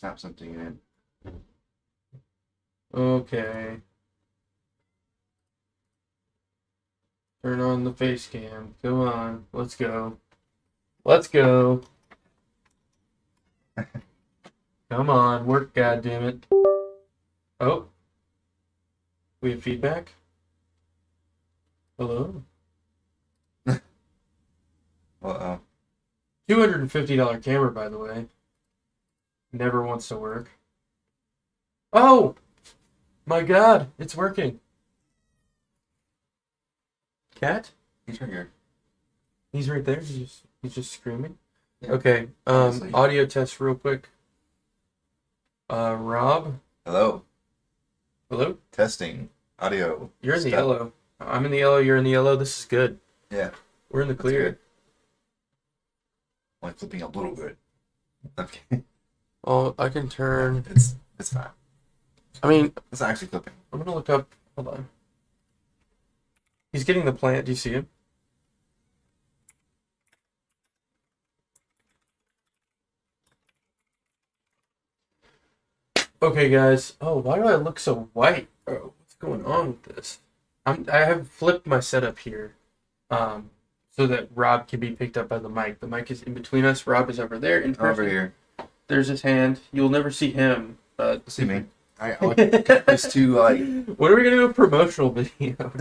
snap something in. Okay. Turn on the face cam. Go on. Let's go. Let's go. Come on. Work, goddammit. Oh. We have feedback? Hello? Uh-oh. $250 camera, by the way. Never wants to work. Oh! My god, it's working. Cat? He's right here. He's right there. He's just screaming. Yeah. Okay. Obviously. Audio test real quick. Rob? Hello. Hello? Testing. Audio. You're in the Stuff. yellow. I'm in the yellow, you're in the yellow. This is good. Yeah. We're in the That's clear. good. Only flipping a little bit. Okay. Oh, I can turn. It's fine. I mean, It's not actually flipping. I'm gonna look up. Hold on. He's getting the plant. Do you see him? Okay, guys. Oh, why do I look so white? Oh, what's going on with this? I have flipped my setup here, so that Rob can be picked up by the mic. The mic is in between us. Rob is over there in person. Over here. There's his hand. You'll never see him, but See me. I'll cut this to like. when are we gonna do a promotional video?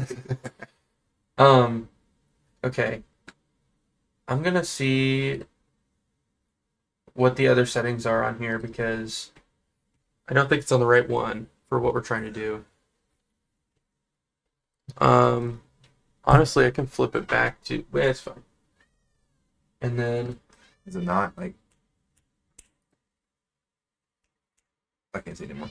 Okay. I'm gonna see what the other settings are on here because I don't think it's on the right one for what we're trying to do. Honestly, I can flip it back to. Well, it's fine. And then Is it not like? I can't see anymore.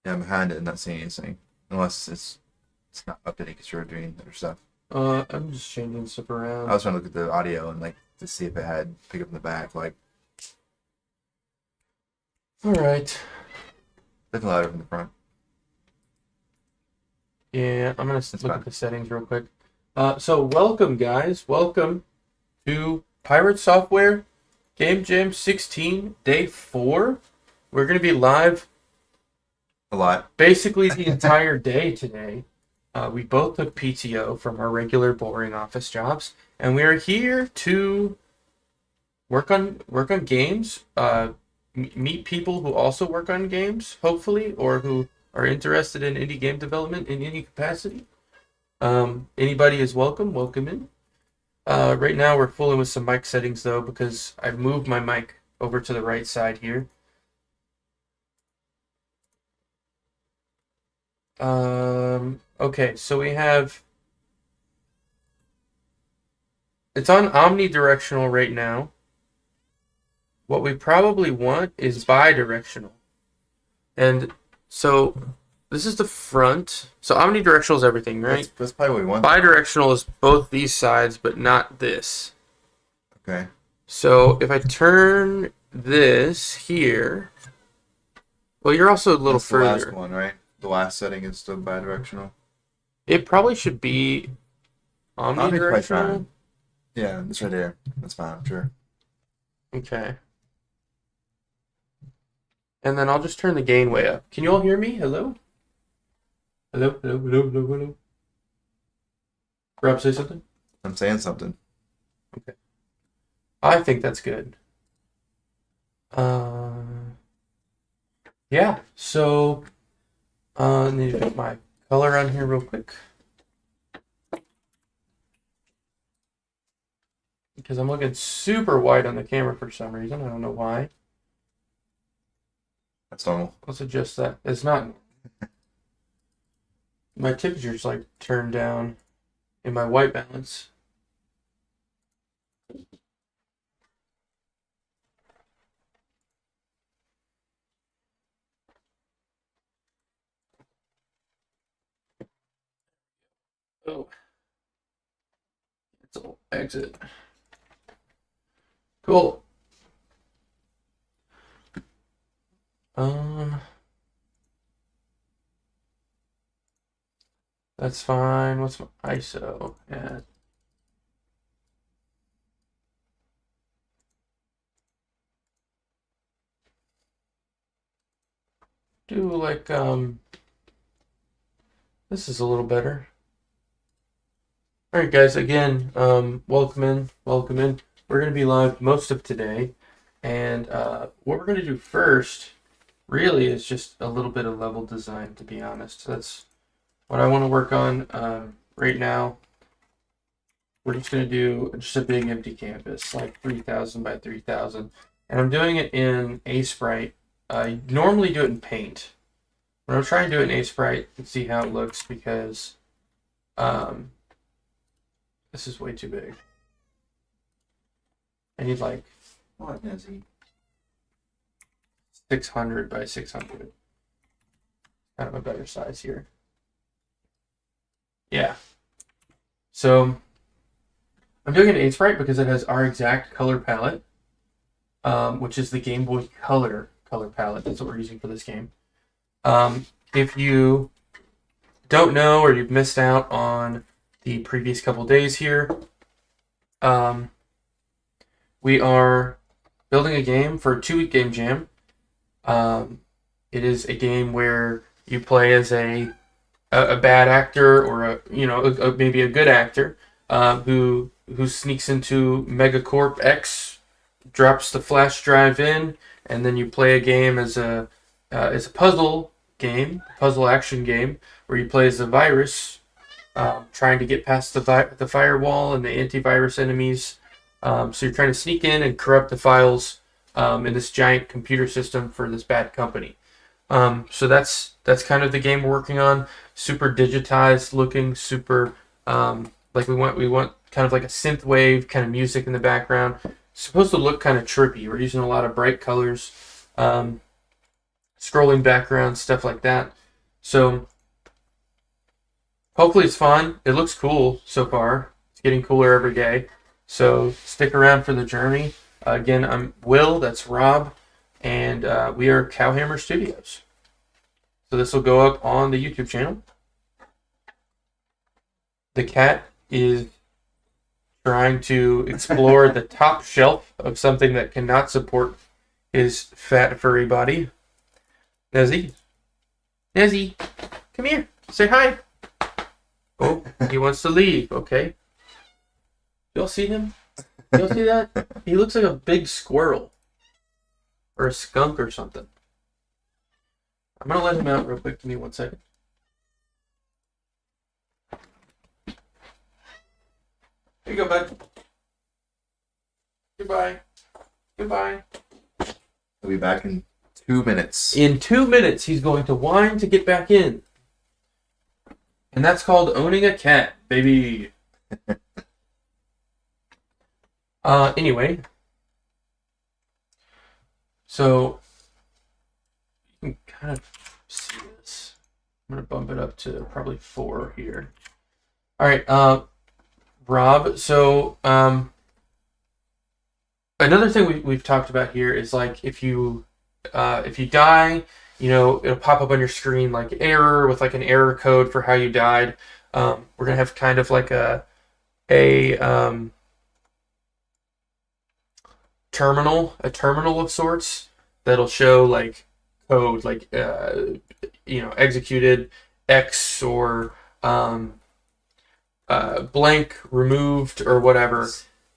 Yeah, I'm behind it and not seeing anything. Unless it's not updating because you're doing other stuff. I'm just changing stuff around. I was trying to look at the audio and like to see if it had pick up in the back, like All right. definitely louder from the front. Yeah, I'm gonna That's look fine. at the settings real quick. So welcome, guys. Welcome to Pirate Software Game Jam 16 Day 4. We're gonna be live A lot. basically the entire day today. We both took PTO from our regular boring office jobs, and we are here to work on games. Meet people who also work on games, hopefully, or who are interested in indie game development in any capacity. Anybody is welcome. Welcome in. Right now, we're fooling with some mic settings though because I've moved my mic over to the right side here. Okay, so we have. It's on omnidirectional right now. What we probably want is bidirectional. And so this is the front. So omnidirectional is everything, right? That's probably what we want. Bidirectional is both these sides, but not this. Okay. So if I turn this here, well, you're also a little That's the last further. one, right? The last setting is still bidirectional. It probably should be Omnidirectional. omnidirectional. Yeah, it's right there. That's fine, I'm sure. Okay. And then I'll just turn the gain way up. Can you all hear me? Hello? Hello? Hello? Hello? Hello? Hello? Rob, say something? I'm saying something. Okay. I think that's good. Yeah, so I need to put my color on here real quick. Because I'm looking super wide on the camera for some reason. I don't know why. That's normal. Let's adjust that. It's not. My temperature's like turned down in my white balance. Oh. It's all exit. Cool. That's fine. What's my ISO at? do like this is a little better. All right, guys. Again, welcome in, welcome in. We're gonna be live most of today, and what we're gonna do first, really, is just a little bit of level design. To be honest, that's what I want to work on right now. We're just gonna do just a big empty canvas, like 3,000 by 3,000, and I'm doing it in Sprite. I normally do it in Paint. But I'm trying to do it in Sprite and see how it looks because this is way too big. I need like What is he? 600 by 600. Kind of a better size here. Yeah. So I'm doing an Sprite because it has our exact color palette, which is the Game Boy Color palette. That's what we're using for this game. If you don't know or you've missed out on the previous couple days here, we are building a game for a 2-week game jam. It is a game where you play as a bad actor or maybe a good actor who sneaks into Megacorp X, drops the flash drive in, and then you play a game as a puzzle action game, where you play as a virus, trying to get past the firewall and the antivirus enemies. So you're trying to sneak in and corrupt the files in this giant computer system for this bad company. So that's kind of the game we're working on. Super digitized looking, super like we want kind of like a synth wave kind of music in the background. It's supposed to look kind of trippy. We're using a lot of bright colors. Scrolling background, stuff like that. So hopefully it's fun. It looks cool so far. It's getting cooler every day. So stick around for the journey. Again, I'm Will, that's Rob, and we are Cowhammer Studios. So this will go up on the YouTube channel. The cat is trying to explore the top shelf of something that cannot support his fat, furry body. Nezzy, come here. Say hi. Oh, he wants to leave. Okay. Y'all see him? Y'all see that? He looks like a big squirrel. Or a skunk or something. I'm going to let him out real quick. Give me 1 second. Here you go, bud. Goodbye. Goodbye. I'll be back in 2 minutes. In 2 minutes, he's going to whine to get back in. And that's called owning a cat, baby. Anyway. So, you can kind of see this. I'm going to bump it up to probably 4 here. Alright, Rob, so, another thing we've talked about here is, like, if you die, it'll pop up on your screen like error with like an error code for how you died. We're gonna have kind of like a terminal of sorts that'll show like code like executed X or blank removed or whatever.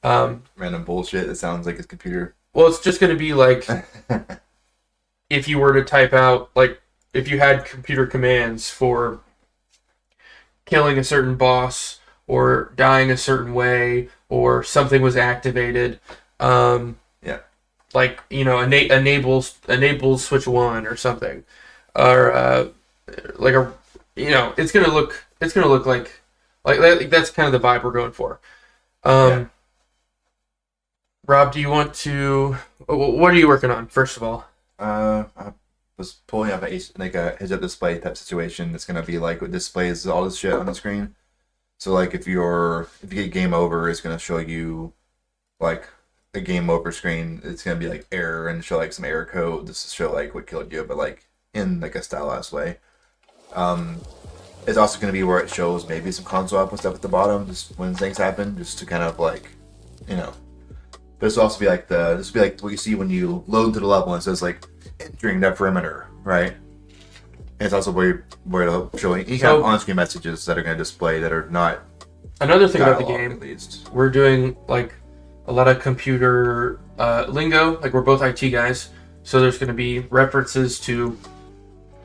Random bullshit that sounds like his computer. Well, it's just gonna be like. If you were to type out, like, if you had computer commands for killing a certain boss or dying a certain way or something was activated, like, enable switch 1 or something, or like it's gonna look like that's kind of the vibe we're going for. Rob, do you want to? What are you working on first of all? I was pulling up a heads-up display type situation. It's gonna be like what displays all this shit on the screen. So like if you get game over, it's gonna show you like a game over screen. It's gonna be like error and show like some error code. This to show like what killed you, but like in like a stylized way. It's also gonna be where it shows maybe some console output stuff at the bottom, just when things happen, just to kind of like, But this will also be like this will be like what you see when you load into the level and it says like entering that perimeter, right? And it's also where it'll show any kind So- of on-screen messages that are going to display that are not Another thing about the dialogue, game, at least. we're doing like a lot of computer lingo. Like we're both IT guys, so there's going to be references to,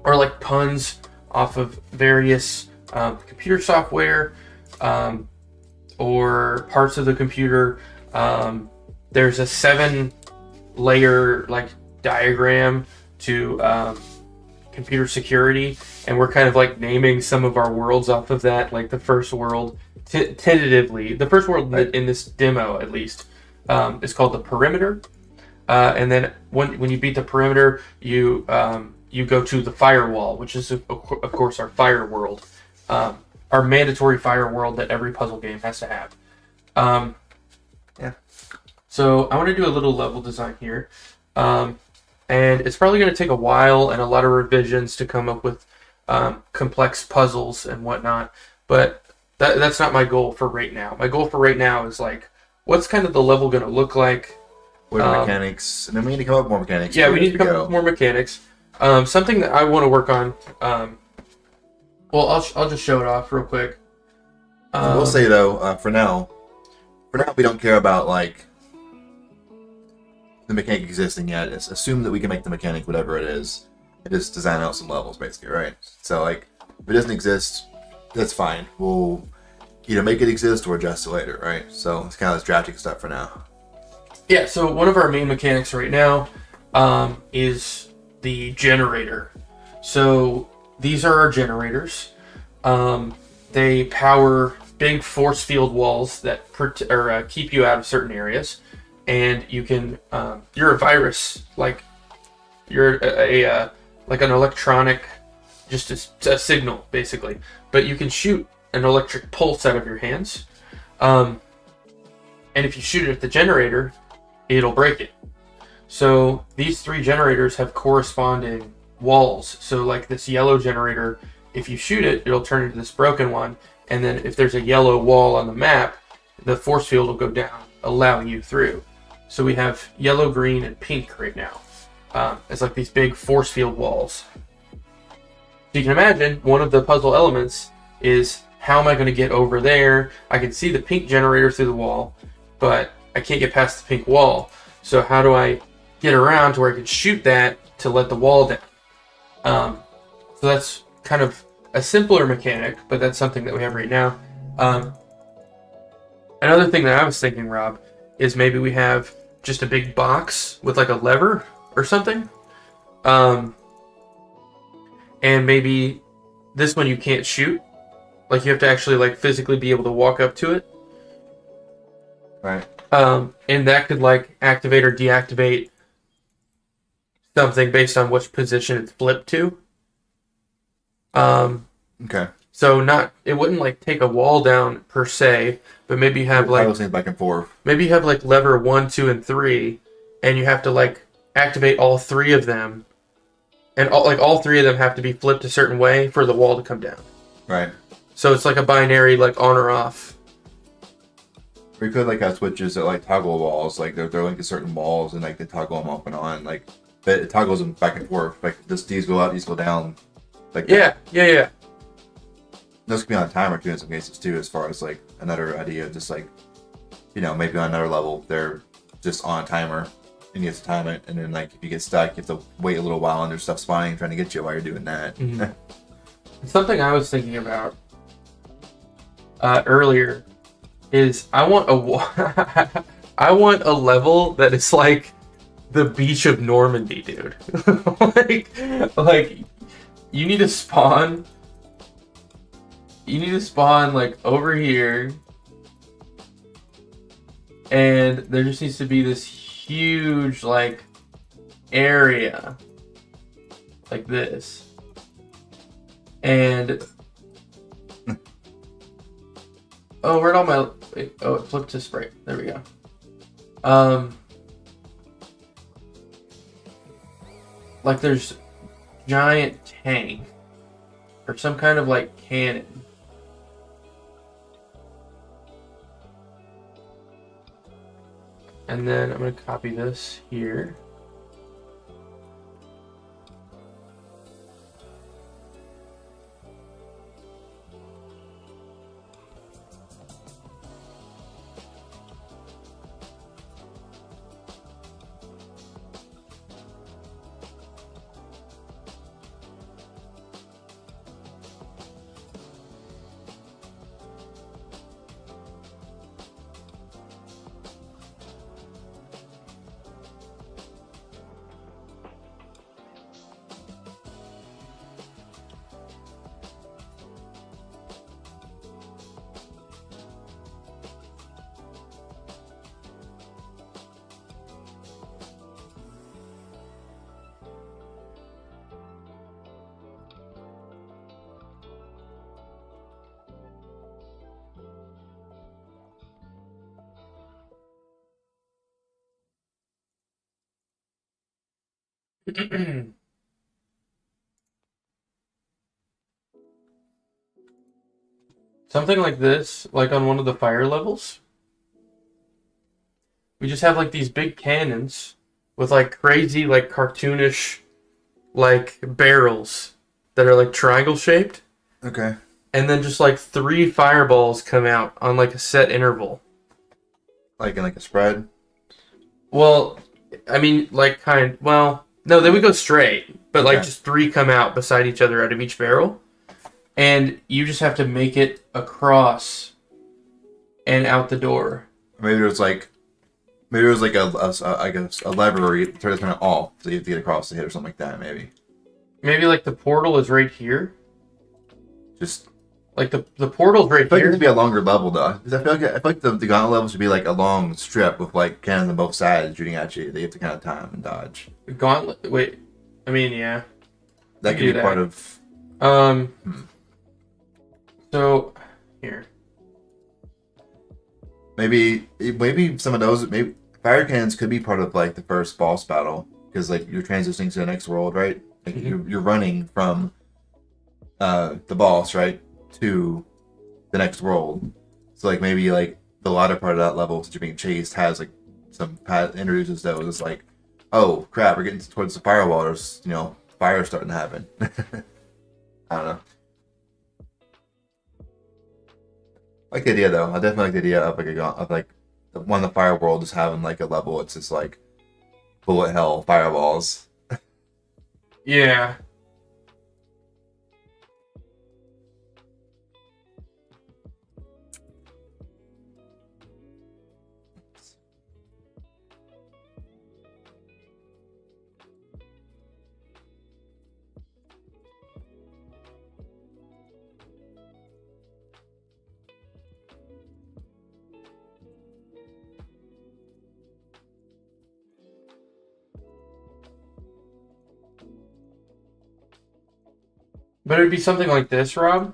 or like puns off of various computer software or parts of the computer. There's a 7-layer like diagram to computer security, and we're kind of like naming some of our worlds off of that. Like the first world, tentatively, the first world in this demo at least is called the perimeter. And then when you beat the perimeter, you go to the firewall, which is of course our fire world, our mandatory fire world that every puzzle game has to have. Yeah. So I want to do a little level design here, and it's probably going to take a while and a lot of revisions to come up with complex puzzles and whatnot. But that's not my goal for right now. My goal for right now is like, what's kind of the level going to look like? What are mechanics? And then we need to come up with more mechanics. Yeah, too, we as need to come up with more mechanics. Something that I want to work on. Well, I'll just show it off real quick. I will say though, for now, we don't care about like the mechanic existing yet. It's assume that we can make the mechanic whatever it is, and just design out some levels, basically, right? So like, if it doesn't exist, that's fine. We'll either make it exist or adjust it later, right? So it's kind of this drafting stuff for now. Yeah, so one of our main mechanics right now is the generator. So these are our generators. They power big force field walls that keep you out of certain areas, and you can. You're a virus, like you're like an electronic, just a signal basically. But you can shoot an electric pulse out of your hands, and if you shoot it at the generator, it'll break it. So these 3 generators have corresponding walls. So like this yellow generator, if you shoot it, it'll turn into this broken one. And then if there's a yellow wall on the map, the force field will go down, allowing you through. So we have yellow, green, and pink right now. It's like these big force field walls. So you can imagine one of the puzzle elements is, how am I going to get over there? I can see the pink generator through the wall, but I can't get past the pink wall. So how do I get around to where I can shoot that to let the wall down? So that's kind of a simpler mechanic, but that's something that we have right now. Another thing that I was thinking, Rob, is maybe we have just a big box with like a lever or something. And maybe this one you can't shoot. Like you have to actually like physically be able to walk up to it. Right. And that could like activate or deactivate something based on which position it's flipped to. Okay. So it wouldn't like take a wall down per se, but maybe you have like things back and forth. maybe you have like lever 1, 2, and 3, and you have to like activate all 3 of them, and all 3 of them have to be flipped a certain way for the wall to come down. Right. So it's like a binary, like on or off. We could like have switches that like toggle walls, like they're linked to certain walls, and like they toggle them off and on, like but it toggles them back and forth. Like these go up, these go down. Like Yeah. Those could be on a timer too in some cases too, as far as like another idea, just like, you know, maybe on another level they're just on a timer and you have to time it, and then like if you get stuck you have to wait a little while and there's stuff spawning trying to get you while you're doing that. Mhm. Something I was thinking about earlier is I want I want a level that is like the beach of Normandy, dude. like you need to spawn like over here, and there just needs to be this huge like area like this, and oh, where'd all my it flipped to spray. There we go. Like there's giant tank or some kind of like cannon. And then I'm going to copy this here. Something like this, like on one of the fire levels, we just have like these big cannons with like crazy, like cartoonish, like barrels that are like triangle shaped, Okay. and then just like three fireballs come out on like a set interval. Like in like a spread. Well, I mean, like well, no, they would go straight, but like Okay. just three come out beside each other out of each barrel, and you just have to make it across and out the door. Maybe there's like a lever where you turn it off, so you have to get across the hit or something like that. Maybe Maybe like the portal is right here. just Like the portal's I right feel like it here. should be a longer level though, because I feel like the gauntlet level should be like a long strip with like cannons on both sides shooting at you that you have to kind of time and dodge. The gauntlet. Wait, I mean, yeah. That You could do be that. part of. Um. So here. Maybe some of those maybe fire cannons could be part of like the first boss battle because like you're transitioning to the next world, right? Like you're running from the boss, right, to the next world. So like maybe like the latter part of that level, since you're being chased, has like some path introduces those. It's like, oh crap, we're getting towards the firewall. There's fire starting to happen. I don't know. I like the idea though. I definitely like the idea of like one of the fire world just having like a level. It's just like bullet hell fireballs. Yeah. But it'd be something like this, Rob.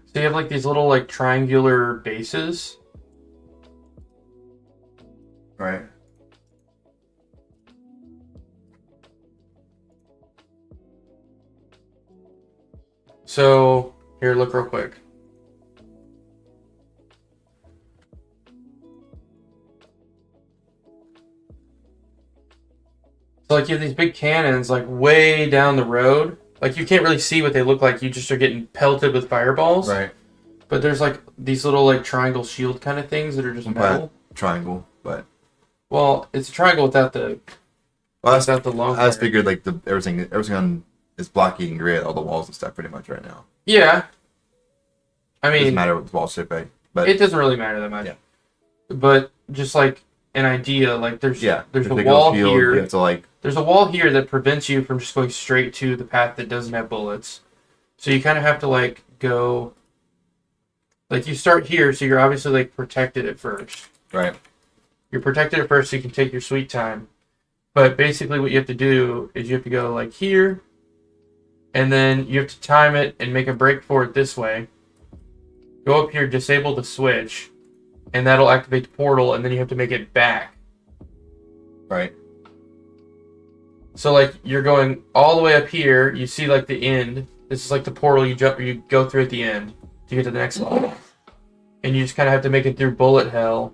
So you have like these little like triangular bases. Right. So here, look real quick. So like you have these big cannons like way down the road. Like you can't really see what they look like. You just are getting pelted with fireballs. Right. But there's like these little like triangle shield kind of things that are just metal. Triangle, but Well, it's a triangle without the without the long I just part. figured like the everything on is blocky and gray, all the walls and stuff pretty much right now. Yeah. I It doesn't mean, matter what the walls shape, right? But it doesn't really matter that much. Yeah. But just like an idea, like there's yeah, there's if a it wall goes field, here. you have to like There's a wall here that prevents you from just going straight to the path that doesn't have bullets. So you kind of have to like go, like you start here, so you're obviously like protected at first. right. You're protected at first, so you can take your sweet time. But basically, what you have to do is you have to go like here, and then you have to time it and make a break for it this way. Go up here, disable the switch, and that'll activate the portal, and then you have to make it back. Right. So like you're going all the way up here, you see like the end. This is like the portal you go through at the end to get to the next level. And you just kind of have to make it through bullet hell.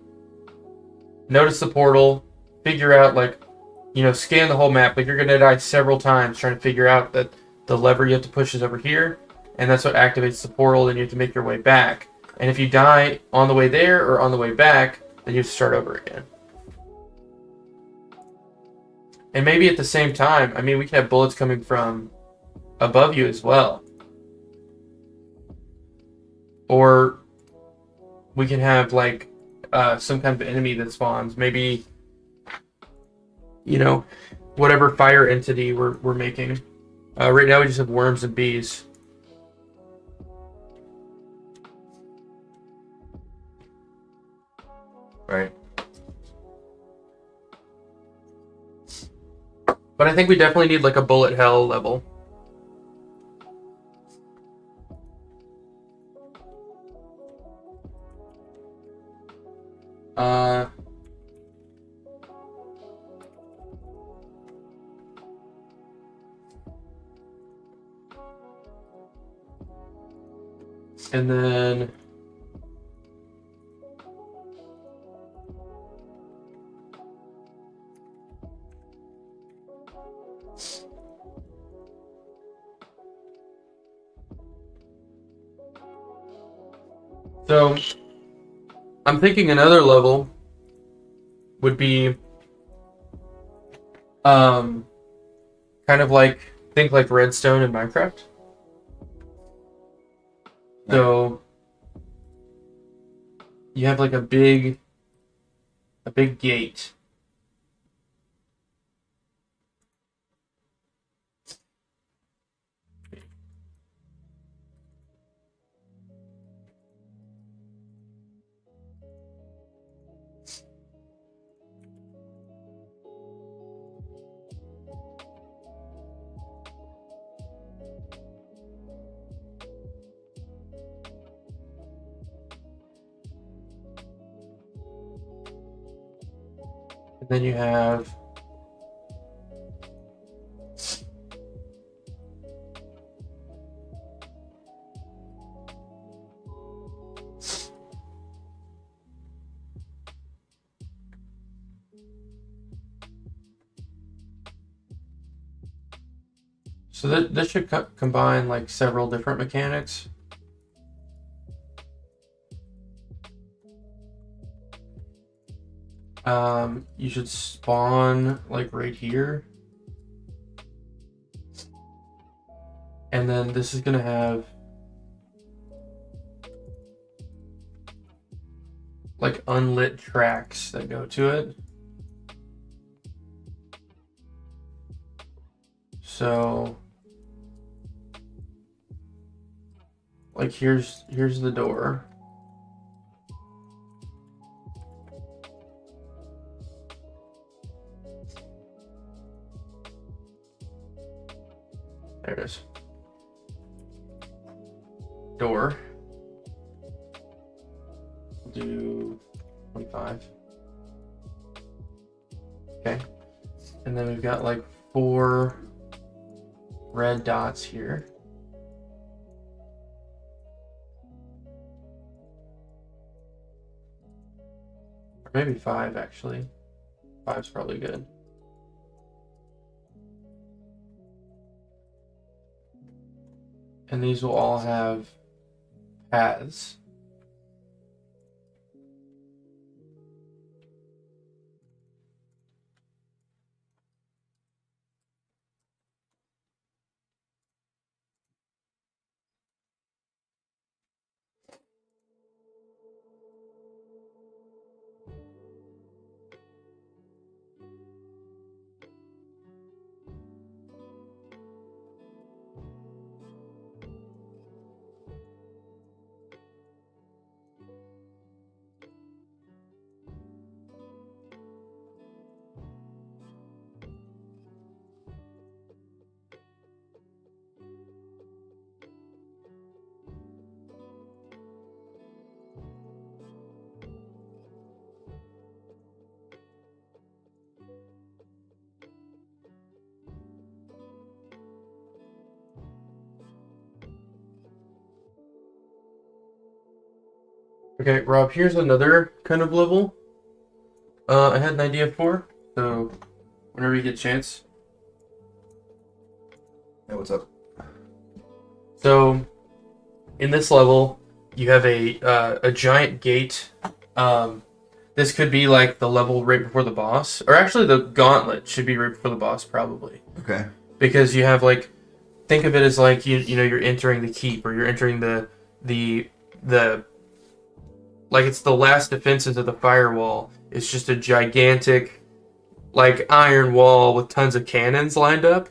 Notice the portal, figure out like, scan the whole map. Like you're gonna die several times trying to figure out that the lever you have to push is over here, and that's what activates the portal. Then you have to make your way back. And if you die on the way there or on the way back, then you have to start over again. And maybe at the same time, I mean, we can have bullets coming from above you as well. Or we can have like some kind of enemy that spawns. Maybe, whatever fire entity we're making. Right now we just have worms and bees. Right. But I think we definitely need like a bullet hell level. And then so I'm thinking another level would be kind of like think like redstone in Minecraft. So you have like a big gate. And then you have so this should combine like several different mechanics. You should spawn like right here. And then this is gonna have like unlit tracks that go to it. So like here's the door. There it is. Door. We'll do 25. Okay. And then we've got like 4 red dots here. Or maybe 5 actually. 5's probably good. And these will all have paths. Okay, Rob, here's another kind of level I had an idea for. So, whenever you get a chance. Hey, what's up? So, in this level, you have a giant gate. This could be like the level right before the boss, or actually the gauntlet should be right before the boss, probably. Okay. Because you have like, think of it as like you know you're entering the keep, or you're entering the like it's the last defense into the firewall. It's just a gigantic like iron wall with tons of cannons lined up,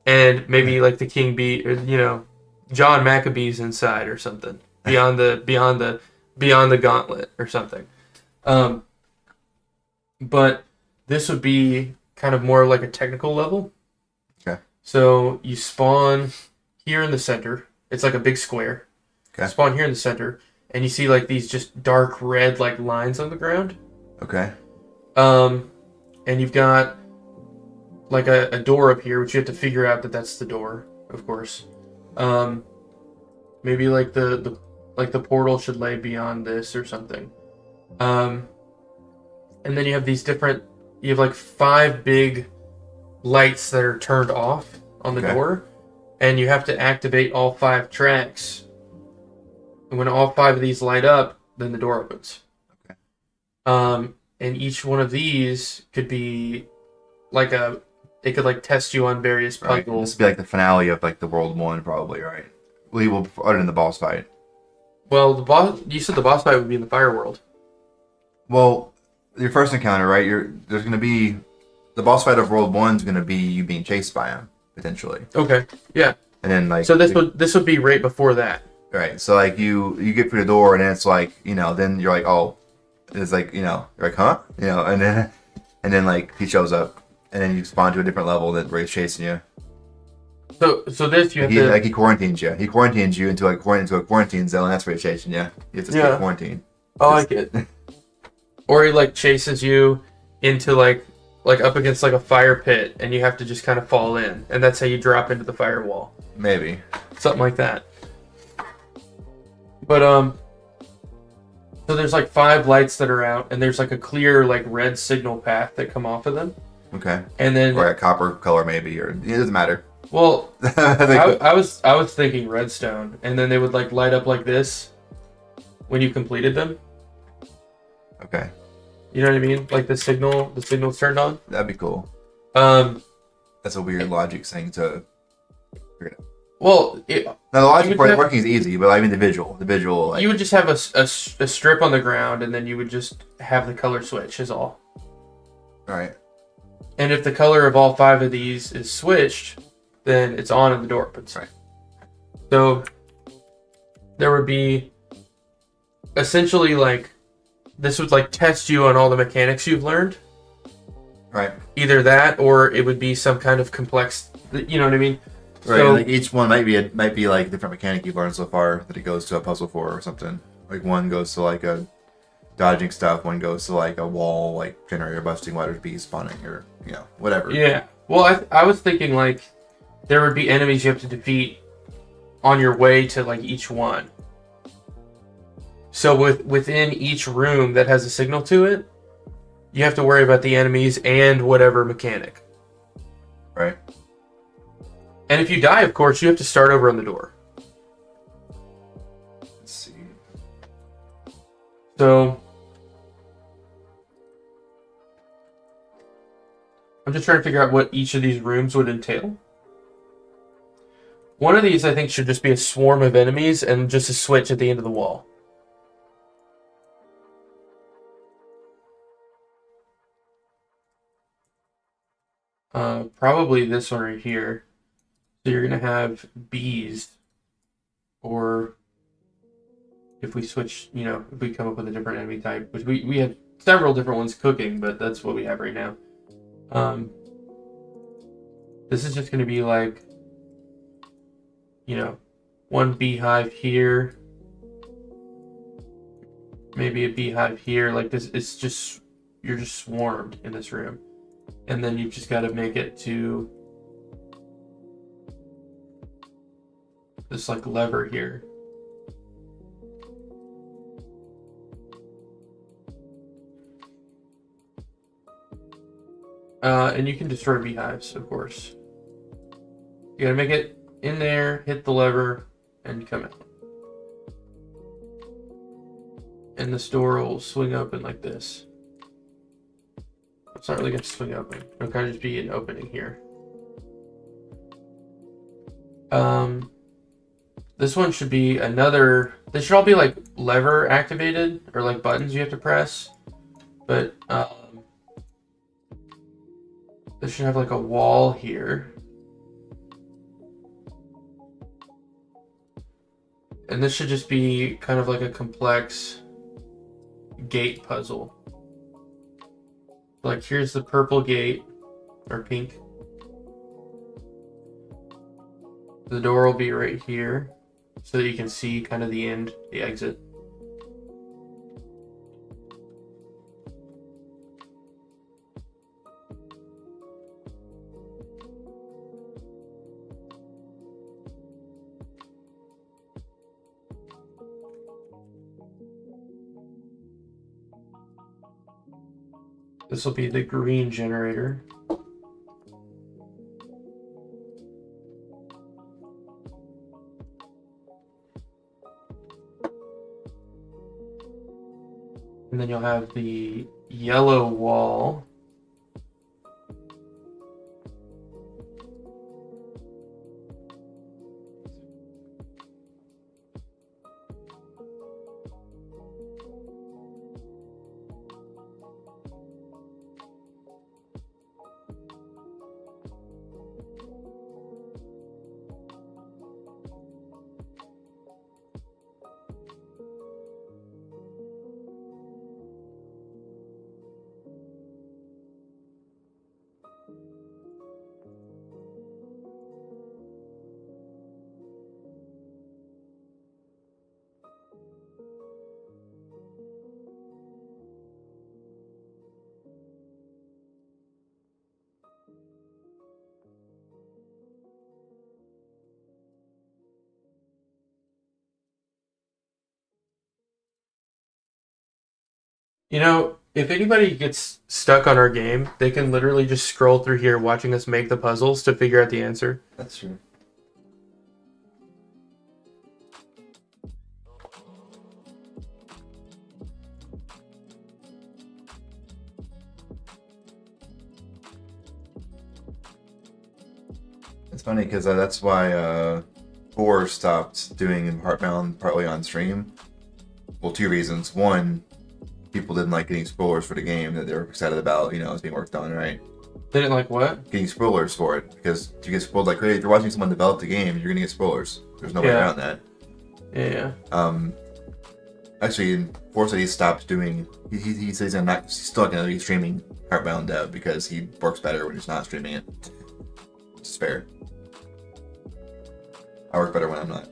and maybe like the King Bee, or, you know, John Maccabee's inside or something beyond the gauntlet or something. But this would be kind of more like a technical level. Okay. So you spawn here in the center. It's like a big square. Okay. Spawn here in the center, and you see like these just dark red like lines on the ground. Okay. And you've got like a door up here, which you have to figure out that that's the door, of course. Maybe like the like the portal should lay beyond this or something. And then you have these different. You have like 5 big lights that are turned off on the door, and you have to activate all 5 tracks. And when all 5 of these light up, then the door opens. Okay. And each one of these could be like it could like test you on various Right. puzzles. This would be like the finale of like the World 1, probably, right? We will other than the boss fight. Well, you said the boss fight would be in the fire world. Well, your first encounter, right? There's gonna be the boss fight of World 1 is gonna be you being chased by him potentially. Okay. Yeah. And then like so this would be right before that. Right. So like you get through the door and then it's like, then you're like, oh, it's like, you're like, huh? And then like he shows up and then you spawn to a different level that where he's chasing you. So this you have to he quarantines you. He quarantines you into a quarantine zone. That's where he's chasing you. You have to stay quarantined. I like it. Or he like chases you into like up against like a fire pit and you have to just kind of fall in, and that's how you drop into the firewall. Maybe. Something like that. But so there's like 5 lights that are out, and there's like a clear like red signal path that come off of them. Okay. And then or a copper color maybe, or it doesn't matter. Well, I was thinking redstone, and then they would like light up like this when you completed them. Okay. You know what I mean? Like the signal's turned on. That'd be cool. That's a weird logic thing to figure it out. Well, now the logic for working is easy, but like the visual. Like, you would just have a strip on the ground, and then you would just have the color switch is all. All right. And if the color of all 5 of these is switched, then it's on and the door opens. Right. So there would be essentially like this would like test you on all the mechanics you've learned. Right. Either that, or it would be some kind of complex. You know what I mean? Right. So, like each one might be like a different mechanic you've learned so far that it goes to a puzzle for or something. Like one goes to like a dodging stuff, one goes to like a wall like generator busting, while there's bees spawning, or whatever. Yeah. Well, I was thinking like there would be enemies you have to defeat on your way to like each one. So within each room that has a signal to it, you have to worry about the enemies and whatever mechanic. Right. And if you die, of course, you have to start over on the door. Let's see. So I'm just trying to figure out what each of these rooms would entail. One of these, I think, should just be a swarm of enemies and just a switch at the end of the wall. Probably this one right here. So you're going to have bees, or if we switch, if we come up with a different enemy type, which we have several different ones cooking, but that's what we have right now. This is just going to be like, one beehive here, maybe a beehive here, like this. It's just, you're just swarmed in this room. And then you've just got to make it to this like lever here. And you can destroy beehives, of course. You gotta make it in there, hit the lever, and come out. And this door will swing open like this. It's not really going to swing open. It'll kind of just be an opening here. This one should be another... They should all be like lever activated, or like buttons you have to press. But this should have like a wall here. And this should just be kind of like a complex gate puzzle. Like here's the purple gate, or pink. The door will be right here, so that you can see kind of the end, the exit. This will be the green generator. And then you'll have the yellow wall. You know, if anybody gets stuck on our game, they can literally just scroll through here watching us make the puzzles to figure out the answer. That's true. It's funny because that's why Boar stopped doing Heartbound partly on stream. Well, two reasons. One, people didn't like getting spoilers for the game that they were excited about, you know, it was being worked on, right? They didn't like what? Getting spoilers for it, because you get spoiled like crazy. If you're watching someone develop the game, you're gonna get spoilers. There's no way around that. Yeah. Actually, Forza he stopped doing. He says he's still gonna be streaming Heartbound dev because he works better when he's not streaming it. It's fair. I work better when I'm not.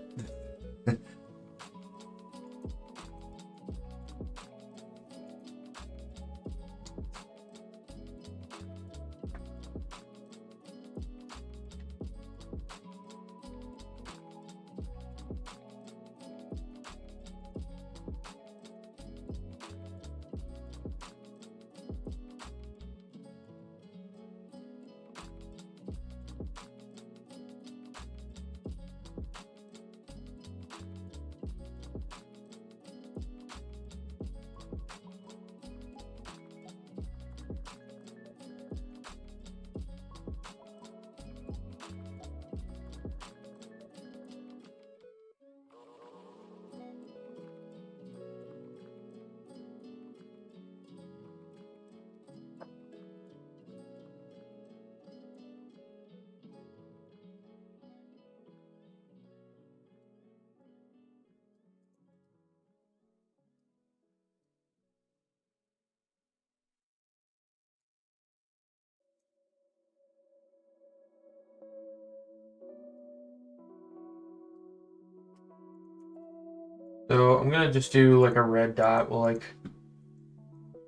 So I'm gonna just do like a red dot. Well, like,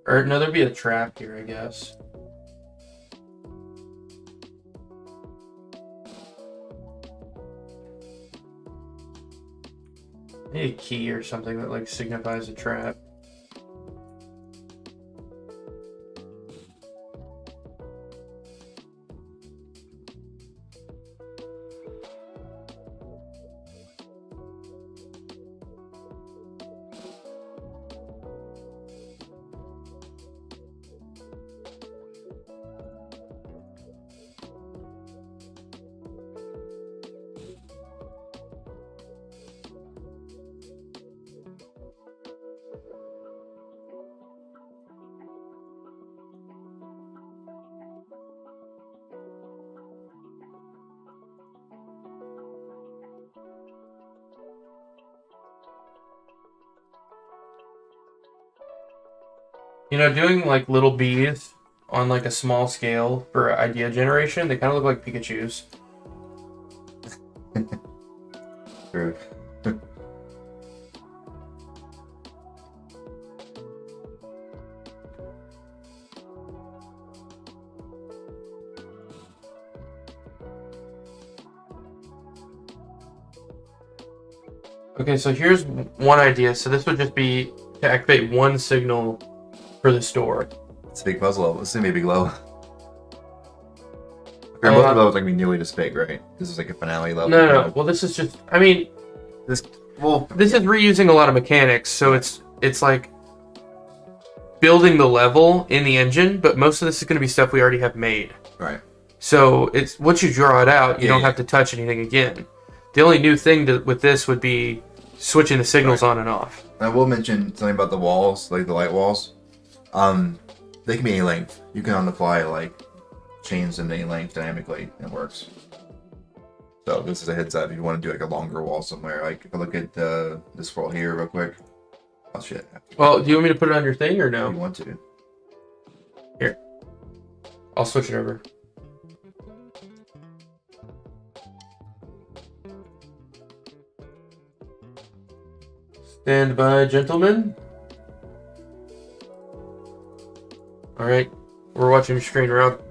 or no, there'd be a trap here, I guess. I need a key or something that like signifies a trap. You know, doing like little bees on like a small scale for idea generation, they kind of look like Pikachus. True. Okay, so here's one idea. So this would just be to activate one signal for the store. It's a big puzzle level. It's gonna be a big level. Most of the levels are gonna be nearly this big, right? This is like a finale level. No. Well, this is just. I mean, This is reusing a lot of mechanics, so it's like building the level in the engine, but most of this is going to be stuff we already have made. Right. So it's once you draw it out, you don't have to touch anything again. The only new thing with this would be switching the signals on and off. I will mention something about the walls, like the light walls. They can be any length. You can on the fly like change them to any length dynamically, and it works. So this is a heads up if you want to do like a longer wall somewhere. Like if I look at this wall here real quick. Oh shit. Well, do you want me to put it on your thing or no? If you want to. Here. I'll switch it over. Stand by, gentlemen. Alright. We're watching your screen, Rob.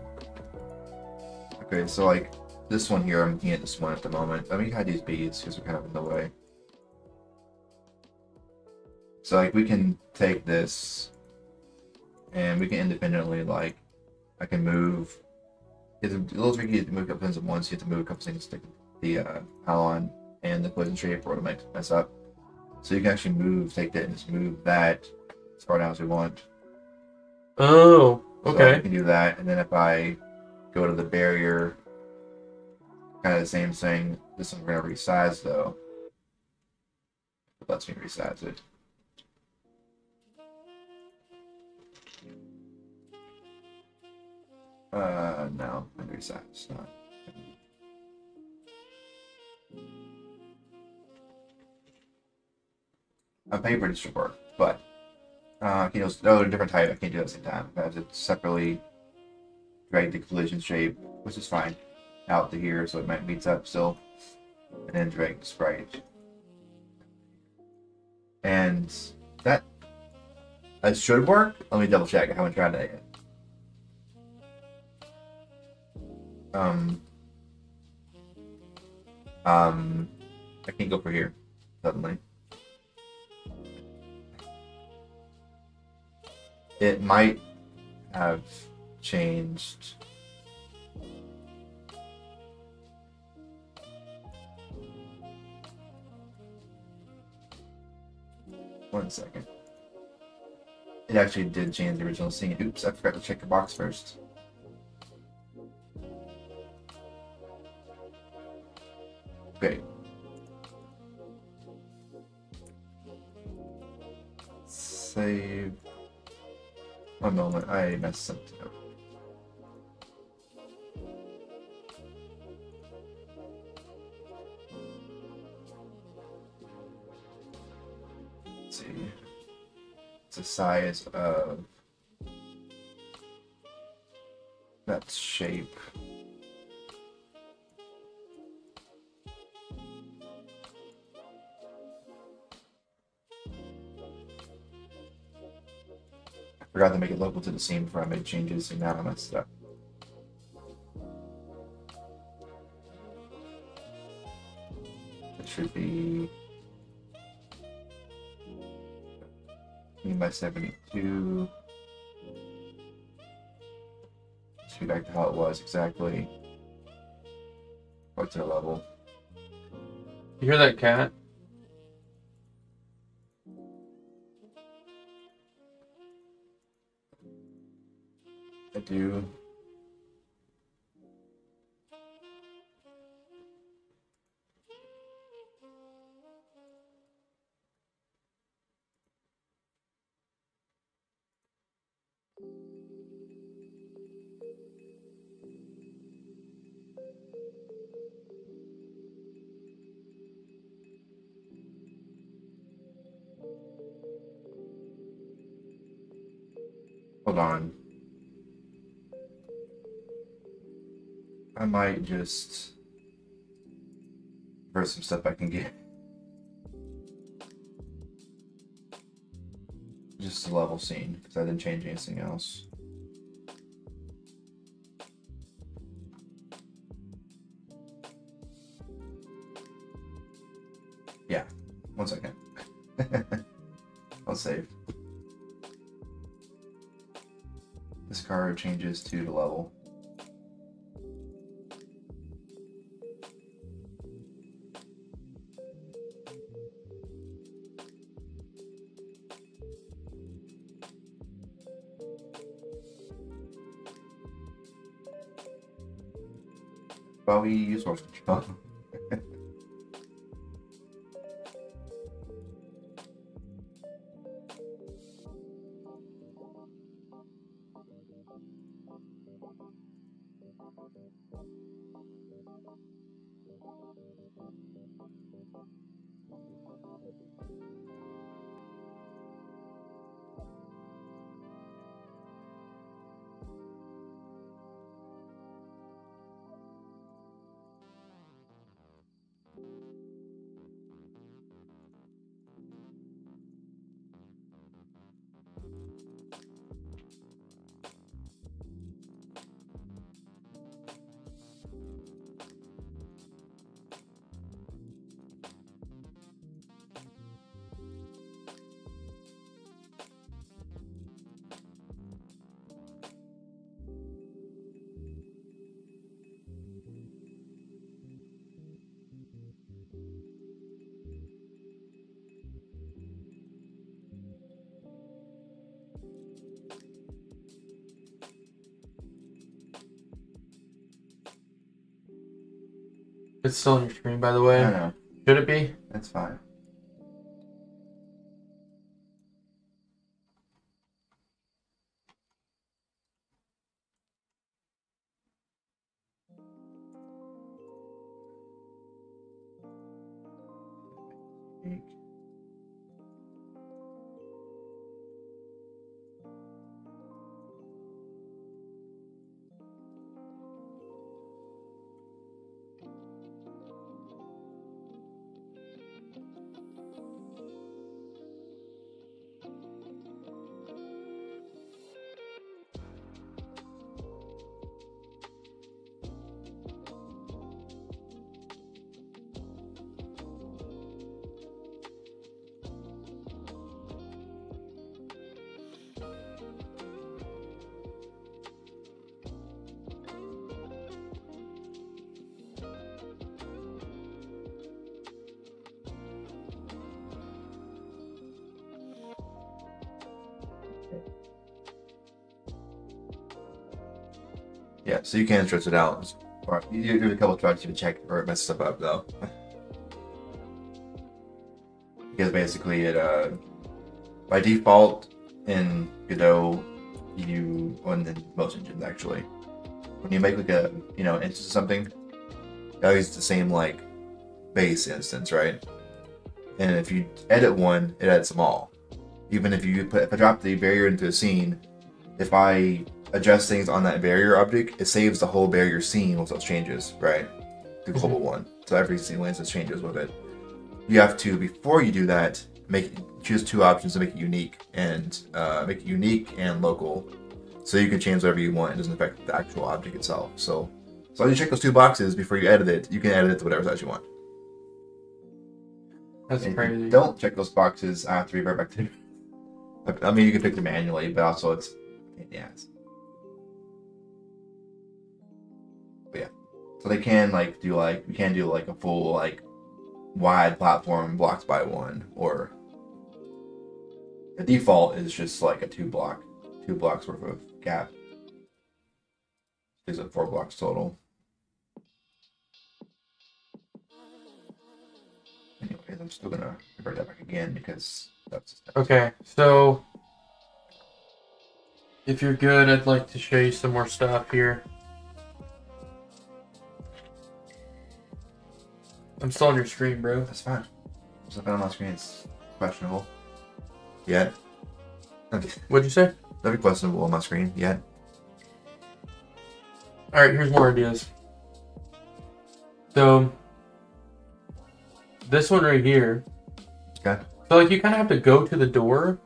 Okay, so like this one here, I'm looking at this one at the moment. Let me hide these beads because they're kind of in the way. So like we can take this and we can independently like I can move. It's a little tricky to move a couple things at once. You have to move a couple things to the pylon and the collision shape or it'll mess up. So you can actually take that and just move that as far down as we want. Oh, So okay. I can do that, and then if I go to the barrier, kind of the same thing. This one we're gonna resize though. It lets me resize it. No, I resize not. I'm paying for this to work, but they're different type. I can't do it at the same time. I have to separately drag the collision shape, which is fine, out to here, so it might meets up still, and then drag the sprite. And that should work. Let me double check. I haven't tried that yet. I can't go for here suddenly. It might have changed. One second. It actually did change the original scene. Oops, I forgot to check the box first. Okay. Save. One moment, I messed something up. Let's see. It's the size of that shape. I forgot to make it local to the scene before I made changes, and now I messed up. It should be 15 by 72. Let's be back to how it was exactly. What's our level? You hear that cat? I do. Hold on. I might just for some stuff I can get. Just a level scene, because I didn't change anything else. Yeah, 1 second. I'll save. card changes to the level. Well, we use source control. It's still on your screen, by the I way. know. Should it be? That's fine. Yeah, so you can stretch it out. Or there's a couple tries you can check or it messes stuff up though. Because basically it by default in Godot in most engines actually, when you make like a instance of something, it always the same like base instance, right? And if you edit one, it edits them all. Even if if I drop the barrier into a scene, if I adjust things on that barrier object, it saves the whole barrier scene with those changes, right? The global one. So every single instance changes with it. You have to, before you do that, choose two options to make it unique and local. So you can change whatever you want. It doesn't affect the actual object itself. So as long as you check those two boxes before you edit it, you can edit it to whatever size you want. That's And crazy. if you don't check those boxes after you revert back to. I mean, you can pick them manually, but also it's But yeah, so they can do a full wide platform blocked by one, or the default is just like a two blocks worth of gap. Is it 4 blocks total? Anyways, I'm still gonna revert that back again because that's Okay, so if you're good, I'd like to show you some more stuff here. I'm still on your screen, bro. That's fine. Something on my screen is questionable. Yet. What'd you say? That'd be questionable on my screen. Yet. Alright, here's more ideas. So, this one right here. Okay. So, you kind of have to go to the door,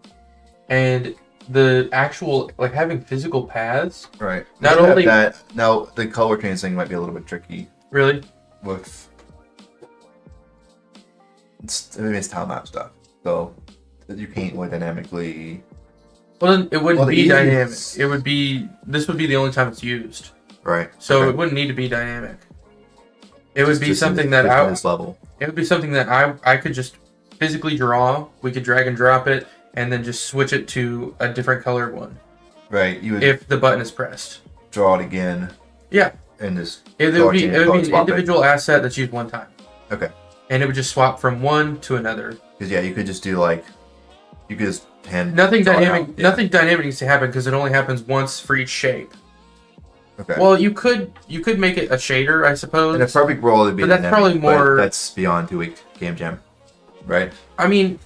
and the actual, having physical paths. Right. Not only that, now the color changing might be a little bit tricky. Really? With it's tile map stuff, so you can't dynamically Well, then it wouldn't the be dynamic. easiest- It would be. This would be the only time it's used. Right. So okay. it wouldn't need to be dynamic. It would be Just in something that this level. It would be something that I could just physically draw. We could drag and drop it, and then just switch it to a different colored one Right. You would if the button is pressed. draw it again. Yeah. And just. It would be an individual asset that's used one time. Okay. And it would just swap from one to another. Because you could just do like, you could just nothing draw it dynamic. out. Yeah. Nothing dynamic needs to happen because it only happens once for each shape. Okay. Well, you could make it a shader, I suppose. In a perfect world, it'd be But that's dynamic, probably more- but that's beyond 2-week game jam, right? I mean,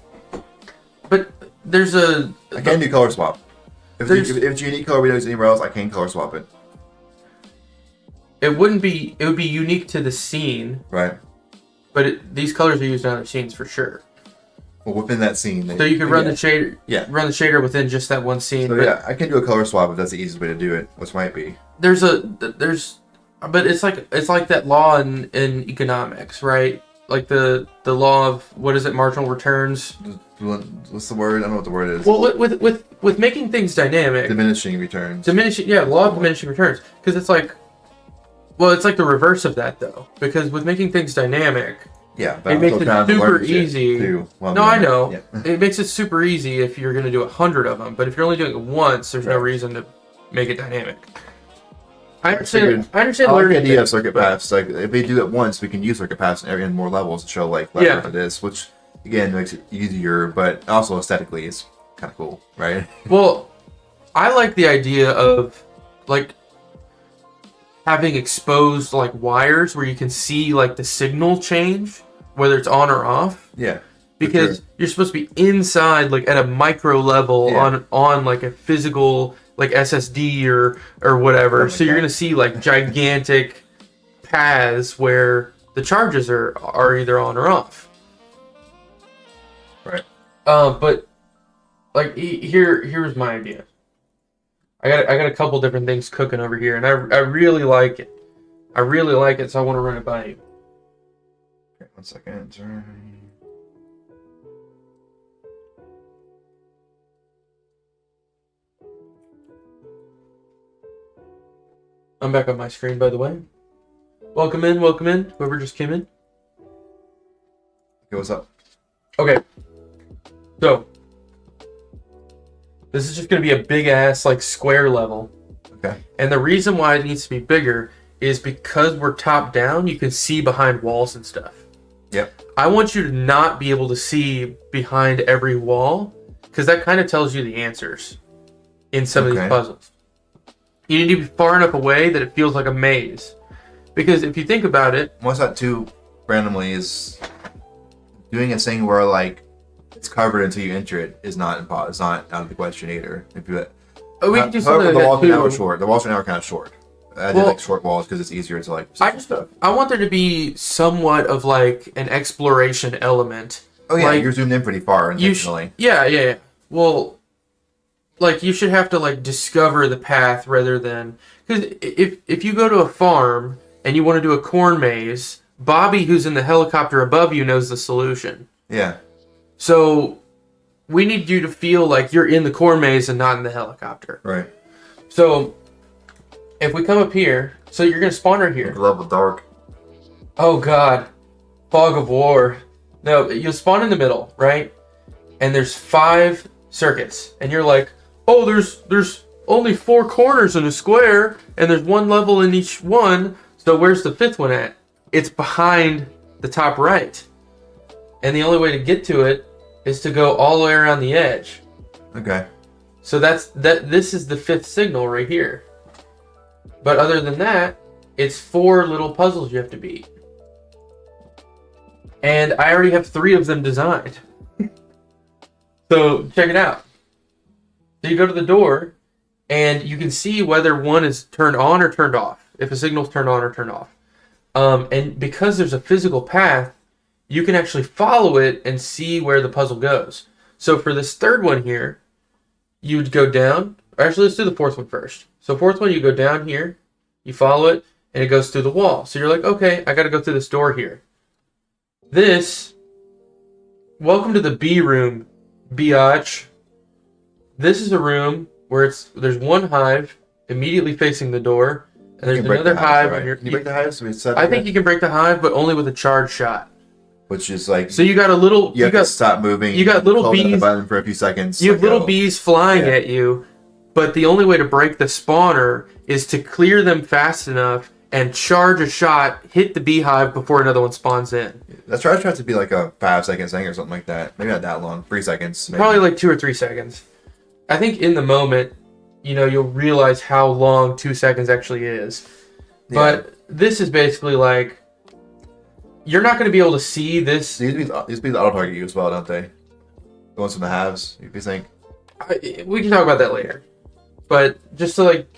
but there's a. I can do color swap. If There's- it's a unique color we don't use anywhere else, I can color swap it. It wouldn't be. It would be unique to the scene, Right. but these colors are used in other scenes for sure. Well, within that scene. So you could run the shader. Yeah. Run the shader within just that one scene. So but yeah, I can do a color swap if that's the easiest way to do it, which might be. But it's like that law in economics, right? Like the law of what is it? Marginal returns. What's the word? I don't know what the word is. Well, with making things dynamic, Diminishing returns. law of diminishing returns, because it's like the reverse of that though, because with making things dynamic, Yeah, but it I'm makes still it trying to super learn shit, easy. too, while No, doing I it. know. Yeah. It makes it super easy if you're going to do 100 of them, but if you're only doing it once, there's no Right. reason to make it dynamic. I figured- understand. I understand I like the learning idea of things, circuit but- paths. Like if we do it once, we can use circuit paths in more levels to show like level Yeah. to this, which again makes it easier, but also aesthetically is kind of cool, right? Well, I like the idea of like having exposed like wires where you can see like the signal change, whether it's on or off. Yeah. Because sure. you're supposed to be inside, like at a micro level, Yeah. on like a physical, like SSD or whatever. Something So like you're that. gonna see like gigantic paths where the charges are either on or off. Right. But like here's my idea. I got a couple different things cooking over here, and I really like it. I really like it, so I want to run it by you. Okay, 1 second. Sorry. I'm back on my screen, by the way. Welcome in, whoever just came in. Okay, what's up? Okay. So, this is just going to be a big ass, like, square level. Okay. And the reason why it needs to be bigger is because we're top down, you can see behind walls and stuff. Yep. I want you to not be able to see behind every wall, because that kind of tells you the answers in some of these Okay. puzzles. You need to be far enough away that it feels like a maze. Because if you think about it, What's that too randomly is doing a thing where like it's covered until you enter it is not it's not out of the question either. If you we can do however, something the like walls that are now too. short. The walls are now kind of short. I did Well, like short walls because it's easier to like. I want there to be somewhat of like an exploration element. Oh yeah, like, you're zoomed in pretty far You intentionally. yeah. Well, like you should have to like discover the path rather than because if you go to a farm and you want to do a corn maze, Bobby, who's in the helicopter above you, knows the solution. Yeah. So we need you to feel like you're in the corn maze and not in the helicopter. Right. So if we come up here, so you're gonna spawn right here. Level dark. Oh God, fog of war. No, you'll spawn in the middle, right? And there's 5 circuits, and you're like, oh, there's only 4 corners in a square, and there's 1 level in each one. So where's the 5th one at? It's behind the top right, and the only way to get to it is to go all the way around the edge. Okay. So this is the 5th signal right here. But other than that, it's 4 little puzzles you have to beat. And I already have 3 of them designed. So check it out. So you go to the door, and you can see whether one is turned on or turned off. If a signal's turned on or turned off. And because there's a physical path, you can actually follow it and see where the puzzle goes. So for this 3rd one here, you'd go down. Actually, let's do the 4th one first. So 4th one, you go down here, you follow it, and it goes through the wall. So you're like, okay, I got to go through this door here. Welcome to the B room, biatch. this is a room where there's one hive immediately facing the door, and there's another hive. Right? Can you break the hives? I think you can break the hive, but only with a charge shot. Which is like, so you got a little. You have to stop moving. You got little bees. The button for a few seconds. You have little bees flying at you, but the only way to break the spawner is to clear them fast enough and charge a shot, hit the beehive before another one spawns in. That charge shot to be like a 5-second thing or something like that. Maybe not that long. 3 seconds. Maybe. Probably like 2 or 3 seconds. I think in the moment, you'll realize how long 2 seconds actually is. But this is basically like, you're not going to be able to see this. These bees auto target you as well, don't they? The ones from the halves, if you think. We can talk about that later. But just to like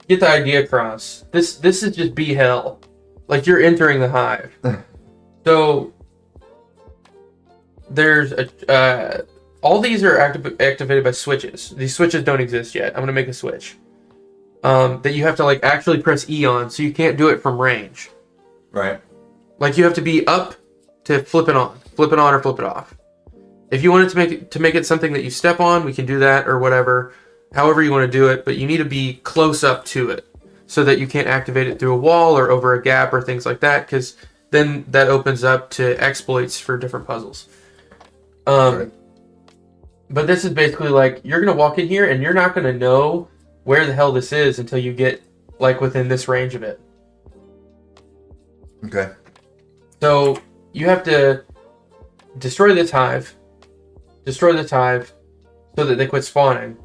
get the idea across, this is just bee hell. Like you're entering the hive. So there's all these are activated by switches. These switches don't exist yet. I'm gonna make a switch that you have to like actually press E on, so you can't do it from range. Right. Like you have to be up to flip it on or flip it off. If you wanted to make it something that you step on, we can do that or whatever. However you want to do it, but you need to be close up to it so that you can't activate it through a wall or over a gap or things like that, because then that opens up to exploits for different puzzles. Right. But this is basically like, you're going to walk in here and you're not going to know where the hell this is until you get like within this range of it. Okay. So you have to destroy this hive so that they quit spawning.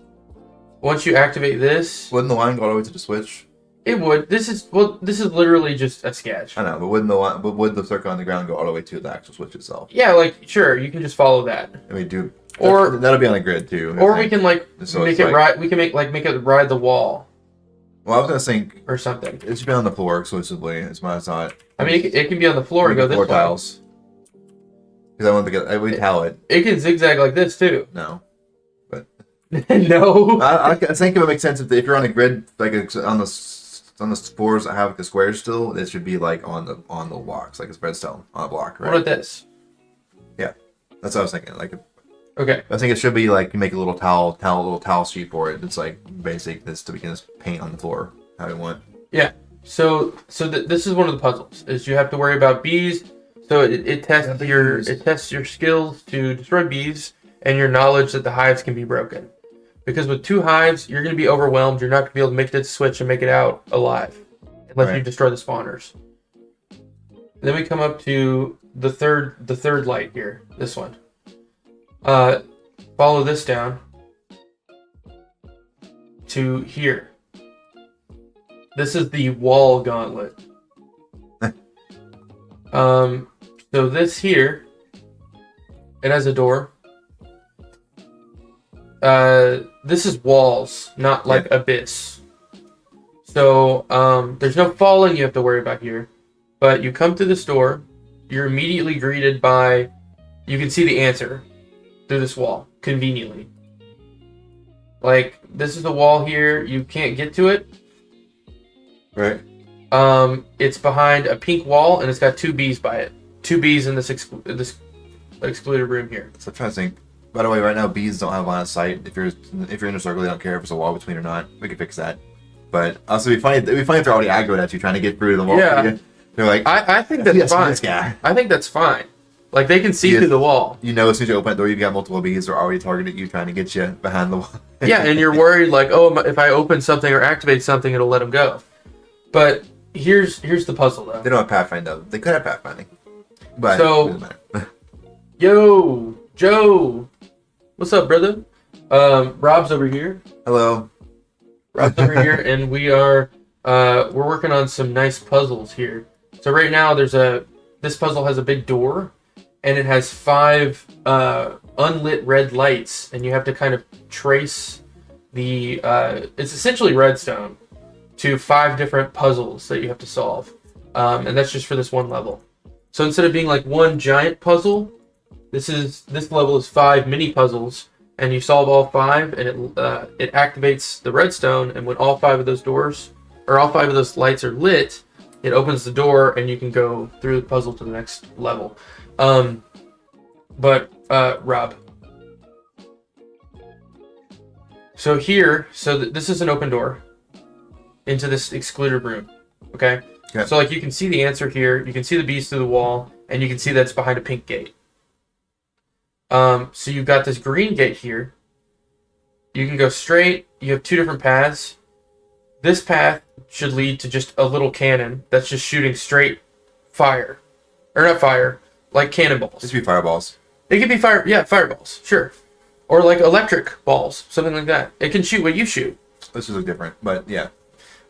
Once you activate this, wouldn't the line go all the way to the switch? It would. This is literally just a sketch. I know, but would the circle on the ground go all the way to the actual switch itself? Yeah, like sure, you can just follow that. I mean, dude, or that'll be on the grid too. Or we can like make it ride. We can make it ride the wall. Well, I was gonna think or something. It should be on the floor exclusively. It's my thought. I mean, it can be on the floor and go this way. Tiles. Because I want to get. We tile it. It can zigzag like this too. No. No. I think it would make sense if you're on a grid, like on the spores that have the squares still. It should be like on the blocks, like a redstone on a block, right? What about this? Yeah, that's what I was thinking. Like, okay, I think it should be like you make a little towel sheet for it. It's like basic. This to begin this paint on the floor how you want. Yeah. So this is one of the puzzles. Is you have to worry about bees. So it tests your skills to destroy bees and your knowledge that the hives can be broken. Because with 2 hives, you're going to be overwhelmed. You're not going to be able to make it to the switch and make it out alive unless you destroy the spawners. Then we come up to the third light here. This one. Follow this down to here. This is the wall gauntlet. So this here, it has a door. This is walls, not like abyss. So there's no falling you have to worry about here. But you come to this door, you're immediately greeted by, you can see the answer through this wall, conveniently. Like, this is the wall here, you can't get to it. Right. It's behind a pink wall, and it's got 2 bees by it. 2 bees in this excluded room here. So I'm trying to think. By the way, right now bees don't have line of sight. If you're in a circle, they don't care if there's a wall between or not. We can fix that. But also, it'd be funny if they're already aggroed at you, trying to get through the wall. Yeah. They're like, I think that's fine. This guy. I think that's fine. Like they can see through the wall. You know, as soon as you open that door, you've got multiple bees that are already targeting you, trying to get you behind the wall. Yeah, and you're worried like, oh, if I open something or activate something, it'll let them go. But here's the puzzle though. They don't have pathfinding though. They could have pathfinding, but so, it doesn't matter. Yo, Joe, what's up, brother? Rob's over here. Hello. Rob's over here, and we're working on some nice puzzles here. So right now this puzzle has a big door, and it has 5 unlit red lights, and you have to kind of trace it's essentially redstone to 5 different puzzles that you have to solve, and that's just for this one level. So instead of being like one giant puzzle, this level is 5 mini puzzles, and you solve all 5, and it activates the redstone, and when all 5 of those doors or all 5 of those lights are lit, it opens the door, and you can go through the puzzle to the next level. But Rob, So here, this is an open door into this excluded room. Okay? Okay. So like you can see the answer here, you can see the bees through the wall, and you can see that's behind a pink gate. So you've got this green gate here. You can go straight. You have two different paths. This path should lead to just a little cannon that's just shooting straight fire. Or not fire, like cannonballs. This would be fireballs. It could be fireballs, sure. Or like electric balls, something like that. It can shoot what you shoot. This would look different, but yeah.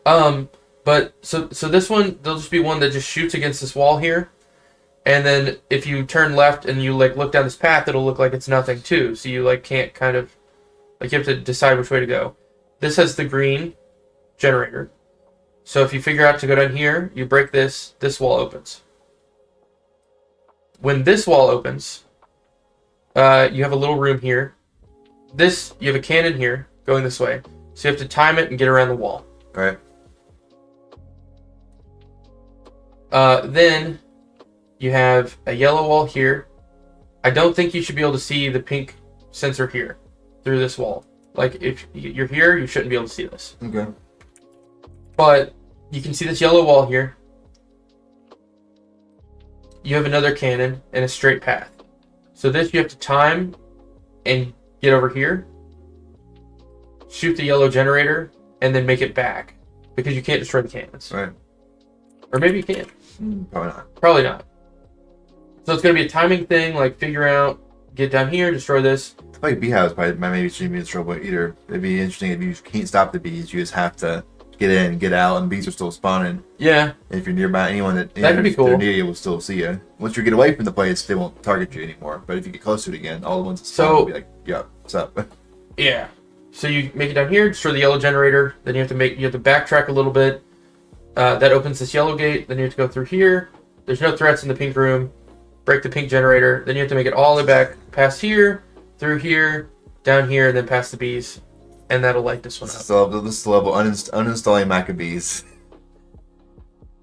But so this one, there'll just be one that just shoots against this wall here. And then if you turn left and you like look down this path, it'll look like it's nothing too. So you like can't kind of, like you have to decide which way to go. This has the green generator. So if you figure out to go down here, you break this wall opens. When this wall opens, you have a little room here. You have a cannon here going this way. So you have to time it and get around the wall. All right. Then you have a yellow wall here. I don't think you should be able to see the pink sensor here through this wall. Like if you're here, you shouldn't be able to see this. Okay. But you can see this yellow wall here. You have another cannon and a straight path. So this you have to time and get over here. Shoot the yellow generator and then make it back. Because you can't destroy the cannons. Right. Or maybe you can. Probably not. Probably not. So it's going to be a timing thing, like figure out, get down here, destroy this. Like beehives probably maybe shouldn't be in trouble either. It'd be interesting if you can't stop the bees, you just have to get in, get out, and bees are still spawning. Yeah. And if you're nearby anyone that could be cool. they're near you will still see you. Once you get away from the place, they won't target you anymore. But if you get close to it again, all the ones that spawn will be like, yeah, what's up? Yeah. So you make it down here, destroy the yellow generator, then you have to backtrack a little bit. That opens this yellow gate, then you have to go through here. There's no threats in the pink room. Break the pink generator, then you have to make it all the way back past here, through here, down here, and then past the bees. And that'll light this one up. This is the level uninstalling Maccabees.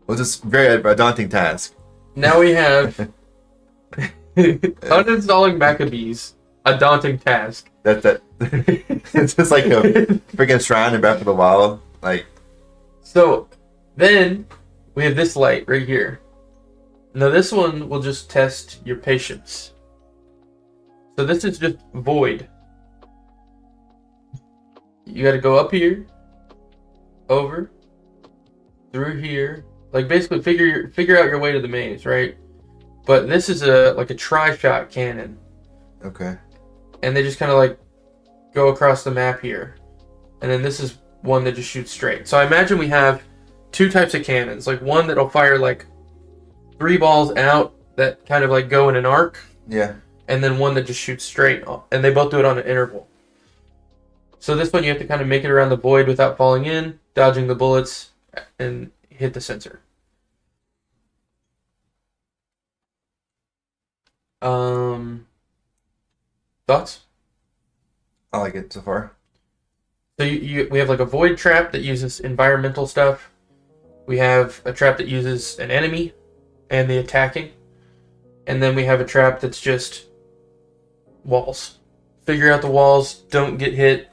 Well, it's a daunting task. Now we have uninstalling Maccabees, a daunting task. It's just like a freaking shrine in Breath of the Wild. Like, so then we have this light right here. Now this one will just test your patience. So this is just void. You got to go up here, over, through here. Like basically figure out your way to the maze, right? But this is like a tri-shot cannon. okay. And they just kind of like go across the map here. And then this is one that just shoots straight. So I imagine we have two types of cannons. Like one that'll fire like 3 balls out that kind of like go in an arc. Yeah. And then one that just shoots straight. And they both do it on an interval. So this one you have to kind of make it around the void without falling in, dodging the bullets, and hit the sensor. Thoughts? I like it so far. So we have like a void trap that uses environmental stuff. We have a trap that uses an enemy and the attacking. And then we have a trap that's just walls. Figure out the walls, don't get hit.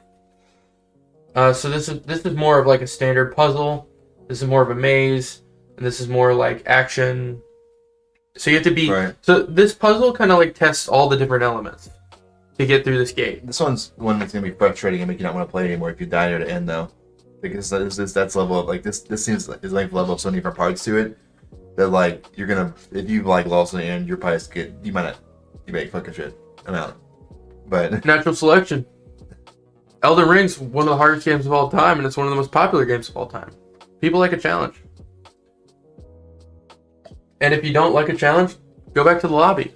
So this is more of like a standard puzzle. This is more of a maze, and this is more like action. So you have to be. Right. So this puzzle kind of like tests all the different elements to get through this gate. This one's one that's gonna be frustrating and make you not want to play anymore if you die near the end, though, because that's level of like this. This seems like is like level of so many different parts to it that like you're gonna if you like lost in the end, you're probably you might fucking shit. I'm out. But Natural selection. Elden Ring's one of the hardest games of all time, and it's one of the most popular games of all time. People like a challenge. And if you don't like a challenge, go back to the lobby.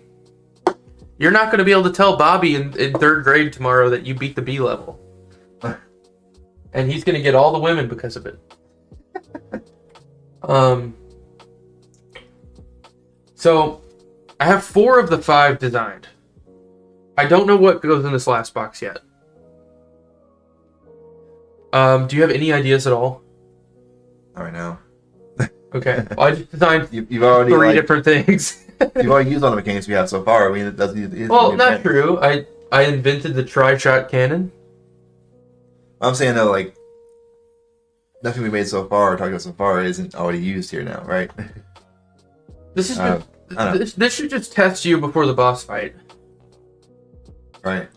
You're not going to be able to tell Bobby in 3rd grade tomorrow that you beat the B level. And he's going to get all the women because of it. So, I have 4 of the 5 designed. I don't know what goes in this last box yet. Do you have any ideas at all? all right now, Okay. Well, I just designed you've already 3 different things. you've already used all the mechanics we have so far. I mean, it doesn't. Well, not true. I invented the tri-shot cannon. I'm saying though, like nothing we made so far, talking about so far, isn't already used here now, right? This is I don't know. this should just test you before the boss fight. Right.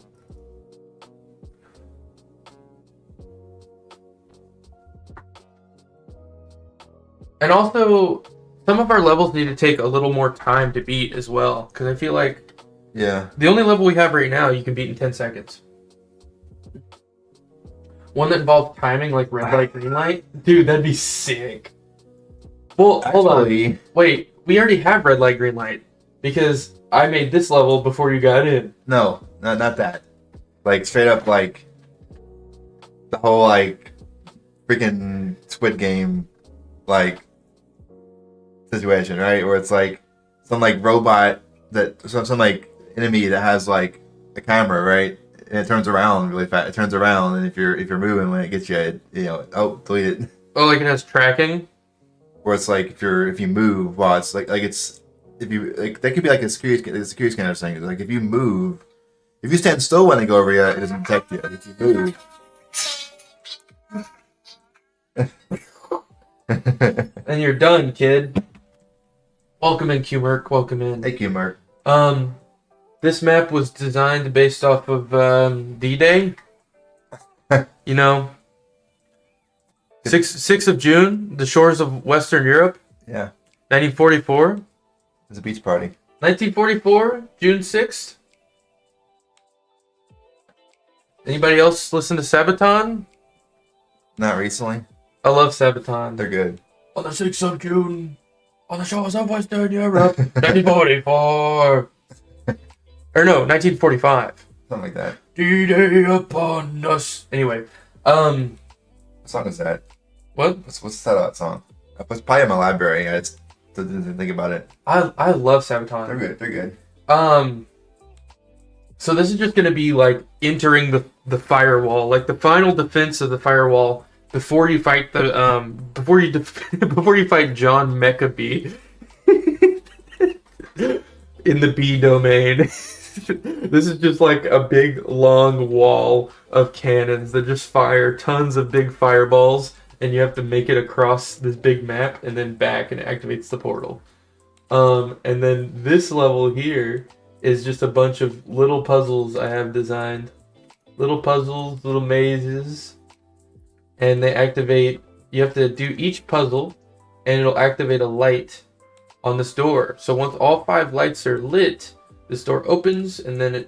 And also, some of our levels need to take a little more time to beat as well, because I feel like Yeah. the only level we have right now you can beat in 10 seconds. One that involves timing, like red light, green light. Dude, that'd be sick. Well, hold on. Wait, we already have red light, green light, because I made this level before you got in. No, not that. Like straight up, like the whole like freaking Squid Game, like situation, right? Where it's like some like robot some like enemy that has like a camera, right? And it turns around really fast. It turns around, and if you're moving when it gets you, delete it. Oh, like it has tracking. Where it's like if you move, while it's like it's if you like that could be like a security scanner thing. Like if you move, if you stand still when they go over you, it doesn't detect you. If you move. And you're done, kid. Welcome in, Q-Merc. Welcome in. Thank you, Mark. This map was designed based off of D-Day. You know, 6th of June, the shores of Western Europe. Yeah. 1944. It's a beach party. 1944, June 6th. Anybody else listen to Sabaton? Not recently. I love Sabaton. They're good. On the 6th of June, on the shores of Western Europe, 1944. Or no, 1945. Something like that. D-Day upon us. Anyway, What song is that? what? What's the title of that song? It's probably in my library. I just didn't think about it. I love Sabaton. They're good. They're good. So this is just gonna be like entering the firewall, like the final defense of the firewall before you fight the before you fight John Mechabee in the B domain. This is just like a big long wall of cannons that just fire tons of big fireballs, and you have to make it across this big map and then back, and it activates the portal. And then this level here is just a bunch of little puzzles I have designed. Little puzzles, little mazes. And they activate, you have to do each puzzle, and it'll activate a light on this door. So once all 5 lights are lit, this door opens, and then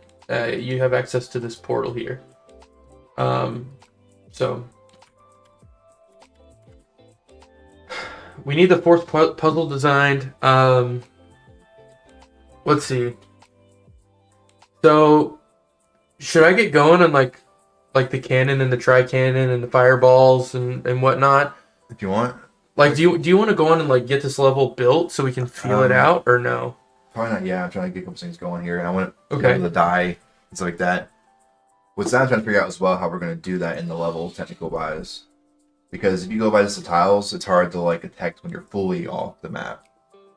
you have access to this portal here. So we need the 4th puzzle designed. Let's see. So should I get going on like the cannon and the tri-cannon and the fireballs and whatnot? If you want. Like, do you want to go on and like get this level built so we can feel it out, or no? Probably not. Yeah, I'm trying to get a couple things going here, and I want to Okay. be able to die and stuff like that. What's I'm trying to figure out as well how we're going to do that in the level, technical wise, because if you go by just the tiles, it's hard to like detect when you're fully off the map.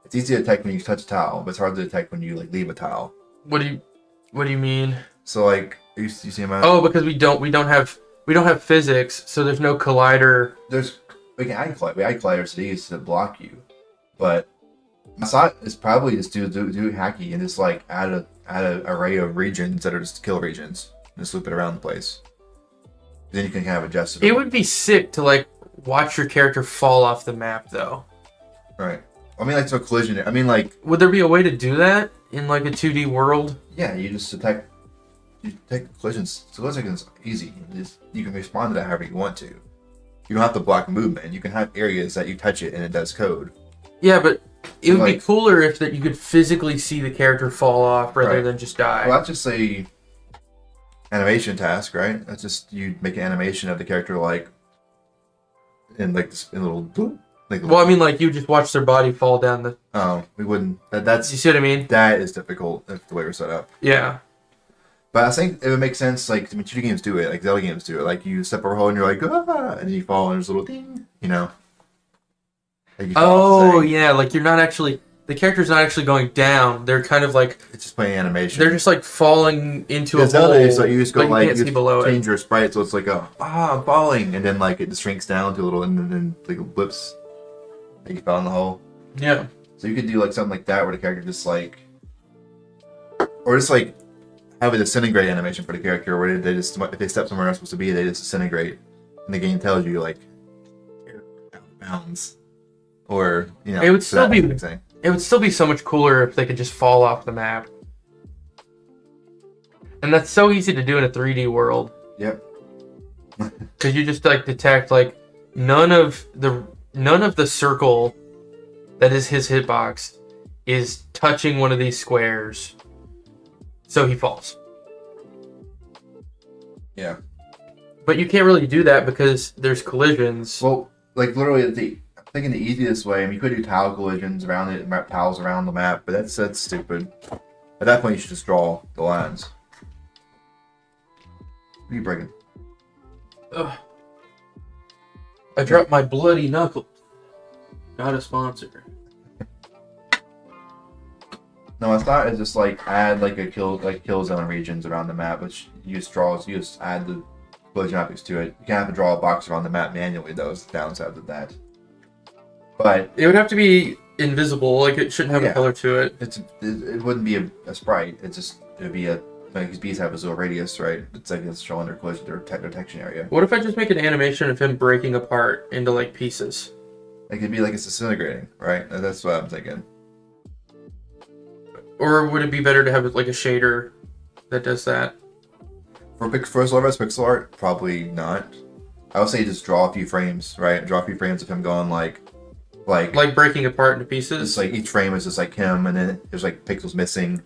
It's easy to detect when you touch a tile, but it's hard to detect when you like leave a tile. What do you mean? So like, you see him out? Oh, because we don't have physics, so there's no collider. We add colliders to these to block you, but my thought is probably just do hacky and just like add a array of regions that are just kill regions and just loop it around the place. Then you can kind of adjust it. It would be sick to like watch your character fall off the map, though. Right. I mean, like, so collision. I mean, like, Would there be a way to do that in like a 2D world? yeah, you just detect collisions. So collisions is easy. You can respond to that however you want to. You don't have to block movement. You can have areas that you touch it and it does code. Yeah, but it would be Like- cooler if that you could physically see the character fall off rather Right. than just die. Well, that's just a animation task, right? That's just you make an animation of the character like in like this in a little boop. Like, Well, I mean, like you just watch their body fall down the. oh, we wouldn't. You That's see what I mean? that is difficult. That's the way we're set up. Yeah. But I think it would make sense. Like, I mean, shooting games do it. Like Zelda games do it. Like you step over a hole and you're like, ah, and then you fall and there's a little ding. You know. Like you fall off the Oh thing. yeah, like you're not actually. the character's not actually going down. They're kind of like It's just playing animation. they're just like falling into a Because hole. nowadays, like you just go but like you can't see below change it. your sprite, so it's like I'm falling, and then like it just shrinks down to a little, and then like blips, like you fell in the hole. Yeah. So you could do like something like that where the character just like, or just like have a disintegrate animation for the character, where they just if they step somewhere they're not supposed to be, they just disintegrate, and the game tells you like you're out of bounds, or you know It would still be thing. It would still be so much cooler if they could just fall off the map. And that's so easy to do in a 3D world. Yep. Because you just like detect like none of the circle that is his hitbox is touching one of these squares. So he falls. Yeah. But you can't really do that because there's collisions. Well, like literally, I'm thinking the easiest way. I mean, you could do tile collisions around it, and wrap tiles around the map, but that's stupid. At that point, you should just draw the lines. What are you breaking? Ugh. I dropped my bloody knuckles. Not a sponsor. No, my thought is just like add like kill zone regions around the map, which you just add the collision objects to it. You can't have to draw a box around the map manually. Those downsides of that. But It would have to be invisible, like it shouldn't have a color to it. it wouldn't be a sprite. It'd be a like these bees have a zero radius, right? It's like it's showing their collision, their detection area. What if I just make an animation of him breaking apart into like pieces? Like it'd be like it's disintegrating, right? That's what I'm thinking. Or would it be better to have like a shader that does that? For as low res pixel art, probably not. I would say just draw a few frames, right? Draw a few frames of him going like breaking apart into pieces. It's like each frame is just like him, and then there's like pixels missing.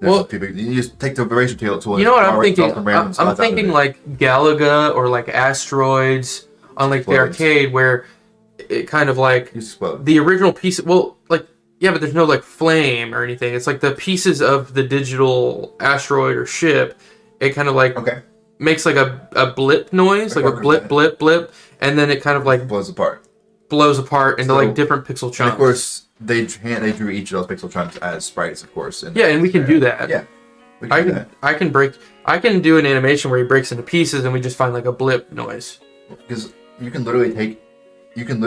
Well, you just take the vibration tool. You know what I'm thinking? I'm I'm thinking like Galaga or like Asteroids on like the arcade, where it kind of like the original piece. Well, like yeah, but there's no like flame or anything. It's like the pieces of the digital asteroid or ship. It kind of like makes like a blip noise, like a blip, and then it kind of like blows apart into like different pixel chunks. And of course, they drew each of those pixel chunks as sprites, of course. And we can do that. Yeah, I can do an animation where he breaks into pieces, and we just find like a blip noise. Because you can literally take you can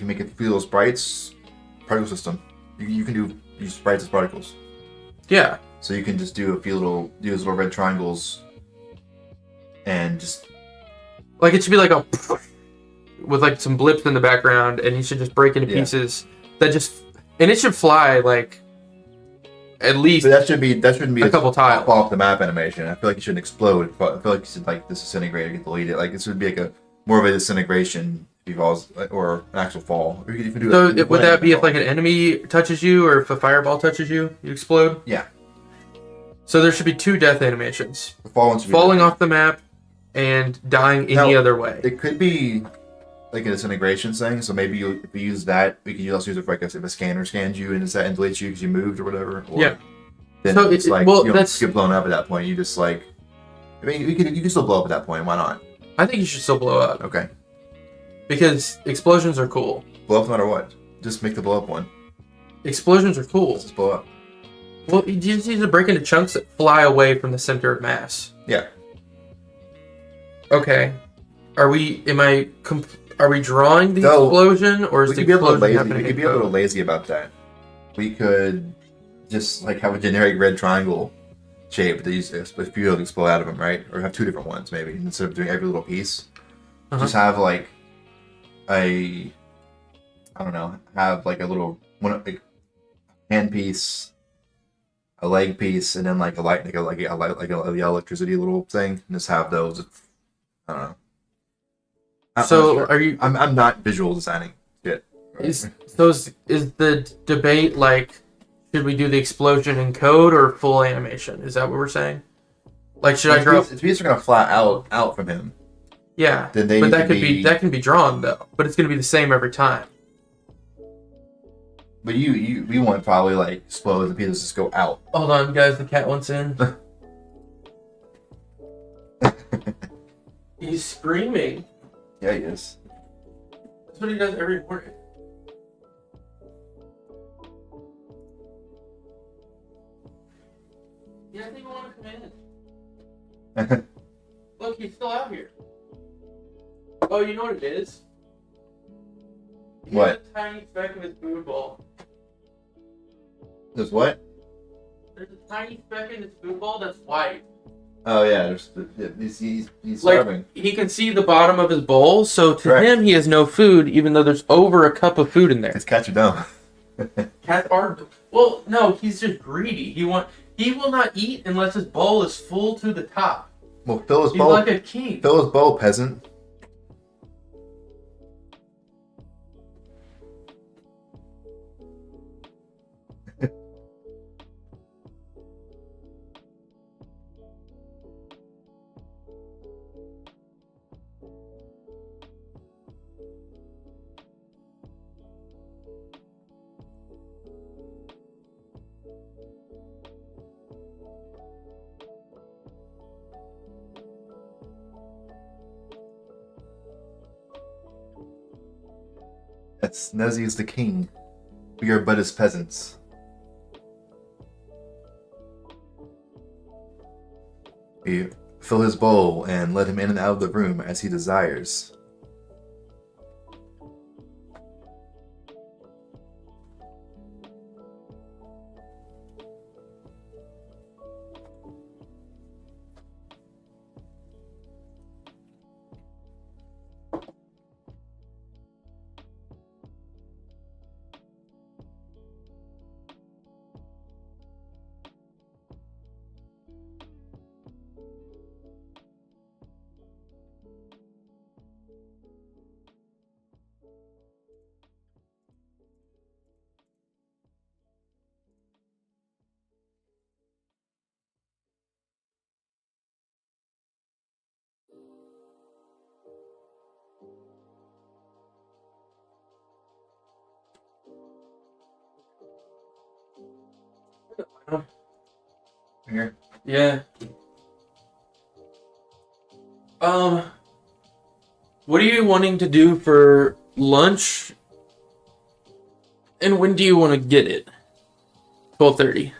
make a few little sprites particle system. You can use sprites as particles. Yeah. So you can just do those little red triangles, and just like it should be like a with like some blips in the background, and he should just break into pieces and it should fly like at least. But that shouldn't be a couple tiles. Fall off the map animation. I feel like it shouldn't explode. I feel like it should like disintegrate or get deleted. Like this would be like more of a disintegration if he falls, or an actual fall. Or you can do so would that be if like an enemy touches you, or if a fireball touches you, you explode? Yeah. So there should be two death animations: falling off the map and dying any other way. It could be like a disintegration thing. So maybe if we use that, we can also use it for like if a scanner scans you and deletes you because you moved or whatever. Or then so it's like you don't that's get blown up at that point. You just like, I mean, you can still blow up at that point. Why not? I think you should still blow up. Okay. Because explosions are cool. Blow up no matter what. Just make the blow up one. Explosions are cool. Just blow up. Well, you just need to break into chunks that fly away from the center of mass. Yeah. Okay. Are we drawing the explosion, or is the explosion happening? We could be a little lazy about that. We could just like have a generic red triangle shape that use a few explode out of them, right? Or have two different ones maybe instead of doing every little piece. Just have like have like a little hand piece, a leg piece, and then like a light, like a electricity little thing, and just have those. I don't know. So are you? I'm not visual designing yet. Is the debate like, should we do the explosion in code or full animation? Is that what we're saying? Like, should I draw? If these are gonna fly out from him. Yeah, then that can be drawn though, but it's gonna be the same every time. But we want probably like explode the pieces just go out. Hold on, guys, the cat wants in. He's screaming. Yeah, he is. That's what he does every morning. Oh, you know what it is? He What? has a tiny speck of his food bowl. There's what? There's a tiny speck in his food bowl that's white. Oh yeah, he's starving. Like, he can see the bottom of his bowl, so to Correct. him, he has no food, even though there's over a cup of food in there. His cats are dumb. Cats are... Well, no, he's just greedy. He will not eat unless his bowl is full to the top. Well, fill his He's bowl. like a king. Fill his bowl, peasant. Yes, Nezzy is the king. We are but his peasants. We fill his bowl and let him in and out of the room as he desires. Here. Yeah. What are you wanting to do for lunch? And when do you want to get it? 12:30.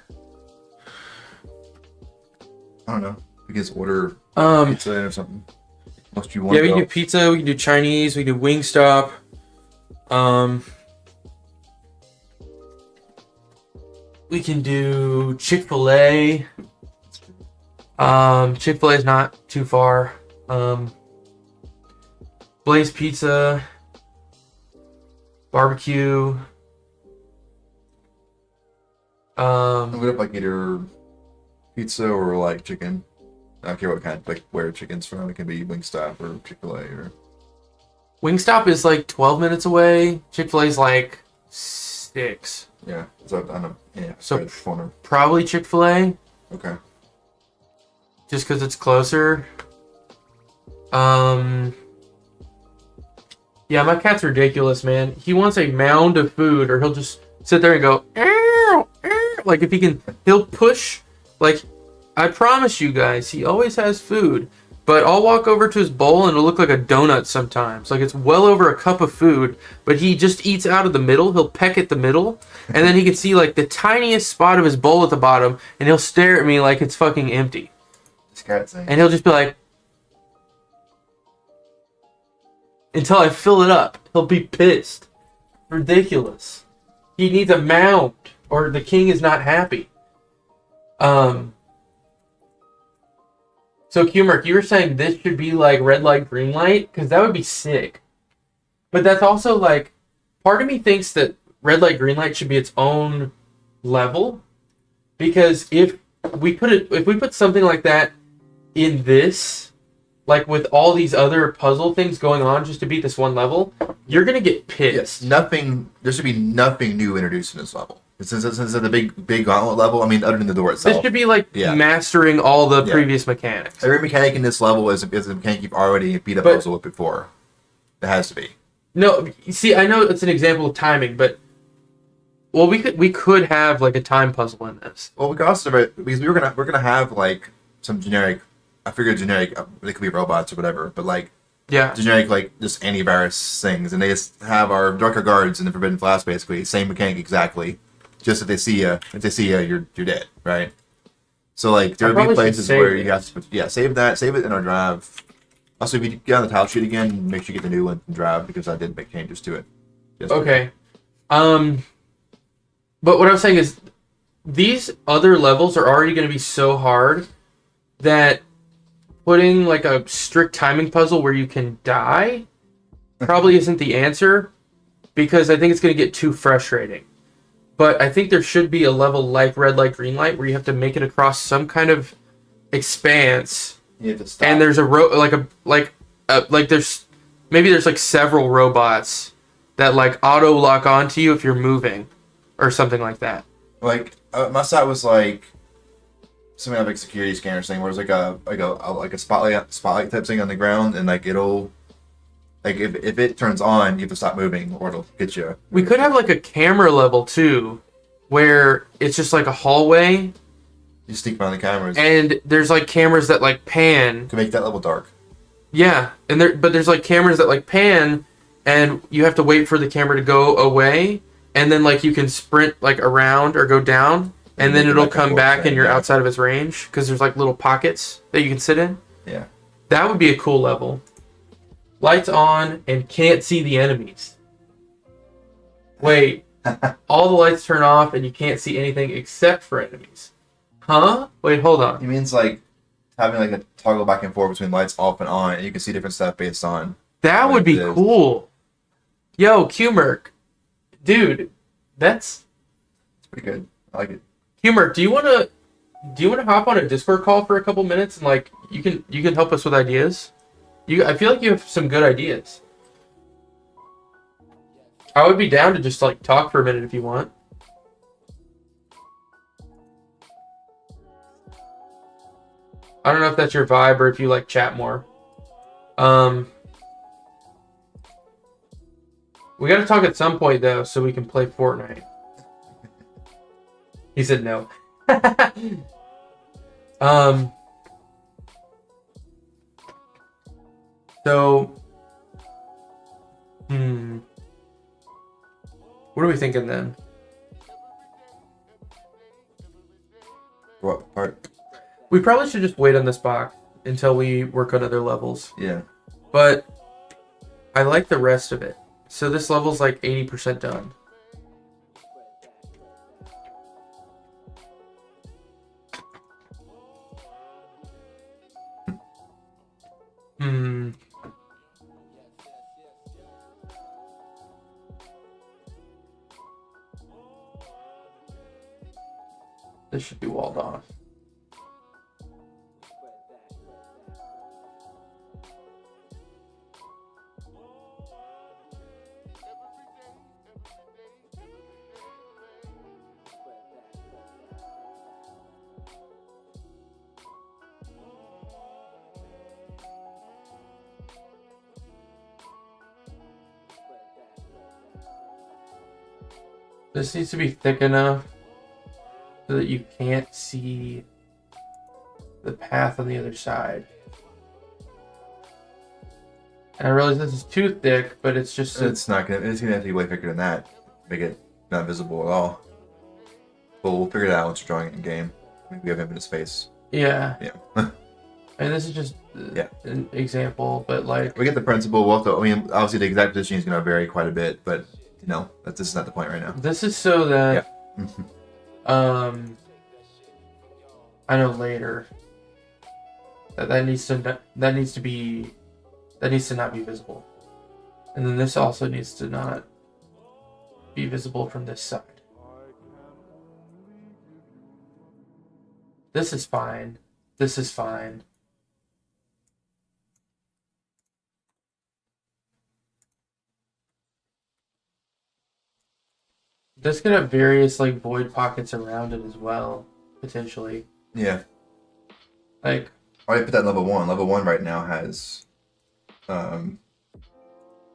I don't know. We can just order Um, pizza or something. Unless you want yeah, we to can go. do pizza, we can do Chinese, we can do Wingstop. We can do Chick-fil-A. Chick-fil-A is not too far. Blaze Pizza, barbecue. I'm gonna like either pizza or like chicken. I don't care what kind, like where chicken's from. It can be Wingstop or Chick-fil-A or. Wingstop is like 12 minutes away. Chick-fil-A is like 6. Yeah, so I don't know. Yeah, So- right corner. Probably Chick-fil-A, Okay. just because it's closer. Yeah, my cat's ridiculous, man. He wants a mound of food, or he'll just sit there and go, "Ow, ow." Like if he can, he'll push. Like, I promise you guys, he always has food. But I'll walk over to his bowl and it'll look like a donut sometimes. Like it's well over a cup of food, but he just eats out of the middle. He'll peck at the middle, and then he can see like the tiniest spot of his bowl at the bottom, and he'll stare at me like it's fucking empty. This cat's thing. And he'll just be like, until I fill it up. He'll be pissed. Ridiculous. He needs a mound, or the king is not happy. So Qmerk, you were saying this should be like red light, green light? Because that would be sick. But that's also like, part of me thinks that red light, green light should be its own level. Because if we put something like that in this, like with all these other puzzle things going on just to beat this one level, you're gonna get pissed. Yes, nothing. There should be nothing new introduced in this level. Since it's the big gauntlet level, I mean, other than the door itself. This should be like Yeah. mastering all the Yeah. previous mechanics. Every mechanic in this level is a mechanic you've already beat a But- puzzle with before. It has to be. No, you see, I know it's an example of timing, but well, we could have like a time puzzle in this. Well, we could also because we're gonna have like some generic. I figured generic. They could be robots or whatever, but like Yeah. generic like just antivirus things, and they just have our darker guards in the Forbidden Flask basically same mechanic exactly. Just if they see you, you're dead, right? So like there I would probably be should places save where it. you have to save it in our drive. Also, if you get on the tile sheet again, make sure you get the new one from Drab because I did make changes to it. Okay. But what I'm saying is, these other levels are already going to be so hard that putting like a strict timing puzzle where you can die probably isn't the answer, because I think it's going to get too frustrating. But I think there should be a level like red light, green light where you have to make it across some kind of expanse, You have to stop. and there's a there's like several robots that like auto lock onto you if you're moving, or something like that. Like my site was like some kind of like security scanner thing, where it's like a spotlight type thing on the ground, and like it'll like if it turns on, you have to stop moving or it'll get you. We could have like a camera level too, where it's just like a hallway, You sneak behind the cameras. and there's like cameras that like pan. To make that level dark. Yeah, and there's like cameras that like pan, and you have to wait for the camera to go away, and then like you can sprint like around or go down, and then it'll come back and you're outside of its range because there's like little pockets that you can sit in. Yeah. That would be a cool level. Lights on and can't see the enemies. Wait, all the lights turn off and you can't see anything except for enemies. Huh? Wait, hold on. It means like having like a toggle back and forth between lights off and on, and you can see different stuff based on. That would be cool. Yo, Qmerk. Dude, that's pretty good. I like it. Qmerk, do you wanna hop on a Discord call for a couple minutes and like you can help us with ideas? I feel like you have some good ideas. I would be down to just like talk for a minute if you want. I don't know if that's your vibe or if you like chat more. We gotta talk at some point though, so we can play Fortnite. He said no. So, what are we thinking then? What part? We probably should just wait on this box until we work on other levels. Yeah. But I like the rest of it. So this level's like 80% done. This should be walled off. This needs to be thick enough so that you can't see the path on the other side. And I realize this is too thick, but it's just... It's gonna have to be way thicker than that. Make it not visible at all. But we'll figure it out once you're drawing it in game. We have infinite space. Yeah. Yeah. And this is just an example, but like... We get the principle. We'll have to, I mean, obviously the exact position is going to vary quite a bit, but, you know, this is not the point right now. This is so that... Yeah. I know later that needs to not be visible, and then this also needs to not be visible from this side. This is fine. This is fine. This could have various like void pockets around it as well, potentially. Yeah. Like, I already put that in level 1. Level 1 right now has I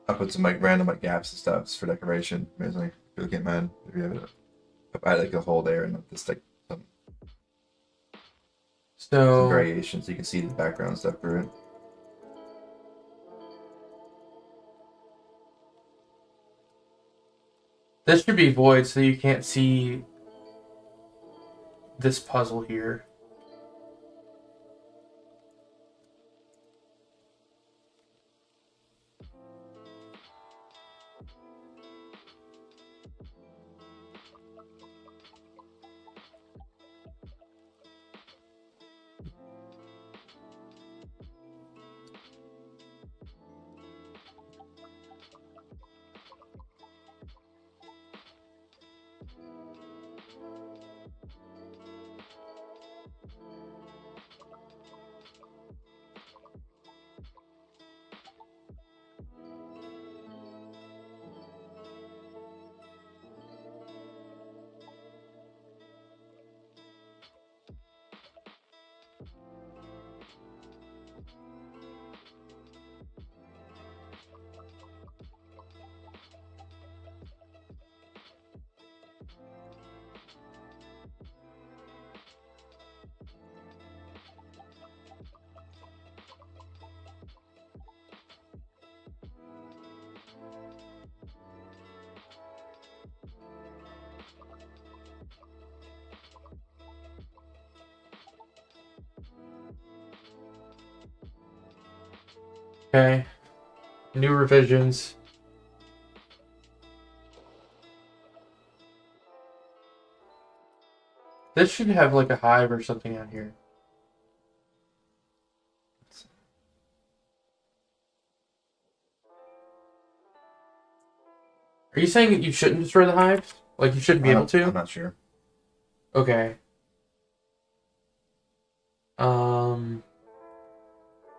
put some like random like gaps and stuff for decoration. Amazing. People get mad if you have it. I had like a hole there and just like some variations so you can see the background stuff through it. This should be void so you can't see this puzzle here. Okay. New revisions. This should have like a hive or something out here. Are you saying that you shouldn't destroy the hives? Like you shouldn't be able to? I'm not sure. Okay.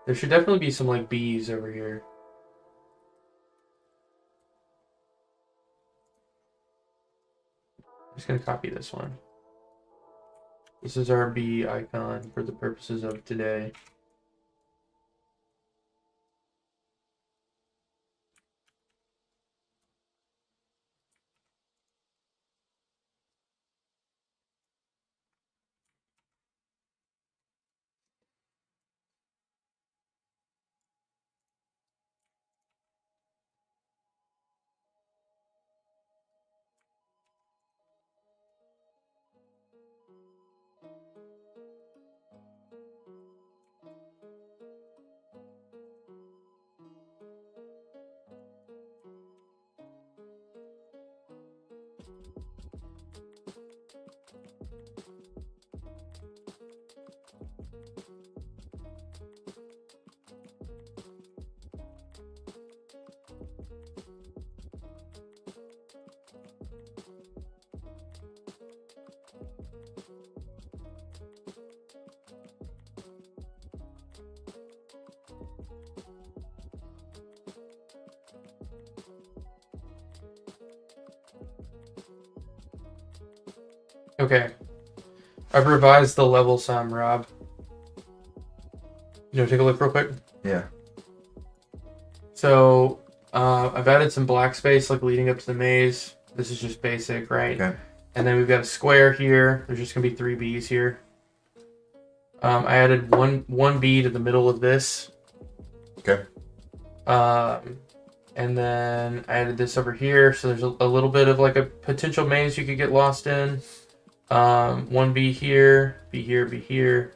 There should definitely be some like bees over here. I'm just gonna copy this one. This is our bee icon for the purposes of today. Okay. I've revised the level some, Rob. You know, take a look real quick. Yeah. So, I've added some black space like leading up to the maze. This is just basic, right? Okay. And then we've got a square here. There's just gonna be 3 bees here. I added one bee to the middle of this. Okay. And then I added this over here, so there's a little bit of like a potential maze you could get lost in. One bee here, bee here, bee here.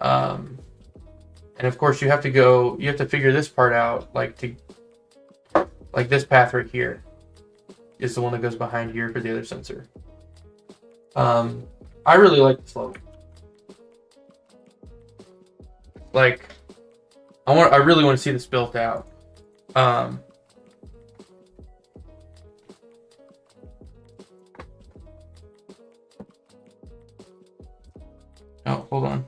And of course you have to figure this part out, like this path right here is the one that goes behind here for the other sensor. I really like this level. Like, I really want to see this built out. Oh, hold on.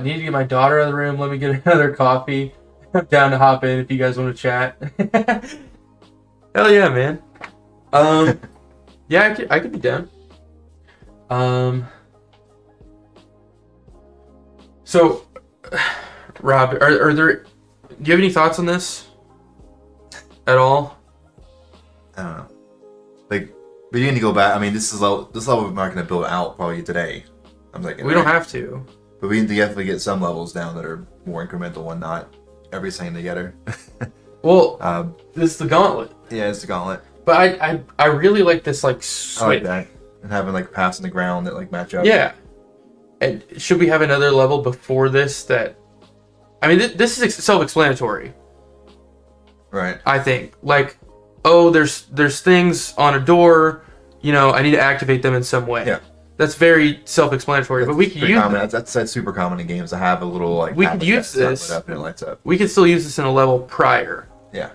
Need to get my daughter out of the room. Let me get another coffee. I'm down to hop in if you guys want to chat. Hell yeah, man. Yeah, I could be down. So, Rob, are there? Do you have any thoughts on this at all? I don't know. Like, we need to go back. I mean, this level we're not going to build out probably today. I'm thinking. We don't have to. But we need to definitely get some levels down that are more incremental and not everything together. Well, this is the gauntlet. Yeah, it's the gauntlet. But I really like this like switch. I like that. And having like paths on the ground that like match up. Yeah. And should we have another level before this that... I mean, this is self-explanatory. Right. I think. Like, oh, there's things on a door, you know, I need to activate them in some way. Yeah. That's very self-explanatory, but we could use common. That's super common in games to have a little like. We could use this. Up and it lights up. We could still use this in a level prior. Yeah.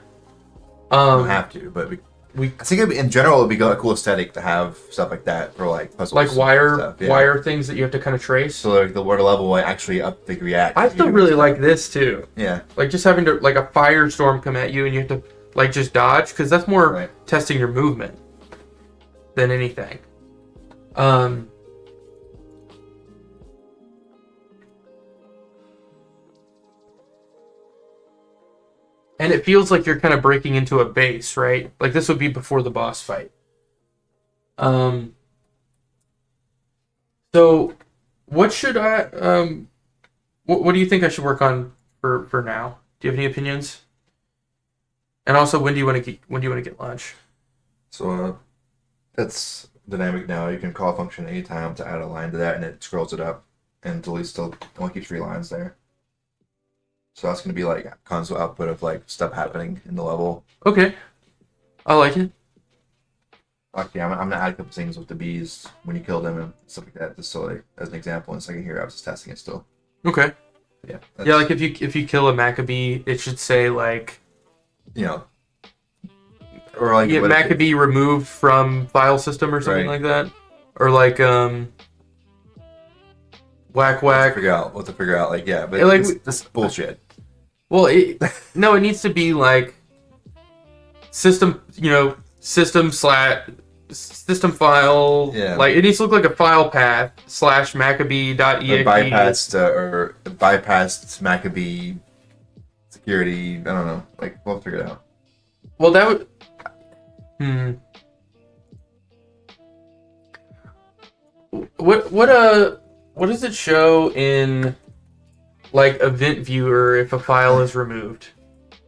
We don't have to, but we. we I think in general it'd be a cool aesthetic to have stuff like that for like puzzles, like and wire stuff. Yeah. wire things that you have to kind of trace. So like the water level will actually up the react. I still really like this too. Yeah. Like just having to like a firestorm come at you and you have to like just dodge because that's more Right. testing your movement than anything. And it feels like you're kind of breaking into a base, right? Like this would be before the boss fight. So what should I what do you think I should work on for now? Do you have any opinions? And also, when do you want to get lunch? So that's dynamic now. You can call a function anytime to add a line to that, and it scrolls it up and deletes still only keeps 3 lines there. So that's gonna be like console output of like stuff happening in the level. Okay, I like it. Like yeah, I'm gonna add a couple things with the bees when you kill them and stuff like that, just so like as an example. In a second here, I was just testing it still. Okay. Yeah. Yeah, like if you kill a Maccabee, it should say like you know, or like yeah, what if it- Maccabee removed from file system or something Right. like that, or like whack whack. what to figure out. Like yeah, but Yeah, like, this bullshit. Well, no, it needs to be like system, system file. Yeah. Like it needs to look like a file path / Maccabee.exe. Bypassed Maccabee security. I don't know. Like we'll figure it out. Well, that would. What does it show in like event viewer if a file is removed?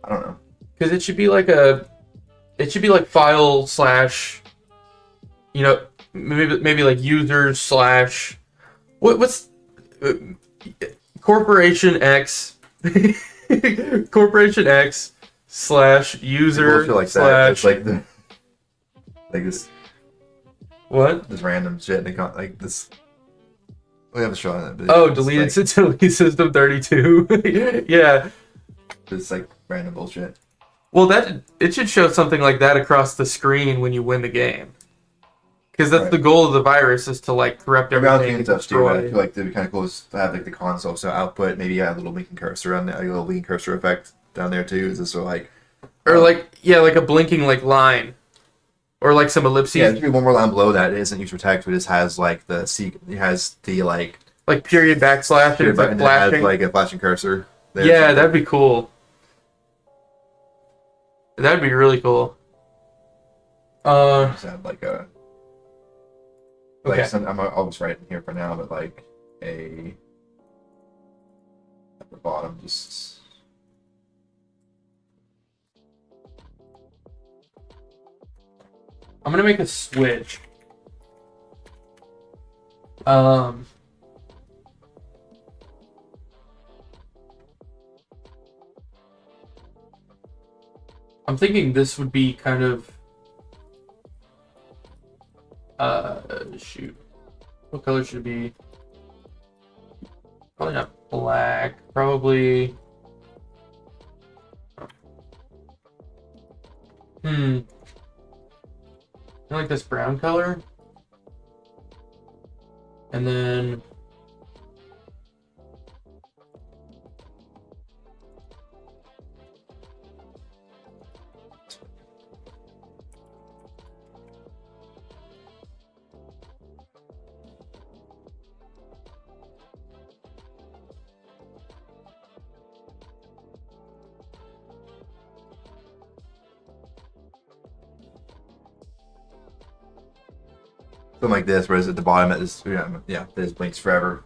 I don't know. Because it should be like file / maybe like users / what's corporation X corporation X / user Bullshit like / that. It's like the like what? this random shit. They got like this. We have a show on it. Oh, deleted delete system 32. Yeah. It's like random bullshit. Well, it should show something like that across the screen when you win the game. Because that's Right. the goal of the virus is to like corrupt everything. Everything And stuff too. I destroy. feel like it'd be kind of cool to have like the console so output. Maybe add a little blinking cursor on there, a little blinking cursor effect down there too. Is this sort of like Or like a blinking like line. Or like some ellipses. yeah? There should be one more line below that. It isn't user text, but it just has like it has the like Like period / and it's like and it has flashing. like a flashing cursor. There or Yeah, something. that'd be cool. That'd be really cool. Just add like a like Okay. I'll just write in here for now, but like a at the bottom just. I'm gonna make a switch. I'm thinking this would be kind of shoot. What color should it be? Probably not black. Probably I like this brown color. And then Something like this, whereas at the bottom it is this blinks forever.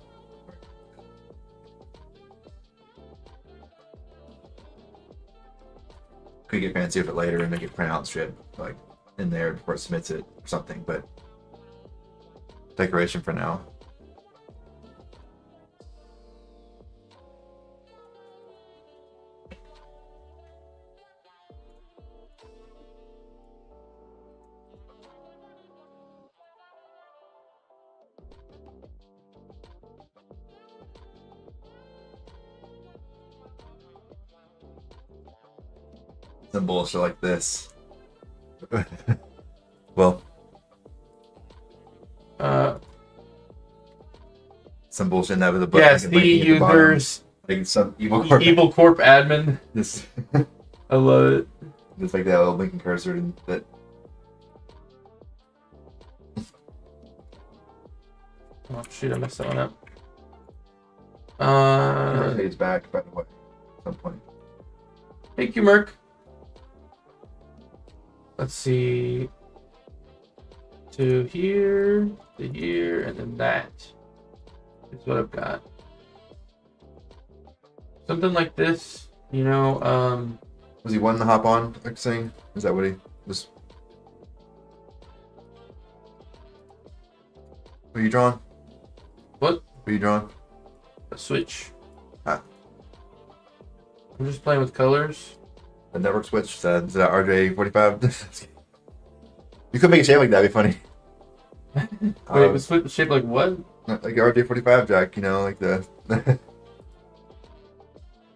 Could get fancy with it later and make it print out shit like in there before it submits it or something, but decoration for now. Some bullshit like this. Well, Uh, some bullshit that with a button. yes, like, the blinking at the bottom, users like some evil corp. Evil Corp admin. Just, I love it. just like that little blinking cursor and that. Oh shoot, I messed that one up. Rotates back, by the way, at some point. Thank you, Merc. Let's see. To here, and then that is what I've got. Something like this, you know. Was he wanting to hop on, like saying? Is that what he was? What are you drawing? What? What are you drawing? A switch. Ah. I'm just playing with colors. The network switch? Is that RJ45? You could make a shape like that, it'd be funny. Wait, it was shaped like what? Like RJ45 jack, you know, like the.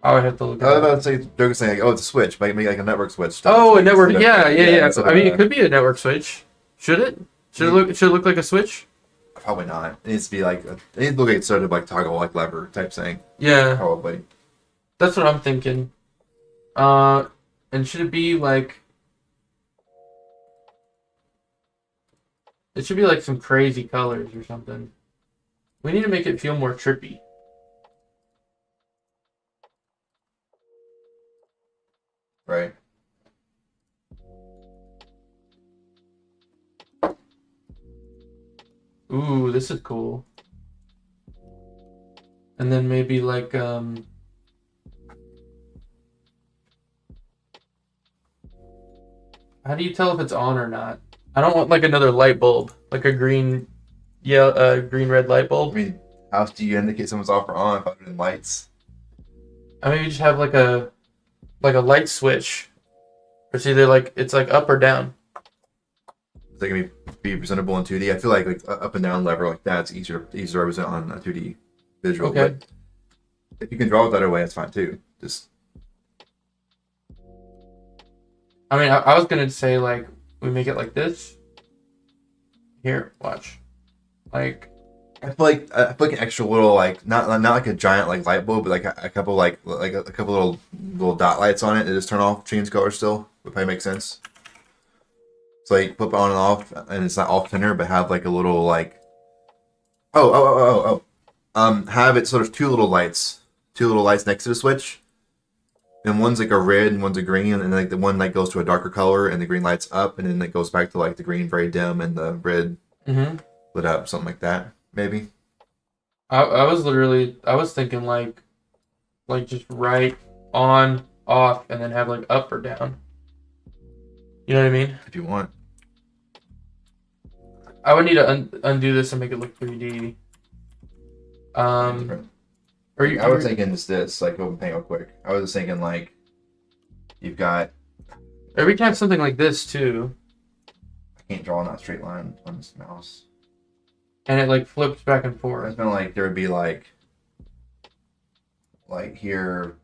I would have to look I was at it. about to say, joke is saying, like, oh, it's a switch, make like a network switch. Oh, a network. Yeah. that's what I mean, I- it could be a network switch. Should it? Should it look like a switch? Probably not. It needs to be like it needs to look like sort of like toggle like lever type thing. Yeah, Probably. that's what I'm thinking. And should it be like? It should be like some crazy colors or something. We need to make it feel more trippy. Right. Ooh, this is cool. And then maybe like how do you tell if it's on or not? I don't want like another light bulb, like a green, green red light I bulb. mean, how else do you indicate someone's off or on if other than lights? I mean, you just have like a light switch. It's either like it's like up or down. Is that gonna be presentable in 2D? I feel like up and down lever like that's easier to represent on a 2D visual. Okay. But if you can draw it that way, that's fine too. Just I mean, I was gonna say like we make it like this. Here, watch. Like I feel like an extra little like not like a giant like light bulb, but like a couple like a couple little dot lights on it that just turn off, change color still would probably make sense. So like flip on and off, and it's not off center, but have like a little like have it sort of two little lights next to the switch, and one's like a red and one's a green, and like the one like goes to a darker color, and the green lights up, and then it goes back to like the green very dim and the red lit up, something like that, maybe. I was thinking like just right on, off, and then have like up or down. You know what I mean? If you want. I would need to undo this and make it look 3D. Or you? I was thinking just this, like open paint real quick. I was just thinking like you've got. Or we can have something like this too, I can't draw in that straight line on this mouse. and it like flips back and It's forth. been like there would be like here,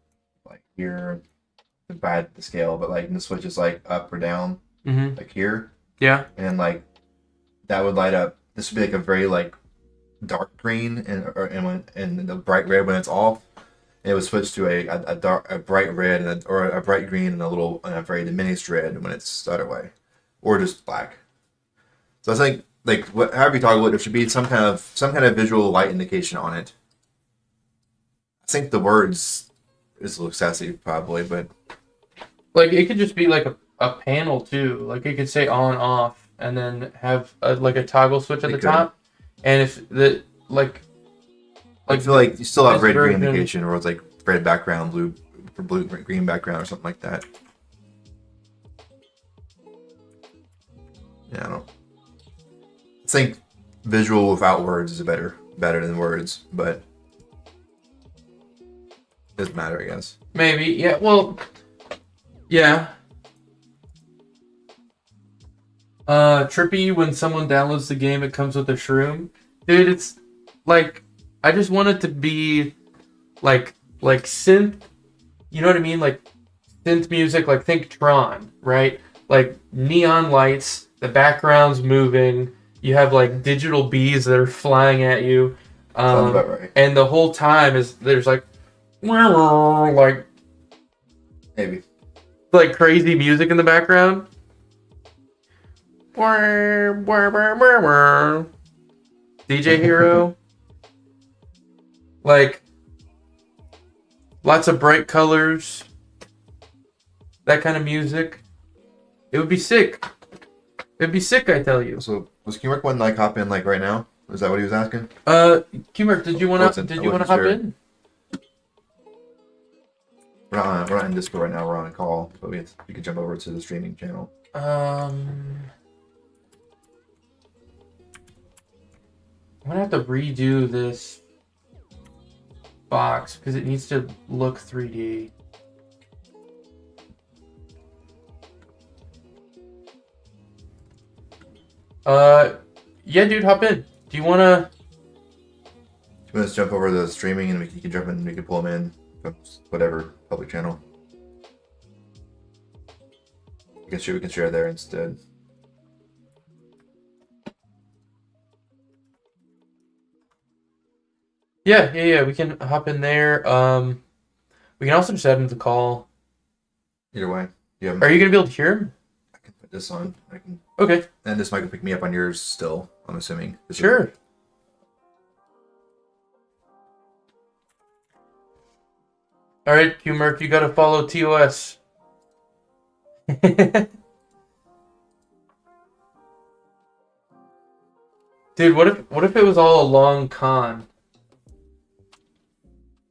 bad the scale, but like the switch is like up or down, Mm-hmm. like here, Yeah. and like that would light up. This would be like a very like dark green and the bright red when it's off. And it would switch to a bright red or a bright green and a very diminished red when it's the other way, or just black. So I think like however you talk about it, there should be some kind of visual light indication on it. I think the words is a little excessive probably, but Like it could just be like a panel too. Like it could say on, off, and then have like a toggle switch at It the could. top. And if the I feel like you still have this red green version- indication, or it's like red background, blue green background, or something like that. Yeah, I don't. I think visual without words is better than words, but it doesn't matter, I guess. maybe, yeah. Well, yeah. Trippy when someone downloads the game, it comes with a shroom. Dude, it's like I just want it to be like synth. You know what I mean? Like synth music. Like think Tron, right? like neon lights, the background's moving, you have like digital bees that are flying at you. Sounds about right. And the whole time is there's like Maybe. like crazy music in the background. DJ Hero. Like lots of bright colors. That kind of music. It would be sick. It'd be sick, I tell you. So was Kimrick one like hop in like right now? Is that what he was asking? Kimrick, did you want to hop in? We're not in Discord right now. We're on a call, but we can jump over to the streaming channel. I'm gonna have to redo this box because it needs to look 3D. Yeah, dude, hop in. Do you wanna? Let's jump over to the streaming and you can jump in. We can pull him in from whatever public channel. We can share there instead. Yeah. We can hop in there. We can also just add him to the call. Either way, yeah. Are you gonna be able to hear him? I can put this on. I can. Okay. And this mic will pick me up on yours still. I'm assuming. Sure. All right, Q-Merc, you gotta follow TOS. Dude, what if it was all a long con?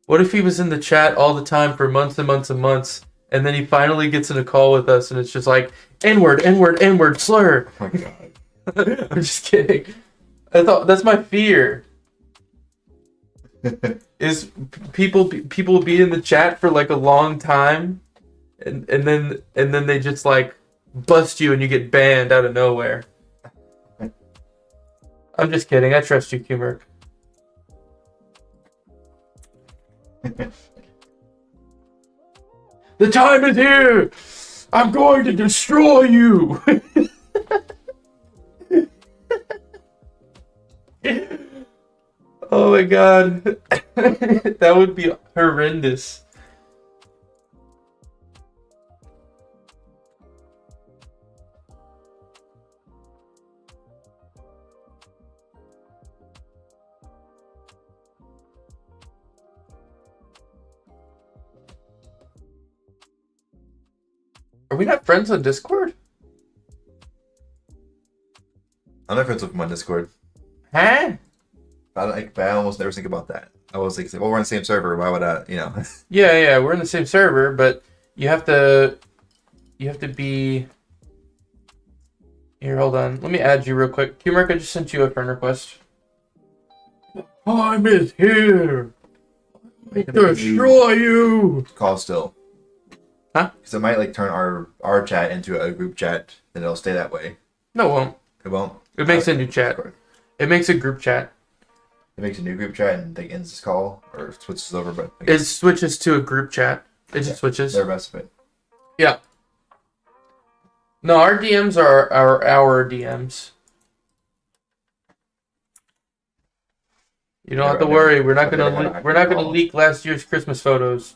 What if he was in the chat all the time for months and months and months, and then he finally gets in a call with us, and it's just like N-word, N-word, N-word, slur. Oh my god. I'm just kidding. I thought that's my fear. Is people be in the chat for like a long time, and then they just like bust you and you get banned out of nowhere. I'm just kidding. I trust you, Q-Merc. The time is here. I'm going to destroy you. Oh my god. That would be horrendous. Are we not friends on Discord? I'm not friends with him on Discord. Huh? But I almost never think about that. I was like, well, we're on the same server. Why would I, Yeah, we're in the same server, but you have to be. Here, hold on. Let me add you real quick. Q-Merc, I just sent you a friend request. Time is here. I destroy you. Call still. Huh? Because it might like turn our chat into a group chat, and it'll stay that way. No, it won't. It won't. It makes a new chat. It makes a group chat. It makes a new group chat and like ends this call or switches over, but It switches to a group chat. It just switches. They're best of it. Yeah. No, our DMs are our DMs. You don't have to worry. We're not gonna leak last year's Christmas photos.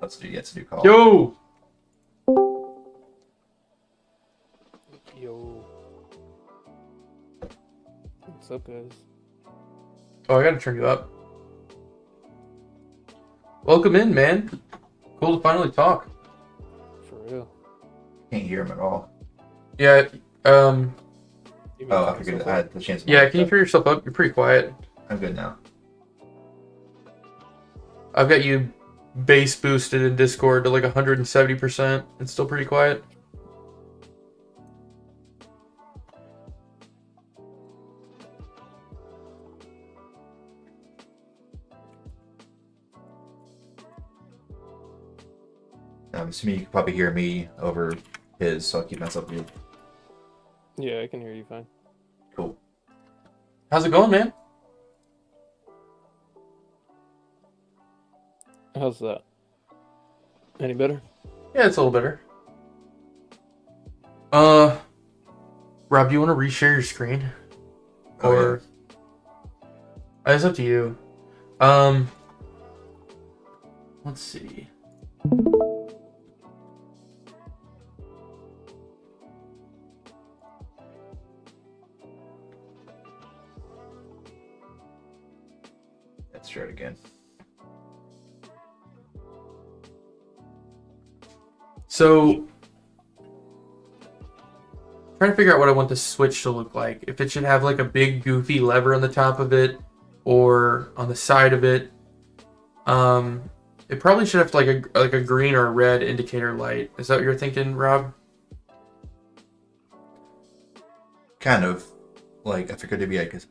Let's do a new call. Yo. What's up, guys? Oh, I gotta turn you up. Welcome in, man. Cool to finally talk. For real. Can't hear him at all. Yeah. Oh, I figured I had the chance. Yeah. Can you turn yourself up? You're pretty quiet. I'm good now. I've got you bass boosted in Discord to like 170%. It's still pretty quiet. I'm assuming you can probably hear me over his, so I'll keep myself muted. Yeah, I can hear you fine. Cool. How's it going, man? How's that? Any better? Yeah, it's a little better. Rob, do you want to reshare your screen? Oh, Or it's up to you. Um, let's see. Let's try it again. So, trying to figure out what I want the Switch to look like. If it should have like a big goofy lever on the top of it, or on the side of it. It probably should have like a green or a red indicator light. Is that what you're thinking, Rob? Kind of. Like, I figured it'd be like a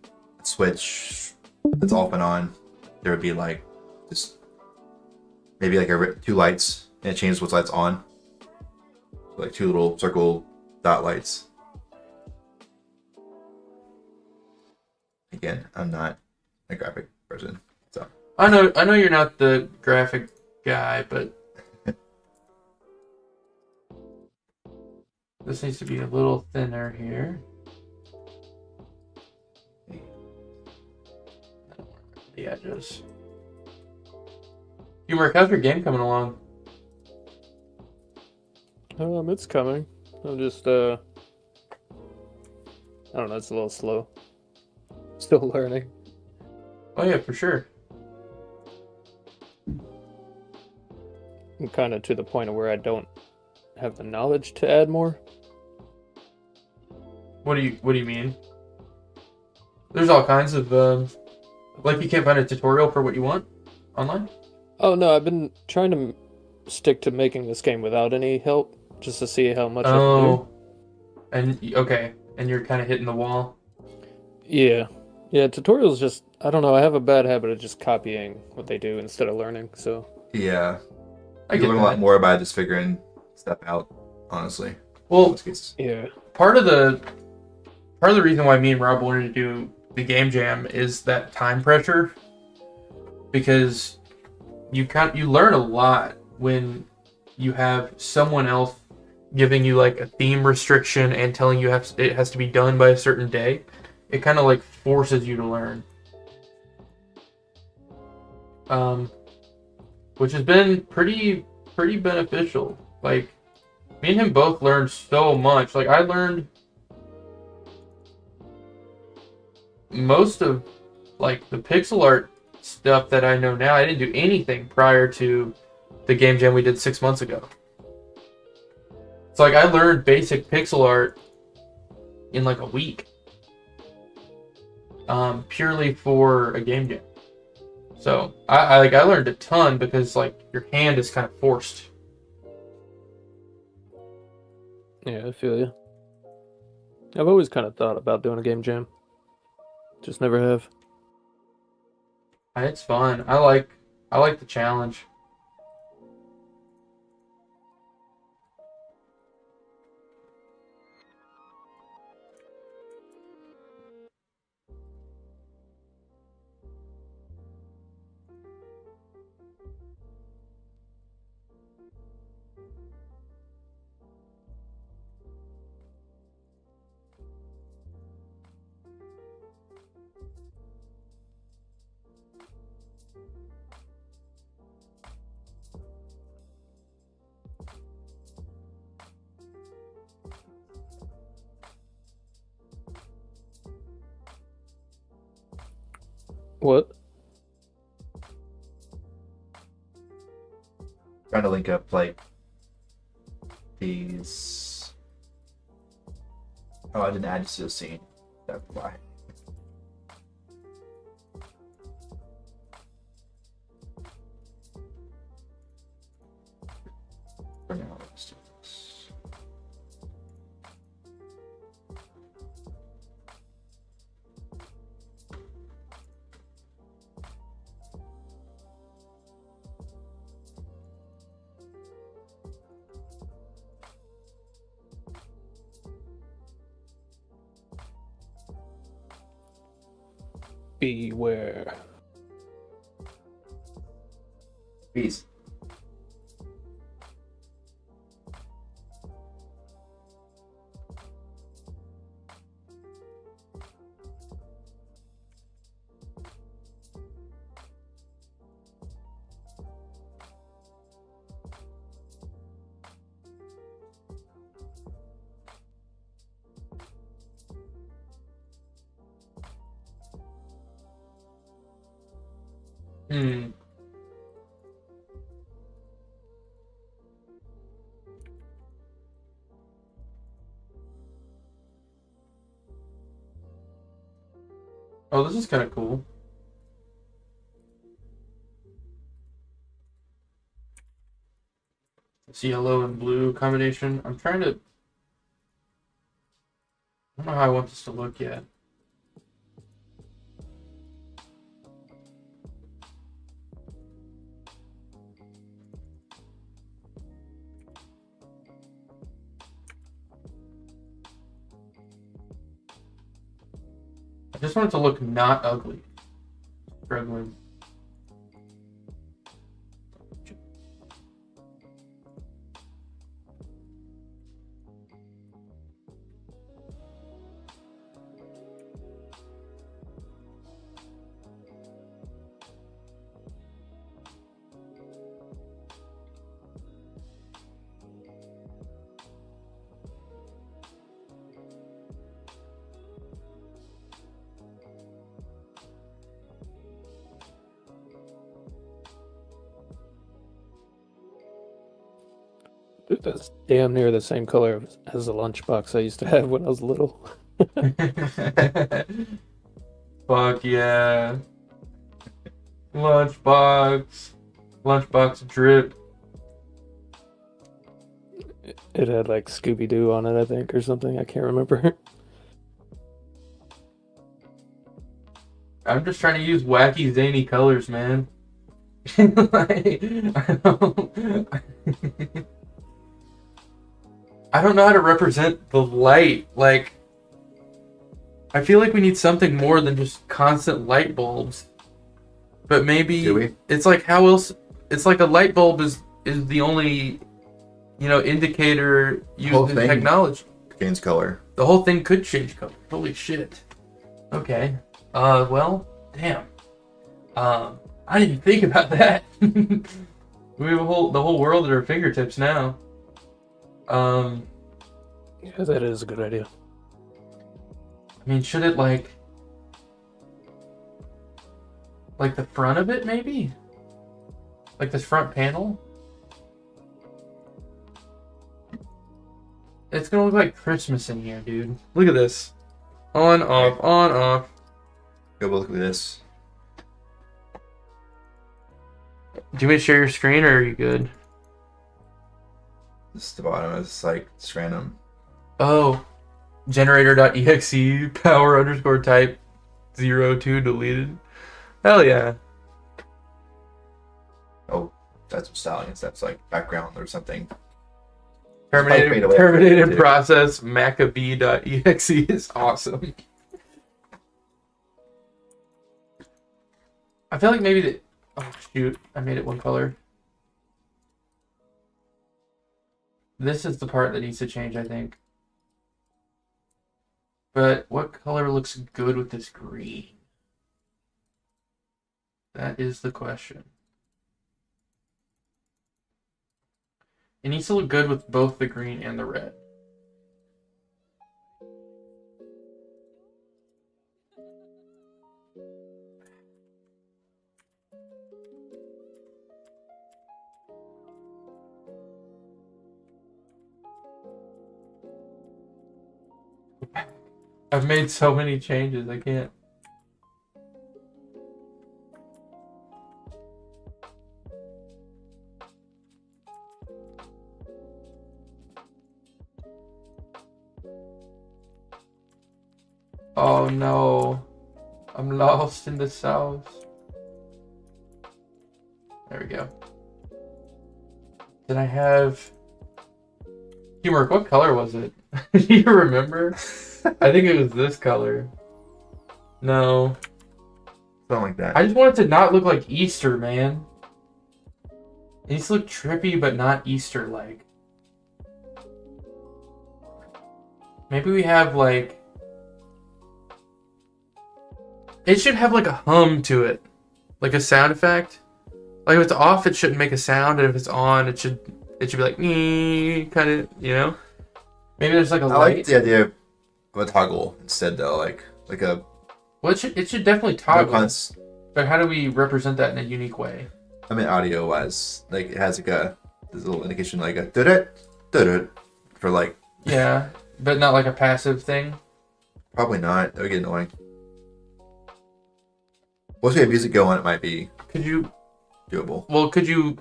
switch that's off and on. There would be like just maybe like two lights, and it changes which light's on. Like two little circle dot lights. Again, I'm not a graphic person, so I know you're not the graphic guy, but this needs to be a little thinner here. The edges. Humor, how's your game coming along? It's coming. I'm just I don't know, it's a little slow. Still learning. Oh yeah, for sure. I'm kind of to the point of where I don't have the knowledge to add more. What do you mean? There's all kinds of like you can't find a tutorial for what you want online? Oh no, I've been trying to stick to making this game without any help, just to see how much I can do. Oh. And okay, and you're kind of hitting the wall. Yeah. Yeah, tutorials just, I don't know, I have a bad habit of just copying what they do instead of learning, so. yeah. I You get learn a that. lot more by just figuring stuff out, honestly. In Well, most cases. Yeah. part of the reason why me and Rob wanted to do the game jam is that time pressure, because you learn a lot when you have someone else giving you like a theme restriction and telling you it has to be done by a certain day. It kind of like forces you to learn, which has been pretty beneficial. Like me and him both learned so much. Like I learned most of like the pixel art stuff that I know now. I didn't do anything prior to the game jam we did 6 months ago. So like I learned basic pixel art in like a week, purely for a game jam. So I learned a ton because like your hand is kind of forced. Yeah, I feel you. I've always kind of thought about doing a game jam. Just never have. It's fun. I like the challenge. What? Trying to link up like these. Oh, I didn't add you to the scene. That's why. For now, let's do this. Beware. Peace. Hmm. Oh, this is kind of cool. It's yellow and blue combination. I'm trying to. I don't know how I want this to look yet. I just want it to look not ugly. Struggling. Dude, that's damn near the same color as the lunchbox I used to have when I was little. Fuck yeah. Lunchbox. Lunchbox drip. It had like Scooby Doo on it, I think, or something. I can't remember. I'm just trying to use wacky, zany colors, man. Like, I don't know how to represent the light. Like, I feel like we need something more than just constant light bulbs. But maybe Do we? it's like how else? It's like a light bulb is the only, indicator used Whole in thing. technology. Gains color. The whole thing could change color. Holy shit. Okay. Well, damn. I didn't even think about that. We have the whole world at our fingertips now. Yeah, that is a good idea. I mean, should it like the front of it maybe? Like this front panel? It's gonna look like Christmas in here, dude. Look at this. On, off, on, off. Go look at this. Do you want me to share your screen or are you good? This is the bottom. It's like it's random. Oh. Generator.exe power_type 02 deleted. Hell yeah. Oh, that's what styling is. That's like background or something. Terminated process Maccabee.exe is awesome. I feel like maybe the. Oh shoot, I made it one color. This is the part that needs to change, I think. But what color looks good with this green? That is the question. It needs to look good with both the green and the red. I've made so many changes, I can't. Oh no. I'm lost in the sauce. There we go. Did I have... Humor, what color was it? Do you remember? I think it was this color. No. Something like that. I just want it to not look like Easter, man. It needs to look trippy, but not Easter-like. Maybe we have, like... It should have, like, a hum to it. Like a sound effect. Like, if it's off, it shouldn't make a sound, and if it's on, it should be like, kind of, you know? Maybe there's, like, a I light. like the idea of a toggle instead, though. Like a... Well, it should definitely toggle. But how do we represent that in a unique way? I mean, audio wise, like it has like there's a little indication like a did it for like. Yeah, but not like a passive thing. Probably not. That would get annoying. Once we have music going, it might be Could you? doable. Well, could you?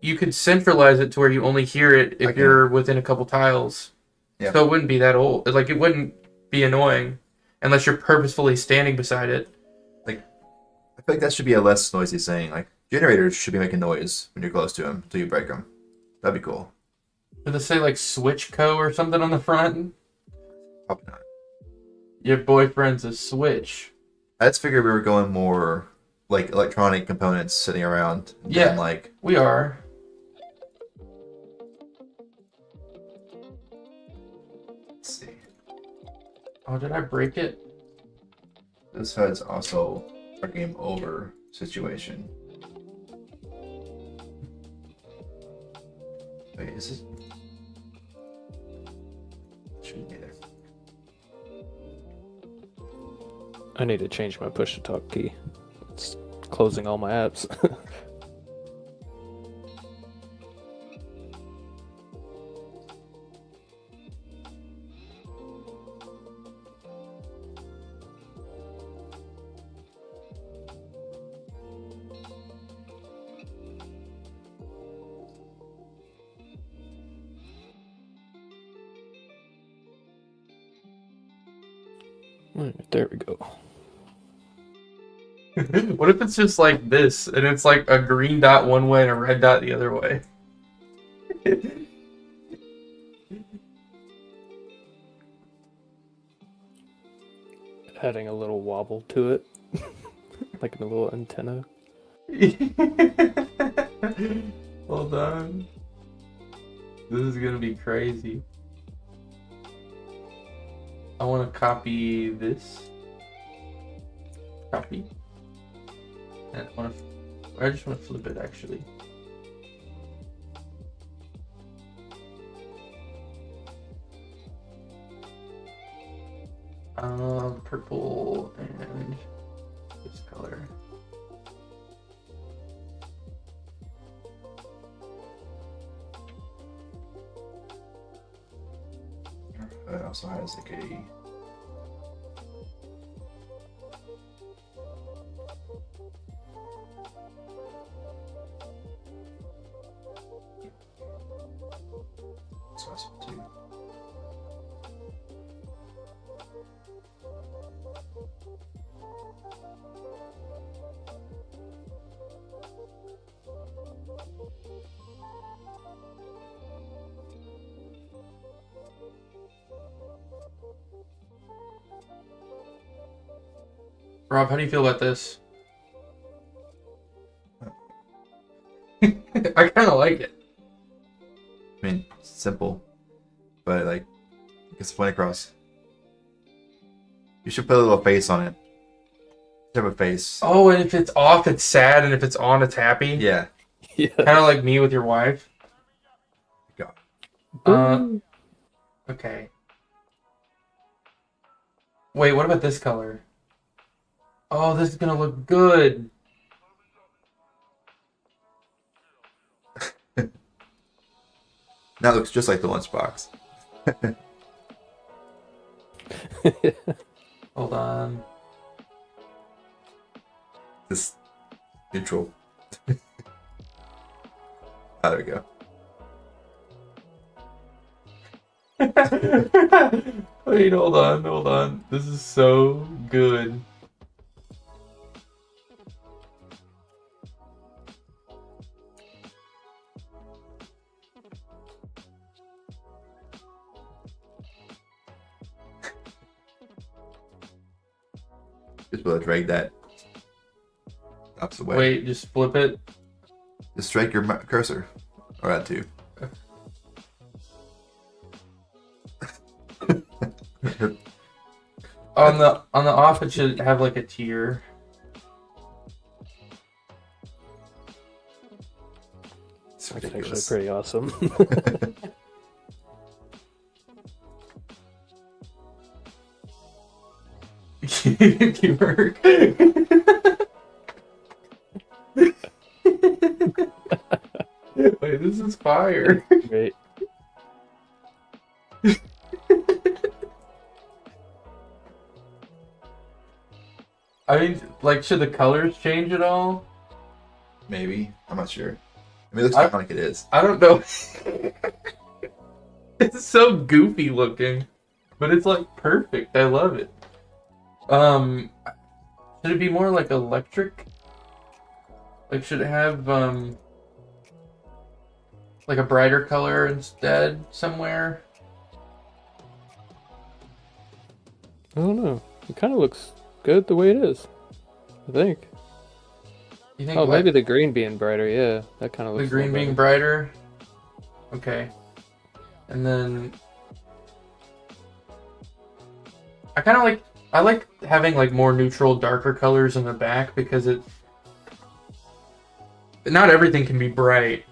You could centralize it to where you only hear it if you're within a couple tiles. Yeah. So it wouldn't be that old. Like it wouldn't be annoying unless you're purposefully standing beside it. I feel like that should be a less noisy saying. Like generators should be making noise when you're close to them until you break them. That'd be cool. Did they say like Switch Co or something on the front? Probably not. Your boyfriend's a Switch. I just figured we were going more like electronic components sitting around. Yeah. Than like We are. let's see. Oh, did I break it? This HUD's also a game over situation. Wait, is it? Shouldn't be there. I need to change my push to talk key. It's closing all my apps. Alright, there we go. What if it's just like this and it's like a green dot one way and a red dot the other way? Adding a little wobble to it. Like a little antenna. Hold on. This is gonna be crazy. I want to copy this. Copy. And I just want to flip it actually. Purple and this color. It also has like a so that's two. Rob, how do you feel about this? I kind of like it. I mean, simple, but like, gets the point across. You should put a little face on it. Have a face. Oh, and if it's off, it's sad, and if it's on, it's happy. Yeah. Yeah. Kind of like me with your wife. God. Okay. Wait, what about this color? Oh, this is gonna look good. That looks just like the lunchbox. Hold on. This neutral. Ah, there we go. Wait, hold on. This is so good. Just will drag that opposite way. Wait, just flip it. Just drag your cursor. Or that too. On the off, it should have like a tear. It's That's actually ridiculous. pretty awesome. Teamwork. This is fire. Great. I mean, like, should the colors change at all? Maybe. I'm not sure. I mean, it looks kind of like it is. I don't know. It's so goofy looking, but it's like perfect. I love it. Should it be more like electric? Like, should it have like a brighter color instead somewhere? I don't know. It kind of looks good the way it is. I think. You think? Oh, like, maybe the green being brighter. Yeah, that kind of looks. the green being brighter. Okay, and then I kind of like. I like having like more neutral, darker colors in the back because it. Not everything can be bright.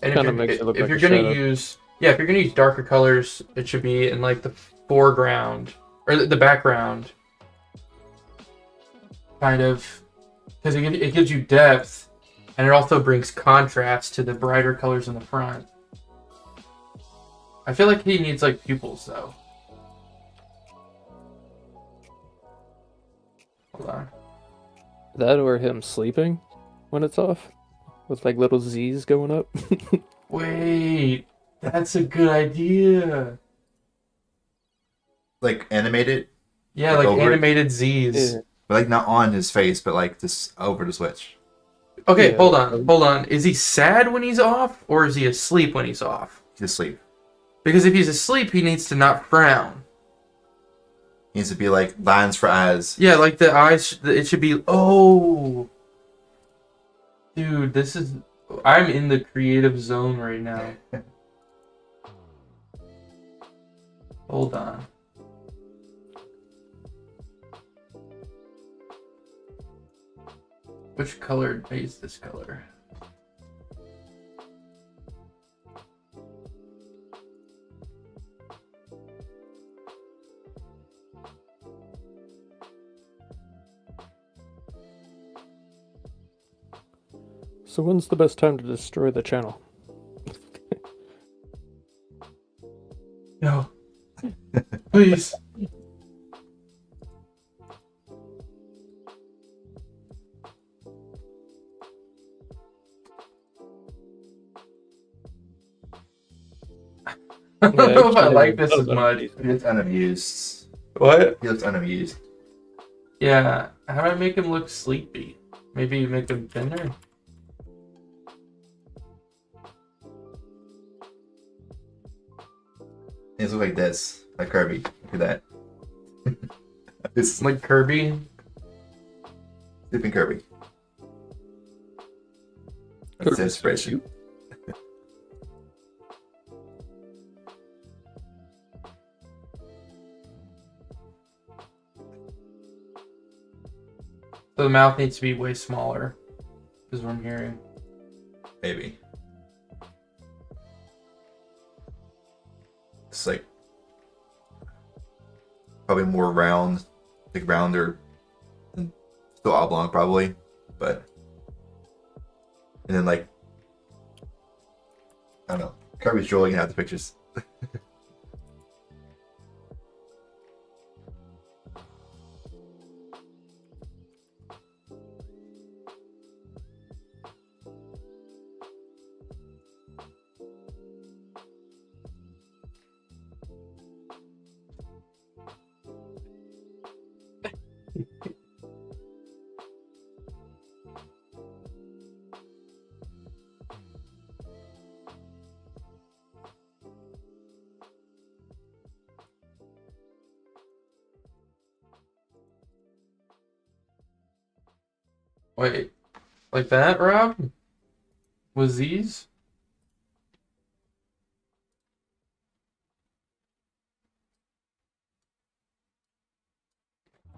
And Kinda makes it look if like you're a gonna shadow. use if you're gonna use darker colors, it should be in like the foreground or the background, kind of, because it gives you depth, and it also brings contrast to the brighter colors in the front. I feel like he needs like pupils though. Hold on. That or him sleeping when it's off, with like little Z's going up. Wait, that's a good idea. Like animated, Yeah, Like like over it? animated Z's. Yeah. but like not on his face, but like this over the switch. Okay, Yeah. hold on. Is he sad when he's off, or is he asleep when he's off? He's asleep. Because if he's asleep, he needs to not frown. He needs to be like lines for eyes. Yeah, like the eyes, it should be, oh. Dude, I'm in the creative zone right now. Hold on. Which color is this color? So when's the best time to destroy the channel? No. Please. I don't know if I like this as much. He looks unamused. What? He looks unamused. Yeah. How do I make him look sleepy? Maybe make him thinner? He looks like this, like Kirby. Look at that. It's Like Kirby? sleeping Kirby. That's Kirby's the inspiration. So the mouth needs to be way smaller, is what I'm hearing. Maybe. It's like probably more round, like rounder, and still oblong probably, but and then like I don't know. Kirby's drawing out the pictures. Wait, like that, Rob? Was these?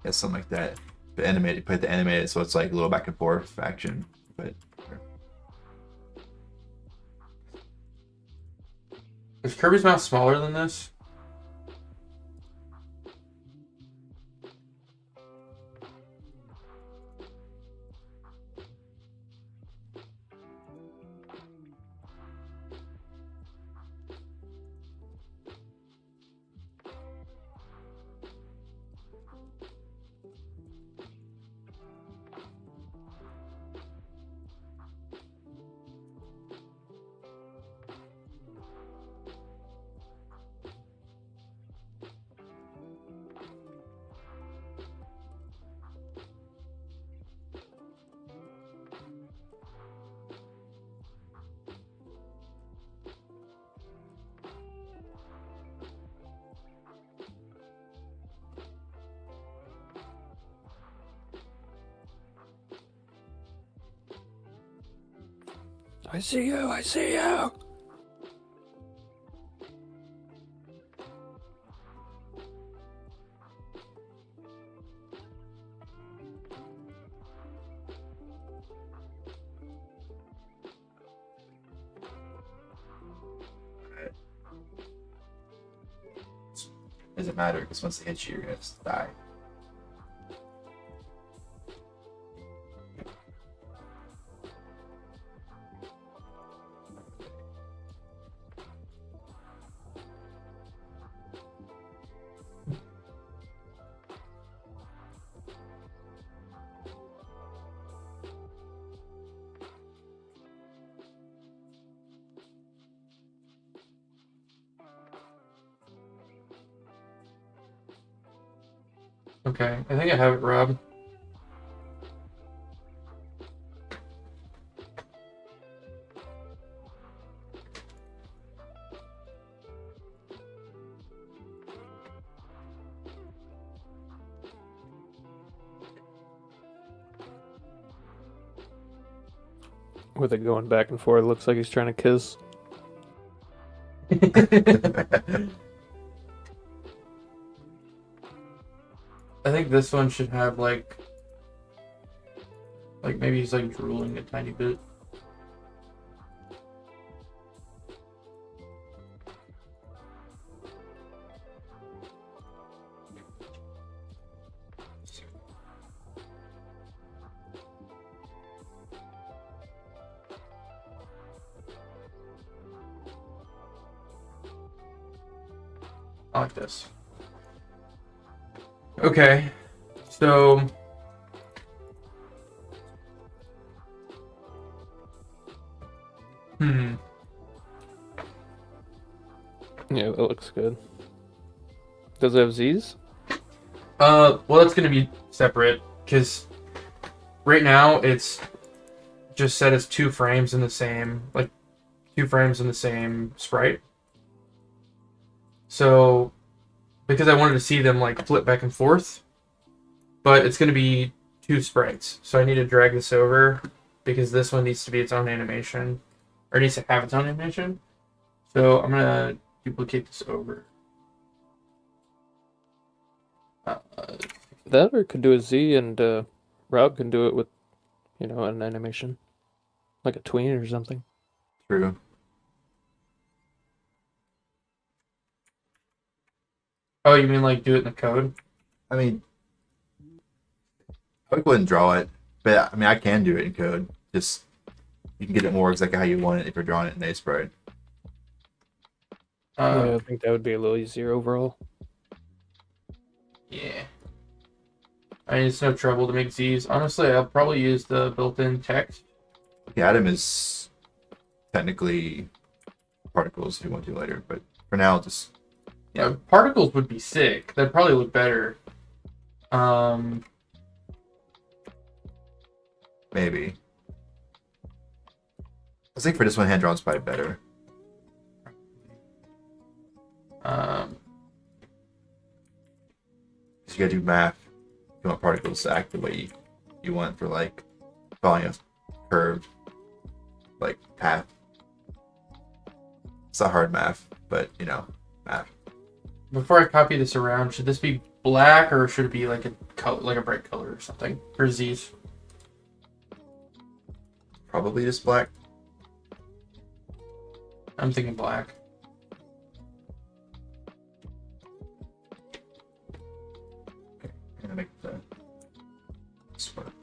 Yeah, something like that. But animated, put the animated so it's like a little back and forth action. But Is Kirby's mouth smaller than this? I see you. I see you. Doesn't matter because once they hit you, you're gonna just die. Okay, I think I have it, Rob. With it going back and forth, looks like he's trying to kiss. I think this one should have like maybe he's like drooling a tiny bit. I like this. Okay, so Yeah, that looks good. Does it have Z's? well, that's gonna be separate because right now it's just set as 2 frames in the same, like 2 frames in the same sprite. So because I wanted to see them like flip back and forth, but it's gonna be 2 sprites. So I need to drag this over because this one needs to be its own animation, or needs to have its own animation. So I'm gonna duplicate this over. That or could do a Z and Rob can do it with, an animation. Like a tween or something. True. Oh, you mean like do it in the code? I mean, I wouldn't draw it, but I mean, I can do it in code. Just you can get it more exactly how you want it if you're drawing it in A-Sprite. Yeah, I think that would be a little easier overall. Yeah. I mean, it's no trouble to make Z's. Honestly, I'll probably use the built-in text. The atom is technically particles if you want to later, but for now, just Yeah, particles would be sick. That'd probably look better. maybe. I think for this one, hand drawn's probably better. Because you gotta do math. You want particles to act the way you want for like following a curved like path. It's not hard math, but math. Before I copy this around, should this be black or should it be like a color, like a bright color or something for Z's? Probably just black. I'm thinking black. I'm gonna make the spark.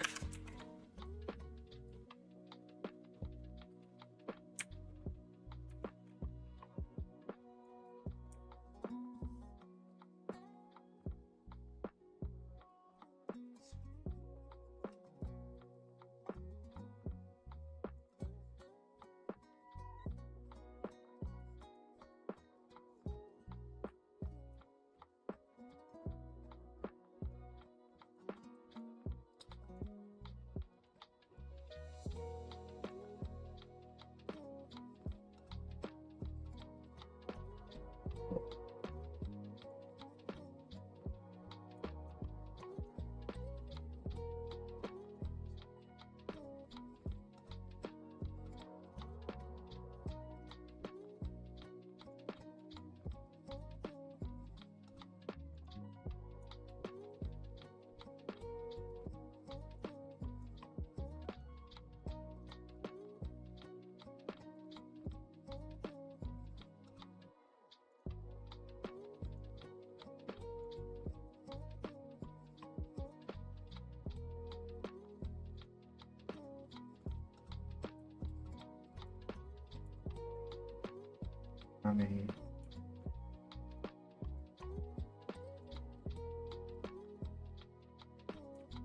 Army.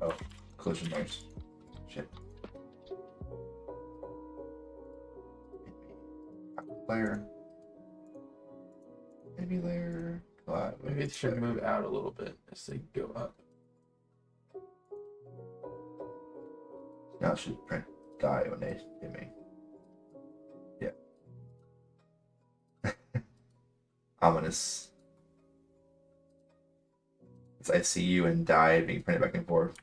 Oh, collision layers. Shit. Player. Enemy layer. Maybe it should move out a little bit as they go up. Now it should print die when they hit me. Yeah. Ominous. It's I see you and die being printed back and forth.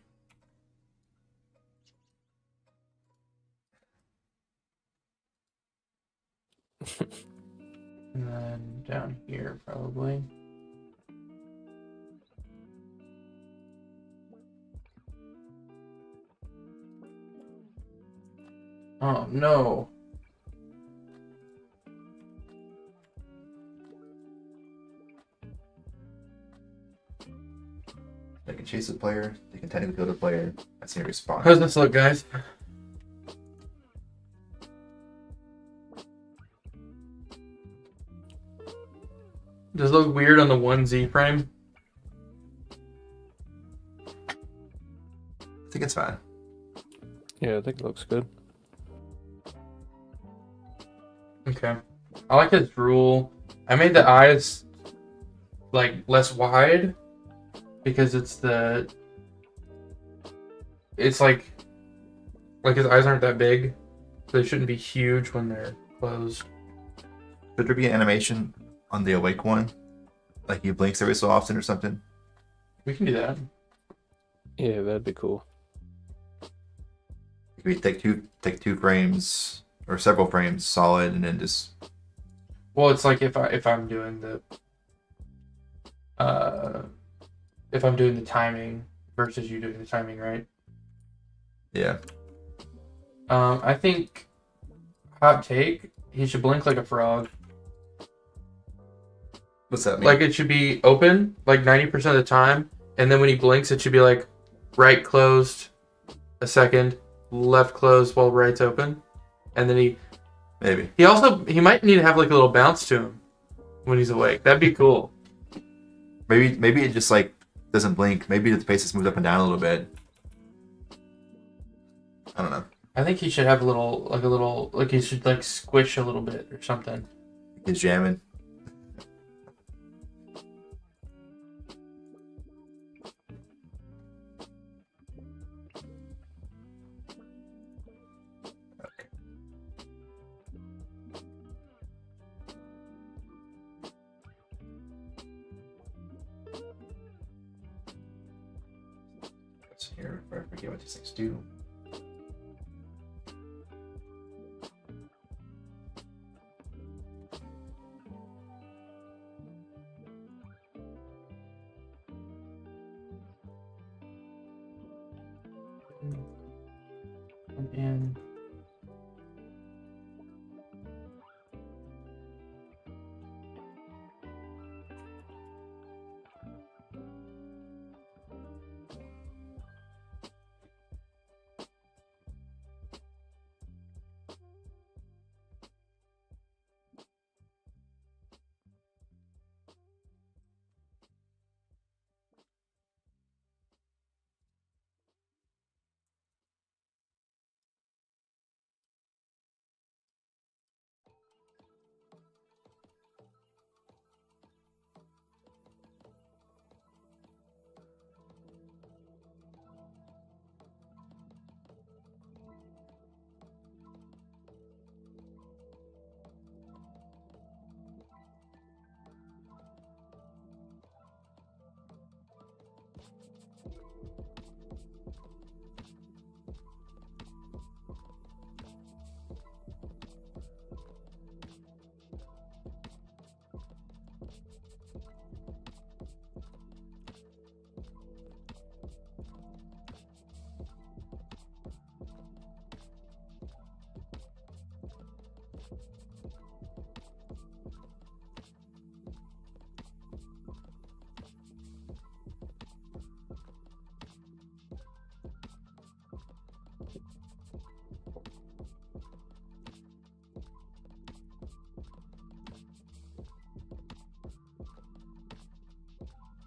And then down here, probably. Oh, no. They can chase the player. They can technically kill the player. That's your response. How's this look, guys? Does it look weird on the 1Z frame? I think it's fine. Yeah, I think it looks good. Okay. I like his rule. I made the eyes like less wide because it's like his eyes aren't that big. So they shouldn't be huge when they're closed. Should there be an animation on the awake one? Like he blinks every so often or something? We can do that. Yeah, that'd be cool. We take two frames or several frames solid and then just Well, it's like if I'm doing the timing versus you doing the timing, right? yeah. I think hot take, he should blink like a frog. What's that mean? Like it should be open like 90% of the time, and then when he blinks, it should be like right closed a second, left closed while right's open, and then Maybe. he might need to have like a little bounce to him when he's awake. That'd be cool. Maybe it just like doesn't blink. Maybe the face is moved up and down a little bit. I don't know. I think he should have a little like he should like squish a little bit or something. He's jamming. Okay. Let's here before I forget what these things do. And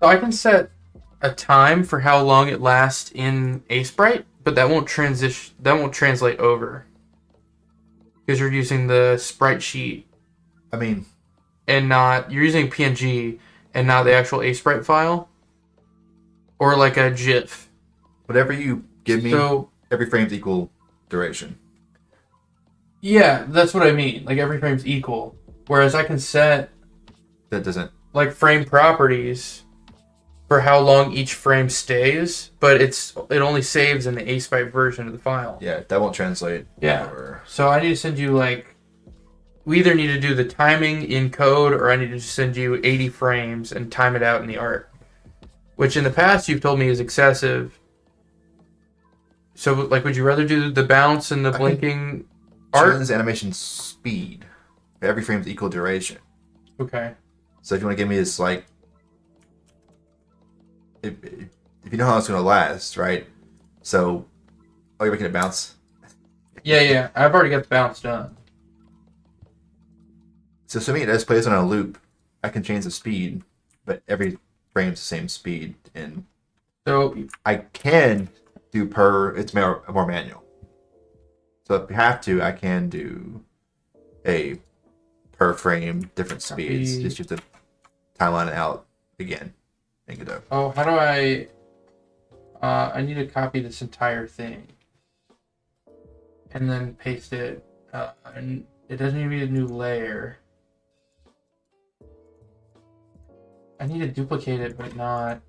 So I can set a time for how long it lasts in Sprite, but that won't transition. That won't translate over because you're using the sprite sheet I mean, and not you're using PNG and not the actual Sprite file or like a GIF. whatever you give me, So every frame's equal duration. yeah, that's what I mean. Like every frame's equal, whereas I can set That doesn't. like frame properties for how long each frame stays, but it only saves in the Sprite version of the file. Yeah, that won't translate. Yeah. Or, So I need to send you like we either need to do the timing in code or I need to send you 80 frames and time it out in the art. Which in the past you've told me is excessive. So like would you rather do the bounce and the blinking art? Children's animation speed. Every frame's equal duration. Okay. So if you want to give me this, like, if you know how it's going to last, right? So, oh, you're making it bounce. Yeah. I've already got the bounce done. So assuming it just plays on a loop, I can change the speed, but every frame's the same speed, and So I can do it's more manual. So if you have to, I can do a per frame different speeds. Copy. Just you have to timeline it out again and get up. oh, how do I need to copy this entire thing and then paste it. And it doesn't even need a new layer. I need to duplicate it, but not.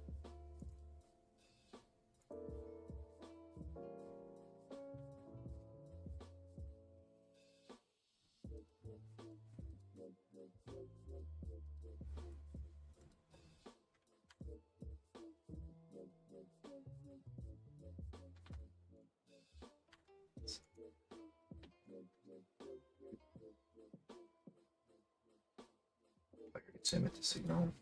I could send it to Signal.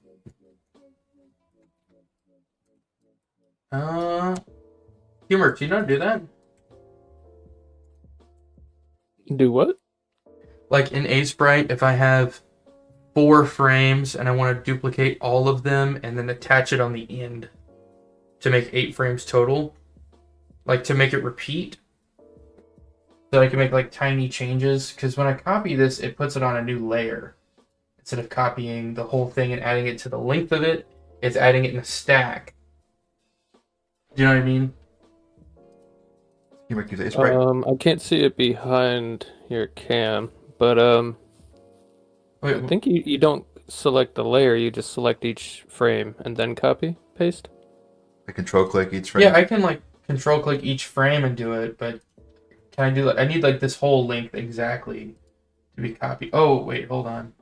Humor, do you not do that? Do what? Like in Sprite, if I have 4 frames and I want to duplicate all of them and then attach it on the end to make 8 frames total, like to make it repeat, so I can make like tiny changes. Because when I copy this, it puts it on a new layer instead of copying the whole thing and adding it to the length of it. It's adding it in a stack. Do you know what I mean? You might use it. It's right. I can't see it behind your cam, but Wait, I think you don't select the layer, you just select each frame and then copy, paste. I control click each frame. yeah, I can like control click each frame and do it, but can I do like I need like this whole length exactly to be copied. Oh wait, hold on.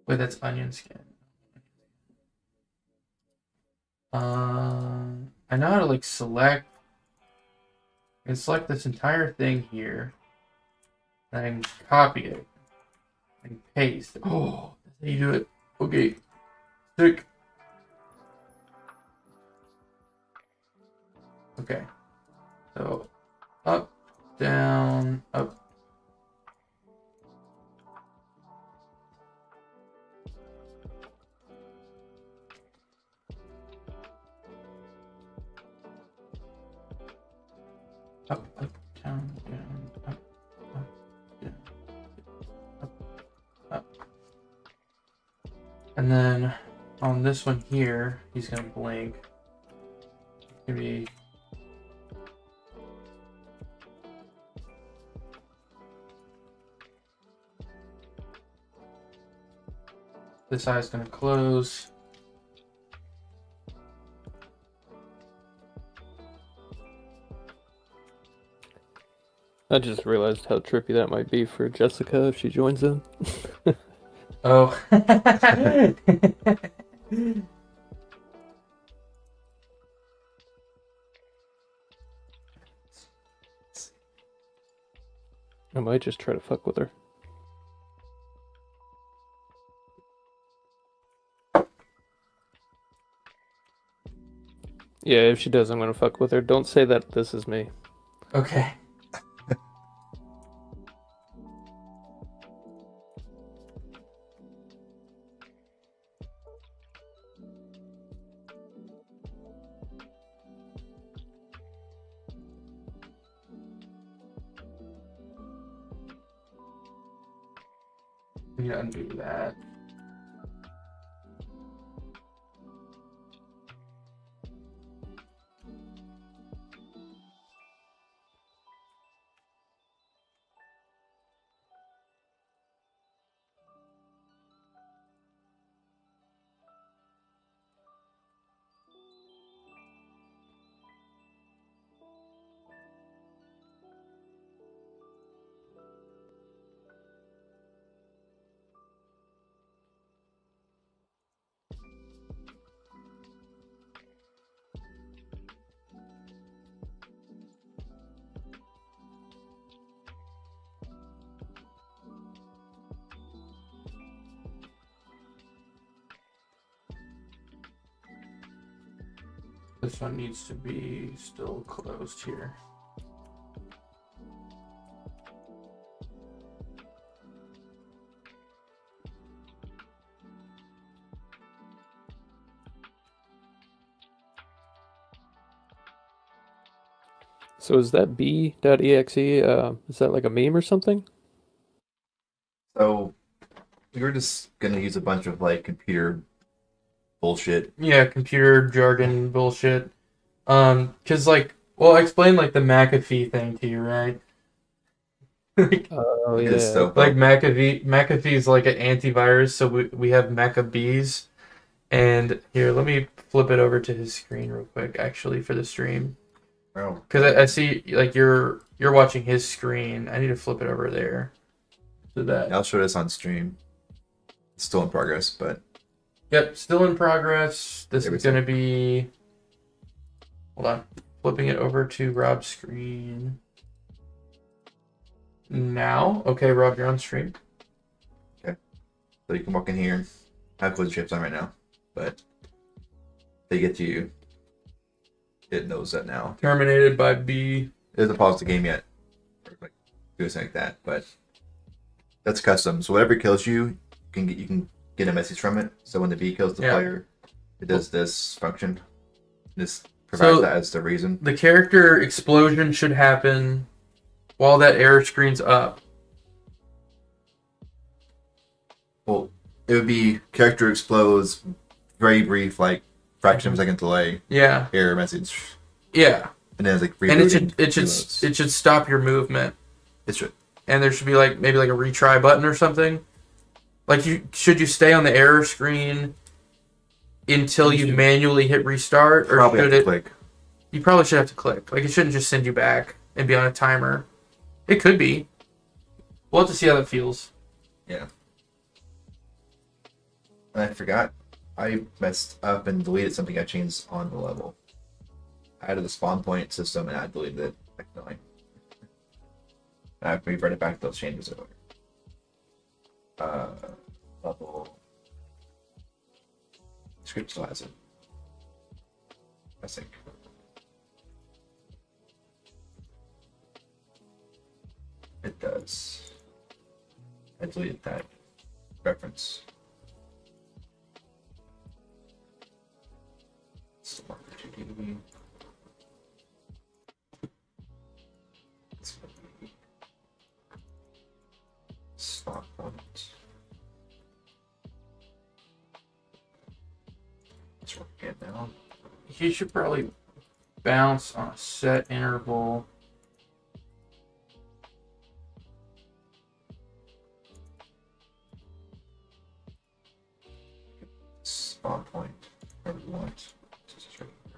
Wait, that's onion skin. I know how to like select. I can select this entire thing here, and I can copy it and paste. Oh, that's how you do it. Okay, sick. Okay, so up, down, up. Up, down, up, down, up. And then on this one here, he's gonna blink. It's gonna be this eye's gonna close. I just realized how trippy that might be for Jessica if she joins in. Oh. I might just try to fuck with her. Yeah, if she does, I'm gonna fuck with her. Don't say that this is me. Okay. Let me undo that. This one needs to be still closed here. So is that b.exe? Is that like a meme or something? So we were just gonna use a bunch of like computer bullshit. Yeah, computer jargon bullshit. Cause like, well, I explained like the McAfee thing to you, right? Like Oh It is yeah. so McAfee's like an antivirus, so we have Macabees. And here, let me flip it over to his screen real quick, actually, for the stream. Oh, Because I see like you're watching his screen. I need to flip it over there. So that. I'll show this on stream. It's still in progress, but Yep, still in progress. This There we is gonna be. Hold on, flipping it over to Rob's screen. Now, okay, Rob, you're on stream. so you can walk in here. I have closed shapes on right now, but they get to you. It knows that now. Terminated by B. It doesn't pause the game yet, or like do something like that, but that's custom. So whatever kills you, you can get a message from it. So when the bee kills the Yeah. player, it does this function. This provides So- that as the reason. The character explosion should happen while that error screen's up. Well, it would be character explodes, very brief, like fraction of a second delay, Yeah, error message, yeah, and then it's like and rebooting. it should stop your movement, It should. and there should be like maybe like a retry button or something. Like you stay on the error screen until you manually hit restart, or Probably have should to it? click. You probably should have to click. Like it shouldn't just send you back and be on a timer. It could be. We'll have to see how that feels. Yeah. And I forgot. I messed up and deleted something I changed on the level. I added the spawn point system and I deleted it accidentally. I have to revert it back to those changes earlier. Level. Script still has it. I think. It does. I deleted that reference. Smart GDB. Stop point. Let's work it now. You should probably bounce on a set interval. Spawn point. Whatever you want. This is right here.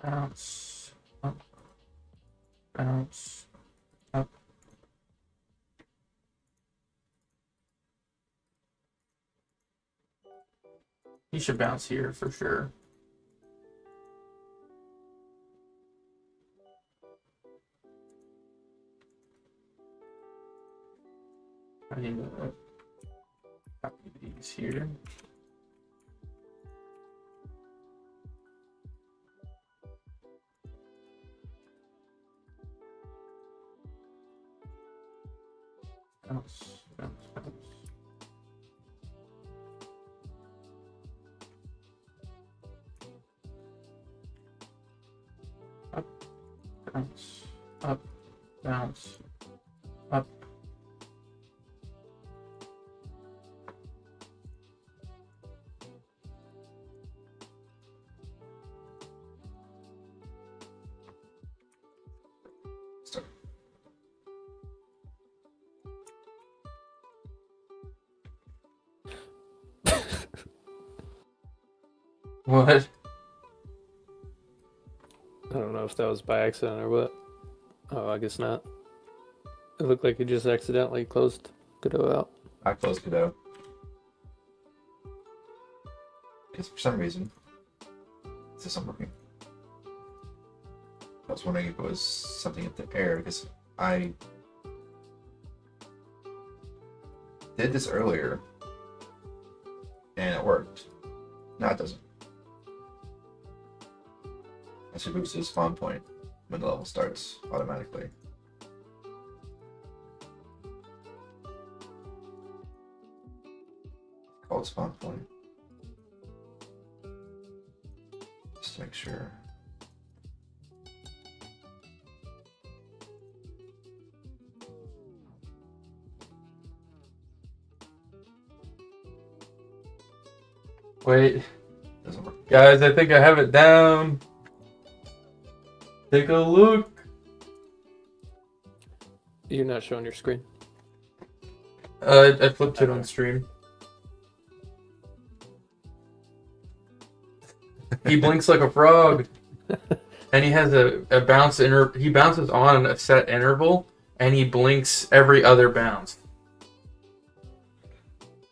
Bounce up. Bounce up. You should bounce here for sure. I need to copy these here. Bounce, bounce, bounce. Bounce. Up. Bounce. Up. Start. What? I don't know if that was by accident or what. Oh, I guess not. It looked like you just accidentally closed Godot out. I closed Godot. Because for some reason, this isn't working. I was wondering if it was something at the error, because I did this earlier, and it worked. No, it doesn't. I should move to the spawn point when the level starts automatically. Called spawn point. Just to make sure. Wait. Doesn't work. Guys, I think I have it down. Take a look. You're not showing your screen. I flipped it on stream. He blinks like a frog. And he has a bounce he bounces on a set interval, and he blinks every other bounce.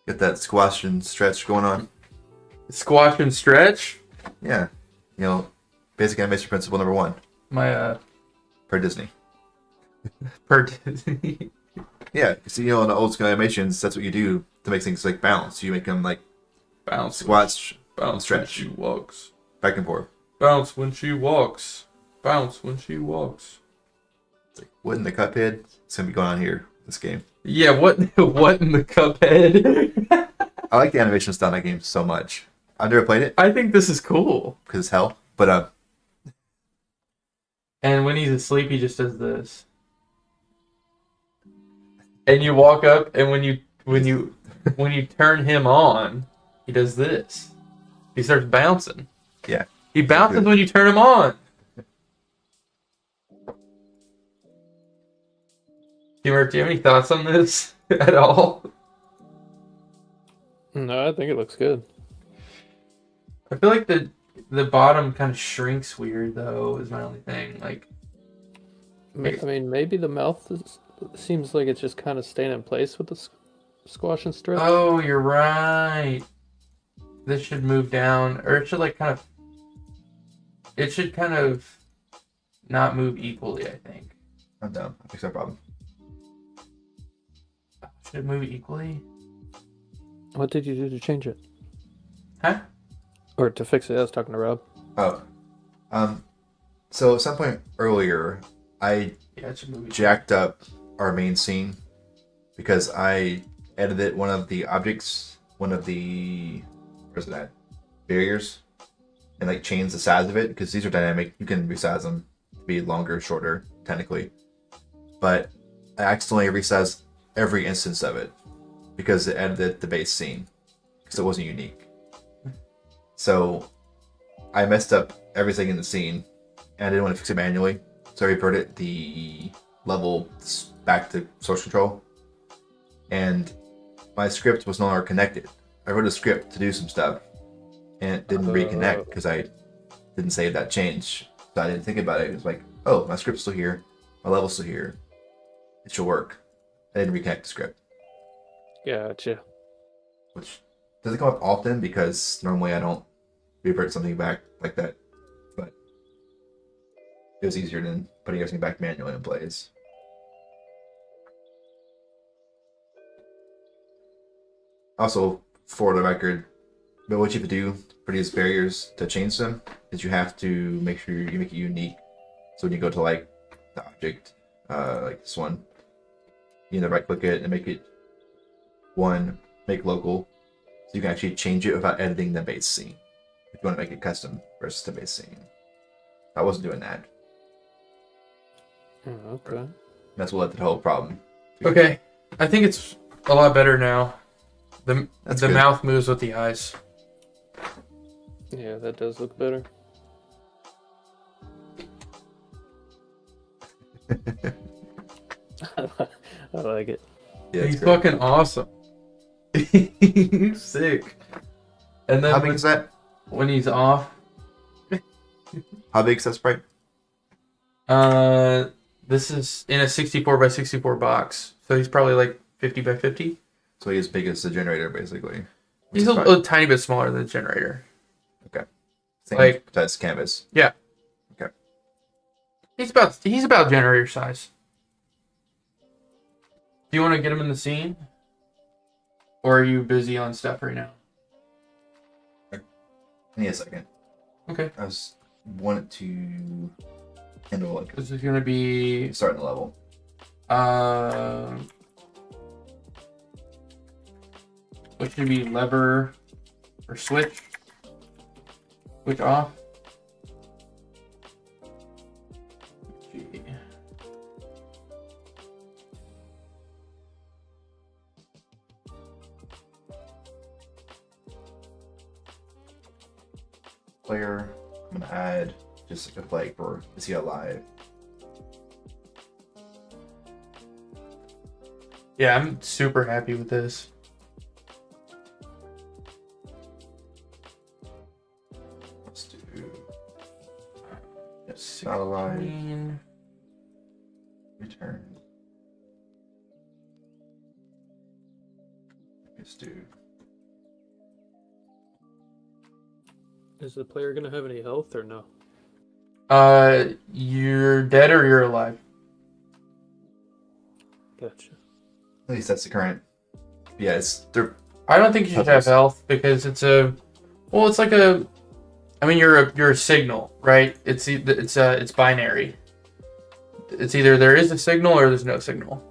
Get that squash and stretch going on. Squash and stretch. Yeah. You know, basic animation principle number 1. My Per Disney. per Disney. Yeah, because you know in the old school animations, that's what you do to make things like bounce. You make them like Bounce. squats, Bounce stretch. when she walks. back and forth. Bounce when she walks. Bounce when she walks. It's like, what in the Cuphead? It's gonna be going on here this game. Yeah, what what in the Cuphead? I like the animation style in that game so much. I've never played it I think this is cool. because it's hell, but And when he's asleep, he just does this. And you walk up, and when you turn him on, he does this. He starts bouncing. yeah. He bounces Good. when you turn him on. Timur, do you have any thoughts on this at all? No, I think it looks good. I feel like the bottom kind of shrinks weird, though, is my only thing. Like, I mean, maybe the mouth seems like it's just kind of staying in place with the squash and stretch. oh, you're right. This should move down, or it should it should kind of not move equally, I think. I'm done. I fixed that problem. Should it move equally? What did you do to change it? Huh? Or to fix it? I was talking to Rob. Oh. So at some point earlier, I Yeah, it should move equally. jacked up our main scene because I edited one of the objects, where's it at? Barriers, and like changed the size of it because these are dynamic. You can resize them to be longer or shorter, technically. But I accidentally resized every instance of it because it edited the base scene because it wasn't unique. So I messed up everything in the scene and I didn't want to fix it manually. So I reverted the level back to source control. And my script was no longer connected. I wrote a script to do some stuff and it didn't reconnect because I didn't save that change. So I didn't think about it. It was like, oh, my script's still here. My level's still here. It should work. I didn't reconnect the script. Gotcha. Which doesn't come up often because normally I don't revert something back like that. But it was easier than putting everything back manually in place. Also, for the record, but what you have to do for these barriers to change them is you have to make sure you make it unique. So when you go to like the object, like this one, you right click it and make it make local. So you can actually change it without editing the base scene. If you want to make it custom versus the base scene. I wasn't doing that. Oh, okay. That's what led to the whole problem. Okay, I think it's a lot better now. The That's the good. mouth moves with the eyes. Yeah, that does look better. I like it. Yeah, it's He's great. fucking awesome. He's sick. And then How big is that? when he's off, How big is that sprite? this is in a 64 by 64 box, so he's probably like 50 by 50. So he's as big as the generator, basically. He's a tiny bit smaller than the generator. Same like- size canvas. He's about generator size. Do you want to get him in the scene, or are you busy on stuff right now? I need a second. Okay. I was wanted to handle like This is gonna be starting the level. what should be lever or switch? Switch off. Gee. Player. I'm gonna add just like a flag for is he alive? Yeah, I'm super happy with this. Let's do not alive. 16. Return. Let's do Is the player gonna have any health or no? You're dead or you're alive. Gotcha. at least that's the current. Yeah, they're I don't think you should have health because it's like a. I mean, you're a signal, right? It's binary. It's either there is a signal or there's no signal.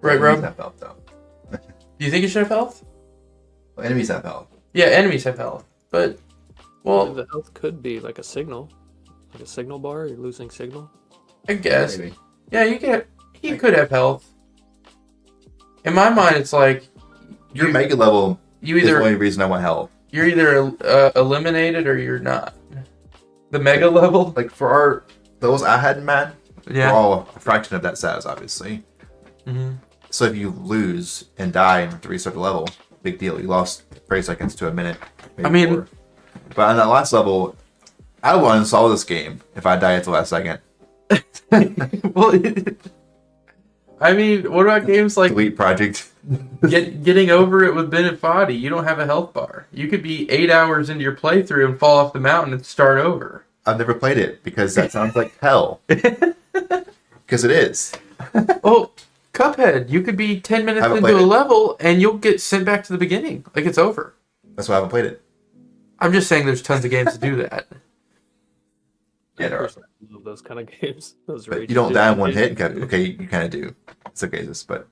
Right, enemies Rob? have health though. Do you think you should have health? Well, enemies have health. Yeah, enemies have health, but well, The health could be like a signal bar. You're losing signal. I guess. Maybe. Yeah, he could have health. In my mind, it's like Your mega level you is the either only reason I want health. you're either eliminated or you're not. The mega level, Like for those I had in man, yeah. we're all a fraction of that size, obviously. Mhm. So if you lose and die and have to restart the level, big deal. You lost 30 seconds to a minute. maybe I mean- more. But on that last level, I would uninstall this game if I die at the last second. Well, I mean, what about games like Delete project. getting over it with Bennett Foddy? You don't have a health bar. You could be 8 hours into your playthrough and fall off the mountain and start over. I've never played it because that sounds like hell. Because it is. Oh, Cuphead, you could be 10 minutes Haven't into played a it. level and you'll get sent back to the beginning. Like it's over. That's why I haven't played it. I'm just saying there's tons of games to do that. Yeah, there are. Personally, I love those kind of games. Those But rage you don't die in one games. hit. Okay, you kind of do. It's okay, but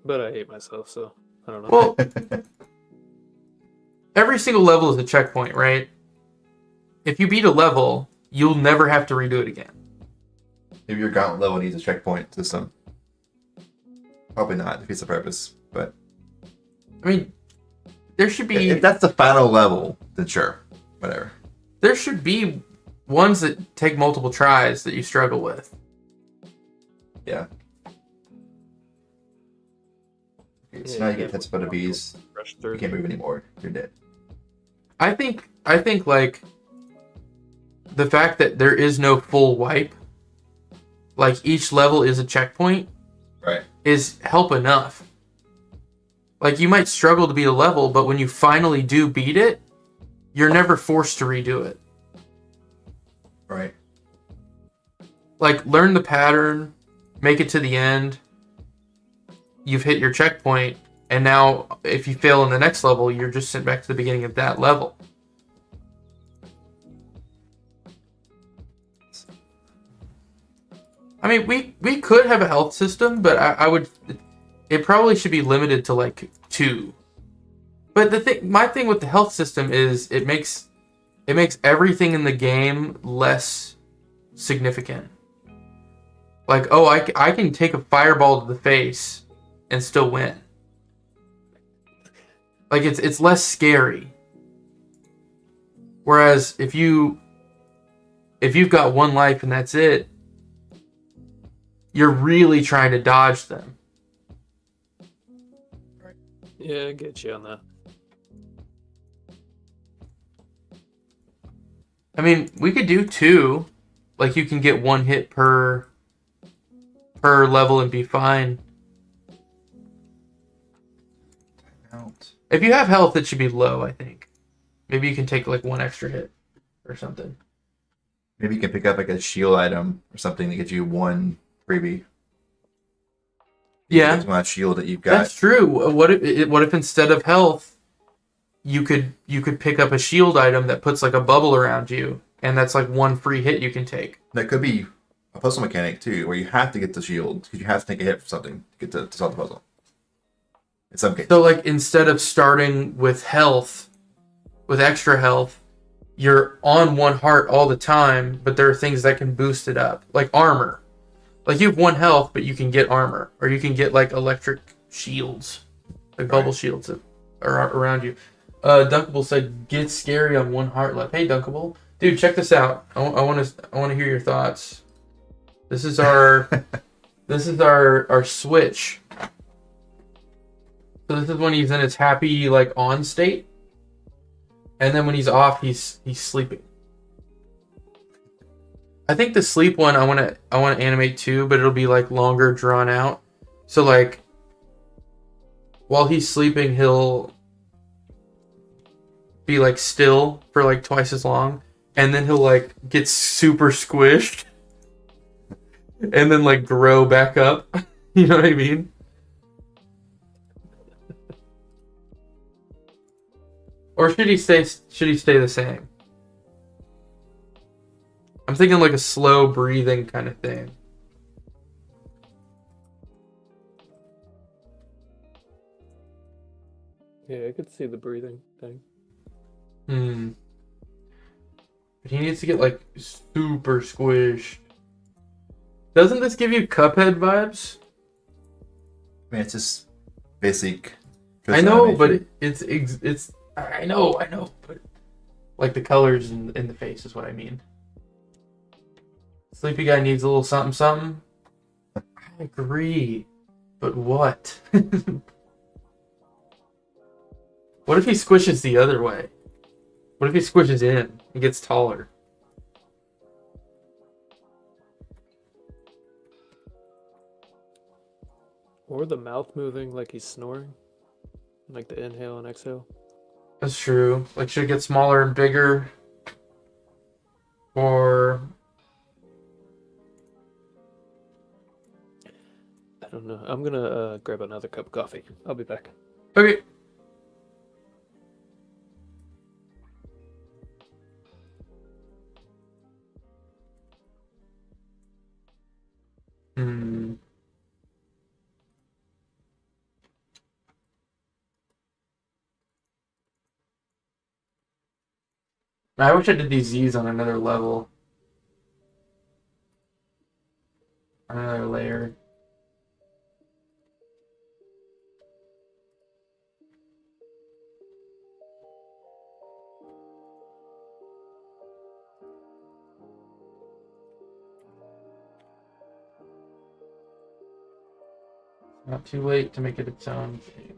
But I hate myself, so I don't know. Well, every single level is a checkpoint, right? If you beat a level, you'll never have to redo it again. maybe your gauntlet level needs a checkpoint system. Probably not. Defeats the purpose. But I mean, there should be if that's the final level, then sure, whatever. there should be ones that take multiple tries that you struggle with. Yeah. Okay, so Yeah, now you you get get hits by the bees. Rush You through. can't move anymore. You're dead. I think like the fact that there is no full wipe, like each level is a checkpoint, Right. is help enough. Like you might struggle to beat a level, but when you finally do beat it, you're never forced to redo it. Right. Like learn the pattern, make it to the end. You've hit your checkpoint, and now if you fail in the next level, you're just sent back to the beginning of that level. I mean, we could have a health system, but I would. It probably should be limited to like 2. But my thing with the health system is it makes it makes everything in the game less significant. Like, oh, I can take a fireball to the face and still win. Like, it's less scary. Whereas if you've got one life and that's it, you're really trying to dodge them. Yeah, I get you on that. I mean, we could do 2. Like, you can get 1 hit per level and be fine. Out. If you have health, it should be low, I think. Maybe you can take like 1 extra hit or something. Maybe you can pick up like a shield item or something that gives you 1 freebie. Yeah, That's one shield that you've got. that's true. What if instead of health, you could pick up a shield item that puts like a bubble around you, and that's like 1 free hit you can take. That could be a puzzle mechanic too, where you have to get the shield because you have to take a hit for something to get to solve the puzzle. In some cases. So like instead of starting with health, with extra health, you're on 1 heart all the time, but there are things that can boost it up, like armor. Like you have 1 health, but you can get armor, or you can get like electric shields, like bubble shields that are around you. Dunkable said, "Get scary on 1 heart left." Hey, Dunkable, dude, check this out. I want to hear your thoughts. This is our our switch. So this is when he's in his happy like on state, and then when he's off, he's sleeping. I think the sleep one I want to animate too, but it'll be like longer, drawn out. So like while he's sleeping, he'll be like still for like twice as long, and then he'll like get super squished, and then like grow back up. You know what I mean? Or should he stay the same? I'm thinking like a slow breathing kind of thing. Yeah, I could see the breathing thing. But he needs to get like super squished. Doesn't this give you Cuphead vibes? I mean, it's just basic. I know, animation. but it's I know, but like the colors in the face is what I mean. Sleepy guy needs a little something something. I agree, but what? What if he squishes the other way? What if he squishes in and gets taller? Or the mouth moving like he's snoring. Like the inhale and exhale. That's true. Like, should it get smaller and bigger? Or... I don't know. I'm gonna grab another cup of coffee. I'll be back. Okay. I wish I did these Z's on another level. On another layer. Not too late to make it its own game.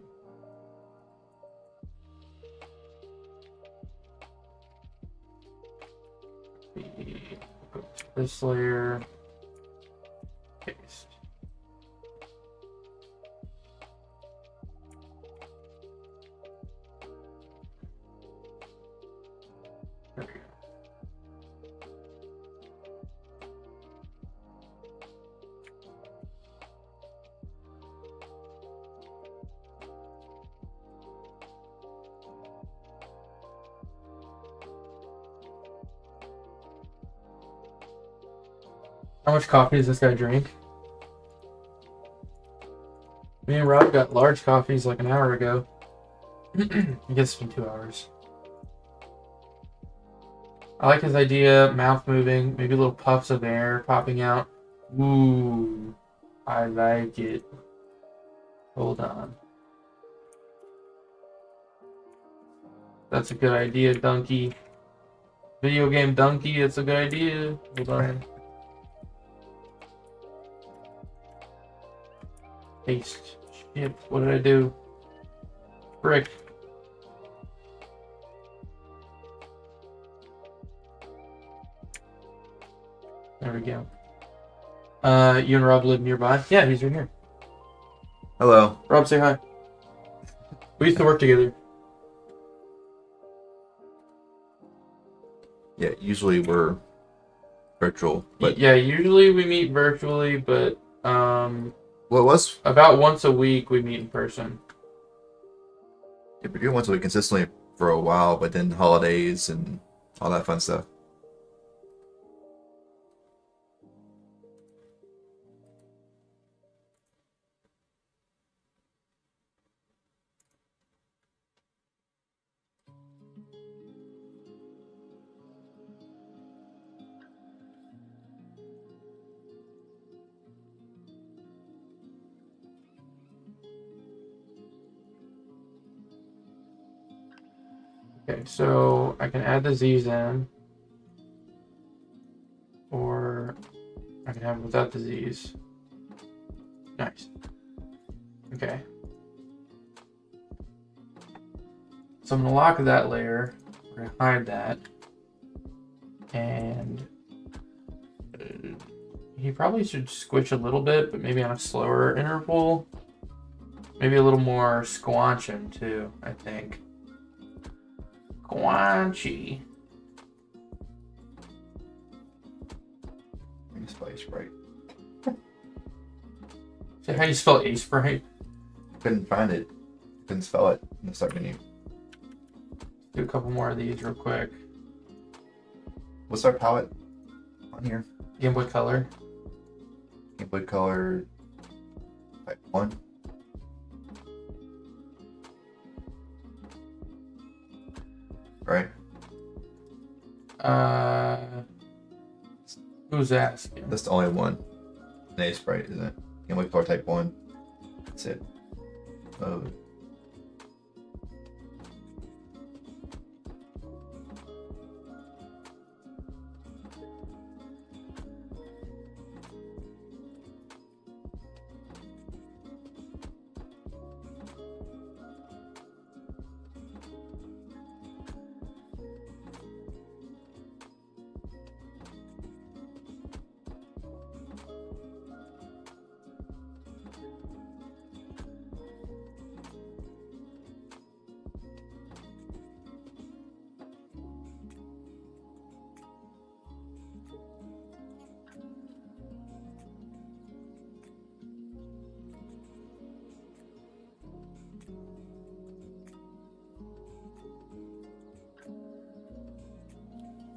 Go to this layer. Paste. There we go. How much coffee does this guy drink? Me and Rob got large coffees like an hour ago. I guess it's been 2 hours. I like his idea. Mouth moving, maybe little puffs of air popping out. Ooh, I like it. Hold on. That's a good idea, Donkey. Video game Donkey, it's a good idea. Hold on. Paste. Shit, what did I do? Frick. There we go. You and Rob live nearby? Yeah, he's right here. Hello. Rob, say hi. We used to work together. Yeah, usually we're virtual, but Yeah, usually we meet virtually, but what was about once a week we meet in person. yeah, we do once a week consistently for a while, but then holidays and all that fun stuff. Okay, so I can add the Z's in, or I can have it without the Z's. Nice. Okay. So I'm gonna lock that layer. We're gonna hide that, and he probably should squish a little bit, but maybe on a slower interval. Maybe a little more squanching too, I think. Squanchy. Spice right. Say how you spell ace sprite. Couldn't find it. Couldn't spell it in the start menu. Do a couple more of these real quick. What's our palette on here? Game Boy Color. Game Boy Color type 1. Right? Who's asking? That's the only one. An A sprite, isn't it? Game Boy Color type 1. That's it. Oh.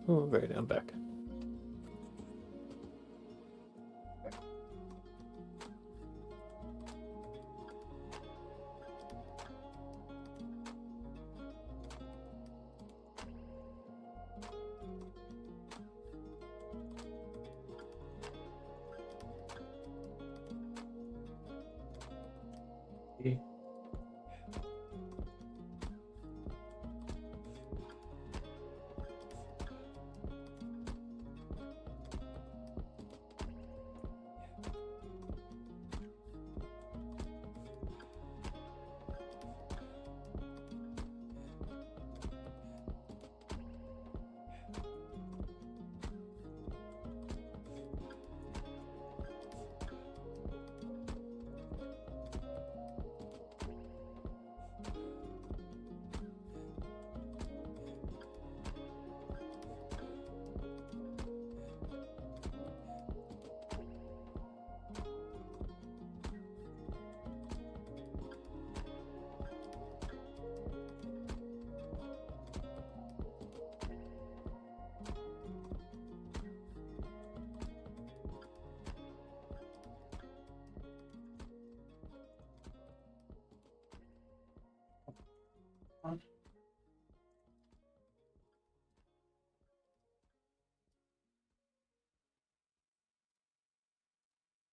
Oh, right, I'm back.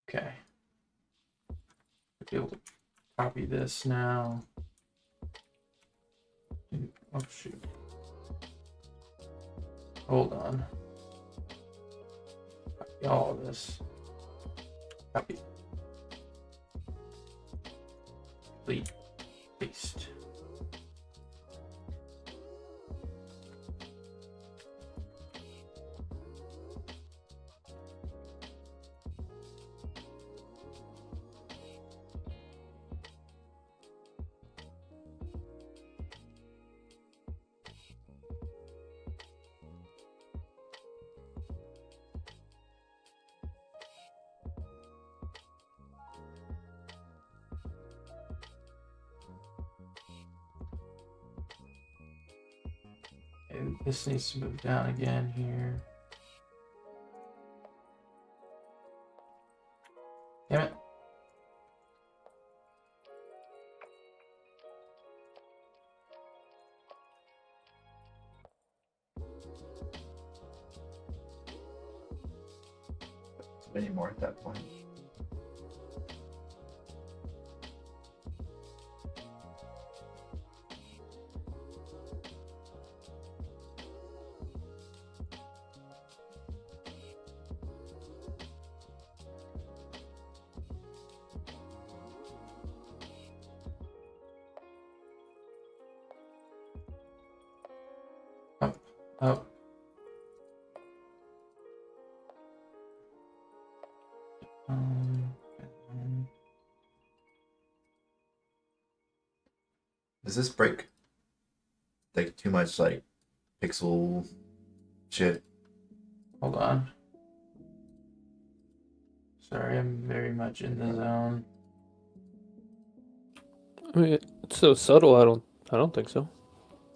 Okay. Be able to copy this now. Oh shoot. Hold on. Copy all of this. Copy. Delete. Paste. And this needs to move down again here. Damn it. Many more at that point. Oh. Um, Does this break like too much like pixel shit? Hold on. Sorry, I'm very much in the zone. I mean, it's so subtle. I don't think so.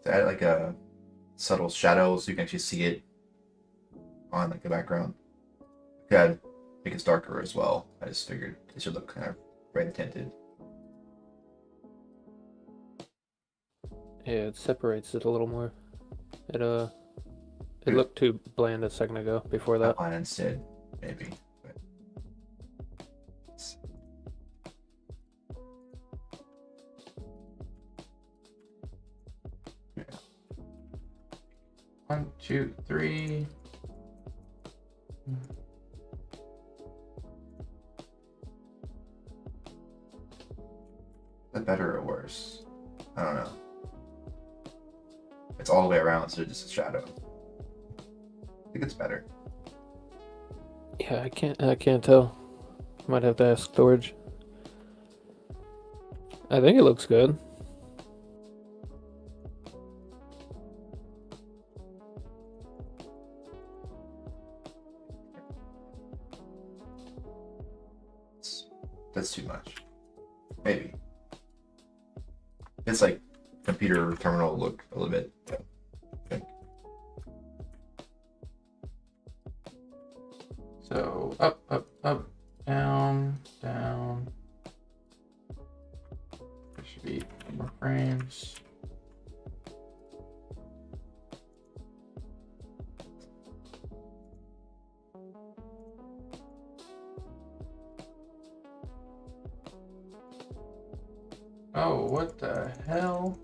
To add like a subtle shadow so you can actually see it on like the background. Could make it darker as well. I just figured it should look kind of red tinted. Yeah, it separates it a little more. It looked too bland a second ago before that. Outline instead, maybe. But... yeah. 1, 2, 3. Is that better or worse? I don't know. It's all the way around, so it's just a shadow. I think it's better. Yeah, I can't tell. Might have to ask storage. I think it looks good. That's too much. Maybe. It's like computer terminal look a little bit. I think. So up, up, up, down, down. There should be more frames. Oh, what the hell?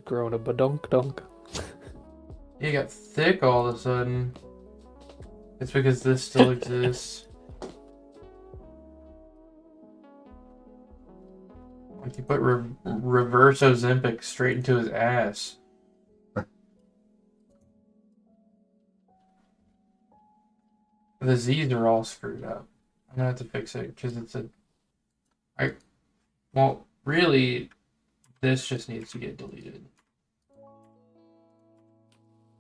Growing a badunk dunk. It got thick all of a sudden. It's because this still exists. Like he put reverse Ozempic straight into his ass. The Z's are all screwed up. I'm gonna have to fix it because it's well, really, this just needs to get deleted.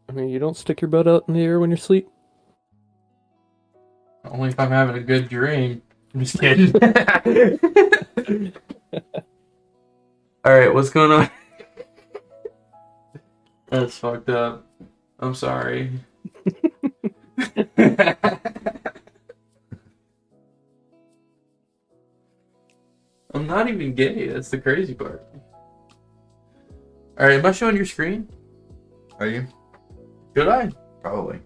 I mean, you don't stick your butt out in the air when you're asleep. Only if I'm having a good dream. I'm just kidding. Alright, what's going on? That's fucked up. I'm sorry. I'm not even gay. That's the crazy part. Alright, am I showing your screen? Are you? Should I? Probably.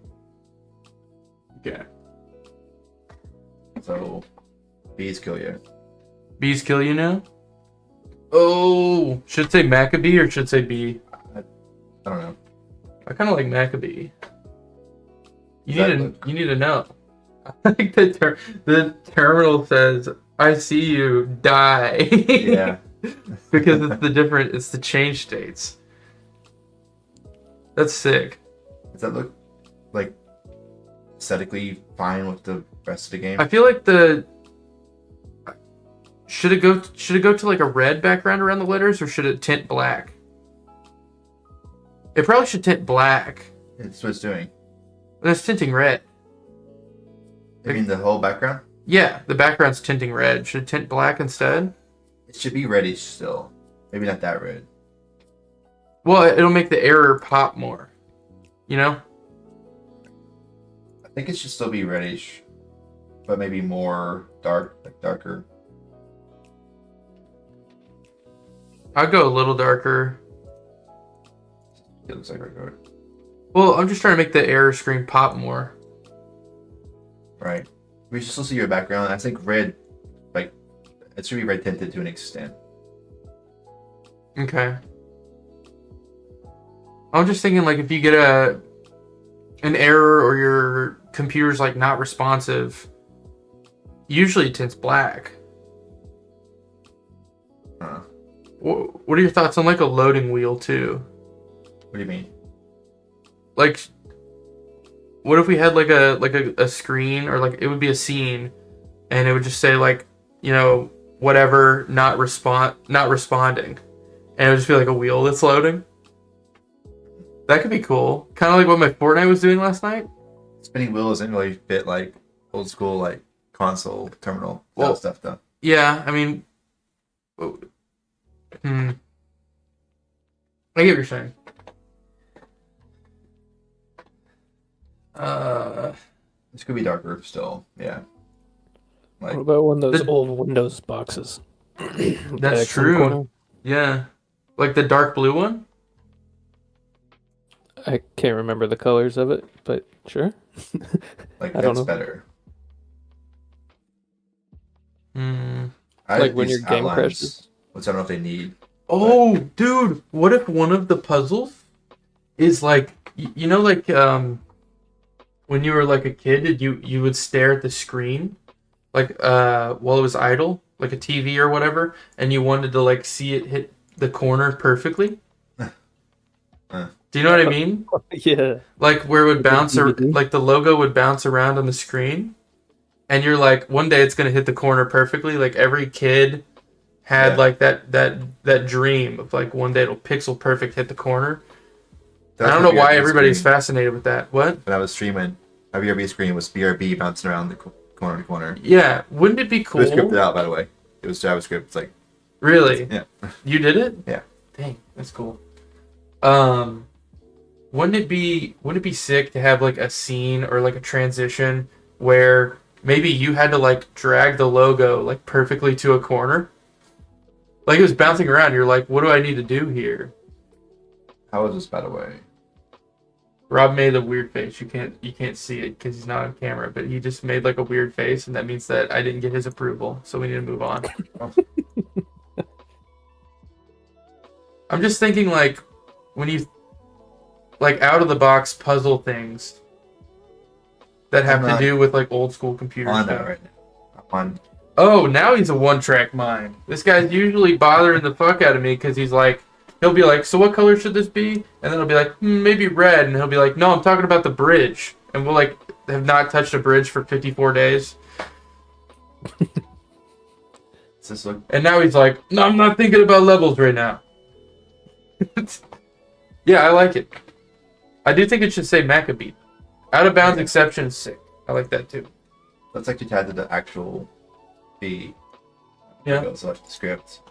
Okay. So, bees kill you. Bees kill you now? Oh, should say Maccabee or should say bee? I don't know. I kind of like Maccabee. You Does that need to know. I think the terminal says, "I see you, die." Yeah. Because it's the change states. That's sick. Does that look like aesthetically fine with the rest of the game? I feel like should it go to like a red background around the letters, or should it tint black? It probably should tint black. It's what it's doing. And it's tinting red. You mean the whole background? Yeah, the background's tinting red. Should it tint black instead? It should be reddish still. Maybe not that red. Well, it'll make the error pop more. You know? I think it should still be reddish, but maybe more dark, like darker. I'll go a little darker. It looks like regular. Well, I'm just trying to make the error screen pop more. Right. We should still see your background. I think red, like, it should be red tinted to an extent. Okay. I'm just thinking, like, if you get an error or your computer's like not responsive, usually it tints black. What are your thoughts on like a loading wheel too? What do you mean? Like, what if we had like a screen, or like it would be a scene, and it would just say like, you know, whatever, not responding, and it would just be like a wheel that's loading. That could be cool. Kind of like what my Fortnite was doing last night. Spinning wheel doesn't really fit like old school like console terminal stuff though. Yeah, I mean, I get what you're saying. This could be darker still. Yeah. Like, What about one of those old Windows boxes? That's true. Yeah, like the dark blue one. I can't remember the colors of it, but sure. like I don't that's know. better. I Like when your game crashes. Which I don't know if they need. Oh, dude, what if one of the puzzles is like, you know, like when you were like a kid, you would stare at the screen, like while it was idle, like a TV or whatever, and you wanted to like see it hit the corner perfectly. Do you know what I mean? Yeah. Like where it would bounce, or like the logo would bounce around on the screen, and you're like, one day it's gonna hit the corner perfectly. Like every kid had like that dream of like one day it'll pixel perfect hit the corner. I don't know why everybody's fascinated with that. What? When I was streaming, my BRB screen was BRB bouncing around the corner to corner. Yeah, wouldn't it be cool? It was scripted out, by the way. It was JavaScript. It's like, really? yeah. You did it? Yeah. Dang, that's cool. Wouldn't it be sick to have like a scene or like a transition where maybe you had to like drag the logo like perfectly to a corner? Like it was bouncing around. You're like, what do I need to do here? How was this, by the way? Rob made a weird face. You can't see it because he's not on camera, but he just made like a weird face, and that means that I didn't get his approval, so we need to move on. I'm just thinking like when you like out of the box puzzle things that have to do with like old school computer on stuff. that right now. On. Oh, now he's a one-track mind. This guy's usually bothering the fuck out of me because he's like, he'll be like, so what color should this be? And then I'll be like, maybe red. And he'll be like, no, I'm talking about the bridge. And we'll like have not touched a bridge for 54 days. And now he's like, no, I'm not thinking about levels right now. Yeah, I like it. I do think it should say Maccabee. Out of bounds exception is sick. I like that too. Let's actually tie to the actual B. Yeah. Select the script.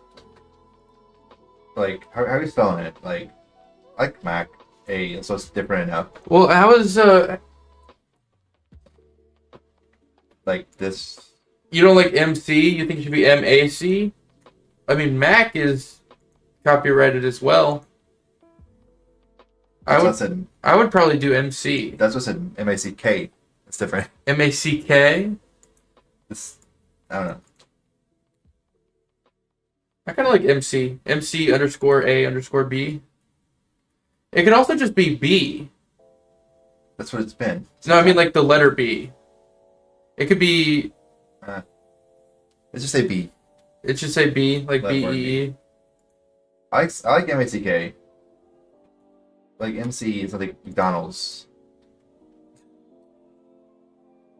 Like, how are you spelling it? Like Mac A, so it's different enough. Well, how is like this? You don't like MC? You think it should be MAC? I mean, Mac is copyrighted as well. I would probably do MC. That's what said MACK. It's different. MACK. It's, I don't know. I kind of like MC. MC_A_B. It could also just be B. That's what it's been. No, I mean like the letter B. It could be. Let's just say B. It should say B, like Let word BEE. I like MACK. Like MC is like McDonald's.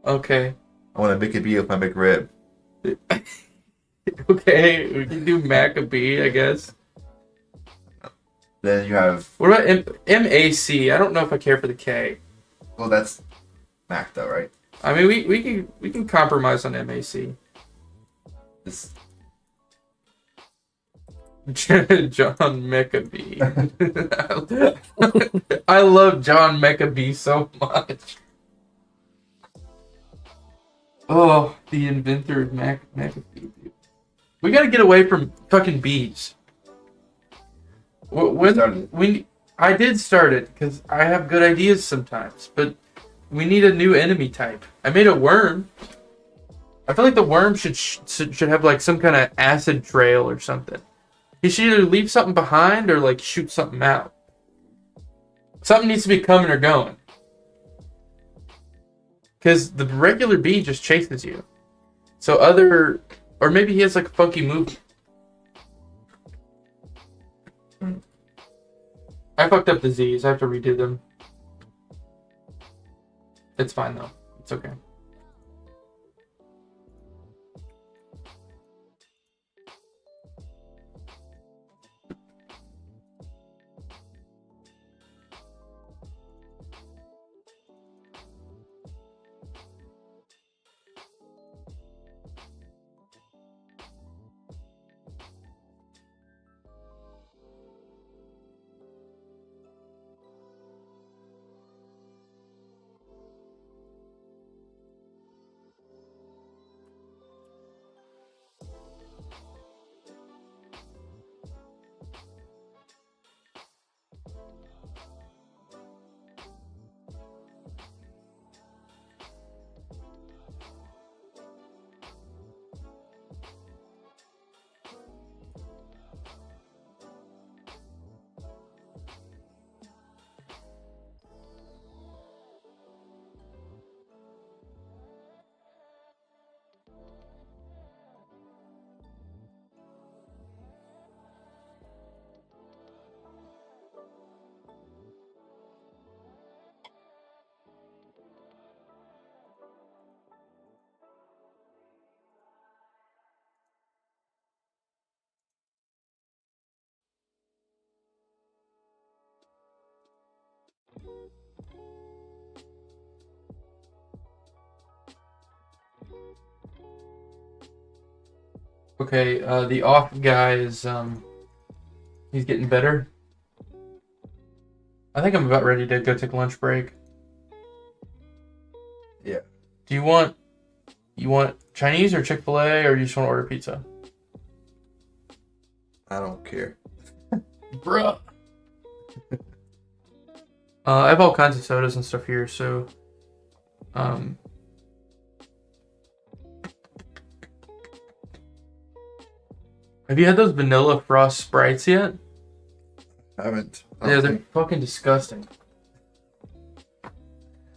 Okay. I want a Mickey with my McRib. Okay, we can do Maccabee, I guess. Then you have, What about MAC? I don't know if I care for the K. well, that's Mac though, right? I mean, we can compromise on MAC. This John Maccabee. I love John Maccabee so much. Oh, the inventor of Maccabee. We gotta get away from fucking bees. I did start it because I have good ideas sometimes, but we need a new enemy type. I made a worm. I feel like the worm should have like some kind of acid trail or something. He should either leave something behind or like shoot something out. Something needs to be coming or going. Because the regular bee just chases you. So or maybe he has like a funky move. I fucked up the Z's. I have to redo them. It's fine though. It's okay. Okay, the off guy is he's getting better. I think I'm about ready to go take a lunch break. Yeah. Do you want Chinese or Chick-fil-A, or you just want to order pizza? I don't care. Bruh. I have all kinds of sodas and stuff here, so have you had those vanilla frost Sprites yet? I haven't. Yeah, they're fucking disgusting.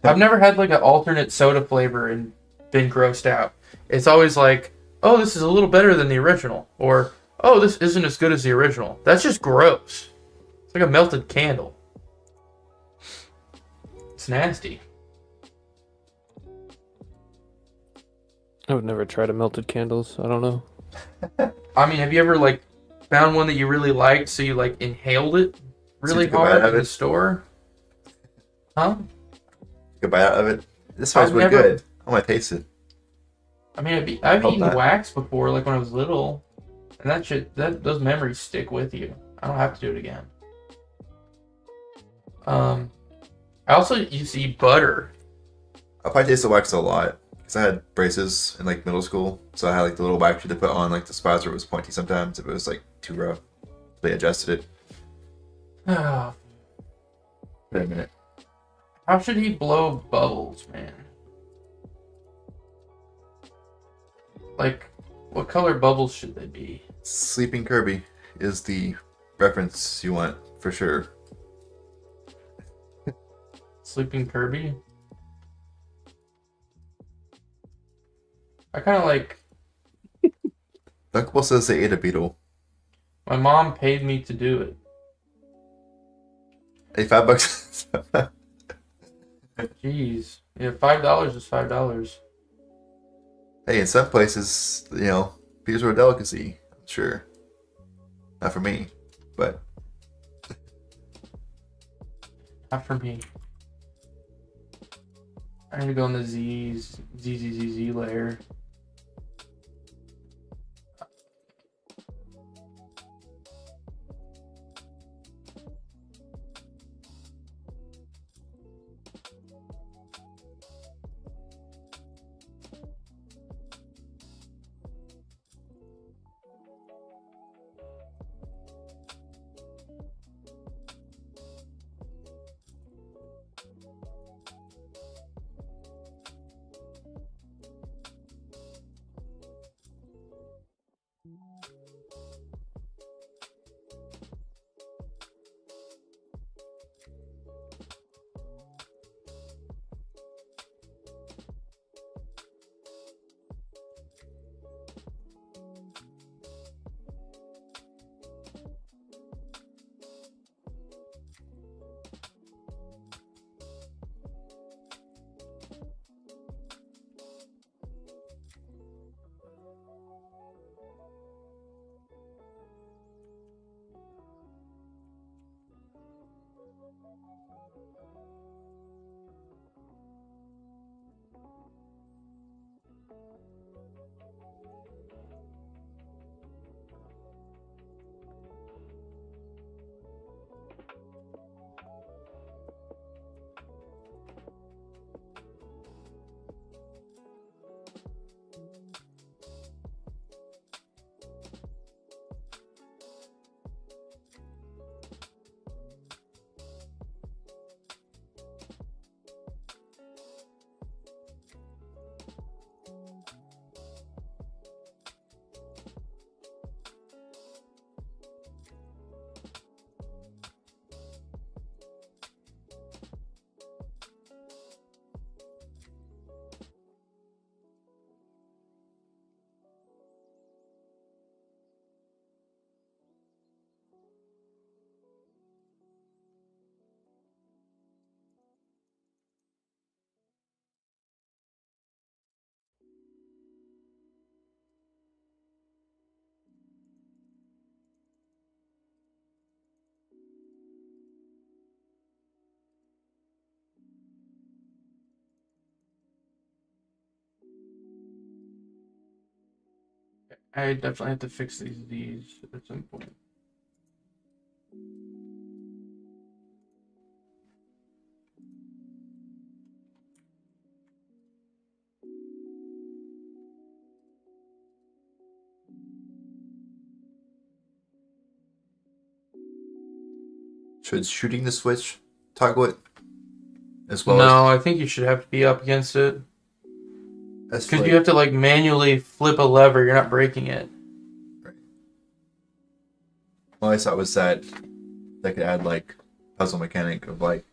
I've never had like an alternate soda flavor and been grossed out. It's always like, oh, this is a little better than the original, or oh, this isn't as good as the original. That's just gross. It's like a melted candle. It's nasty. I would never try to melted candles. I don't know. I mean, have you ever like found one that you really liked, so you like inhaled it really Took a bite hard out of in the it? store? Huh? Good bite out of it. This smells really never- good. I want to taste it. I mean, I've Hope eaten not. wax before, like when I was little, and those memories stick with you. I don't have to do it again. I also used to eat butter. I probably taste the wax a lot because I had braces in like middle school, so I had like the little wax you had to put on like the spots where it was pointy sometimes if it was like too rough. They adjusted it. Ah, Wait a minute. how should he blow bubbles, man? Like, what color bubbles should they be? Sleeping Kirby is the reference you want for sure. Sleeping Kirby? I kind of like. Dunkable says they ate a beetle. My mom paid me to do it. Hey, $5. Jeez. Yeah, $5 is $5. Hey, in some places, you know, beetles are a delicacy. I'm sure. Not for me, but Not for me. I need to go in the ZZZZ layer. I definitely have to fix these at some point. should shooting the switch toggle it as well No, I think you should have to be up against it. as Because like, you have to like manually flip a lever, you're not breaking it. All I thought was that they could add like puzzle mechanic of like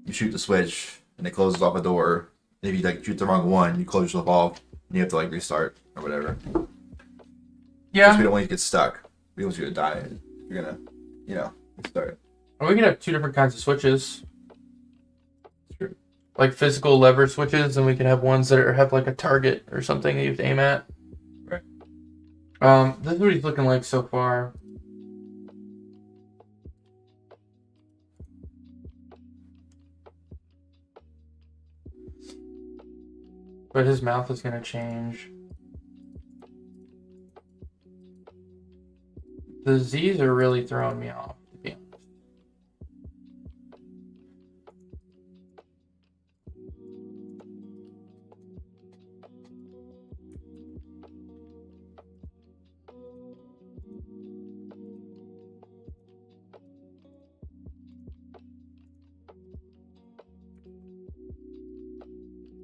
you shoot the switch and it closes off a door. And if you like shoot the wrong one, you close yourself off and you have to like restart or whatever. Because we Yeah. don't want you to get stuck. We don't want you to die. You're gonna, you know, restart. Or we could have two different kinds of switches. True. Like physical lever switches, and we can have ones that have like a target or something that you have to aim at. Right. This is what he's looking like so far. But his mouth is gonna change. The Z's are really throwing me off, to be honest.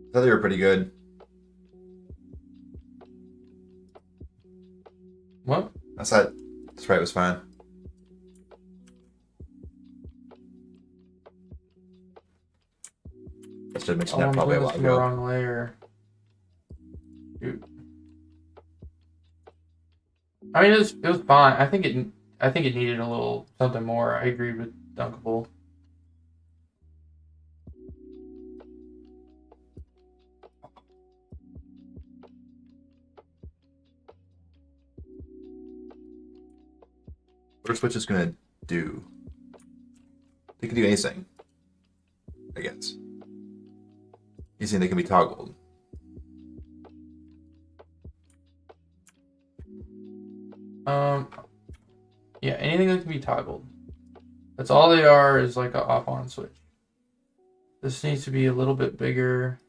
I thought they were pretty good. I thought Sprite was fine. I should have mentioned that I'm probably a doing while this in the ago. wrong layer. Shoot. I mean, it was fine. I think it needed a little something more. I agree with Dunkable. What are switches gonna do? They can do anything, I guess. Anything they can be toggled. Yeah, anything that can be toggled. That's all they are, is like a off-on switch. This needs to be a little bit bigger.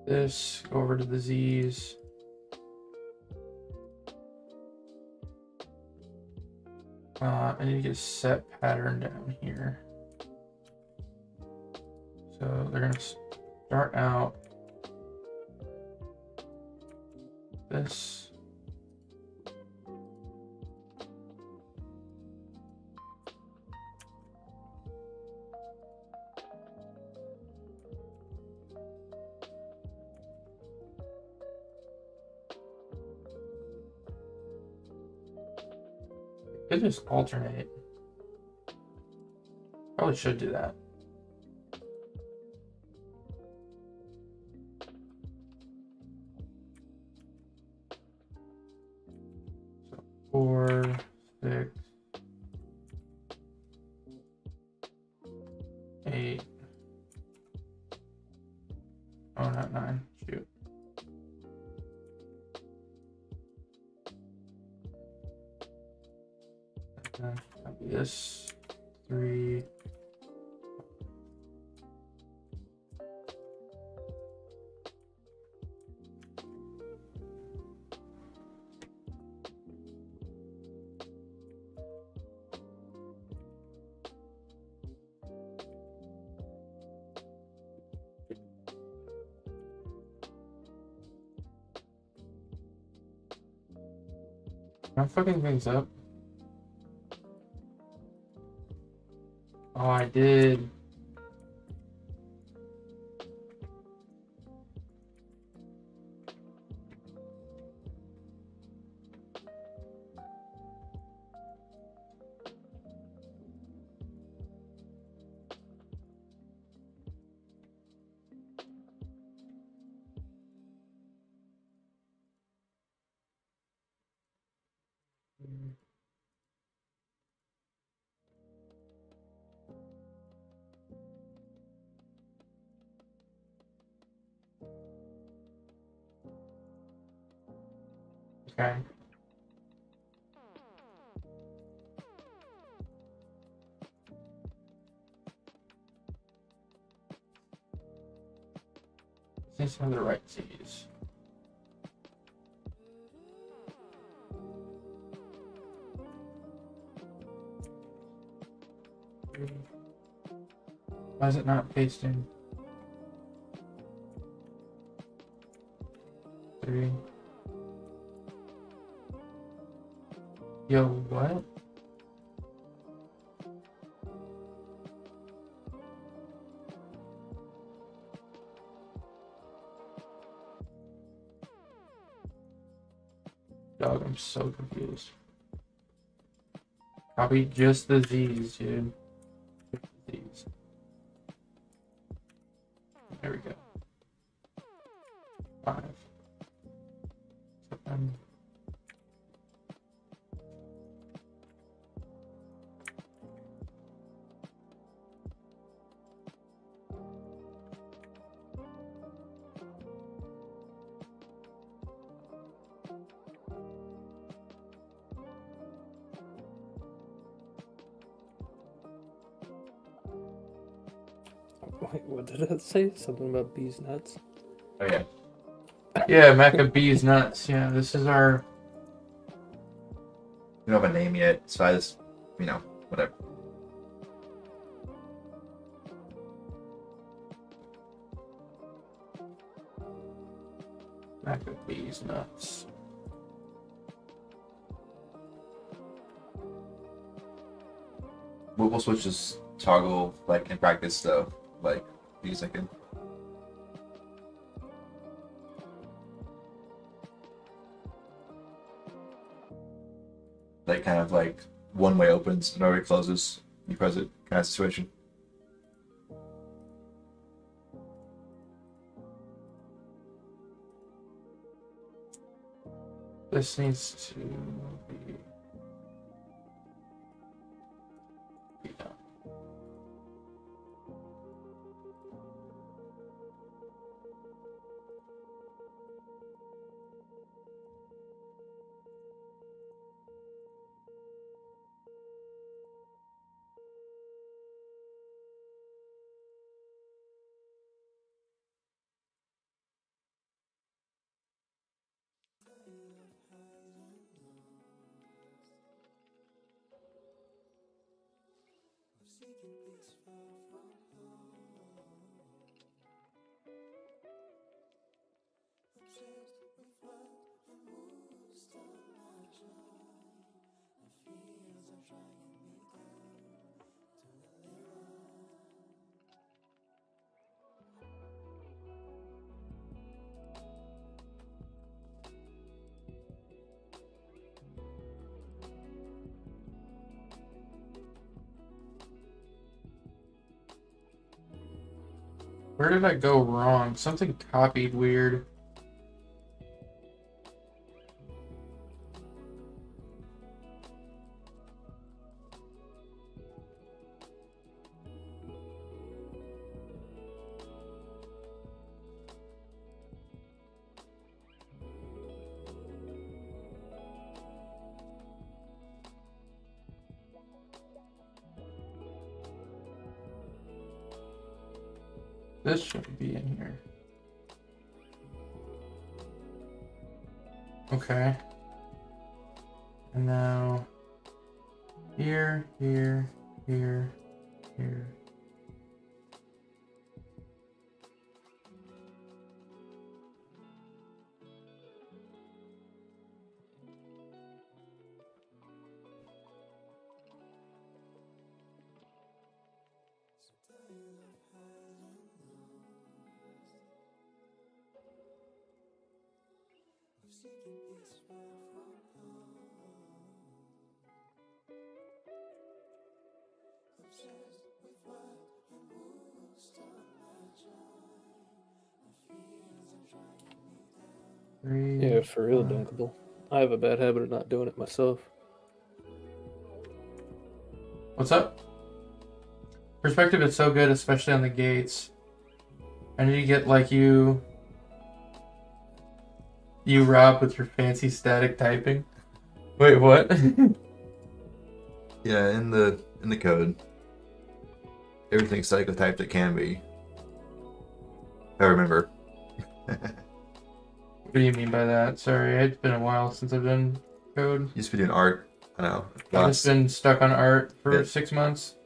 This, go over to the Z's. I need to get a set pattern down here. So they're gonna start out this. Could just alternate. Probably should do that. So 4, 6, 8. Oh, not 9. Shoot. Copy this. 3. I'm fucking things up. Oh, I did. Okay. These are the right Z's. Why is it not pasting? 3. Yo, what? Dog, I'm so confused. Copy just the Z's, dude. Z's. There we go. 5. 7. Wait, what did it say? Something about bees nuts? Oh yeah. Yeah, Maccabees nuts. Yeah, this is our. We don't have a name yet, so I just, whatever. Maccabees nuts. We'll switch this toggle like in practice though, like be a second. Like kind of like one way opens, another way closes. You press it, kind of situation. This needs to be done. Where did I go wrong? Something copied weird. This shouldn't be in here. Okay. And now here, here, here, here. Yeah, for real, Dunkable. I have a bad habit of not doing it myself. What's up? Perspective is so good, especially on the gates. I need to get like you, Rob, with your fancy static typing. Wait, what? Yeah, in the code, everything's statically typed. It can be. I remember. What do you mean by that? Sorry, it's been a while since I've done code. Used to be doing art. I know. I've just been stuck on art for Yeah. 6 months.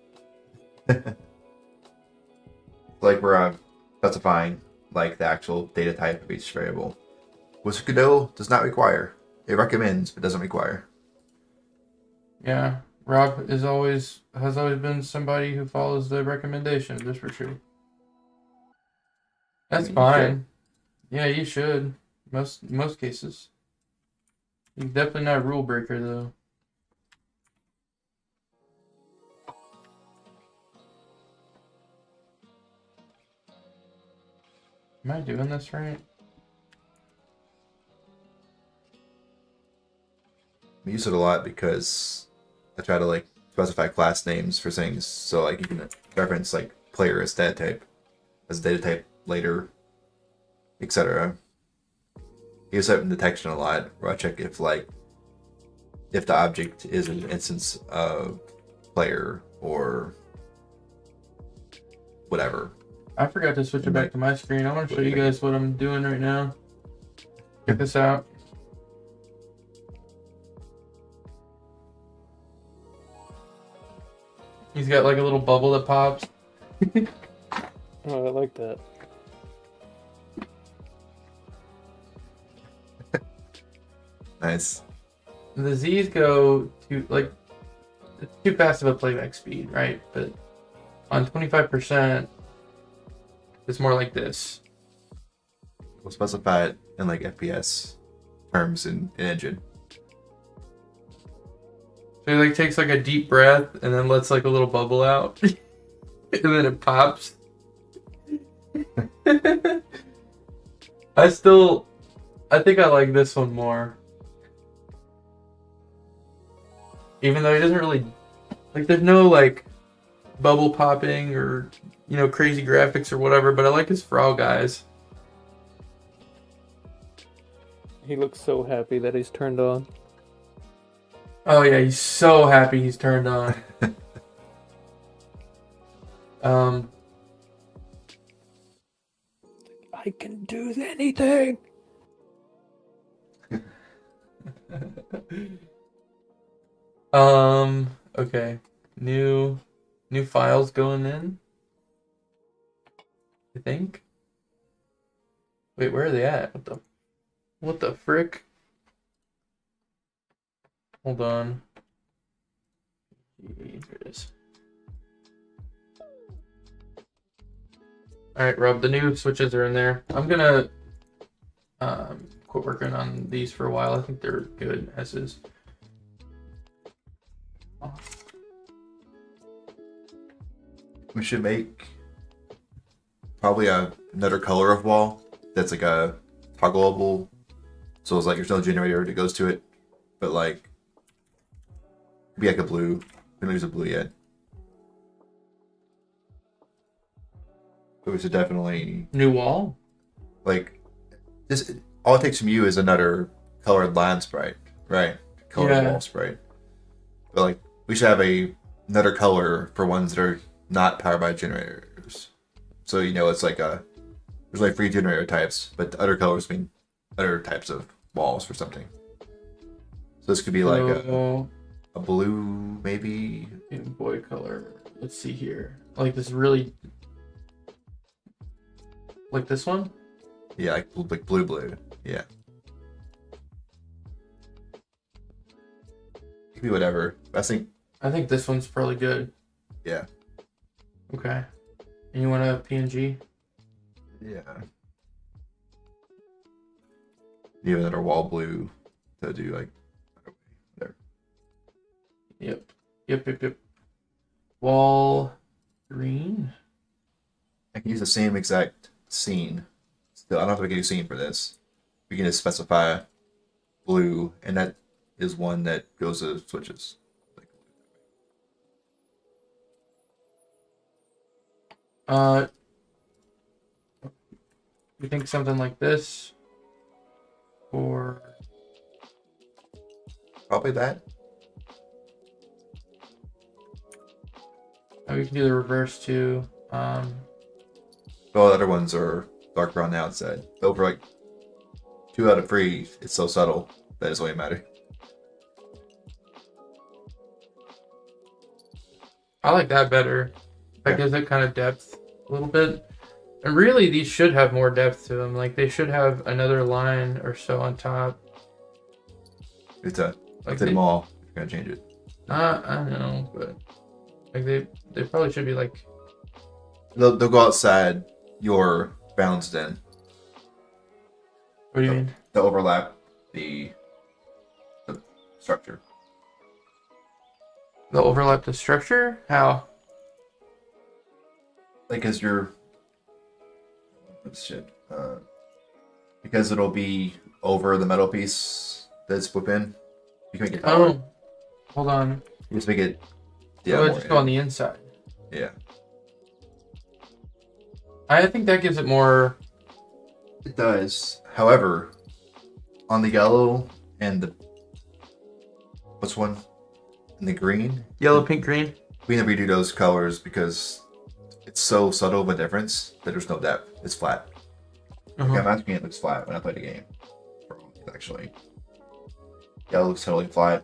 Like we're specifying like the actual data type of each variable, which Godot does not require. It recommends, but doesn't require. Yeah, Rob has always been somebody who follows the recommendations, that's for sure. That's You fine. Yeah, you should. Most cases. You're definitely not a rule breaker though. Am I doing this right? I use it a lot because I try to like specify class names for things, so like you can reference like player as data type later, etc. Use that in detection a lot, where I check if the object is an instance of player or whatever. I forgot to switch it back to my screen. I want to show you guys what I'm doing right now. Check this out. He's got like a little bubble that pops. Oh, I like that. Nice. The Z's go to like it's too fast of a playback speed, right? But on 25%, it's more like this. We'll specify it in like FPS terms in engine. So he like takes like a deep breath and then lets like a little bubble out, and then it pops. I think I like this one more. Even though he doesn't really like, there's no like bubble popping or crazy graphics or whatever. But I like his Frau guys. He looks so happy that he's turned on. Oh yeah, he's so happy he's turned on. I can do anything. Okay. New files going in. I think. Wait, where are they at? What the frick? Hold on. Here it is. Alright, Rob, the new switches are in there. I'm gonna quit working on these for a while. I think they're good as is. We should make probably another color of wall that's like a toggleable, so it's like there's no generator that goes to it, but like be like a blue. We don't use a blue yet, but we should definitely New wall? like this. All it takes from you is another colored line sprite, right? Colored Yeah. wall sprite. But like we should have another color for ones that are not powered by generators. So it's like there's like 3 generator types, but the other colors mean other types of walls for something. So this could be like a blue, maybe. Game Boy Color. Let's see here. Like this really, like this one. Yeah, like blue. Yeah. Could be whatever. I think this one's probably good. Yeah. Okay. And you want a PNG? Yeah. You have another wall blue to do like there. Yep. Wall green. I can use the same exact scene. Still, I don't have to make a new scene for this. We can just specify blue, and that is one that goes to switches. You think something like this, or Probably that. we can do the reverse too. All the other ones are dark brown on the outside. Over like 2 out of 3, it's so subtle that it doesn't really matter. I like that better. That Okay. gives it kind of depth a little bit. And really, these should have more depth to them. Like, they should have another line or so on top. It's a Like, take them all. You're gonna change it. I know, but like they probably should be like. They'll go outside your balanced in. What do you mean? They'll overlap the structure. They'll overlap the structure? How? Like, as you're shit. Because it'll be over the metal piece that's within. You can make it taller. Oh, hold on. You just make it. Yeah, more- just go on the inside. Yeah. I think that gives it more. It does. However, on the yellow and the what's one? And the green. Yellow, pink, green. We never do those colors because it's so subtle of a difference that there's no depth. It's flat. Uh-huh. Like, I'm asking it looks flat when I play the game. Actually, yellow looks totally flat.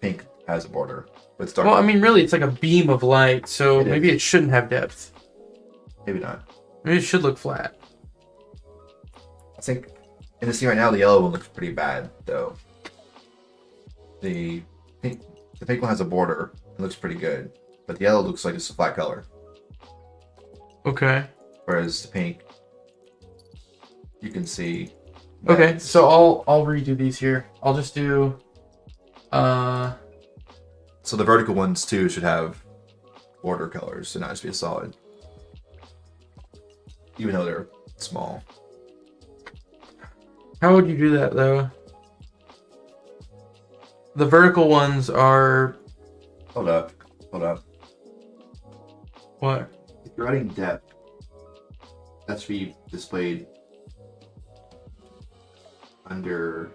Pink has a border, but it's dark. Well, I mean, really, it's like a beam of light, so It is. maybe it shouldn't have depth. Maybe not. Maybe it should look flat. I think in the scene right now, the yellow one looks pretty bad though. The pink one has a border. It looks pretty good, but the yellow looks like it's a flat color. Okay. Whereas the pink, you can see. that Okay, it's- so I'll redo these here. I'll just do. So the vertical ones too should have border colors, so not just be a solid. Even though they're small. How would you do that though? The vertical ones are Hold up. what? If you're adding depth, that should be displayed under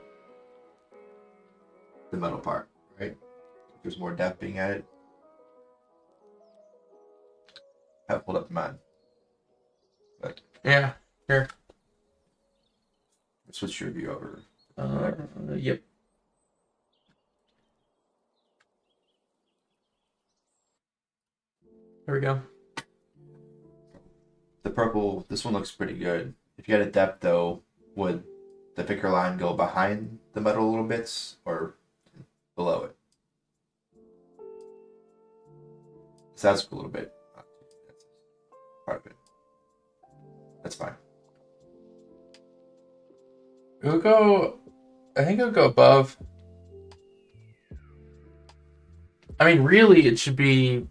the metal part, right? If there's more depth being added. I have pulled up mine. But Yeah. Here. switch your view over. Yep. There we go. The purple, this one looks pretty good. If you had a depth though, would the thicker line go behind the metal a little bits or below it? So that's a little bit. Part of it. That's fine. It'll go. I think it'll go above. I mean, really, it should be.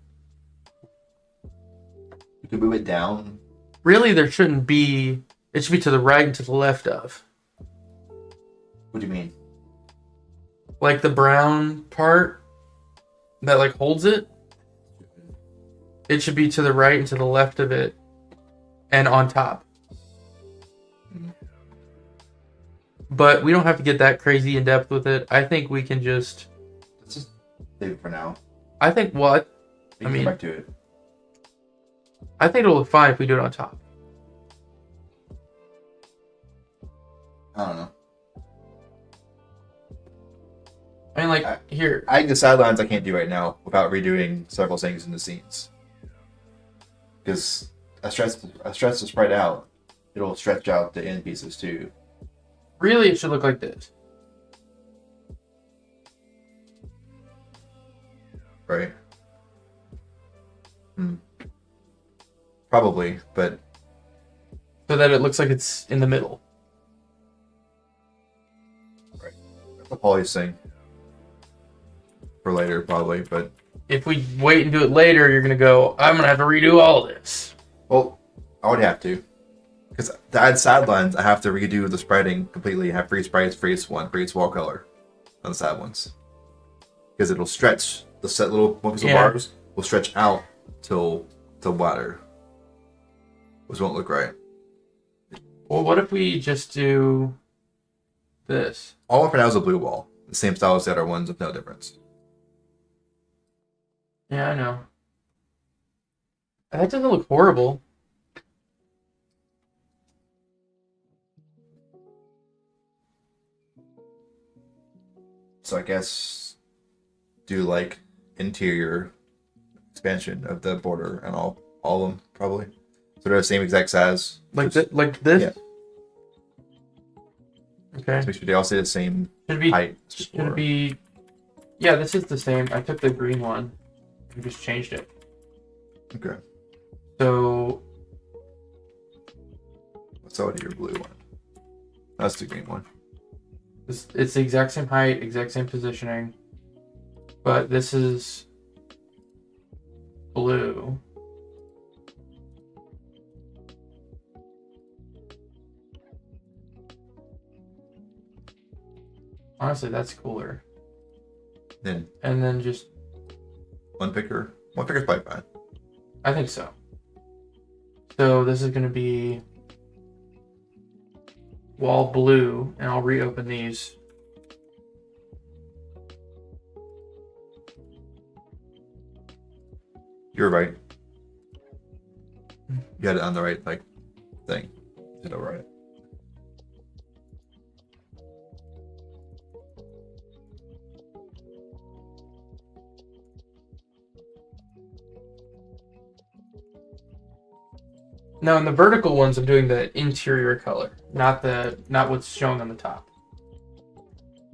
You can move it down. Really, there shouldn't be. It should be to the right and to the left of. What do you mean? Like the brown part that like holds it. It should be to the right and to the left of it, and on top. But we don't have to get that crazy in depth with it. I think we can just. Let's just leave it for now. I think what? You I can mean- come back to it. I think it'll look fine if we do it on top. I don't know. I mean, like, here. I the sidelines I can't do right now without redoing several things in the scenes. Because I stretch the spread out, it'll stretch out the end pieces too. Really, it should look like this. Right? Probably, but So that it looks like it's in the middle. that's a Polly's thing. For later, probably, but If we wait and do it later, you're going to go, I'm going to have to redo all this. well, I would have to. Because to add sidelines, I have to redo the spreading completely. I have free sprites for each one, for each wall color on the side ones. Because it'll stretch, the set little one piece of Yeah. bars will stretch out till wider. Which won't look right. Well, what if we just do this? All one for now is a blue wall. The same style as the other ones with no difference. Yeah, I know. That doesn't look horrible. So I guess do like interior expansion of the border and I'll all of them probably. So they're the same exact size. Like Just- like this. Yeah. Okay. Make sure they all stay the same Should be. height. as Should before. it be? Yeah, this is the same. I took the green one and just changed it. Okay. So What's already your blue one? That's the green one. it's the exact same height, exact same positioning, but this is blue. Honestly, that's cooler. Then And then just, one picker. One picker's probably fine. I think so. So this is going to be wall blue, and I'll reopen these. You're right. You had it on the right thing. Did it right. Now in the vertical ones, I'm doing the interior color, not what's showing on the top.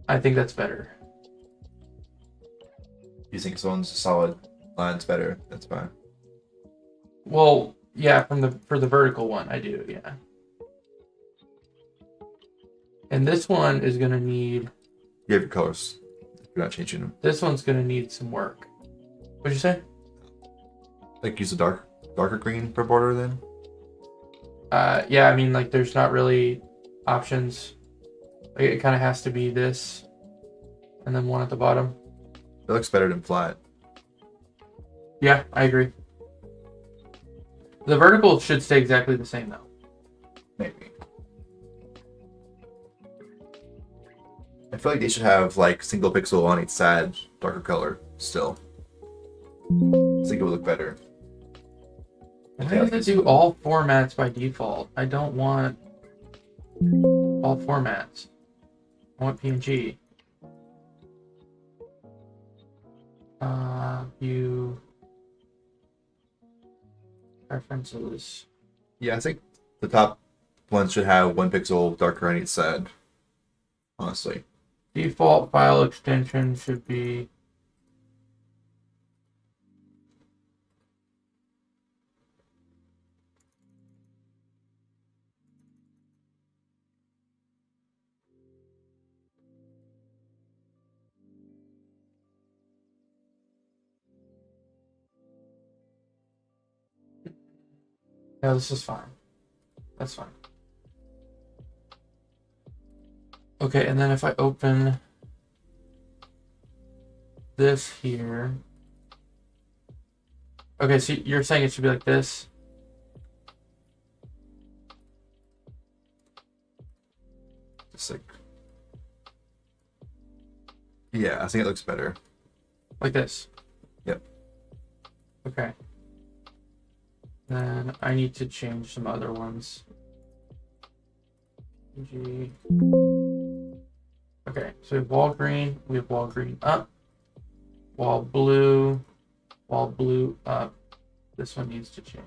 I think that's better. You think someone's solid line's better? That's fine. Well, yeah, for the vertical one, I do, yeah. And this one is gonna need. You have your colors. You're not changing them. This one's gonna need some work. What'd you say? Like use a darker green for border then. Yeah, I mean, like, there's not really options. Like, it kind of has to be this, and then one at the bottom. It looks better than flat. Yeah, I agree. The vertical should stay exactly the same, though. Maybe. I feel like they should have like single pixel on each side, darker color still. I think it would look better. Why does it do all formats by default? I don't want all formats. I want PNG. View preferences. Yeah, I think the top ones should have 1 pixel darker on each side. Honestly. Default file extension should be no, this is fine. That's fine. Okay, and then if I open this here. Okay, so you're saying it should be like this? Just like. Yeah, I think it looks better. Like this? Yep. Okay. Then I need to change some other ones. G. Okay, so we have wall green up, wall blue up. This one needs to change.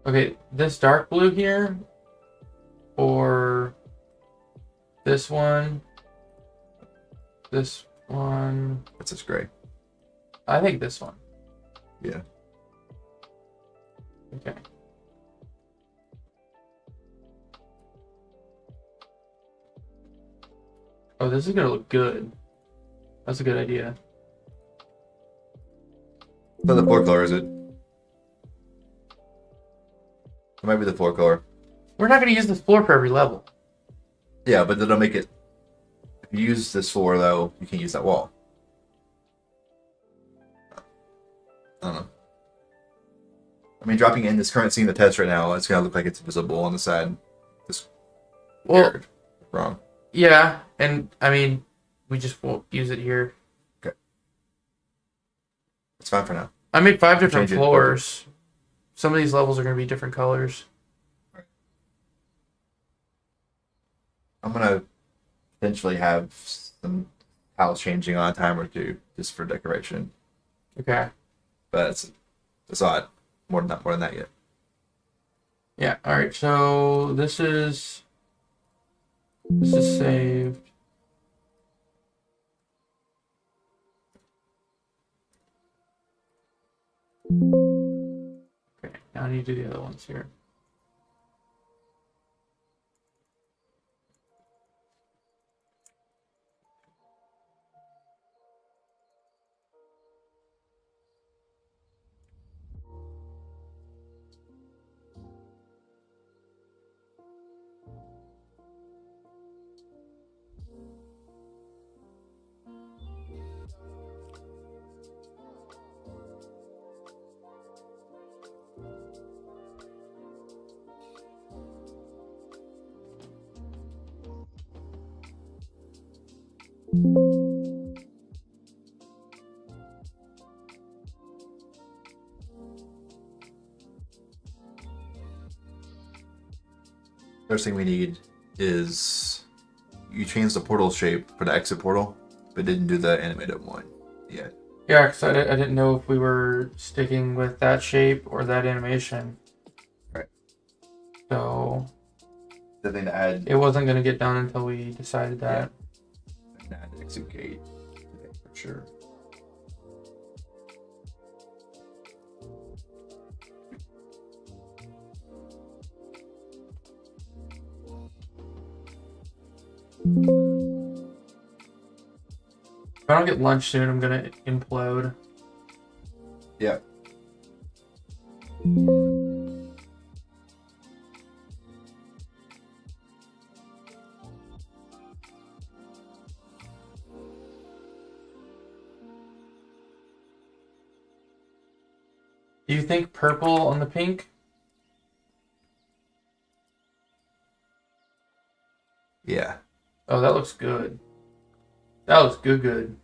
Okay, this dark blue here, or this one. That's just gray. I think this one. Yeah. Okay. Oh, this is gonna look good. That's a good idea. It's not the floor color, is it? It might be the floor color. We're not gonna use this floor for every level. Yeah, but that'll make it. If you use this floor, though, you can't use that wall. I don't know. I mean, dropping in this current scene of the test right now, it's gonna look like it's visible on the side. Just Well, wrong. yeah, and I mean, we just won't use it here. It's fine for now. I made 5 different Change it. floors. Some of these levels are gonna be different colors. I'm gonna potentially have some house changing on a time or two just for decoration. Okay. But it's odd. More than that yet. Yeah. All right. So this is saved. Okay. Now I need to do the other ones here. First thing we need is you changed the portal shape for the exit portal, but didn't do the animated one yet. Yeah, because I didn't know if we were sticking with that shape or that animation. Right. So The thing to add, it wasn't going to get done until we decided that. add exit gate today for sure. If I don't get lunch soon, I'm going to implode. Yeah. Do you think purple on the pink? Yeah. Oh, that looks good. That looks good.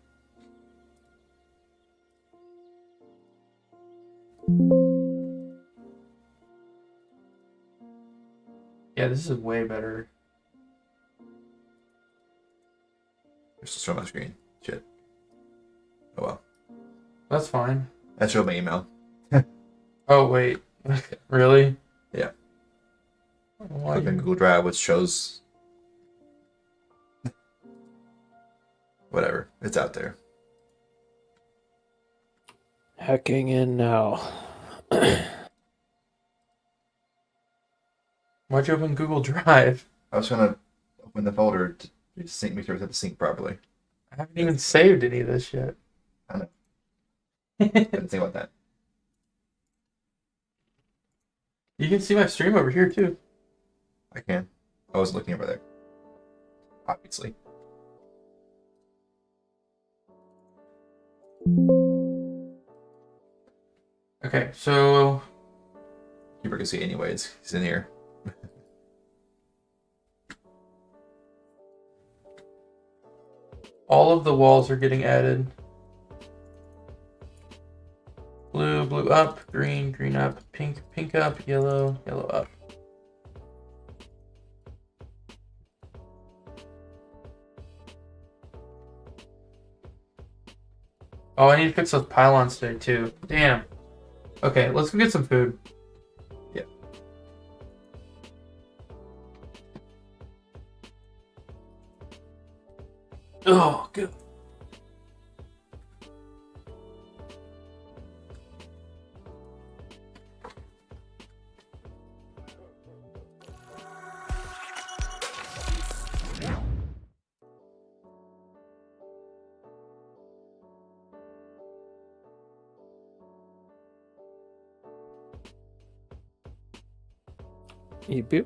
Yeah, this is way better. There's still my screen. Shit. Oh well. That's fine. I showed my email. Oh, wait. Really? Yeah. Why Click on Google Drive, which shows whatever. It's out there. Hacking in now. Why'd you open Google Drive? I was gonna open the folder to sync, make sure it's at the sync properly. I haven't even saved any of this yet. I know. I didn't think about that. You can see my stream over here too. I can. I was looking over there. Obviously. Okay, so Keeper can see anyways. He's in here. all of the walls are getting added. Blue, blue up, green, green up, pink, pink up, yellow, yellow up. Oh, I need to fix those pylons today too. Damn. Okay, let's go get some food. Yeah. Oh, good. Yep, yep.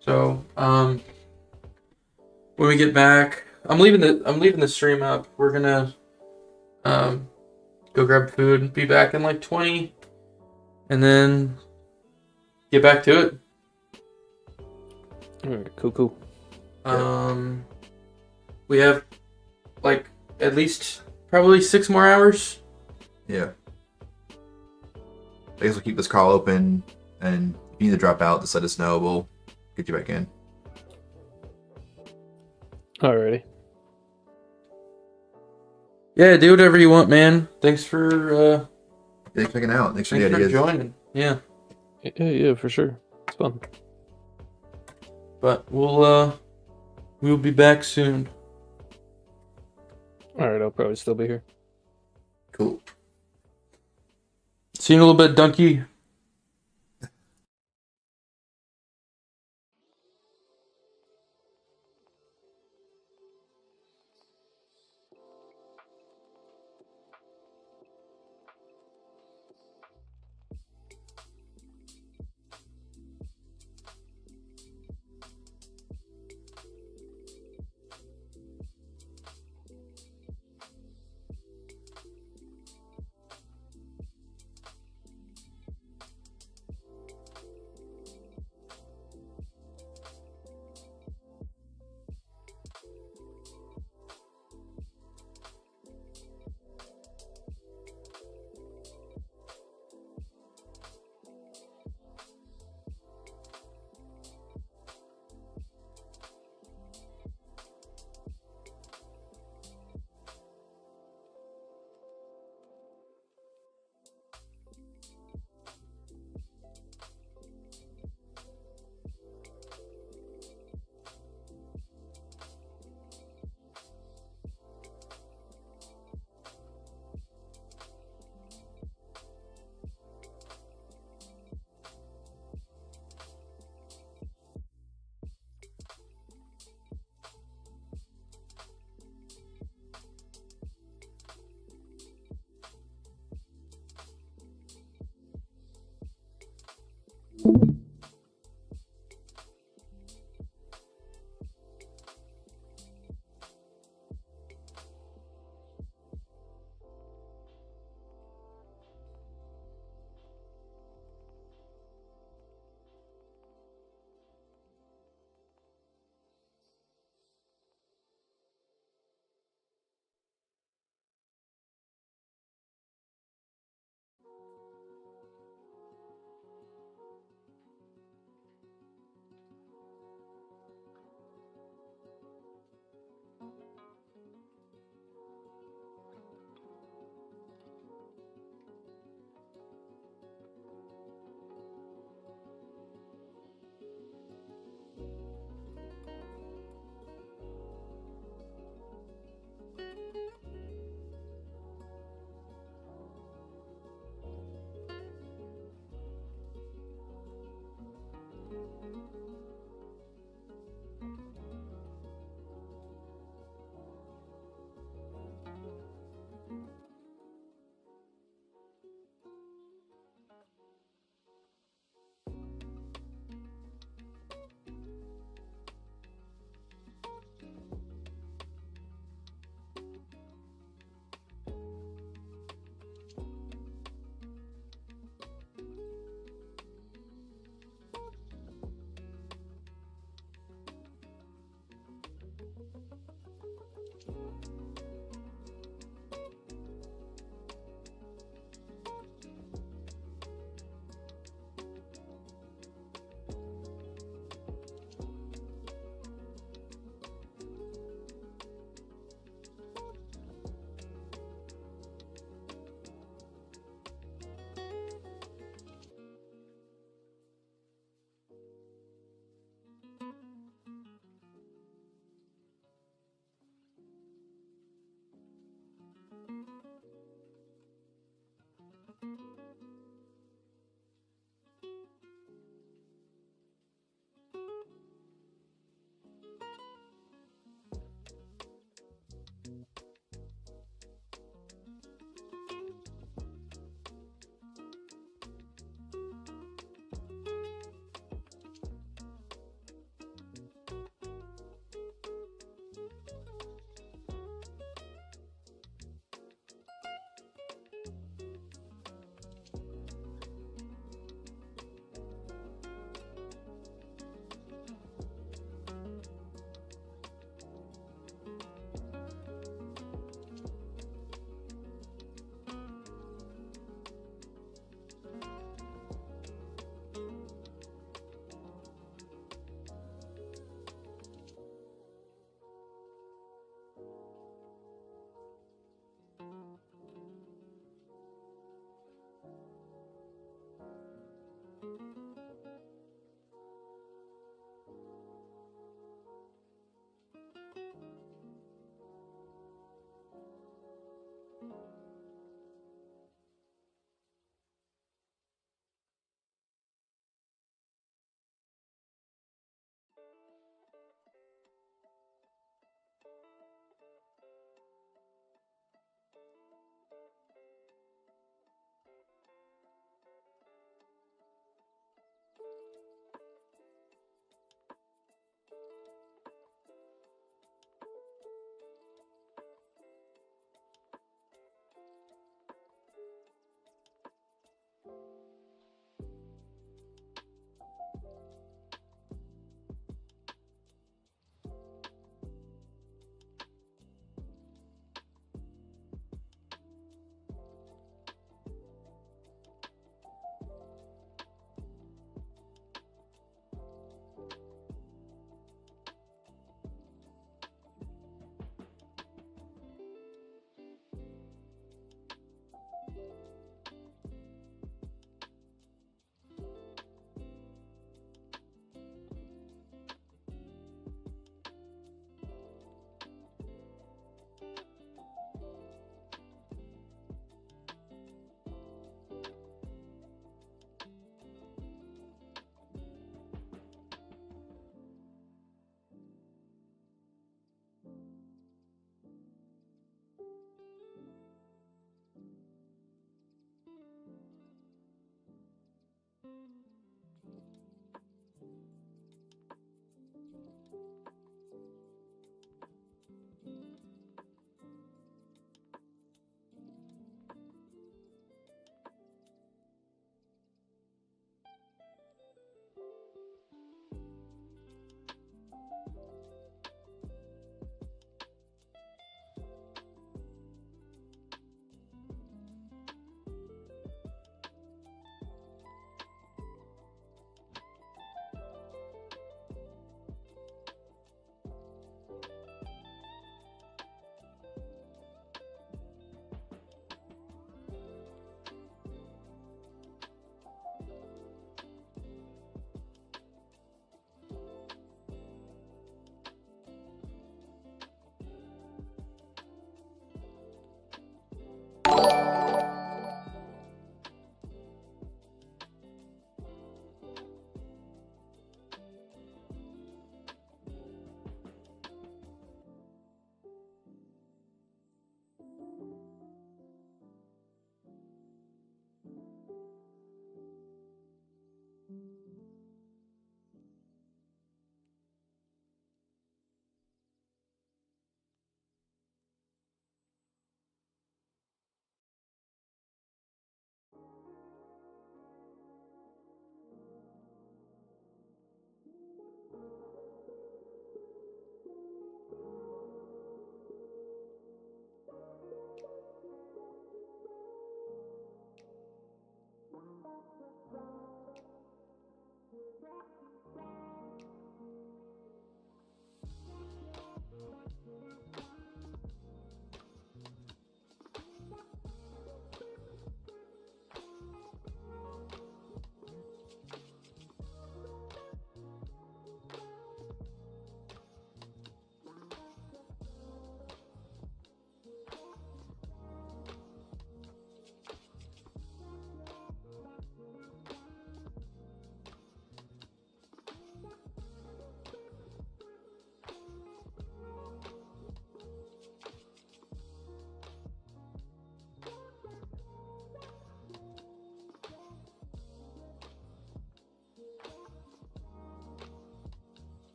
So, when we get back, I'm leaving the stream up. We're gonna go grab food, be back in like 20, and then get back to it. Alright, cool. We have like at least probably 6 more hours. Yeah. I guess we'll keep this call open, and if you need to drop out, just let us know. We'll get you back in. Alrighty. Yeah, do whatever you want, man. Thanks for Thanks for checking out. Thanks for the thanks for ideas. joining. Yeah, Yeah, for sure. It's fun. but we'll be back soon. Alright, I'll probably still be here. Cool. See you in a little bit, Donkey.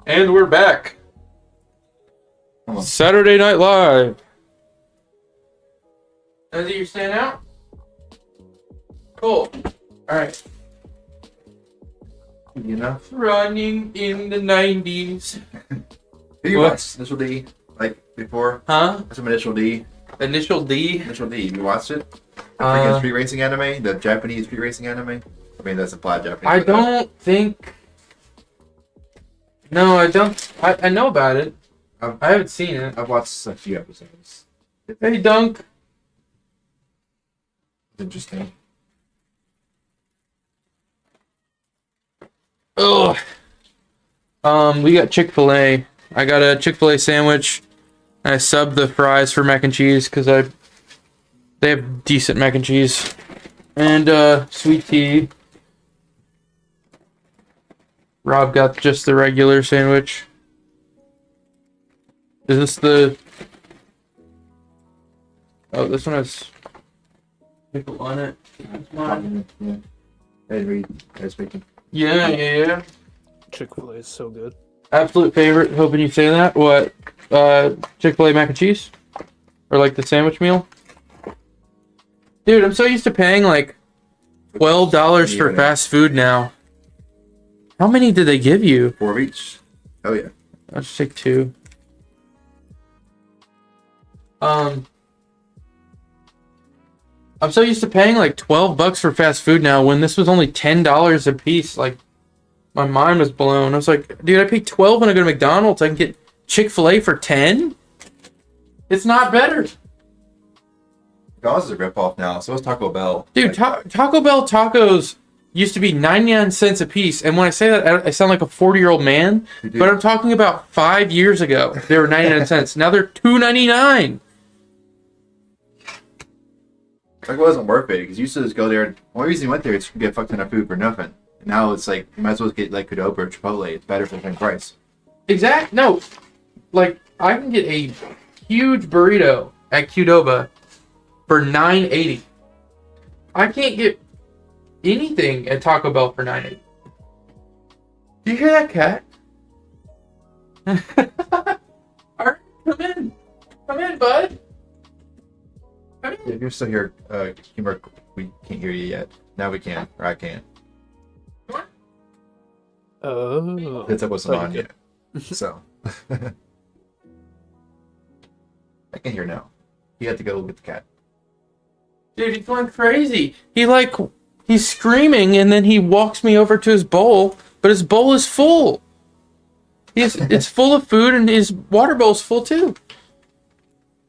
And we're back. Come on. Saturday Night Live. Does you stand out? Cool. Alright. You know? Running in the 90s. Did you What? watch Initial D like before? Huh? Some Initial D. Initial D? Initial D. You watched it? The freaking street racing anime? The Japanese street racing anime? I mean, that's implied Japanese. I but don't think... No, I don't. I know about it. I haven't seen it. I've watched a few episodes. Hey, Dunk. It's interesting. Ugh. We got Chick-fil-A. I got a Chick-fil-A sandwich. I subbed the fries for mac and cheese because they have decent mac and cheese. And sweet tea. Rob got just the regular sandwich. Is this the... Oh, this one has pickle on it. That's mine. Yeah. Hey, Reed. Hey, speaking. Yeah. Chick-fil-A is so good. Absolute favorite. Hoping you say that. What? Chick-fil-A mac and cheese? Or like the sandwich meal? Dude, I'm so used to paying like $12 for fast food now. How many did they give you? 4 of each. Oh yeah. I'll just take 2. I'm so used to paying like $12 for fast food now when this was only $10 a piece. Like, my mind was blown. I was like, dude, I paid $12 when I go to McDonald's. I can get Chick-fil-A for $10? It's not better. McDonald's is a ripoff now. So is Taco Bell. Dude, Taco Bell tacos used to be 99 cents a piece. And when I say that, I sound like a 40-year-old man. You do. But I'm talking about 5 years ago. They were 99 cents. Now they're $2.99. Like, it wasn't worth it because you used to just go there. The only reason you went there is to get a fuck ton of food for nothing. And now it's like you might as well get like Qdoba or Chipotle. It's better for the same price. No. Like, I can get a huge burrito at Qdoba for $9.80. I can't get anything at Taco Bell for $9.80. Do you hear that, cat? Alright, come in, bud. Come in. If you're still here, Kimber, we can't hear you yet. Now we can, or I can. Oh. Heads up wasn't on Okay. yet. So. I can hear now. You have to go get the cat. Dude, he's going crazy. He's screaming, and then he walks me over to his bowl, but his bowl is full. It's full of food, and his water bowl's full too.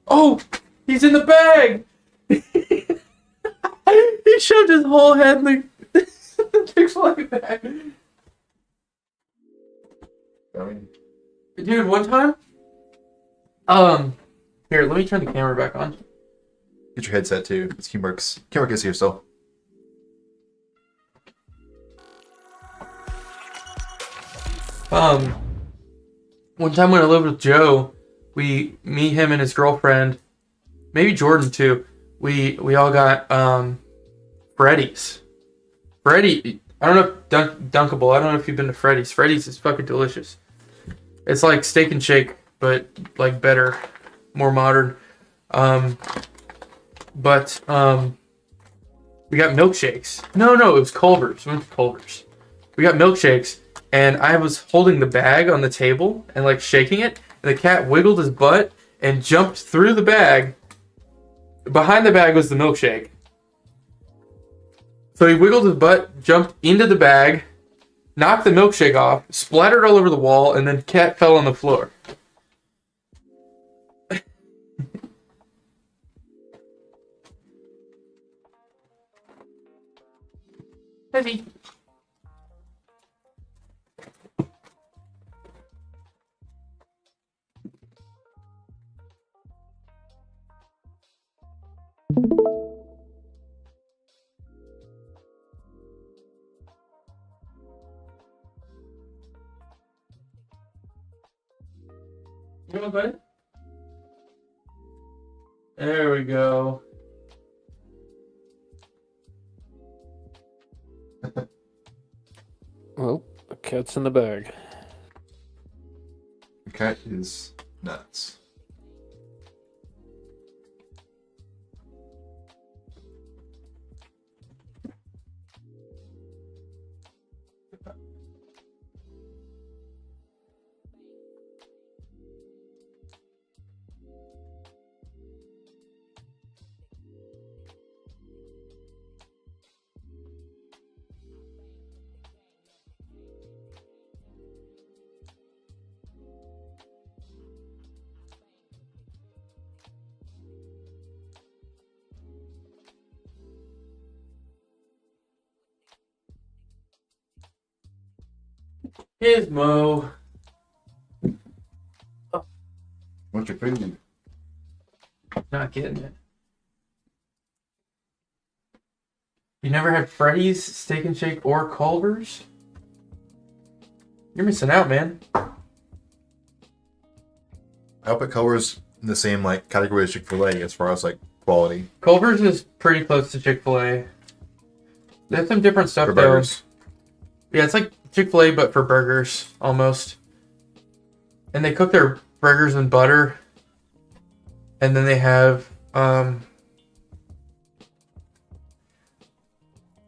Oh, he's in the bag. He shoved his whole head in the Chick-fil-A bag. Dude, one time, here, let me turn the camera back on. Get your headset too. It's Kimber's. Kimber is here still. One time when I lived with Joe, me, him, and his girlfriend, maybe Jordan too. We all got Freddy's. I don't know if Dunkable. I don't know if you've been to Freddy's. Freddy's is fucking delicious. It's like Steak and Shake, but like better, more modern. But we got milkshakes. No, it was Culver's. We went to Culver's. We got milkshakes, and I was holding the bag on the table and like shaking it, and the cat wiggled his butt and jumped through the bag. Behind the bag was the milkshake. So he wiggled his butt, jumped into the bag, knocked the milkshake off, splattered all over the wall, and then cat fell on the floor. Heavy. You want to There we go. Well, the cat's in the bag. The cat is nuts. Gizmo. What's your food? Not getting it. You never had Freddy's, Steak and Shake, or Culver's? You're missing out, man. I'll put Culver's in the same like category as Chick-fil-A as far as like quality. Culver's is pretty close to Chick-fil-A. They have some different stuff For though. burgers. Yeah, it's like Chick-fil-A but for burgers, almost. And they cook their burgers in butter. And then they have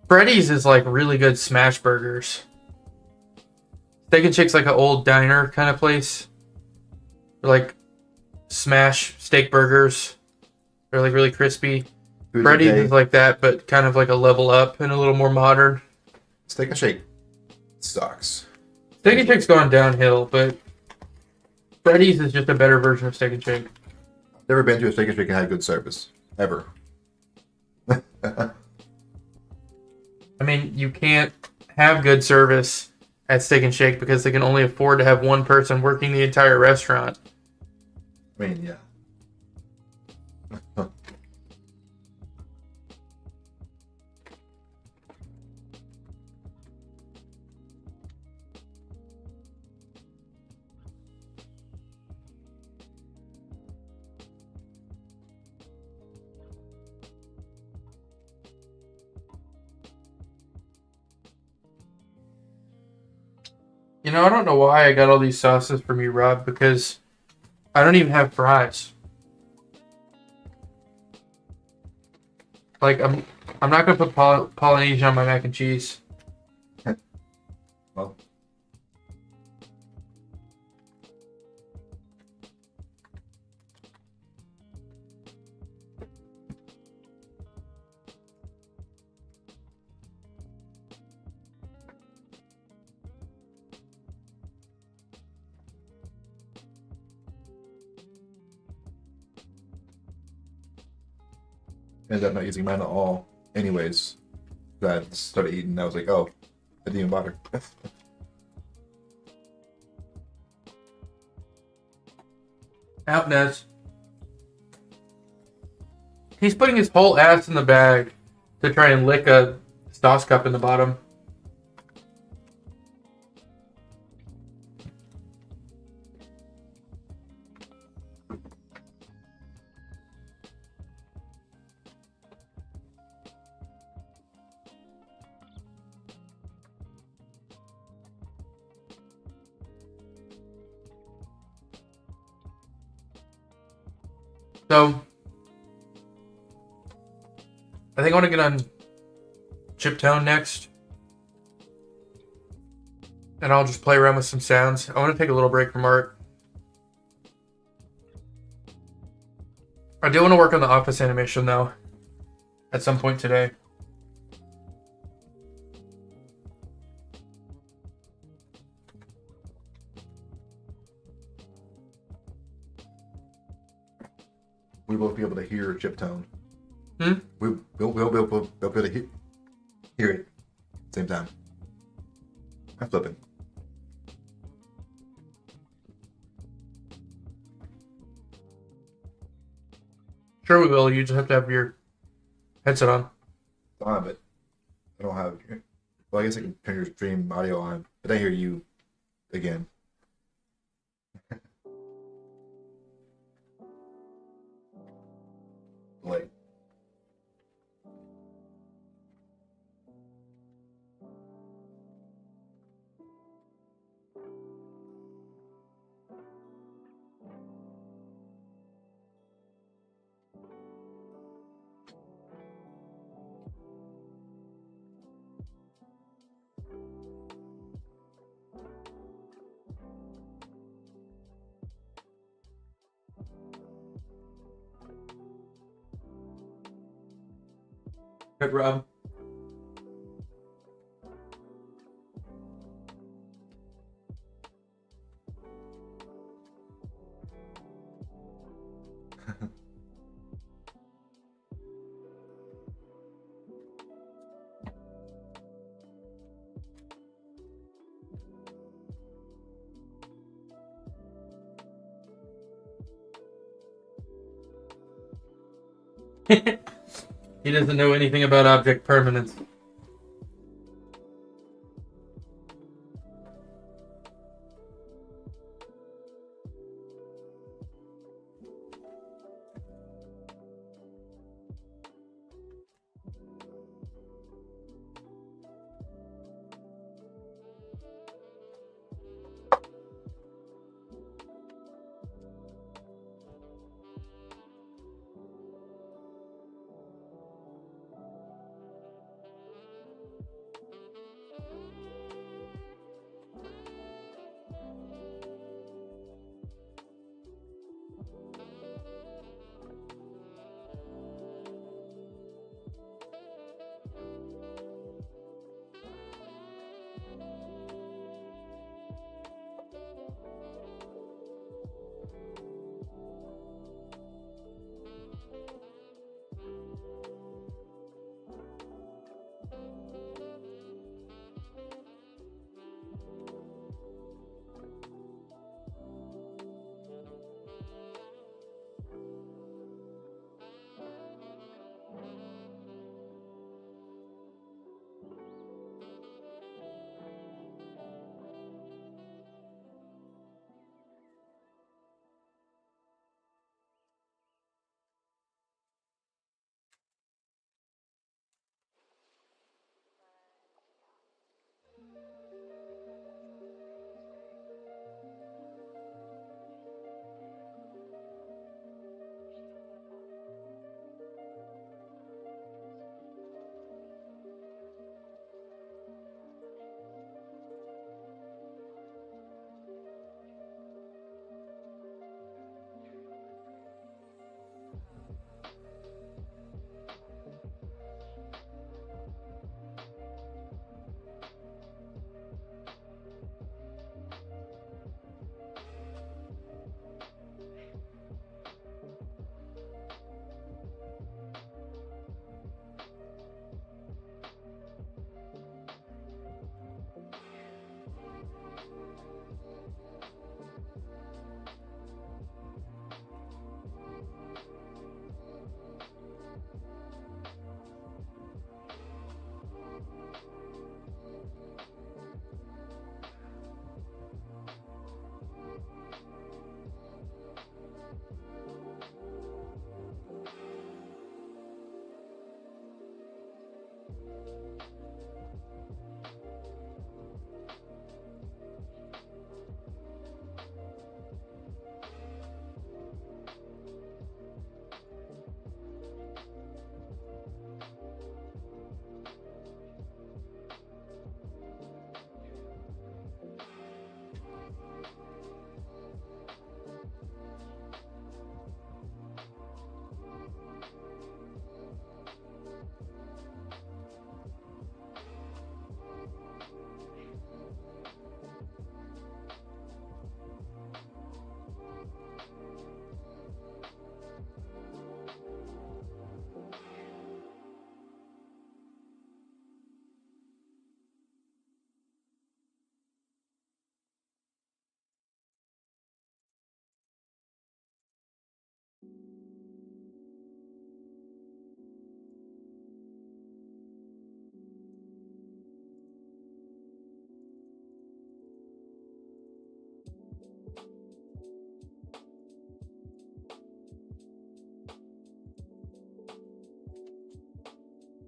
Freddy's is like really good smash burgers. Steak and Shake's like an old diner kind of place. They're like smash steak burgers. They're like really crispy. Food's Freddy's okay. is like that, but kind of like a level up and a little more modern. Steak and Shake sucks. Steak and Shake's gone downhill, but Freddy's is just a better version of Steak and Shake. Never been to a Steak and Shake and had good service ever. I mean, you can't have good service at Steak and Shake because they can only afford to have one person working the entire restaurant. I mean, yeah. You know, I don't know why I got all these sauces from you, Rob, because I don't even have fries. Like, I'm not gonna put Polynesian on my mac and cheese. Well, ended up not using mine at all. Anyways, I started eating. And I was like, oh, I didn't even bother. Out, Nez. He's putting his whole ass in the bag to try and lick a sauce cup in the bottom. So, I think I want to get on Chiptone next. And I'll just play around with some sounds. I want to take a little break from art. I do want to work on the office animation, though, at some point today. We will be able to hear chip tone. Hmm? We'll be able to hear it at the same time. I'm flipping. Sure we will. You just have to have your headset on. On, but I don't have. Well, I guess I can turn your stream audio on, but I hear you again. Like, Good, Rob. He doesn't know anything about object permanence.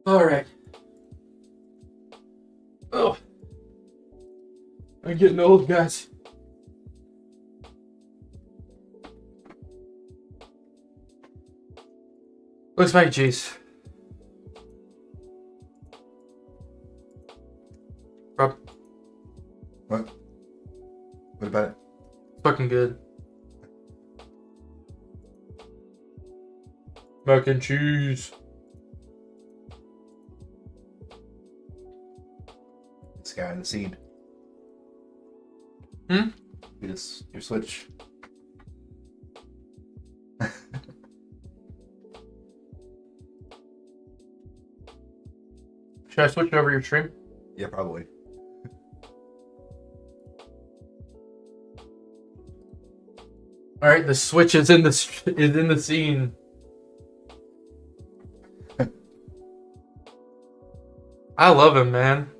All right. Oh, I'm getting old, guys. Let's make cheese. Rob, What? What about it? it's fucking good. Mac and cheese. This guy in the seed. Hmm? Your switch. Should I switch it over your stream? Yeah, probably. All right, the switch is in the scene. I love him, man.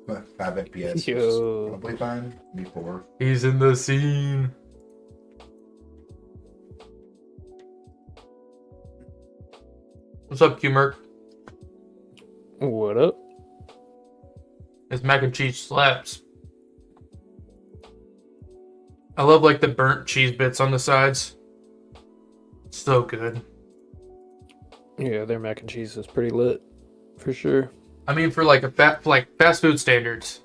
What, 5 FPS. Yo. Probably fine. Maybe 4. He's in the scene. What's up, Q-Merc? What up? His mac and cheese slaps. I love like the burnt cheese bits on the sides. So good. Yeah, their mac and cheese is pretty lit, for sure. I mean, for like fast food standards.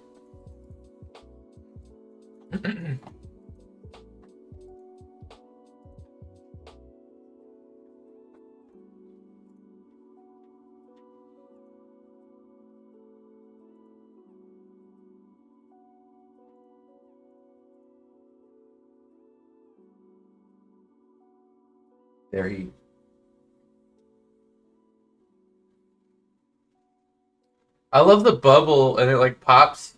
There he. I love the bubble and it like pops.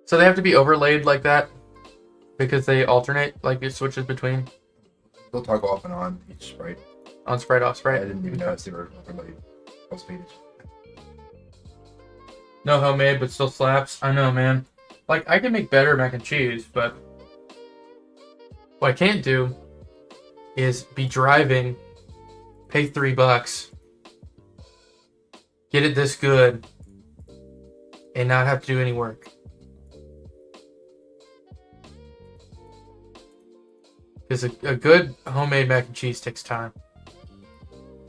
So they have to be overlaid like that because they alternate, like it switches between They'll toggle off and on each sprite. on sprite, off I sprite. didn't even notice they were overlaid. Full speed. No homemade, but still slaps. I know, man. Like, I can make better mac and cheese, but what I can't do is be driving, pay $3, get it this good, and not have to do any work. Because a good homemade mac and cheese takes time.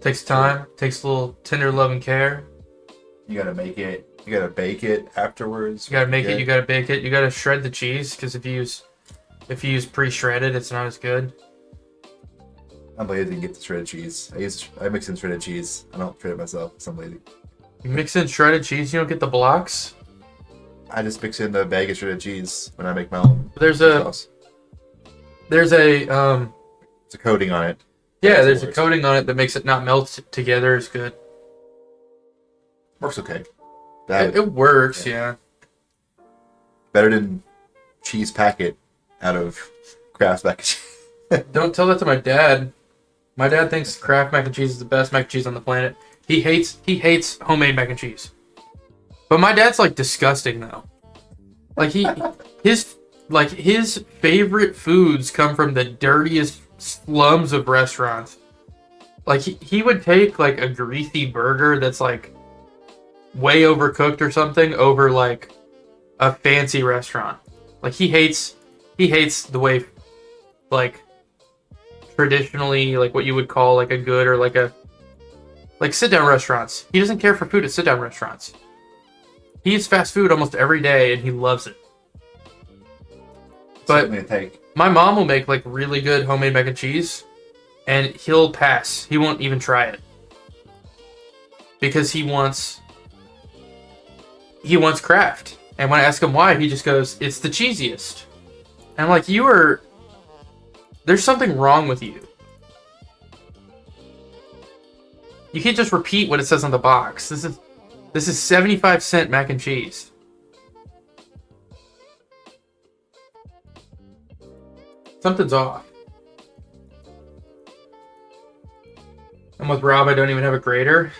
Takes time, takes a little tender love and care. You gotta make it. You gotta bake it afterwards. You gotta make it, you gotta bake it, you gotta shred the cheese, because if you use pre-shredded, it's not as good. I'm lazy to get the shredded cheese. I mix in shredded cheese. I don't shred it myself. So I'm lazy. You mix in shredded cheese, you don't get the blocks. I just mix in the bag of shredded cheese when I make my own There's sauce. There's a It's a coating on it. yeah, That's there's the a worst. coating on it that makes it not melt together as good. Works okay. That It works, yeah. better than cheese packet out of Kraft mac and cheese. Don't tell that to my dad. My dad thinks Kraft mac and cheese is the best mac and cheese on the planet. He hates homemade mac and cheese. But my dad's like disgusting though. Like his favorite foods come from the dirtiest slums of restaurants. Like he would take like a greasy burger that's like way overcooked or something over like a fancy restaurant. Like he hates the way like traditionally like what you would call like a good or like sit down restaurants. He doesn't care for food at sit down restaurants. He eats fast food almost every day and he loves it. But Something to take. my mom will make like really good homemade mac and cheese and he'll pass. He won't even try it. Because he wants Kraft. And when I ask him why, he just goes, "It's the cheesiest." And I'm like, there's something wrong with you. You can't just repeat what it says on the box. This is 75-cent mac and cheese. Something's off. And with Rob, I don't even have a grater.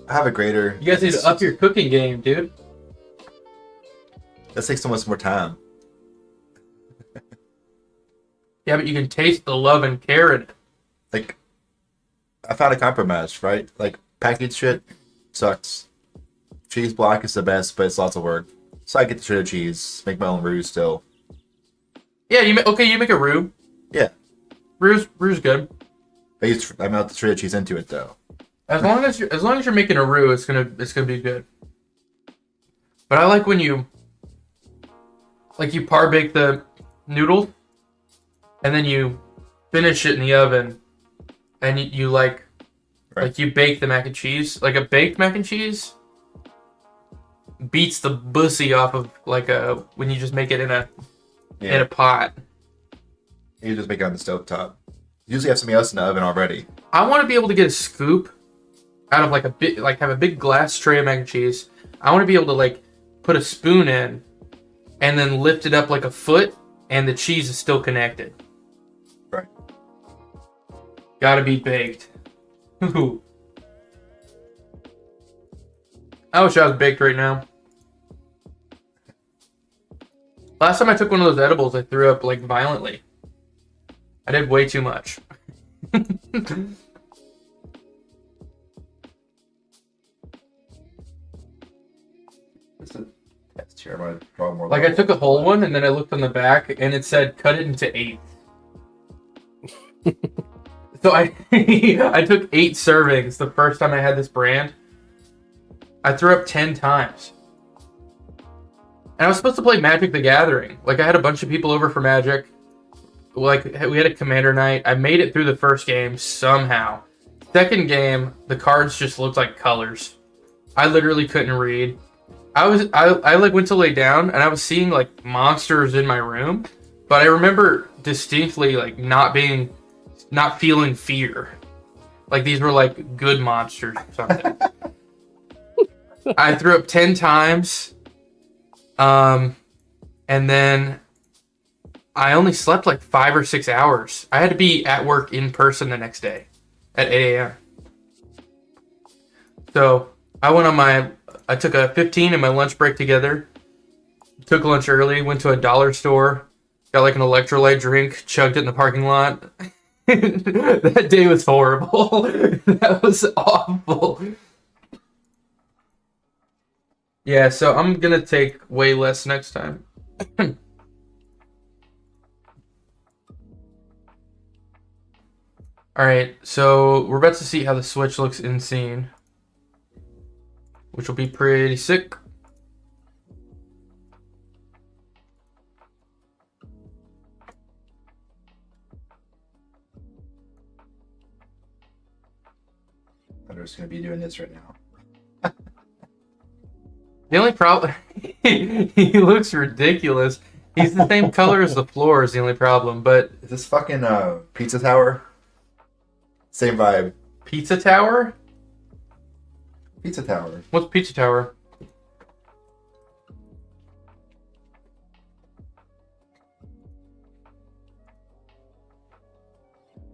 I have a grater. You guys need to up your cooking game, dude. That takes so much more time. Yeah, but you can taste the love and care in it. Like, I found a compromise, right? Like, packaged shit sucks. Cheese block is the best, but it's lots of work. So I get the cheddar cheese, make my own roux still. Yeah, you make a roux. Yeah. Roux's good. I melt the cheddar cheese into it though. As long as you're making a roux, it's gonna be good. But I like when you par bake the noodles, and then you finish it in the oven, and you Right. like you bake the mac and cheese. Like a baked mac and cheese beats the bussy off of when you just make it in a pot. You just make it on the stove top. You usually have something else in the oven already. I want to be able to get a scoop out of have a big glass tray of mac and cheese. I want to be able to put a spoon in and then lift it up like a foot and the cheese is still connected. Right. Gotta be baked. Ooh. I wish I was baked right now. Last time I took one of those edibles, I threw up violently. I did way too much. It's a test here. I'm gonna draw more. I took a whole one and then I looked on the back and it said cut it into 8. So I I took 8 servings the first time I had this brand. I threw up 10 times. And I was supposed to play Magic the Gathering. I had a bunch of people over for Magic. We had a commander night. I made it through the first game somehow. Second game, the cards just looked like colors. I literally couldn't read. I went to lay down and I was seeing monsters in my room, but I remember distinctly not feeling fear. These were good monsters or something. I threw up 10 times. And then I only slept 5 or 6 hours. I had to be at work in person the next day at 8 a.m. So I took a 15 and my lunch break together. Took lunch early, went to a dollar store, got an electrolyte drink, chugged it in the parking lot. That day was horrible. That was awful. Yeah, so I'm gonna take way less next time. Alright, so we're about to see how the Switch looks in scene, which will be pretty sick. I'm just gonna be doing this right now. The only problem, he looks ridiculous. He's the same color as the floor is the only problem, but... Is this fucking Pizza Tower? Same vibe. Pizza Tower? Pizza Tower. What's Pizza Tower?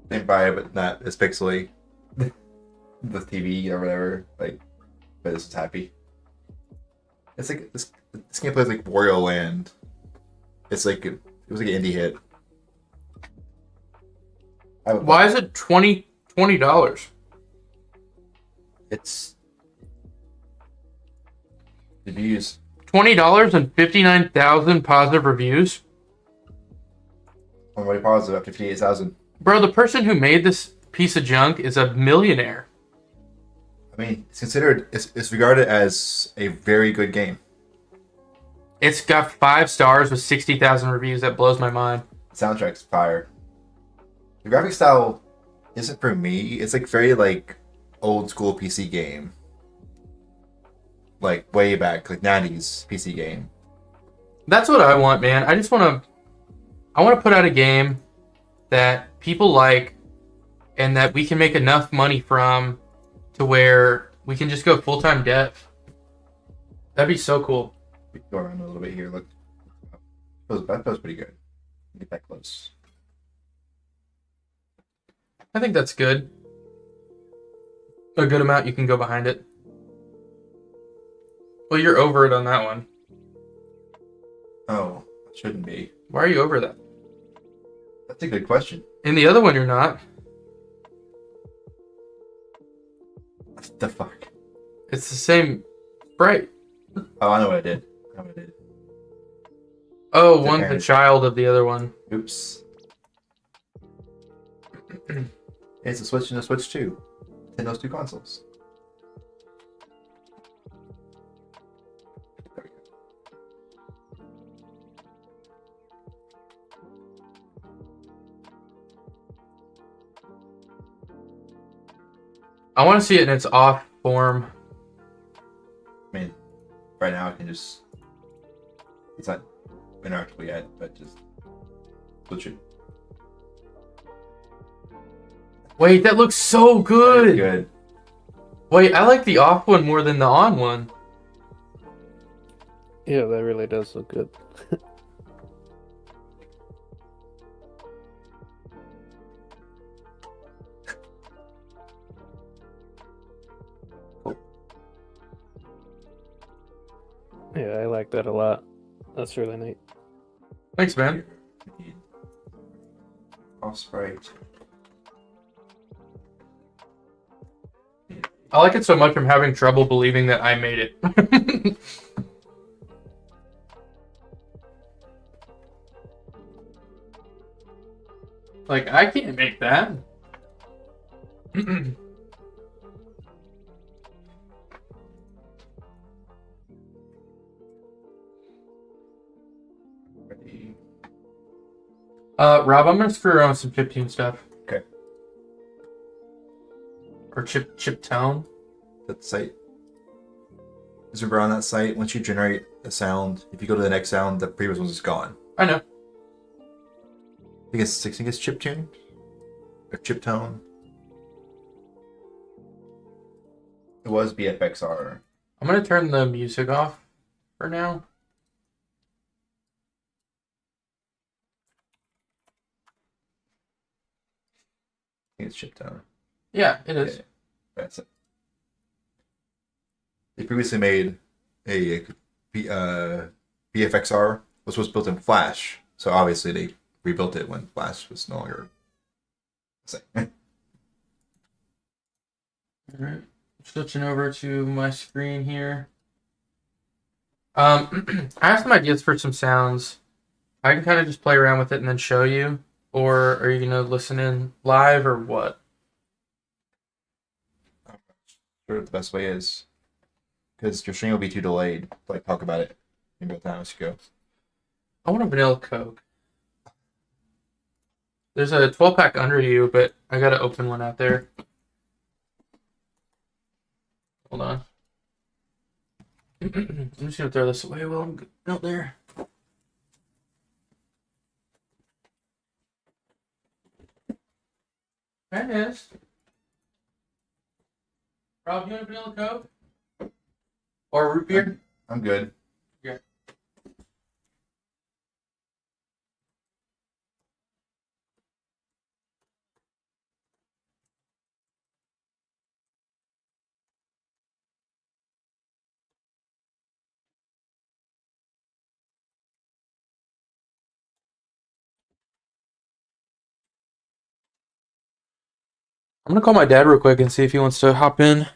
Same vibe, but not as pixely. The TV or whatever. But this is happy. It's this game plays Wario Land. It's it was an indie hit. Why is it $20? It's reviews. $20 and 59,000 positive reviews. I'm already positive at 58,000. Bro, the person who made this piece of junk is a millionaire. I mean, it's regarded as a very good game. It's got 5 stars with 60,000 reviews. That blows my mind. The soundtrack's fire. The graphic style isn't for me. It's very old school PC game. Way back, 90s PC game. That's what I want, man. I want to put out a game that people like and that we can make enough money from to where we can just go full-time dev. That'd be so cool. Go around a little bit here. Look, that feels pretty good. Get that close. I think that's good. A good amount you can go behind it. Well, you're over it on that one. Oh, it shouldn't be. Why are you over that? That's a good question. In the other one, you're not. What the fuck? It's the same sprite. Oh, I know what I did. I know what I did. Oh, The one's the parent. child of the other one. Oops. It's a Switch and a Switch 2. Nintendo's two consoles. There we go. I want to see it in its off form. I mean, right now I can just. It's not interactable yet, but just switch it. Wait, that looks so good. Good. Wait, I like the off one more than the on one. Yeah, that really does look good. Yeah, I like that a lot. That's really neat. Thanks, man. Off sprite. I like it so much I'm having trouble believing that I made it. Like, I can't make that. Ready. Rob, I'm gonna screw around with some chiptune stuff. Okay. Or chip tone. That site. Is remember on that site, once you generate a sound, if you go to the next sound, the previous one's just gone. I know. I think it's chip tune or chip tone. It was BFXR. I'm gonna turn the music off for now. I think it's chip tone. Yeah, it is. Yeah, that's it. They previously made a BFXR, which was built in Flash. So obviously they rebuilt it when Flash was no longer. All right, switching over to my screen here. I have some ideas for some sounds. I can kind of just play around with it and then show you, or are you gonna listen in live or what? Sure, the best way is because your stream will be too delayed to like talk about it in real time as you go. I want a vanilla Coke. There's a 12-pack under you, but I gotta open one out there. Hold on. I'm just gonna throw this away while I'm out there. There it is. Rob, you want a vanilla Coke? Or root beer? I'm good. Yeah. I'm gonna call my dad real quick and see if he wants to hop in.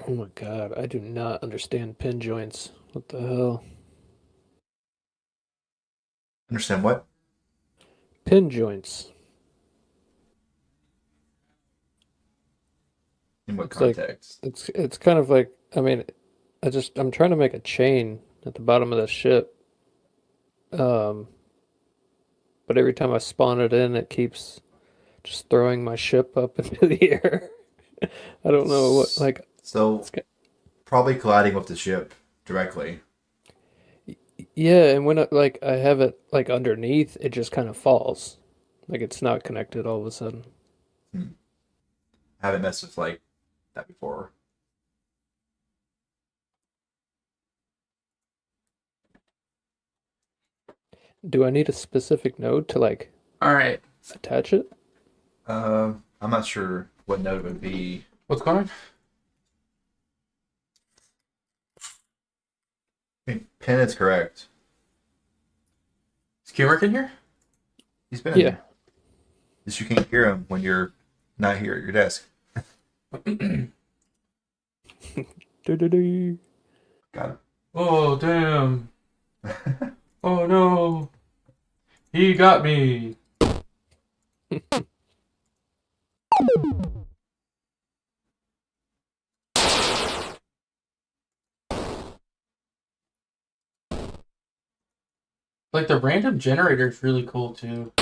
Oh my god, I do not understand pin joints. What the hell? Understand what? Pin joints. In what It's like- context? It's kind of like, I mean, I'm trying to make a chain at the bottom of the ship. But but every time I spawn it in, it keeps just throwing my ship up into the air. I don't know what, like, So it's, probably colliding with the ship directly. yeah, and when I have it like underneath, it just kind of falls. Like it's not connected all of a sudden. Hmm. I haven't messed with like that before. Do I need a specific node to like All right. attach it? I'm not sure what node it would be. What's going on? I mean, Pin is correct. Is Q working here? He's been in Yeah. here. Just you can't hear him when you're not here at your desk. Do-do-do. Got Oh, damn. it. Oh, no. He got me. Like, the random generator is really cool, too.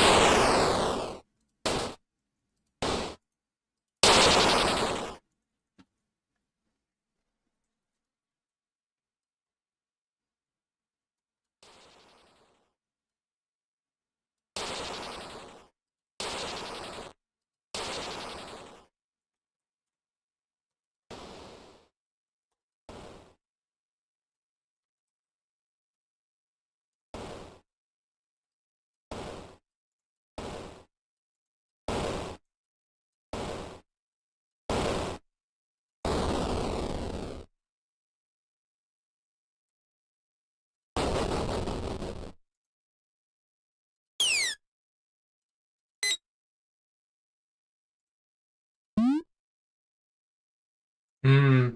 Hmm.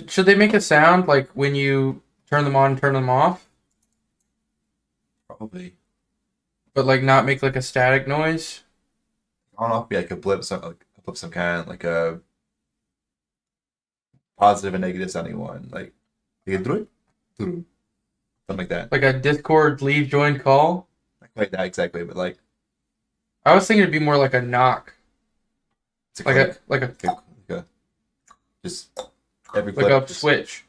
Should they make a sound, like, when you turn them on and turn them off? Probably. But, like, not make, like, a static noise? I don't know if it'd be like a blip, like a blip some kind, like a positive and negative sounding one, like something like that. Like a Discord leave join call? Not quite that exactly, but like I was thinking it'd be more like a knock. it's a Like click, like a just every like clip. a switch.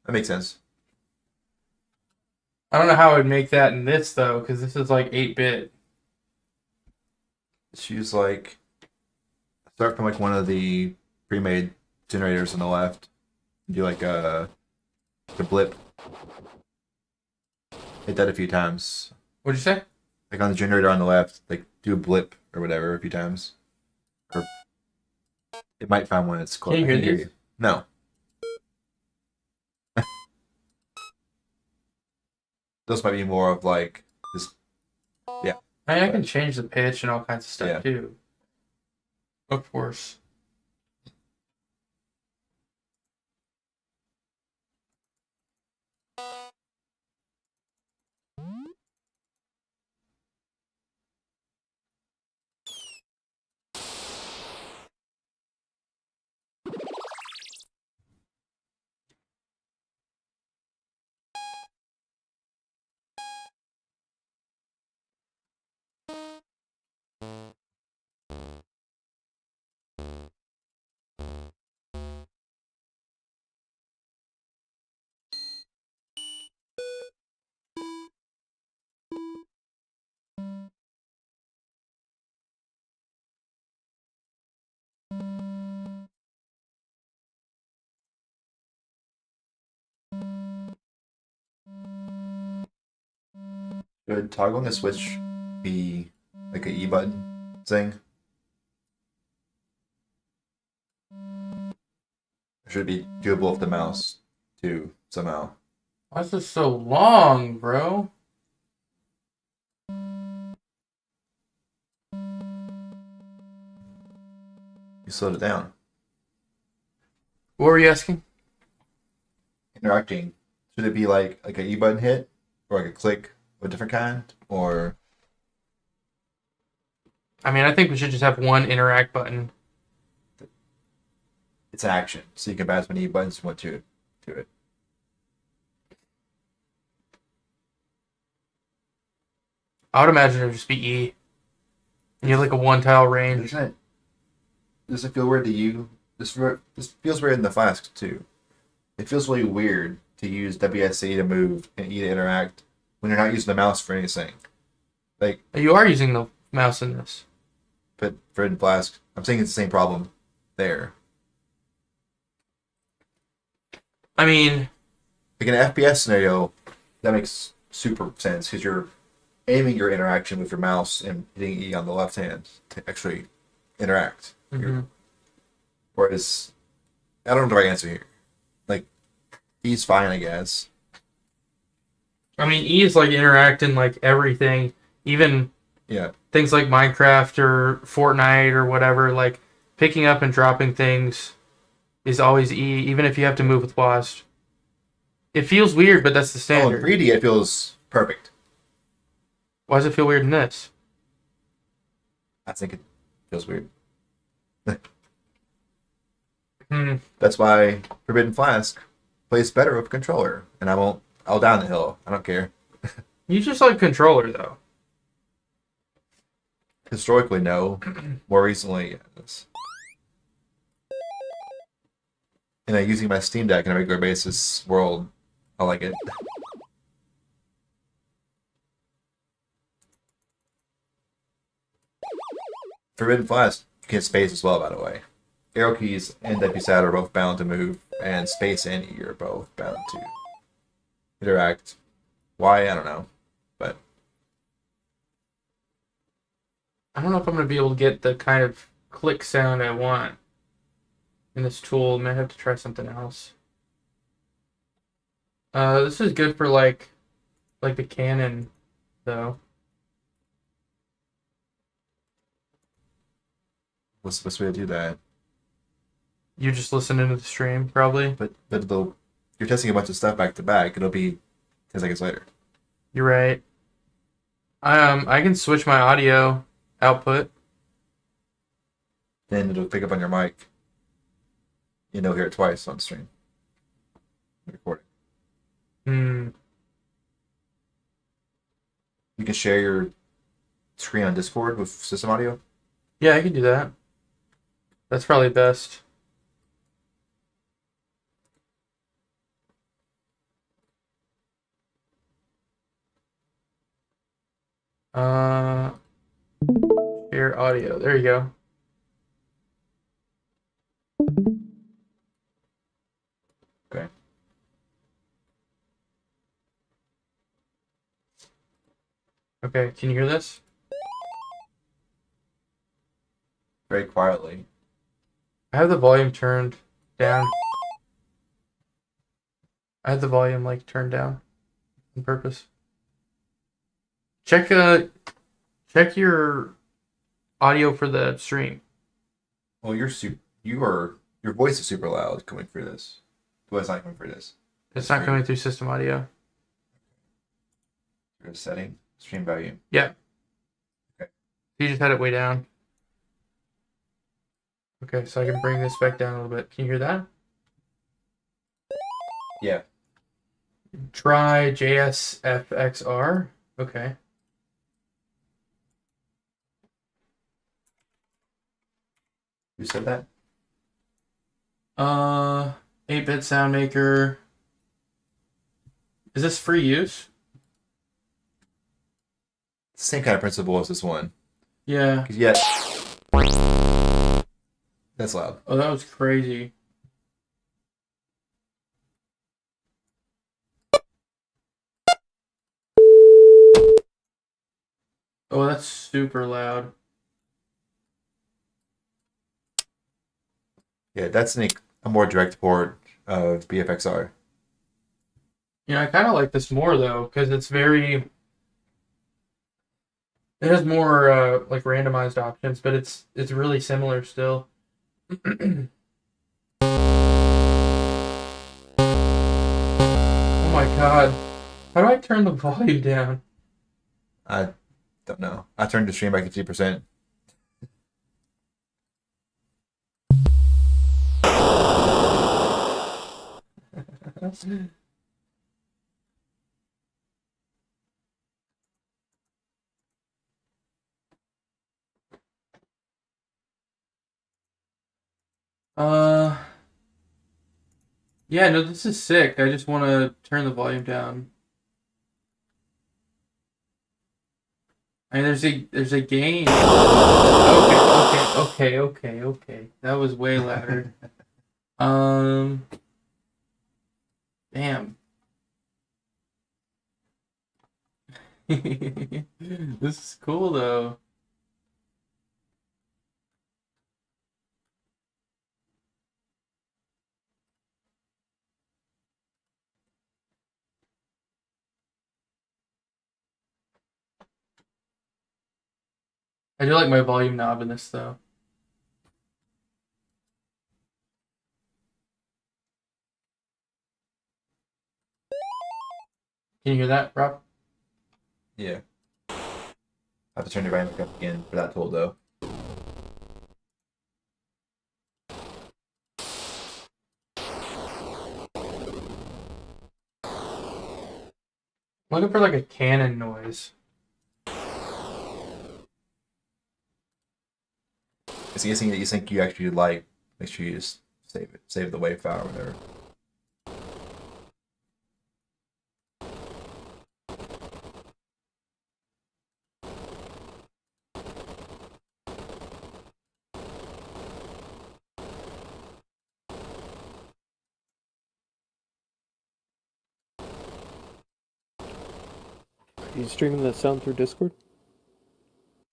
That makes sense. I don't know how I would make that in this, though, because this is, like, 8-bit. Just use like start from like one of the pre-made generators on the left. Do like a blip. Hit that a few times. What'd you say? Like on the generator on the left, like do a blip or whatever a few times. Or it might find one that's close. Can you I hear can these? you. No. Those might be more of like just I mean, I can change the pitch and all kinds of stuff, Yeah. too. Of course. should toggling the switch be like a E button thing? Or should it be doable with the mouse too somehow? Why is this so long, bro? You slowed it down. What were you asking? Interacting. Should it be like an E button hit, or like a click of a different kind, or I mean, I think we should just have one interact button. it's an action, so you can pass as many E buttons as you want to it. I would imagine it would just be E. And you have like a one tile range. Does it feel weird to you? This feels weird in the Flask too. It feels really weird to use WSC to move and E to interact when you're not using the mouse for anything. Like, You are using the mouse in this. but for in Flask, I'm saying it's the same problem there. I mean, Like in an FPS scenario, that makes super sense because you're aiming your interaction with your mouse and hitting E on the left hand to actually interact. mhm. Whereas, I don't know the right answer here. Like, E's fine, I guess. I mean, E is like interacting like everything, even Yeah. things like Minecraft or Fortnite or whatever. Like picking up and dropping things is always E, even if you have to move with WASD. It feels weird, but that's the Oh, in standard. 3D, it feels perfect. Why does it feel weird in this? I think it feels weird. Hmm. That's why Forbidden Flask plays better with a controller. And I'll down the hill. I don't care. You just like controller though. Historically, no. More recently, yes. And using my Steam Deck on a regular basis world, I like it. Forbidden Flask, you can hit space as well, by the way. Arrow keys and WSAD are both bound to move, and space and E are both bound to interact. Why? I don't know. But I don't know if I'm gonna be able to get the kind of click sound I want in this tool. I might have to try something else. This is good for like the Canon though. what's the best way to do that? You just listen into the stream probably. But you're testing a bunch of stuff back to back. It'll be 10 seconds later. You're right. I can switch my audio output. Then it'll pick up on your mic. You'll hear it twice on stream. Recording. Hmm. You can share your screen on Discord with system audio. Yeah, I can do that. That's probably best. Uh, Share audio. There you go. Okay. Okay, can you hear this? Very quietly. I have the volume turned down. I had the volume like turned down on purpose. Check your audio for the stream. Well, your voice is super loud coming through this. The voice not coming through this. It's not coming through system audio. Your setting, stream volume. Yeah. Okay. You just had it way down. Okay, so I can bring this back down a little bit. Can you hear that? Yeah. Try JSFXR. Okay. Who said that? 8-bit sound maker. Is this free use? Same kind of principle as this one. Yeah. 'Cause yet, that's loud. Oh, that was crazy. Oh, that's super loud. Yeah, that's a more direct port of BFXR. I kind of like this more though, because it's very. It has more like randomized options, but it's really similar still. Oh my god. How do I turn the volume down? I don't know. I turned the stream by 50%. Uh, yeah, no, this is sick. I just want to turn the volume down. I mean, there's a game. Okay. That was way louder. Damn. This is cool though. I do like my volume knob in this though. Can you hear that, Rob? Yeah. I have to turn the volume back up again for that tool, though. I'm looking for like a cannon noise. It's anything that you think you actually like, make sure you just save it. Save the WAV file or whatever. Are you streaming that sound through Discord?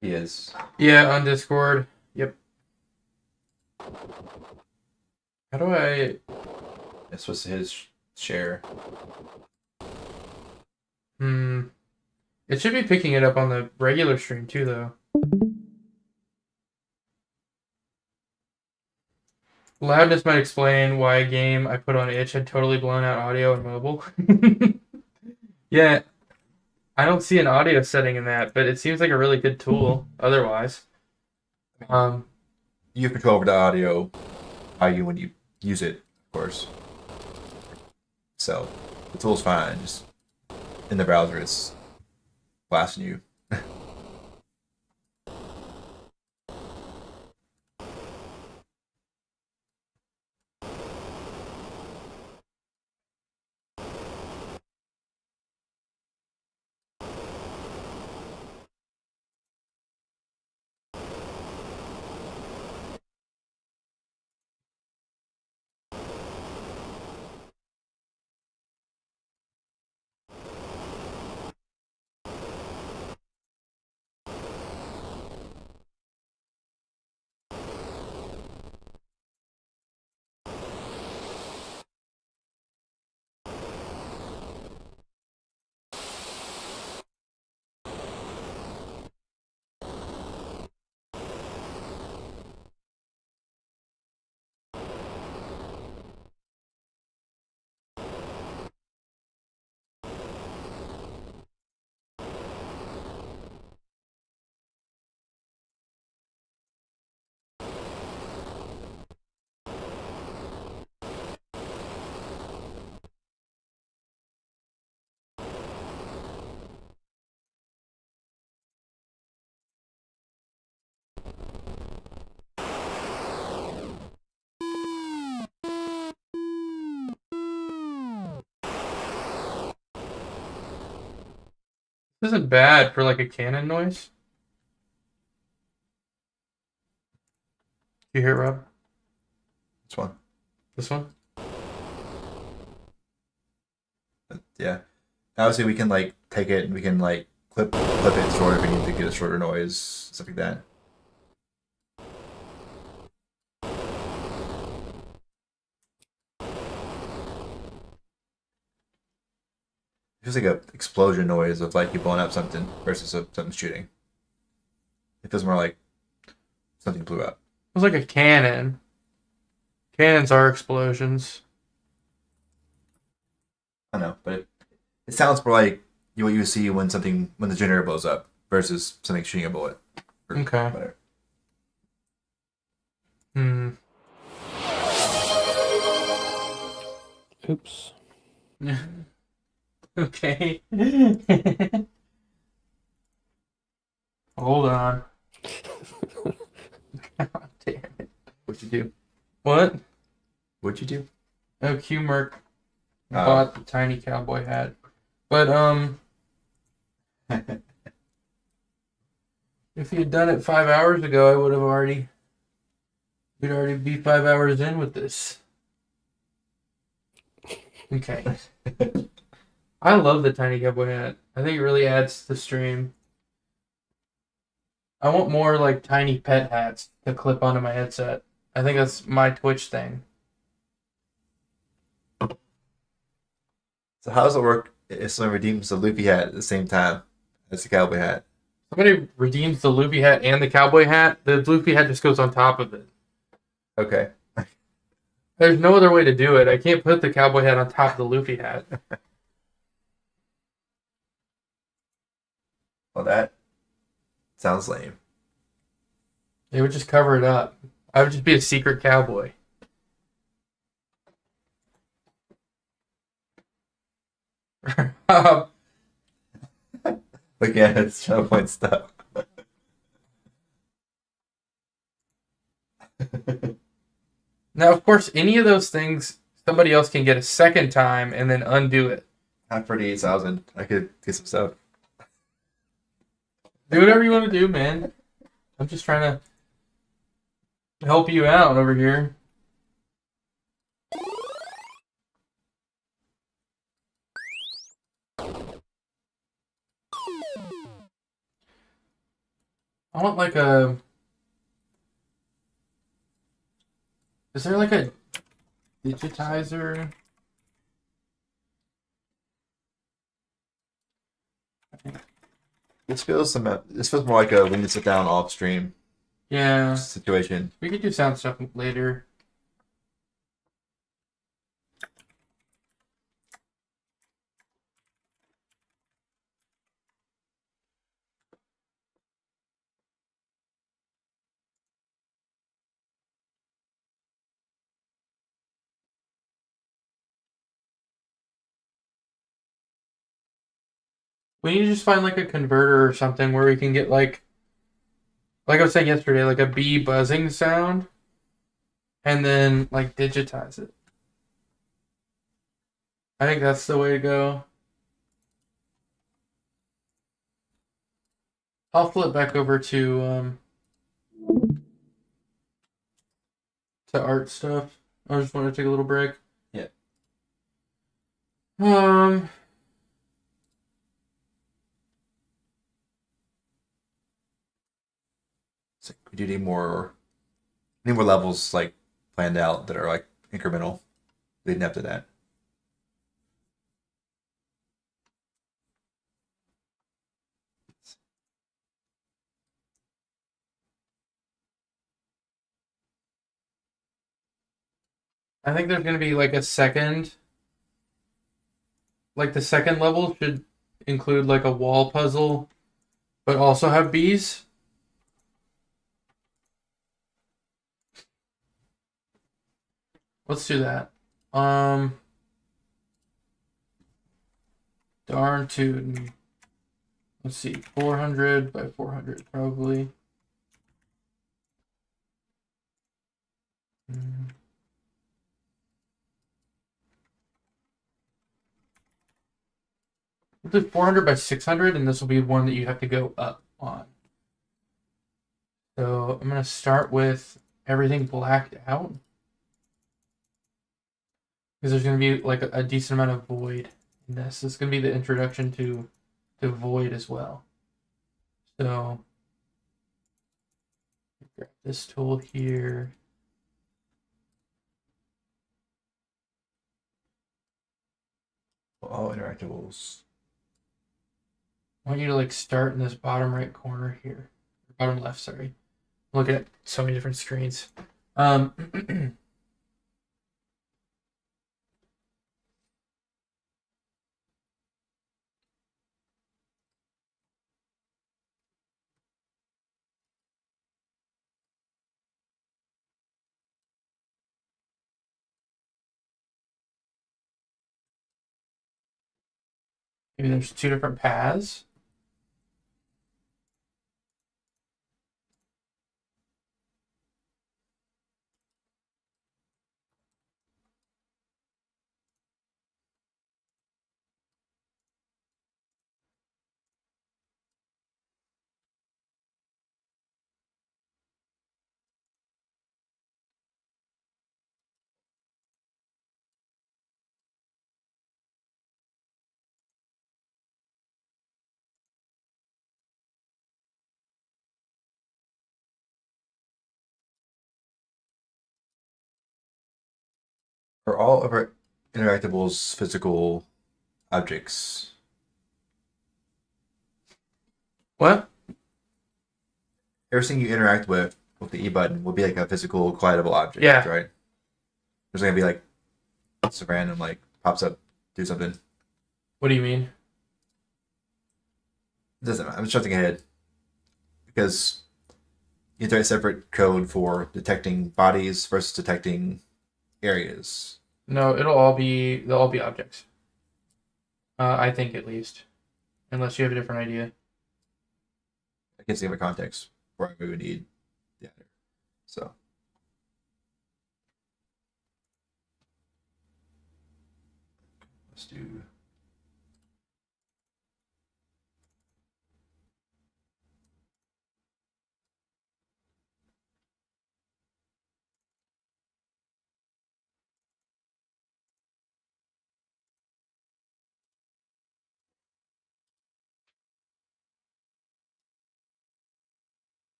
He is. Yeah, on Discord. Yep. How do I? This was his share. It should be picking it up on the regular stream too, though. Loudness might explain why a game I put on itch had totally blown out audio and mobile. Yeah, I don't see an audio setting in that, but it seems like a really good tool otherwise. You have control over the audio, how you when you use it, of course. So the tool's fine. Just in the browser, it's blasting you. This isn't bad for like a cannon noise. You hear it, Rob? This one. This one? Yeah. Obviously, we can like take it and we can like clip it shorter if we need to get a shorter noise, stuff like that. It feels like a explosion noise of like you blowing up something versus something shooting. It feels more like something blew up. It was like a cannon. Cannons are explosions. I know, but it sounds more like what you see when the generator blows up versus something shooting a bullet. Or Okay. whatever. Hmm. Oops. Okay. Hold on. God damn it. What'd you do? What? What'd you do? Oh, Q Merc Oh. bought the tiny cowboy hat. But if he had done it 5 hours ago, I would have already. We'd already be 5 hours in with this. Okay. I love the tiny cowboy hat. I think it really adds to the stream. I want more like tiny pet hats to clip onto my headset. I think that's my Twitch thing. So how does it work if someone redeems the Luffy hat at the same time as the cowboy hat? Somebody redeems the Luffy hat and the cowboy hat. The Luffy hat just goes on top of it. Okay. There's no other way to do it. I can't put the cowboy hat on top of the Luffy hat. Well, that sounds lame. They would just cover it up. I would just be a secret cowboy. But yeah, it's Shadow Point stuff. Now, of course, any of those things, somebody else can get a second time and then undo it. Not 38,000. I could get some stuff. Do whatever you want to do, man. I'm just trying to help you out over here. I want like a... Is there like a digitizer? This feels more like a when you sit down off stream Yeah. situation. We could do sound stuff later. We need to just find like a converter or something where we can get like I was saying yesterday, like a bee buzzing sound, and then like digitize it. I think that's the way to go. I'll flip back over to art stuff. I just want to take a little break. Yeah. It's like we do need more levels like planned out that are like incremental leading up to that. I think there's gonna be like a second. Like the second level should include like a wall puzzle, but also have bees. Let's do that. Darn tootin'. Let's see, 400 by 400 probably. We'll do 400 by 600, and this will be one that you have to go up on. So I'm gonna start with everything blacked out, because there's gonna be like a decent amount of void in this. This is gonna be the introduction to void as well. So grab this tool here. All interactables. I want you to like start in this bottom right corner here. Bottom left, sorry. Look at so many different screens. Maybe there's two different paths. Are all of our interactables physical objects? What? Everything you interact with the E button will be like a physical collidable object, Yeah. right? There's gonna be like some random like pops up, do something. What do you mean? It doesn't matter. I'm just jumping ahead because you have to write separate code for detecting bodies versus detecting areas. No, they'll all be objects. I think at least, unless you have a different idea. I can't think of a context where we would need the editor. So let's do.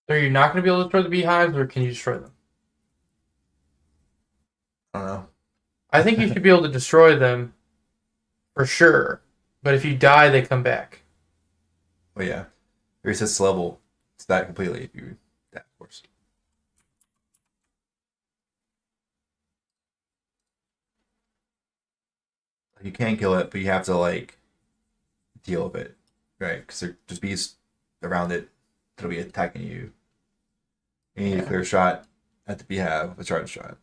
So you're not going to be able to destroy the beehives, or can you destroy them? I don't know. I think you should be able to destroy them for sure. But if you die, they come back. Well, yeah, it resets the level to that completely if you that of course. You can kill it, but you have to like deal with it, right? Because there's bees around it that'll be attacking you. You need a Yeah. clear shot at the beehive, a charge shot.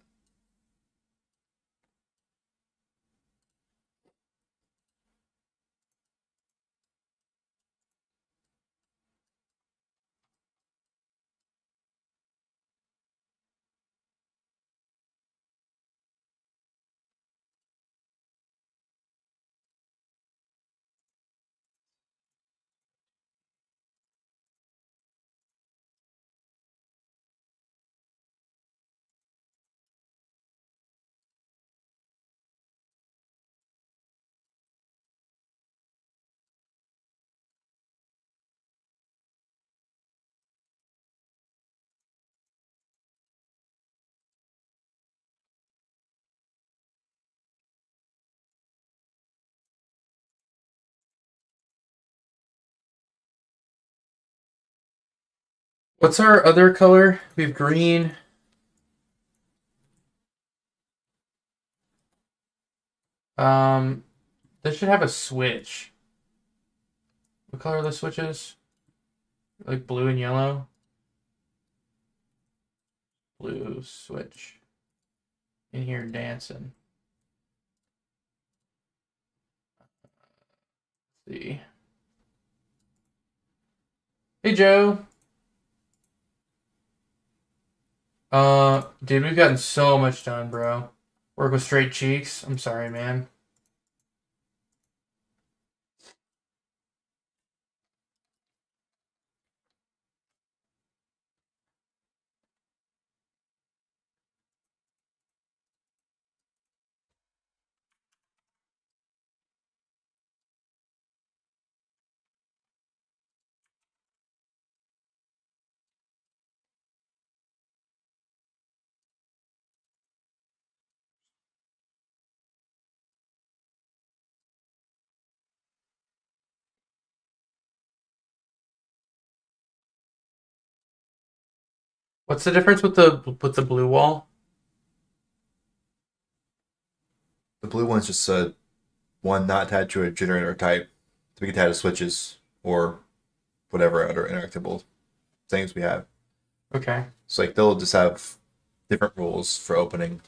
What's our other color? We have green. Um, this should have a switch. What color are the switches? Like blue and yellow. Blue switch. In here dancing. Let's see. Hey Joe. Dude, we've gotten so much done, bro. Work with straight cheeks. I'm sorry, man. What's the difference with the blue wall? The blue one's just one not attached to a generator type. So we can attach switches or whatever other interactable things we have. Okay. So like they'll just have different rules for opening.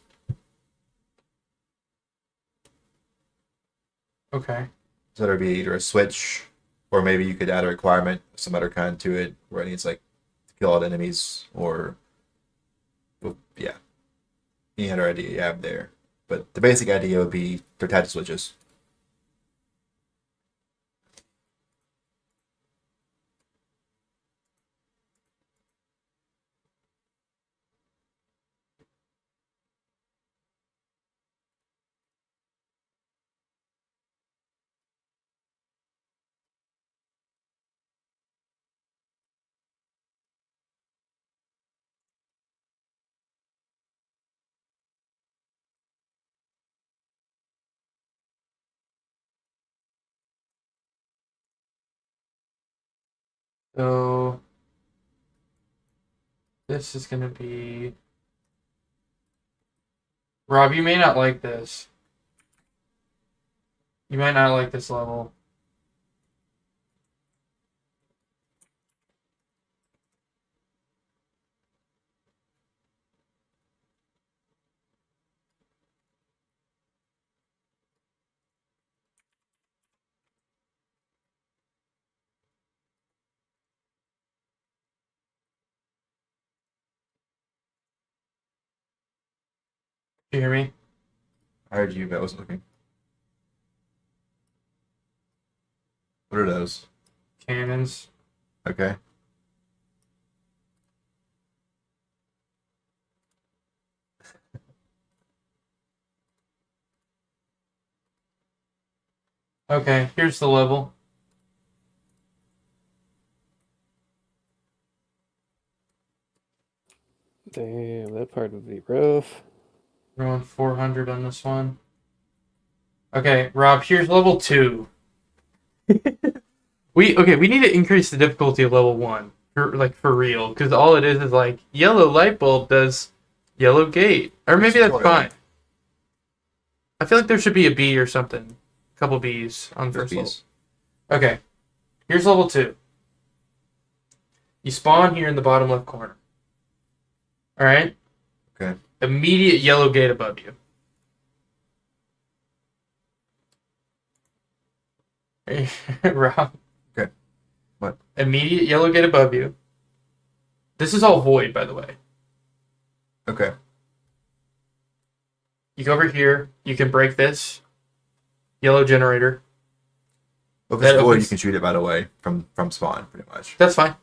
Okay. So that'd be either a switch or maybe you could add a requirement of some other kind to it where it needs like to kill all the enemies or well, yeah. Any other idea you have there. But the basic idea would be to attach switches. So this is gonna be Rob. You may not like this. You might not like this level. Do you hear me? I heard you, but I was looking. What are those? Cannons. Okay. Okay, here's the level. Damn, that part would be rough. We're going 400 on this one. Okay, Rob, here's level 2. We need to increase the difficulty of level 1. For real, because all it is like yellow light bulb does yellow gate. Or maybe that's fine. I feel like there should be a B or something. A couple B's on first level. Okay. Here's level 2. You spawn here in the bottom left corner. Alright? Okay. Immediate yellow gate above you. Rob. Okay. What? Immediate yellow gate above you. This is all void, by the way. Okay. You go over here. You can break this. Yellow generator. Well, if it's That void, opens- you can shoot it, by the way, from spawn, pretty much. That's fine.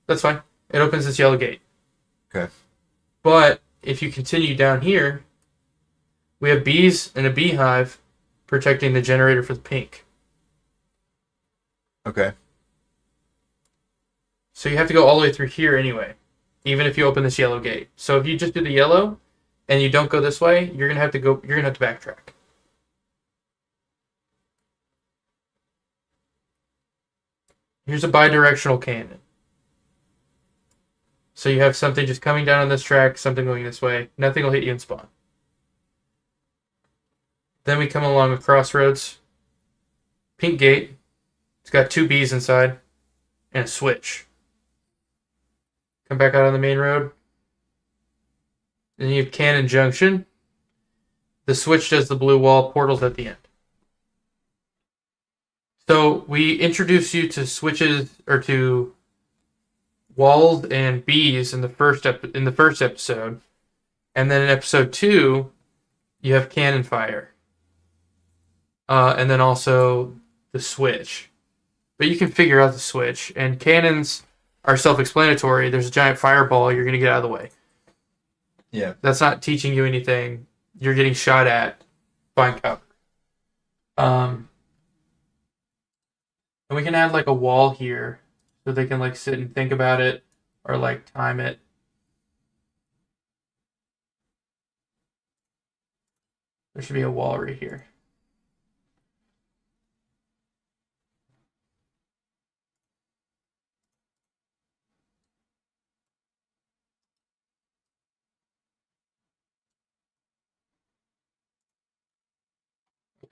That's fine. It opens this yellow gate. Okay. But if you continue down here, we have bees and a beehive protecting the generator for the pink. Okay. So you have to go all the way through here anyway, even if you open this yellow gate. So if you just do the yellow and you don't go this way, you're gonna have to backtrack. Here's a bidirectional cannon. So you have something just coming down on this track, something going this way. Nothing will hit you in spawn. Then we come along a crossroads. Pink gate. It's got 2 bees inside and a switch. Come back out on the main road. Then you have Cannon Junction. The switch does the blue wall, portals at the end. So we introduce you to switches or to walls and bees in the first episode, and then in episode 2, you have cannon fire, and then also the switch. But you can figure out the switch, and cannons are self-explanatory. There's a giant fireball. You're gonna get out of the way. Yeah. That's not teaching you anything. You're getting shot at. Find cover. And we can add like a wall here so they can like sit and think about it or like time it. There should be a wall right here.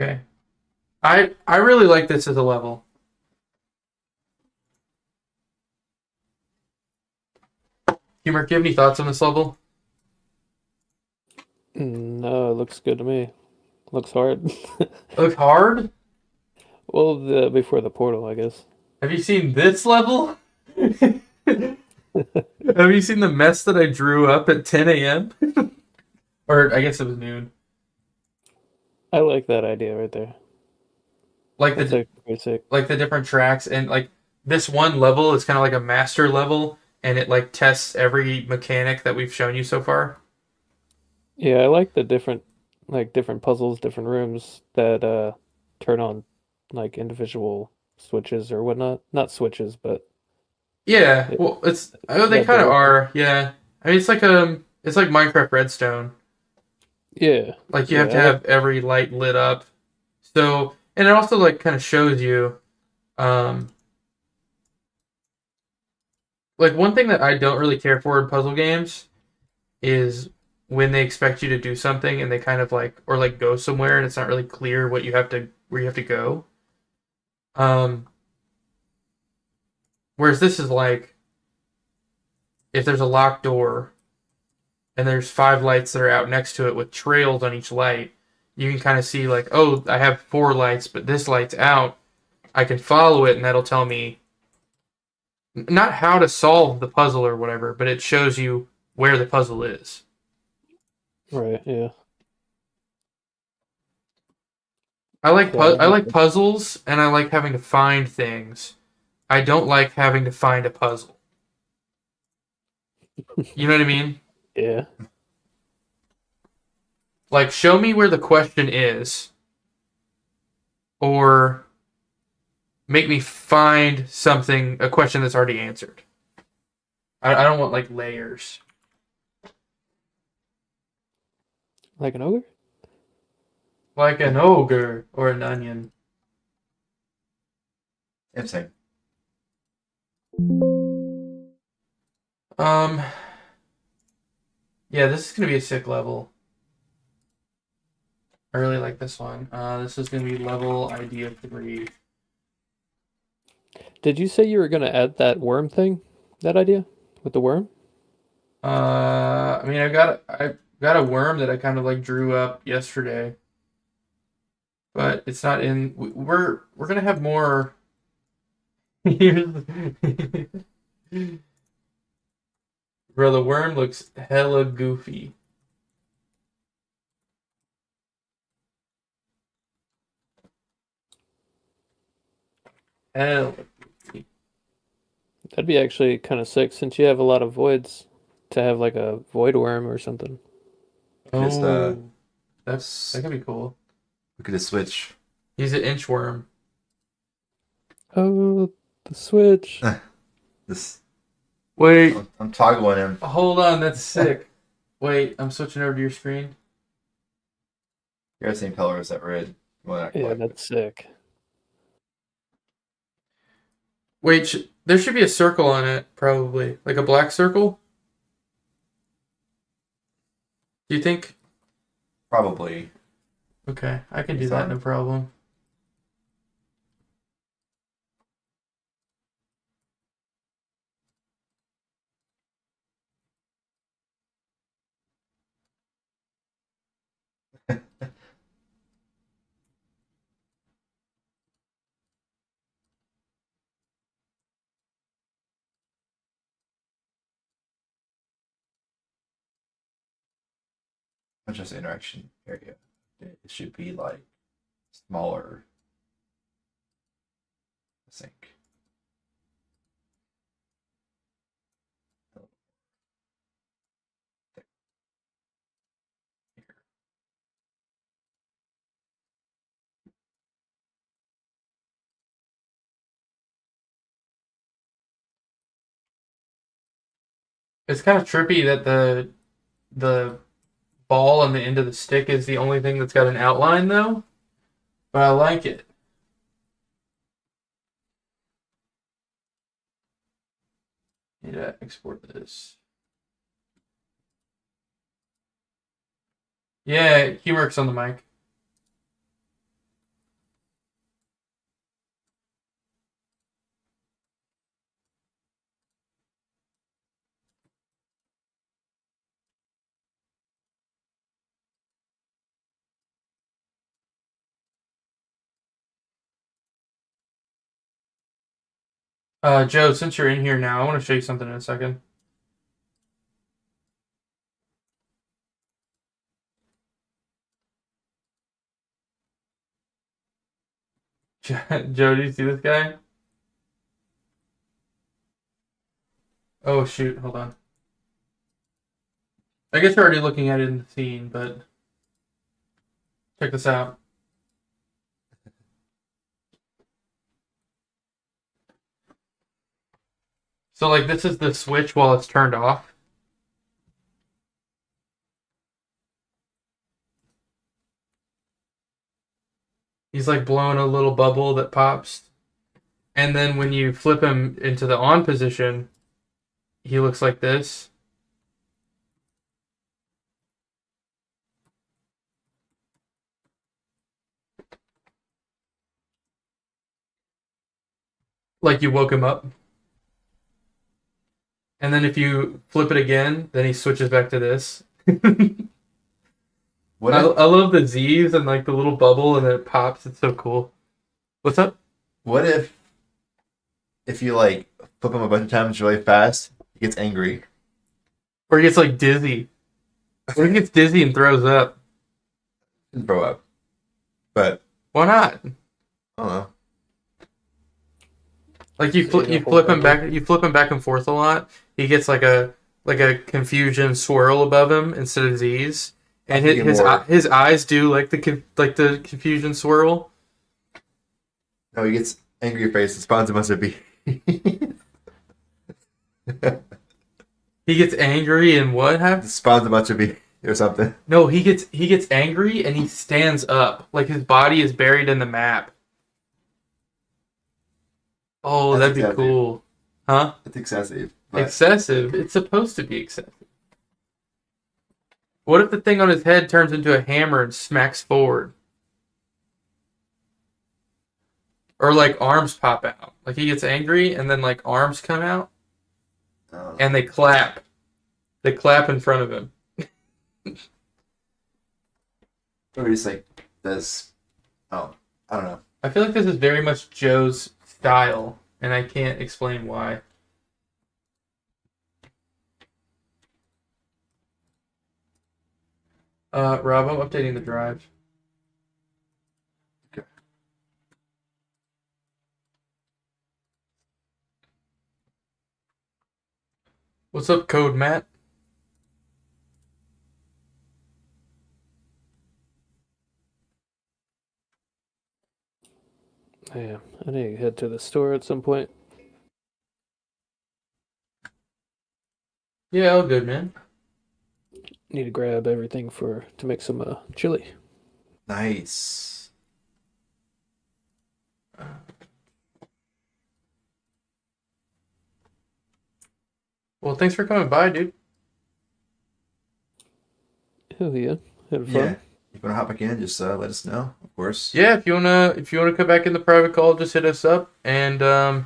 Okay. I really like this as a level. Humor, do you have any thoughts on this level? No, it looks good to me. Looks hard. It looks hard. Well, the before the portal, I guess. Have you seen this level? Have you seen the mess that I drew up at 10 a.m.? Or I guess it was noon. I like that idea right there. Like That's the actually pretty sick. like the different tracks and like this one level is kind of like a master level and it like tests every mechanic that we've shown you so far. Yeah, I like the different puzzles, different rooms that turn on like individual switches or whatnot. Not switches, but Yeah, it, well, they that kind of direction. are. Yeah, I mean it's like Minecraft Redstone. Yeah, Like you have yeah, to I like. have every light lit up. So and it also like kind of shows you, um, like one thing that I don't really care for in puzzle games is when they expect you to do something and they kind of like or like go somewhere and it's not really clear what you have to where you have to go. Um, Whereas this is like if there's a locked door and there's 5 lights that are out next to it with trails on each light, you can kind of see like, oh, I have 4 lights, but this light's out. I can follow it, and that'll tell me not how to solve the puzzle or whatever, but it shows you where the puzzle is. Right, yeah. Yeah, I I like like that. puzzles, and I like having to find things. I don't like having to find a puzzle. You know what I mean? Yeah. Like, show me where the question is, or make me find something, a question that's already answered. I don't want like layers. Like an ogre? Like an ogre or an onion. Yeah, same. Um, yeah, this is gonna be a sick level. I really like this one. This is gonna be level ID of 3. Did you say you were gonna add that worm thing? That idea? With the worm? I mean, I got a worm that I kind of like drew up yesterday, but it's not in. We're gonna have more. Here's Bro, the worm looks hella goofy. Hella goofy. That'd be actually kind of sick since you have a lot of voids to have like a void worm or something. Just Oh, that s- could be cool. look at the switch. He's an inchworm. Oh, the switch. This Wait, I'm toggling him. hold on, that's sick. Wait, I'm switching over to your screen. You're the same color as that red. Well, not Yeah, quite, but that's sick. Wait, there should be a circle on it, probably. Like a black circle? Do you think? probably. Okay, I can do It's that, not. no problem. Not just interaction area. It should be like smaller. I think. It's kind of trippy that the ball on the end of the stick is the only thing that's got an outline, though. But I like it. Need to export this. Yeah, he works on the mic. Joe, since you're in here now, I want to show you something in a second. Joe, do you see this guy? Oh shoot, hold on. I guess you're already looking at it in the scene, but check this out. So like this is the switch while it's turned off. He's like blowing a little bubble that pops. And then when you flip him into the on position, he looks like this. Like you woke him up. And then if you flip it again, then he switches back to this. What I if, love the Z's and like the little bubble and then it pops. It's so cool. What's up? what if you like flip him a bunch of times really fast, he gets angry. Or he gets like dizzy. Or he gets dizzy and throws up. And throw up. But Why not? I don't know. Like you flip him back and forth a lot. He gets like a confusion swirl above him instead of Z's, and his eyes do like the confusion swirl. No, he gets angry face. It spawns a bunch of B. He gets angry and what happens? Spawns a bunch of B or something. No, he gets angry and he stands up like his body is buried in the map. Oh, That's that'd be excessive. cool, huh? It's excessive. But Excessive. It's supposed to be excessive. What if the thing on his head turns into a hammer and smacks forward? Or like arms pop out. Like he gets angry and then like arms come out and they clap. They clap in front of him. or he's like this. Oh, I don't know. I feel like this is very much Joe's style, and I can't explain why. Rob, I'm updating the drive. Okay. What's up, Code Matt? Yeah, I need to head to the store at some point. Yeah, all good, man. Need to grab everything to make some chili. Nice. Well, thanks for coming by, dude. Hell yeah, had fun. Yeah. If you want to hop back in, just let us know, of course. Yeah, if you wanna come back in the private call, just hit us up, and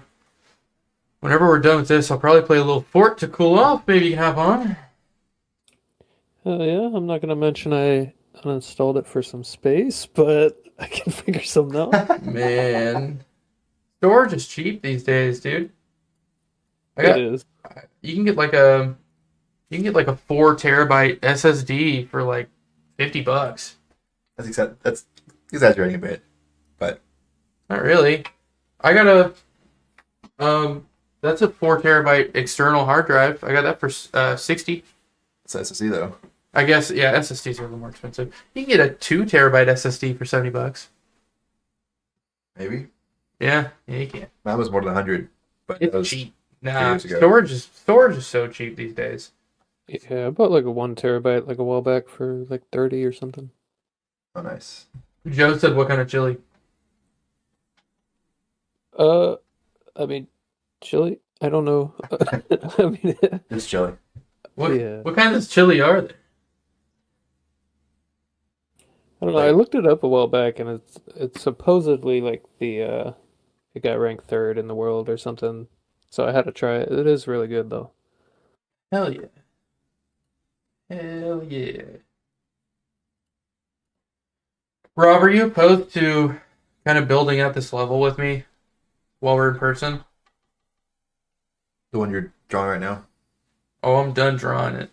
whenever we're done with this, I'll probably play a little Fort to cool off. Maybe you can hop on. Hell yeah, I'm not gonna mention I uninstalled it for some space, but I can figure something out. Man, storage is cheap these days, dude. It is. You can get like a 4 terabyte SSD for like $50. That's exaggerating a bit, but Not really. I got that's a 4 terabyte external hard drive. I got that for 60. it's SSD though. I guess yeah, SSDs are a little more expensive. You can get a 2 terabyte SSD for $70. Maybe Yeah, you can. mine was more than 100, but that It's was cheap. Nah, years ago. storage is so cheap these days. Yeah, I bought like a 1 terabyte like a while back for like 30 or something. Oh, nice. Joe said, "What kind of chili?" I mean, chili? I don't know. I mean, Just chilling. What kinds of chili are there? I don't know. I looked it up a while back, and it's supposedly like it got ranked third in the world or something. So I had to try it. It is really good though. Hell yeah. Hell yeah. Rob, are you opposed to kind of building out this level with me while we're in person? The one you're drawing right now? Oh, I'm done drawing it.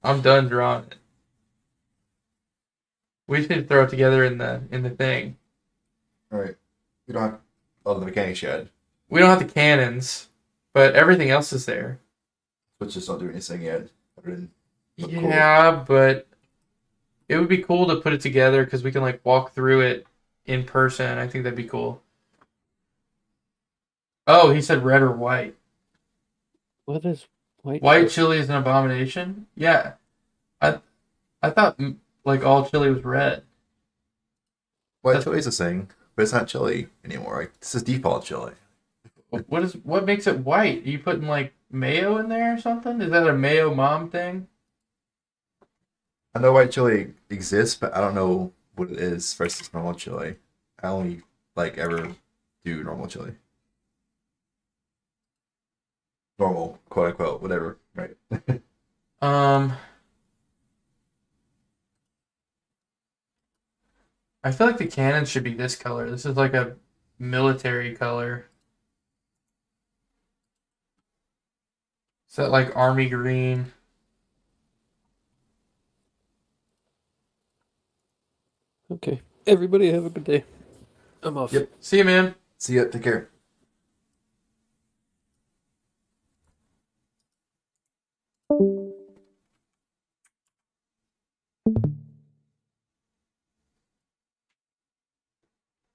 I'm done drawing it. We should throw it together in the thing. All right. We don't have all the mechanics yet. We don't have the cannons, but everything else is there. Let's just not do anything yet. Other than look cool. Yeah, but it would be cool to put it together because we can like walk through it in person. I think that'd be cool. Oh, he said red or white. What is white? White chili is an abomination? Yeah. I thought like all chili was red. White chili's a thing, but it's not chili anymore. Like this is default chili. What makes it white? Are you putting like mayo in there or something? Is that a mayo mom thing? I know white chili exists, but I don't know what it is versus normal chili. I only like ever do normal chili. Normal, quote unquote, whatever. Right. Um, I feel like the cannon should be this color. This is like a military color. Is that like army green? Okay. Everybody have a good day. I'm off. Yep. See you, man. See ya. Take care.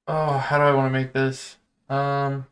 Oh, how do I want to make this? Um,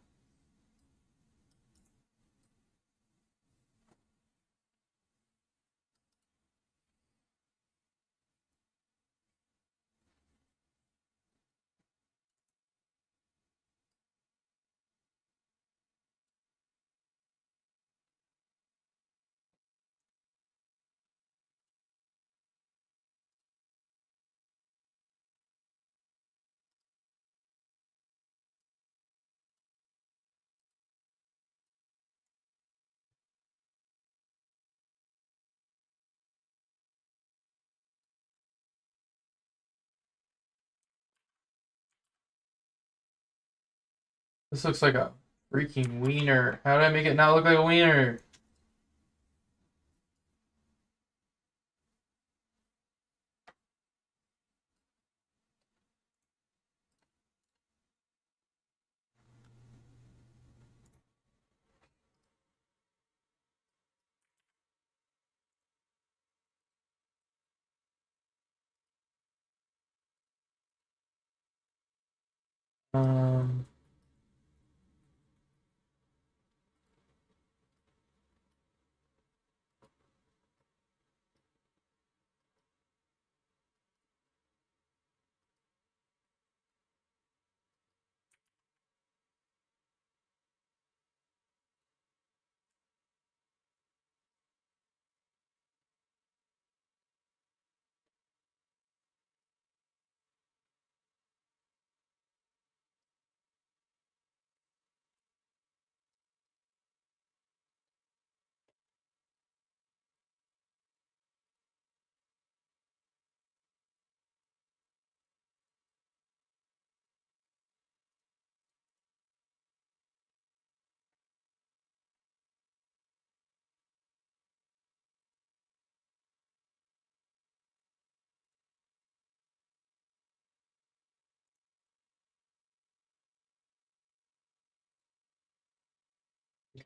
this looks like a freaking wiener. How did I make it not look like a wiener? Um,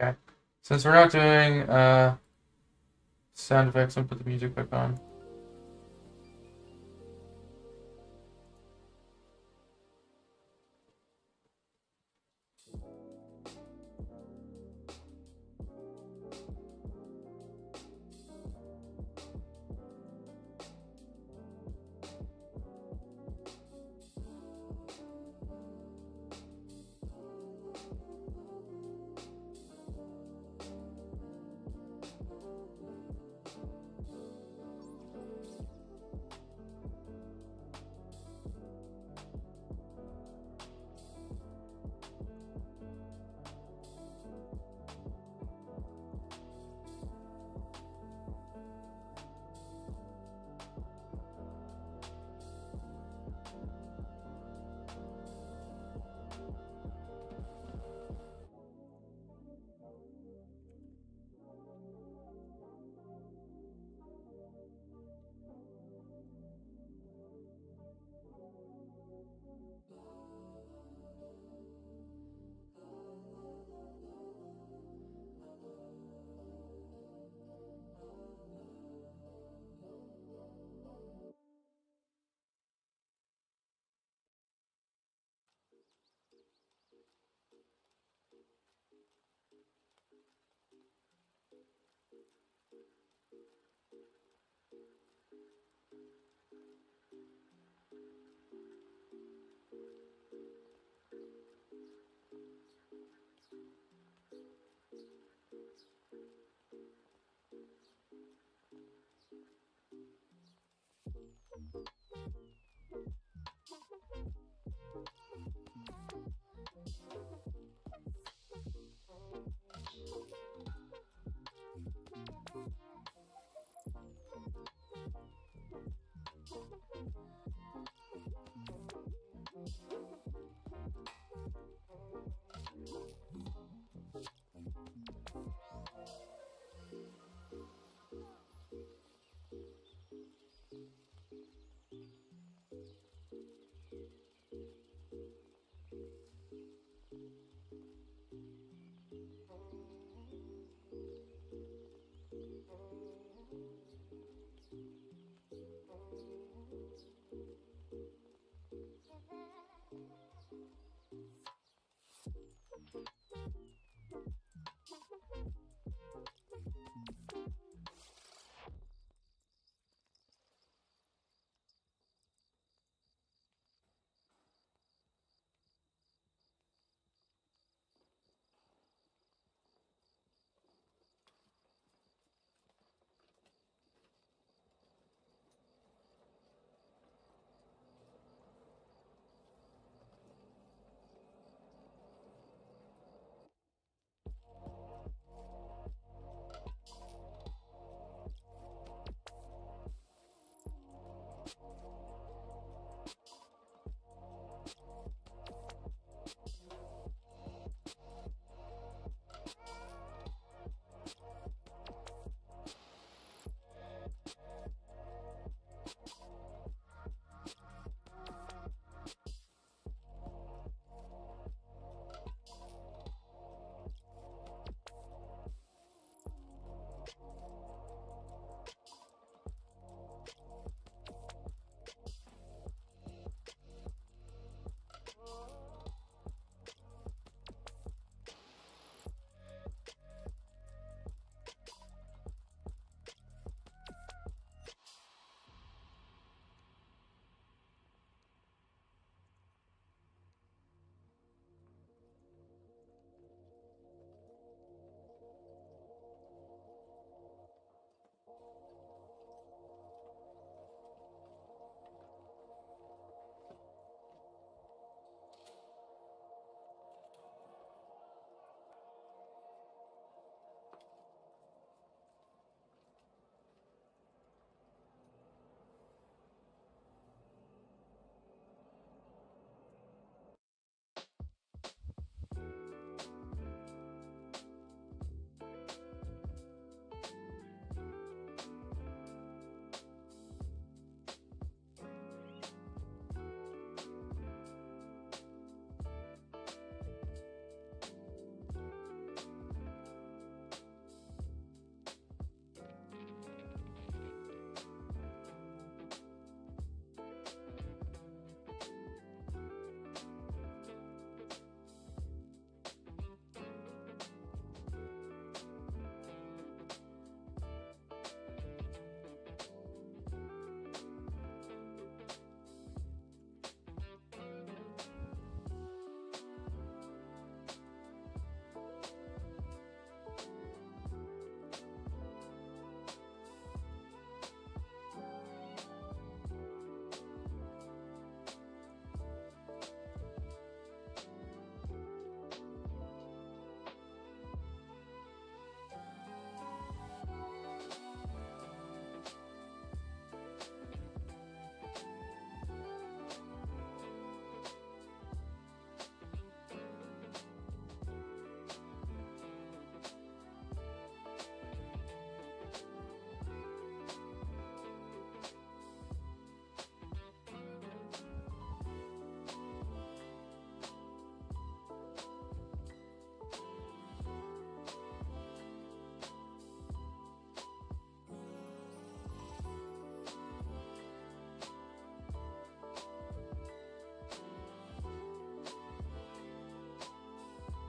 okay. Since we're not doing sound effects, I'll put the music back on.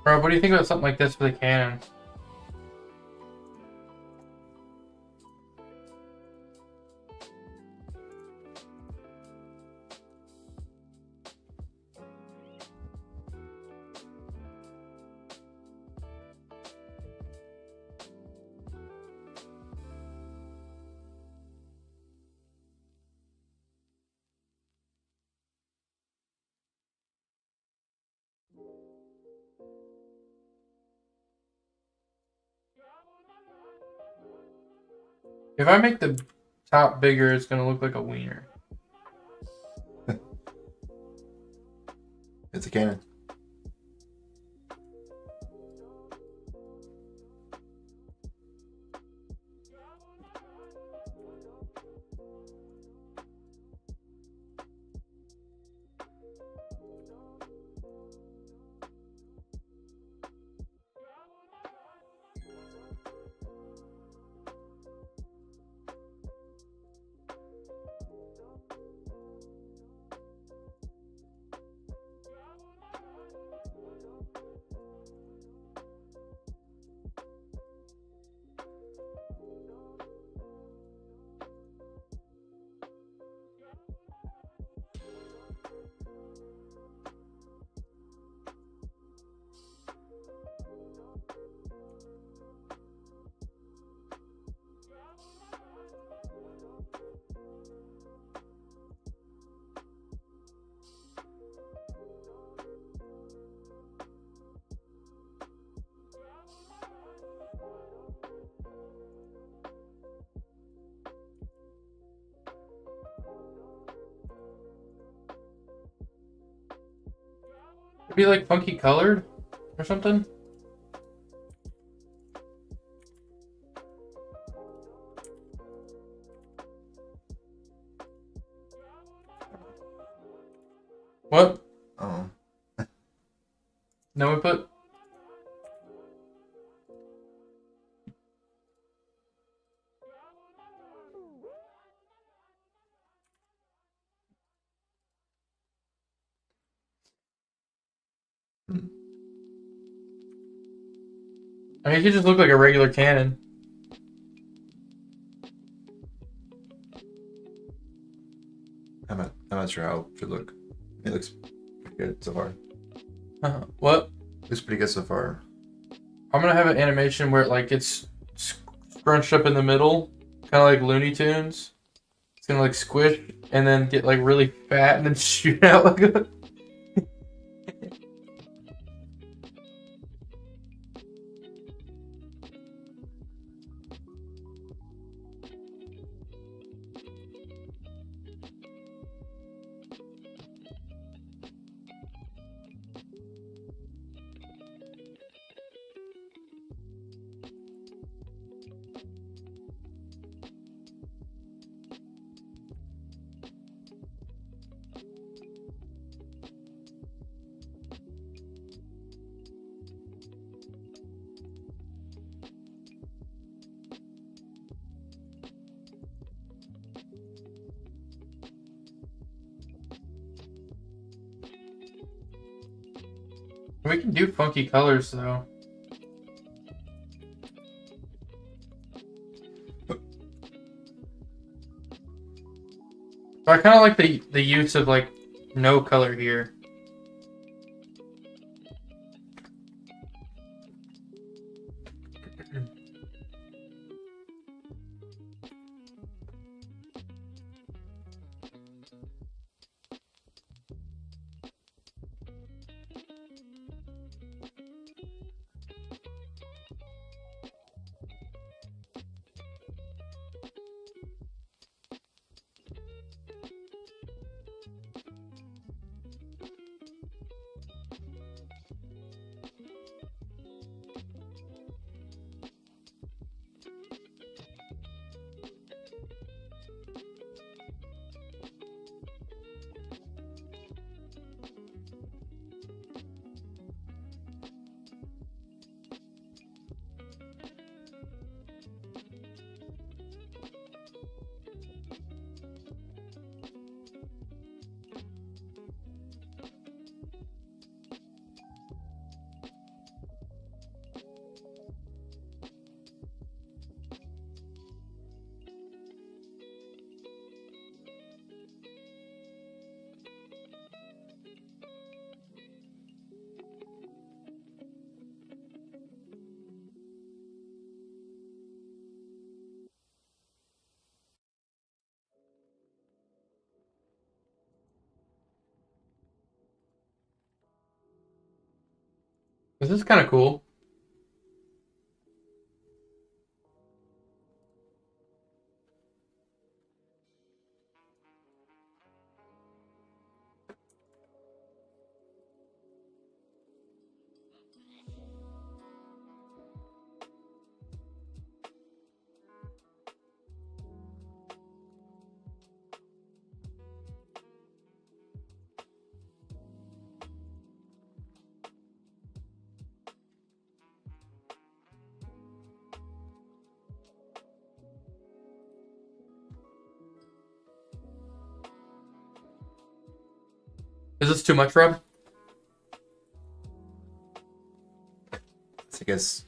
Bro, what do you think about something like this for the Canon? If I make the top bigger, it's gonna look like a wiener. It's a cannon. It'd be like funky colored or something. What? Oh. No input? Hmm. I mean, it could just look like a regular cannon. I'm not sure how it should look. It looks pretty good so far. What? Looks pretty good so far. I'm gonna have an animation where it like gets scrunched up in the middle, kind of like Looney Tunes. It's gonna like squish and then get like really fat and then shoot out like a. We can do funky colors though. But I kind of like the use of like no color here. This is kind of cool. Is this too much, Rob? I guess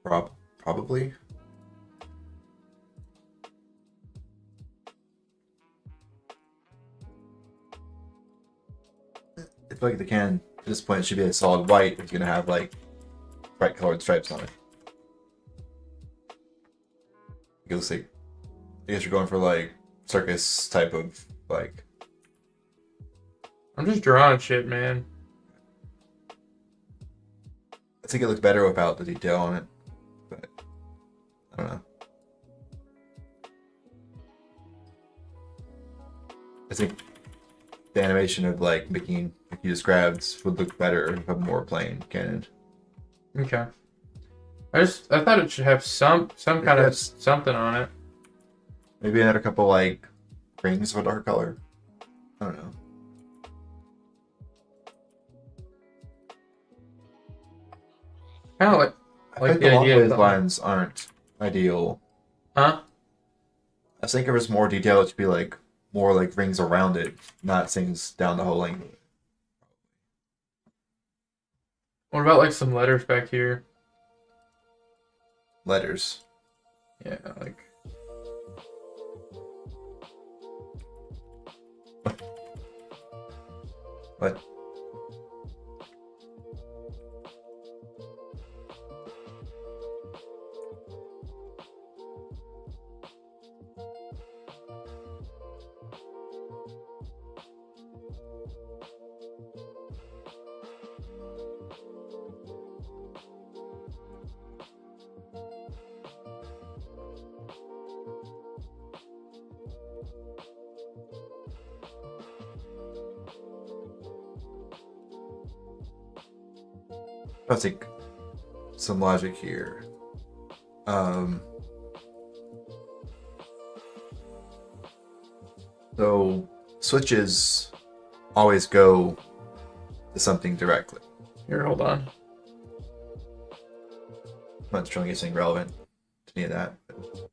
probably. I feel like the can at this point should be a solid white. It's gonna have like bright colored stripes on it. You'll see. I guess you're going for like circus type of like. I'm just drawing shit, man. I think it looks better without the detail on it, but I don't know. I think the animation of like making like you described would look better if a more plain cannon. Okay. I thought it should have some kind of Yes. something on it. Maybe add a couple like rings of a dark color. I don't know. Kind of like I Like think the the long idea of ways the- lines aren't ideal. huh? I think if it's more detail, it should be like more like rings around it, not things down the whole length. What about like some letters back here? Letters. Yeah, like What? I think some logic here. So switches always go to something directly. here, hold on. I'm not trying to get something relevant to any of that. But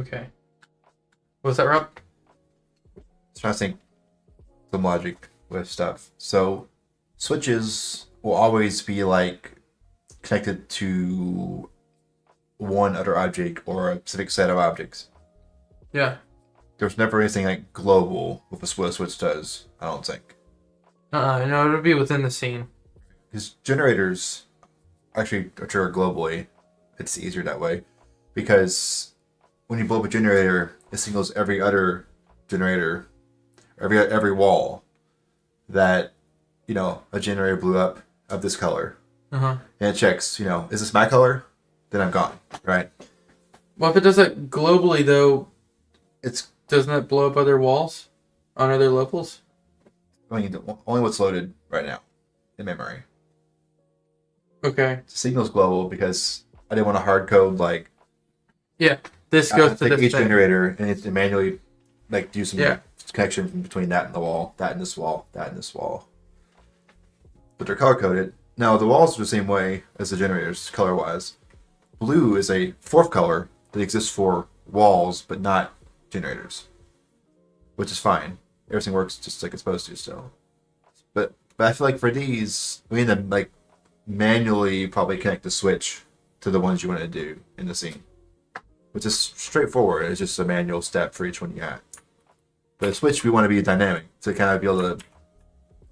Okay. What's that, Rob? trying to think some logic with stuff. So switches will always be like connected to one other object or a specific set of objects. Yeah. There's never anything like global with what a switch does, I don't think. No, it'll be within the scene. Because generators actually trigger globally. It's easier that way. Because when you blow up a generator, it signals every other generator, every wall that, a generator blew up of this color. Uh-huh. And it checks, is this my color? Then I'm gone, right? Well, if it does that globally, though, It's, doesn't that blow up other walls on other levels? only what's loaded right now in memory. Okay. The signal's global because I didn't want to hard code like Yeah. This I goes to take this each thing. generator and it's manually like do some Yeah. connection between that and the wall, that and this wall, that and this wall. But they're color coded. Now the walls are the same way as the generators, color wise. Blue is a fourth color that exists for walls but not generators, which is fine. Everything works just like it's supposed to still. But I feel like for these, we need to like manually probably connect the switch to the ones you want to do in the scene, which is straightforward. It's just a manual step for each one you got. But the switch, we want to be dynamic to kind of be able to.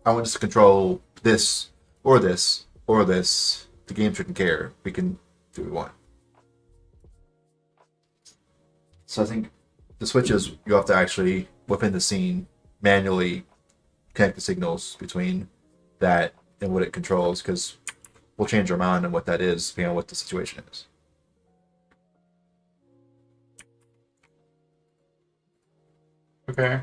I want us to control this or this or this. The game shouldn't care. We can do what we want. So I think the switches you have to actually within the scene manually connect the signals between that and what it controls, because we'll change our mind on what that is depending on what the situation is. Okay.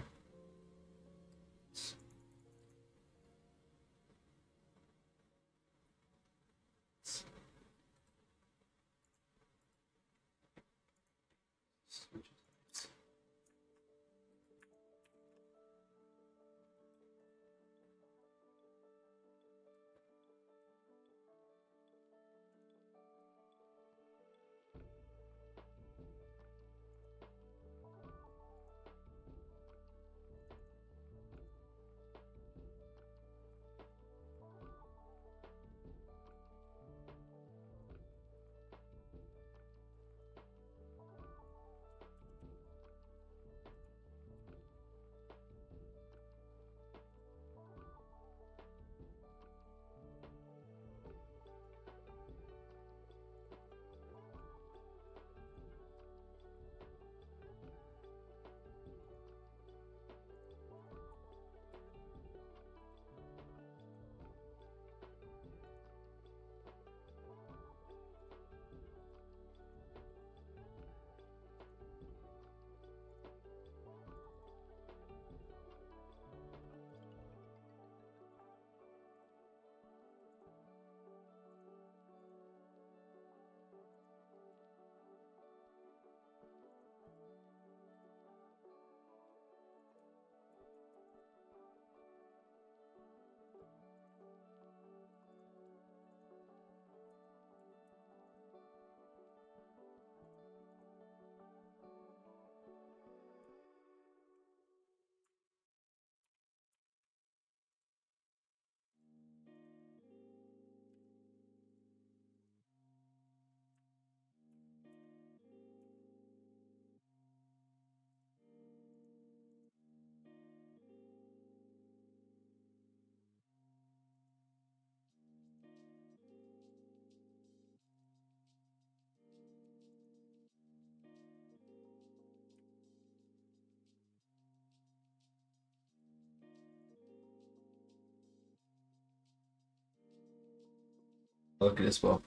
Look at this, well.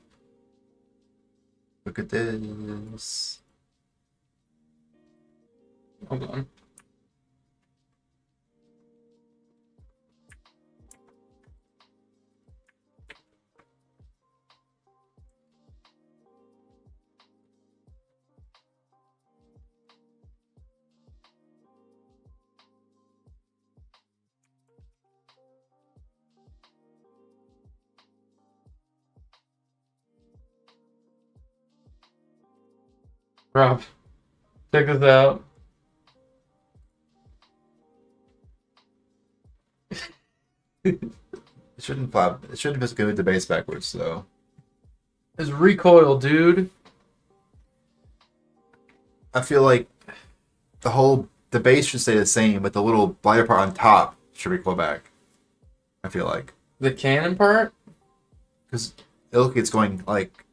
Look at this. Hold on. Rob, check this out. It shouldn't flap. It shouldn't just go the base backwards, though. It's recoil, dude. I feel like the base should stay the same, but the little blighter part on top should recoil back. I feel like. The cannon part? Because it looks like it's going like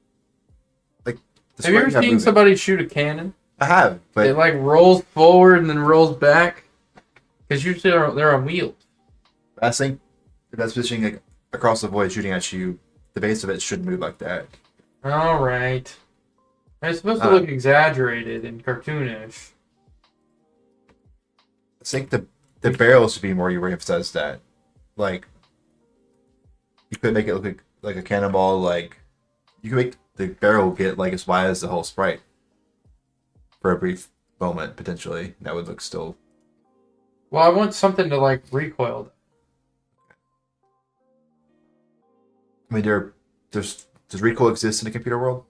the Have you ever springs are seen moving. somebody shoot a cannon? I have, but It like rolls forward and then rolls back? Because usually they're on wheels. I think if that's fishing like across the void shooting at you, the base of it should move like that. Alright. It's supposed to Uh, look exaggerated and cartoonish. I think the barrel should be more you emphasize that. Like you could make it look like a cannonball, like you could make the barrel get like as wide as the whole sprite for a brief moment, potentially. That would look still. Well, I want something to like recoil. I mean, does recoil exist in the computer world?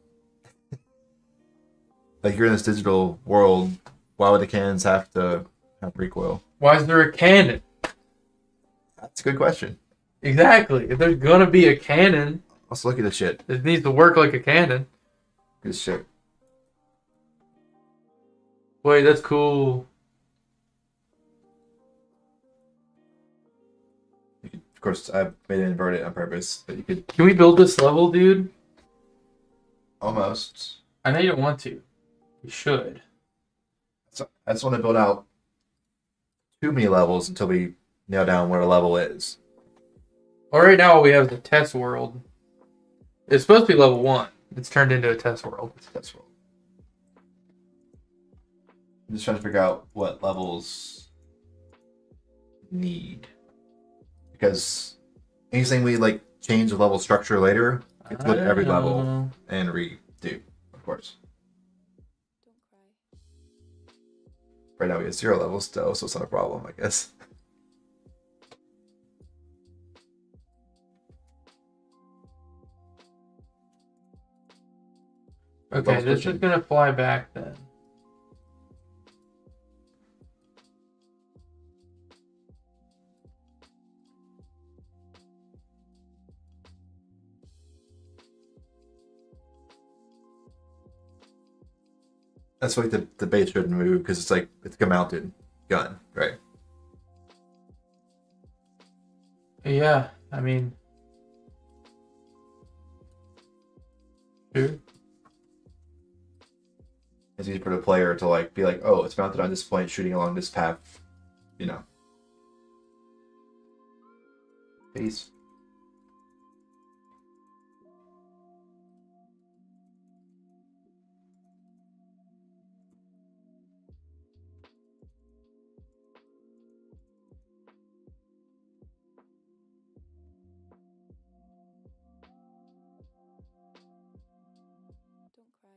Like you're in this digital world, why would the cannons have to have recoil? Why is there a cannon? That's a good question. Exactly. If there's gonna be a cannon, Let's look at this shit. it needs to work like a cannon. This shit. Wait, that's cool. Of course, I made it invert it on purpose, but you could Can we build this level, dude? almost. I know you don't want to. You should. So I just want to build out too many levels until we nail down where a level is. Well, right now we have the test world. It's supposed to be level 1. It's turned into a test world. That's what. I'm just trying to figure out what levels need, because anything we like change the level structure later, it's I with don't every level know. and redo, of course. Right now we have 0 levels still, so it's not a problem, I guess. Okay, Level this is switching. gonna fly back then. That's why the base shouldn't move, because it's like it's a mounted gun, right? Yeah, I mean, sure. It's easy for the player to like be like, oh, it's mounted on this point, shooting along this path, you know. Base. Don't cry.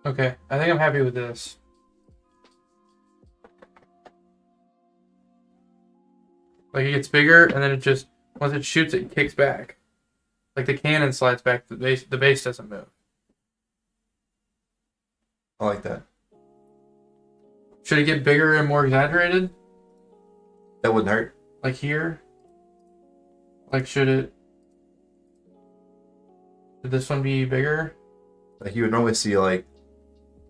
Okay, I think I'm happy with this. Like it gets bigger, and then it just once it shoots, it kicks back. Like the cannon slides back. The base doesn't move. I like that. Should it get bigger and more exaggerated? That wouldn't hurt. Like here? Like should it? Should this one be bigger? Like you would normally see like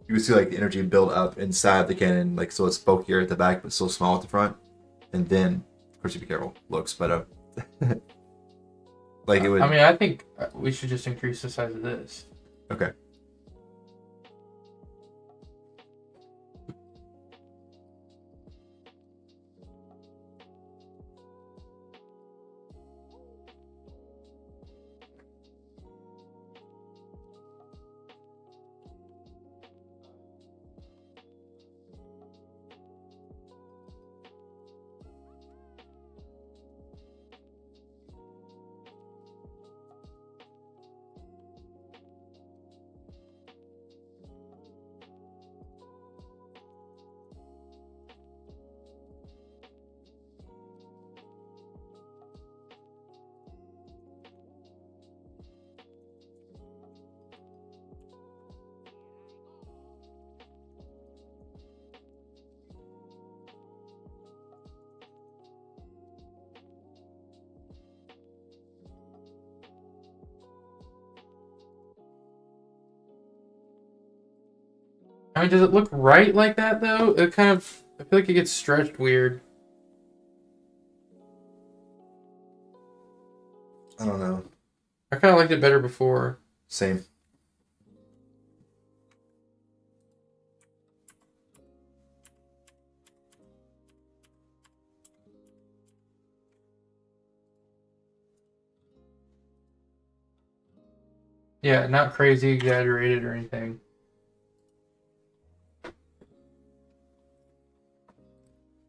you would see like the energy build up inside the cannon, like so it's bulkier at the back but still small at the front, and then of course you be careful looks, but Like it would. I mean, I think we should just increase the size of this. Okay. I mean, does it look right like that though? It kind of, I feel like it gets stretched weird. I don't know. I kind of liked it better before. Same. Yeah, not crazy exaggerated or anything.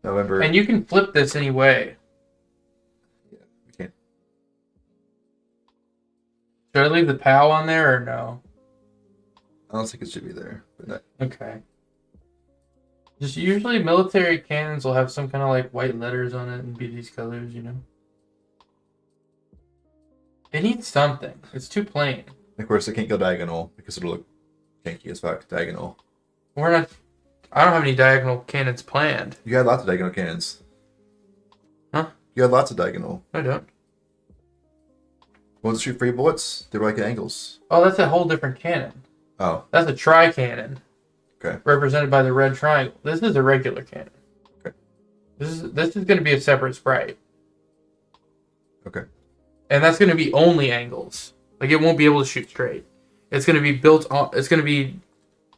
November. And you can flip this any way. Yeah, we can. Should I leave the POW on there or no? I don't think it should be there, but that, Okay. Just usually military cannons will have some kind of like white letters on it and be these colors, you know? It needs something. It's too plain. of course, it can't go diagonal because it'll look janky as fuck. Diagonal. We're not. I don't have any diagonal cannons planned. You had lots of diagonal cannons. Huh? You had lots of diagonal. I don't. Ones that shoot free bullets, they were like at angles. Oh, that's a whole different cannon. Oh, That's a tri-cannon. Okay. Represented by the red triangle. This is a regular cannon. Okay. This is going to be a separate sprite. okay. And that's going to be only angles. Like, it won't be able to shoot straight. It's going to be built on... It's going to be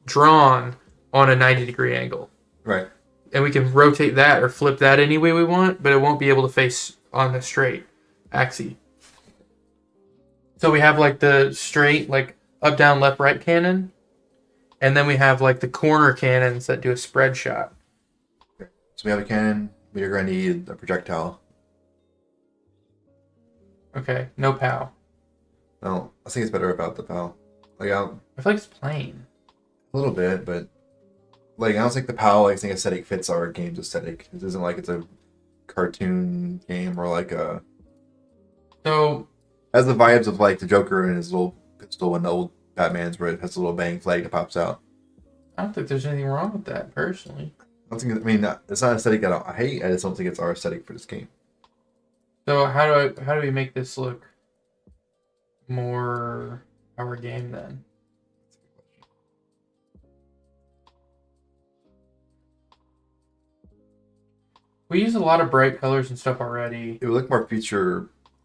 drawn on a 90-degree angle. Right. And we can rotate that or flip that any way we want, but it won't be able to face on the straight axis. So we have, like, the straight, like, up, down, left, right cannon. And then we have, like, the corner cannons that do a spread shot. So we have a cannon. We're going to need a projectile. Okay, no POW. No, I think it's better about the POW. Like, I feel like it's plain. a little bit, but like I don't think the POW like thing aesthetic fits our game's aesthetic. It isn't like it's a cartoon game or like a So, has the vibes of like the Joker and his little pistol and the old Batman's where it has a little bang flag that pops out. I don't think there's anything wrong with that, personally. I don't think. I mean, it's not aesthetic I hate. I just don't think it's our aesthetic for this game. So how do we make this look more our game then? We use a lot of bright colors and stuff already. It would look more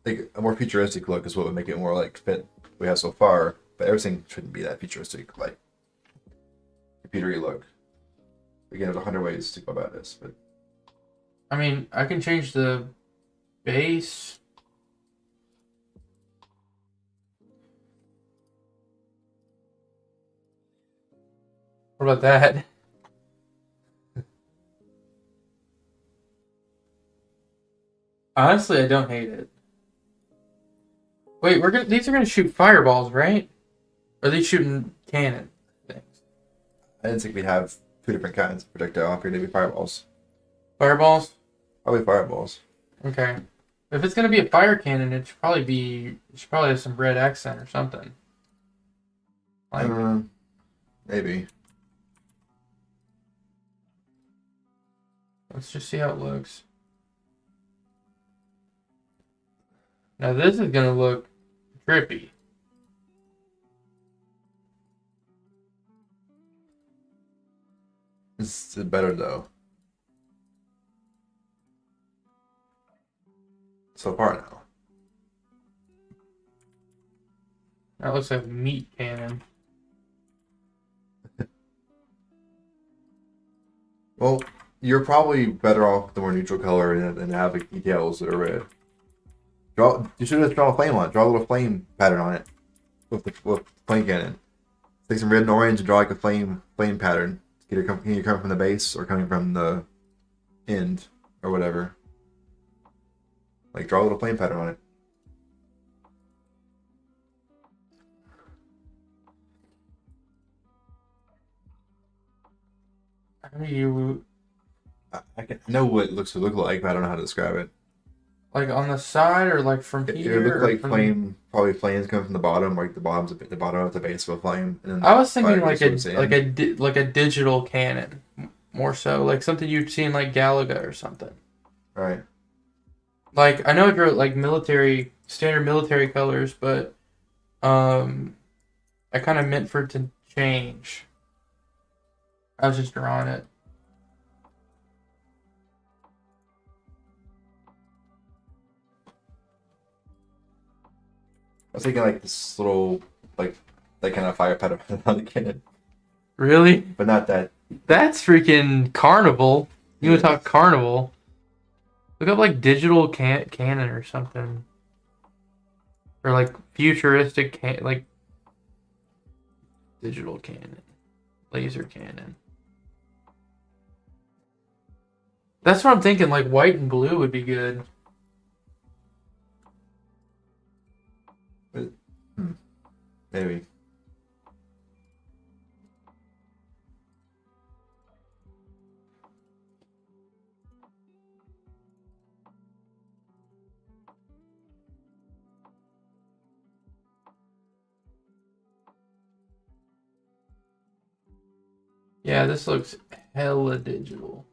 like a more futuristic look is what would make it more like fit what we have so far. But everything shouldn't be that futuristic, like computery look. Again, there's 100 ways to go about this, but I mean, I can change the base. What about that? Honestly, I don't hate it. Wait, these are gonna shoot fireballs, right? Or are they shooting cannon things? I didn't think we'd have two different kinds of projectile. I figured they'd be fireballs. Fireballs? Probably fireballs. Okay. If it's gonna be a fire cannon, it should probably have some red accent or something. Like, Maybe. let's just see how it looks. Now this is gonna look trippy. This is better though. So far now. That looks like meat cannon. Well, you're probably better off with the more neutral color and having details that are red. You should just draw a flame on it. Draw a little flame pattern on it with the flame cannon. Take some red and orange and draw like a flame pattern. Either coming from the base or coming from the end or whatever. Like draw a little flame pattern on it. How do you I know what it looks to look like, but I don't know how to describe it. like on the side or like from It here? would look or like from- flame, probably flames coming from the bottom, like the bottom of the base of a flame. And then I was thinking fire like goes towards the end. like a digital cannon, more so like something you'd see in like Galaga or something. Right. Like I know it drew like standard military colors, but I kind of meant for it to change. I was just drawing it. I was thinking like this little, like, that kind of fire pattern on the cannon. Really? But not that. That's freaking Carnival. You would Yeah. talk Carnival. Look up like digital cannon or something. Or like futuristic like digital cannon. Laser cannon. That's what I'm thinking, like white and blue would be good. Maybe. Yeah, this looks hella digital.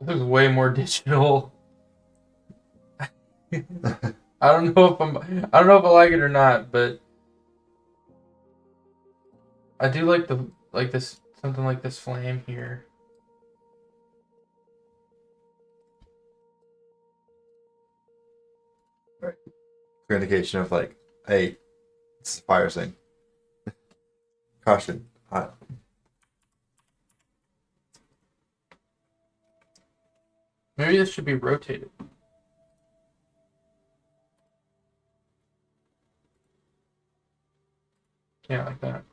This is way more digital. I don't know if I don't know if I like it or not, but I do like this something like this flame here. Right. Clear indication of like, hey, it's a fire thing. Caution. Hot. Maybe this should be rotated. Yeah, like that.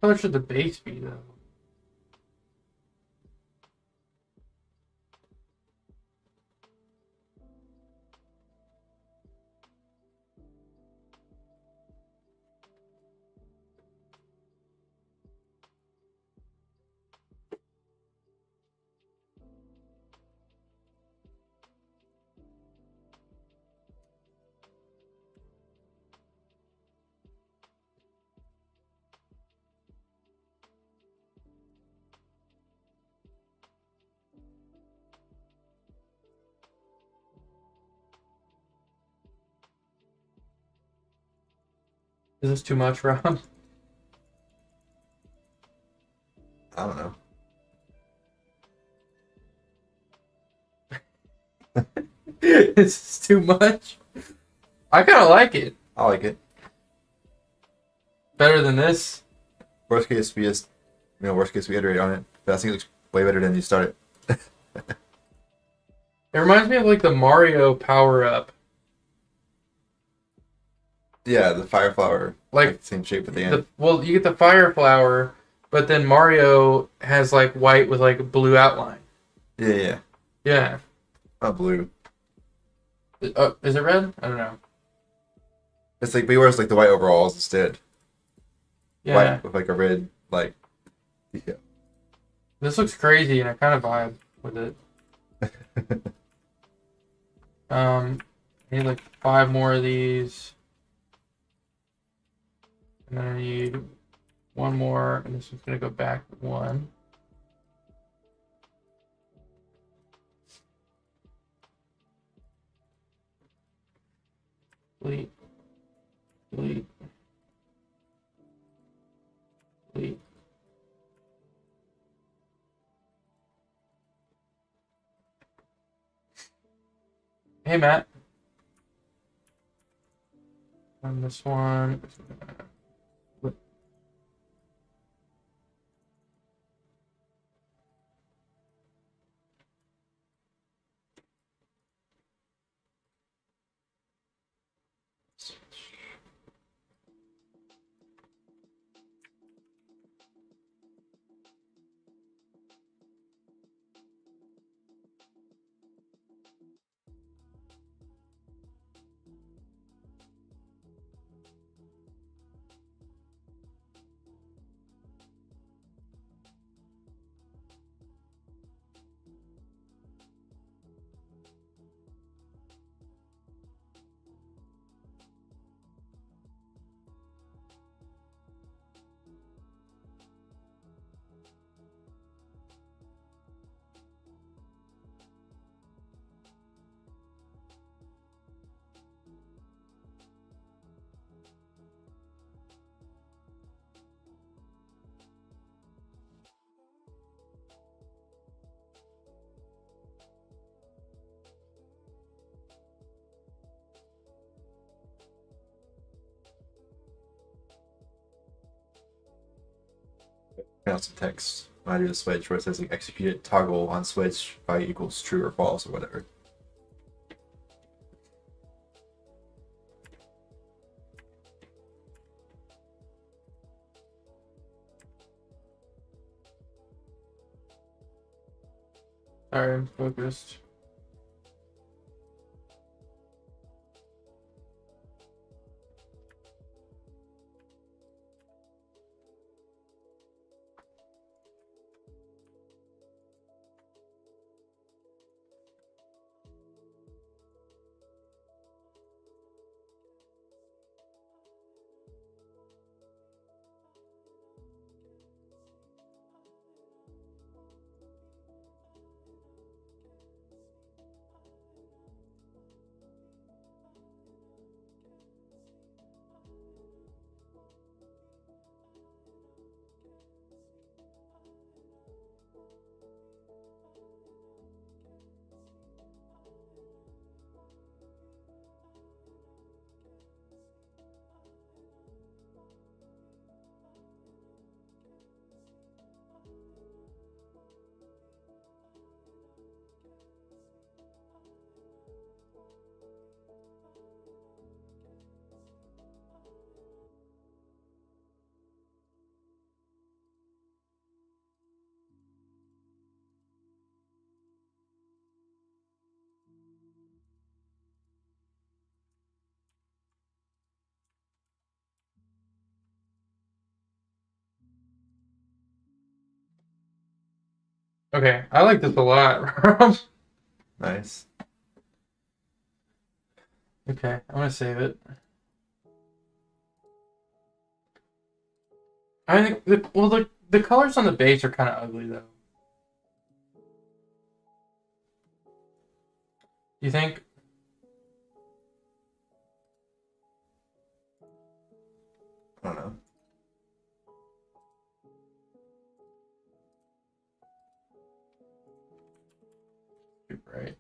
How much should the base be though? Is this too much, Rob? I don't know. Is this too much? I kind of like it. I like it. Better than this. Worst case, we just, worst case, we iterate on it. But I think it looks way better than you start it. It reminds me of like the Mario power up. Yeah, the fire flower, Like same shape at the end. well, you get the fire flower, but then Mario has like white with like a blue outline. Yeah. Yeah. Not blue. Is it red? I don't know. It's like, but he wears like the white overalls instead. Yeah. White with like a red, like, yeah. This looks crazy, and I kind of vibe with it. I need like 5 more of these. And then I need 1 more, and this is going to go back 1. Delete. Delete. Delete. Hey, Matt. On this one. Out some text when I do the switch where it says like executed toggle on switch by equals true or false or whatever. Sorry, I'm focused. Okay, I like this a lot. Nice. Okay, I'm gonna save it. I think the colors on the base are kind of ugly though. You think? I don't know. You're right.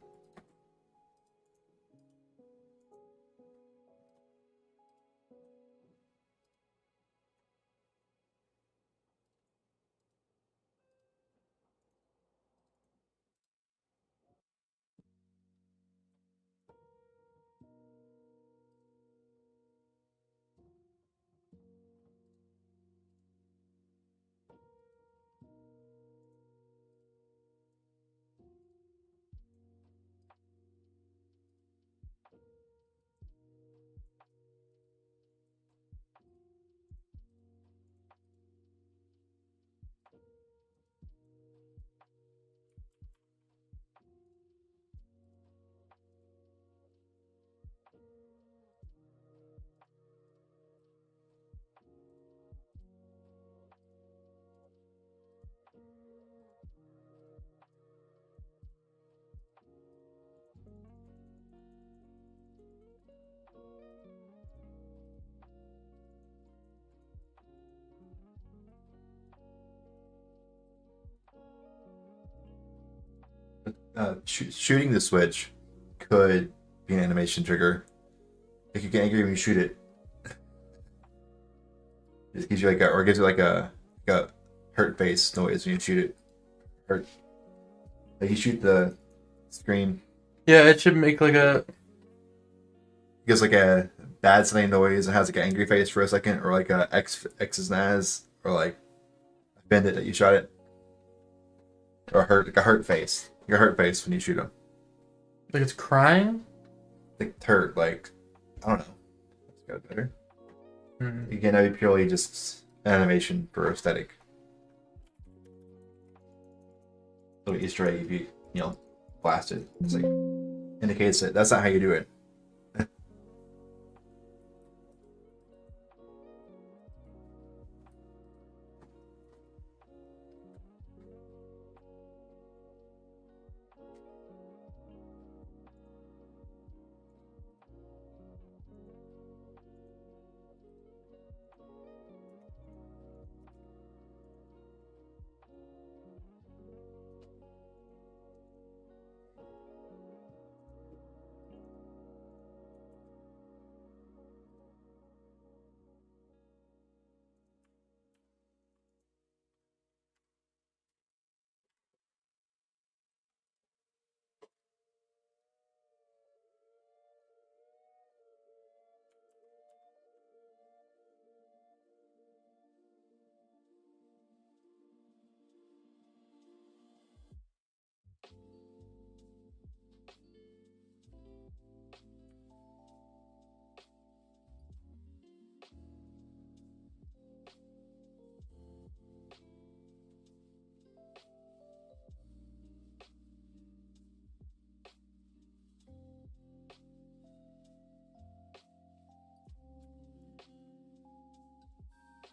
Shooting the switch could be an animation trigger. It could get angry when you shoot it. It gives you or gives you like a hurt face noise when you shoot it. Hurt. Like you shoot the screen, Yeah, it should make like a. it gives like a bad sounding noise and has like an angry face for a second, or like a X's Naz, or like a bandit that you shot it, or like a hurt face. Like a hurt face when you shoot them. Like it's crying? Like hurt, like I don't know. That's got better. Hmm. Again, that would be purely just animation for aesthetic. Little Easter egg if you blast it. It's like indicates that that's not how you do it.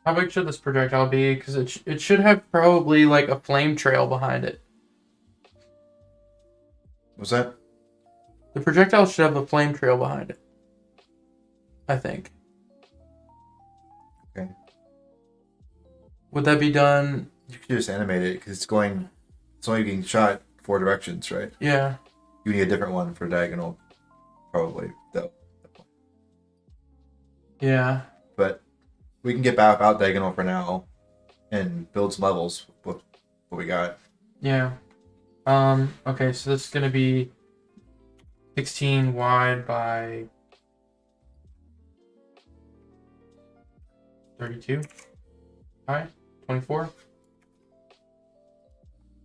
How big should this projectile be? Because it should have probably like a flame trail behind it. What's that? The projectile should have a flame trail behind it. I think. Okay. Would that be done? You could just animate it because it's only being shot 4 directions, right? Yeah. You need a different one for diagonal, probably though. Yeah. But we can get back out diagonal for now, and build some levels with what we got. Yeah. Okay, so that's gonna be 16 wide by 32 high, 24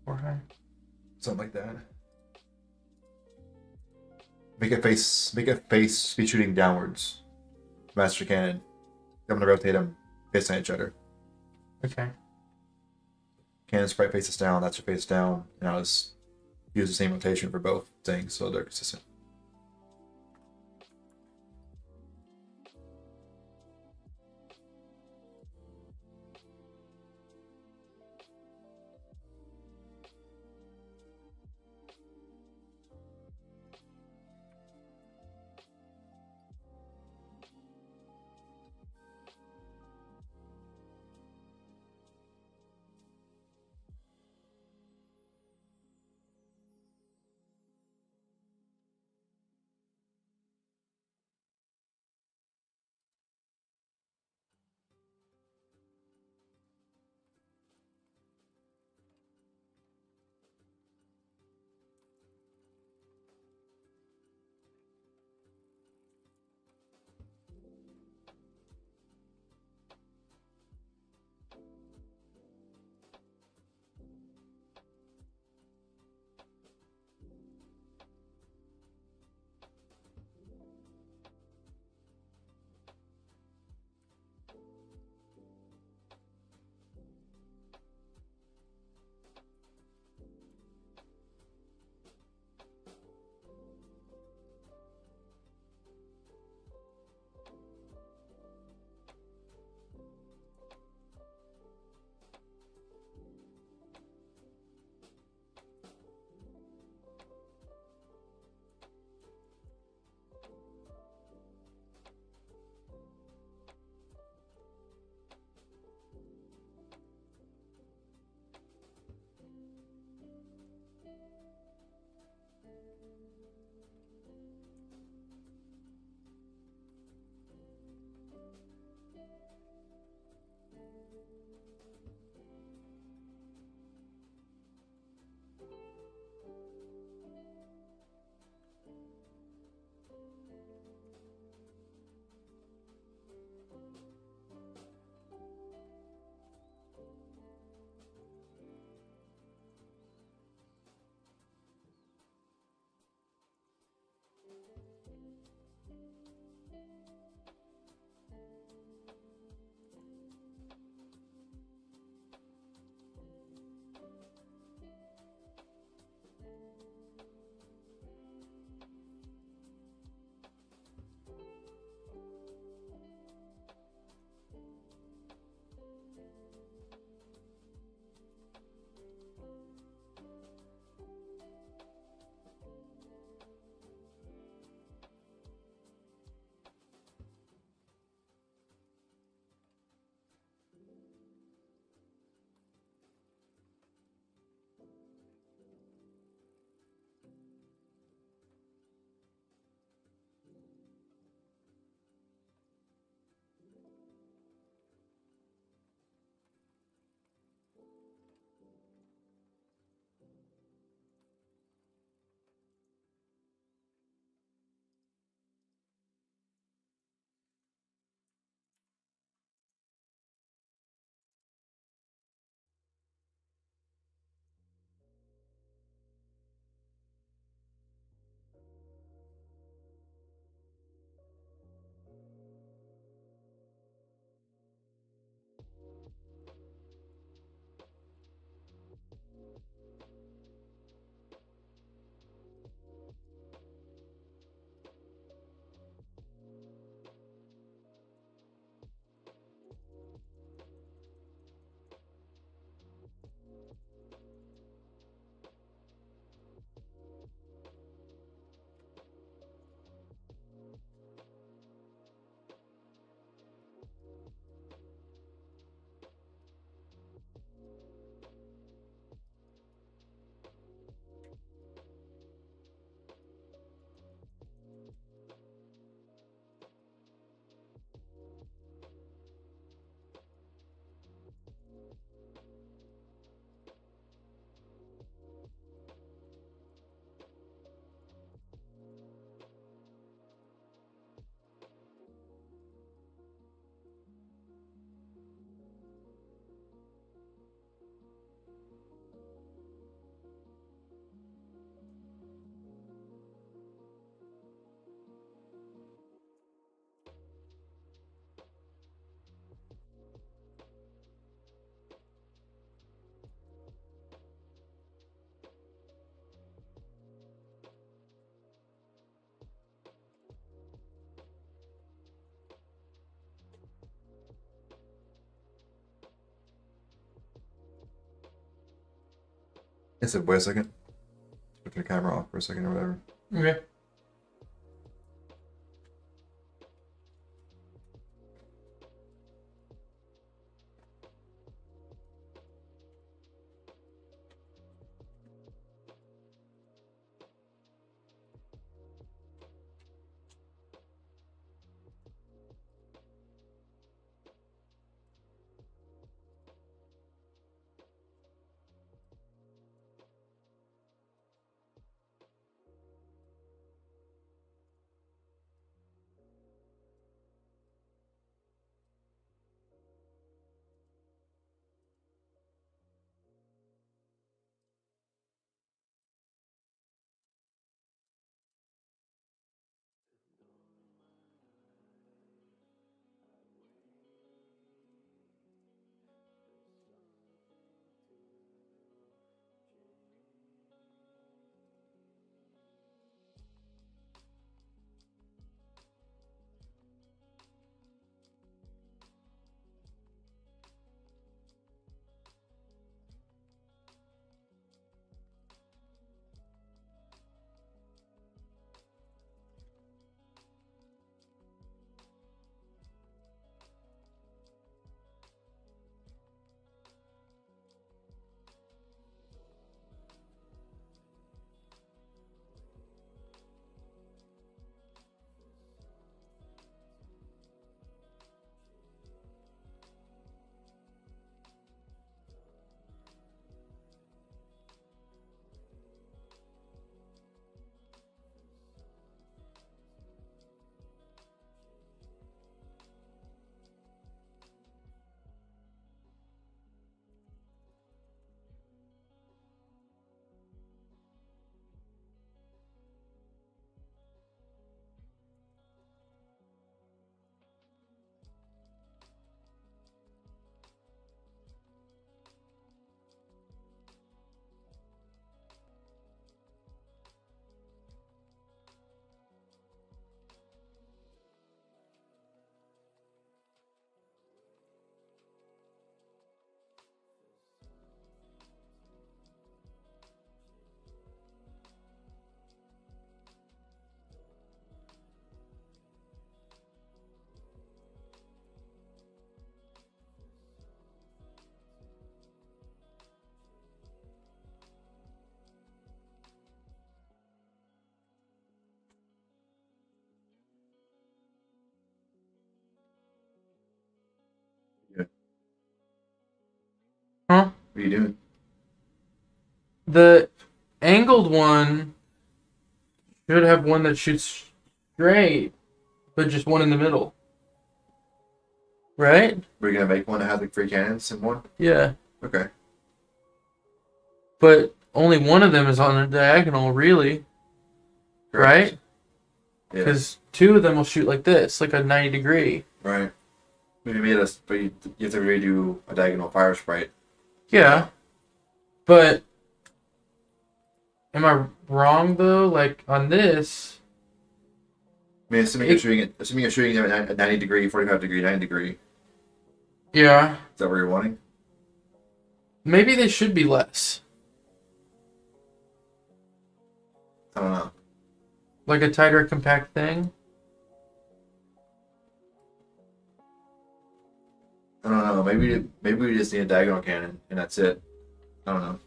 4 high. Something like that. Make it face be shooting downwards. Master cannon. I'm gonna rotate them based on each other. Okay. Canon sprite faces down, that's your face down, and I'll just use the same rotation for both things so they're consistent. I said, wait a second. Put the camera off for a second or whatever. Okay. Yeah. Huh? What are you doing? The angled one should have one that shoots straight, but just one in the middle. Right? We're gonna make one that has like 3 cannons and one? Yeah. Okay. But only one of them is on a diagonal, really. Correct. Right? Yeah. Because 2 of them will shoot like this, like a 90 degree. Right. Maybe made us, but you have to redo a diagonal fire sprite. Yeah. But am I wrong though? Like on this, I mean, assuming you're shooting them at 90 degree, 45 degree, 90 degree. yeah, Is that what you're wanting? maybe they should be less. I don't know. Like a tighter, compact thing. I don't know. Maybe we just need a diagonal cannon and that's it. I don't know.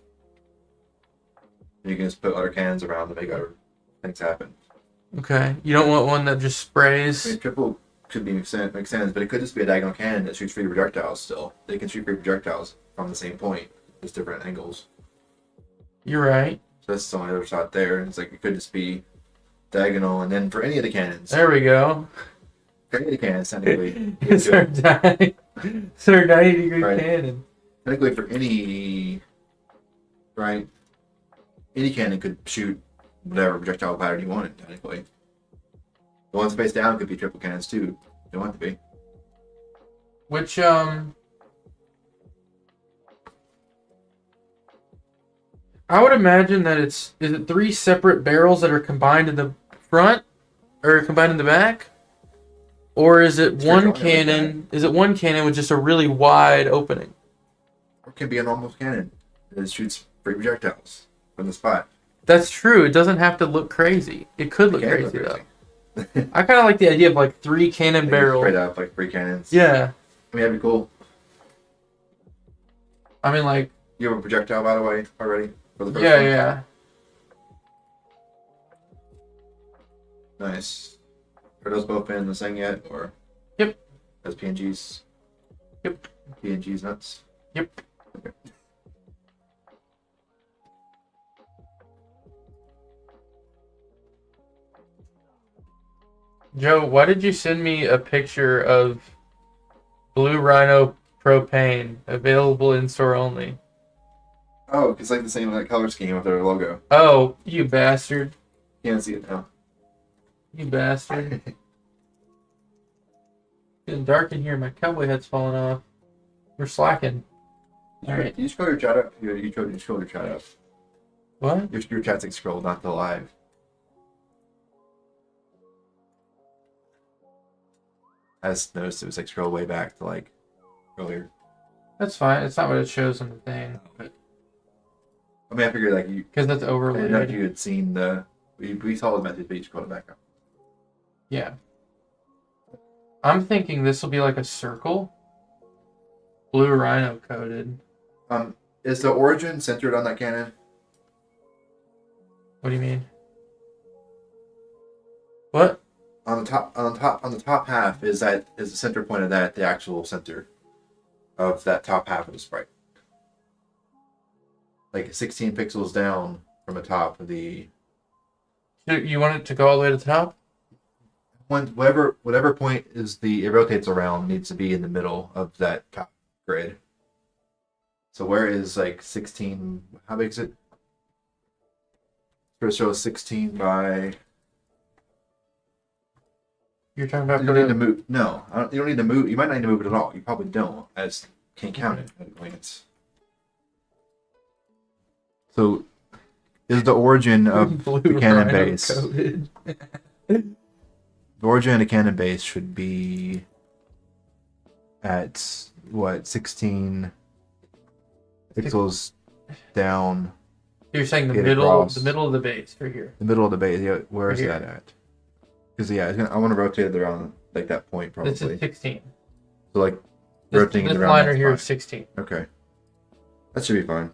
You can just put other cannons around to make other things happen. Okay. You don't want one that just sprays. I mean, triple could make sense, but it could just be a diagonal cannon that shoots 3 projectiles still. They can shoot 3 projectiles from the same point, just different angles. You're right. So that's the only other shot there. It's like it could just be diagonal, and then for any of the cannons, There we go. for any of the cannons, technically, It's our 90 degree Right. cannon. technically for any, right, any cannon could shoot whatever projectile pattern you wanted. Technically, the ones face down could be triple cannons too. They want to be. Which I would imagine that is it 3 separate barrels that are combined in the front or combined in the back? Or is it It's one very probably like cannon? Is it one cannon with just a really wide opening? Or it can be a normal cannon that shoots free projectiles from the spot. That's true. It doesn't have to look crazy. It could look Can't crazy, look though. crazy. I kind of like the idea of like 3 cannon Like, barrel. straight up, like free cannons. Yeah. I mean, that'd be cool. I mean, like, You have a projectile, by the way, already for the first yeah, one? yeah. Nice. Are those both in the thing yet, or? Yep. As PNGs. Yep. PNGs nuts. Yep. Okay. Joe, why did you send me a picture of Blue Rhino propane available in store only? Oh, it's like the same like color scheme with their logo. Oh, you bastard. Can't see it now. You bastard. Getting dark in here. My cowboy hat's falling off. We're slacking. All right. You scroll your chat up. You scroll your chat up. What? Your chat's like scroll, not the live. I just noticed it was like scroll way back to like earlier. That's fine. It's not what it shows on the thing. But I mean, I figured like you. because that's I didn't know if overlaid. you had seen the. We saw the message, but you scrolled it back up. Yeah. I'm thinking this will be like a circle. Blue Rhino coated. Is the origin centered on that cannon? What do you mean? What? On the top half is the center point of that the actual center of that top half of the sprite. Like 16 pixels down from the top of the You want it to go all the way to the top? whatever point it rotates around needs to be in the middle of that top grid. So where is like 16? How big is it? It's show 16 by. You're talking about You don't need to move. No, you don't need to move. You might not need to move it at all. You probably don't. I just can't count it at a glance. So, is the origin of Blue the cannon Rhino base? coated. The origin of the cannon base should be at what 16 pixels down. You're saying the Get middle, across. the middle of the base, right here. The middle of the base. Yeah, where is Right that here. at? Because I want to rotate it around like that point probably. This is 16. So like This rotating it around. line that right here is spot. 16. Okay, that should be fine.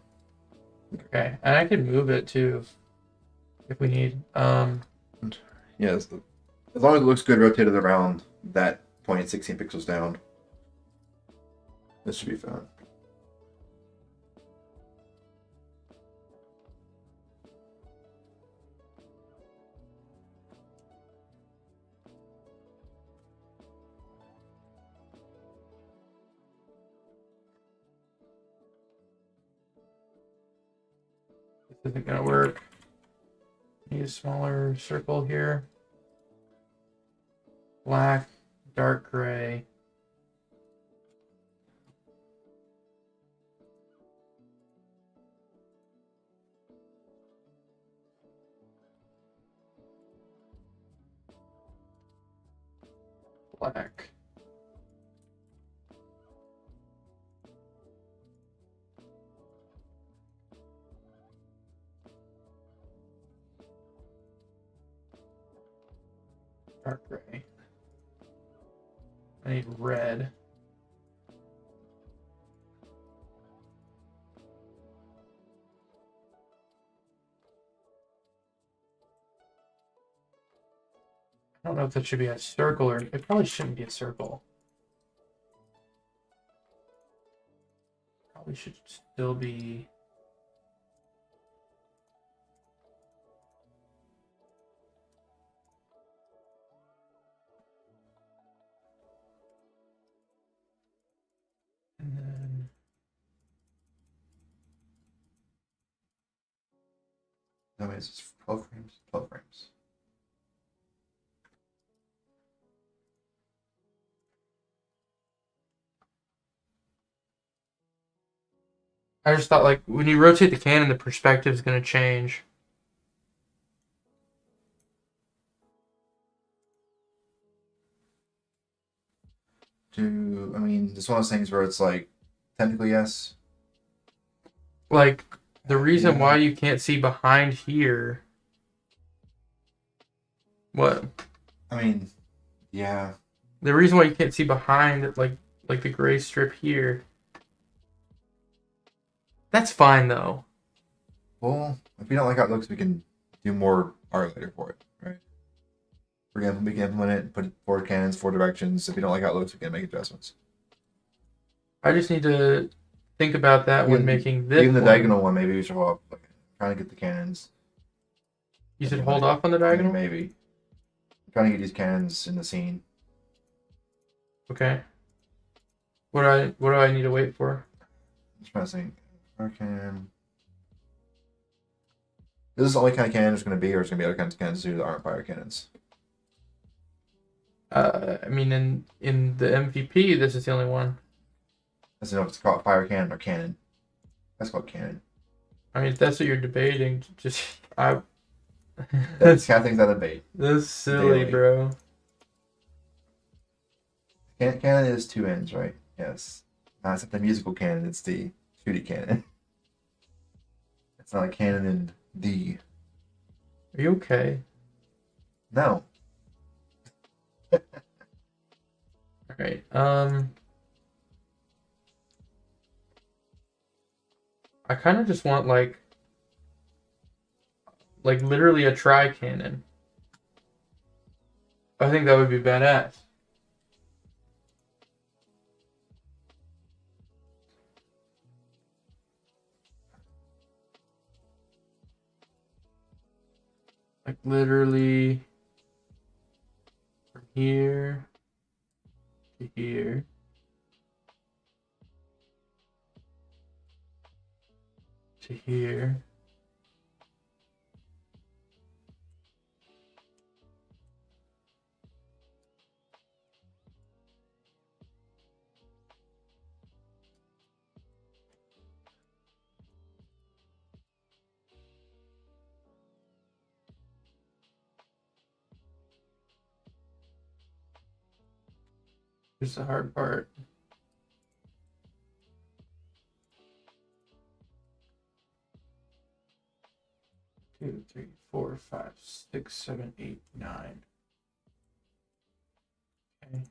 Okay, and I can move it too, if we need. Yeah, as long as it looks good rotated around that point 16 pixels down, this should be fine. This isn't gonna work. Need a smaller circle here. Black, dark gray. Black. Dark gray. I need red. I don't know if that should be a circle or it probably shouldn't be a circle. Probably should still be. And then That means it's 12 frames. 12 frames. I just thought like when you rotate the cannon, the perspective is going to change. I mean, it's one of those things where it's like, technically yes. Like The reason Yeah. why you can't see behind here. What? I mean, yeah. The reason why you can't see behind it, like the gray strip here. That's fine though. Well, if we don't like how it looks, we can do more art later for it, right? For example, we can implement it, put 4 cannons, 4 directions. If we don't like how it looks, we can make adjustments. I just need to think about that when Even- making this. Even the one. diagonal one, maybe we should hold off. Like, trying to get the cannons. You should hold off on the diagonal. Maybe. Trying to get these cannons in the scene. Okay. What do I need to wait for? Just trying to think. Fire cannon. This is the only kind of cannon there's going to be, or it's going to be other kinds of cannons too that aren't fire cannons. I mean, in the MVP, this is the only one. I don't know if it's called fire cannon or cannon. That's called cannon. I mean, if that's what you're debating, just That's that's kind of things I debate. silly, Daily. bro. Cannon is 2 ends, right? Yes. Not except the musical cannon, it's the shooty cannon. It's not a cannon in D. Are you okay? No. All right. I kind of just want like literally a tri-cannon. I think that would be badass. Like literally from here to here. To here. Here's the hard part. Two, three, four, five, six, seven, eight, nine. Okay.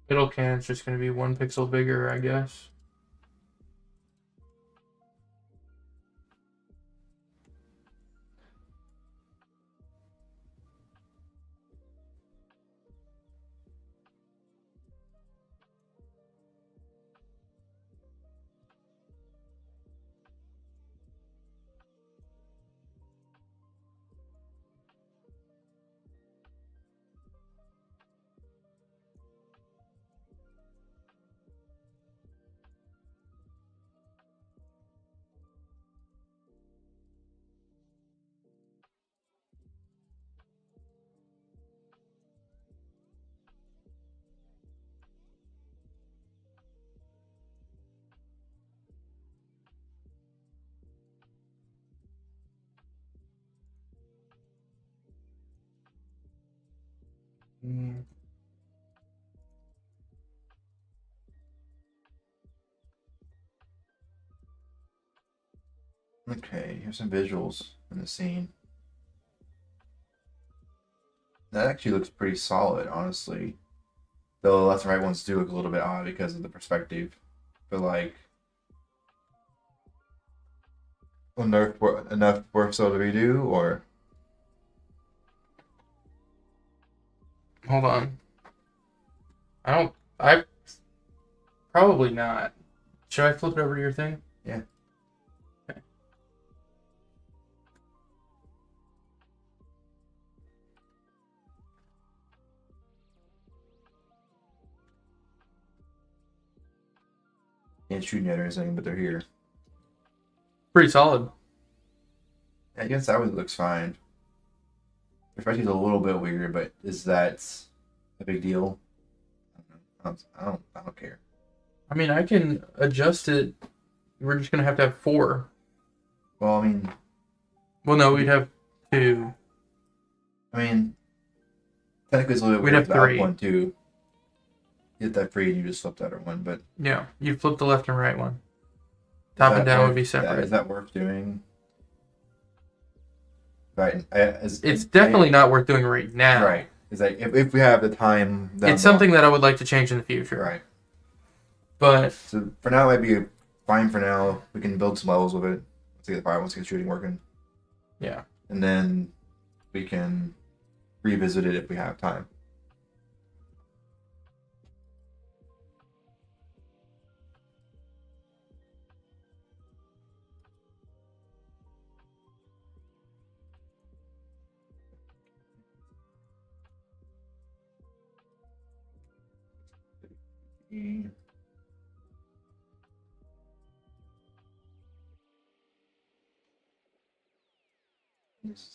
Middle cannon's just gonna be 1 pixel bigger, I guess. Mm. Okay, here's some visuals in the scene. That actually looks pretty solid, honestly. Though the left and right ones do look a little bit odd because of the perspective. But like enough work so to redo, or Hold on. I probably not. Should I flip it over to your thing? Yeah. Okay. Can't shoot yet or anything, but they're here. Pretty solid. I guess that one looks fine. Perspective's a little bit weird, but is that a big deal? I don't know. I don't care. I mean, I can adjust it. We're just gonna have to have 4. Well, I mean, Well, no, we'd have 2. technically it's a little bit We'd weird have without 3. one too. You hit that free and you just flip that or one, but Yeah, you'd flip the left and right one. Top and down would be separate. Is that worth doing? Right. It's definitely not worth doing right now. Right. Is that if we have the time? It's something that I would like to change in the future. Right. But so for now, it might be fine. For now, we can build some levels with it. Once we get shooting working. Yeah. And then we can revisit it if we have time.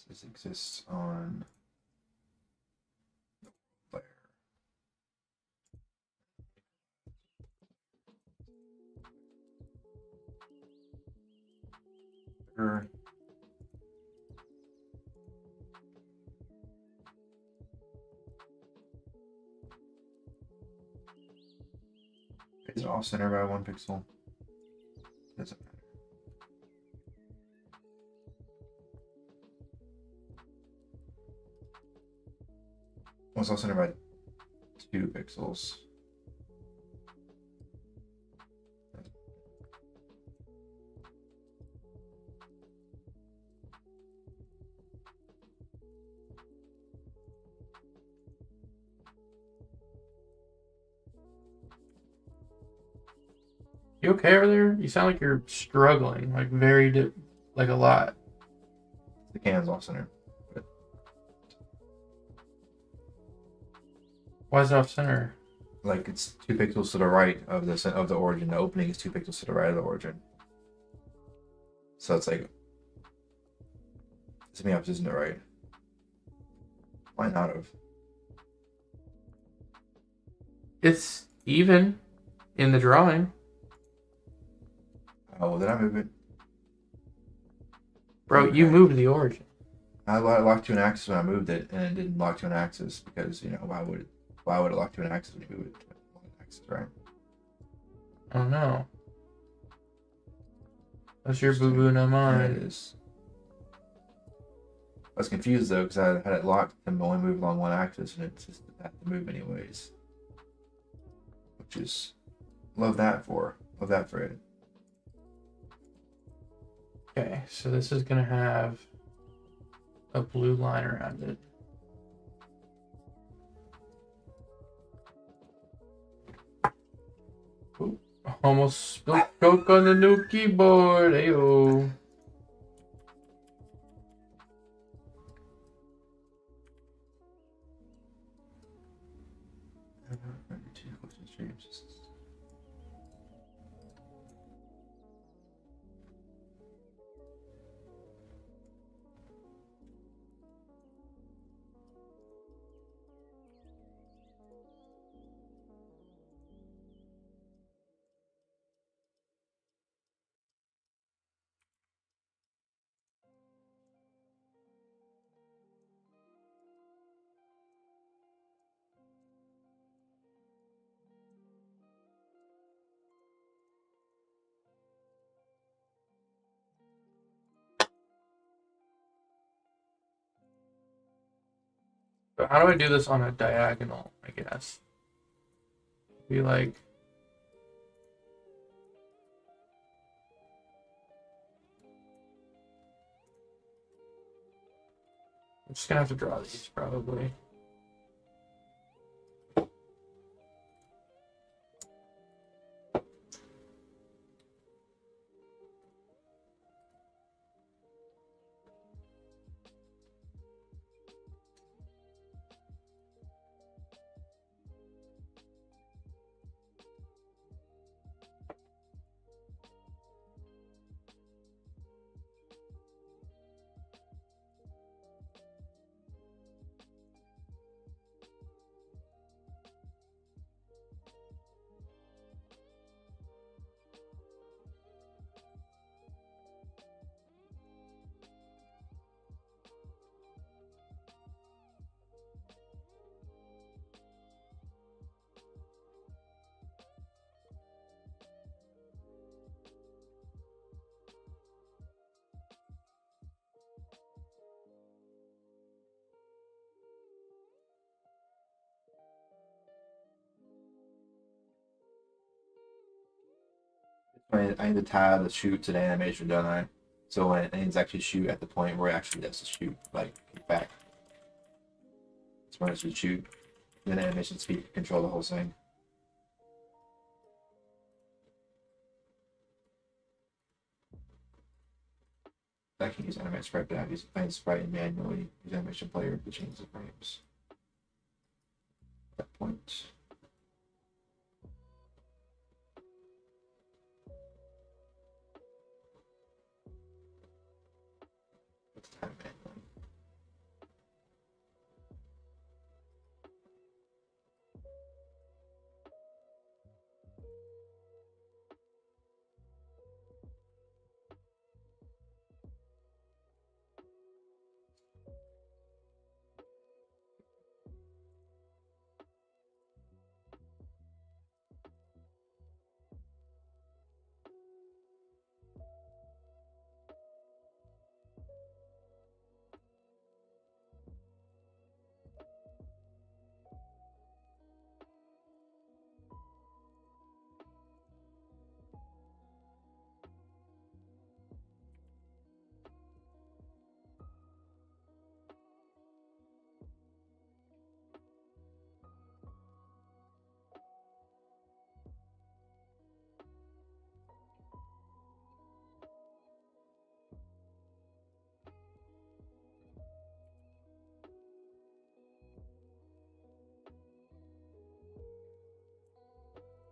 This exists on player. Is it off center by 1 pixel? Doesn't matter. Well, it's off center by 2 pixels. you okay over there? You sound like you're struggling, like like a lot. The can's off center. But Why is it off center? like it's 2 pixels to the right of the origin. The opening is 2 pixels to the right of the origin. So it's like to me, up isn't it right? Why not have? It's even in the drawing. Oh, did I move it? Bro, you moved the origin. I locked to an axis when I moved it, and it didn't lock to an axis because why would it lock to an axis when you move it to an axis, right? Oh no. That's your boo boo, not Yeah, mine. it is. I was confused though because I had it locked and only move along one axis, and it just had to move anyways. Which is love that for it. Okay, so this is gonna have a blue line around it. Ooh, almost spilled Coke on the new keyboard. Ayo. But how do I do this on a diagonal, I guess? Be like... I'm just gonna have to draw these, probably. I need to tie the shoot to the animation, don't I? So when it needs to actually shoot at the point where it actually does the shoot, like back. It's when it should shoot. Then animation speed control the whole thing. I can use animate sprite, but I use find sprite and manually use animation player to change the frames. At that point. What's time manually?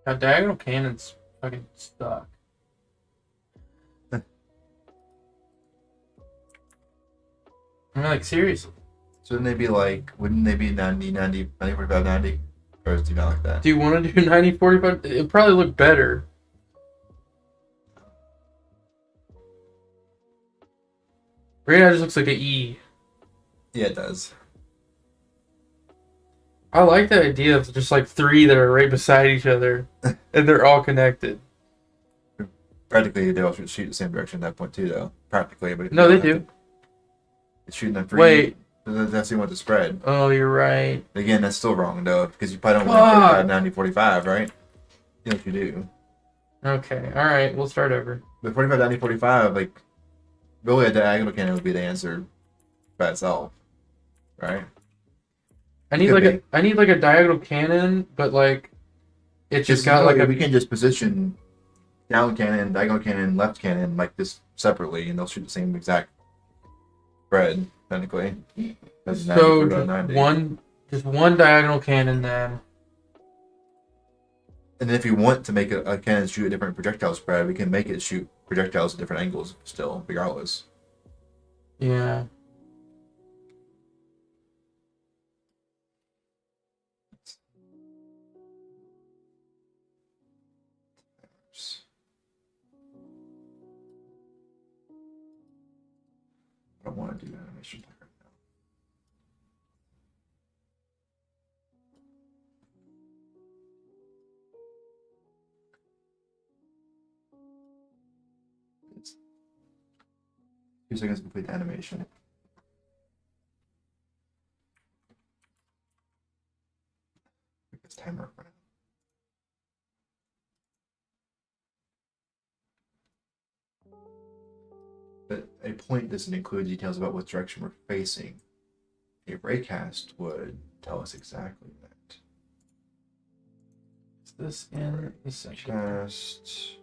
Now, diagonal cannon's fucking stuck. I mean, like, seriously. So wouldn't they be like, wouldn't they be 90, 90, 90, 45, 90? Or do you not like that? Do you want to do 90, 45? It'd probably look better. Right now, it just looks like an E. Yeah, it does. I like the idea of just like three that are right beside each other, and they're all connected. Practically, they all should shoot the same direction at that point too, though. Practically, but No, they do. It's shooting them free. Wait. That's the one with the spread. Oh, you're right. Again, that's still wrong though, because you probably don't want 45, 90, 45, right? You know what you do. Okay, all right, we'll start over. But 45, 90, 45, like, really a diagonal cannon would be the answer by itself, right? I need Could like a diagonal cannon, but like it just got like we can just position down cannon, diagonal cannon, left cannon like this separately, and they'll shoot the same exact spread technically. That's 90, so 45, 90. just one diagonal cannon then. And then if you want to make a cannon shoot a different projectile spread, we can make it shoot projectiles at different angles still, regardless. Yeah. I don't want to do animation player right now. It's 2 seconds to complete the animation. It's timer running. But a point doesn't include details about what direction we're facing. A raycast would tell us exactly that. Is this in the section? Cast.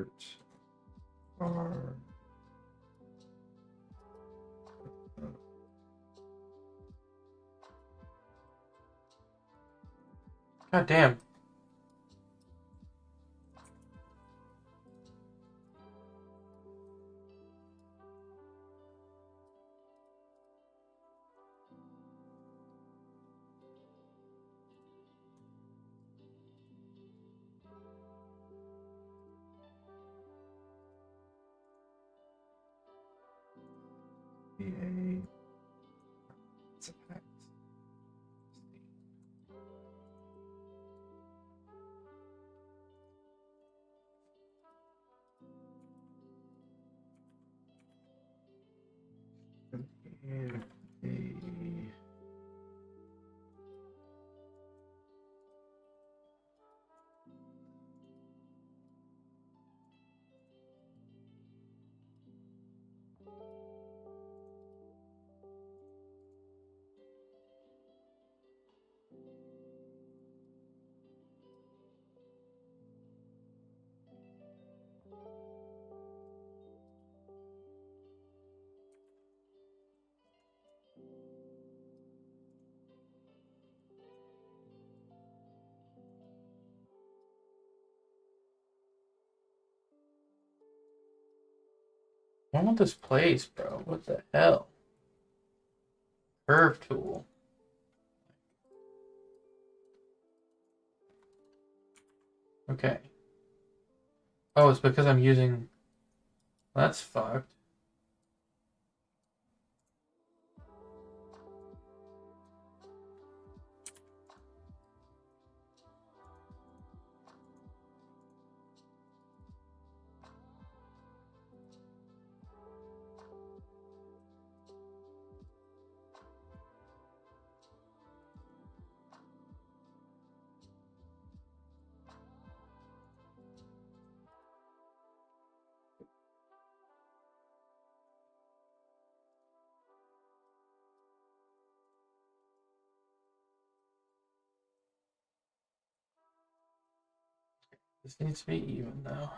Start. Or. God damn. EA. It's a pact. I don't want this place, bro. What the hell? Curve tool. Okay. Oh, it's because I'm using... That's fucked. This needs to be even, though.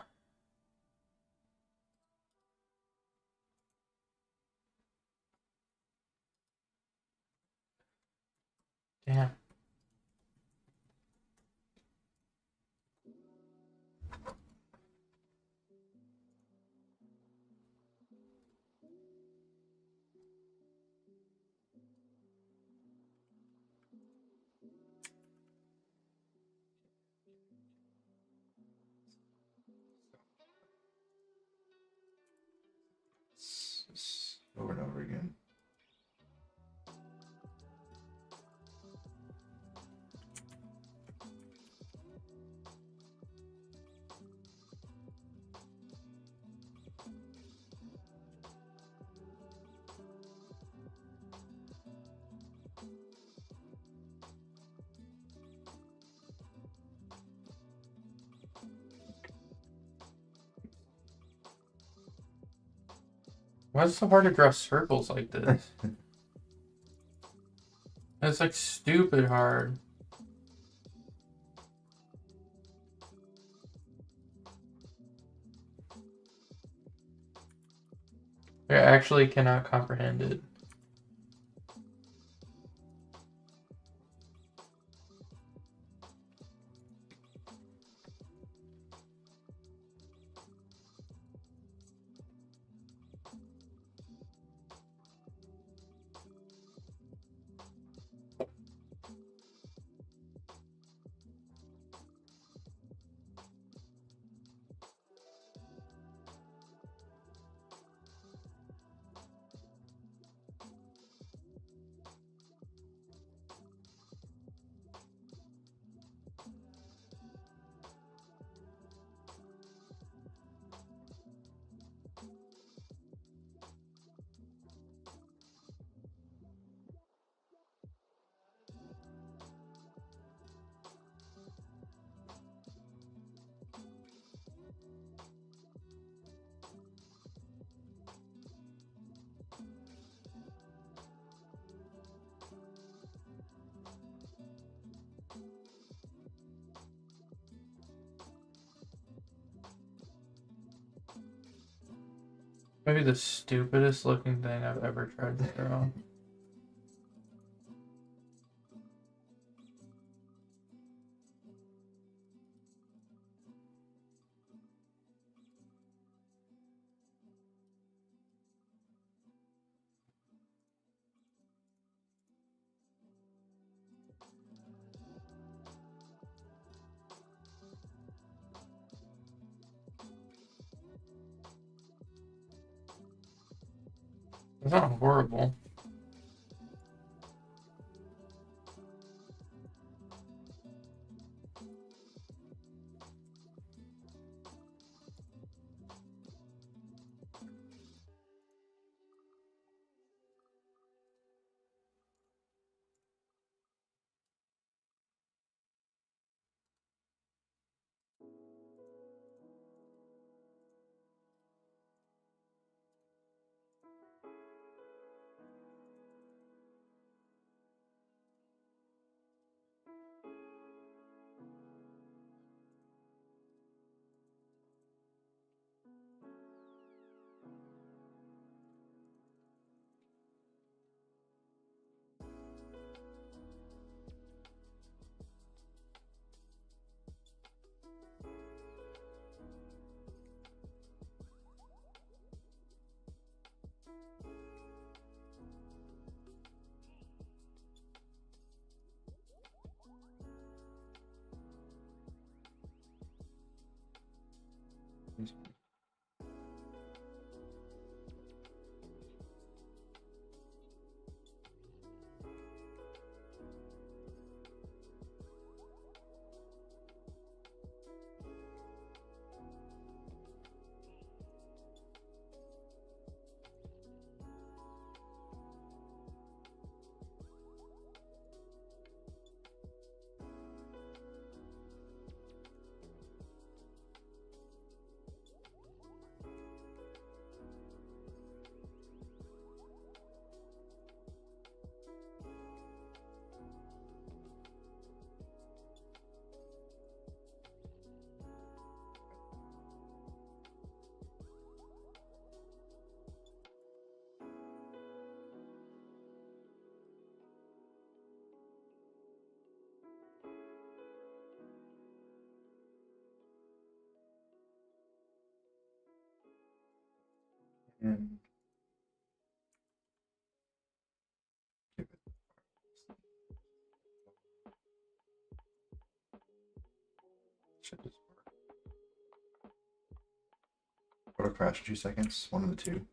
Damn. Over and over again. Why is it so hard to draw circles like this? It's like stupid hard. I actually cannot comprehend it. Maybe the stupidest looking thing I've ever tried to draw. It's not horrible. And give it. Should just work. Or crash in 2 seconds. One of the two.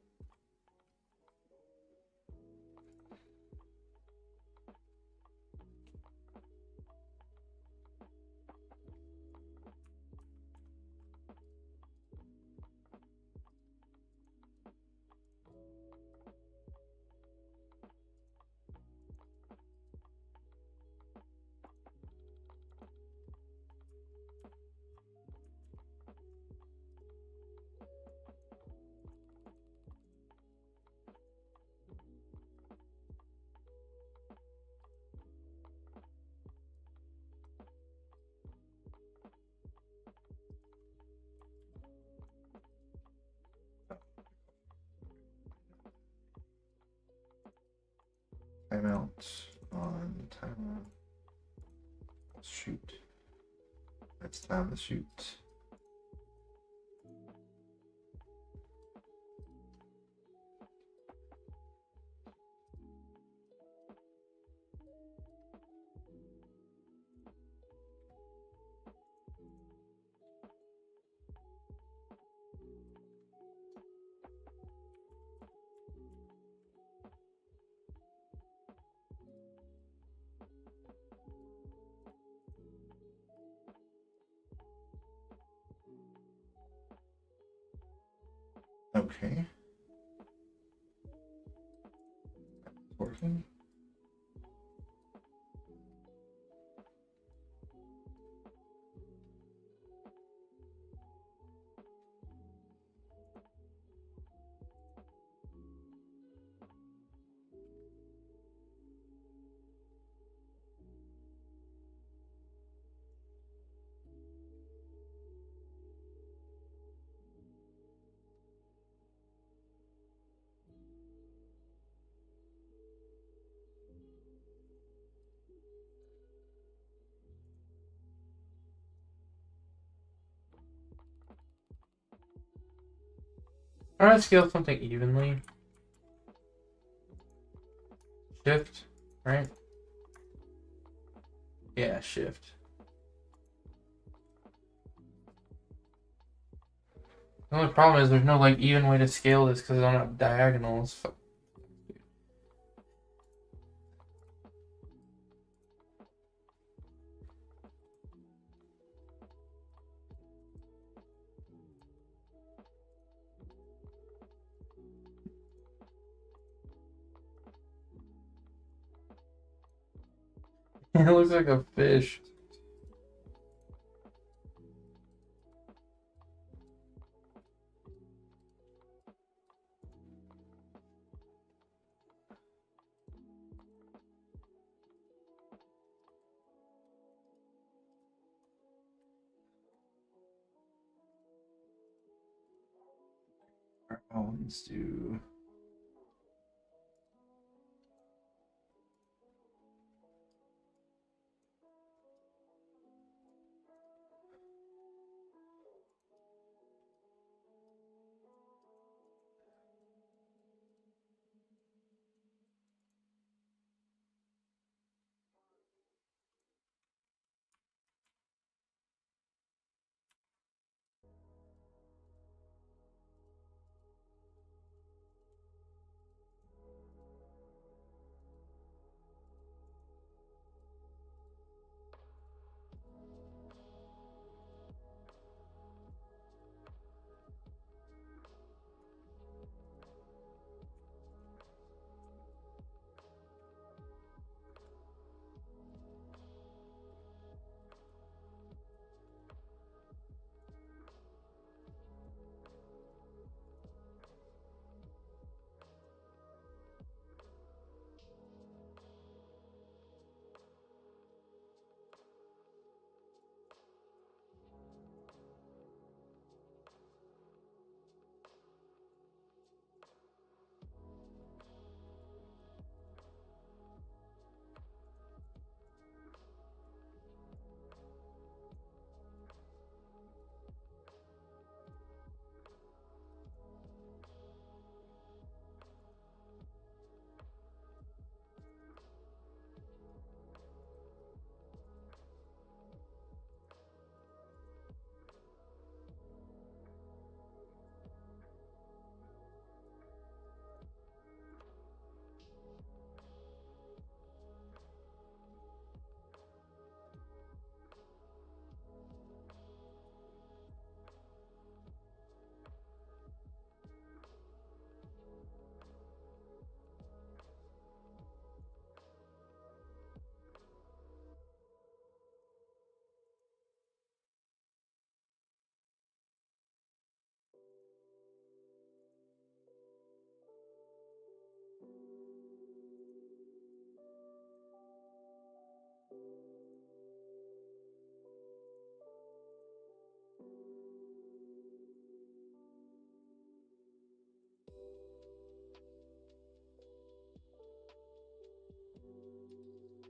Timeout on timer. Shoot. It's time to shoot. Okay. Working. I want to scale something evenly. Shift, right? Yeah, shift. The only problem is there's no like even way to scale this because I don't have diagonals. It looks like a fish. Oh, let's do.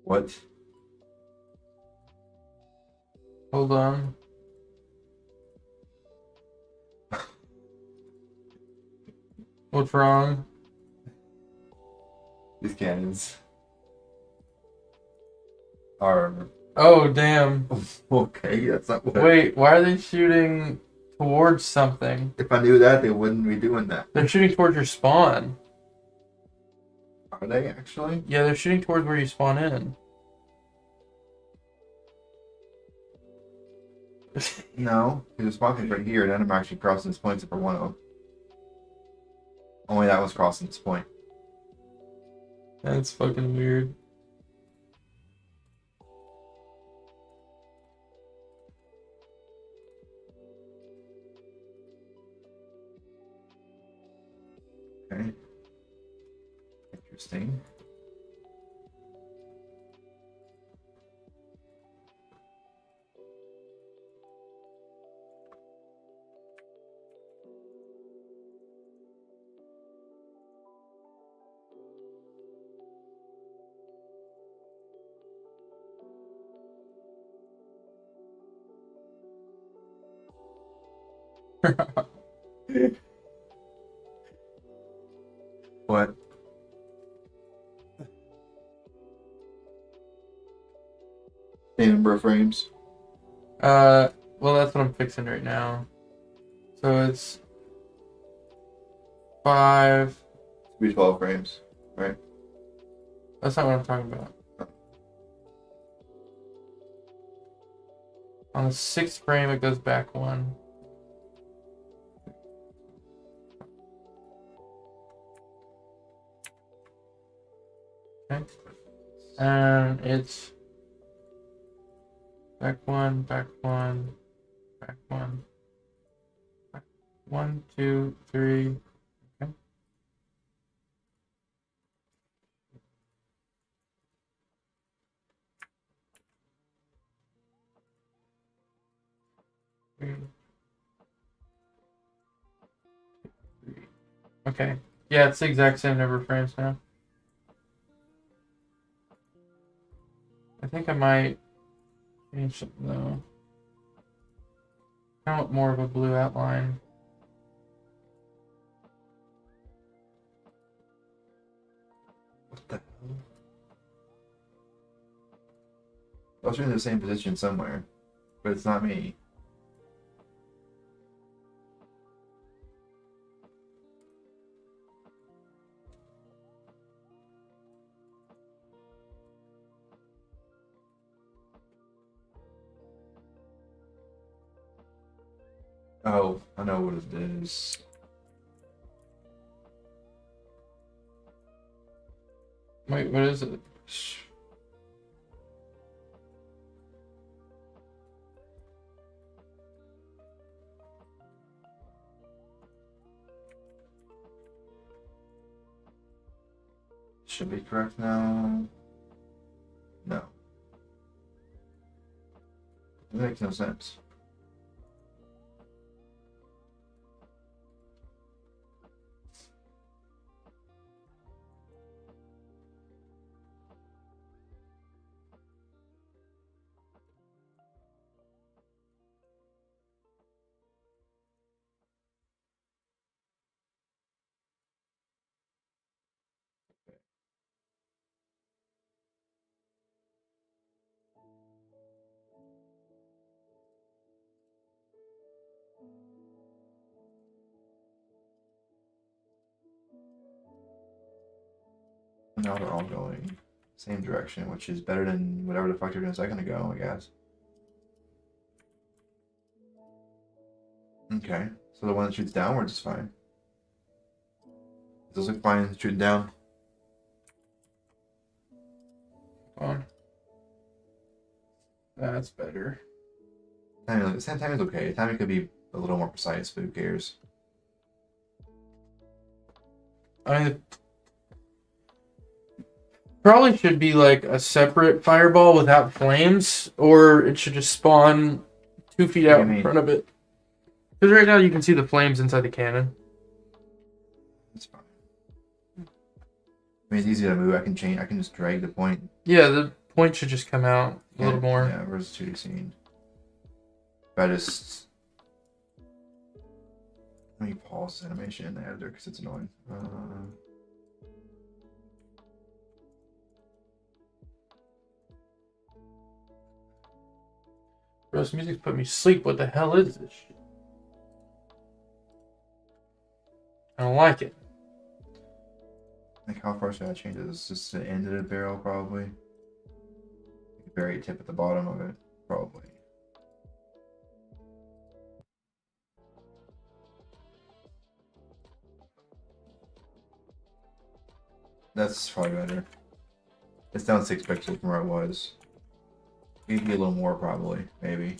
What? Hold on. What's wrong? These cannons are Oh, damn. okay. That's not what. Wait, why are they shooting towards something? If I knew that, they wouldn't be doing that. They're shooting towards your spawn. Are they actually? Yeah, they're shooting towards where you spawn in. No, because the spawn is right here, and then I'm actually crossing this point except for one of them. Only that was crossing this point. That's fucking weird. Okay. Interesting. Same number of frames. Well, that's what I'm fixing right now. So it's 5. It'll be 12 frames, right? That's not what I'm talking about. On the 6th frame, it goes back 1. Okay. And it's back 1, back 1, back 1. Back 1, 2, 3. Okay. Three. Okay. Yeah, it's the exact same number of frames now. I think I might change something though. I want more of a blue outline. What the hell? I was in the same position somewhere, but it's not me. Oh, I know what it is. Wait, what is it? Should be correct now. No. It makes no sense. Now they're all going same direction, which is better than whatever the fuck they were doing a second ago, I guess. Okay, so the one that shoots downwards is fine. Does look fine shooting down. On. That's better. Timing is okay. Timing could be a little more precise, but who cares? I mean, probably should be like a separate fireball without flames, or it should just spawn 2 feet What do out you in mean? front of it. Because right now you can see the flames inside the cannon. That's fine. I mean, it's easy to move. I can change. I can just drag the point. Yeah, the point should just come out a little more. Yeah, where's the 2D scene? If I just let me pause this animation in the editor because it's annoying. Bro, this music's put me to sleep. What the hell is this shit? I don't like it. Like how far should I change this? Just the end of the barrel, probably. The very tip at the bottom of it, probably. That's probably better. It's down 6 pixels from where it was. Maybe a little more, probably. Maybe.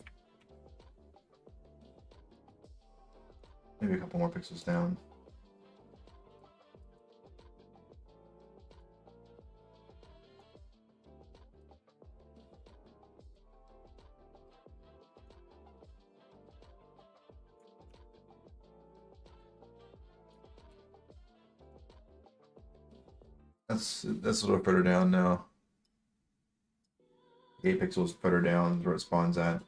Maybe a couple more pixels down. That's a little further down now. 8 pixels further down is where it spawns at.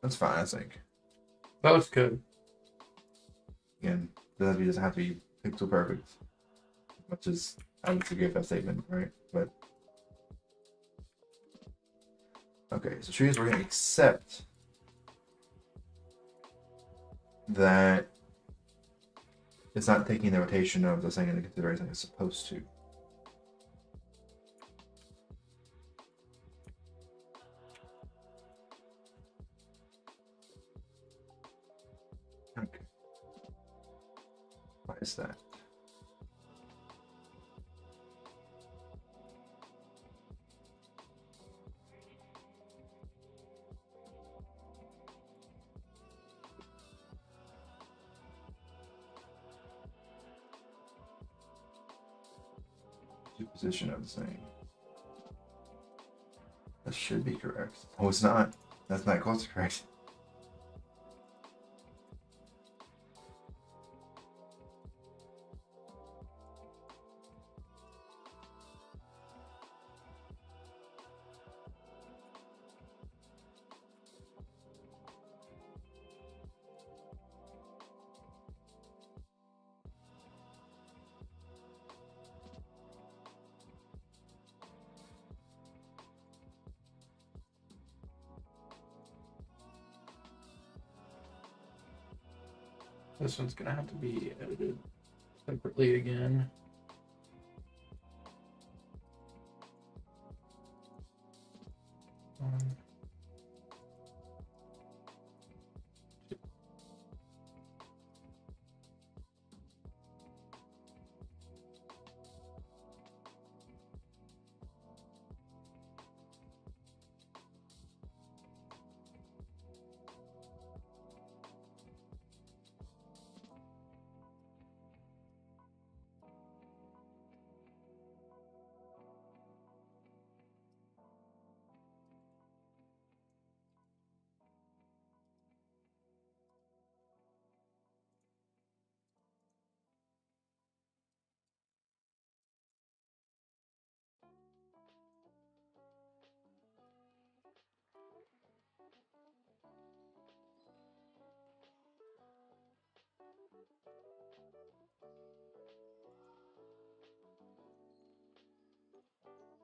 That's fine, I think. That was good. Again, doesn't have to be pixel perfect. As much as I would agree with that statement, right? But okay, so trees we're gonna accept that it's not taking the rotation of the thing into consideration it's supposed to. Okay. Why is that? Position of the thing. That should be correct. Oh, it's not. That's not close to correct. This one's gonna have to be edited separately again. Um,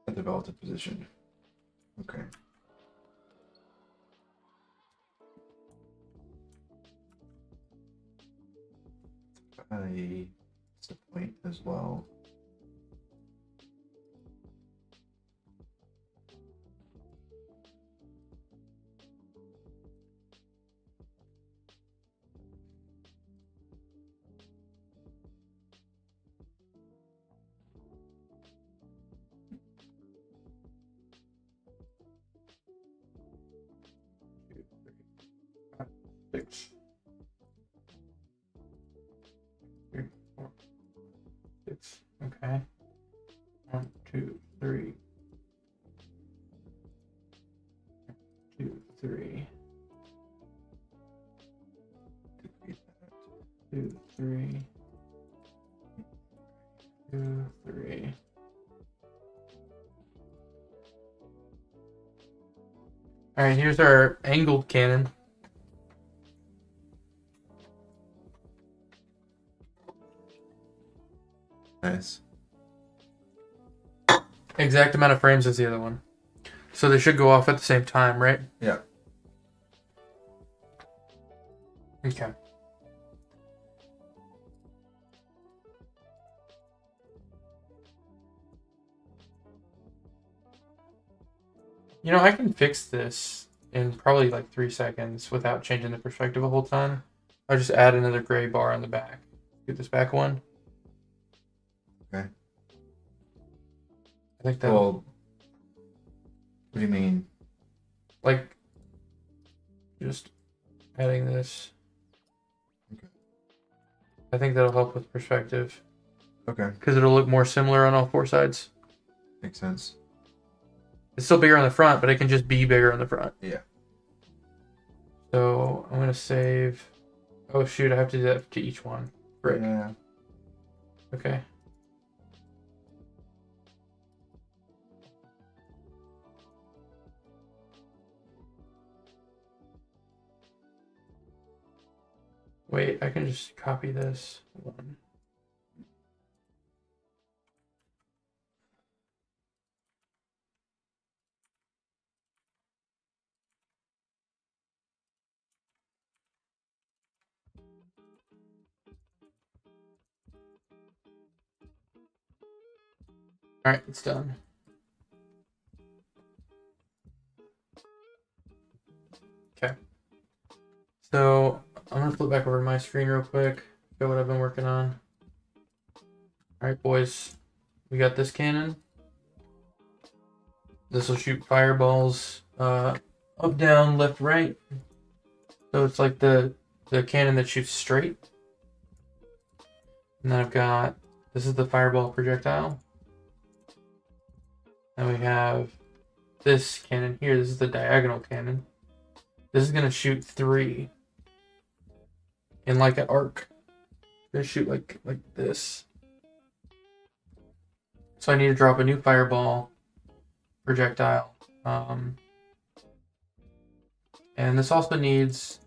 A developed position. Okay. That's the point as well. Six. 3, 4, 6. Okay. 1, 2, 3. 2, 3. 2, 3. 2, 3. All right, here's our angled cannon. Nice. Exact amount of frames as the other one. So they should go off at the same time, right? Yeah. Okay. You know, I can fix this in probably like 3 seconds without changing the perspective the whole time. I'll just add another gray bar on the back. Get this back one. Okay. I think that Well, what do you mean? like just adding this. Okay. I think that'll help with perspective Okay. because it'll look more similar on all 4 sides. Makes sense. It's still bigger on the front, but it can just be bigger on the front. Yeah. So I'm gonna save. Oh shoot! I have to do that to each one. Frick. Yeah. Okay. Wait, I can just copy this one. All right, it's done. Okay. So I'm gonna flip back over to my screen real quick. Show what I've been working on. All right, boys. We got this cannon. This will shoot fireballs up, down, left, right. So it's like the cannon that shoots straight. And then I've got, this is the fireball projectile. And we have this cannon here. This is the diagonal cannon. This is gonna shoot 3 in like an arc. Gonna shoot like this. So I need to drop a new fireball projectile. And this also needs,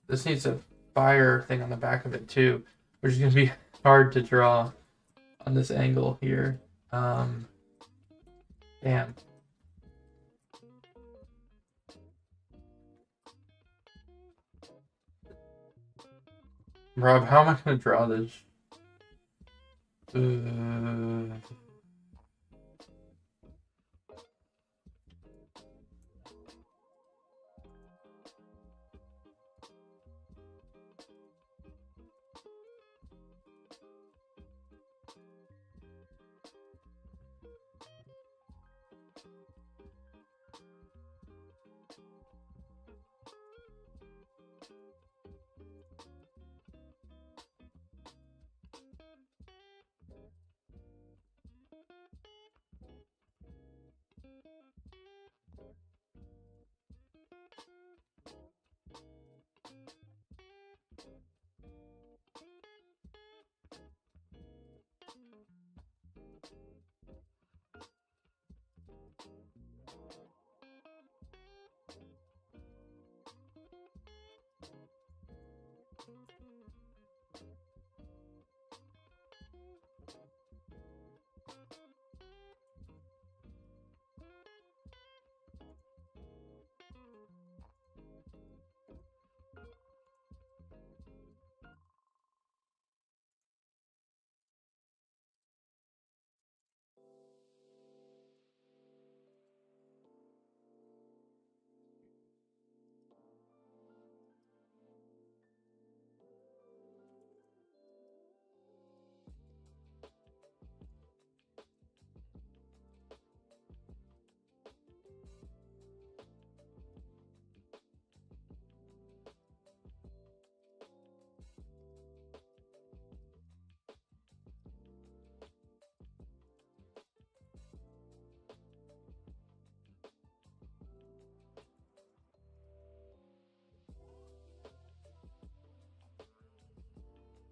this needs a fire thing on the back of it too, which is gonna be hard to draw on this angle here. Damn. Rob, how am I gonna draw this?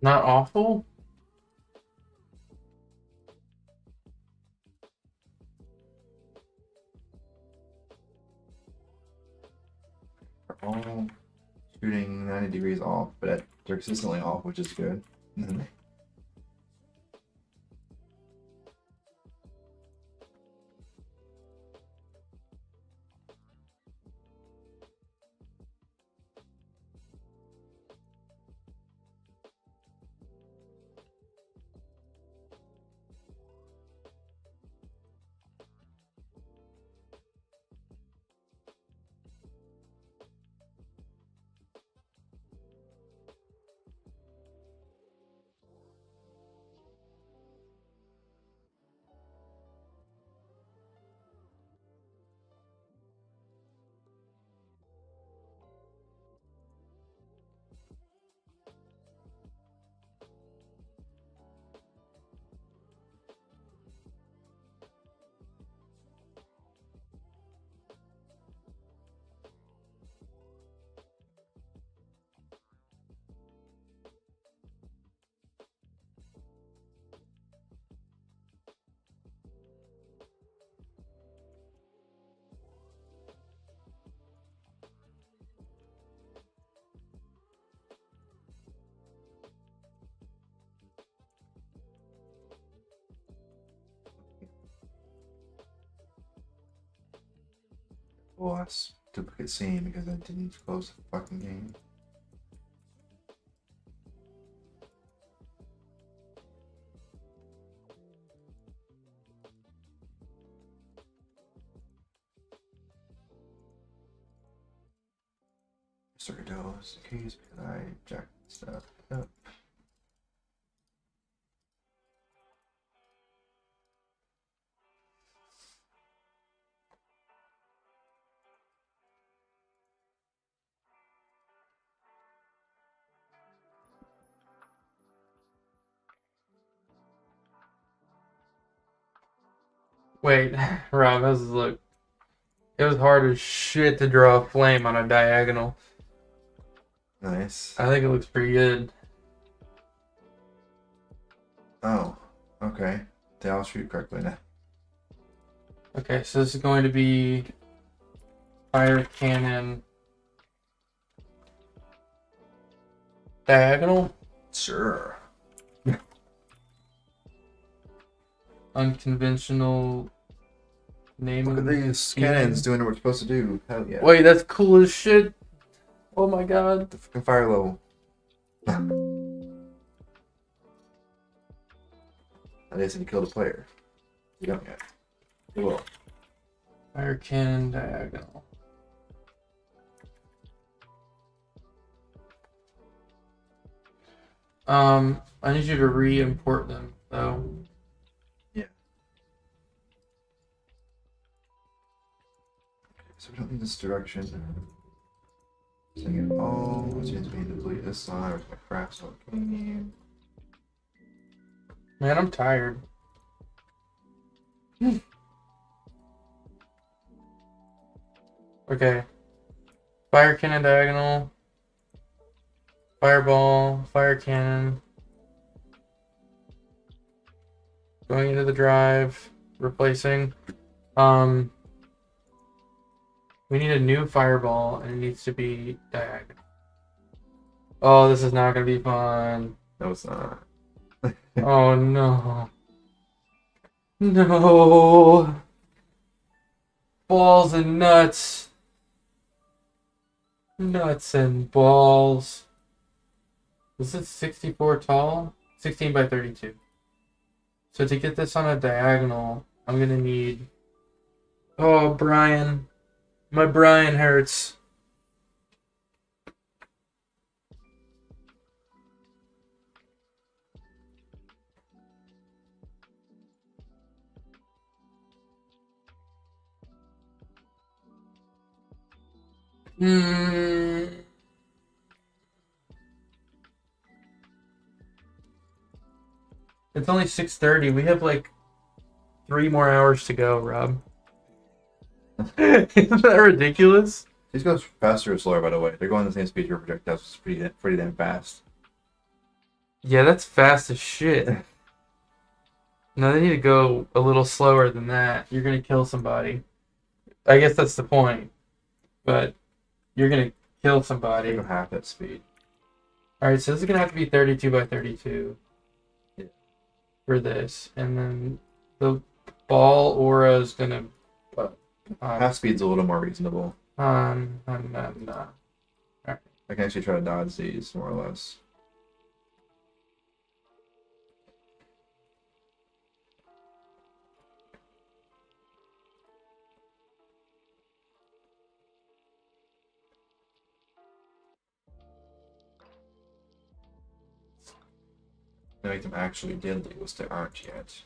Not awful? All shooting 90 degrees off, but they're consistently off, which is good. Well, that's duplicate scene because I didn't close the fucking game. Sorry, those keys because I jacked stuff up. Wait, Rob, how's this look? It was hard as shit to draw a flame on a diagonal. Nice. I think it looks pretty good. Oh, okay. They all shoot correctly now. Okay, so this is going to be fire cannon diagonal, Sure. unconventional naming. Look at these cannons doing what we're supposed to do. Hell yeah. Wait, that's cool as shit. Oh my god. The fucking fire level. At least he killed a player. You don't yet. You will. Fire cannon diagonal. I need you to re-import them though. Yeah. So we don't need this direction. Saying it all, which means we need to delete this line, or my crap, so Man, I'm tired. Okay. Fire cannon diagonal. Fireball. Fire cannon. Going into the drive. Replacing. We need a new fireball and it needs to be diagonal. Oh, this is not gonna be fun. no, it's not. Oh no. No. Balls and nuts. Nuts and balls. Is it 64 tall? 16 by 32. So to get this on a diagonal, I'm gonna need... Oh, Brian. My Brian hurts. It's only 6:30. We have like 3 more hours to go, Rob. Isn't that ridiculous? These goes faster or slower, by the way. They're going the same speed your projectiles, which is pretty damn fast. Yeah, that's fast as shit. No, they need to go a little slower than that. You're gonna kill somebody. I guess that's the point. But you're gonna kill somebody. They go half that speed. Alright, so this is gonna have to be 32 by 32. Yeah. For this. And then the ball aura is gonna... Half speed's a little more reasonable. Alright. I can actually try to dodge these, more or less. To make them actually deadly, which they aren't yet.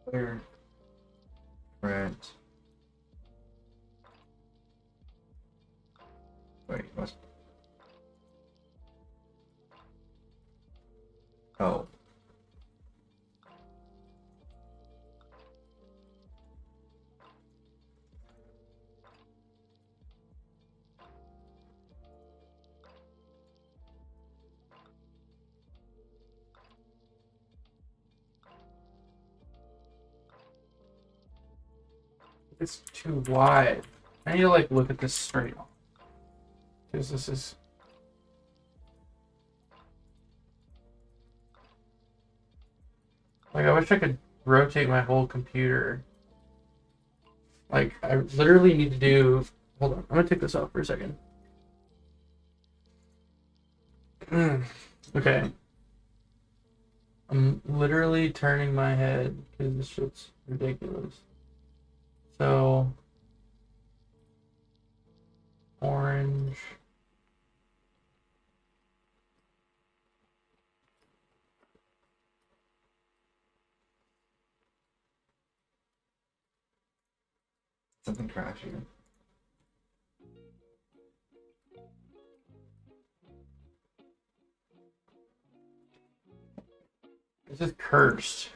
Clear. Right. Wait, what? Oh. It's too wide. I need to like look at this straight on. Because this is... Like, I wish I could rotate my whole computer. Like, I literally need to do... Hold on, I'm gonna take this off for a second. Okay. I'm literally turning my head because this shit's ridiculous. So... Orange... Something crashing. This is cursed.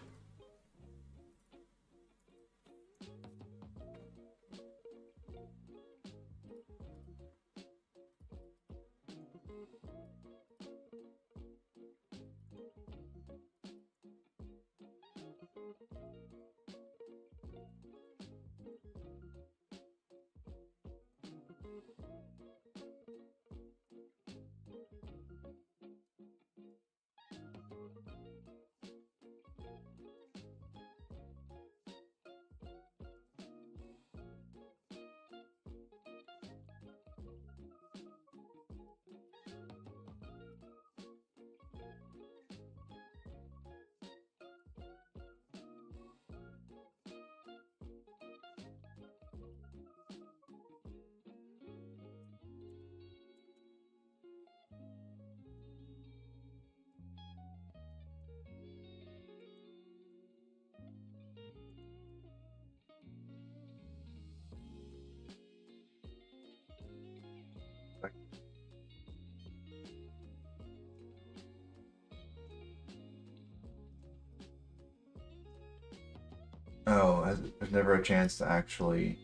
Oh, there's never a chance to actually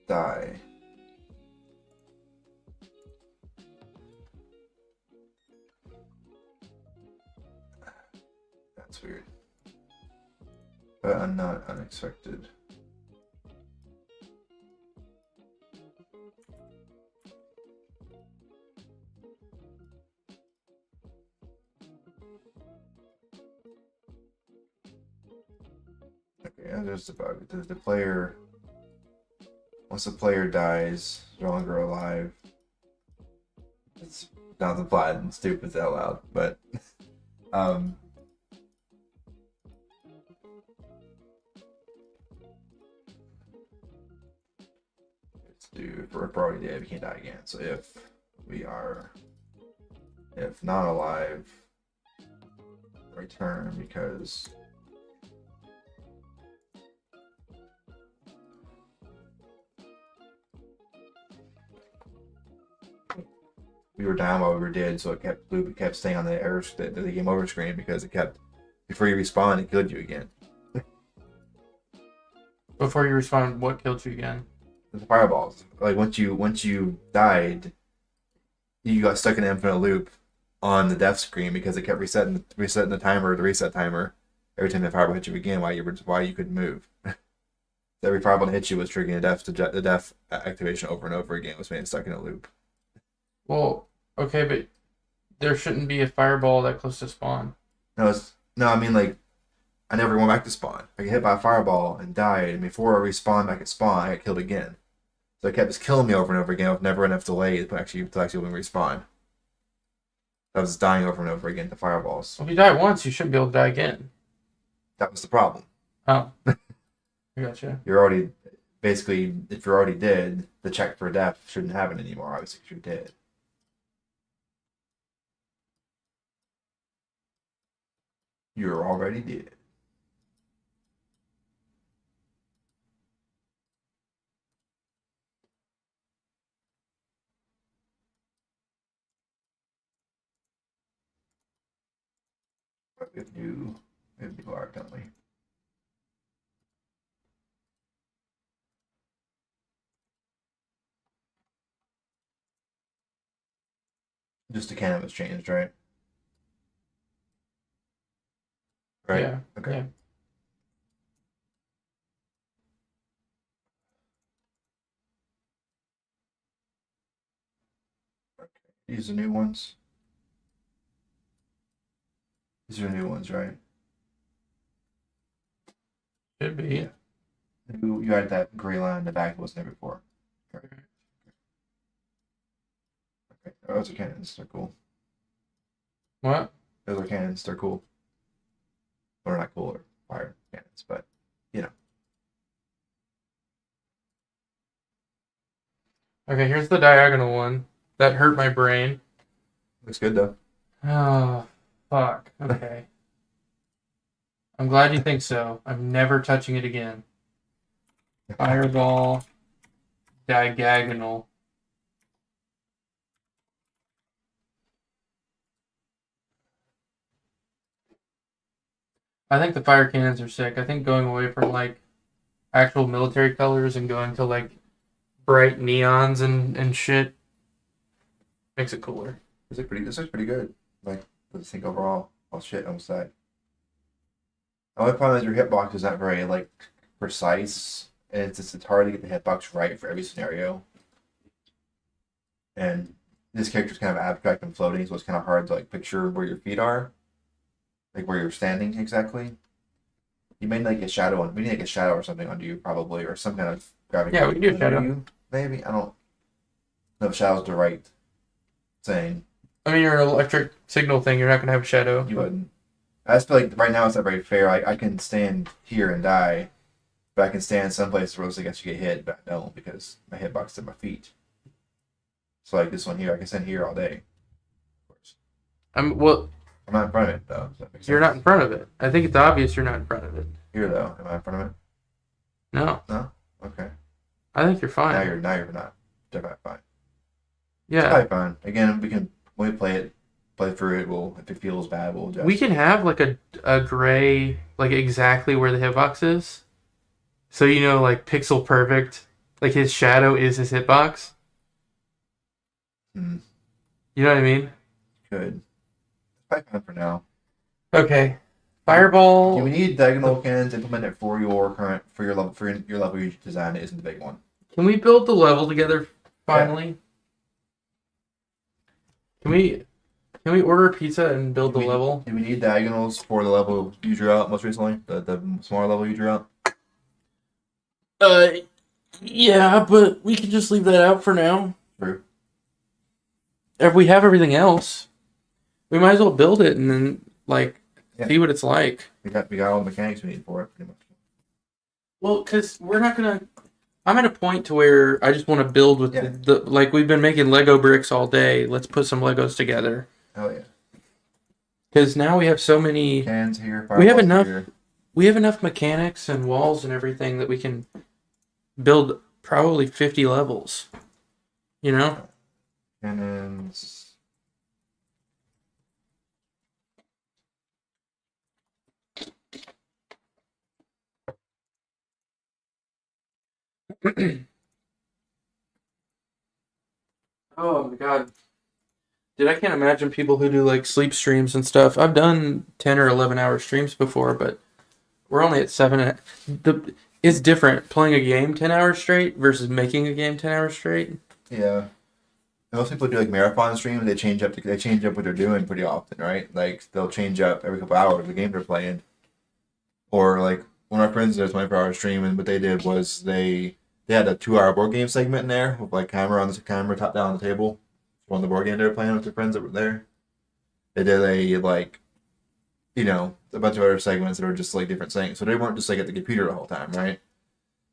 die. That's weird. But I'm not unexpected. Okay, yeah, there's the bug. The player, once the player dies, no longer alive. It's not the plot and stupid as hell out, but um, let's do if we're already dead, we can't die again. So if not alive, return because we were down while we were dead, so it kept staying on the error the game over screen because it kept before you respawn it killed you again. Before you respond, what killed you again? The fireballs. Like once you died, you got stuck in an infinite loop on the death screen because it kept resetting the timer, the reset timer, every time the fireball hit you again while you couldn't move. Every fireball that hit you was triggering the death activation over and over again, was being stuck in a loop. Well, okay, but there shouldn't be a fireball that close to spawn. No, I mean like I never went back to spawn. I got hit by a fireball and died, and before I respawned back at spawn, I got killed again. So it kept just killing me over and over again with never enough delay to actually respawn. I was dying over and over again to fireballs. Well, if you die once, you shouldn't be able to die again. That was the problem. Oh. I gotcha. You're already, basically, if you're already dead, the check for death shouldn't happen anymore, obviously, because you're dead. You're already dead. But we have new art, don't we? Just the cannon was changed, right? Right? Yeah. Okay. Yeah. These are new ones. These are new ones, right? Should be. Yeah. You had that gray line in the back that wasn't there before. Right. Okay. Oh, those are cannons. They're cool. What? Those are cannons. They're cool. Well, they're not cool. They're fire cannons, but you know. Okay, here's the diagonal one. That hurt my brain. Looks good though. Oh, fuck. Okay. I'm glad you think so. I'm never touching it again. Fireball. Diagonal. I think the fire cannons are sick. I think going away from like actual military colors and going to like bright neons and shit makes it cooler. This looks pretty good. Like, let's think overall. Oh shit, on the side. The only problem is your hitbox is not very like precise, and it's hard to get the hitbox right for every scenario. And this character's kind of abstract and floating, so it's kind of hard to like picture where your feet are, like where you're standing exactly. You may like a shadow on. We need like a shadow or something under you, probably, or some kind of graphic. Yeah, we can do a under shadow. you, maybe I don't know if shadow's the right thing. I mean, you're an electric signal thing. You're not gonna have a shadow. You wouldn't. I just feel like right now it's not very fair. I can stand here and die, but I can stand someplace where I guess you get hit, but I don't because my hitbox is at my feet. So like this one here, I can stand here all day. Of course. Well, I'm not in front of it though. Does that make you're sense? not in front of it. I think it's obvious you're not in front of it. Here though. Am I in front of it? No, No. Okay. I think you're fine. Now you're not. Definitely fine. Yeah, Probably fine. Again, when we play through it. If it feels bad, we'll adjust. we can have like a gray, like exactly where the hitbox is, so you know, like pixel perfect. Like his shadow is his hitbox. Hmm. You know what I mean? Good. Probably fine for now. Okay. Fireball. Do we need diagonal cannons implemented for your level you design? Isn't the big one. Can we build the level together finally? Can we order a pizza and build the level? Do we need diagonals for the level you drew out most recently? The smaller level you drew out? Yeah, but we can just leave that out for now. True. If we have everything else, we might as well build it and then like see what it's like. We got all the mechanics we need for it pretty much. Well, because we're not gonna. I'm at a point to where I just want to build with the like we've been making Lego bricks all day. Let's put some Legos together. Oh yeah. Because now we have so many. Cans here. We have fireballs enough. here. We have enough mechanics and walls and everything that we can build probably 50 levels. You know? Cannons. Oh my god. Dude, I can't imagine people who do like sleep streams and stuff. I've done 10 or 11 hour streams before, but we're only at 7. It's different playing a game 10 hours straight versus making a game 10 hours straight. Yeah. Most people do like marathon streams. They change up what they're doing pretty often, right? Like they'll change up every couple hours the game they're playing. Or like one of our friends did a 24-hour stream, and what they did was they had a 2-hour board game segment in there with like camera top down on the table. One of the board game they were playing with their friends that were there. They did a bunch of other segments that were just like different things. So they weren't just like at the computer the whole time, right?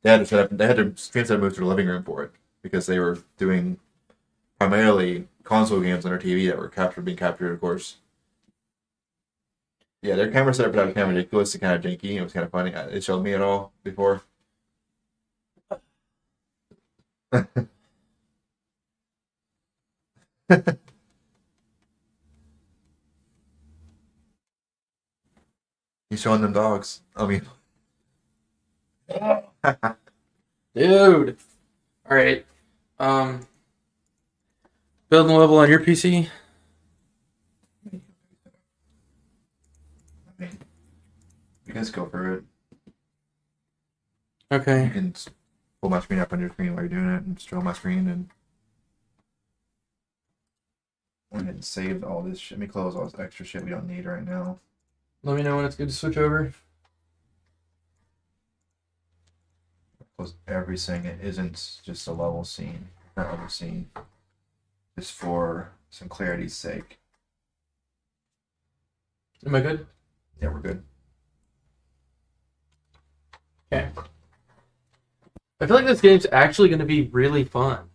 They had to stream set move to the living room for it because they were doing primarily console games on their TV that were being captured, of course. Yeah, their camera setup was kind of ridiculous and kind of janky. It was kind of funny. It showed me it all before. He's showing them dogs. I mean, Dude. Alright. Building a level on your PC? you guys go for it. Okay. You can pull my screen up on your screen while you're doing it and show my screen and go ahead and save all this shit. Let me close all this extra shit we don't need right now. Let me know when it's good to switch over. Close everything. It isn't just a level scene, not level scene. Just for some clarity's sake. Am I good? Yeah, we're good. Okay. I feel like this game's actually going to be really fun.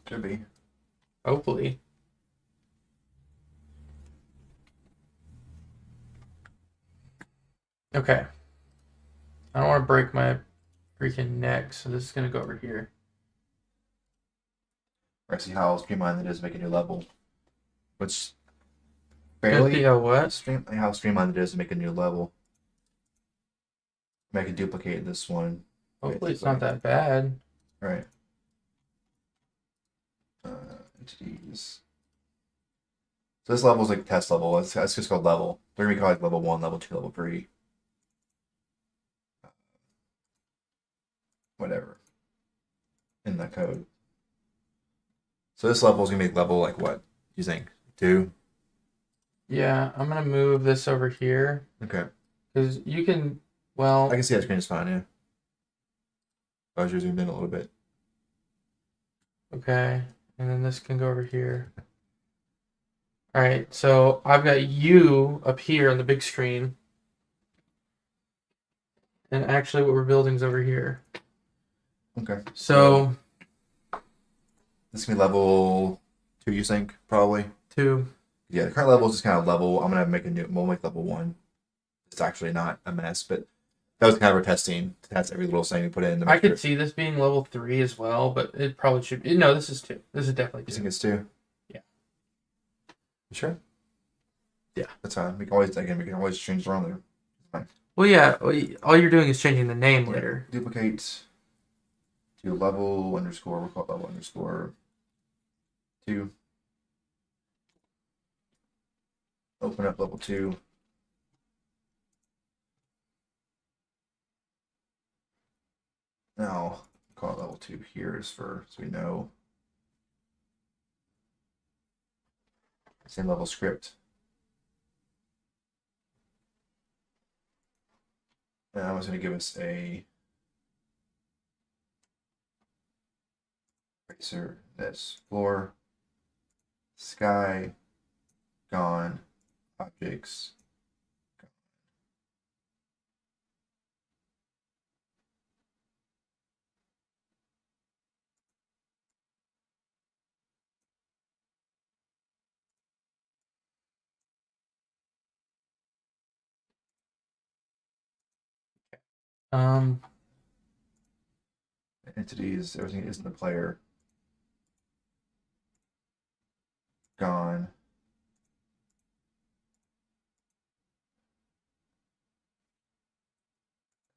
Should be. Hopefully. Okay. I don't want to break my freaking neck, so this is going to go over here. I see how streamlined it is to make a new level. Which Gonna fairly see how what? how streamlined it is to make a new level. I can duplicate this one. Hopefully it's not that bad. Right. Entities. So this level is like test level. It's just called level. They're gonna be called like level 1, level 2, level 3. Whatever. In the code. So this level is gonna be level like what? You think? 2? Yeah, I'm going to move this over here. Okay. Because you can, well... I can see that screen is fine, yeah. I was just zoomed in a little bit. Okay, and then this can go over here. Alright, so I've got you up here on the big screen. And actually what we're building is over here. Okay. So... This is gonna be level 2, you think? Probably. 2. Yeah, the current level is just kind of level. I'm gonna make we'll make level 1. It's actually not a mess, but that was kind of our testing to test every little thing we put in. I could see this being level 3 as well, but it probably should be. No, this is 2. This is definitely 2. You think it's 2? Yeah. You sure? Yeah. That's fine. We can always change it around there. Fine. Well, yeah, all you're doing is changing the name Yeah. later. Duplicate to level underscore, we'll call it level underscore 2. Open up level 2. Now, call it level 2 here is for, so we know. Same level script. And I was going to give us a eraser that's floor, sky, gone, objects. Entities, everything isn't the player. Gone.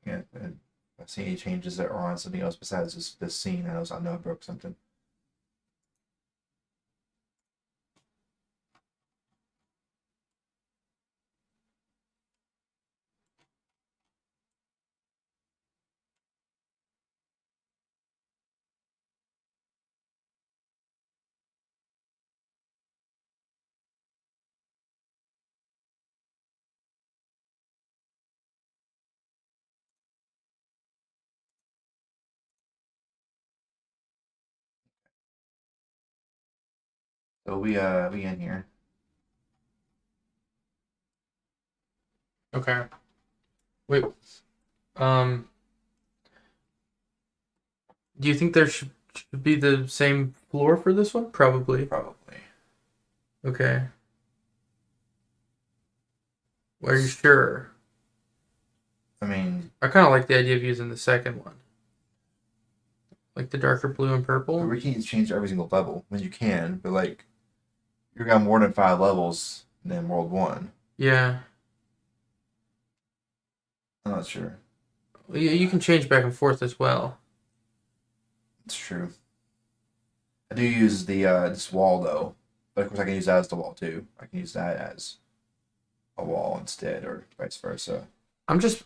Yeah, and if I see any changes that are on something else besides this scene, I know I broke something. So we in here. Okay. Wait. Do you think there should be the same floor for this one? Probably. Probably. Okay. Are you sure? I mean, I kind of like the idea of using the second one. Like the darker blue and purple. we can't change every single level. I mean, you can, but like, you've got more than 5 levels than World 1. Yeah. I'm not sure. Well, yeah, you can change back and forth as well. It's true. I do use the this wall though, but of course I can use that as the wall too. I can use that as a wall instead, or vice versa.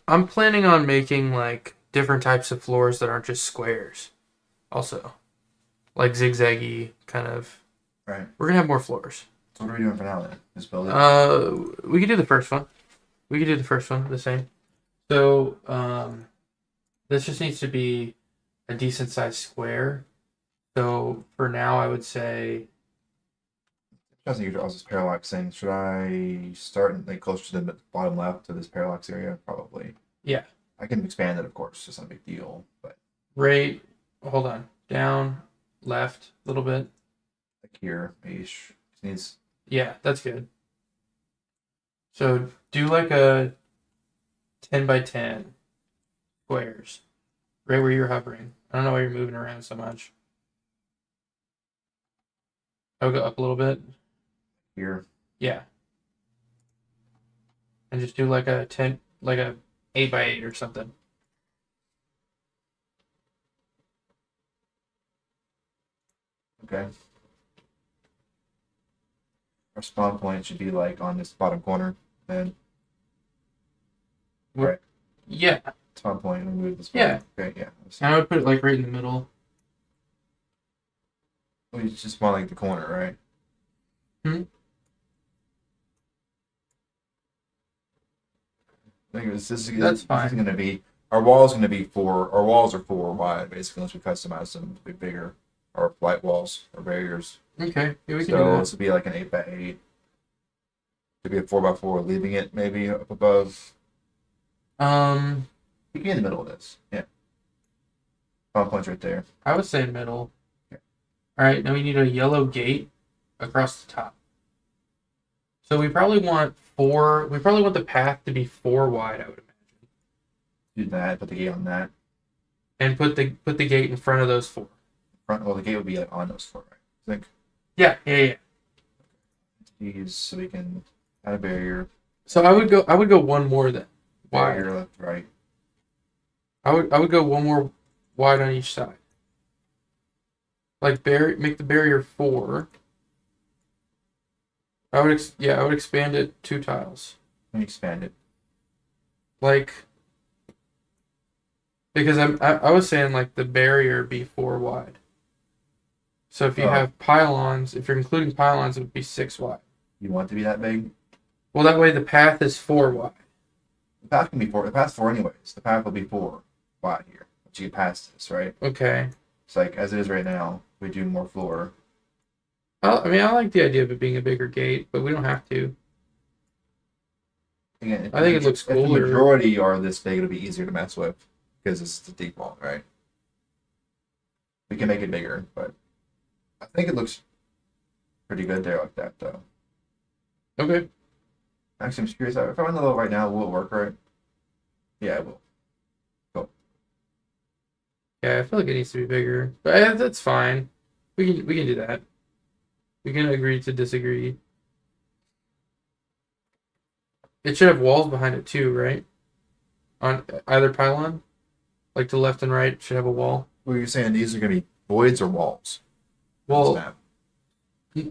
I'm planning on making like different types of floors that aren't just squares. Also. like zigzaggy kind of. Right. We're gonna have more floors. So what are we doing for now then? Just build it. We could do the first one. We could do the first one the same. So this just needs to be a decent sized square. So for now, I would say I think I was just parallaxing. Should I start like closer to the bottom left of this parallax area? Probably. yeah, I can expand it, of course. It's not a big deal, but right. Hold on, down, left, a little bit. like here, ish. Needs. Yeah, that's good. So do like a 10 by 10 squares, right where you're hovering. I don't know why you're moving around so much. I'll go up a little bit. Here. Yeah. And just do like a 10, like a 8 by 8 or something. Okay. Our spawn point should be like on this bottom corner. Then right. Yeah. Spawn point. We move this way. Yeah. Okay. Yeah. And I would put it like right in the middle. We just spawn like the corner, right? Hmm? I think this is That's fine. This is gonna be our wall is gonna be our walls are 4 wide basically unless we customize them to be bigger. Or flight walls or barriers. Okay. Yeah, we can do So that. this would be like an 8 by 8. Could be a 4 by 4, leaving it maybe up above. You can be in the middle of this. Yeah. Spawn point's right there. I would say middle. Okay. All right. Now we need a yellow gate across the top. So we probably want 4. We probably want the path to be 4 wide. I would imagine. Do that. Put the gate on that. And put the gate in front of those 4. Well, the gate would be like on those 4, right? I think. Yeah. Yeah. These so we can add a barrier. So I would go one more then. Wide. Barrier left, right. I would go one more wide on each side. Like make the barrier 4. I would expand it 2 tiles. Let me expand it. Like because I was saying like the barrier be 4 wide. So if you have pylons, if you're including pylons, it would be 6 wide. You want it to be that big? Well, that way the path is 4 wide. The path can be 4. The path's 4 anyways. The path will be 4 wide here. Once you get past this, right? Okay. It's like as it is right now. We do more floor. I mean, I like the idea of it being a bigger gate, but we don't have to. Again, I think it looks If the cooler. majority are this big, it'll be easier to mess with because it's the default, right? We can make it bigger, but I think it looks pretty good there like that, though. Okay. Actually, I'm just curious. If I went to level right now, will it work right? Yeah, it will. Yeah, I feel like it needs to be bigger, but that's fine. We can do that. We can agree to disagree. It should have walls behind it too, right? On either pylon, like to left and right, should have a wall. Well, you're saying these are going to be voids or walls? Well, Snap.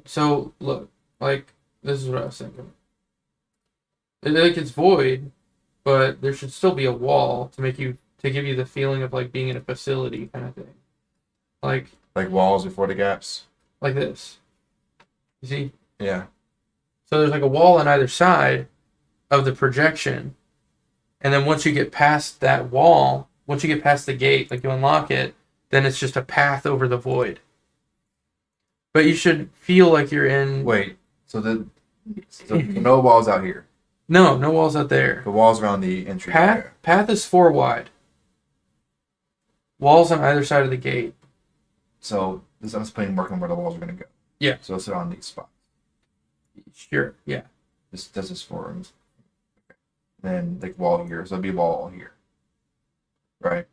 so look, like this is what I was thinking. Like it's void, but there should still be a wall to give you the feeling of like being in a facility kind of thing. Like walls before the gaps? like this. You see? Yeah. So there's like a wall on either side of the projection. And then once you get past that wall, once you get past the gate, like you unlock it, then it's just a path over the void. But you should feel like you're in... Wait, so no walls out here? No walls out there. The walls around the entry area. Path is 4 wide. Walls on either side of the gate. So this I'm just working where the walls are going to go. Yeah. So it's on these spots. Sure, yeah. This does this for them. Then like wall here, so it'll be a wall here. Right?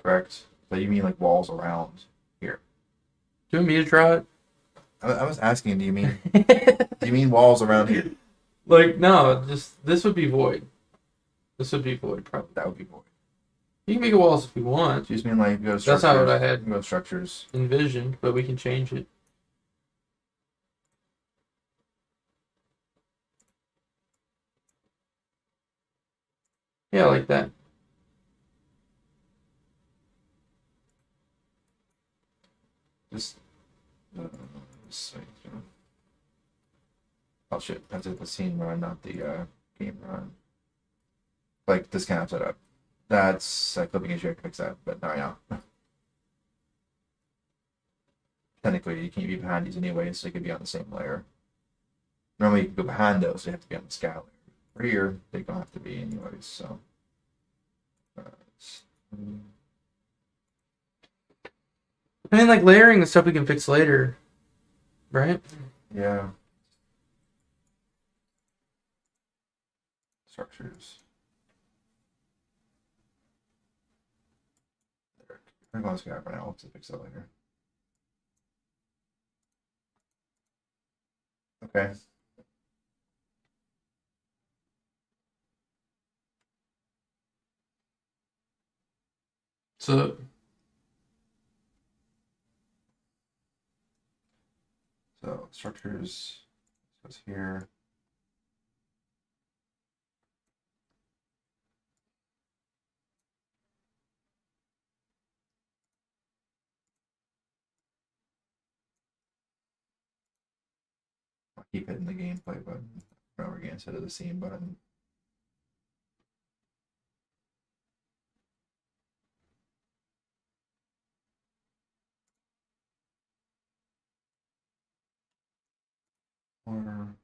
Correct? So you mean like walls around here? Do you want me to draw it? I was asking, do you mean walls around here? Like, no, just this would be void. This would be void, probably. That would be void. You can make it walls if you want. Do you just mean like go to That's structures? not what I had You go to structures. envisioned, but we can change it. Yeah, like that. Just. Just oh shit! That's the scene run, not the game run. Like this kind of setup. That's a clipping issue. I can fix that, but not right now. Technically, you can't be behind these anyway, so you could be on the same layer. Normally, you can go behind those, so you have to be on the sky layer. For here, they don't have to be anyways. So. I mean, like layering the stuff we can fix later, right? Yeah. Structures. There. I'm going to sky for now. I'll have to fix that later. Okay. So So structures goes here. I'll keep hitting the gameplay button over again instead of the scene button. Or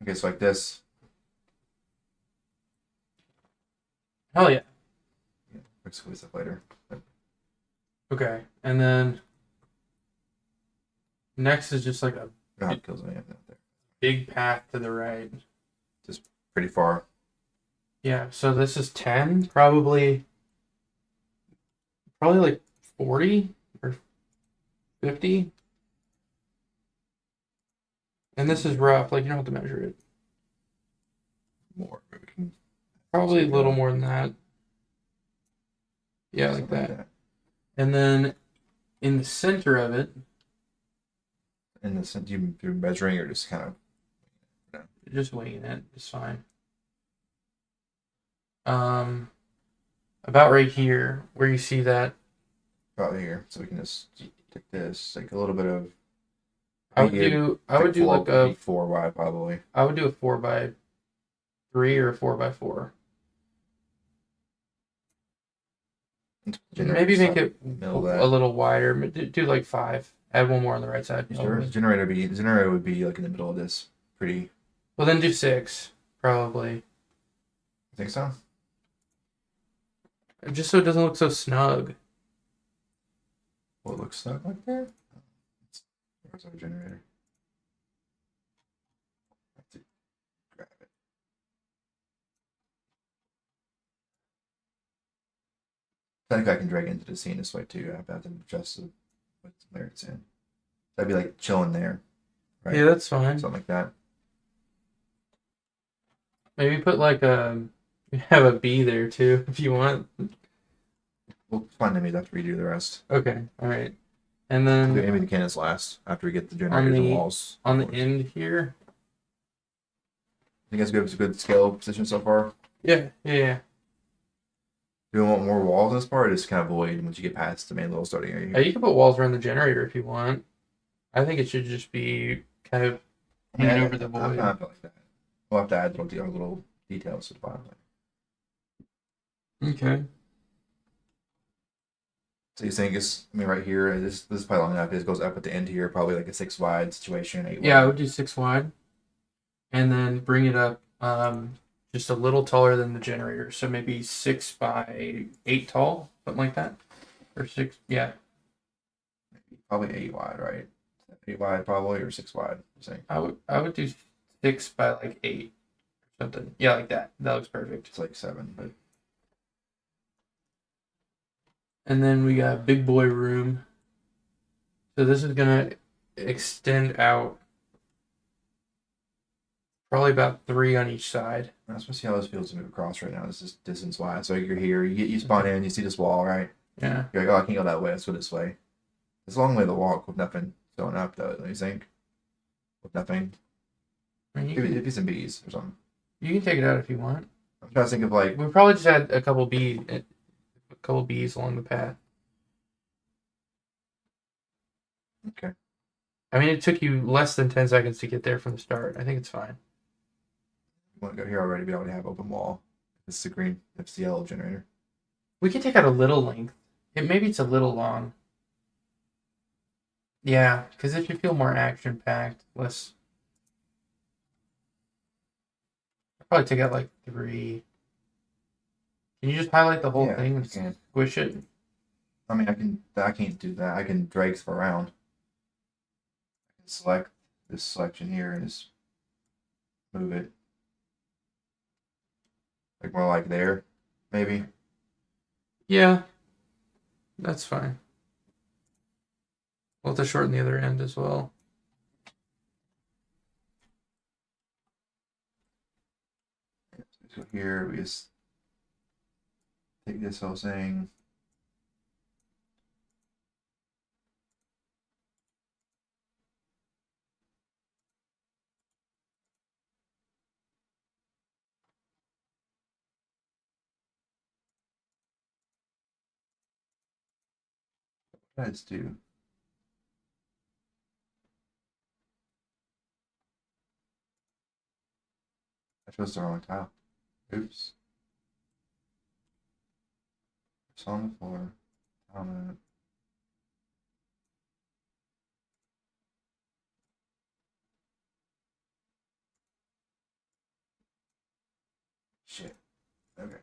okay, so like this. hell yeah. Yeah, we'll squeeze it later. But Okay, and then next is just like a God kills me. There. big path to the right. Pretty far. Yeah, so this is 10, probably like 40 or 50. And this is rough, like you don't have to measure it. More. But we can Probably a little more than that. Yeah, like that. And then in the center of it, In the sense, you through measuring or just kind of. just winging it, it's fine. About right here, where you see that, About here, so we can just take this, like a little bit of. I would do like a 4 wide probably. I would do a 4x3 or a 4x4. Maybe make it a little wider. Do like 5. Add one more on the right side. The generator would be like in the middle of this. Pretty. Well, then do 6 probably. I think so. Just so it doesn't look so snug. Well, it looks snug like that. Where's our generator? I have to grab it. I think I can drag into the scene this way too. I have to adjust the where it's in. That'd be like chilling there. Right? Yeah, that's fine. Something like that. Maybe put like have a B there too if you want. We'll find maybe have to redo the rest. Okay, all right. And then Maybe the cannons last after we get the generators and walls. On the end here. I think it's a good scale position so far. Yeah. Do you want more walls in this part, or just kind of avoid once you get past the main little starting area? You can put walls around the generator if you want. I think it should just be kind of hanging over the void. I feel like that. We'll have to add little details to the bottom. Okay. So you think right here, this is probably long enough. It goes up at the end here, probably like a 6 wide situation, 8 wide. Yeah, I would do 6 wide, and then bring it up just a little taller than the generator. So maybe 6 by 8 tall, something like that, or 6. Yeah. Probably 8 wide, right? 8 wide probably, or 6 wide. I would do 6 by like 8, something. Yeah, like that. That looks perfect. It's like 7, but And then we got big boy room. So this is gonna extend out probably about 3 on each side. I just want to see how this feels to move across right now. This is distance wise. So you're here, you spawn in, you see this wall, right? Yeah. You're like, oh, I can't go that way. Let's go this way. It's a long way to walk with nothing going up, though. Don't you think? With nothing, I mean, it'd be some bees or something. you can take it out if you want. I'm trying to think of like, We probably just had a couple bees along the path. okay, I mean, it took you less than 10 seconds to get there from the start. I think it's fine. you want to go here already? We already have open wall. It's the green. It's the yellow generator. We can take out a little length. Maybe it's a little long. Yeah, because it should feel more action packed. Less. I'll probably take out like 3. Can you just highlight the whole Yeah, thing I and can. squish it? I mean, I can't do that. I can drag stuff around. I can select this selection here and just move it. Like more like there, maybe. Yeah, that's fine. We'll have to shorten the other end as well. So here we just take this whole thing. Let's do. I chose the wrong tile. Oops. It's on the floor. On it. Shit. Okay.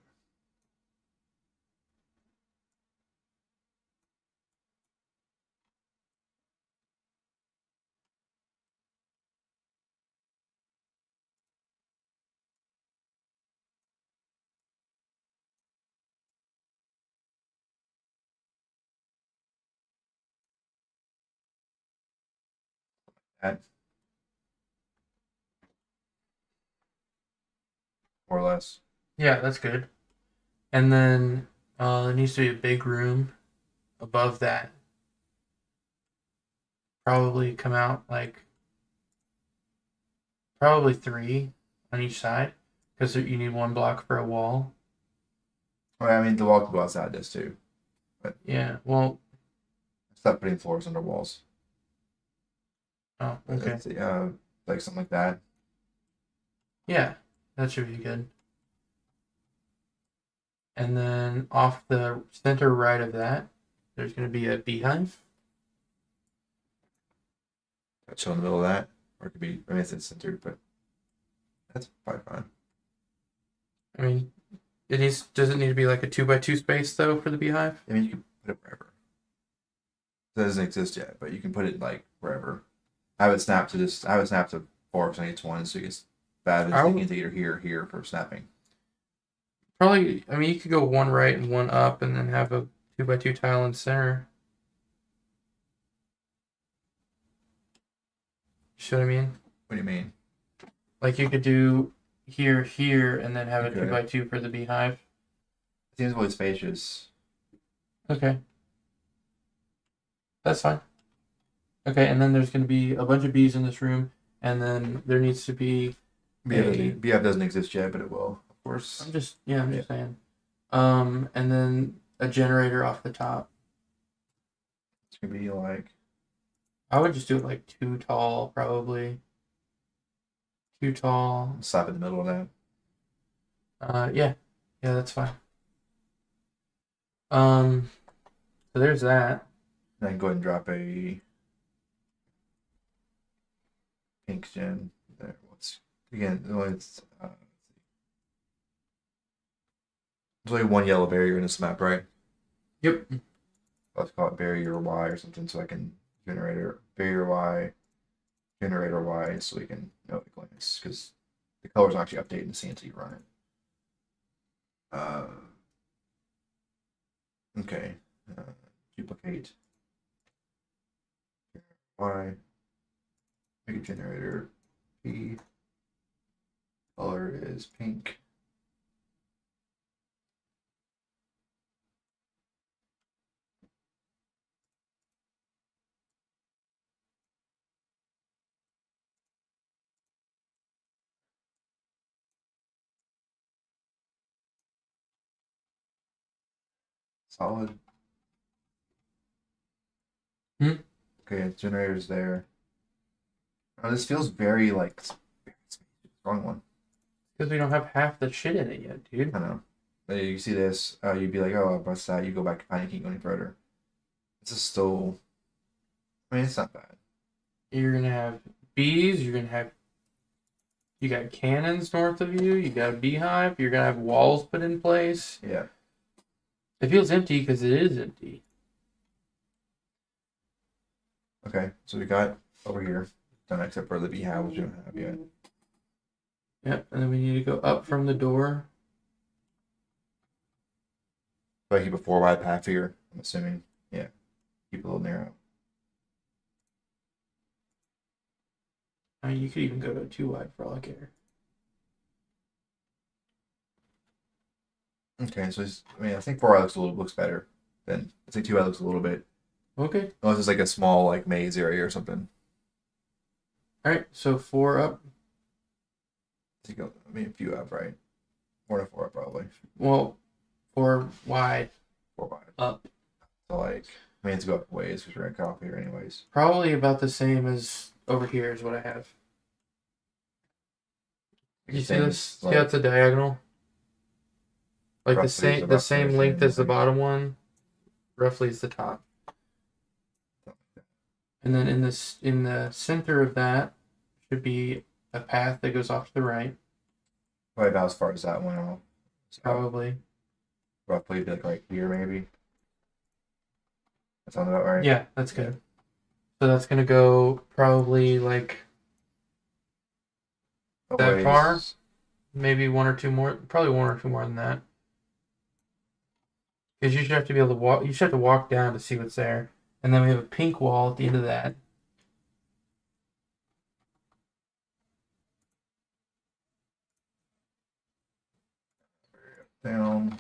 That. More or less. Yeah, that's good. And then there needs to be a big room above that. Probably come out like probably 3 on each side because you need 1 block for a wall. Well, I mean, the wall can go outside this too. Yeah. Well. Stop putting floors under walls. Oh. Okay. Like something like that. Yeah, that should be good. And then off the center right of that, there's going to be a beehive. Chill in the middle of that, or it could be. I mean, it's centered, but that's probably fine. I mean, does it need to be like a 2x2 space though for the beehive? I mean, you can put it wherever. It doesn't exist yet, but you can put it like wherever. I would snap to 4 because I need 1, so you can bad as you can take either here or here for snapping. Probably. I mean, you could go 1 right and 1 up, and then have a 2x2 tile in the center. You see what I mean? What do you mean? Like you could do here, and then have a Okay. 2x2 for the beehive. It seems really spacious. Okay. That's fine. Okay, and then there's going to be a bunch of bees in this room, and then there needs to be. BF doesn't exist yet, but it will, of course. I'm just saying. And then a generator off the top. It's gonna be like. I would just do it like 2 tall, probably. 2 tall. Slap in the middle of that. Yeah, that's fine. So there's that. Then go ahead and drop a pink gen there. It's there's only 1 yellow barrier in this map, right? Yep. Let's call it barrier Y or something, so I can barrier Y, generator Y, so we can know the glance. Because the colors don't actually update in the scene until you run it. Okay. Duplicate. Y. Make a generator. P. Color is pink. Solid. Hmm? Okay, generator's there. Oh, this feels very like wrong one. Because we don't have half the shit in it yet, dude. I know. You see this, you'd be like, oh, what's that? You go back and find it, can't go any further. This is still. I mean, it's not bad. You're gonna have bees. You're gonna have. You got cannons north of you. You got a beehive. You're gonna have walls put in place. Yeah. It feels empty because it is empty. Okay, so we got over here done except for the beehive, which we don't have yet. Yep, and then we need to go up from the door. So I keep a 4 wide path here, I'm assuming. Yeah. Keep it a little narrow. I mean, you could even go to a 2 wide for all I care. Okay, so I think 4 wide looks better than I think 2 wide looks a little bit. Okay. Unless it's like a small like maze area or something. All right. So 4 up. I mean, a few up, right? More than 4 up, probably. Well, 4 wide 4 wide. up. So like, I mean, it's go up ways because we're gonna cut off here anyways. Probably about the same as over here is what I have. You see this? See how it's a diagonal? Like the same length as the bottom one, roughly is the top. And then in the center of that should be a path that goes off to the right. Probably about as far as that one off. Probably. Roughly like right here, maybe. That sounds about right. Yeah, that's good. So that's gonna go probably like that far. Maybe 1 or 2 more. Probably 1 or 2 more than that. Because you should have to be able to walk. You should have to walk down to see what's there. And then we have a pink wall at the end of that. Down.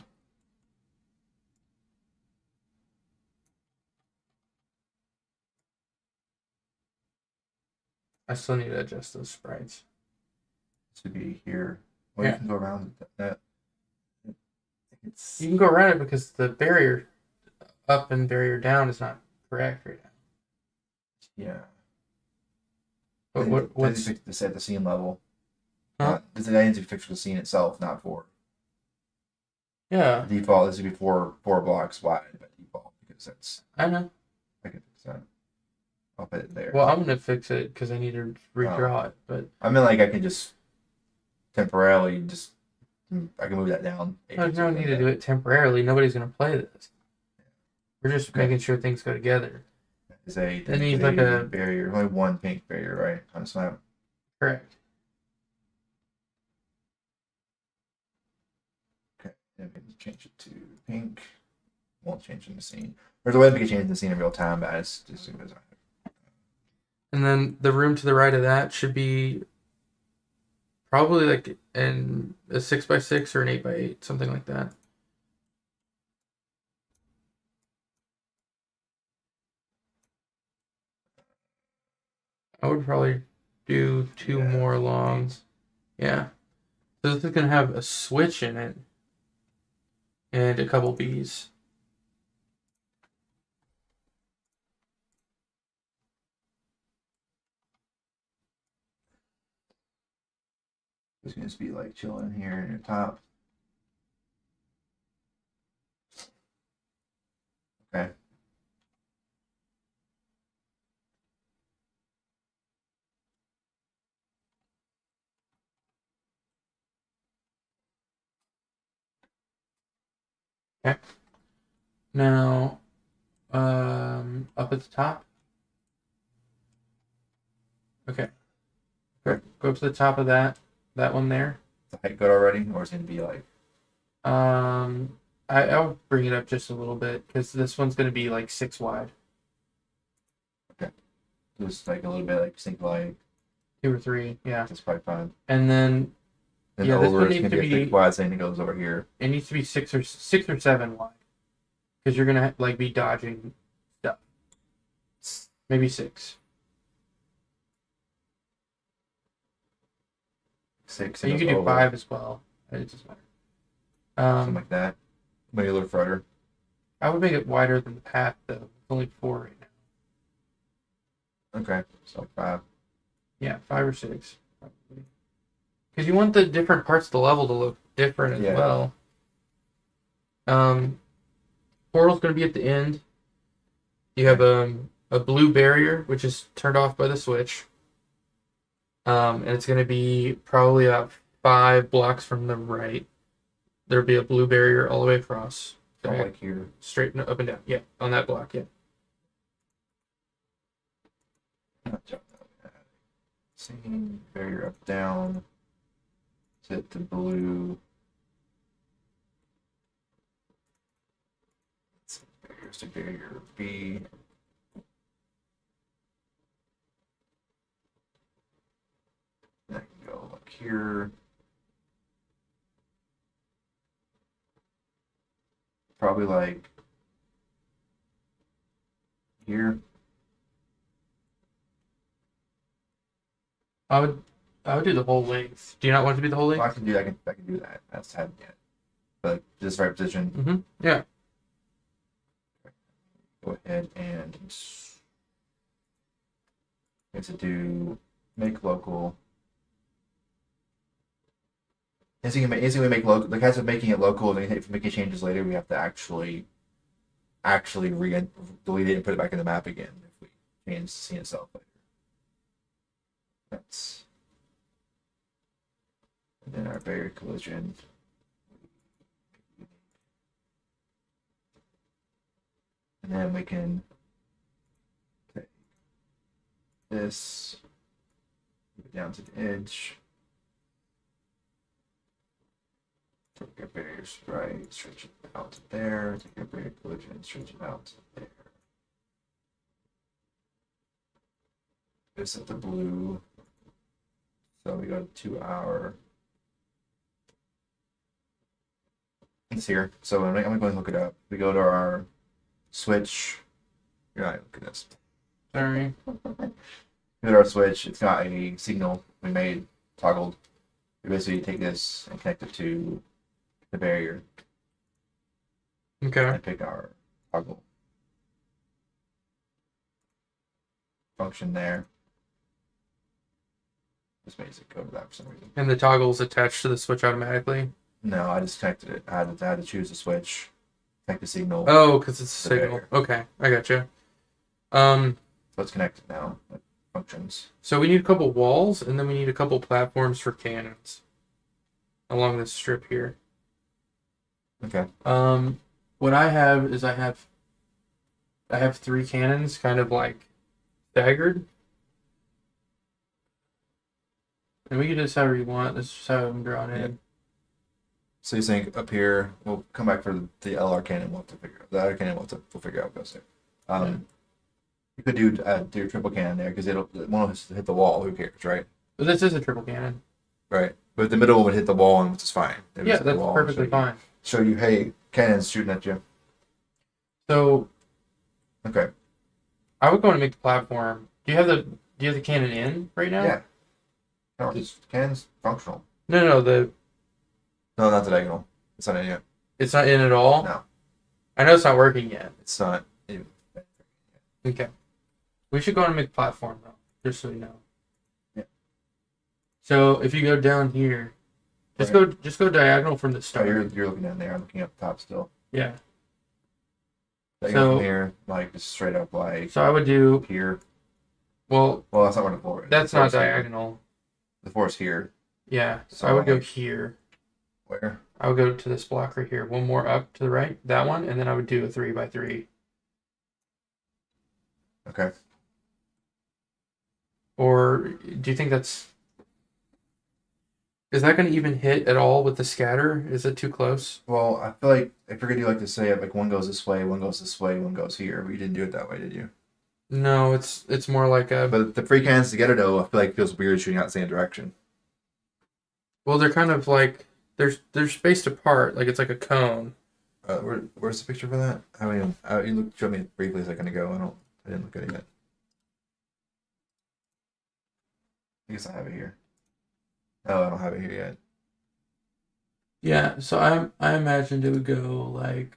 I still need to adjust those sprites. This would be here. Well, Yeah. you can go around that. You can go around it because the barrier up and barrier down is not correct right now. Yeah. But what's to set the scene level? Huh? This needs to be fixed for the scene itself, not for yeah? default. This would be four blocks wide by default because that's I know. I can fix that. I'll put it there. Well, I'm gonna fix it because I need to redraw it. But I mean, like I can just temporarily I can move that down. there's no need to do it temporarily. Nobody's gonna play this. We're just Okay. making sure things go together. It needs like a barrier. Only one pink barrier, right? On this map. Correct. Okay, and we can change it to pink. Won't change in the scene. There's a way we can change the scene in real time, but it's just And then the room to the right of that should be probably like a 6x6 or an 8x8, something like that. I would probably do 2 more long. Yeah. So this is gonna have a switch in it and a couple bees. It's gonna just be like chilling here in your top. Okay. Okay. Now, up at the top. Okay. Go up to the top of that. that one there. the height good already, or is it gonna be like I'll bring it up just a little bit because this one's going to be like 6 wide, just like a little bit like think like 2 or 3, yeah. that's probably fine. And then And Yeah, this over one is needs gonna to be a be- thick wide thing that goes over here. it needs to be 6 or 7 wide because you're gonna like be dodging stuff. Maybe 6. 6 So you and could goes do over, 5 as well. It doesn't matter. something like that. Maybe a little further. I would make it wider than the path though. It's only 4 right now. Okay, so 5. Yeah, 5 or 6 probably. Because you want the different parts of the level to look different as Yeah. well. Portal's gonna be at the end. You have a blue barrier which is turned off by the switch. And it's gonna be probably about 5 blocks from the right. There'll be a blue barrier all the way across. Kind of like here. Straight up and down. Yeah, on that block. Yeah. See, barrier up, down. Hit the blue. Barriers to barrier B. And I can go like here. Probably like here. I would do the whole length. Do you not want it to be the whole Well, length? I can do that. That's haven't yet. But just right position. Mm-hmm. Yeah. Go ahead and we have to do make local. As we make local, the guys of making it local, and if we make changes later, we have to actually delete it and put it back in the map again if we change the scene itself later. That's and then our barrier collision. And then we can take this, move it down to the edge. Take our barriers right, stretch it out to there. Take our barrier collision, stretch it out to there. This at the blue. So we go to our. It's here. So I'm going to look it up. We go to our switch. Right, look at this. Sorry. Go to our switch. It's got a signal we made toggled. We basically take this and connect it to the barrier Okay. and pick our toggle function there. Just makes it go to that for some reason. And the toggle's attached to the switch automatically. No, I just connected it. I had to choose the switch, connect the signal. Oh, because it's a The signal. barrier. Okay, I gotcha. So it's connected now. It functions. So we need a couple walls, and then we need a couple platforms for cannons along this strip here. Okay. What I have is I have 3 cannons, kind of like staggered. And we can do this however you want. This is just how I'm drawn in. So you think up here, we'll come back for the LR cannon. We'll have to figure out the other cannon. We'll figure out what goes there. You could do triple cannon there because it won't hit the wall. Who cares, right? But this is a triple cannon. Right. But the middle would hit the wall, and which is fine. It would Yeah, hit the that's wall and perfectly show fine. Show you, hey, cannons shooting at you. So Okay. I would go and make the platform. Do you have the cannon in right now? Yeah. No, it's cannon's functional. No, No, not the diagonal. It's not in yet. it's not in at all. No, I know it's not working yet. it's not. Even. Okay. We should go and make a platform though, just so you know. Yeah. So if you go down here, just go diagonal from the Oh, start. you're looking down there. I'm looking up top still. Yeah. Diagonal So- from here, like just straight up, like So I would do here. well. Well, that's not where the floor is. That's The not floor's here. diagonal. The floor's here. Yeah. So So, I would go like- here. Where? I would go to this block right here. One more up to the right, that one, and then I would do a 3x3. Okay. Or do you think that's? Is that going to even hit at all with the scatter? Is it too close? Well, I feel like I figured you like to say it like one goes this way, one goes this way, one goes here, but you didn't do it that way, did you? No, it's more like a. But the free cannons together though, I feel like feels weird shooting out the same direction. Well, they're kind of like they're spaced apart, like it's like a cone. Where's the picture for that? I mean, showed me briefly a second ago. I didn't look at it yet. I guess I have it here. Oh, I don't have it here yet. Yeah, so I imagined it would go like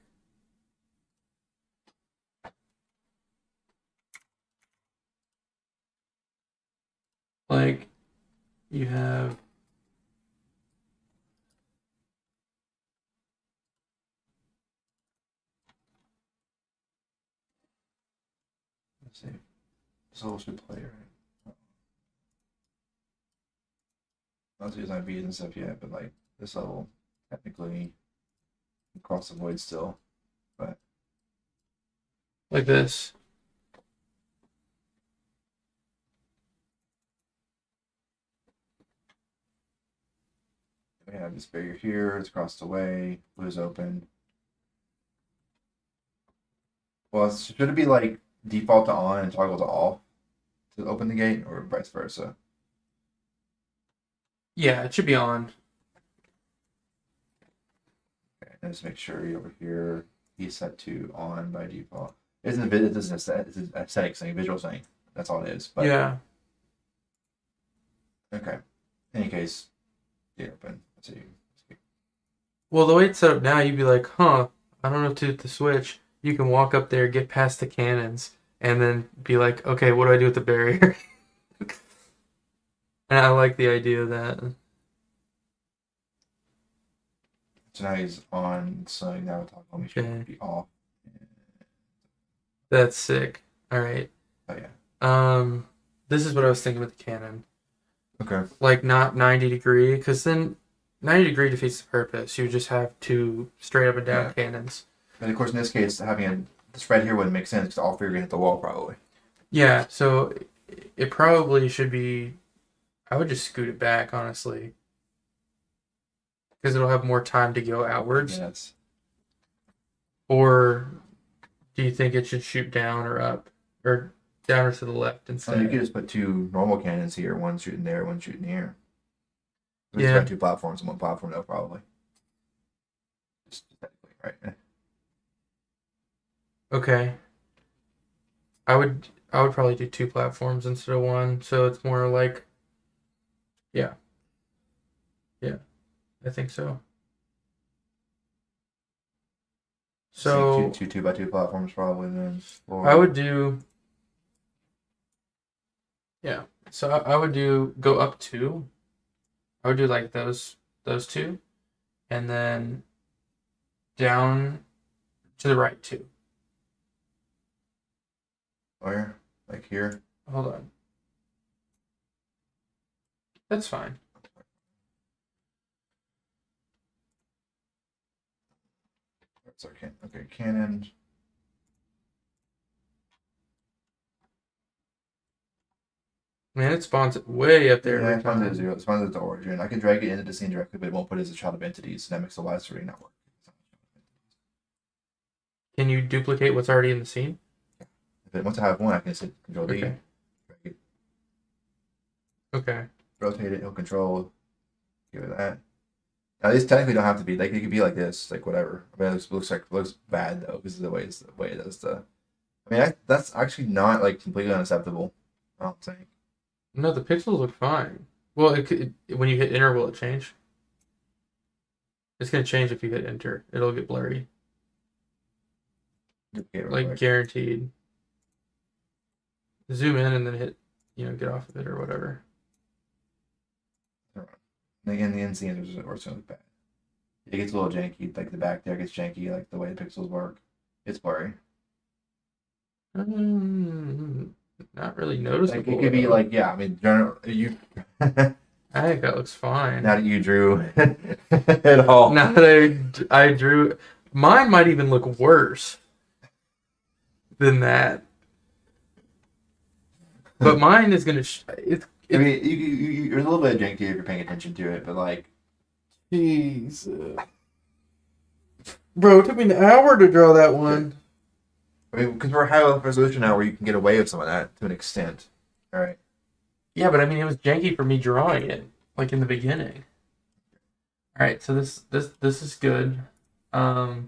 you have. Let's see. This level should play right. Not using my beads and stuff yet, but like this level technically across the void still, but Like this. we have this barrier here. It's across the way. Blue's open. Well, should it be like default to on and toggle to off to open the gate, or vice versa? Yeah, it should be on. Okay, and just make sure over here he's set to on by default. It isn't a set. It's an aesthetic thing, visual thing. That's all it is. But Yeah. okay. In any case, yeah, open. Let's see. Well, the way it's set up now, you'd be like, huh, I don't know if to hit the switch. You can walk up there, get past the cannons, and then be like, okay, what do I do with the barrier? And I like the idea of that. So now he's on. So now we're talking. We should Okay. be off. That's sick. All right. Oh yeah. This is what I was thinking with the cannon. Okay. Like not 90 degree, because then 90 degree defeats the purpose. You would just have two straight up and down Yeah. cannons. And of course, in this case, having the spread here wouldn't make sense because all three are gonna hit the wall probably. Yeah, so it probably should be. I would just scoot it back, honestly, because it'll have more time to go outwards. Yes. Or do you think it should shoot down or up, or down or to the left So instead? you could just put two normal cannons here, one shooting there, one shooting here. We Yeah. just got two platforms and one platform though, probably. Just technically, right? Okay. I would probably do two platforms instead of one, so it's more like. Yeah, I think so. So two 2x2 platforms probably then. Or I would do. Yeah, so I would do go up two. I would do like those two, and then down to the right two. where? Like here. Hold on. That's fine. That's our okay, cannon. Man, it spawns it way up there Yeah, every it spawns at time. 0. It spawns at the origin. I can drag it into the scene directly, but it won't put it as a child of entities, so that makes the last three not work. Can you duplicate what's already in the scene? Once I have one, I can just hit Control D, Okay. drag it, Okay. rotate it, he'll control, give it that. Now these technically don't have to be like it could be like this, like whatever. I mean, it looks bad though because of the way it does the. I mean, that's actually not like completely unacceptable. I don't think. No, the pixels look fine. Well, when you hit enter, will it change? It's gonna change if you hit enter. It'll get blurry, Duplicate real like quick. guaranteed. Zoom in and then hit, get off of it or whatever. Again, the end scenes are gonna look bad. It gets a little janky, like the back there gets janky, like the way the pixels work. It's blurry. Not really noticeable. Like it could be though. like yeah. I mean, general you. I think that looks fine. Now that you drew it all. Now that I drew, mine might even look worse than that. But mine is gonna. I mean, you're a little bit janky if you're paying attention to it, but like, Jeez. Bro, it took me an hour to draw that one. I mean, because we're high resolution now, where you can get away with some of that to an extent. All right. Yeah, but I mean, it was janky for me drawing it, like in the beginning. All right, so this is good. I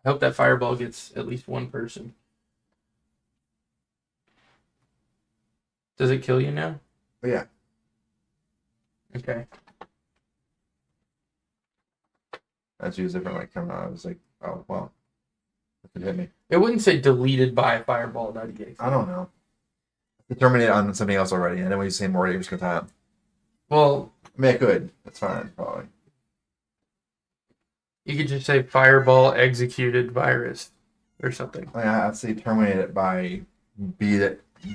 hope that fireball gets at least one person. Does it kill you now? But yeah. Okay. That's used different like coming out. I was like, oh well, it hit me. It wouldn't say deleted by a fireball 98. I don't know. Determine it on something else already, and then when you say more, you're just gonna tap. Well, I mean, I could. That's fine, probably. you could just say fireball executed virus or something. I mean, I'd say terminate it by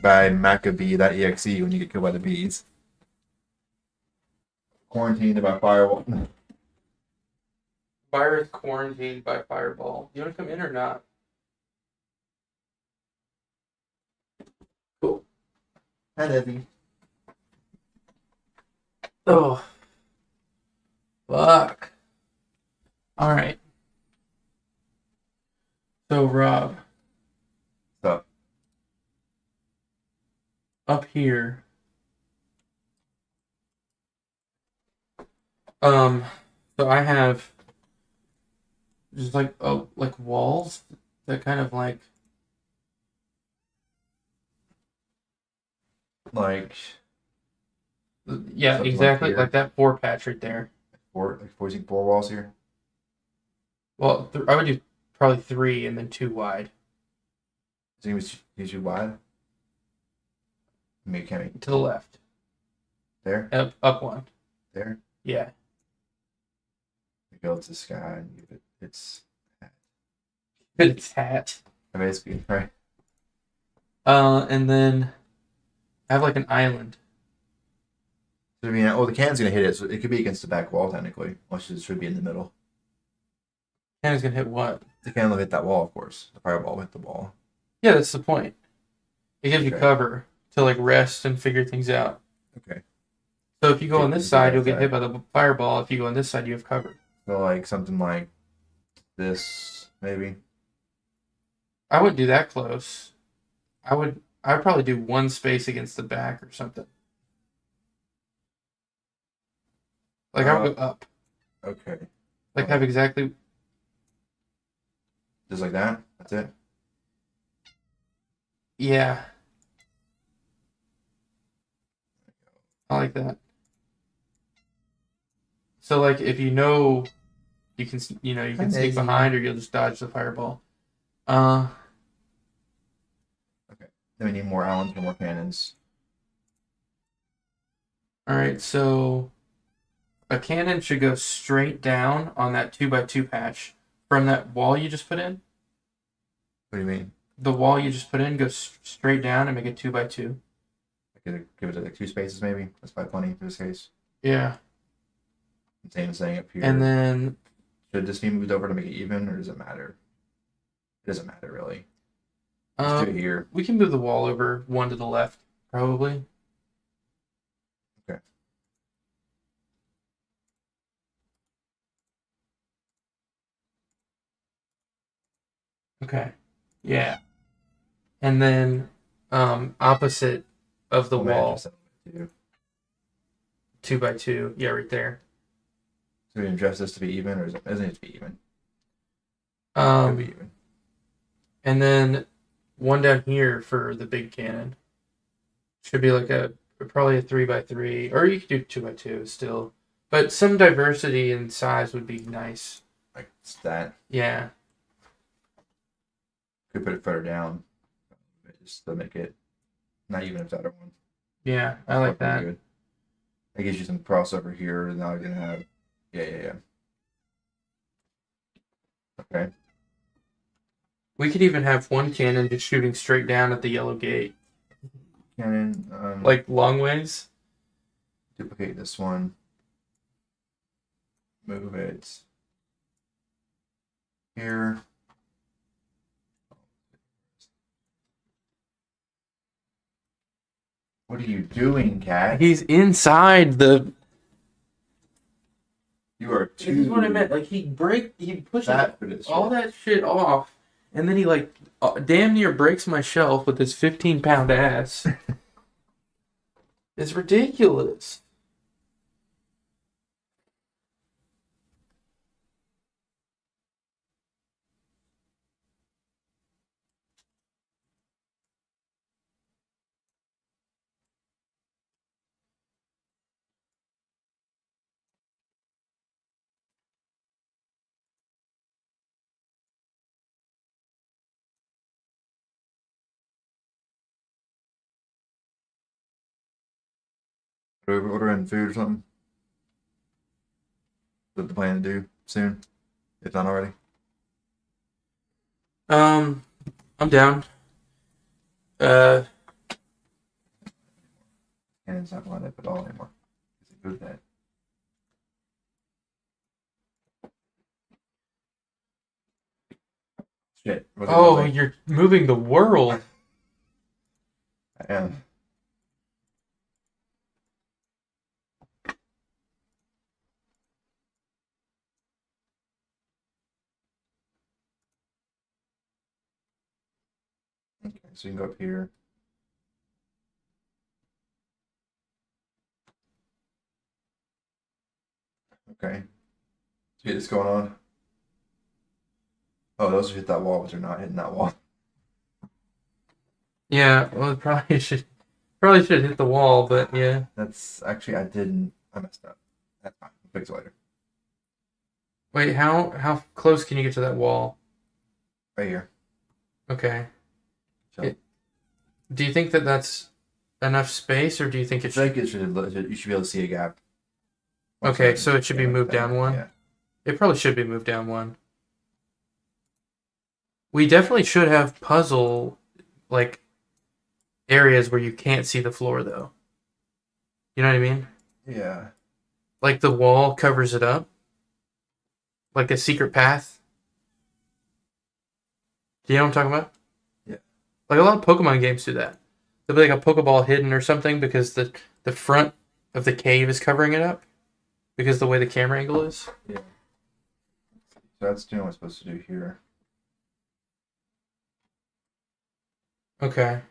Maccabee.exe when you get killed by the bees. Quarantined by firewall. Virus quarantined by fireball. You want to come in or not? Cool. Hi, Desi. Oh. Fuck. Alright. So, Rob, So, up here. So I have just like walls that kind of like yeah, something exactly here. like that 4 patch right there. Forcing 4 walls here. Well, I would do probably 3 and then 2 wide So you use you wide. Maybe can't make to the left. there. Up 1. There. Yeah. You go to the sky and give it its hat. But it's hat. Basically, right? And then I have like an island. So I mean, the cannon's gonna hit it, so it could be against the back wall technically, which it should be in the middle. Cannon's gonna hit what? The cannon will hit that wall, of course. The fireball will hit the wall. Yeah, that's the point. It gives you Okay. cover to like rest and figure things out. Okay. So if you go on this Take side, that you'll get side. hit by the fireball. If you go on this side, you have cover. So like something like this, maybe. I wouldn't do that close. I'd probably do 1 space against the back or something. Like I would go up. Okay. Like have exactly. Just like that. That's it. Yeah. I like that. So like if you know, you can sneak Amazing. behind or you'll just dodge the fireball. Then we need more Allens or more cannons. All right, so a cannon should go straight down on that 2x2 patch from that wall you just put in. What do you mean? The wall you just put in goes straight down and make it 2x2. Give it like 2 spaces, maybe. That's probably plenty for this case. Yeah. Same as saying up here. And then should this be moved over to make it even, or does it matter? It doesn't matter really. Just do it here. we can move the wall over 1 to the left, probably. Okay. Okay. Yeah. And then opposite of the wall, 2x2. Yeah, right there. So we address this to be even, or doesn't it to be even? Could be even. And then 1 down here for the big cannon. Should be like probably a 3x3, or you could do 2x2 still. But some diversity in size would be nice. Like that. Yeah. Could put it further down, just to make it not even if the other one. Yeah, I like that. Good. That gives you some crossover here. Now you're gonna have, yeah. Okay. We could even have 1 cannon just shooting straight down at the yellow gate. Cannon. Like long ways. Duplicate this one. Move it here. What are you doing, cat? He's inside the. You are This is what I meant. Like he pushes fat for this all shit. that shit off, and then he like damn near breaks my shelf with his 15-pound ass. It's ridiculous. Are we ordering food or something? What the plan to do soon, if not already. I'm down. Uh, And it's not lined up at all anymore. It's a good that. Shit. oh, you're moving the world. I am. Okay, so you can go up here. Okay. So get this going on. Oh, those hit that wall, but they're not hitting that wall. Yeah, well, it probably should hit the wall, but yeah. That's actually I messed up. That's fine. We'll fix it later. Wait, how close can you get to that wall? Right here. Okay. So Do you think that that's enough space, or do you think I it feel should? like you should be able to see a gap. Okay, so it should be like moved that. down one? Yeah. It probably should be moved down one. We definitely should have puzzle, like, areas where you can't see the floor, though. You know what I mean? Yeah. Like the wall covers it up. Like a secret path. Do you know what I'm talking about? Yeah. Like a lot of Pokemon games do that. There'll be like a Pokeball hidden or something because the front of the cave is covering it up. Because the way the camera angle is. Yeah. So that's doing what it's supposed to do here. Okay. More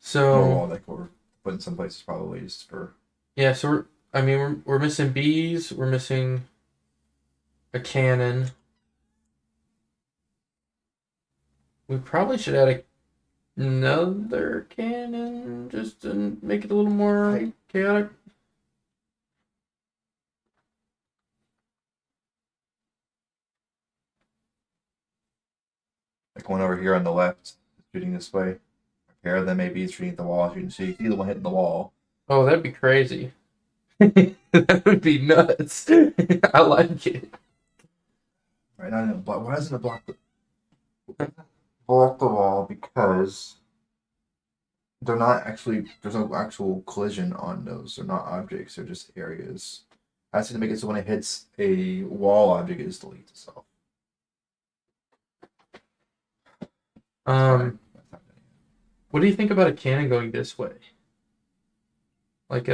So wall decor. We're putting some places probably just for. yeah, so we're missing bees, we're missing a cannon. We probably should add another cannon just to make it a little more chaotic. Like one over here on the left, shooting this way. A pair of them maybe is shooting at the wall. So you can see the one hitting the wall. Oh, that'd be crazy. That would be nuts. I like it. Right now, why doesn't it block the wall? Because they're not actually. There's no actual collision on those. They're not objects. They're just areas. I have to make it so when it hits a wall object, it just deletes itself. Um, what do you think about a cannon going this way? Like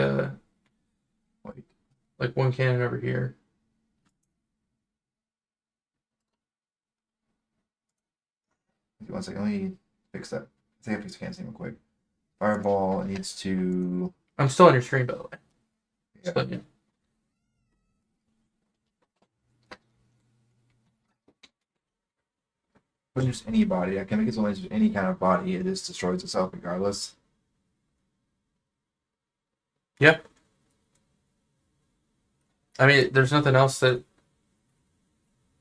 like one cannon over here. One second, let me fix that. I think I fix the canceling real quick. Fireball needs to. I'm still on your screen, by the way. Yeah. But, yeah. But just any body. I can make it so when it's any kind of body, it just destroys itself regardless. Yep. I mean, there's nothing else that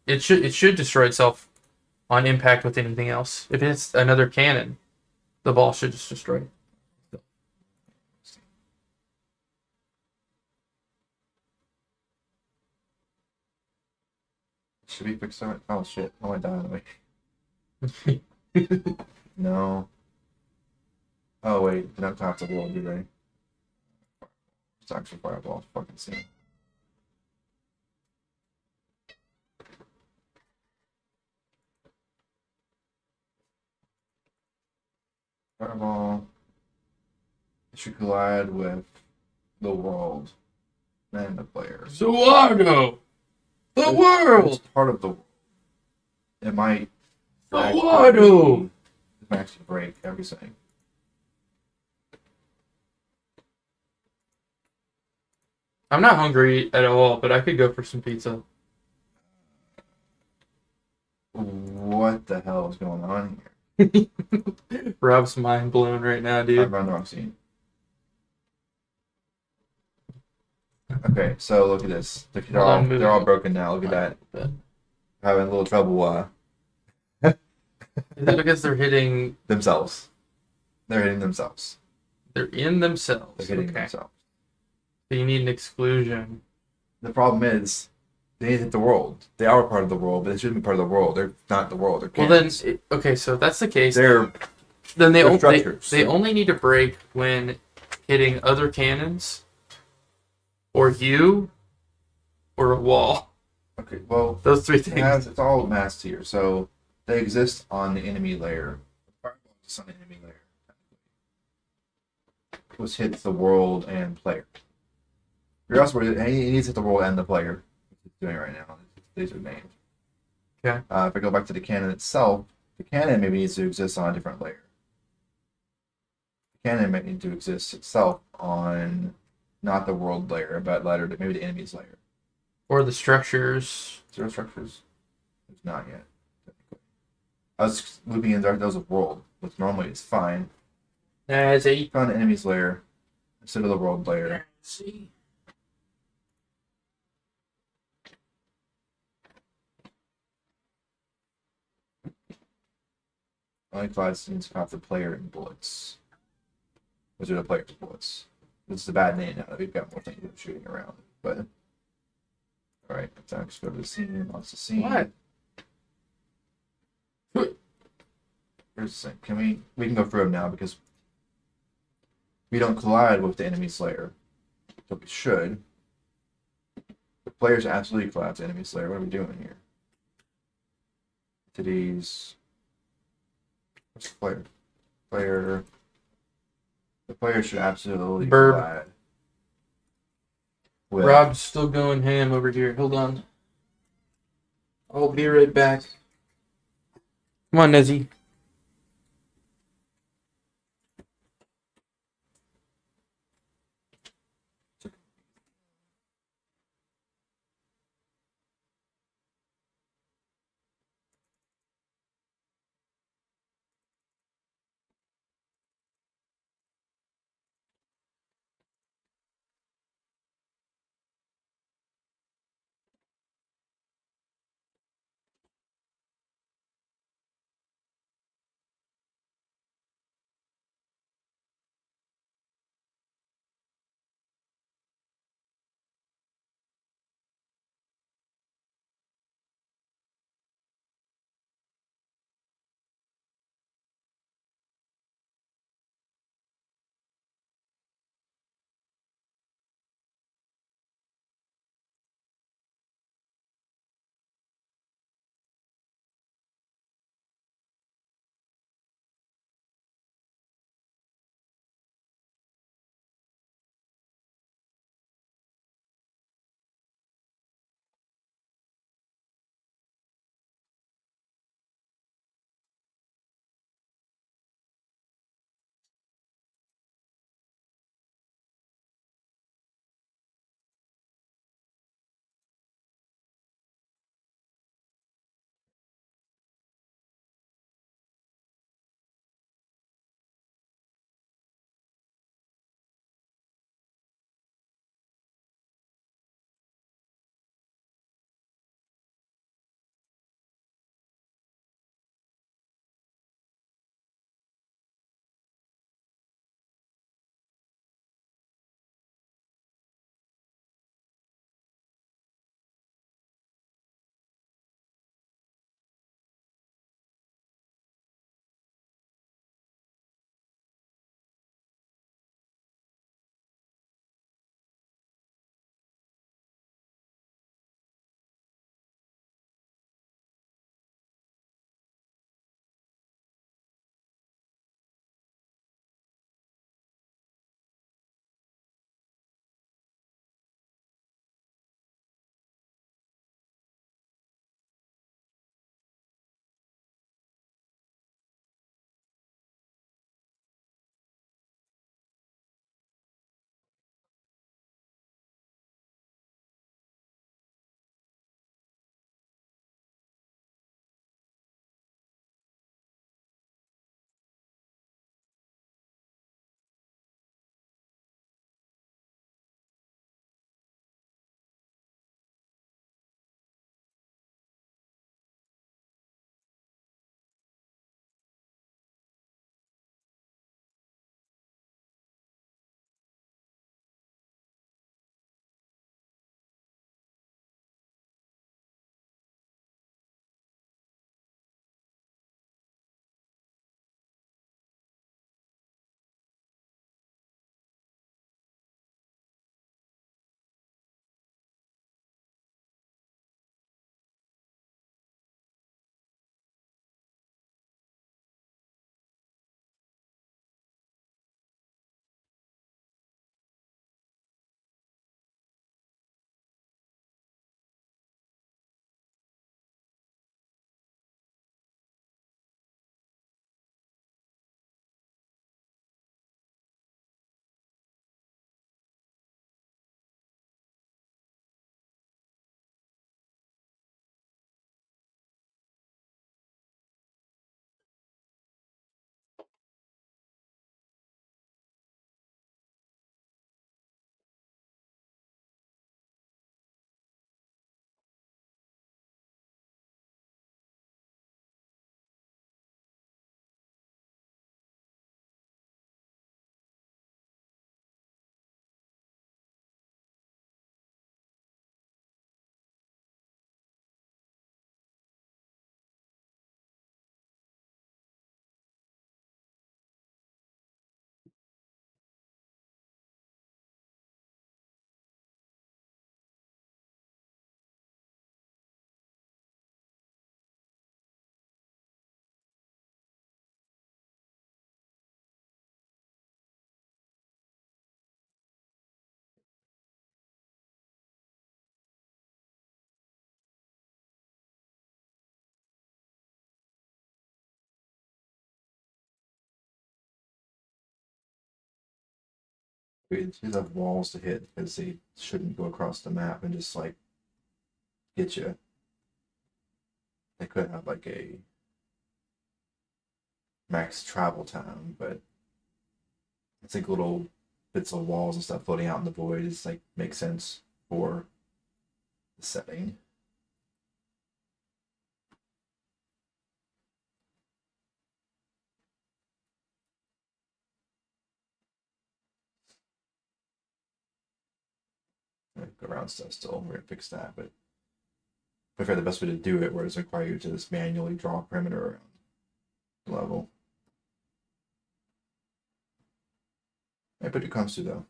it should destroy itself on impact with anything else. If it's another cannon, the ball should just destroy it. Should we fix that? Oh shit! I went down the way. No. Oh wait, they're not top the wall, do they? It's actually fireball. Fucking see. Fireball. should collide with the world and the player. Eduardo! The It's world! part of the. It might Eduardo! it might actually break everything. I'm not hungry at all, but I could go for some pizza. What the hell is going on here? Rob's mind blown right now, I'm dude. on the wrong scene. Okay, so look at this. They're all broken now. Look at that. But Having a little trouble is it because they're hitting? themselves. They're hitting themselves. They're in themselves. They're hitting Okay. themselves. So you need an exclusion. The problem is they need to hit the world. They are part of the world, but they shouldn't be part of the world. They're not the world. They're Well then, cannons. okay. So if that's the case. They're Then they're structures. they only need to break when hitting other cannons, or you, or a wall. okay. Well, Those three things. it's all masked here, so they exist on the enemy layer. Fireball exists on the enemy layer, which hits the world and player. You're also it needs to hit the world and the player. It's doing right now. These are named. Okay. If I go back to the cannon itself, the cannon maybe needs to exist on a different layer. The cannon might need to exist itself on not the world layer, but maybe the enemy's layer. Or the structures. Zero structures? It's not yet. Technically. I was looping in those of world, which normally is fine. As a Found the enemy's layer instead of the world layer. see. Only collides seems to have the player in bullets. Those are the player's bullets. This is a bad name now that we've got more things shooting around. But alright, let's actually go to the scene. Lots of scene. What? Here's the thing. We can go through them now because we don't collide with the enemy's layer. So we should. The players absolutely collide with the enemy's layer. What are we doing here? Today's what's the player? The player should absolutely Burb. collide. With Rob's still going ham over here. Hold on. I'll be right back. Come on, Nezzy. You just have walls to hit because they shouldn't go across the map and just like get you. They could have like a max travel time, but it's like little bits of walls and stuff floating out in the void. It's like makes sense for the setting. Like around stuff still. We're gonna fix that, but I prefer the best way to do it where it's require you to just manually draw a perimeter around the level. But it comes to though.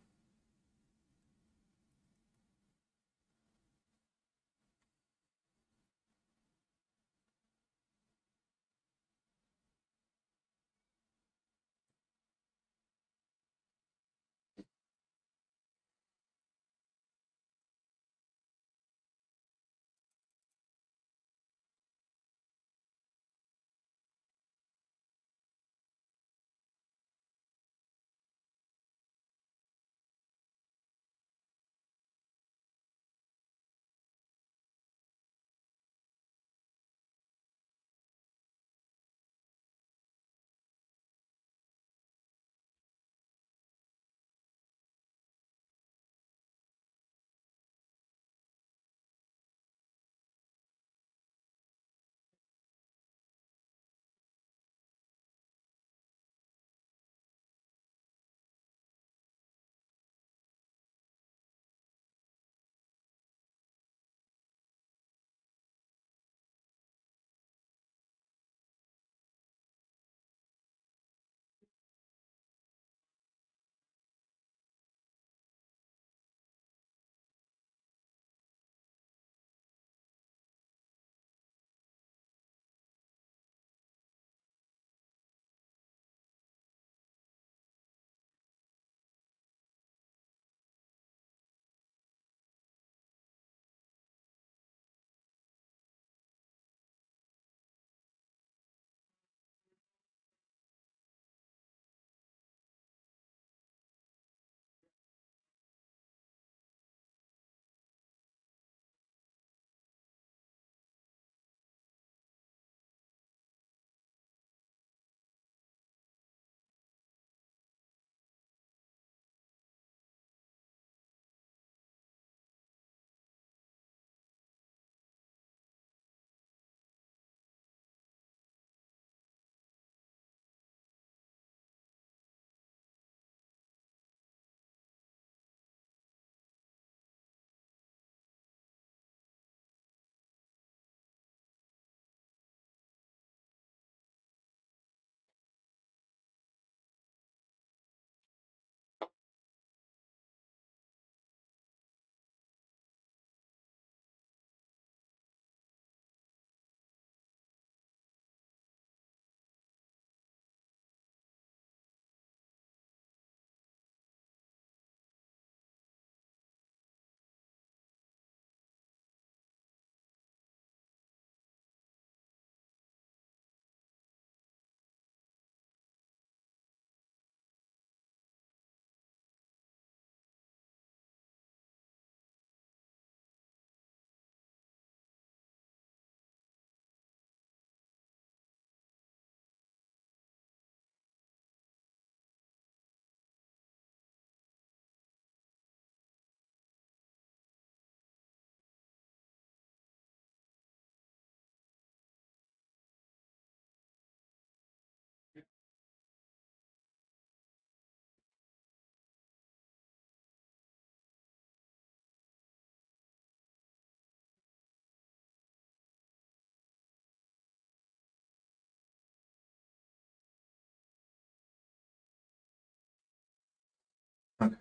Okay.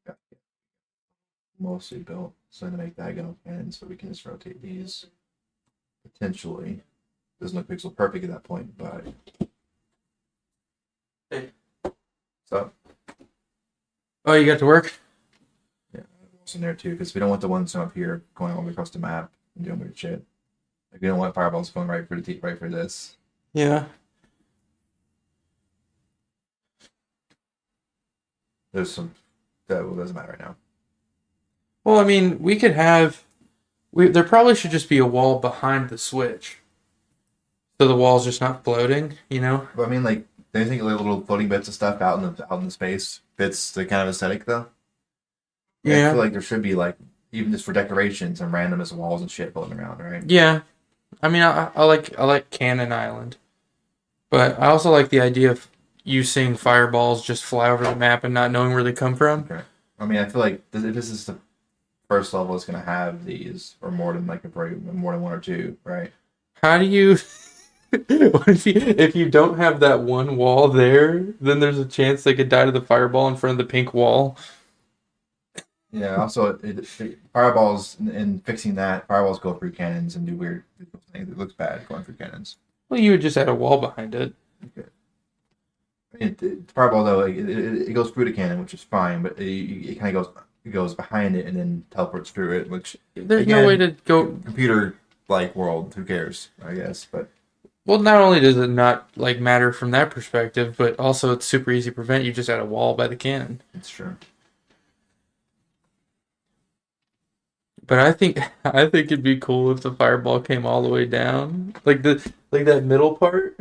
Yeah. Mostly built so to make diagonal cannons so we can just rotate these potentially. Doesn't look pixel perfect at that point, but Hey. So Oh, you got to work? yeah, walls in there too, because we don't want the ones up here going all the way across the map and doing weird shit. Like we don't want fireballs going right for the right for this. Yeah. There's some that doesn't matter right now. Well, I mean, we could have. There probably should just be a wall behind the switch, so the wall's just not floating. You know? But I mean, like, do you think like little floating bits of stuff out in the space fits the kind of aesthetic though? Like, I feel Yeah. like there should be like even just for decorations and randomness walls and shit floating around, right? Yeah. I mean, I like Cannon Island, but I also like the idea of you seeing fireballs just fly over the map and not knowing where they come from. Okay. I mean, I feel like if this is the first level, it's gonna have these or more than like more than one or two, right? How do you? What if you don't have that one wall there, then there's a chance they could die to the fireball in front of the pink wall. Yeah. Also, fireballs and fixing that fireballs go through cannons and do weird things. It looks bad going through cannons. Well, you would just add a wall behind it. Okay. I mean, fireball though, it goes through the cannon, which is fine, but it kind of goes behind it and then teleports through it, which There's again, no way to go. computer like world. Who cares? I guess, but Well, not only does it not like matter from that perspective, but also it's super easy to prevent. You just add a wall by the cannon. it's true. But I think it'd be cool if the fireball came all the way down, like that middle part.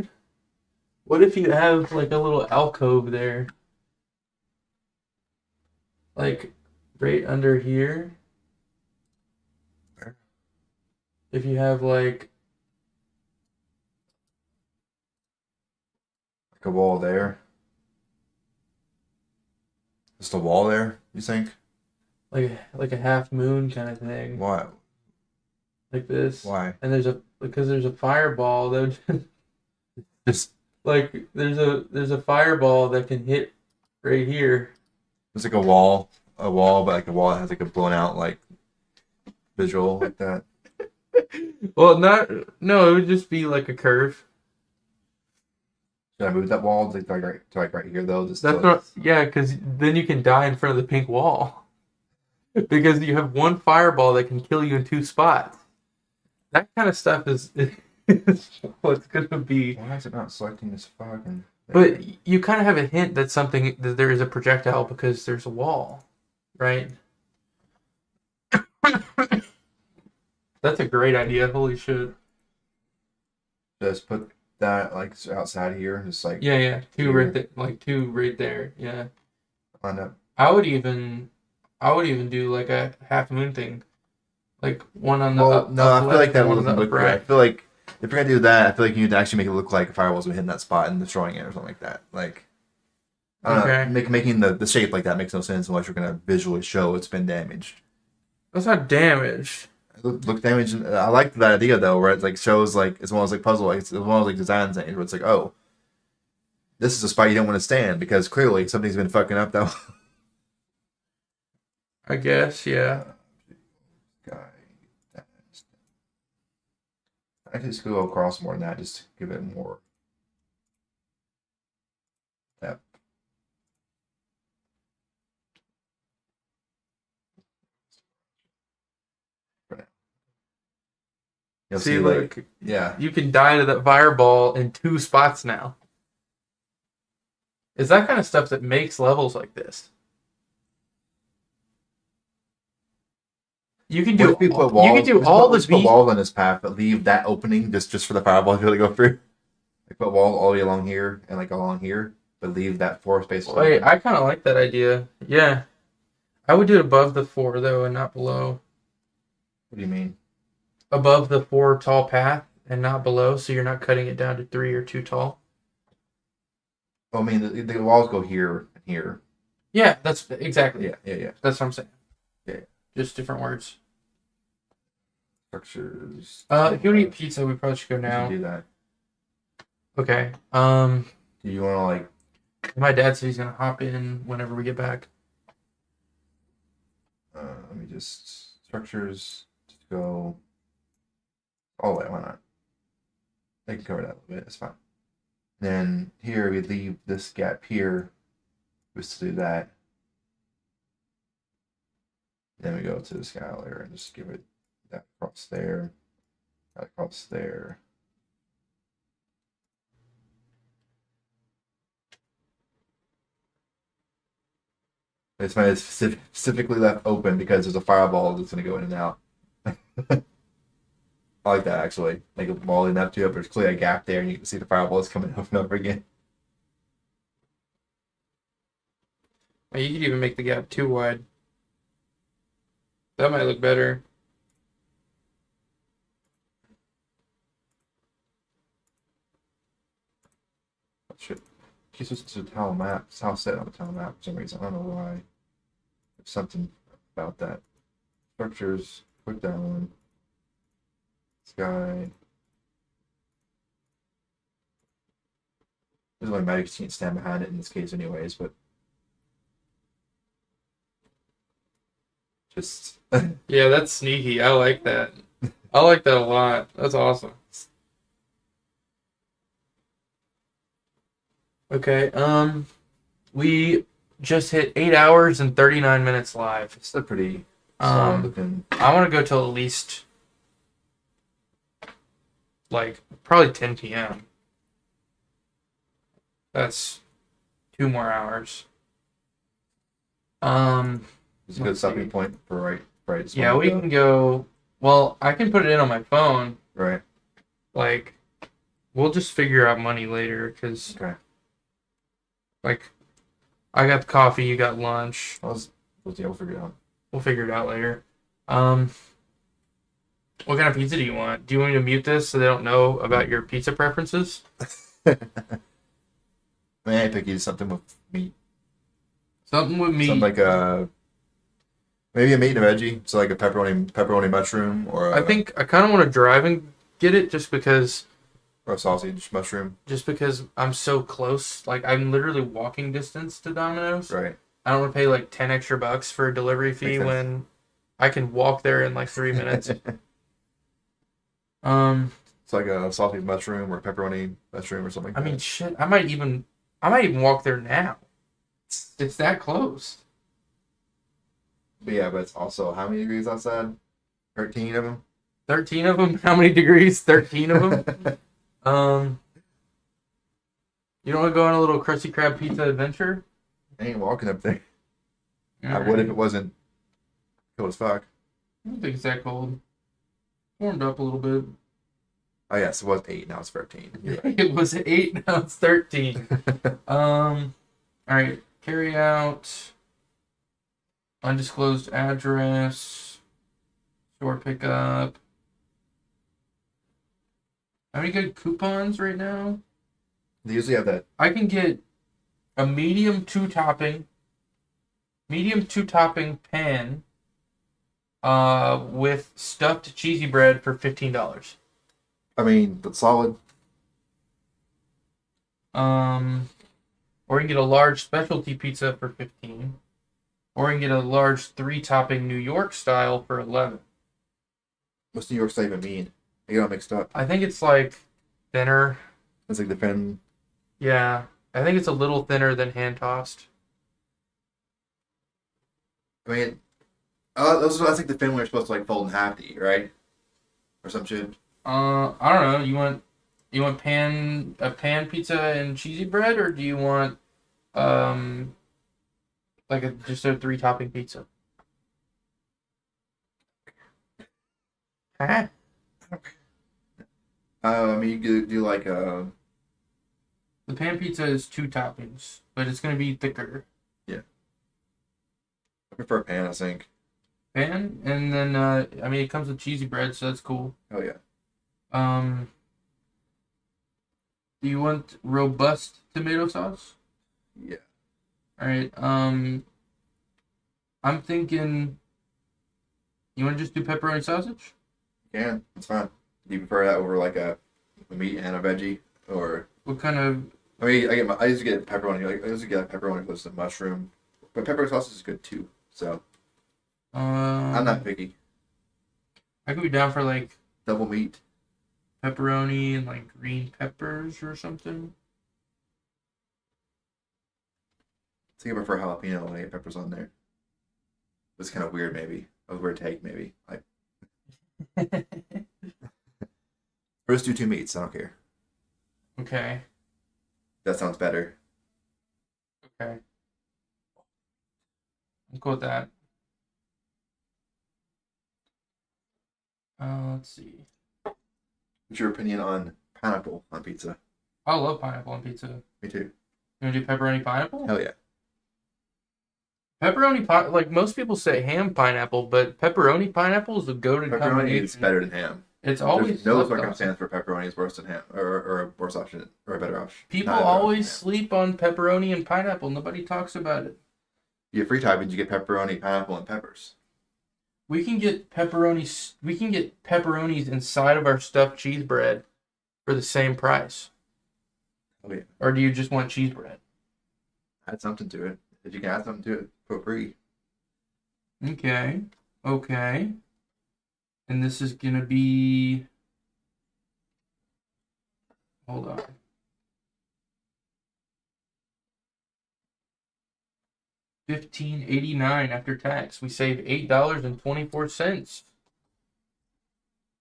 What if you have like a little alcove there, like right under here? If you have Like a wall there. Just a wall there. You think? like a half moon kind of thing, Why? like this, Why? and there's a fireball that Just like there's a fireball that can hit right here. it's like a wall, but like a wall that has like a blown out like visual like that. Well, not no, it would just be like a curve. Should I move that wall to like right here though? Just That's to, what, yeah, because then you can die in front of the pink wall because you have one fireball that can kill you in two spots. That kind of stuff is what's gonna be. why is it not selecting this fucking? But you kind of have a hint that there is a projectile because there's a wall, right? That's a great idea. Holy shit. Just put that like outside here, just like Yeah, two here. right there, like two right there. Yeah, Line up. I would even do like a half moon thing, like one on the Well, up, no, up I feel left like that and one one on doesn't the look up right. I right. feel like if you're gonna do that, I feel like you need to actually make it look like a fireballs been hitting that spot and destroying it or something like that. Like, I don't Okay. know, making the shape like that makes no sense unless you're gonna visually show it's been damaged. That's not damage. Look damaged. I like that idea though, where it like shows like it's one of those like puzzle, like it's one of those like design things where it's like, oh, this is a spot you don't want to stand because clearly something's been fucking up though. I guess, yeah. Guy, I just go across more than that, just to give it more depth. You'll See, see, like, look, yeah. you can die to that fireball in two spots now. It's that kind of stuff that makes levels like this. You can What do if we put you walls? can do all the let's put beat. walls on this path, but leave that opening just for the fireball to be able to go through. Like put walls all the way along here and like along here, but leave that floor space. Wait, open. I kind of like that idea. Yeah, I would do it above the 4 though, and not below. What do you mean? Above the 4 tall path, and not below, so you're not cutting it down to 3 or 2 tall. Oh, I mean, the walls go here and here. Yeah, that's exactly. Yeah. That's what I'm saying. Yeah. Just different words. Structures. If you want to eat pizza, we probably should go We should now. do that. Okay. Do you want to like? My dad said he's gonna hop in whenever we get back. Let me just structures. Just go all the way. Why not? They can cover that a little bit. It's fine. Then here we leave this gap here. Just to do that. Then we go to the sky layer and just give it that across there, that across there. It's specifically left open because there's a fireball that's gonna go in and out. I like that actually. Like a wall enough to it, but there's clearly a gap there, and you can see the fireballs coming over and over again. You could even make the gap too wide. That might look better. Shit. Keeps us to the tile map. It's how set on the tile map for some reason. I don't know why. There's something about that. Structures. Click that one. Sky. There's only magic can't stand behind it in this case, anyways. But just Yeah, that's sneaky. I like that. I like that a lot. That's awesome. Okay, we just hit 8 hours and 39 minutes live. it's a pretty solid looking. I want to go till at least like probably 10 p.m. That's 2 more hours. It's a good let's stopping see. point for right. This Yeah, moment, we though. can go. Well, I can put it in on my phone. Right. Like, we'll just figure out money later because, Okay. like, I got the coffee, you got lunch. Yeah, we'll figure it out. We'll figure it out later. What kind of pizza do you want? Do you want me to mute this so they don't know about your pizza preferences? I mean, I pick something with meat. Something with meat. Something like maybe a meat and a veggie. So like a pepperoni mushroom or I think I kind of want to drive and get it just because a sausage mushroom. I'm so close. Like, I'm literally walking distance to Domino's. Right. I don't want to pay like 10 extra bucks for a delivery fee Makes sense. when I can walk there in like 3 minutes. It's like a sausage mushroom or pepperoni mushroom or something. I mean, shit. I might even walk there now. It's that close. But yeah, but it's also how many degrees outside? 13 of them. 13 of them. How many degrees? 13 of them. You don't want to go on a little Krusty Krab pizza adventure? I ain't walking up there. I Alright. would if it wasn't cold as fuck. I don't think it's that cold. Warmed up a little bit. Oh yes, it was 8. Now it's 13. You're right. It was 8, now it's 13. Alright. Carry out. Undisclosed address. Store pickup. How many good coupons right now? They usually have that. I can get a medium two topping pan with stuffed cheesy bread for $15. I mean, that's solid. Or you can get a large specialty pizza for $15. Or you can get a large 3-topping New York style for $11. What's New York style even mean? I get all mixed up. I think it's like thinner. It's like the pen. Yeah, I think it's a little thinner than hand tossed. I mean, those I think the fin were supposed to like fold in half to eat, right? Or some shit. I don't know. You want a pan pizza and cheesy bread, or do you want like just a 3-topping pizza? Huh? I mean, you could do like The pan pizza is 2 toppings, but it's gonna be thicker. I prefer pan, I think. Pan, and then I mean it comes with cheesy bread, so that's cool. Oh yeah. Do you want robust tomato sauce? Yeah. All right. I'm thinking. You want to just do pepperoni sausage? Can. It's fine. Do you prefer that over like a meat and a veggie, or? What kind of? I mean, I usually get pepperoni. Like I usually get pepperoni plus the mushroom, but pepperoni sauce is good too. So I'm not picky. I could be down for like Double meat. pepperoni and like green peppers or something. I think I prefer jalapeno when I get peppers on there. It's kind of weird, maybe. A weird take, maybe. Like, or just do 2 meats. I don't care. Okay. That sounds better. Okay. I'm cool with that. Let's see. What's your opinion on pineapple on pizza? I love pineapple on pizza. Me too. You want to do pepperoni pineapple? Hell yeah. Pepperoni, like most people say ham pineapple, but pepperoni pineapple is the goated Pepperoni combination. is better than ham. It's always There's no slept on. circumstance where pepperoni is worse than ham, or a worse option, or a better option. People Not a better always option sleep on pepperoni and pineapple. Nobody talks about it. You get free toppings, you get pepperoni, pineapple, and peppers. We can get pepperonis. We can get pepperonis inside of our stuffed cheese bread for the same price. Oh yeah. Or do you just want cheese bread? Add something to it. If you can add something to it for free. Okay. Okay. And this is gonna be. Hold on. $15.89 after tax. We save $8.24.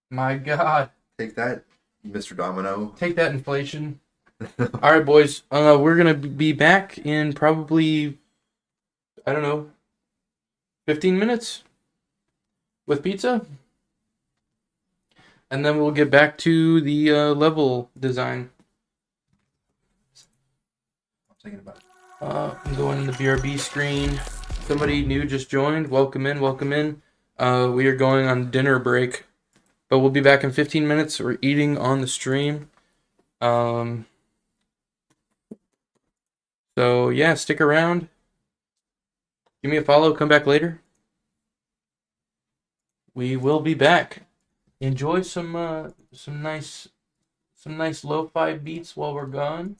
My God. Take that, Mr. Domino. Take that, inflation. All right, boys. We're gonna be back in probably, I don't know, 15 minutes with pizza, and then we'll get back to the level design. I'm thinking about it. I'm going in the BRB screen. Somebody new just joined. Welcome in. Welcome in. We are going on dinner break, but we'll be back in 15 minutes. We're eating on the stream. So yeah, stick around. Give me a follow. Come back later. We will be back. Enjoy some nice lo-fi beats while we're gone.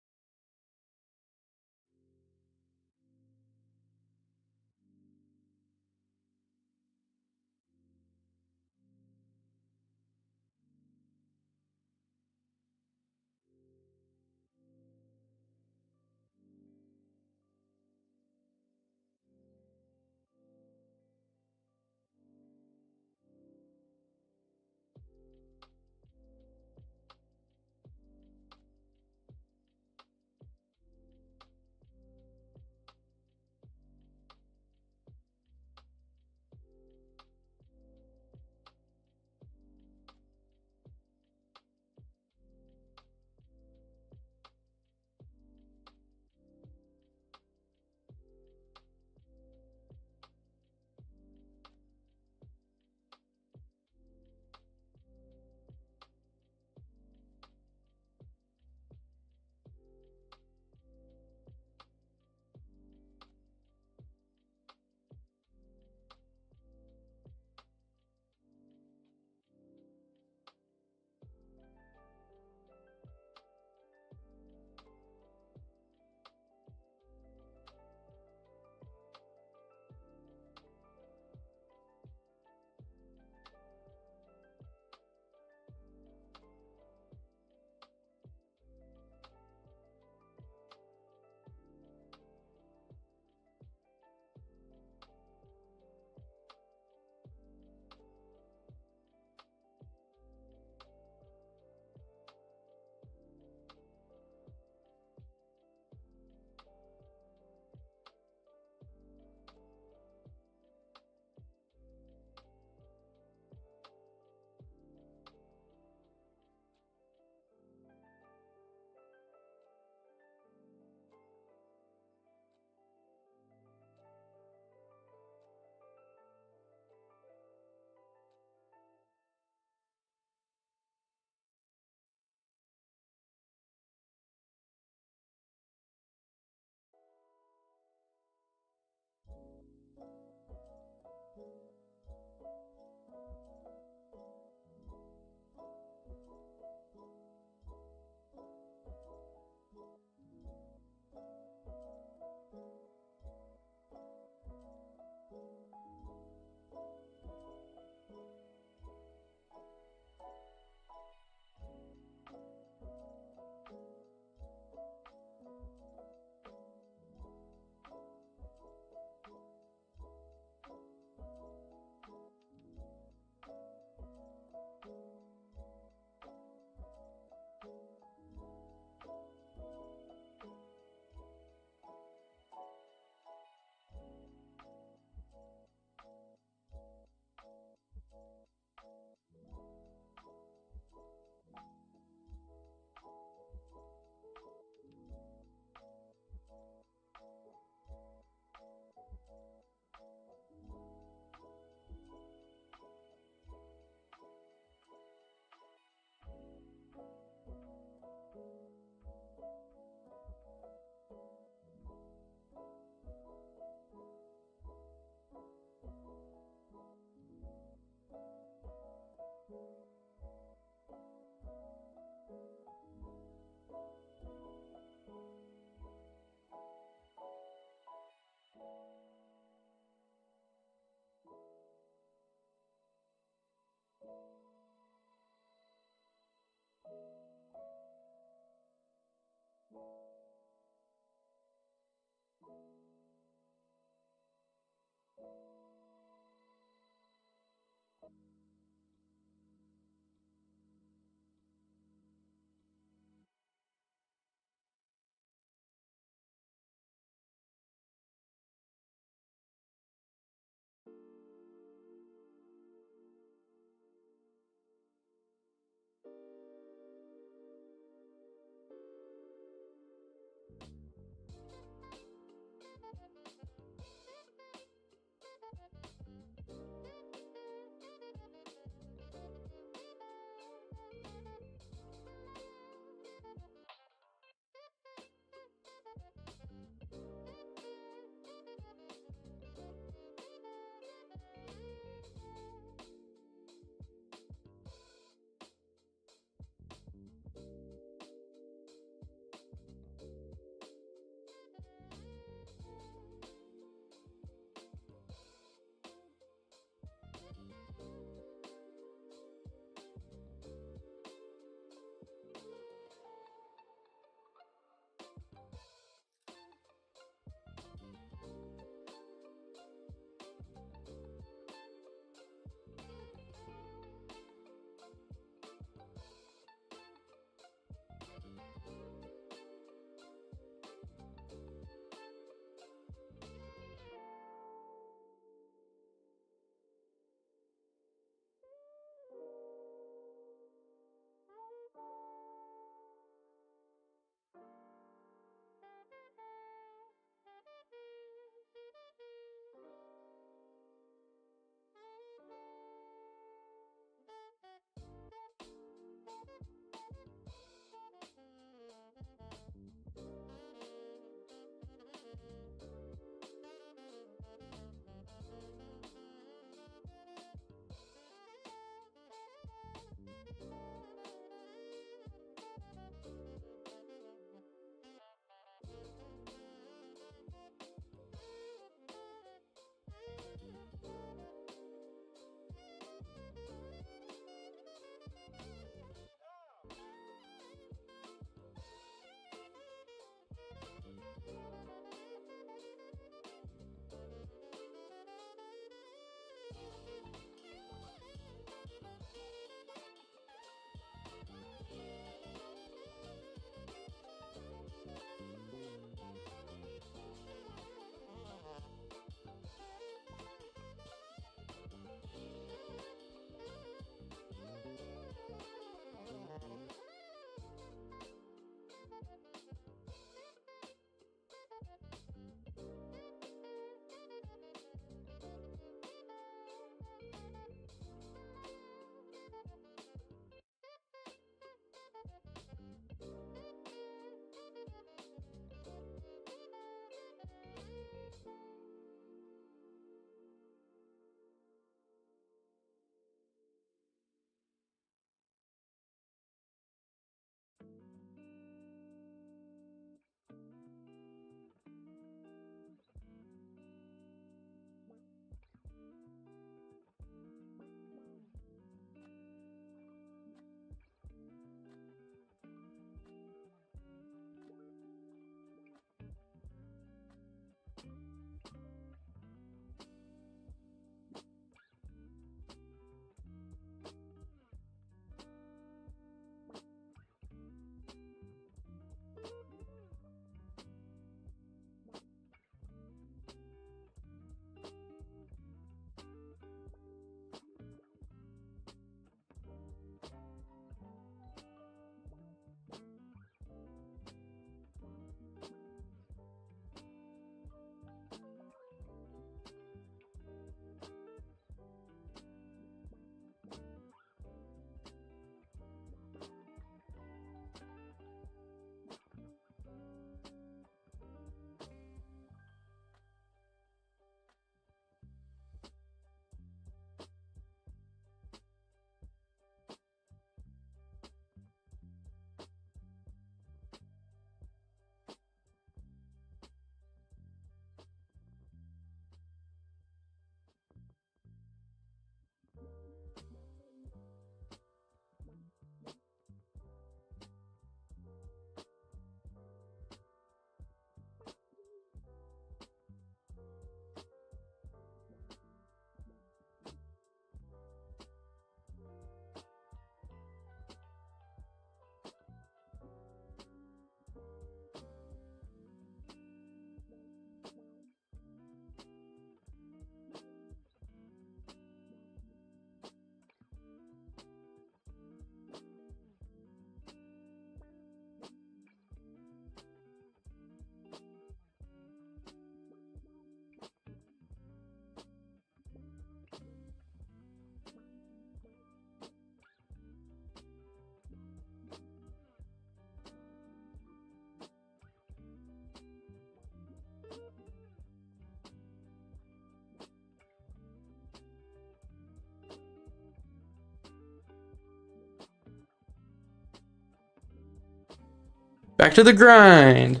Back to the grind.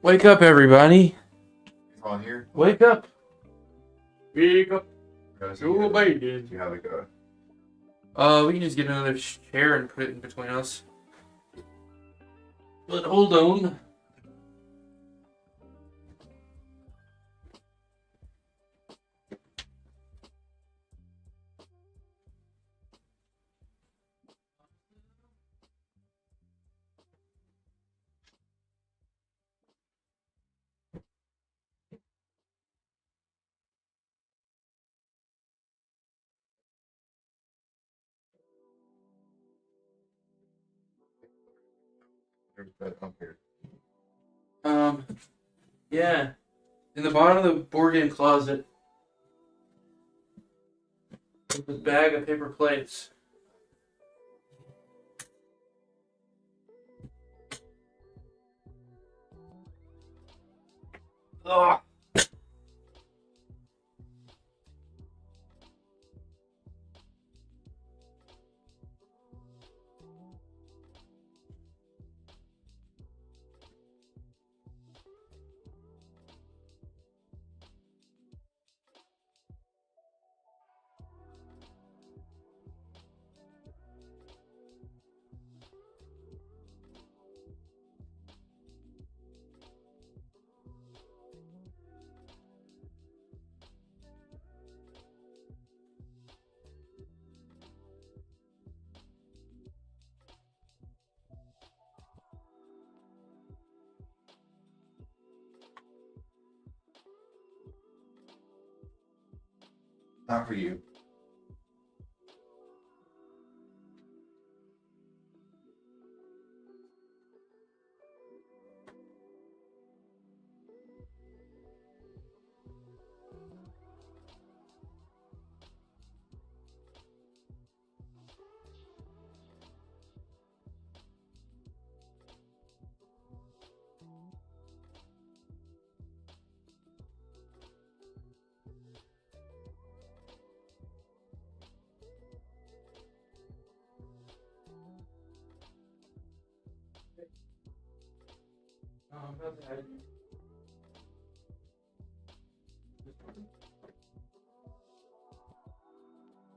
Wake up, everybody. On here. Wake up. Wake up. Do Go baby. you have like a? We can just get another chair and put it in between us. But hold on. Up here. Yeah. In the bottom of the board game closet. With a bag of paper plates. Ugh. Not for you.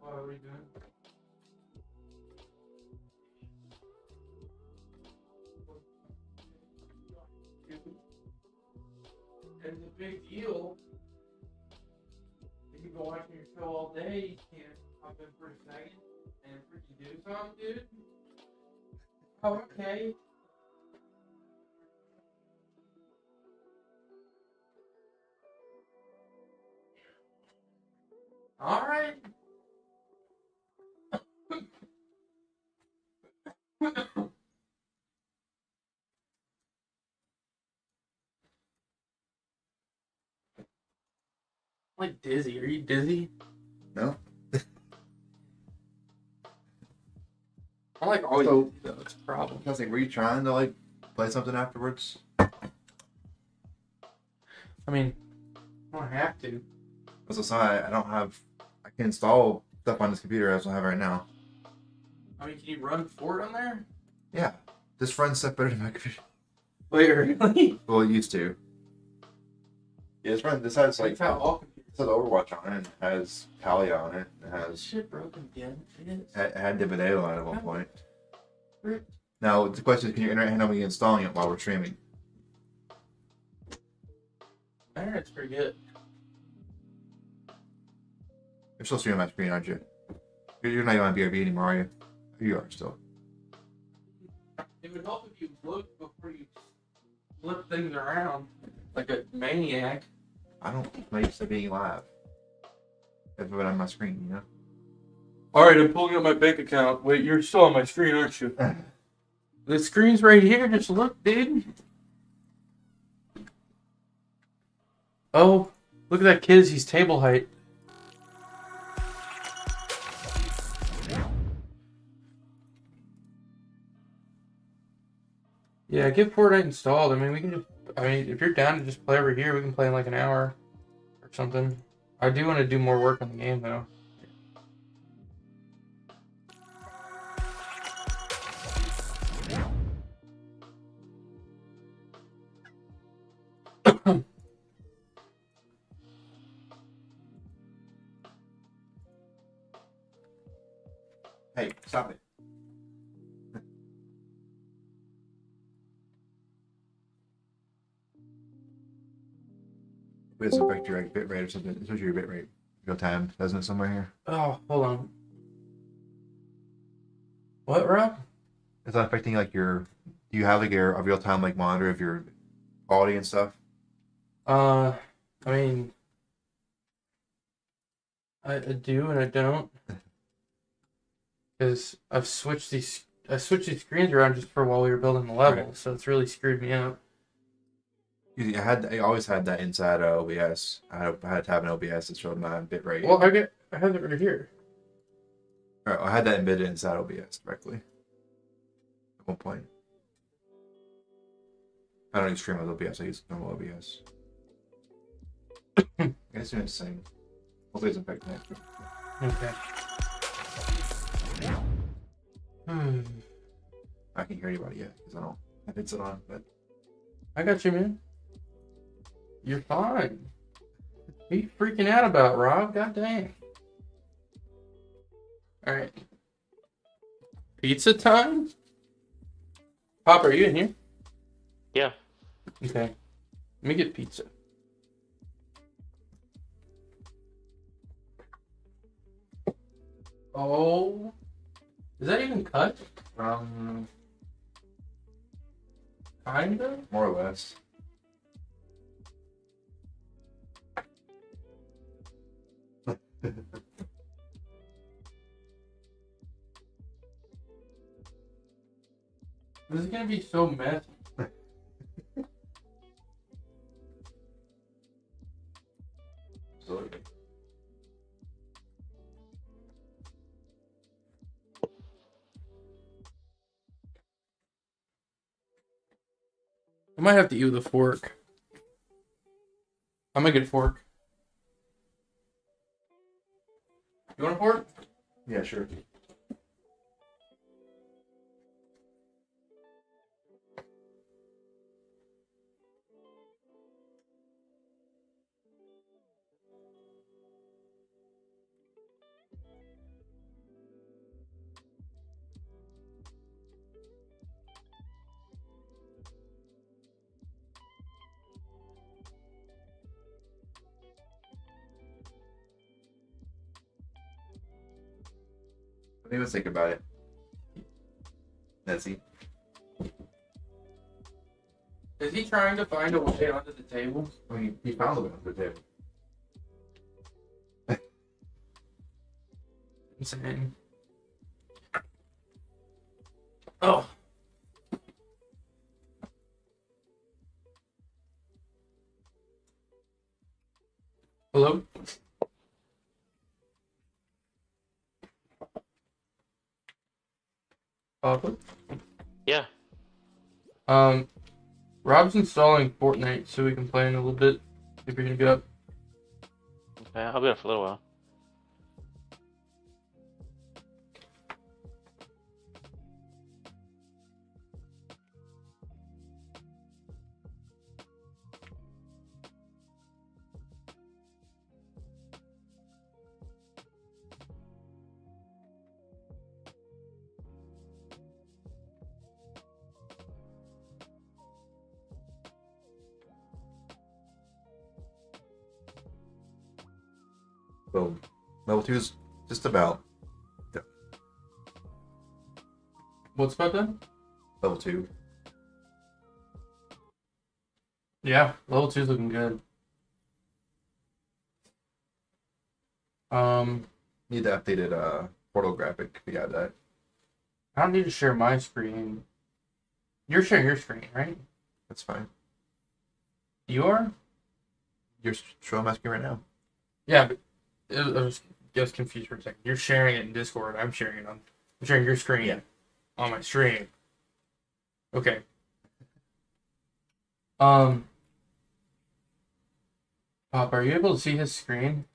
What are we doing? It's a big deal. You can go watching your show all day. You can't hop in for a second and freaking do something, dude. Oh, okay. All right. I'm like dizzy. Are you dizzy? No. I'm like always So- dizzy though. It's a problem. I was like, were you trying to like play something afterwards? I mean, I don't have to. That's also I don't have. I can install stuff on this computer as I have right now. I mean, can you run Fort on there? Yeah, this runs stuff better than my computer. Wait, really? Well, it used to. Yeah, this run. This has like That's how all computers. it has Overwatch on it. It has Talia on it. It This has shit broken again. It is. it had Divideo on it at one point. Frick. Now the question is, can your internet handle me installing it while we're streaming? My internet's pretty good. You're still streaming my screen, aren't you? You're not even on BRB anymore, are you? You are still. It would help if you looked before you flip things around like a maniac. I don't make to being live. That's what on my screen, you know. All right, I'm pulling up my bank account. Wait, you're still on my screen, aren't you? The screen's right here. Just look, dude. Oh, look at that kid as he's table height. Yeah, get Fortnite installed. I mean, we can just. I mean, if you're down to just play over here, we can play in like an hour or something. I do want to do more work on the game though. Hey, stop it. It doesn't affect your like, bit rate or something. It shows your bit rate real time, doesn't it? Somewhere here. Oh, hold on. What, Rob? It's not affecting like your. Do you have like a real time like monitor of your quality and stuff? I mean, I do and I don't, because I switched these screens around just for while we were building the level, Right. so it's really screwed me up. I always had that inside OBS. I had to have an OBS that showed my bit rate. Well, I have it right here. I had that embedded inside OBS directly at one point. I don't use stream with OBS. I use normal OBS. I guess it's the same. Hopefully, it doesn't affect that. Okay. Hmm. I can't hear anybody yet because I don't have headset on. But I got you, man. You're fine. What are you freaking out about, Rob? God dang. Alright. Pizza time? Pop, are you in here? Yeah. Okay. Let me get pizza. Oh. Is that even cut? Kinda? more or less. This is gonna be so messy. Absolutely. I might have to eat with a fork. I'm gonna get a fork. You want a fork? Yeah, sure. Maybe let's think about it. Let's see. Is he trying to find a way onto the table? I mean, he found the way on the table. Insane. Oh. Hello? Papa? Yeah. Rob's installing Fortnite so we can play in a little bit. If you're gonna get up. Okay, I'll be up for a little while. So, level 2 is just about What's about that? level 2. Yeah, level 2's looking good. Need the updated portal graphic. We got that. I don't need to share my screen. You're sharing your screen, right? That's fine. You are? You're showing my screen right now. Yeah, but I was confused for a second. You're sharing it in Discord. I'm sharing your screen Yeah. on my stream. Okay. Pop, are you able to see his screen?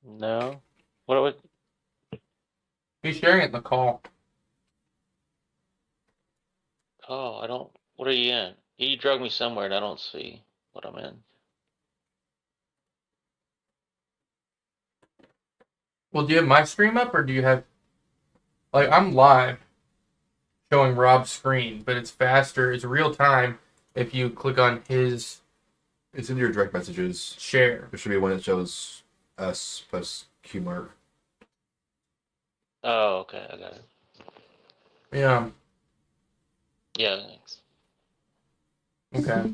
No. What was? He's sharing it in the call. Oh, I don't. What are you in? You drug me somewhere and I don't see what I'm in. Well, do you have my stream up, or do you have like I'm live showing Rob's screen, but it's faster. It's real time if you click on his It's in your direct messages. share. There should be one that shows us plus Q mark. Oh, okay, I got it. Yeah. Yeah, thanks. Okay.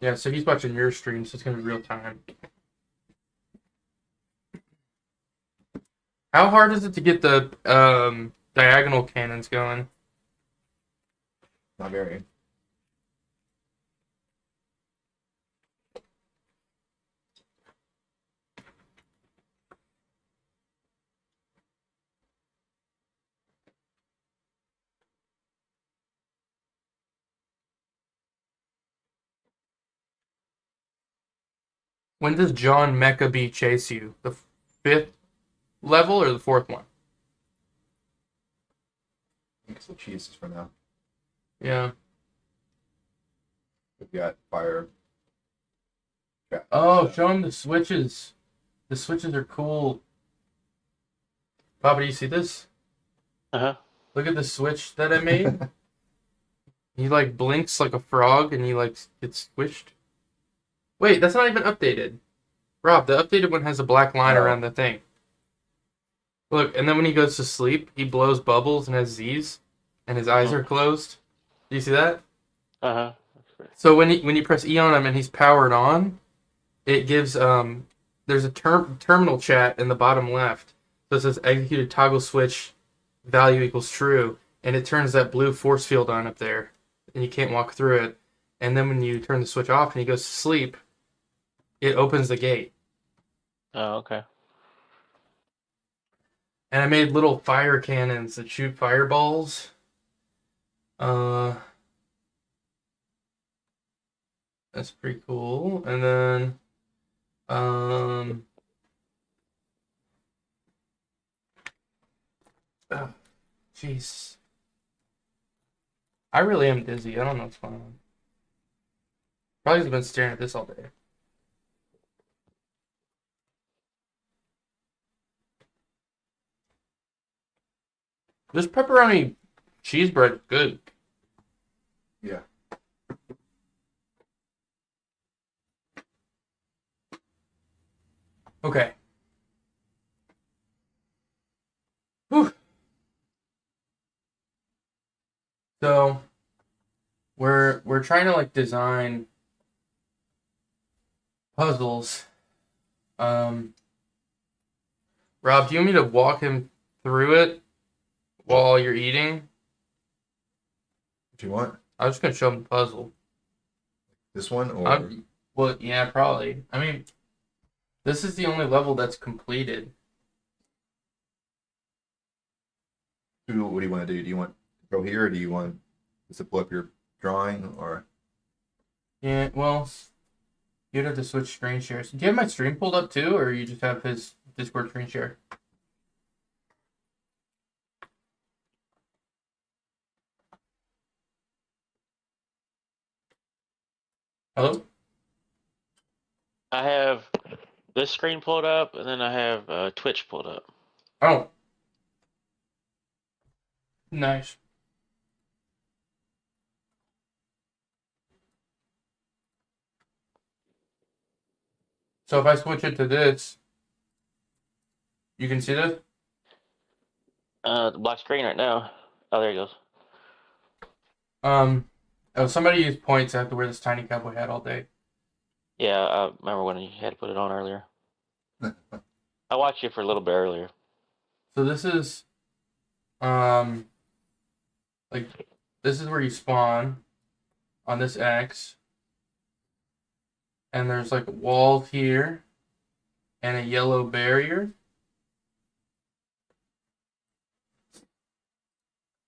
Yeah, so he's watching your stream, so it's gonna be real time. How hard is it to get the diagonal cannons going? Not very. When does John Meckabee chase you? The 5th level or the 4th one? I think it's the cheese for now. Yeah. We've got fire. Trap. Oh, show him the switches. The switches are cool. Bobby, do you see this? Uh-huh. Look at the switch that I made. He like blinks like a frog and he like gets squished. Wait, that's not even updated. Rob, the updated one has a black line Oh. around the thing. Look, and then when he goes to sleep, he blows bubbles and has Z's, and his eyes are closed. Do you see that? Uh-huh. So when you press E on him and he's powered on, it gives there's a terminal chat in the bottom left. So it says executed toggle switch value equals true, and it turns that blue force field on up there, and you can't walk through it. And then when you turn the switch off and he goes to sleep, it opens the gate. Oh, okay. And I made little fire cannons that shoot fireballs. That's pretty cool. And then, jeez. I really am dizzy. I don't know what's going on. Probably been staring at this all day. This pepperoni cheese bread is good. Yeah. Okay. Whew. So we're trying to like design puzzles. Rob, do you want me to walk him through it while you're eating? Do you want I was just gonna show him the puzzle. this one or Well, yeah, probably. I mean, this is the only level that's completed. what do you want to do? Do you want to go here or do you want to pull up your drawing or Yeah, well, you'd have to switch screen shares. Do you have my stream pulled up too, or you just have his Discord screen share? Hello? I have this screen pulled up, and then I have Twitch pulled up. Oh. Nice. So if I switch it to this, you can see this? The black screen right now. Oh, there he goes. Oh, somebody used points. I have to wear this tiny cowboy hat all day. Yeah, I remember when you had to put it on earlier. I watched you for a little bit earlier. So this is, like, this is where you spawn on this X. And there's like walls here and a yellow barrier.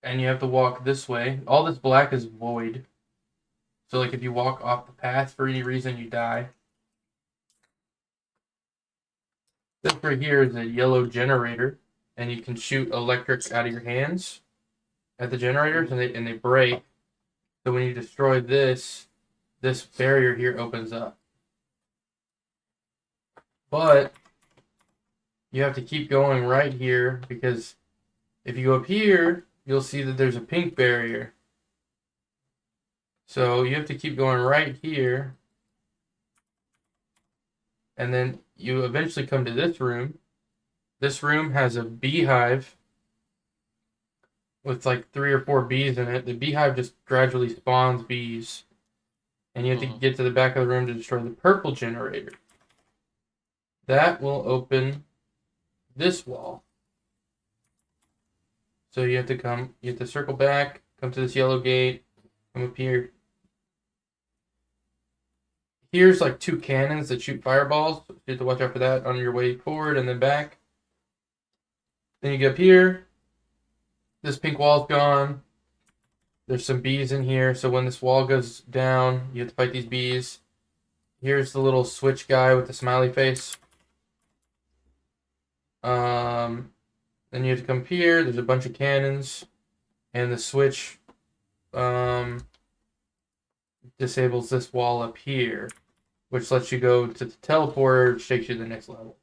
And you have to walk this way. All this black is void. So like if you walk off the path for any reason, you die. This right here is a yellow generator, and you can shoot electrics out of your hands at the generators, and they break. So when you destroy this barrier here opens up. But you have to keep going right here, because if you go up here, you'll see that there's a pink barrier. So you have to keep going right here. And then you eventually come to this room. This room has a beehive with like 3 or 4 bees in it. The beehive just gradually spawns bees. And you have to get to the back of the room to destroy the purple generator. That will open this wall. So you have to circle back, come to this yellow gate, come up here. Here's like 2 cannons that shoot fireballs. So you have to watch out for that on your way forward and then back. Then you get up here. This pink wall's gone. There's some bees in here, so when this wall goes down, you have to fight these bees. Here's the little switch guy with the smiley face. Then you have to come here. There's a bunch of cannons, and the switch disables this wall up here, which lets you go to the teleporter, which takes you to the next level.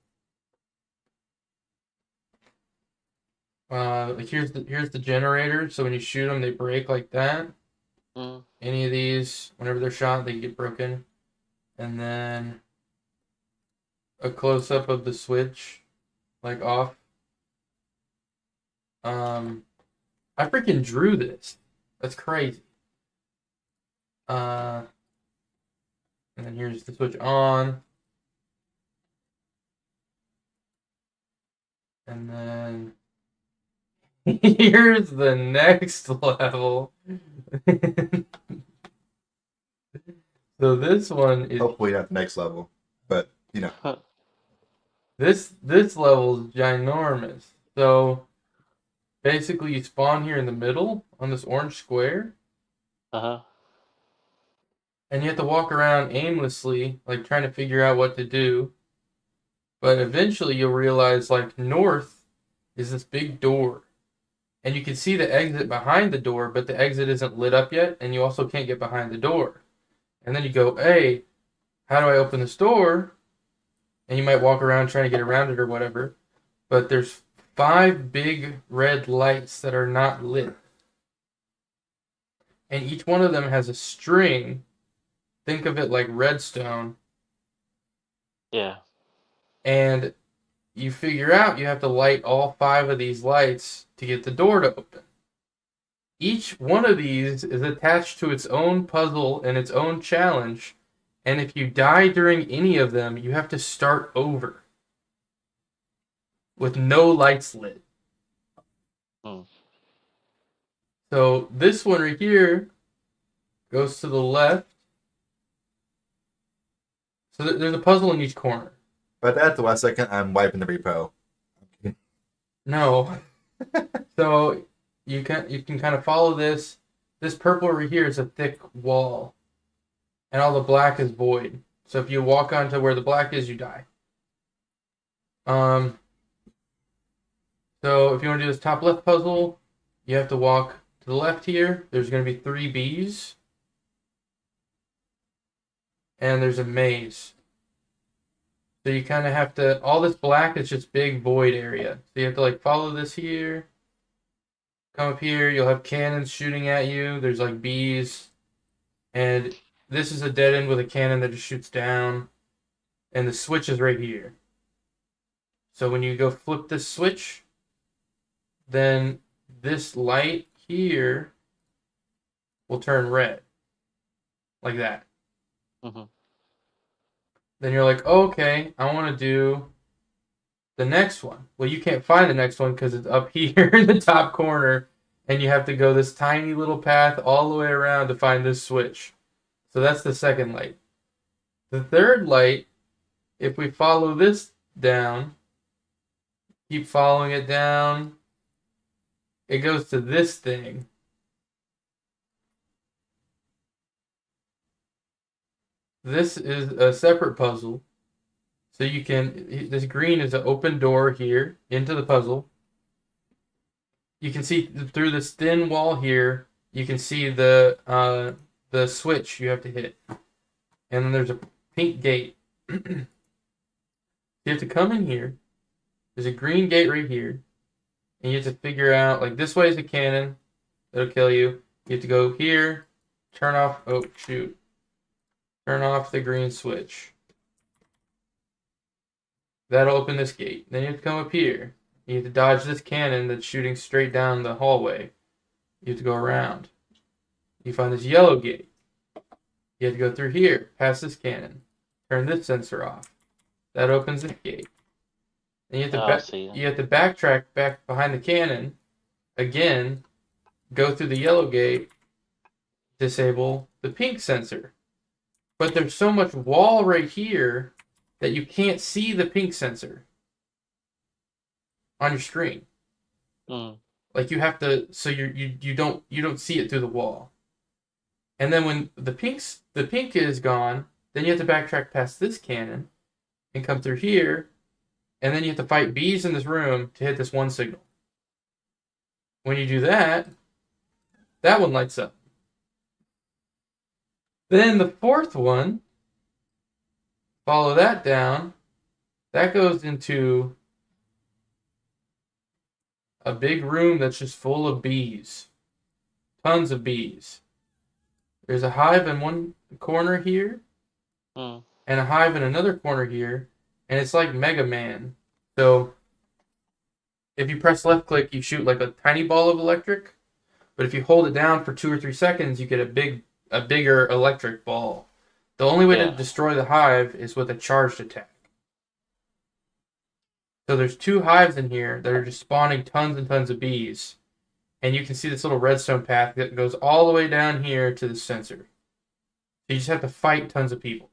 Here's the generator. So when you shoot them, they break like that. Any of these, whenever they're shot, they get broken. And then a close up of the switch, like off. I freaking drew this. That's crazy. And then here's the switch on. And then here's the next level. So this one is Hopefully not the next level, but you know. this level is ginormous. So basically you spawn here in the middle on this orange square. Uh-huh. And you have to walk around aimlessly, like trying to figure out what to do. But eventually you'll realize like north is this big door. And you can see the exit behind the door, but the exit isn't lit up yet, and you also can't get behind the door. And then you go, hey, how do I open this door? And you might walk around trying to get around it or whatever. But there's 5 big red lights that are not lit. And each one of them has a string. Think of it like redstone. Yeah. And you figure out you have to light all 5 of these lights to get the door to open. Each one of these is attached to its own puzzle and its own challenge, and if you die during any of them, you have to start over with no lights lit. So this one right here goes to the left. So there's a puzzle in each corner. But at the last second, I'm wiping the repo. No. So you can kind of follow this. This purple over here is a thick wall. And all the black is void. So if you walk onto where the black is, you die. So if you want to do this top left puzzle, you have to walk to the left here. There's going to be 3 bees. And there's a maze. So you kind of have to, all this black is just big void area. So you have to like follow this here. Come up here, you'll have cannons shooting at you. There's like bees. And this is a dead end with a cannon that just shoots down. And the switch is right here. So when you go flip this switch, then this light here will turn red. Like that. Mm-hmm. Then you're like, oh, okay, I want to do the next one. Well, you can't find the next one because it's up here in the top corner, and you have to go this tiny little path all the way around to find this switch. So that's the second light. The third light, if we follow this down, keep following it down, it goes to this thing. This is a separate puzzle. So you can, this green is an open door here into the puzzle. You can see through this thin wall here, you can see the switch you have to hit. And then there's a pink gate. You have to come in here. There's a green gate right here. And you have to figure out, like, this way is a cannon. That'll kill you. You have to go here, turn off, oh, shoot. Turn off the green switch. That'll open this gate. Then you have to come up here. You have to dodge this cannon that's shooting straight down the hallway. You have to go around. You find this yellow gate. You have to go through here, past this cannon. Turn this sensor off. That opens this gate. Then you have to you have to backtrack back behind the cannon. Again, go through the yellow gate. Disable the pink sensor. But there's so much wall right here that you can't see the pink sensor on your screen. Like you have to, so you don't see it through the wall. And then when the pink is gone, then you have to backtrack past this cannon and come through here, and then you have to fight bees in this room to hit this one signal. When you do that, that one lights up. Then the fourth one, follow that down, that goes into a big room that's just full of bees. Tons of bees. There's a hive in one corner here, and a hive in another corner here, and it's like Mega Man. So, if you press left click, you shoot like a tiny ball of electric, but if you hold it down for 2 or 3 seconds, you get a bigger electric ball. The only way to destroy the hive is with a charged attack. So there's 2 hives in here that are just spawning tons and tons of bees. And you can see this little redstone path that goes all the way down here to the sensor. So you just have to fight tons of people.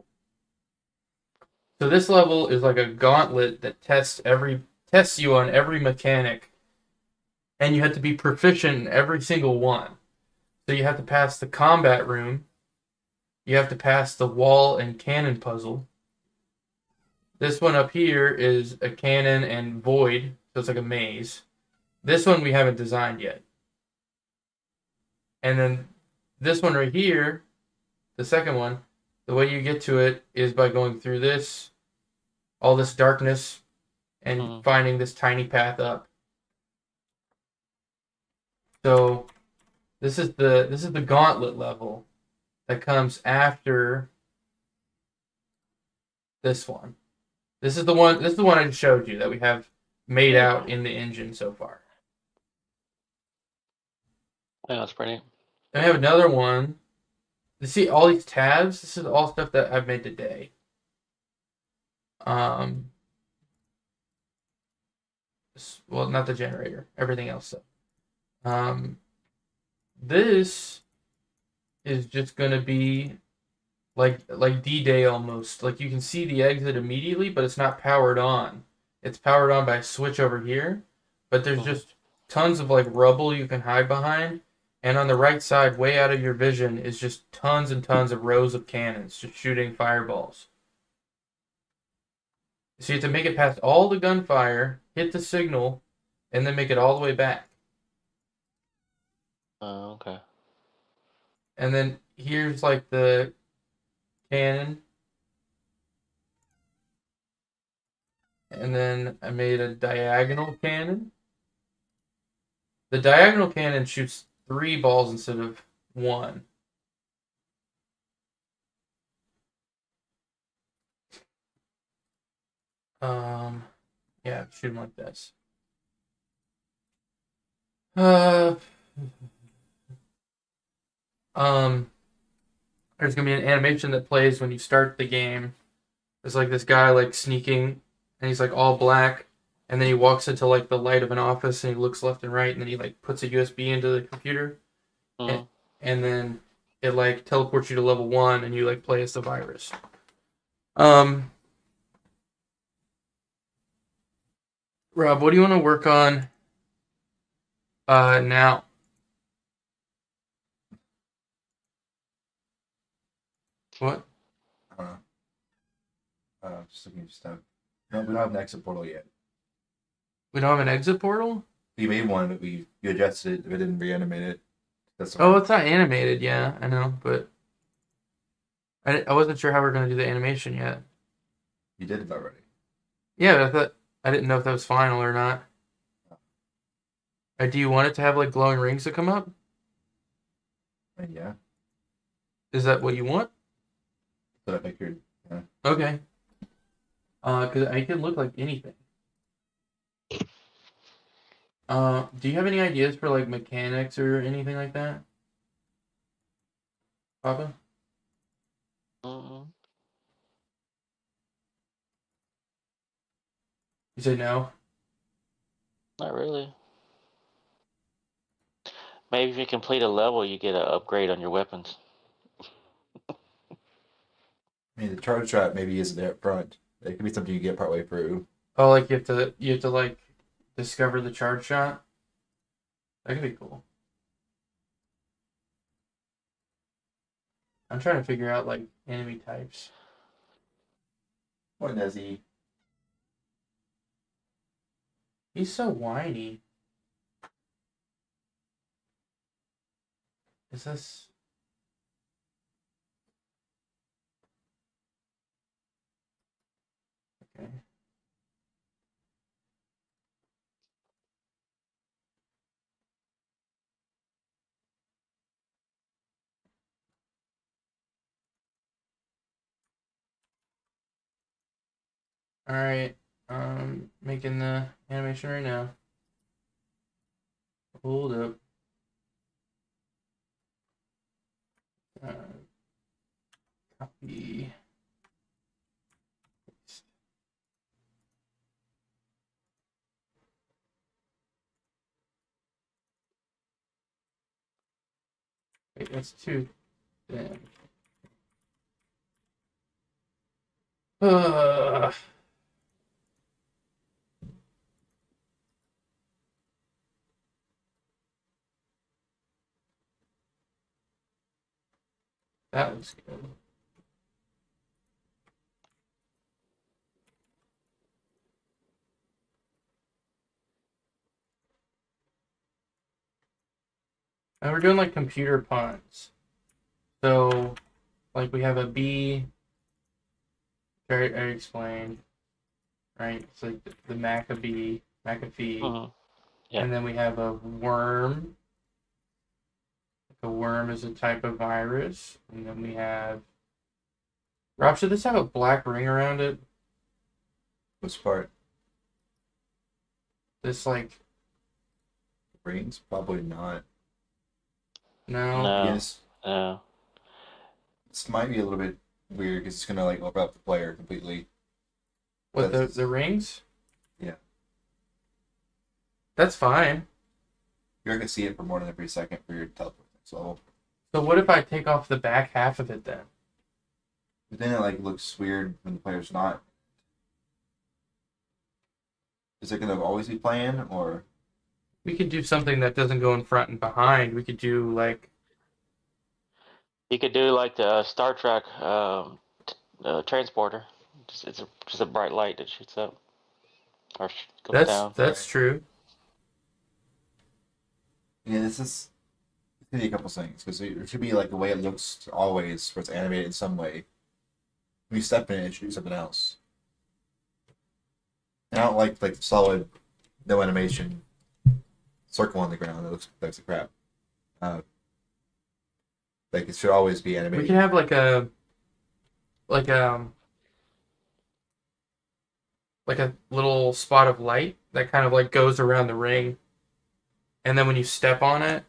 So this level is like a gauntlet that tests you on every mechanic. And you have to be proficient in every single one. So you have to pass the combat room. You have to pass the wall and cannon puzzle. This one up here is a cannon and void, so it's like a maze. This one we haven't designed yet. And then this one right here, the second one, the way you get to it is by going through this, all this darkness, and finding this tiny path up. So this is the gauntlet level that comes after this one. This is the one I just showed you that we have made out in the engine so far. Yeah, that's pretty. Then we have another one. You see all these tabs? This is all stuff that I've made today. Well, not the generator. Everything else though. This is just gonna be like D-Day almost. Like you can see the exit immediately, but it's not powered on. It's powered on by a switch over here, but there's just tons of like rubble you can hide behind. And on the right side, way out of your vision, is just tons and tons of rows of cannons just shooting fireballs. So you have to make it past all the gunfire, hit the signal, and then make it all the way back. Oh, okay. And then here's like the cannon. And then I made a diagonal cannon. The diagonal cannon shoots 3 balls instead of 1. Yeah, shoot them like this. There's gonna be an animation that plays when you start the game. There's like this guy like sneaking, and he's like all black, and then he walks into like the light of an office, and he looks left and right, and then he like puts a USB into the computer, and then it like teleports you to level 1, and you like play as the virus. Rob, what do you want to work on now? What? Just looking at stuff. No, we don't have an exit portal yet. We don't have an exit portal? We made one, but you adjusted it. If it didn't reanimate it. That's Oh, it's not animated. Yeah, I know, but I wasn't sure how we're gonna do the animation yet. You did it already. Yeah, I didn't know if that was final or not. Do you want it to have like glowing rings that come up? Yeah, Is that what you want? that's what I figured. Yeah. Okay. Because it can look like anything. Do you have any ideas for like mechanics or anything like that, Papa? Mm-mm. You say no. Not really. Maybe if you complete a level, you get an upgrade on your weapons. I mean, the charge trap maybe isn't there up front. It could be something you get partway through. Oh, like you have to like discover the charge shot. That could be cool. I'm trying to figure out like enemy types. What does he? He's so whiny. Is this? Okay. All right. Making the animation right now. Hold up. Uh, copy. Paste. Wait, that's too thin. Uh, that looks good. And we're doing like computer puns. So, like we have a B. I explained, right? It's like the McAfee, Mm-hmm. Yeah. and then we have a worm. A worm is a type of virus, and then we have. Rob, should this have a black ring around it? Which part? This like Rings? Probably not. no. No. Yes. No. This might be a little bit weird because it's gonna like open up the player completely. What That's- the rings? Yeah. That's fine. You're not gonna see it for more than every second for your teleport. So, So what if I take off the back half of it then? but then it like looks weird when the player's not. Is it gonna always be playing or? We could do something that doesn't go in front and behind. We could do like You could do like the Star Trek transporter. Just a bright light that shoots up or goes down. that's Right. true. Yeah, this is. It's gonna be a couple things because it should be like the way it looks always, where it's animated in some way. When you step in it, it should do something else. And I don't like solid, no animation circle on the ground that looks like crap. Like it should always be We animated. can have like a little spot of light that kind of like goes around the ring, and then when you step on it,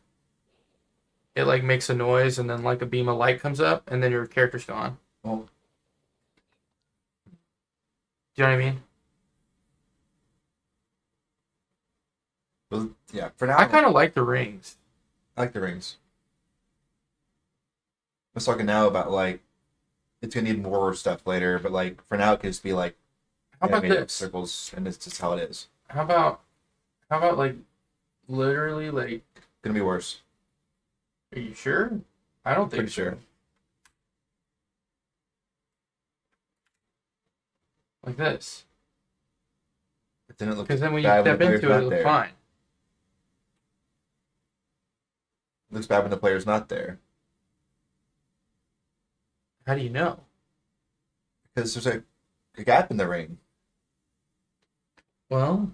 it like makes a noise, and then like a beam of light comes up, and then your character's gone. Well, Do you know what I mean? well, yeah. For now, I kind of like the rings. I like the rings. I was talking now about like it's gonna need more stuff later, but like for now it could just be like How about animated this? circles, and it's just how it is. How about like literally like? Gonna be worse. Are you sure? I don't think Pretty so. sure. Like this, It didn't look because then when you bad when step the player's into it, not it looks there. fine. It looks bad when the player's not there How do you know? because there's a gap in the ring. Well,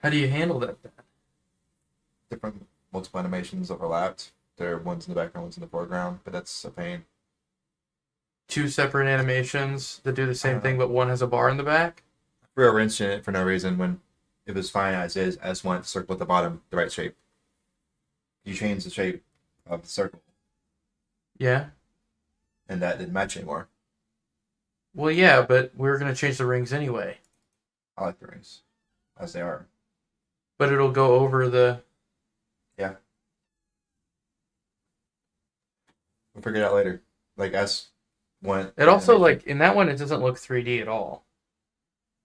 how do you handle that then? Different multiple animations overlapped. There are ones in the background, ones in the foreground, but that's a pain. Two separate animations that do the same don't thing, know. but one has a bar in the back? We were rinsing it for no reason when it was fine as is. I just wanted the circle at the bottom the right shape. You change the shape of the circle, Yeah. and that didn't match anymore. Well, yeah, but we were going to change the rings anyway. I like the rings as they are. But it'll go over the... Yeah. We'll figure it out later. Like, as one. It also, like, in that one, it doesn't look 3D at all.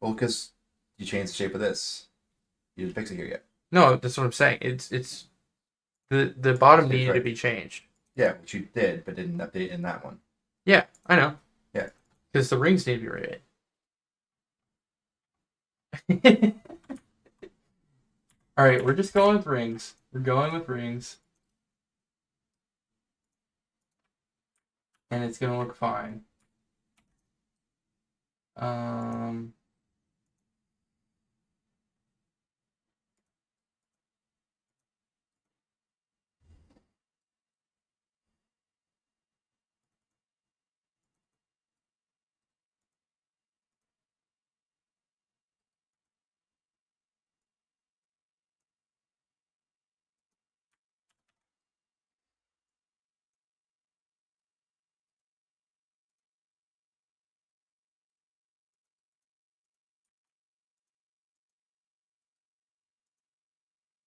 Well, because you changed the shape of this. You didn't fix it here yet. No, that's what I'm saying. It's the bottom It's needed to right. be changed. Yeah, which you did, but didn't update in that one. Yeah, I know. Yeah. Because the rings need to be right. All right, we're just going with rings. We're going with rings. And it's going to look fine.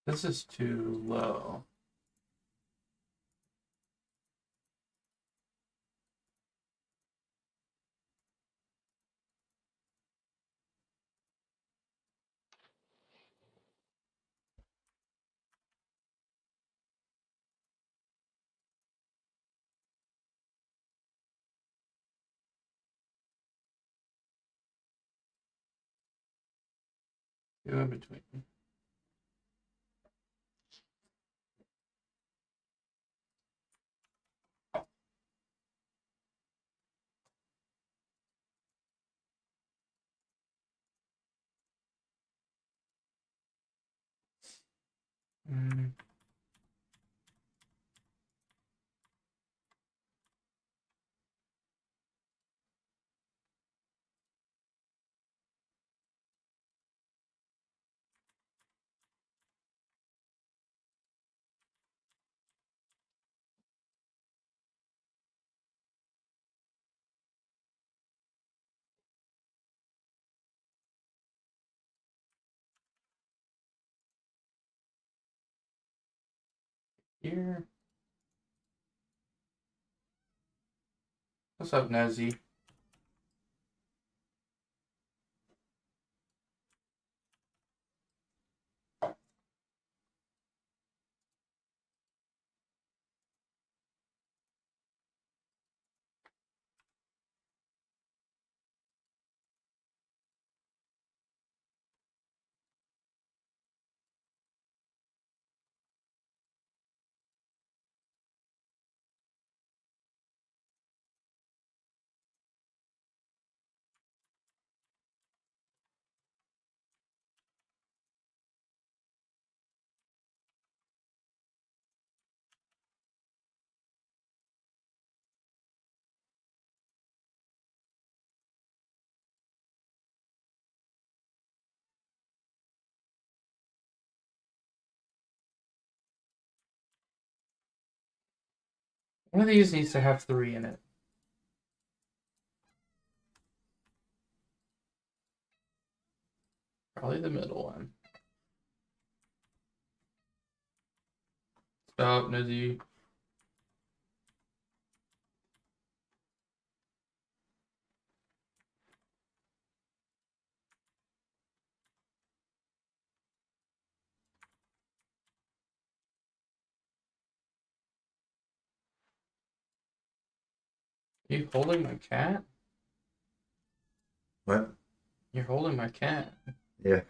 This is too low. Go in between. Mm. Here. What's up, Nezzy? One of these needs to have 3 in it. Probably the middle one. Stop, Nezzy. Are you holding my cat? What? You're holding my cat. Yeah.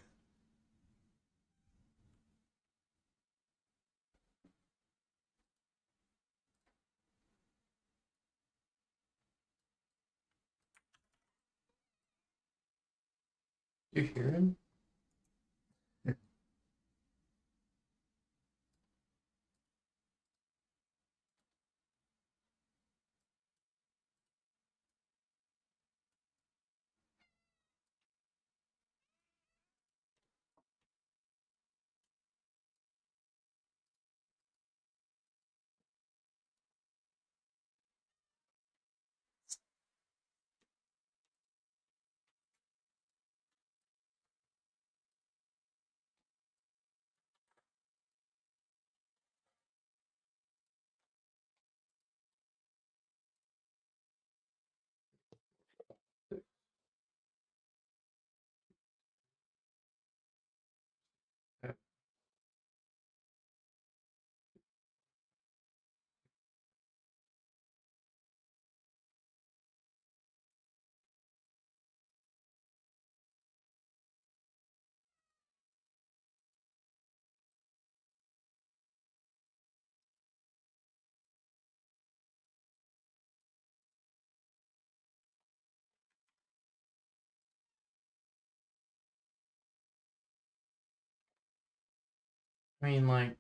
You hear him? I mean, like,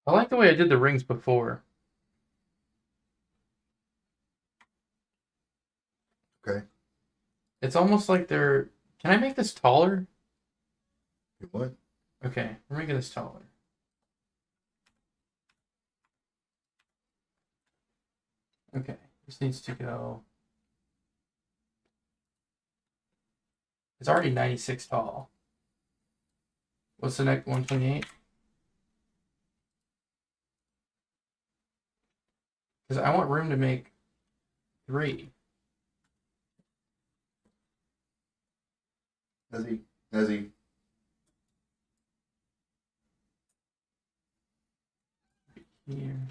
I like the way I did the rings before. Okay. It's almost like they're. Can I make this taller? You what? Okay, we're making this taller. Okay, this needs to go. It's already 96 tall. What's the next 128? Because I want room to make 3. Nezzy. Here.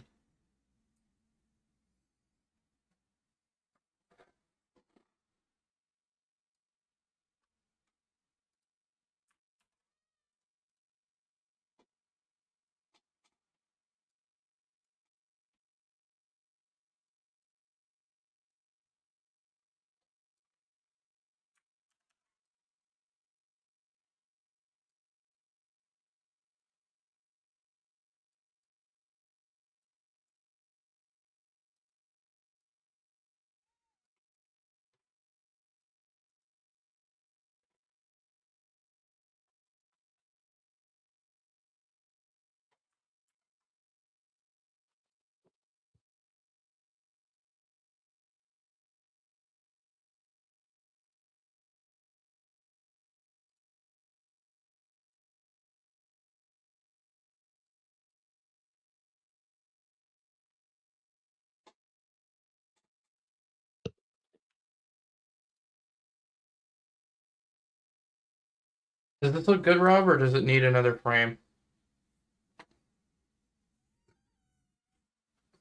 Does this look good, Rob, or does it need another frame?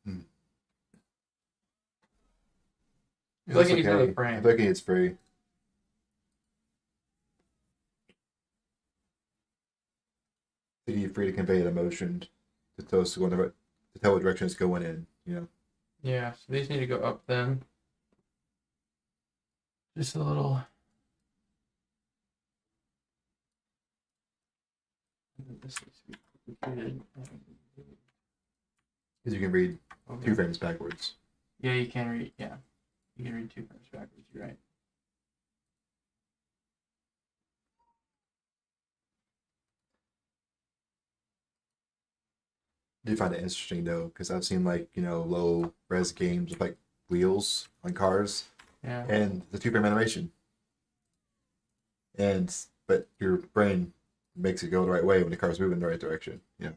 I feel like it needs another I frame. feel like it's free. They need free to convey the emotion to tell us to tell what direction it's going in. You know. Yeah, so these need to go up then. Just a little. This needs to be completed. Because you can read Okay. 2 frames backwards. Yeah, you can read. Yeah, you can read 2 frames backwards. You're right. I do find it interesting though, because I've seen like low res games with like wheels on cars Yeah. and the 2 frame animation, but your brain makes it go the right way when the car's moving in the right direction. Yeah.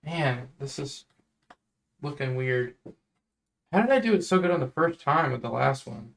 Man, this is looking weird. How did I do it so good on the first time with the last one?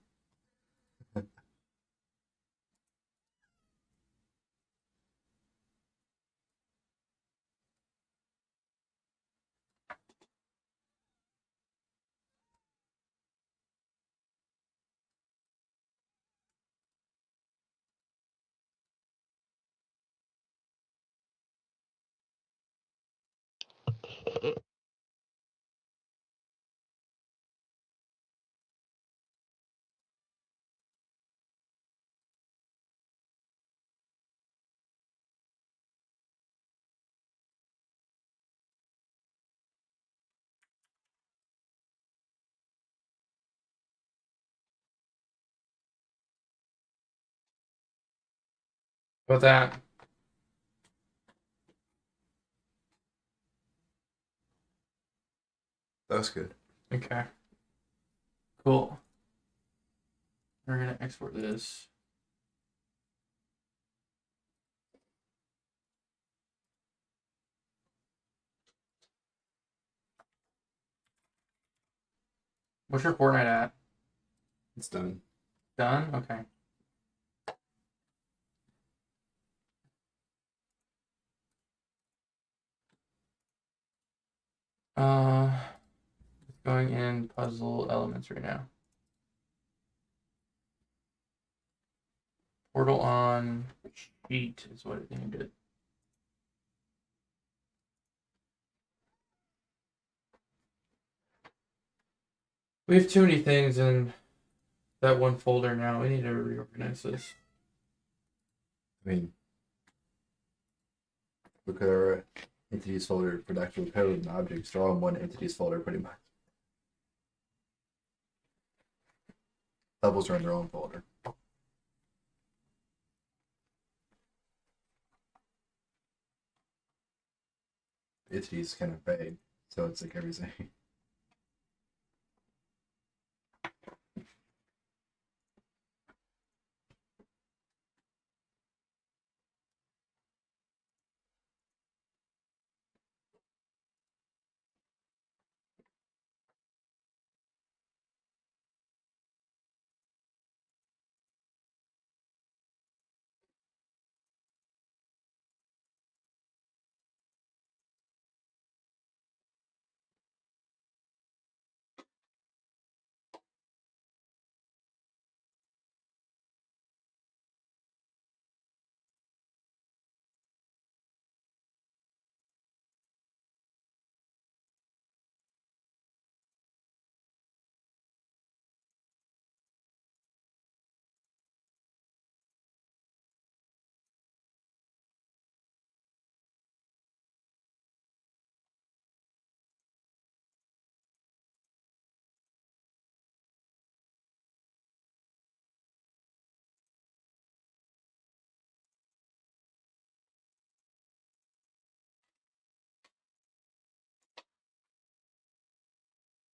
About that. That's good. Okay. Cool. We're gonna export this. What's your Fortnite at? It's done. Done? Okay. Going in puzzle elements right now. Portal on sheet is what it named it. We have too many things in that one folder now. We need to reorganize this. I mean, look at our entities folder for the actual code and objects. They're all in one entities folder pretty much. Levels are in their own folder. Entities kind of vague, so it's like everything.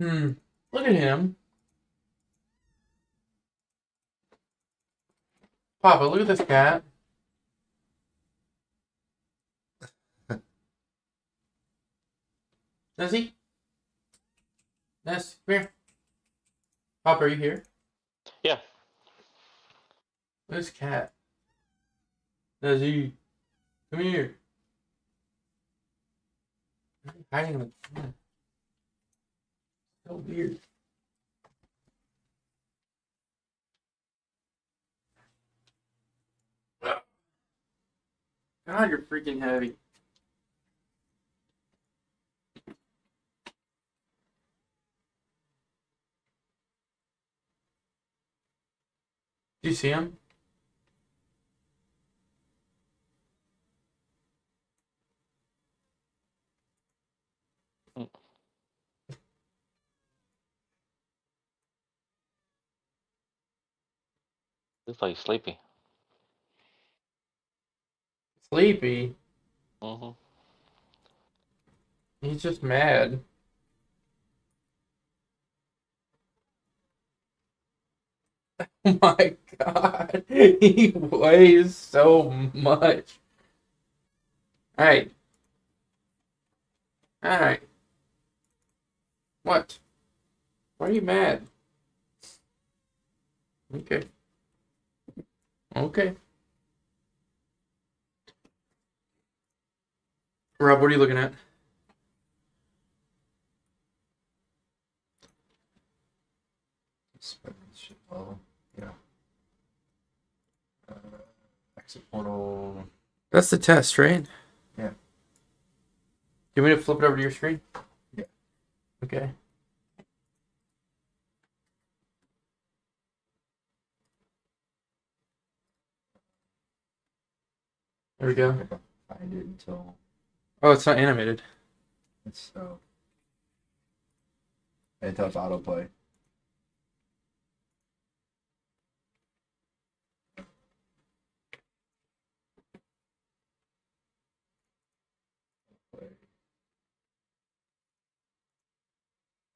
Look at him. Papa, look at this cat. Does he? Ness, come here. Papa, are you here? Yeah. Look at this cat. Does he? Come here. Why are you hiding in the corner? So weird. God, you're freaking heavy. Do you see him? Looks like he's sleepy. Sleepy. Mm-hmm. He's just mad. Oh my God. He weighs so much. Alright. Alright. What? Why are you mad? Okay. Okay. Rob, what are you looking at? Oh, yeah. Exit portal. That's the test, right? Yeah. You want me to flip it over to your screen? Yeah. Okay. There we go. Find it until Oh, it's not animated. it's until it's autoplay.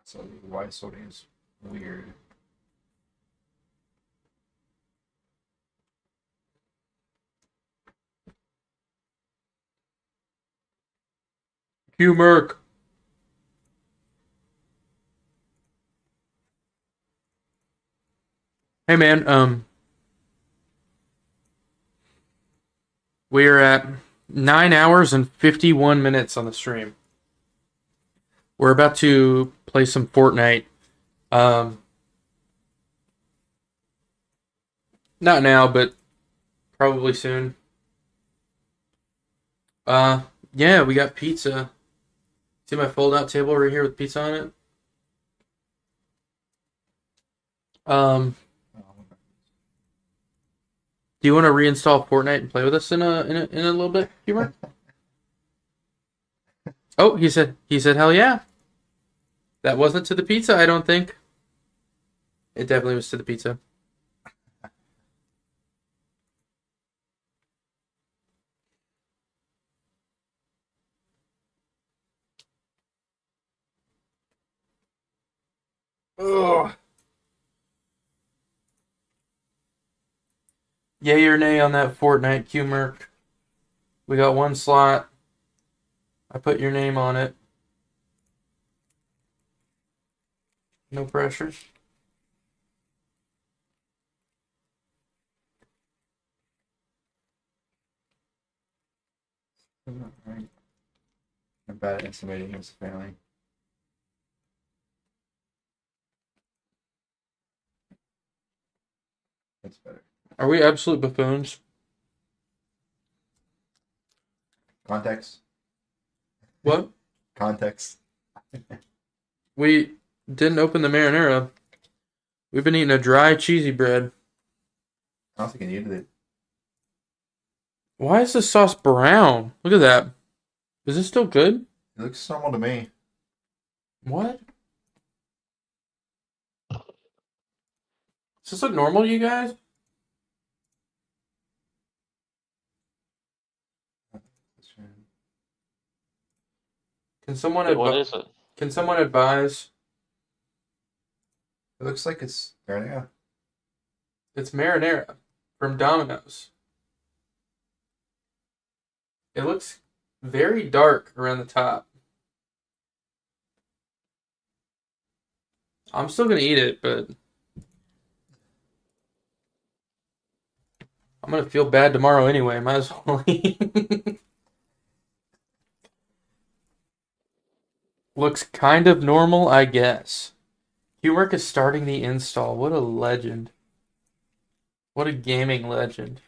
So why sorting is weird. Q-Merc. Hey man, we're at 9 hours and 51 minutes on the stream. We're about to play some Fortnite. Not now, but probably soon. Yeah, we got pizza. See my fold-out table right here with pizza on it? Do you want to reinstall Fortnite and play with us in a little bit, Humor? Oh, he said hell yeah. That wasn't to the pizza, I don't think. It definitely was to the pizza. Ugh. Yay or nay on that Fortnite, Q-Merc? We got one slot. I put your name on it. No pressure. Alright. I'm bad at estimating this apparently. That's better. Are we absolute buffoons? Context. What? Context. We didn't open the marinara. We've been eating a dry, cheesy bread. I don't think I needed it. Why is this sauce brown? Look at that. Is this still good? It looks normal to me. What? Does this look normal to you guys? Can someone What is it? Can someone advise? It looks like it's marinara. It's marinara from Domino's. It looks very dark around the top. I'm still gonna eat it, but I'm gonna feel bad tomorrow anyway. Might as well eat. Looks kind of normal, I guess. Qwork is starting the install. What a legend. What a gaming legend.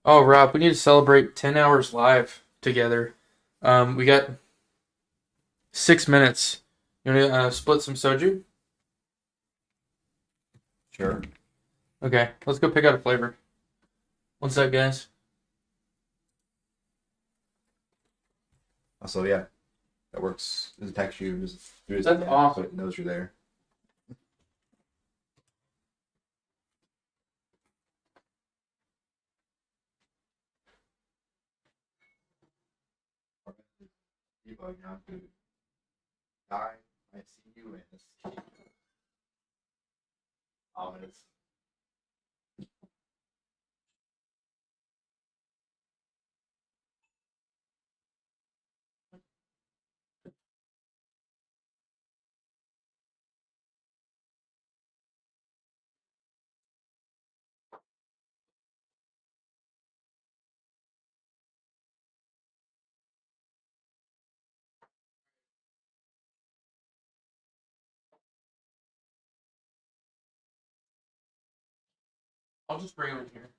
Oh, Rob, we need to celebrate 10 hours live together. We got 6 minutes. You want to split some soju? Sure. Okay, let's go pick out a flavor. One sec, guys. Also, yeah, that works. It detects you. That's awesome. So it knows you're there. Debug not to die. I see you and escape. Ominous. I'll just bring them in here.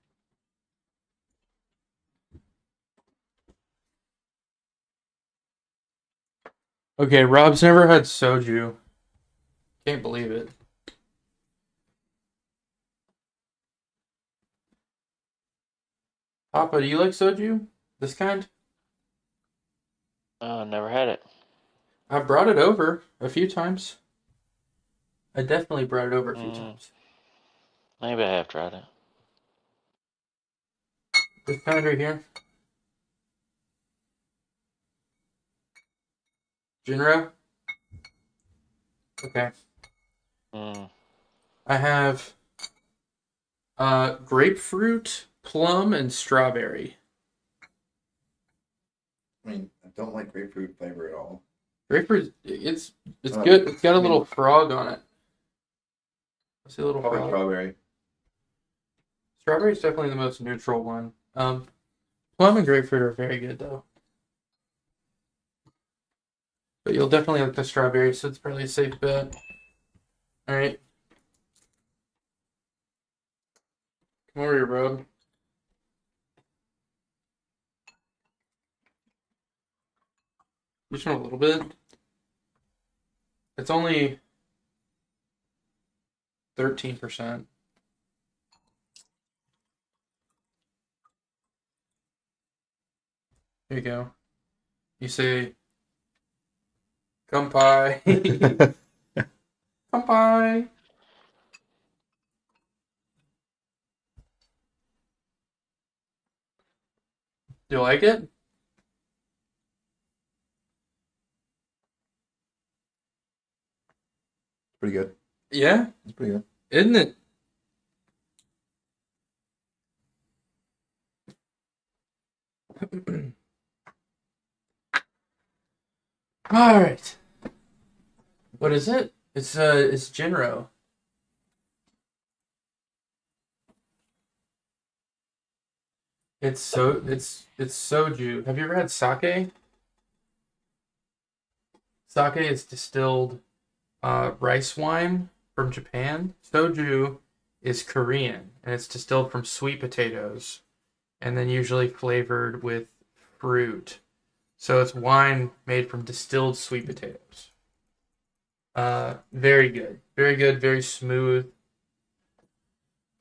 Okay, Rob's never had soju. Can't believe it. Papa, do you like soju? This kind? Never had it. I brought it over a few times. I definitely brought it over a few times. Maybe I have tried it. This kind right here. Jinro? Okay. Mm. I have grapefruit, plum, and strawberry. I mean, I don't like grapefruit flavor at all. Grapefruit, it's Oh, good. It's got a I mean- little frog on it. I see a little Probably frog. strawberry. Strawberry is definitely the most neutral one. Plum and grapefruit are very good though. But you'll definitely like the strawberry, so it's probably a safe bet. All right. Come over here, bro. Just want a little bit. It's only 13%. There you go. You say, "Come pie." Come pie. Do you like it? Pretty good. Yeah, It's pretty good. isn't it? All right. What is it? It's Jinro. It's soju. Have you ever had sake? Sake is distilled rice wine from Japan. Soju is Korean, and it's distilled from sweet potatoes, and then usually flavored with fruit. So it's wine made from distilled sweet potatoes. Very good. Very good, very smooth.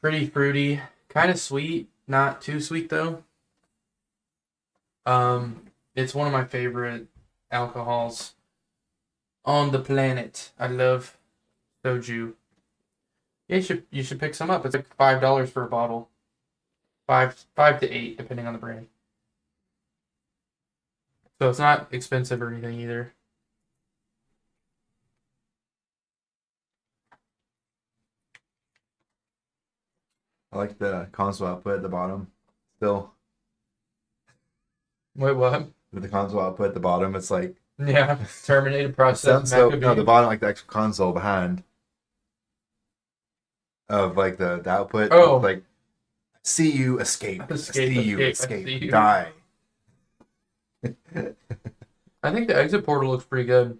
Pretty fruity. Kind of sweet. Not too sweet though. It's one of my favorite alcohols on the planet. I love soju. Yeah, you should pick some up. It's like $5 for a bottle. Five to eight, depending on the brand. So it's not expensive or anything either. I like the console output at the bottom. Still, Wait, what? with the console output at the bottom, it's like Yeah, terminated it process. sounds so. Maccabee. No, the bottom, like the actual console behind of like the output. Oh. Like, see you escape. Escape, See you escape, I escape. see you. Die. I think the exit portal looks pretty good.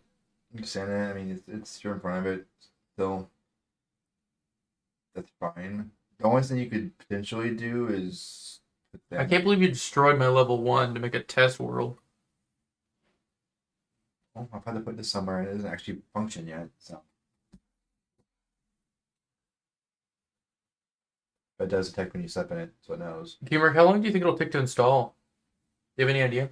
I'm just saying it. I mean, it's you're in front of it. Still, that's fine. The only thing you could potentially do is. I can't believe you destroyed my level 1 to make a test world. Well, I've had to put this somewhere and it doesn't actually function yet. So, but it does detect when you step in it, so it knows. Gamer, how long do you think it'll take to install? Do you have any idea?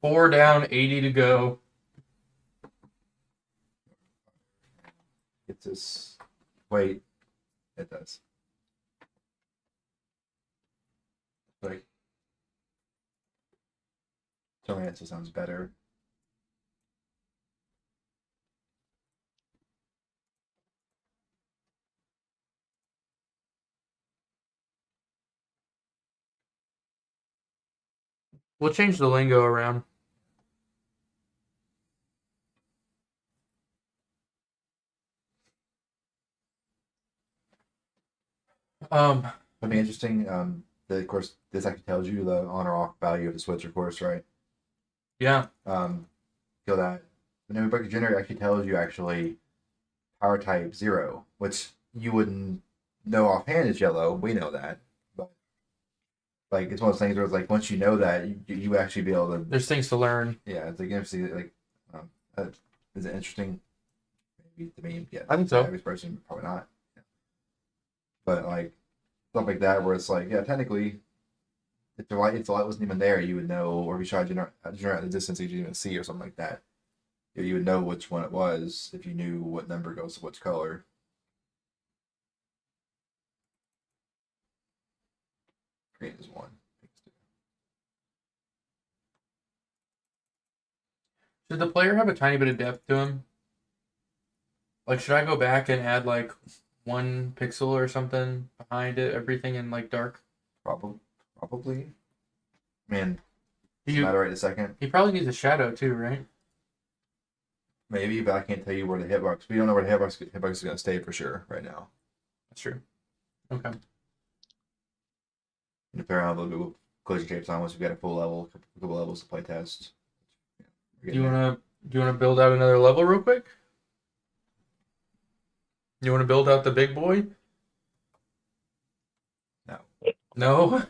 Four down, 80 to go. It's this. Wait, it does. Like, tell me that sounds better. We'll change the lingo around. It'd be interesting. Of course, this actually tells you the on or off value of the switch, of course, right? Yeah. So that the new bucket generator actually tells you actually power type 0, which you wouldn't know offhand is yellow. We know that, but like it's one of those things where it's like once you know that, you actually be able to. There's things to learn. Yeah, it's like interesting. Like, is it interesting? Maybe to me, yeah. I think To so. the average person, probably not. But like stuff like that, where it's like, yeah, technically, if the light wasn't even there, you would know, or if you tried to generate the distance that you didn't even see, or something like that. You would know which one it was if you knew what number goes to which color. Green is 1. Pink is 2. Should the player have a tiny bit of depth to him? Like, should I go back and add like 1 pixel or something behind it, everything in like dark? Probably. Man, Do doesn't you, matter right a second. he probably needs a shadow too, right? Maybe, but I can't tell you where the hitbox. We don't know where the hitbox is going to stay for sure right now. That's true. Okay. And if around a little bit with collision shapes on once we've got a couple levels to play test. Do you wanna build out another level real quick? You wanna build out the big boy? No. No?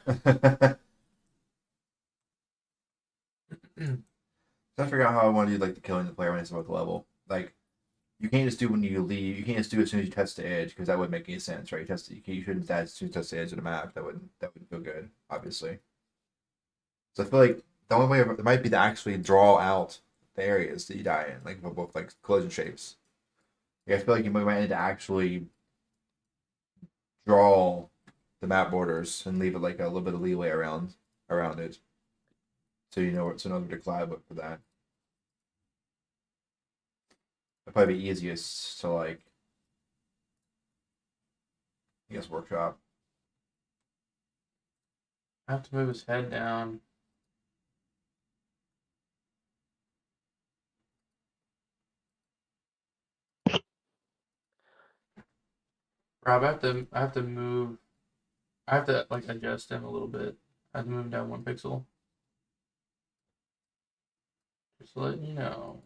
Trying to figure out how I want to do like the killing the player when it's about the level. Like you can't just do when you leave. You can't just do it as soon as you touch the edge because that wouldn't make any sense, right? You shouldn't do that as soon as you touch the edge of the map. That wouldn't feel good, obviously. So I feel like the only way it might be to actually draw out the areas that you die in, like both like collision shapes. Like, I feel like you might need to actually draw the map borders and leave it like a little bit of leeway around it, so you know it's another decline for that. It'd probably be easiest to like, I guess, workshop. I have to move his head down. Rob, I have to like adjust him a little bit. I have to move him down 1 pixel. Just letting you know.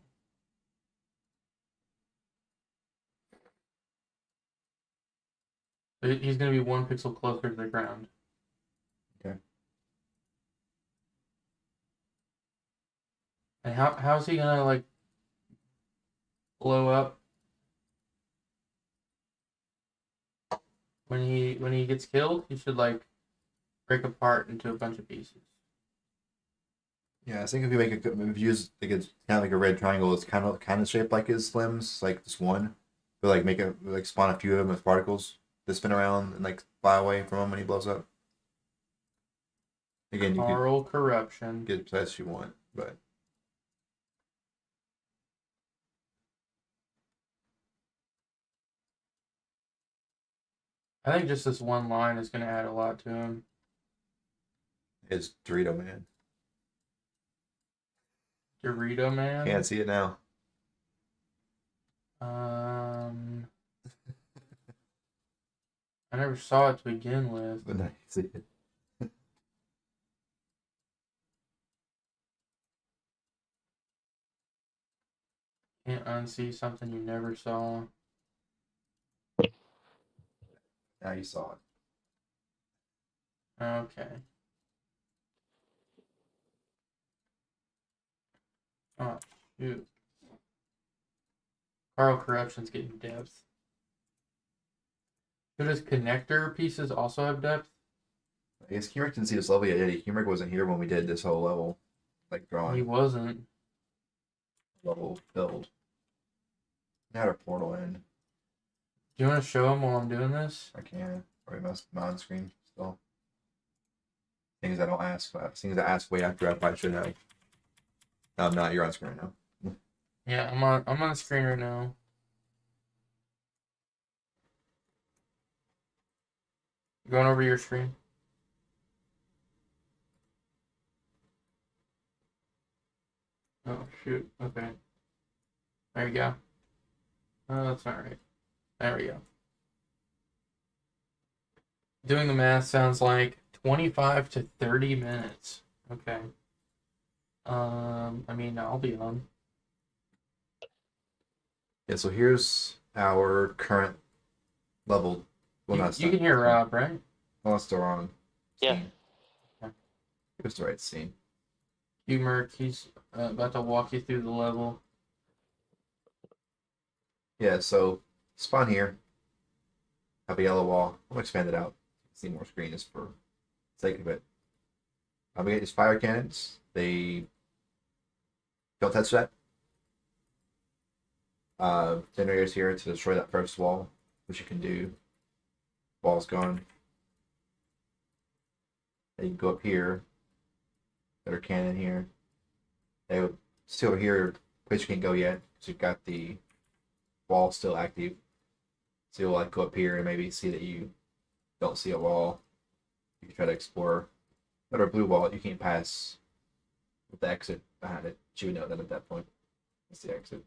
He's gonna be 1 pixel closer to the ground. Okay. And how's he gonna like blow up when he gets killed? He should like break apart into a bunch of pieces. Yeah, I think if you use like it's kind of like a red triangle, it's kind of shaped like his limbs, like just one, but like make it like spawn a few of them with particles that spin around and like fly away from him when he blows up. Again, you Moral corruption. could get as best you want, but I think just this one line is gonna add a lot to him. it's Dorito Man. Dorito Man. Can't see it now. I never saw it to begin with. But now you see it. Can't unsee something you never saw. Now you saw it. Okay. Oh, shoot. Carl Corruption's getting depth. So does connector pieces also have depth? I guess Humeric didn't see this level yet. Yeah, Humeric wasn't here when we did this whole level, like He drawing wasn't. level build. We had a portal in. Do you want to show him while I'm doing this? I can. Or it must be on screen still. Things I don't ask. Things I ask way after I probably should have. No, I'm not. You're on screen right now. Yeah, I'm on the screen right now. Going over your screen. Oh shoot. Okay. There you go. Oh, that's not right. There we go. Doing the math sounds like 25 to 30 minutes. Okay. I mean, I'll be on. Yeah, so here's our current level. Well, You, not you can hear Rob, right? Well, it's still on. Yeah. Okay. It was the right scene. Merc, he's about to walk you through the level. Yeah, so spawn here. Have a yellow wall. I'm gonna expand it out. See more screen just for the sake of it. We get these fire cannons. They don't touch that. Generators here to destroy that first wall, which you can do. Wall's gone. And you can go up here. Got our cannon here. They would still over here, place you can't go yet because you've got the wall still active. So you'll like go up here and maybe see that you don't see a wall. You can try to explore. But our blue wall you can't pass with the exit behind it. You would know that at that point. That's the exit.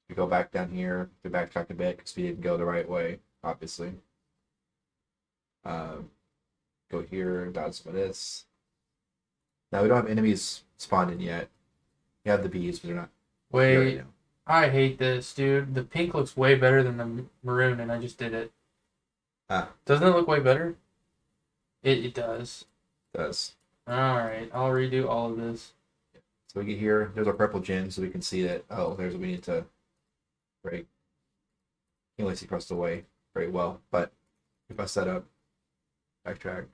We go back down here to backtrack a bit because we didn't go the right way, obviously. Go here, dodge some of this. Now we don't have enemies spawned in yet. We have the bees, but they're not. Wait, I hate this, dude. The pink looks way better than the maroon, and I just did it. Doesn't it look way better? It does. It does. Alright, I'll redo all of this. So we get here, there's our purple gem, so we can see that, oh, there's what we need to break. You can only see across the way very well, but we bust that up. Backtrack.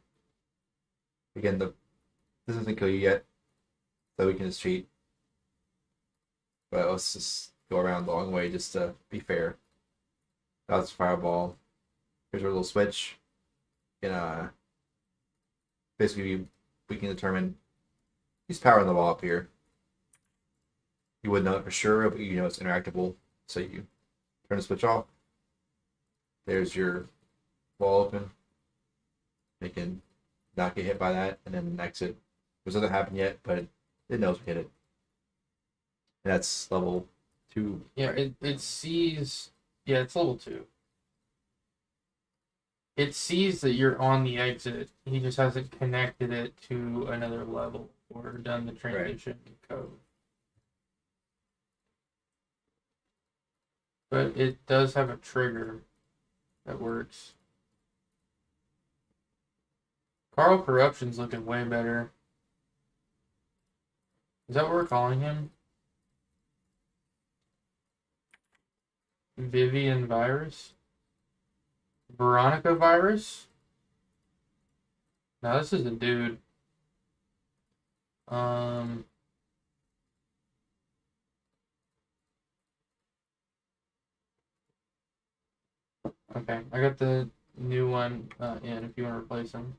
Again, this doesn't kill you yet, so we can just cheat. But let's just go around the long way just to be fair. That's fireball. Here's our little switch. And basically we can determine use power on the wall up here. You wouldn't know it for sure, but you know it's interactable. So you turn the switch off. There's your wall open. They can not get hit by that, and then exit. This doesn't happen yet, but it knows we hit it. And that's level 2. Yeah, it sees... Yeah, it's level 2. It sees that you're on the exit. He just hasn't connected it to another level or done the transition code. But it does have a trigger that works. Carl Corruption's looking way better. Is that what we're calling him? Vivian Virus? Veronica Virus? Now this is a dude. Okay, I got the new one in if you want to replace him.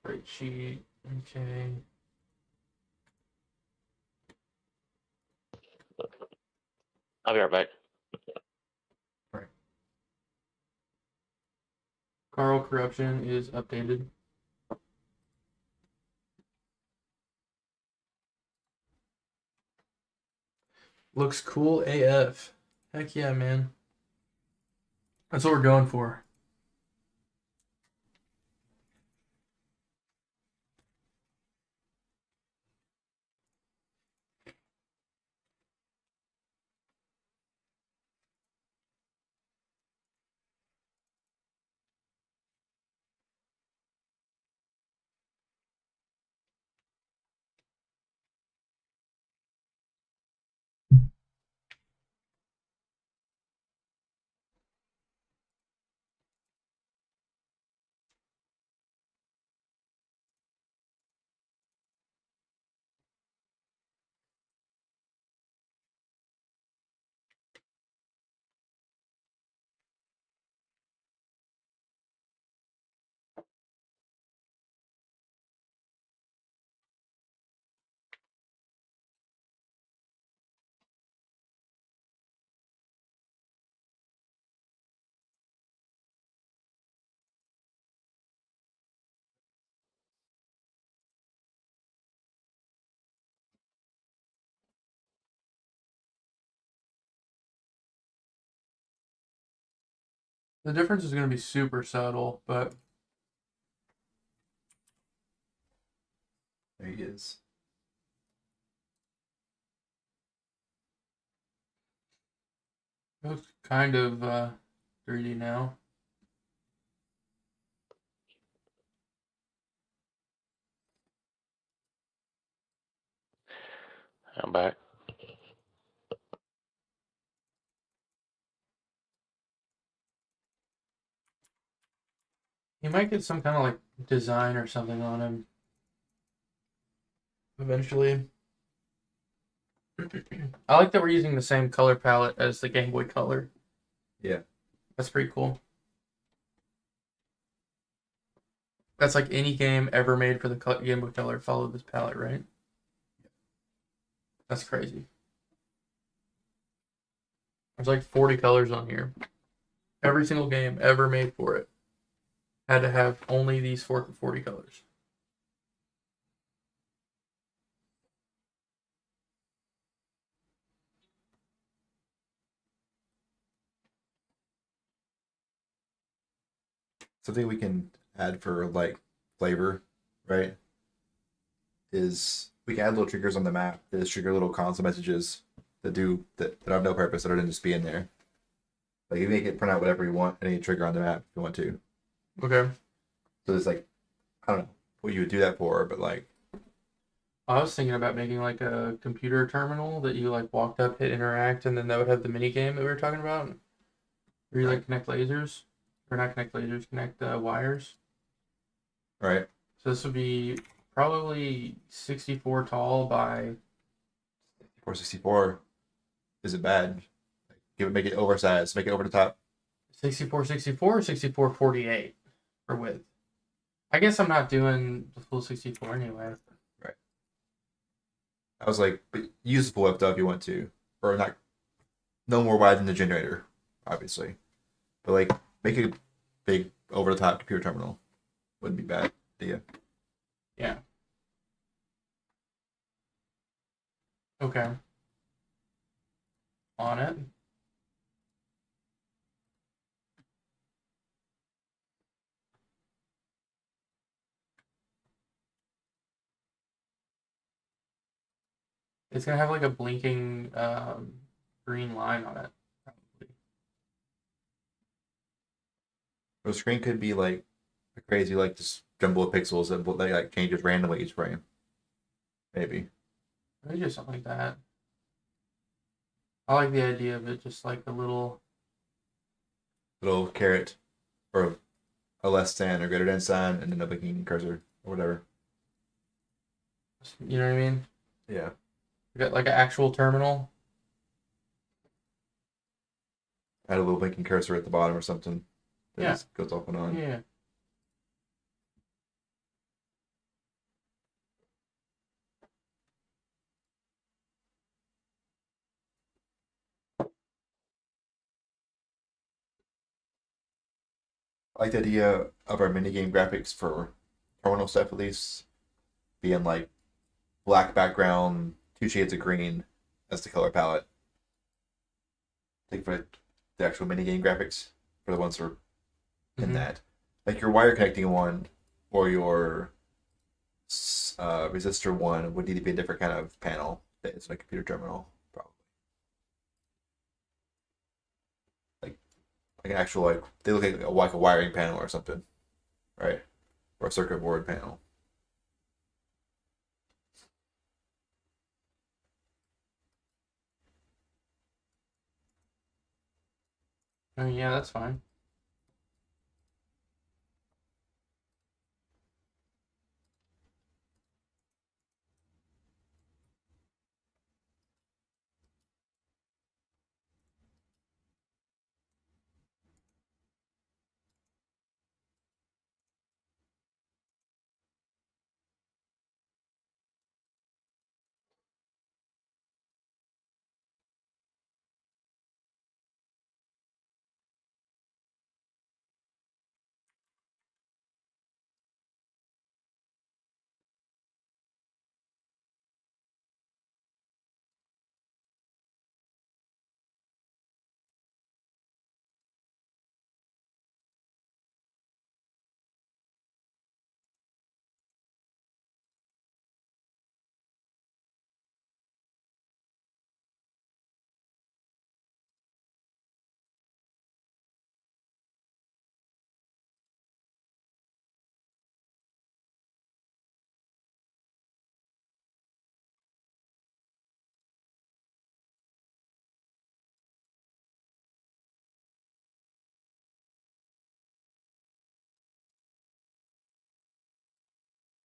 Spreadsheet, okay. I'll be right back. Carl Corruption is updated. Looks cool AF. Heck yeah, man. That's what we're going for. The difference is going to be super subtle, but There he is. Looks kind of 3D now. I'm back. He might get some kind of like design or something on him eventually. I like that we're using the same color palette as the Game Boy Color. Yeah. That's pretty cool. That's like any game ever made for the Game Boy Color followed this palette, right? That's crazy. There's like 40 colors on here. Every single game ever made for it had to have only these 40 colors. Something we can add for like flavor, right? Is we can add little triggers on the map that just trigger little console messages that have no purpose other than just being there. Like you make it print out whatever you want, any trigger on the map if you want to. Okay. So it's like I don't know what you would do that for, but like I was thinking about making like a computer terminal that you like walked up, hit interact, and then that would have the mini game that we were talking about. Where you like connect lasers, or not connect lasers, connect wires. right, So this would be probably 64 tall by 464 isn't bad. Make it oversized, make it over the top. 64 or 6448 for width. I guess I'm not doing the full 64 anyway. Right. I was like, but use the full F if you want to, or not. No more wide than the generator, obviously, but like make a big over the top computer terminal. Wouldn't be bad idea. Yeah. Okay. On it. It's gonna have like a blinking green line on it. Probably. The screen could be like a crazy, like just jumble of pixels that like changes randomly each frame. Maybe. Maybe just something like that. I like the idea of it just like a little. Little caret or a less than or greater than sign and then a blinking cursor or whatever. You know what I mean? Yeah. You got like an actual terminal. Add a little blinking cursor at the bottom or something. That Yeah. just goes off and on. Yeah. I like the idea of our minigame graphics for terminal stuff at least being like black background, two shades of green as the color palette. I think for the actual minigame graphics, for the ones that are in Mhm. that. Like your wire connecting one or your resistor one would need to be a different kind of panel that is in a computer terminal, probably. Like like an actual like they look like a wiring panel or something, right? Or a circuit board panel. I mean, yeah, that's fine.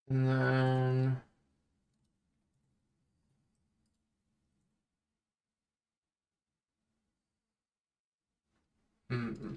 And then hmm.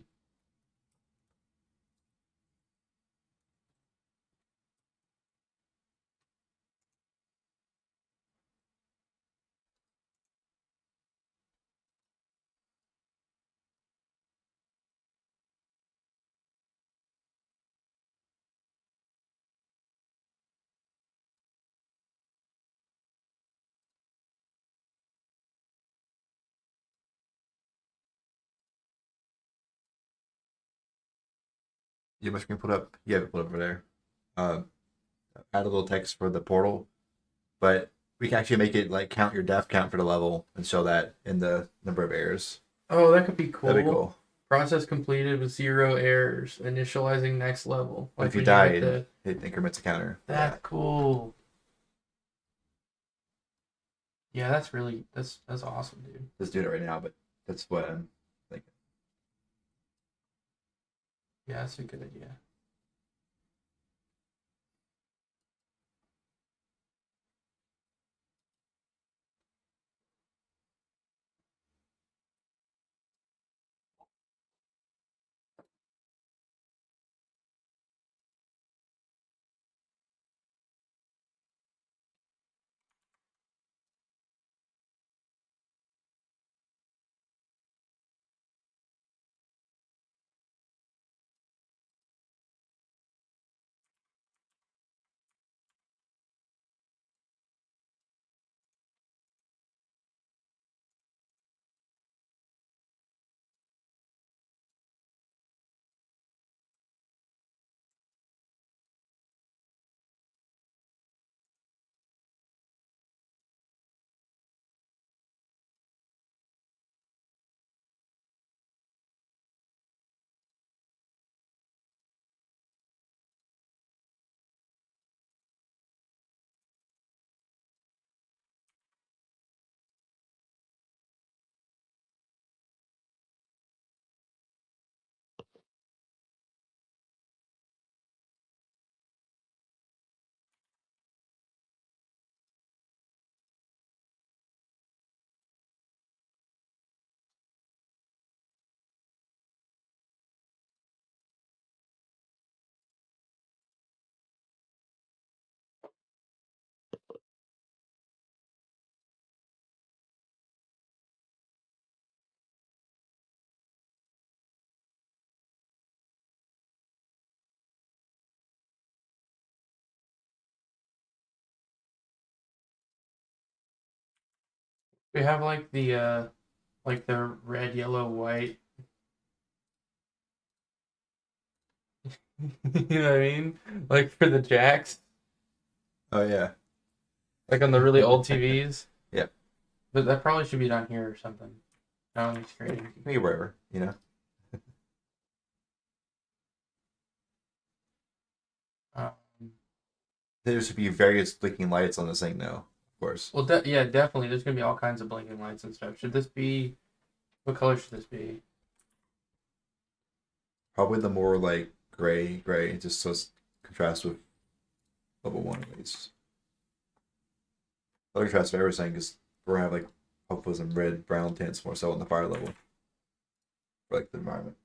You have my screen put up? You have it put up over there. Add a little text for the portal, but we can actually make it like count your death count for the level and show that in the number of errors. Oh, that could be cool. That'd be cool. Process completed with 0 errors. Initializing next level. Like if you when die, hit it increments a counter. That's cool. Yeah, that's awesome, dude. Just doing it right now, but that's what I'm thinking. Yeah, that's a good idea. We have like the red, yellow, white. You know what I mean? Like for the jacks, Oh yeah. like on the really old TVs. Yeah. But that probably should be down here or something. Not on the screen. Maybe wherever, you know. Um, There should be various blinking lights on this thing now, of course. well, yeah, definitely. There's gonna be all kinds of blinking lights and stuff. Should this be? What color should this be? Probably the more like gray, just so it's contrast with level 1 at least. I contrast with everything because we're gonna have like hopefully some red, brown tints more so on the fire level. For like the environment.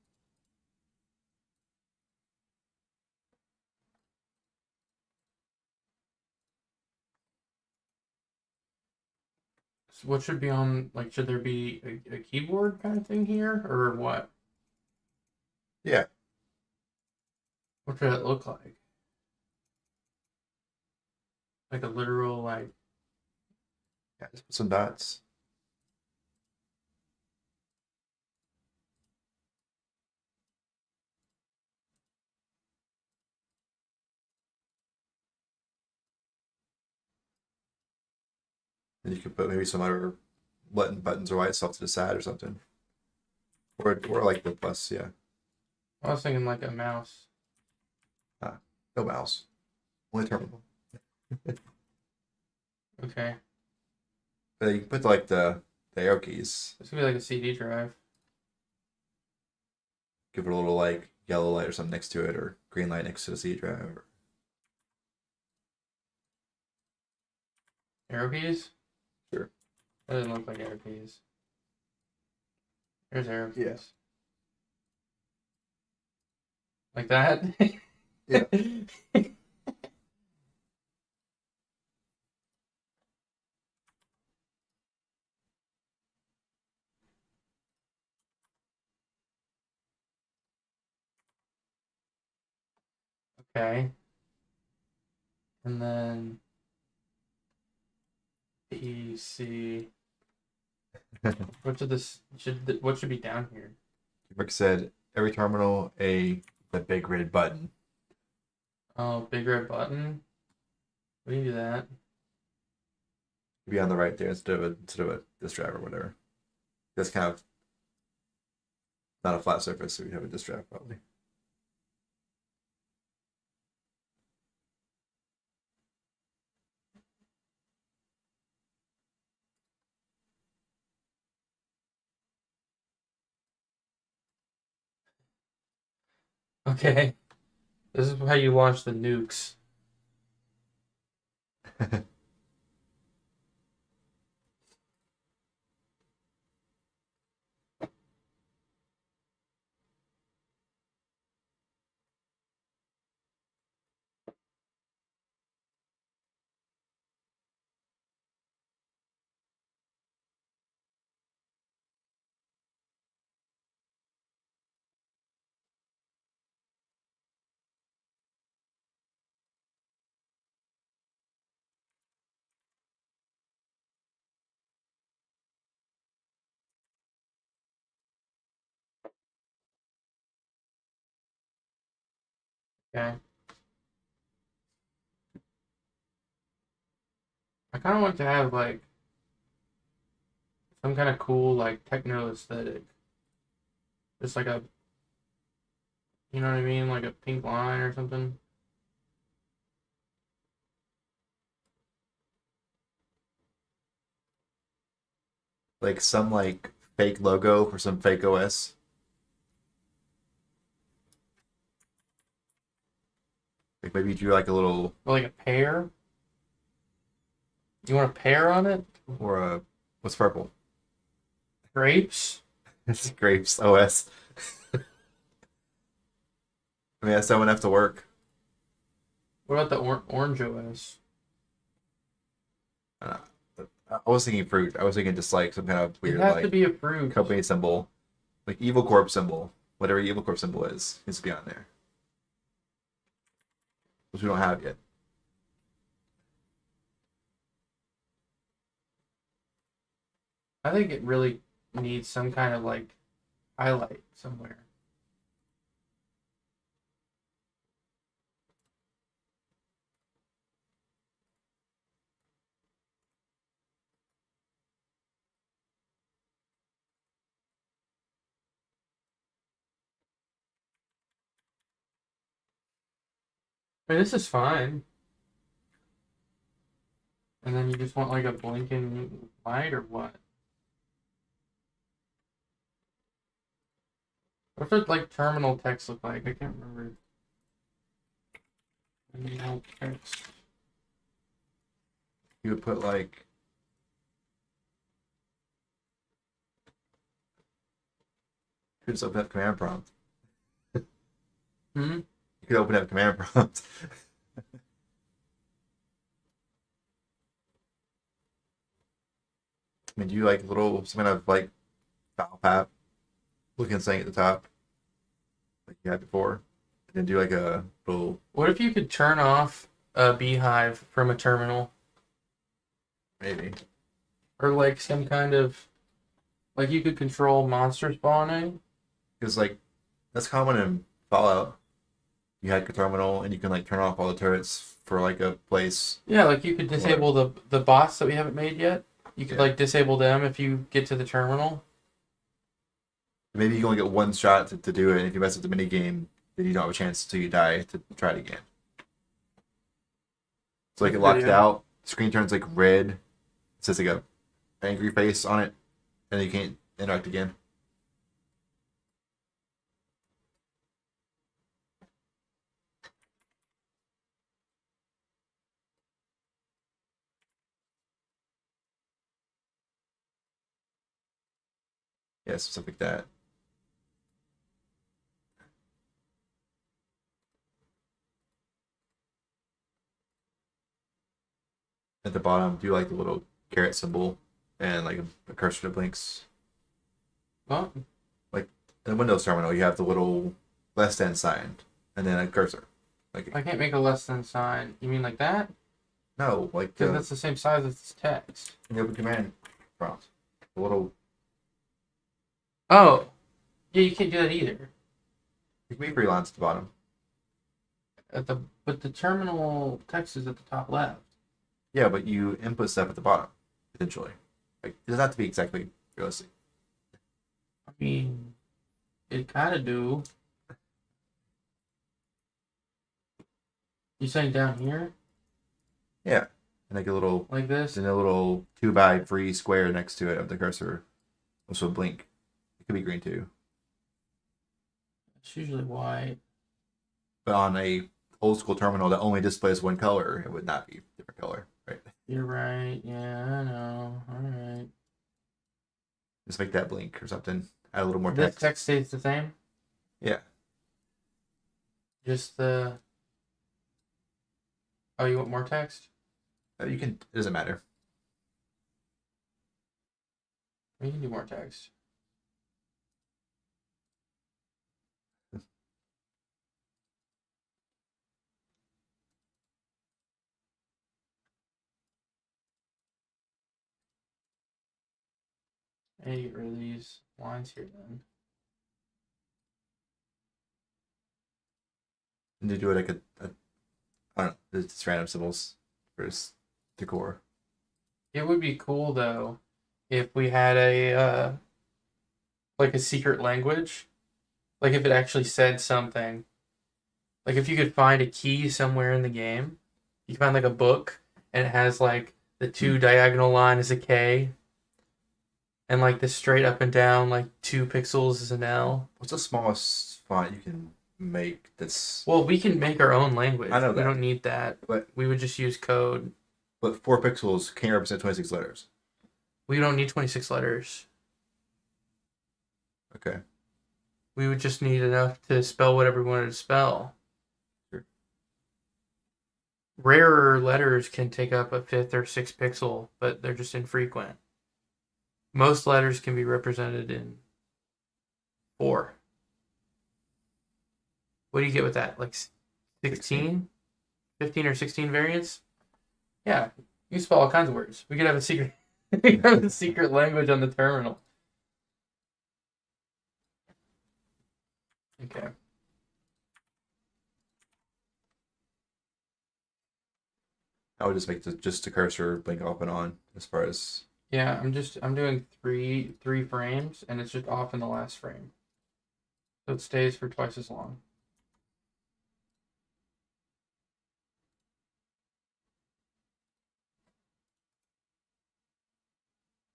So what should be on? Like, should there be a keyboard kind of thing here, or what? Yeah. What should it look like? Like a literal like. Yeah, just put some dots. And you could put maybe some other buttons or lights off to the side or something. Or like the plus, yeah. I was thinking like a mouse. No mouse. Only terminal. Okay, But you can put like the arrow keys. this could be like a CD drive. Give it a little like yellow light or something next to it, or green light next to the C drive. Arrow keys? Sure. That doesn't look like arrow keys. There's arrow keys. Yeah. Like that? Yeah. Okay. And then PC. What should be down here? Rick said every terminal the big red button. Oh, big red button. We can do that. Be on the right there instead of a disk drive or whatever. That's kind of not a flat surface, so we have a disk drive probably. Okay. This is how you launch the nukes. Okay. I kind of want to have like some kind of cool like techno aesthetic. Just like you know what I mean? Like a pink line or something. Like some like fake logo for some fake OS. Like maybe you do like a little Or like a pear. You want a pear on it? or a what's purple? Grapes? It's grapes OS. I mean, that's that wouldn't have to work. What about the orange OS? Uh, I was thinking fruit. I was thinking just like some kind of It weird has to like be a fruit. company symbol, like Evil Corp symbol, whatever Evil Corp symbol is, needs to be on there, which we don't have yet. I think it really needs some kind of like highlight somewhere. I mean, this is fine. And then you just want like a blinking light or what? What's it like terminal text look like? I can't remember. Terminal text. You would put like you could just open up command prompt. Hmm? You could open up command prompt. I mean, do you like little some kind of like file path looking thing at the top like you had before, and then do like a little What if you could turn off a beehive from a terminal? maybe Or like some kind of like you could control monster spawning? because like that's common in Fallout. You hack a terminal and you can like turn off all the turrets for like a place. Yeah, like you could disable the bots that we haven't made yet. You could Yeah. like disable them if you get to the terminal. Maybe you can only get one shot to do it, and if you mess up the mini game, then you don't have a chance until you die to try it again. So like it locks it Yeah. out, screen turns like red, it says like a angry face on it, and you can't interact again. Yeah, stuff like that. At the bottom, do you like the little caret symbol and like a cursor that blinks? Well, Like in the Windows terminal, you have the little less than sign and then a cursor. Like I can't make a less than sign. You mean like that? no, like Because that's the same size as this text. in the open command prompt. The little Oh, yeah, you can't do that either. it can be 3 lines at the bottom. But the terminal text is at the top left. Yeah, but you input stuff at the bottom, potentially. Like it doesn't have to be exactly realistic. I mean, it kind of do. You saying down here Yeah. And like a little like this? then a little 2x3 square next to it of the cursor. Also blink. It could be green too. It's usually white. But on a old school terminal that only displays one color, it would not be a different color, right? You're right. Yeah, I know. All right. Just make that blink or something. Add a little more This text. text stays the same. Yeah. Just the. Oh, you want more text? You can. It doesn't matter. We can do more text. Hey, are these lines here then? And to do it like I don't know, it's random symbols for just decor. It would be cool though if we had a like a secret language. Like if it actually said something. Like if you could find a key somewhere in the game, you can find like a book and it has like the two diagonal line is a K. And like the straight up and down, like 2 pixels is an L. What's the smallest font you can make that's Well, we can make our own language. I know We that. don't need that. But We would just use code. but 4 pixels can't represent 26 letters. We don't need 26 letters. Okay. We would just need enough to spell whatever we wanted to spell. Sure. Rarer letters can take up a 5th or 6th pixel, but they're just infrequent. Most letters can be represented in 4. What do you get with that? Like 16? 15 or 16 variants? Yeah, you spell all kinds of words. We could have a secret we could have a secret language on the terminal. Okay. I would just make just the cursor blink off and on as far as Yeah, I'm doing three frames and it's just off in the last frame. So it stays for twice as long.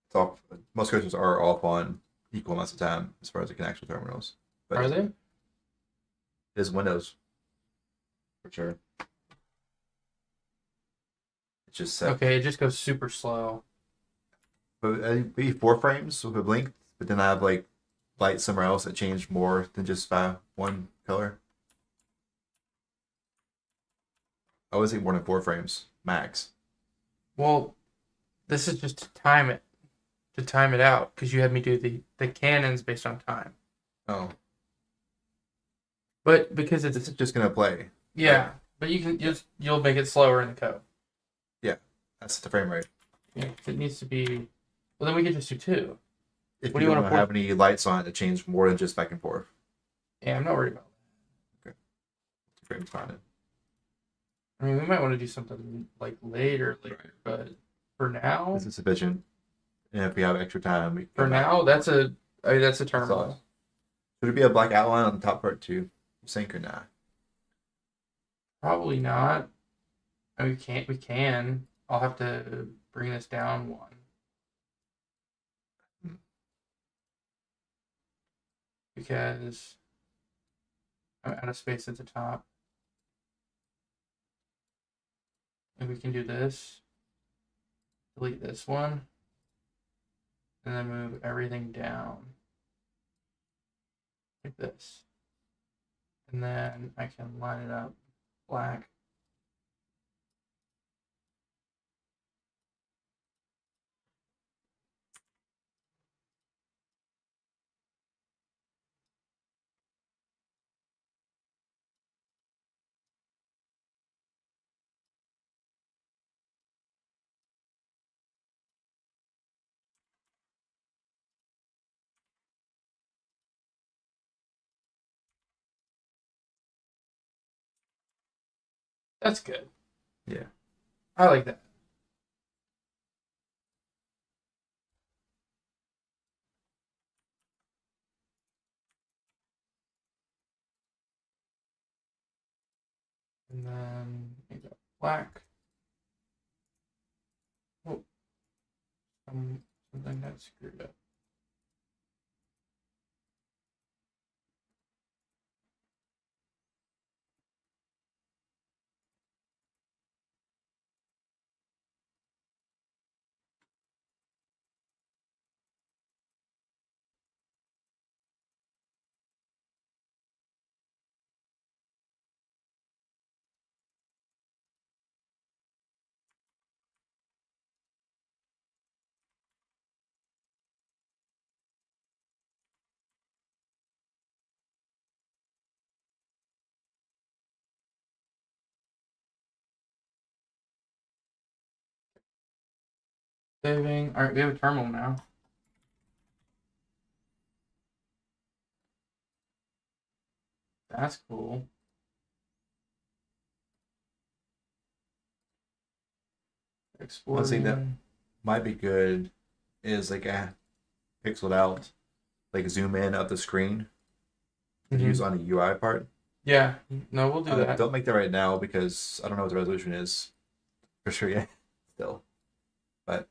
it's off. Most cursors are off on equal amounts of time as far as like in actual terminals. But Are they? it is Windows for sure. It's just set. Okay, it just goes super slow. But it'd be 4 frames with a blink, but then I have like light somewhere else that changed more than just by one color. I always think more than 4 frames max. Well, this is just to time it out because you had me do the cannons based on time. Oh, But because this it's is just gonna play. yeah, but you'll make it slower in the code. That's the frame rate. Yeah, 'cause it needs to be. Well, then we could just do 2. If What you do you don't wanna have any lights on it to change more than just back and forth, Yeah, I'm not worried about 2 frames fine. that. I mean, we might want to do something like later, but for now, This is sufficient. And if we have extra time, we can for come back. now, that's a terminal. Should it be a black outline on the top part too? Sync or not? Probably not. I mean, we can. I'll have to bring this down 1. Because I'm out of space at the top. And we can do this. Delete this one. And then move everything down. like this. And then I can line it up black. That's good. Yeah. I like that. And then make it black. Oh, something got screwed up. Saving. All right, we have a terminal now. That's cool. One thing that Exporting. might be good is like pixeled out, like zoom in of the screen to Mhm. use on the UI part. Yeah. No, we'll do that. Don't make that right now because I don't know what the resolution is for sure yet. Still, but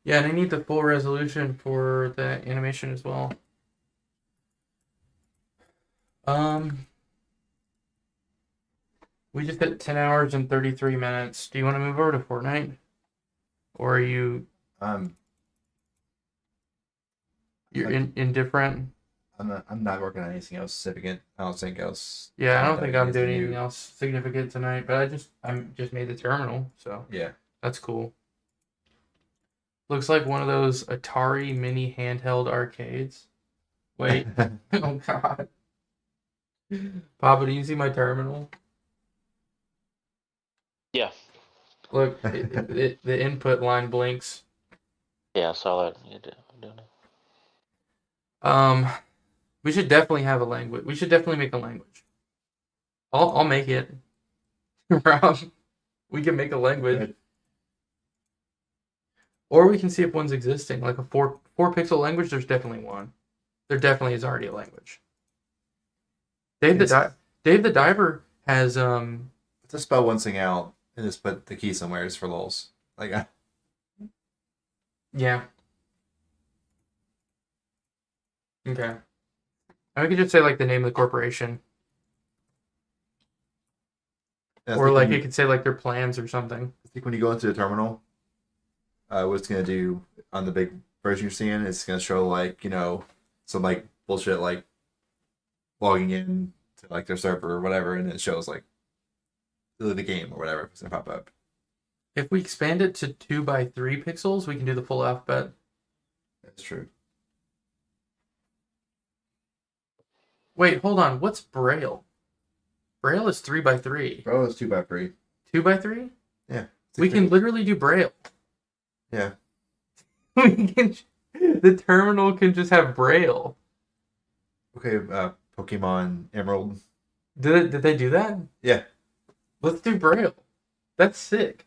Yeah, and I need the full resolution for the animation as well. We just hit 10 hours and 33 minutes. Do you want to move over to Fortnite? Or are you I'm you're like, indifferent? I'm not working on anything else significant. I don't think else. Yeah, I don't think I'm doing new. anything else significant tonight, but I'm just made the terminal, so Yeah. that's cool. Looks like one of those Atari mini handheld arcades. Wait. Oh god. Papa, do you see my terminal? Yeah. Look, the input line blinks. Yeah, I saw that. You doing it. We should definitely have a language. We should definitely make a language. I'll make it. Rob, we can make a language. Good. Or we can see if one's existing. Like a four pixel language, there's definitely one. There definitely is already a language. Dave the Diver has Just spell one thing out and just put the key somewhere just for lulz. Like yeah. Okay. And we could just say like the name of the corporation. Or like it could say like their plans or something. I think when you go into the terminal, what it's gonna do on the big version you're seeing, it's gonna show like some like bullshit like logging in to like their server or whatever, and it shows like the game or whatever. It's gonna pop up. If we expand it to 2x3 pixels, we can do the full alphabet. That's true. Wait, hold on. What's Braille? Braille is 3x3. Bro, it's 2x3. 2x3? Yeah. We can literally do Braille. Yeah. The terminal can just have Braille. Okay. Pokemon Emerald. Did they do that? Yeah. Let's do Braille. That's sick.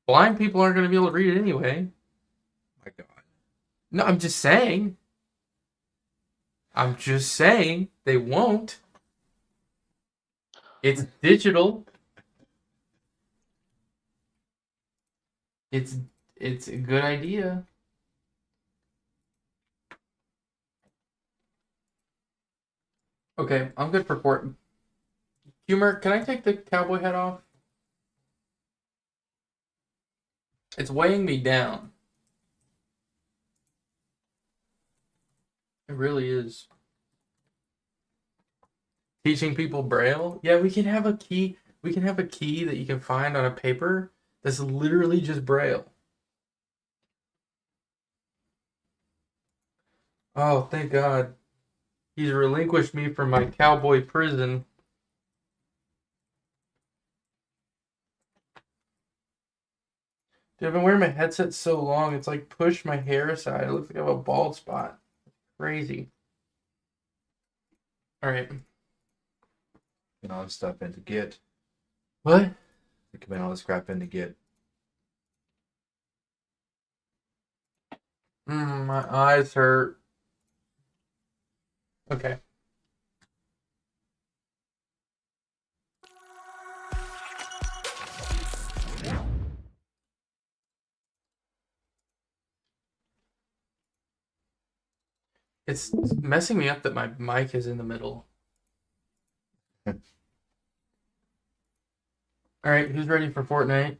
Blind people aren't going to be able to read it anyway. My God. No, I'm just saying. They won't. It's digital. It's a good idea. Okay, I'm good for port. Humor, can I take the cowboy hat off? It's weighing me down. It really is. Teaching people Braille? Yeah, we can have a key. We can have a key that you can find on a paper that's literally just Braille. Oh, thank God. He's relinquished me from my cowboy prison. Dude, I've been wearing my headset so long, it's like pushed my hair aside. It looks like I have a bald spot. Crazy. Alright. And all this stuff into Git. What? Commit all this crap into Git. My eyes hurt. Okay. It's messing me up that my mic is in the middle. Alright, who's ready for Fortnite?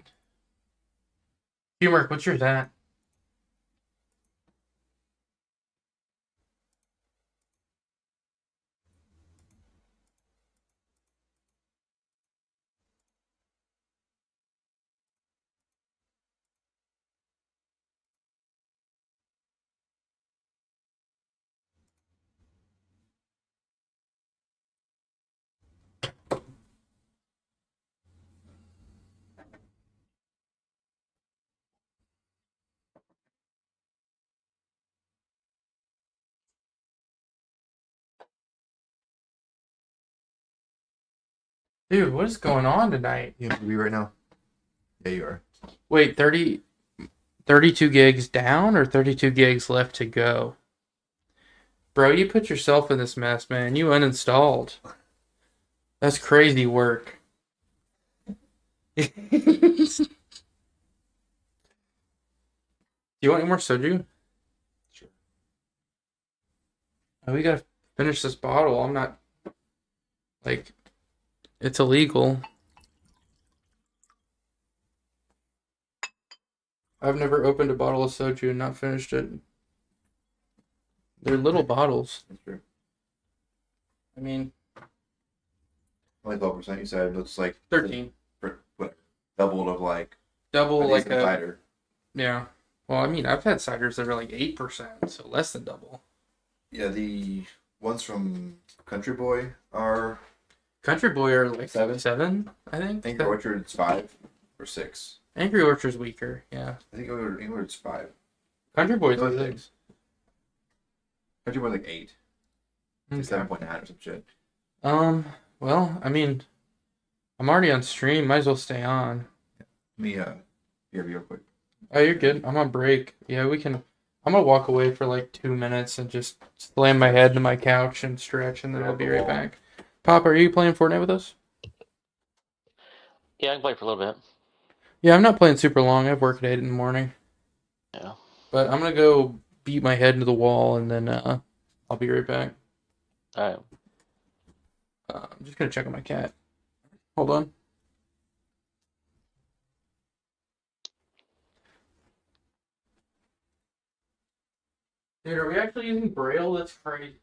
Humor, what's yours at? Dude, what is going on tonight? You have to be right now? Yeah, you are. Wait, 32 gigs down or 32 gigs left to go? Bro, you put yourself in this mess, man. You uninstalled. That's crazy work. Do you want any more soju? Sure. Oh, we gotta finish this bottle. I'm not like it's illegal. I've never opened a bottle of soju and not finished it. They're little bottles. That's true. I mean, Only 12%. You said it looks like 13. What? Doubled of like. Double like decent a cider. yeah. Well, I mean, I've had ciders that are like 8%, so less than double. Yeah, the ones from Country Boy are. Country Boy are like Seven? 7, I think. Angry Orchard's 5 or 6. Angry Orchard's weaker, yeah. I think Angry Orchard's 5. Country Boy's Those like things. Country Boy's like 8. Okay. 7.9 or some shit. Well, I mean, I'm already on stream. Might as well stay on. Let me here real quick. Oh, you're good. I'm on break. Yeah, we can. I'm gonna walk away for like 2 minutes and just slam my head into my couch and stretch, and then I'll be right back. Pop, are you playing Fortnite with us? Yeah, I can play for a little bit. Yeah, I'm not playing super long. I have work at 8 in the morning. Yeah. But I'm gonna go beat my head into the wall, and then I'll be right back. All right. I'm just gonna check on my cat. Hold on. Dude, are we actually using Braille? That's crazy.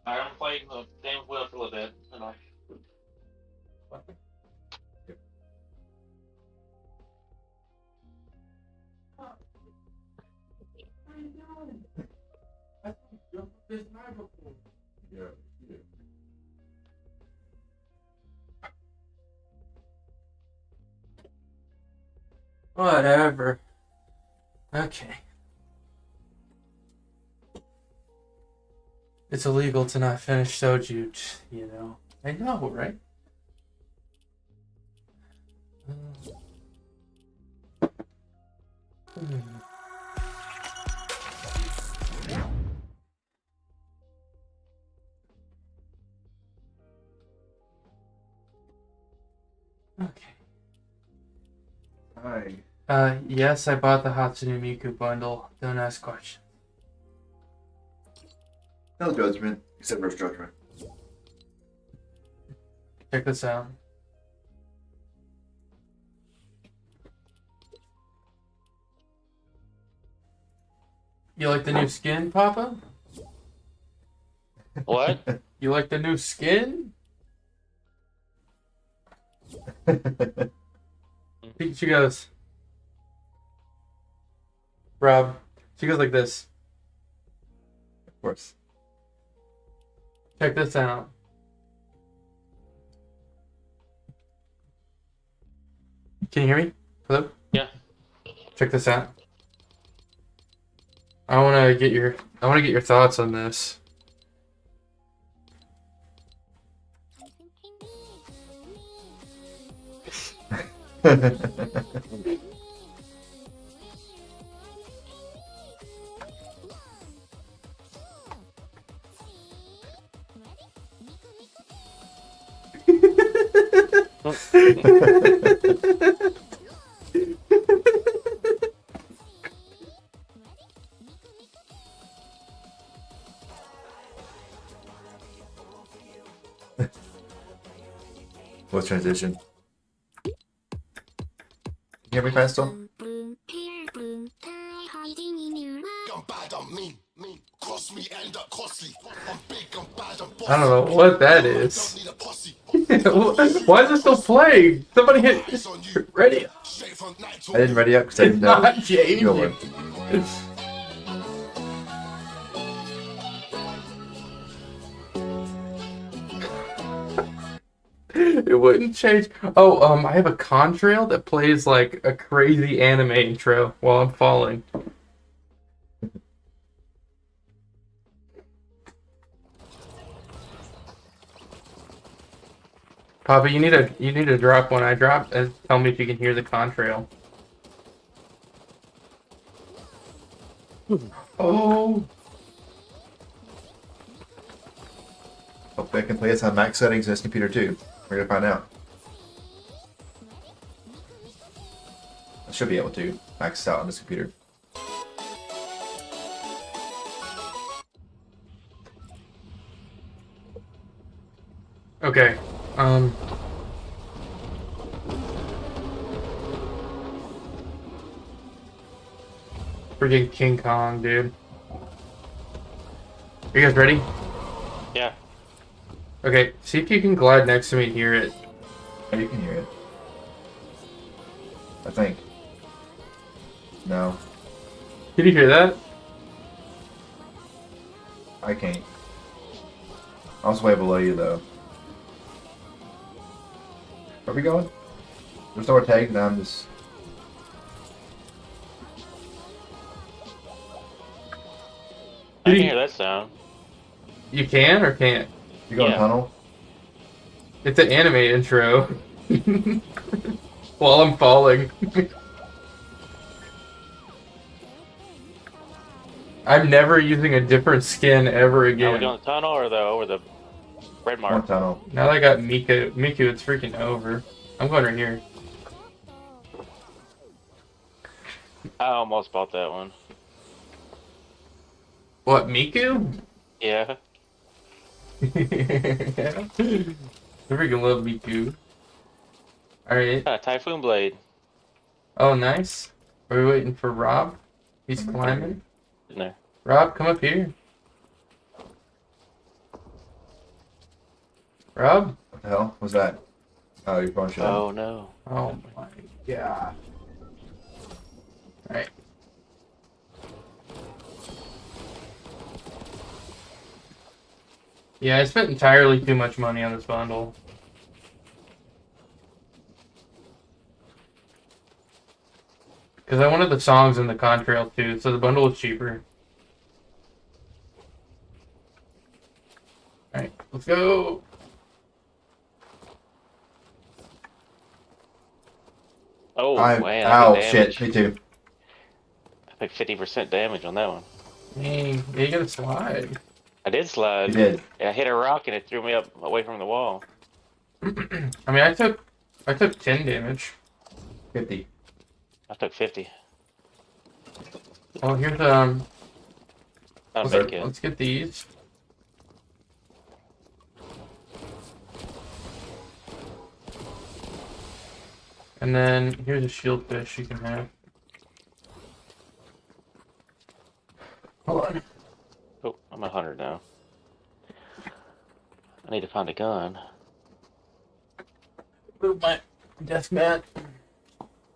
I'm playing the same wheel for a little bit. And I... Whatever. Okay. It's illegal to not finish soju, you know. I know, right? Okay. Hi. Yes, I bought the Hatsune Miku bundle. Don't ask questions. No judgment, except for judgment. Check this out. You like the new skin, Papa? What? You like the new skin? She goes, Rob. She goes like this. Of course. Check this out. Can you hear me? Hello? Yeah. Check this out. I wanna get your thoughts on this. What transition? You hear me fast still? I don't know what that is. Why is it still playing? Somebody hit ready. I didn't ready up because I It's didn't know. not changing. Go on. It wouldn't change. Oh, I have a contrail that plays like a crazy anime intro while I'm falling. Papa, you need to drop when I drop and tell me if you can hear the contrail. Oh, Hopefully I can play this on max settings in this computer too. We're gonna find out. I should be able to max it out on this computer. okay. Freaking King Kong, dude. Are you guys ready? Yeah. Okay, see if you can glide next to me and hear it. Oh, you can hear it. I think. No, Can you hear that? I can't. I was way below you though. Where are we going? There's no more tags, now I'm just... I can hear that sound. You can or can't? You going Yeah. tunnel? It's an anime intro. While I'm falling. I'm never using a different skin ever Are we again. doing the tunnel or the red One mark? tunnel. Now that I got Miku, it's freaking over. I'm going right here. I almost bought that one. What, Miku? Yeah. I freaking love Miku. Alright. Typhoon Blade. Oh, nice. Are we waiting for Rob? He's climbing. In there. Rob, come up here. Rob? What the hell was that? Oh, you're going shit. Oh no. Oh my god. Alright. Yeah, I spent entirely too much money on this bundle. Because I wanted the songs in the contrail too, so the bundle was cheaper. Alright, let's go! Oh man. I Ow, took shit, damage. me too. I took 50% damage on that one. Dang, yeah, you gotta slide. I did slide. You did. I hit a rock and it threw me up away from the wall. I mean, I took 10 damage. 50. I took 50. Oh, here's Not a What's big that? kid. let's get these. And then here's a shield fish you can have. Hold on. Oh, I'm 100 now. I need to find a gun. Move my death mat.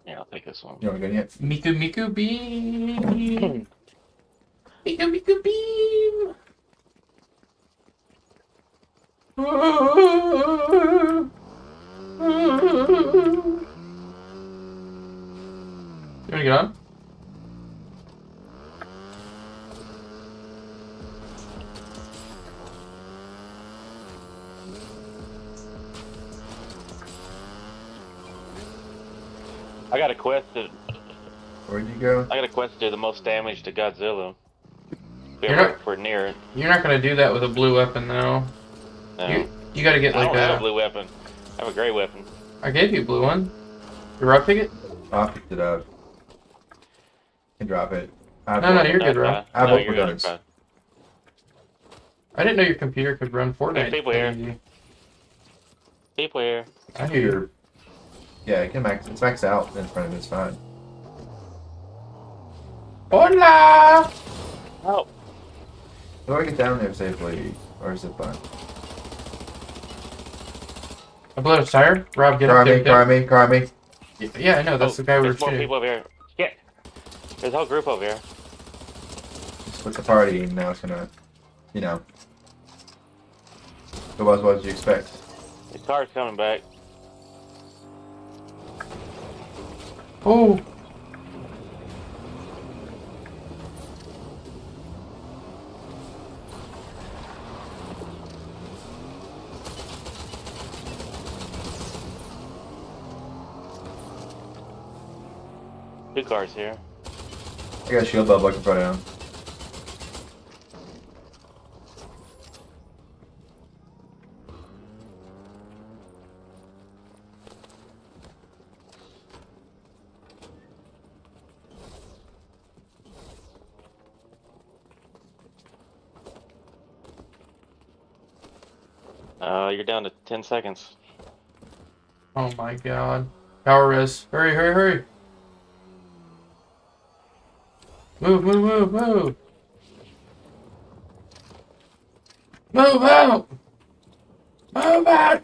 Yeah, I'll take this one. You want to go yet? Miku beam. Miku beam. You wanna get on? I got a quest to Where'd you go? I got a quest to do the most damage to Godzilla. Be You're able not- if we're near it. You're not gonna do that with a blue weapon though. No. You gotta get I like don't have a a. blue weapon. I have a gray weapon. I gave you a blue one. You rough ticket? I picked it up. Can drop it. I have No, no, one. you're good, Rob. I have No, one you're for good. guns. You're fine. I didn't know your computer could run Fortnite. There's people that here. easy. People here. I hear you. Yeah, it can max. It's maxed out in front of it. It's fine. Hola! Oh. How do I get down there safely? Or is it fun? I blew out a tire. Rob, get Car up there. me, car me, car me. Yeah, I know. That's the guy we were There's more shooting. people over here. Yeah. There's a whole group over here. Split the party and now it's gonna, you know. What did you expect? The car's coming back. Oh! Two cars here. I got a shield bubble I can throw down. You're down to 10 seconds. Oh my god. Power res. Hurry, hurry, hurry. Move, move, move, move. Move out! Move out!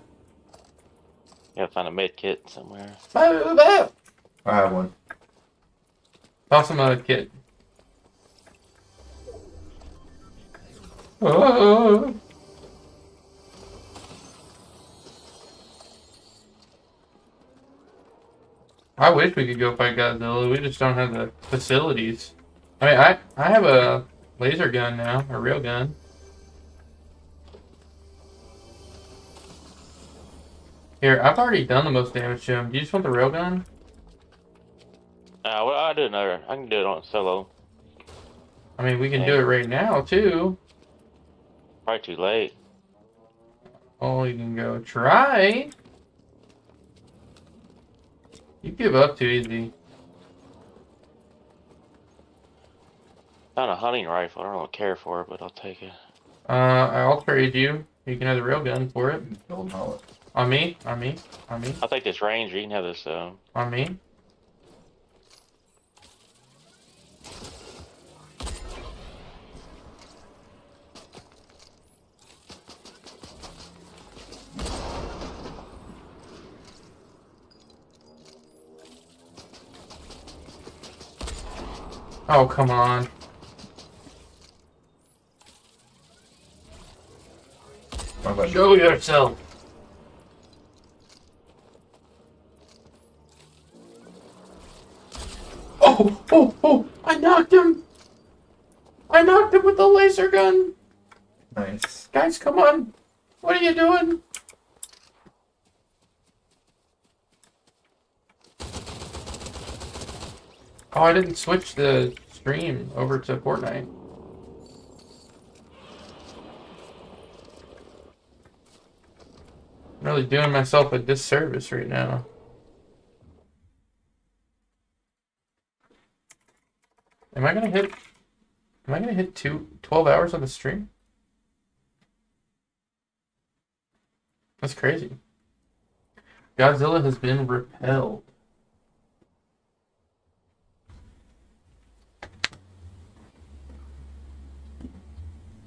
Gotta find a med kit somewhere. Move out! I have one. Toss him a kit. Oh. I wish we could go fight Godzilla. We just don't have the facilities. I mean, I have a laser gun now, a real gun. Here, I've already done the most damage to him. Do you just want the rail gun? Well, I'll do another. I can do it on solo. I mean, we can do it right now, too. Probably too late. Oh, you can go try. You give up too easy. Found a hunting rifle. I don't really care for it, but I'll take it. I'll trade you. You can have the railgun for it. Golden Hollow. On me. On me. On me. I'll take this Ranger. You can have this. On me. Oh, come on. My bad. Show yourself. Oh, oh, oh! I knocked him! I knocked him with the laser gun! Nice. Guys, come on! What are you doing? Oh, I didn't switch the stream over to Fortnite. I'm really doing myself a disservice right now. Am I gonna hit 12 hours on the stream? That's crazy. Godzilla has been repelled.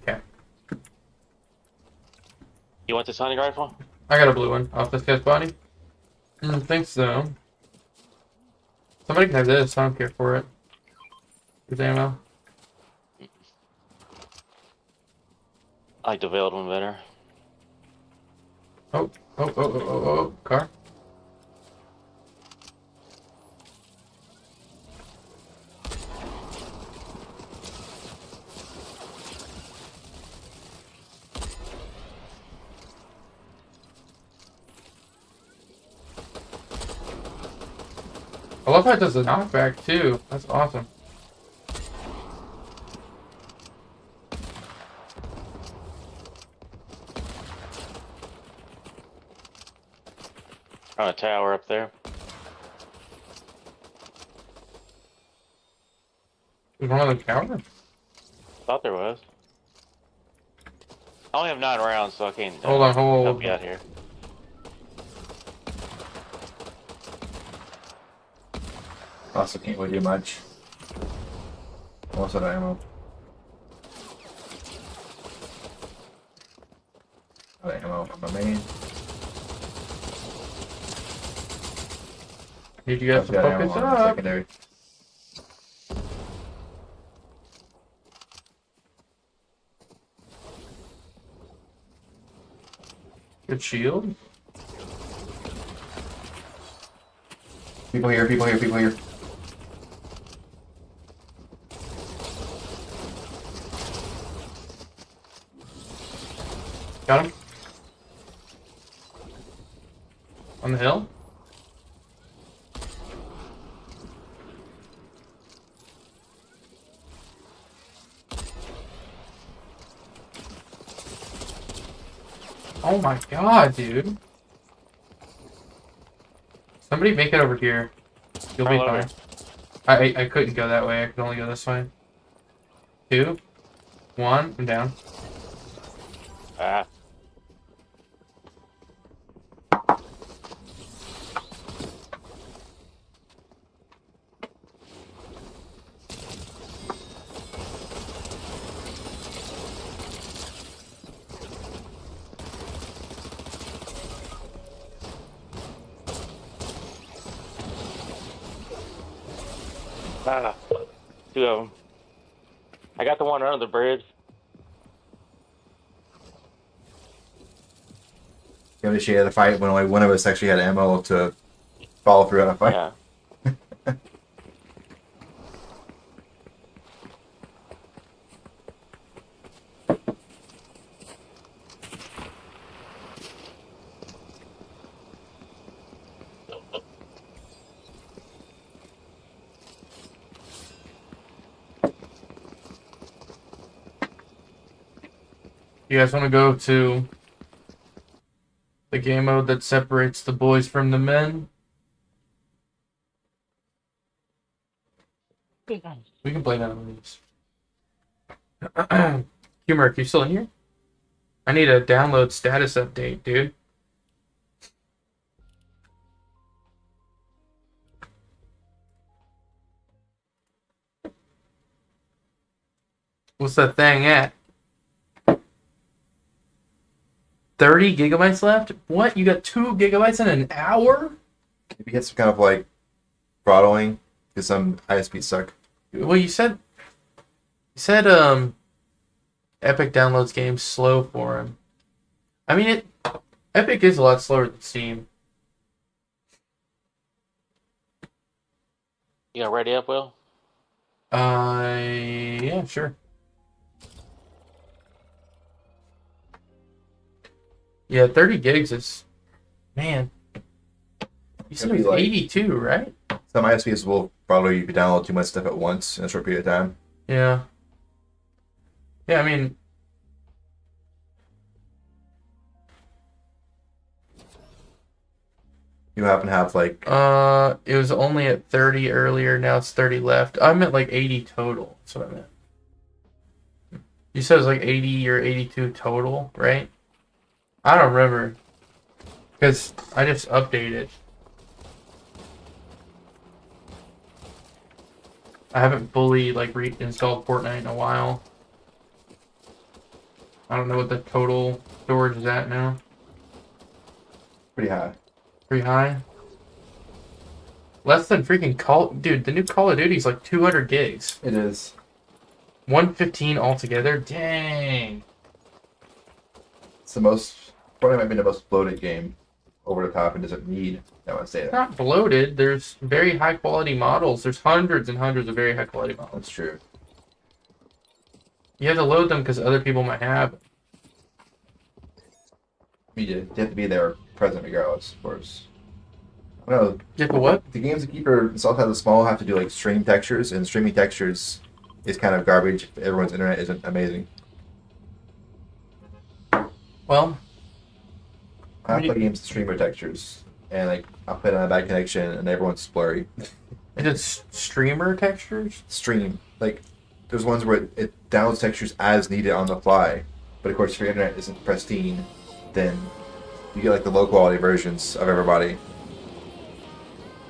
Okay. You want this hunting rifle? I got a blue one off this guy's body. I don't think so. Somebody can have this. I don't care for it. There's ammo. I like the veiled one better. Oh, oh, oh, oh, oh, oh, car. I love how it does the knockback too. That's awesome. On a tower up there. There's one on the counter. Thought there was. I only have 9 rounds, so I can't Hold on, hold help on. you out here. Also can't really do much. Almost out of ammo. Out of ammo on my main. Need you guys to Got ammo focus on the up. secondary. Good shield. People here, people here, people here. Got him. On the hill. Oh my god, dude. Somebody make it over here. You'll be All over. fine. I couldn't go that way. I could only go this way. 2, 1, I'm down. Ah. Ah. 2 of them. I got the one under the bridge. You initiated the fight when only one of us actually had ammo to follow through on a fight. Yeah. You guys want to go to the game mode that separates the boys from the men? We can play none of these. Humor, you still in here? I need a download status update, dude. What's that thing at? 30 gigabytes left? What? You got 2 gigabytes in an hour? If you get some kind of like throttling, because some ISPs suck. Well, you said Epic downloads games slow for him. I mean, Epic is a lot slower than Steam. You got ready up, Will? Yeah, sure. Yeah, 30 gigs is, man. You said it was It'd be like- 82, right? Some ISPs will probably you could download too much stuff at once in a short period of time. Yeah. Yeah, I mean, You happen to have like it was only at 30 earlier. Now it's 30 left. I meant like 80 total. That's what I meant. You said it was like 80 or 82 total, right? I don't remember. Because I just updated. I haven't fully like reinstalled Fortnite in a while. I don't know what the total storage is at now. pretty high. Pretty high. Less than freaking Dude, the new Call of Duty is like 200 gigs. It is. 115 altogether? Dang. It's the most. Probably might be the most bloated game over the top and doesn't need that much It's data. not bloated. There's very high quality models. There's hundreds and hundreds of very high quality models. That's true. You have to load them because other people might have. You have to be there present regardless, of course. I don't know. You have to what? The games that keep themselves as small have to do like stream textures, and streaming textures is kind of garbage if everyone's internet isn't amazing. Well, I play games with streamer textures, and like I'll play it on a bad connection, and everyone's blurry. is it streamer textures? Stream like there's ones where it downloads textures as needed on the fly, but of course if your internet isn't pristine, then you get like the low quality versions of everybody.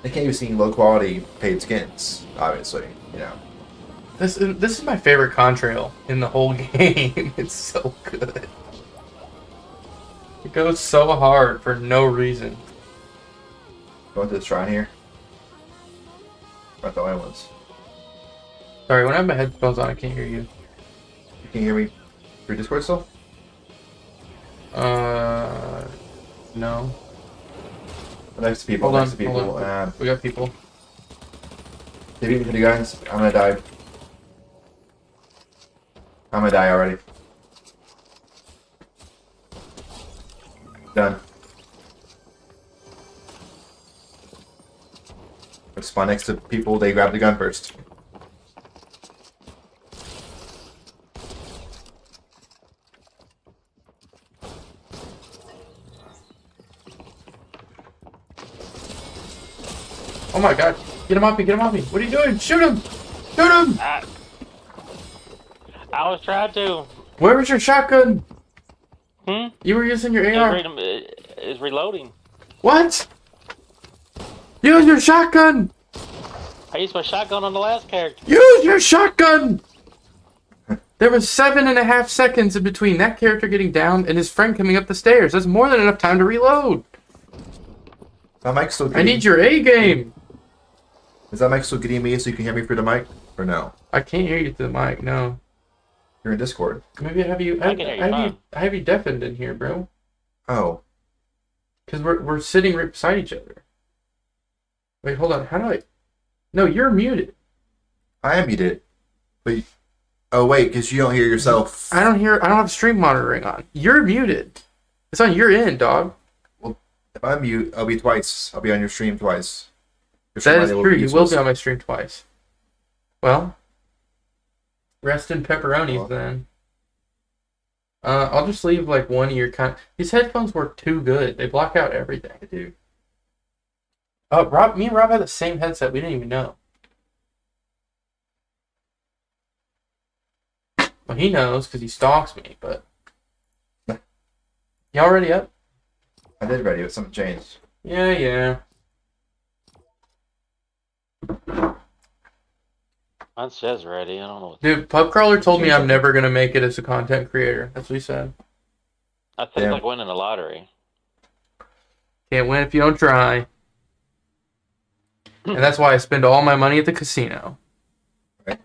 They can't even see low quality paid skins, obviously, you know. This is my favorite contrail in the whole game. It's so good. It goes so hard for no reason. Going to this shrine here. Not the only ones. Sorry, when I have my headphones on, I can't hear you. You can hear me through Discord still? No. Next to people, Hold next on, to people. hold on. We got people. They beat me to the guns. I'm gonna die. I'm gonna die already. Done. I spawn next to people, they grab the gun first. Oh my god. Get him off me, get him off me. What are you doing? Shoot him! Shoot him! I was trying to. Where was your shotgun? Hmm? You were using your AR. It's reloading. What? Use your shotgun! I used my shotgun on the last character. Use your shotgun! There was 7.5 seconds in between that character getting down and his friend coming up the stairs. That's more than enough time to reload. That mic's still I getting, need your A game. Is that mic still getting me so you can hear me through the mic? Or no? I can't hear you through the mic, no. You're in Discord. Maybe I have you. I can hear you fine. I have you deafened in here, bro. Oh. Because we're sitting right beside each other. Wait, hold on. How do I? No, you're muted. I am muted. But oh wait, because you don't hear yourself. I don't have stream monitoring on. You're muted. It's on your end, dog. If I mute, I'll be twice. I'll be on your stream twice. Your stream That is audio true. You will useless. be on my stream twice. Well, rest in pepperonis Well. then. I'll just leave like one ear. These headphones work too good. They block out everything, dude. Me and Rob had the same headset. We didn't even know. Well, he knows because he stalks me, but... You already up? I did ready, but something changed. Yeah. Mine says ready. I don't know. Dude, Pubcrawler told me Change I'm something. never going to make it as a content creator. That's what he said. I think Yeah. it's like winning the lottery. Can't win if you don't try. And that's why I spend all my money at the casino. Right.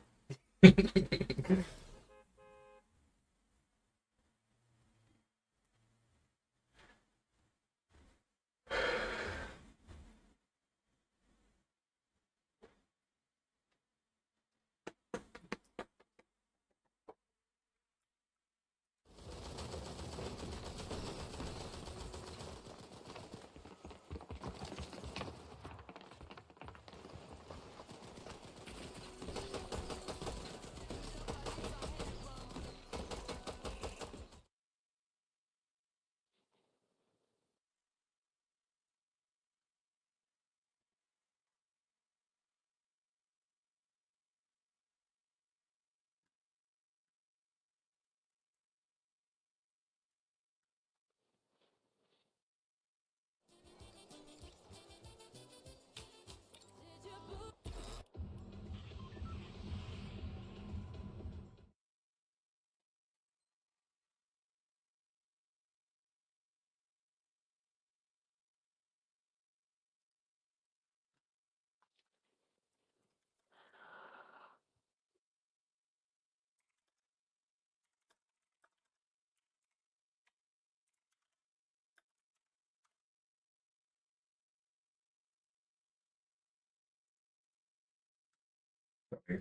Sorry.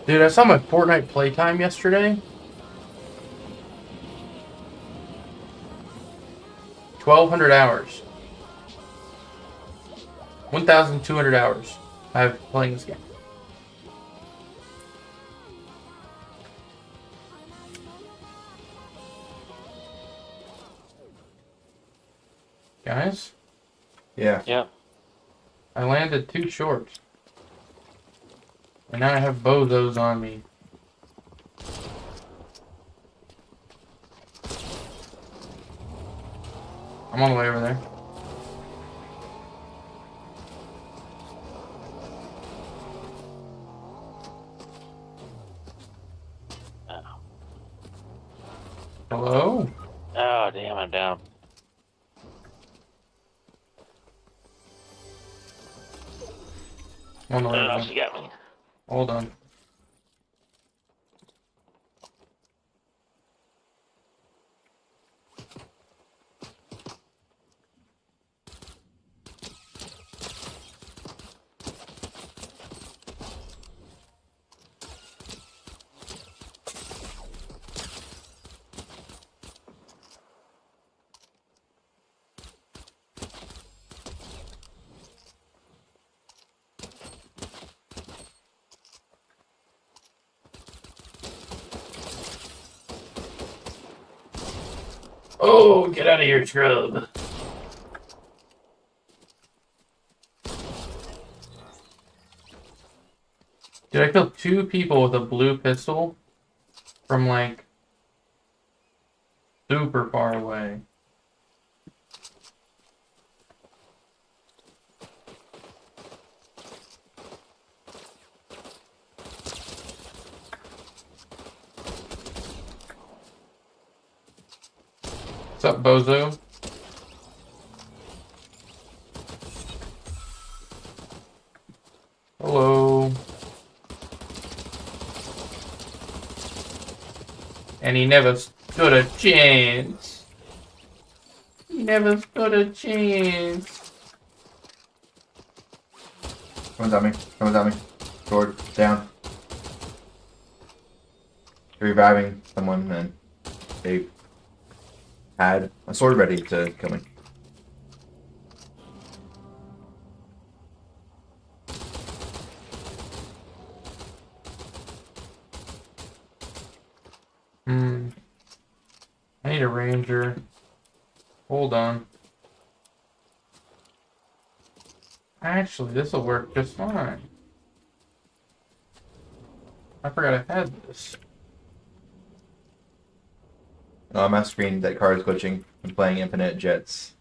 Dude, I saw my Fortnite playtime yesterday. 1,200 hours. 1,200 hours I've playing this game. Guys, Yeah. Yep. I landed 2 shorts. And now I have bozos on me. I'm on the way over there. Oh. Hello? Oh, damn, I'm down. I'm on the way Oh, over she there. got me. Hold on. Oh, get out of here, scrub. Dude, I killed 2 people with a blue pistol from like super far away. What's up, bozo? Hello. And he never stood a chance. He never stood a chance. Someone's on me. Someone's on me. Sword down. They're reviving someone, and they had a sword ready to kill me. I need a ranger. Hold on. Actually, this will work just fine. I forgot I had this. On my screen, that car is glitching. I'm playing Infinite Jets.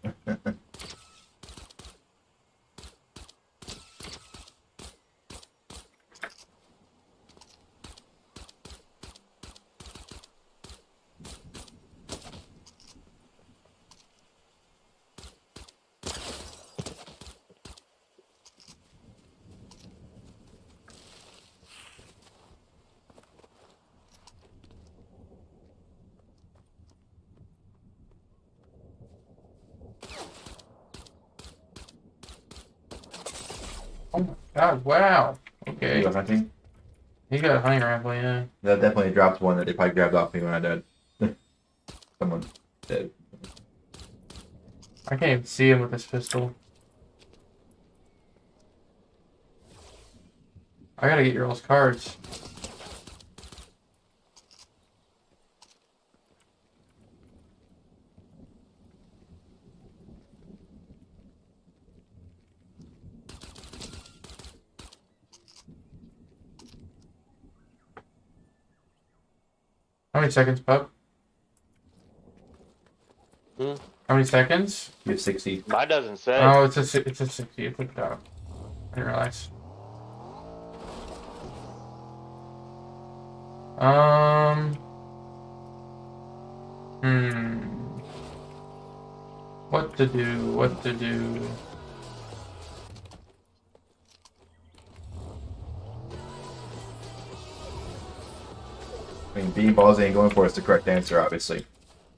Oh my god, wow. Okay. You go hunting? He got a hunting rifle, yeah. That definitely dropped one that they probably grabbed off me when I died. Someone did. I can't even see him with this pistol. I gotta get your all's cards. How many seconds, pup? Hmm? How many seconds? You have 60. Mine doesn't say. Oh, it's a 60. It's a dog. I didn't realize. Hmm. What to do? What to do? I mean, being ballsy and going for it's the correct answer, obviously.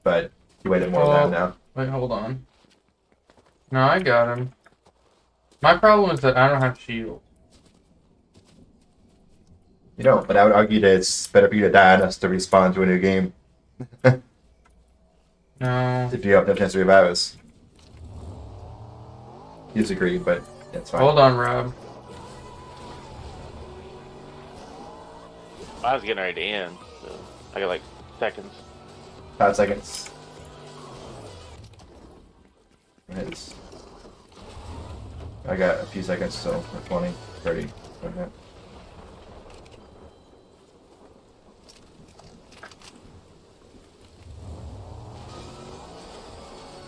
But you waited more than that now. Wait, hold on. No, I got him. My problem is that I don't have shield. You know, but I would argue that it's better for you to die than us to respawn to a new game. No. If you have no chance to revive us. You disagree, but that's fine. Hold on, Rob. I was getting ready to end, so I got like seconds. 5 seconds. It's, I got a few seconds, so 20, 30, like that.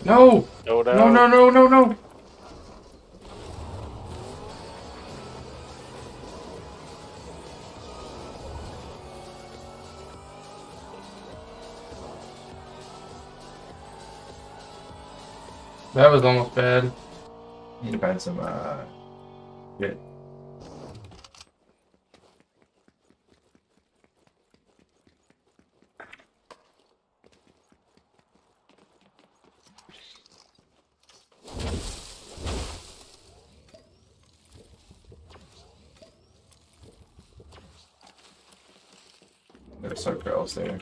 No! No, No, no, no, no, no! That was almost bad. Need to find some, shit. There's some girls there.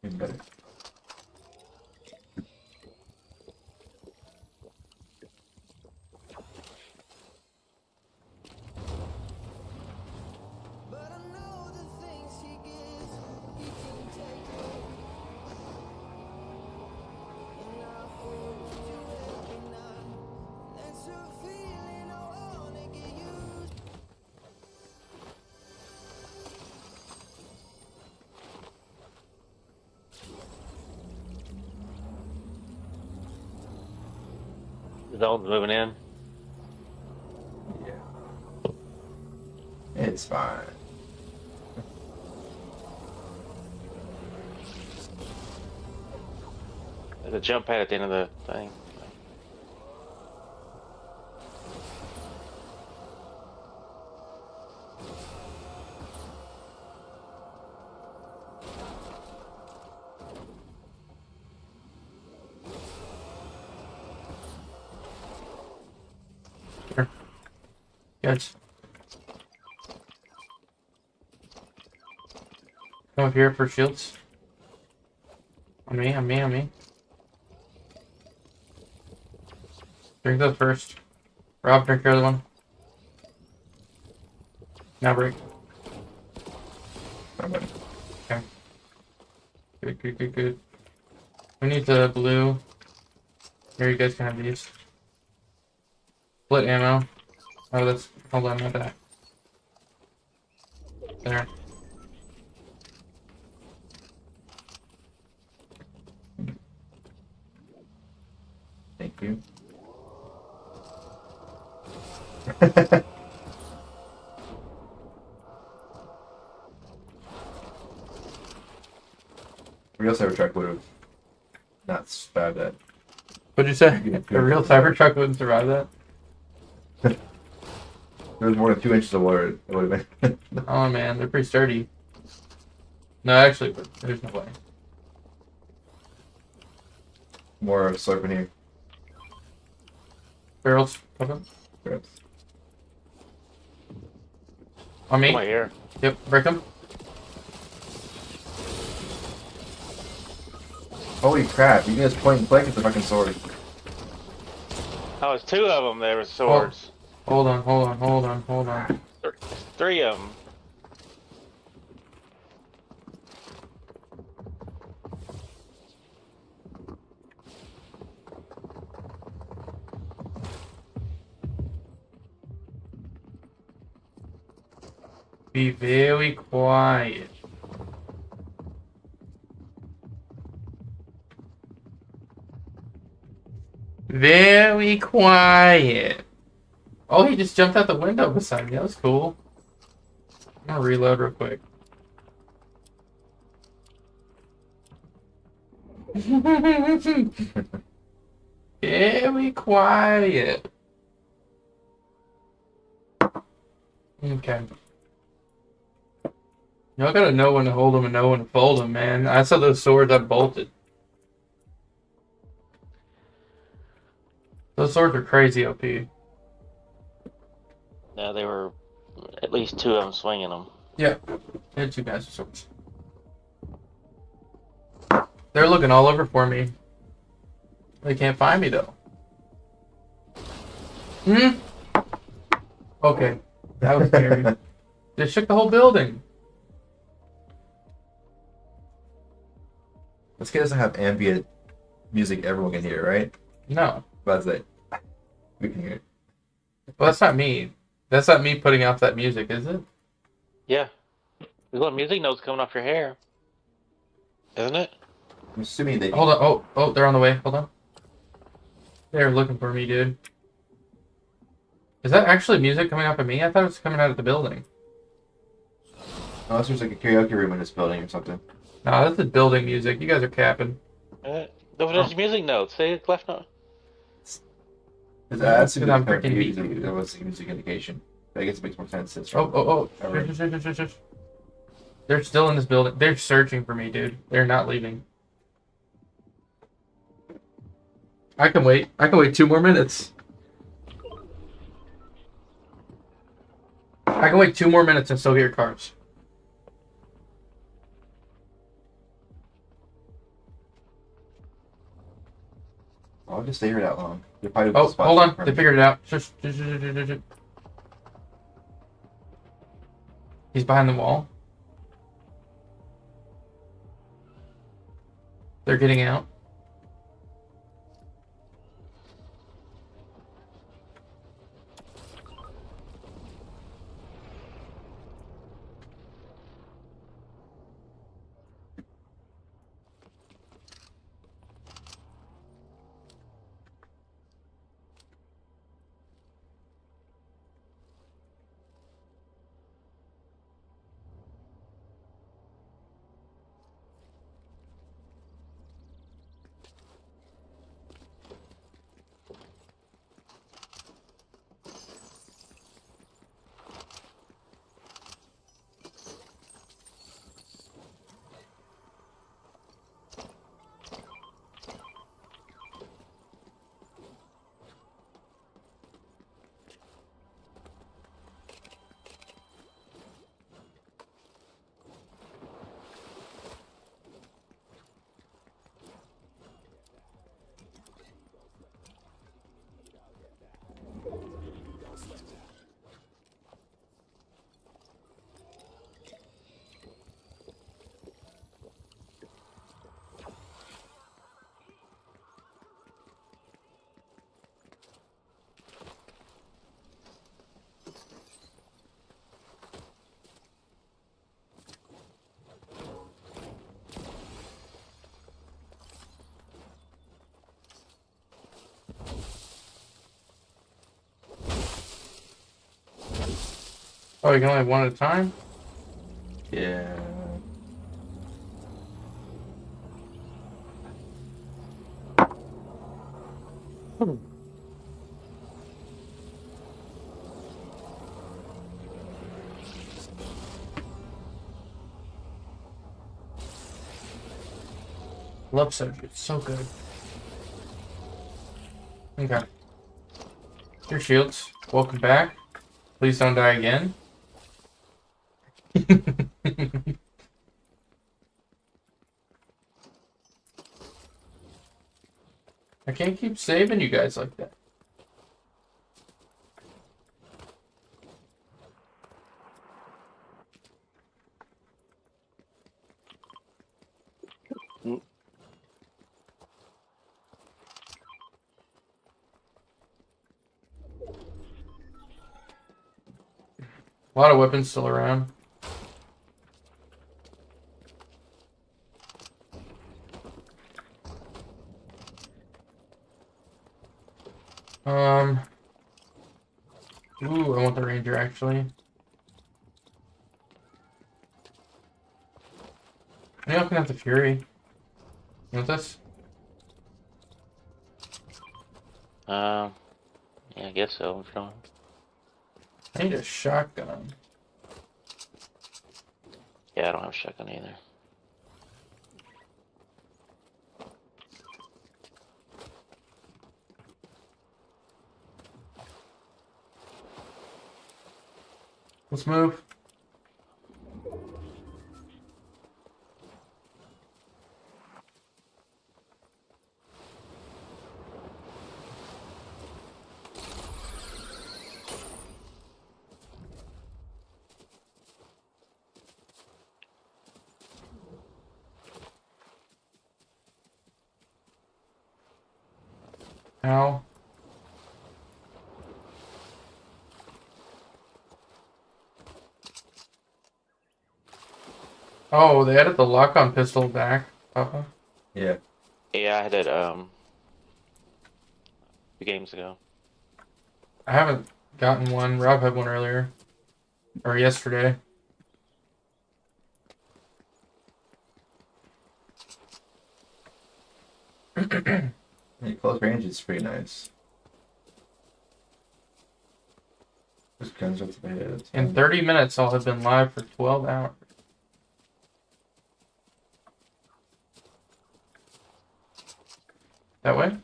Even better. The zone's moving in. Yeah. It's fine. There's a jump pad at the end of the thing. Yes. Come up here for shields. On me, on me, on me. Drink those first. Rob, drink your other one. Now break. I'm gonna- Good, good, good, good. We need the blue. Here, you guys can have these. Split ammo. Oh, that's... Hold on, not that. There. Thank you. Real Cybertruck would have not survived that. What'd you say? Yeah, A real Cybertruck wouldn't survive that? There was more than 2 inches of water. It would have been. Oh man, they're pretty sturdy. No, actually, there's no way. More slurping here. Barrels, okay. Perhaps. On me? Come right here. Yep, break them. Holy crap! You can just point and click with the fucking sword. Oh, it's 2 of them. There were swords. Hold on. 3 of them. Be very quiet. Very quiet. Oh, he just jumped out the window beside me. That was cool. I'm gonna reload real quick. Very quiet. Okay. Y'all gotta know when to hold them and know when to fold them, man. I saw those swords, I bolted. Those swords are crazy OP. Yeah, they were at least 2 of them swinging them. Yeah, they had 2 master swords. They're looking all over for me. They can't find me though. Okay, that was scary. They shook the whole building. This kid doesn't have ambient music everyone can hear, right? No, But say we can hear it. well that's not me. That's not me putting out that music, is it? Yeah. There's little music notes coming off your hair. Isn't it? I'm assuming they. Hold on. Oh, they're on the way. Hold on. They're looking for me, dude. Is that actually music coming off of me? I thought it was coming out of the building. Unless there's like a karaoke room in this building or something. No, this is building music. You guys are capping. There's music notes. See, left note. That's Because I'm freaking beat you. That was a music indication. I guess it makes more sense. Since Oh. Shush. They're still in this building. They're searching for me, dude. They're not leaving. I can wait. 2 more minutes. I can wait 2 more minutes and still get your cars. I'll just stay here that long. You're probably Oh, hold on. They figured it out. Shush. He's behind the wall. They're getting out. Oh, you can only have one at a time? Yeah. Love soju. It's so good. Okay. Your shields. Welcome back. Please don't die again. I can't keep saving you guys like that. A lot of weapons still around. Ooh, I want the ranger actually. Maybe I can have the fury. You want this? Yeah, I guess so. What's wrong? I need a shotgun. Yeah, I don't have a shotgun either. Let's move. Ow. Oh, they added the lock-on pistol back, Papa. Yeah. Yeah, I had it 2 games ago. I haven't gotten one. Rob had one earlier. Or yesterday. Yeah, close range is pretty nice. Just guns up to the head. In 30 minutes, I'll have been live for 12 hours. That way?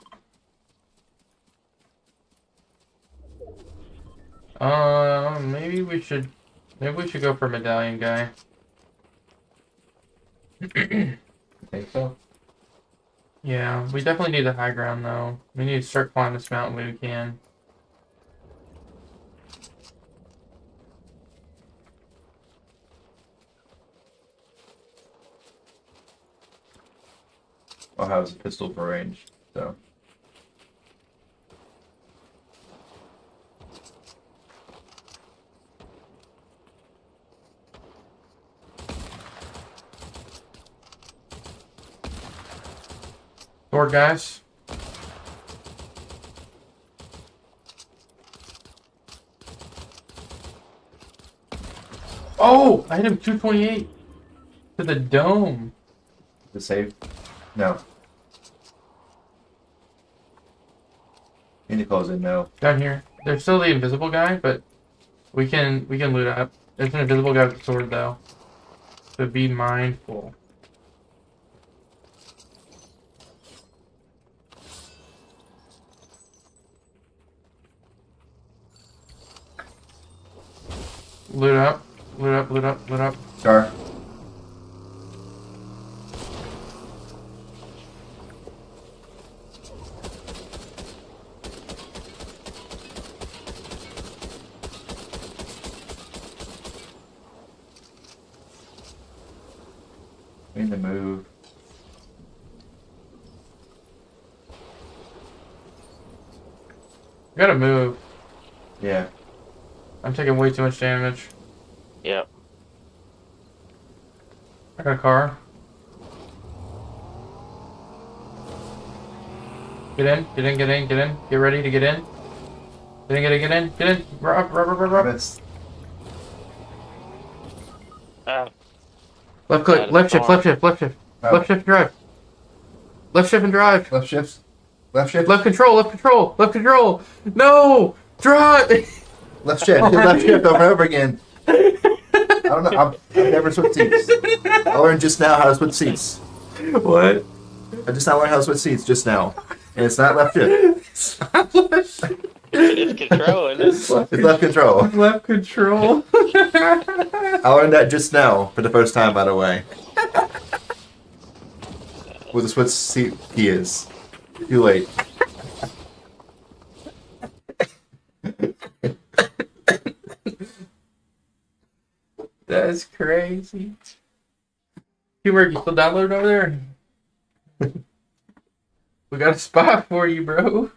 Maybe we should go for medallion guy. Think so? Yeah, we definitely need the high ground though. We need to start climbing this mountain when we can. I'll have a pistol for range, so. Sword guys. Oh! I hit him 228 to the dome. The save? No. You need to close in now. Down here. There's still the invisible guy, but we can loot up. There's an invisible guy with a sword though. So be mindful. Loot up. Loot up, loot up, loot up. Scar. We need to move. We gotta move. Yeah. I'm taking way too much damage. Yep. I got a car. Get in, get in, get in, get in. Get ready to get in. Get in, get in, get in, get in. Rob. Missed. Left click, Out of left shift, storm. left shift, left shift. Oh. Left shift and drive. Left shift and drive. Left shift. Left shift. Left control, left control, left control. No! Drive! Left shift. Hit left shift over and over again. I don't know. I've never switched seats. I learned just now how to switch seats. What? I just now learned how to switch seats just now. And it's not left shift. It's control, isn't it? It's left control. Left control. I learned that just now for the first time, by the way. What the switch seat key is. Too late. That's crazy. Teamwork, you still downloading over there? We got a spot for you, bro.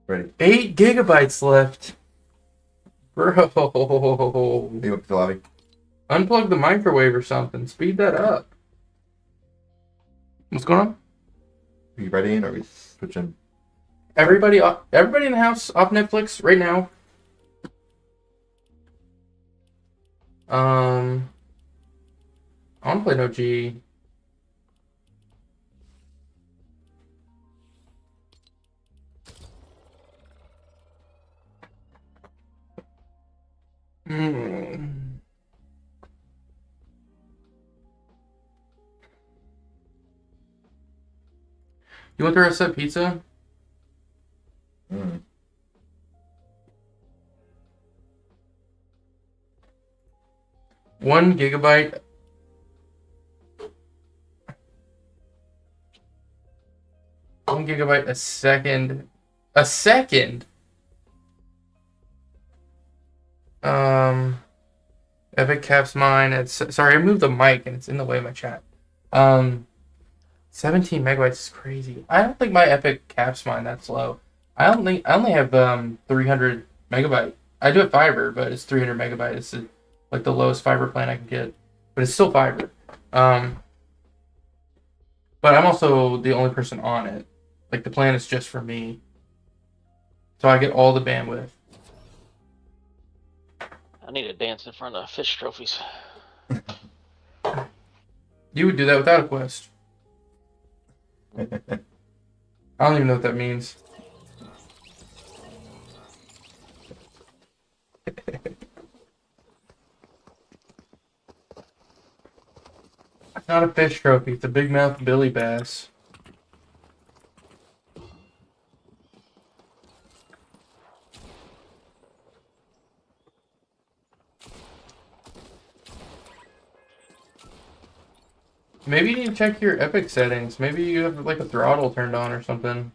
Ready. 8 gigabytes left. Bro. You up to the lobby? Unplug the microwave or something. Speed that up. What's going on? Are you ready? Or are we switching? Everybody in the house off Netflix right now. I want to play no G. Mm. You want the rest of that pizza? Mm. 1 gigabyte. One gigabyte a second. A second? Epic caps mine. Sorry, I moved the mic and it's in the way of my chat. 17 megabytes is crazy. I don't think my Epic caps mine that slow. I only have 300 megabyte. I do have fiber, but it's 300 megabyte. It's like the lowest fiber plan I can get, but it's still fiber. But I'm also the only person on it. Like the plan is just for me, so I get all the bandwidth. I need to dance in front of fish trophies. You would do that without a quest. I don't even know what that means. It's not a fish trophy. It's a big mouth billy bass. Maybe you need to check your Epic settings. Maybe you have like a throttle turned on or something.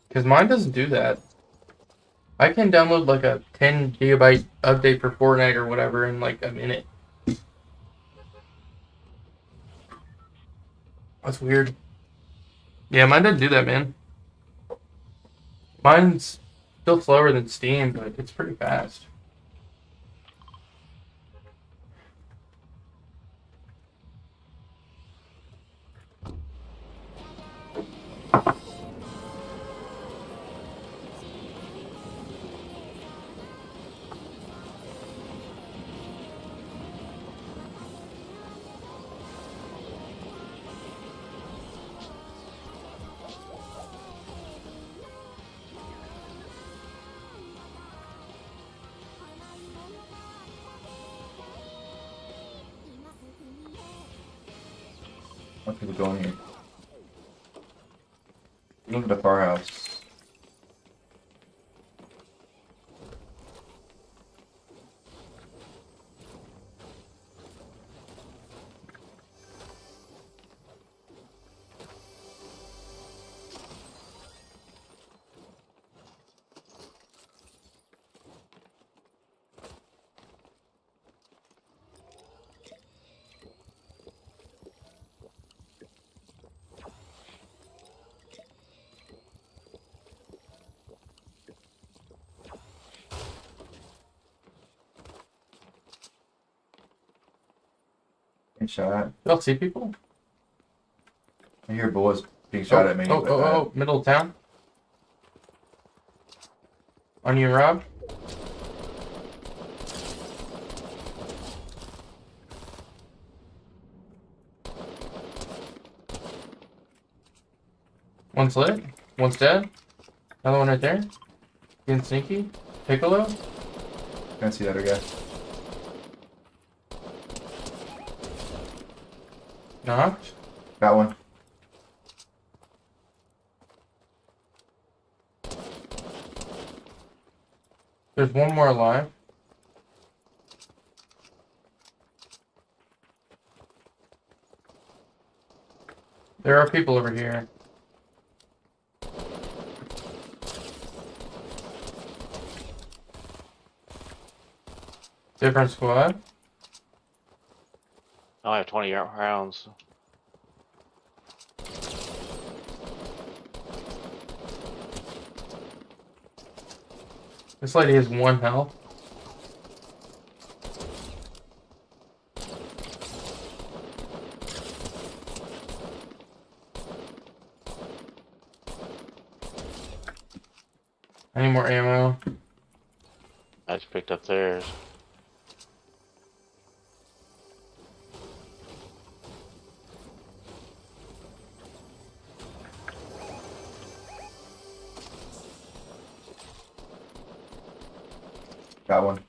Because mine doesn't do that. I can download like a 10 gigabyte update for Fortnite or whatever in like a minute. That's weird. Yeah, mine doesn't do that, man. Mine's still slower than Steam, but it's pretty fast. What people going here? Look at the far house. Getting shot at. You don't see people? I hear bullets being shot at me. Oh, but, oh, oh, middle of town. On you, Rob. One's lit. One's dead. Another one right there. Getting sneaky. Piccolo. Can't see the other guy. Knocked. Got one. There's one more alive. There are people over here. Different squad. I only have 20 rounds. This lady has 1 health. I need more ammo. I just picked up theirs. Got one.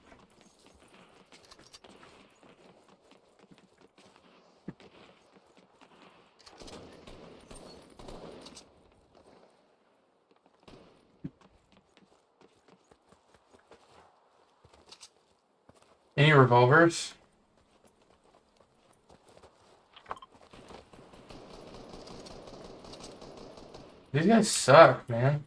Any revolvers? These guys suck, man.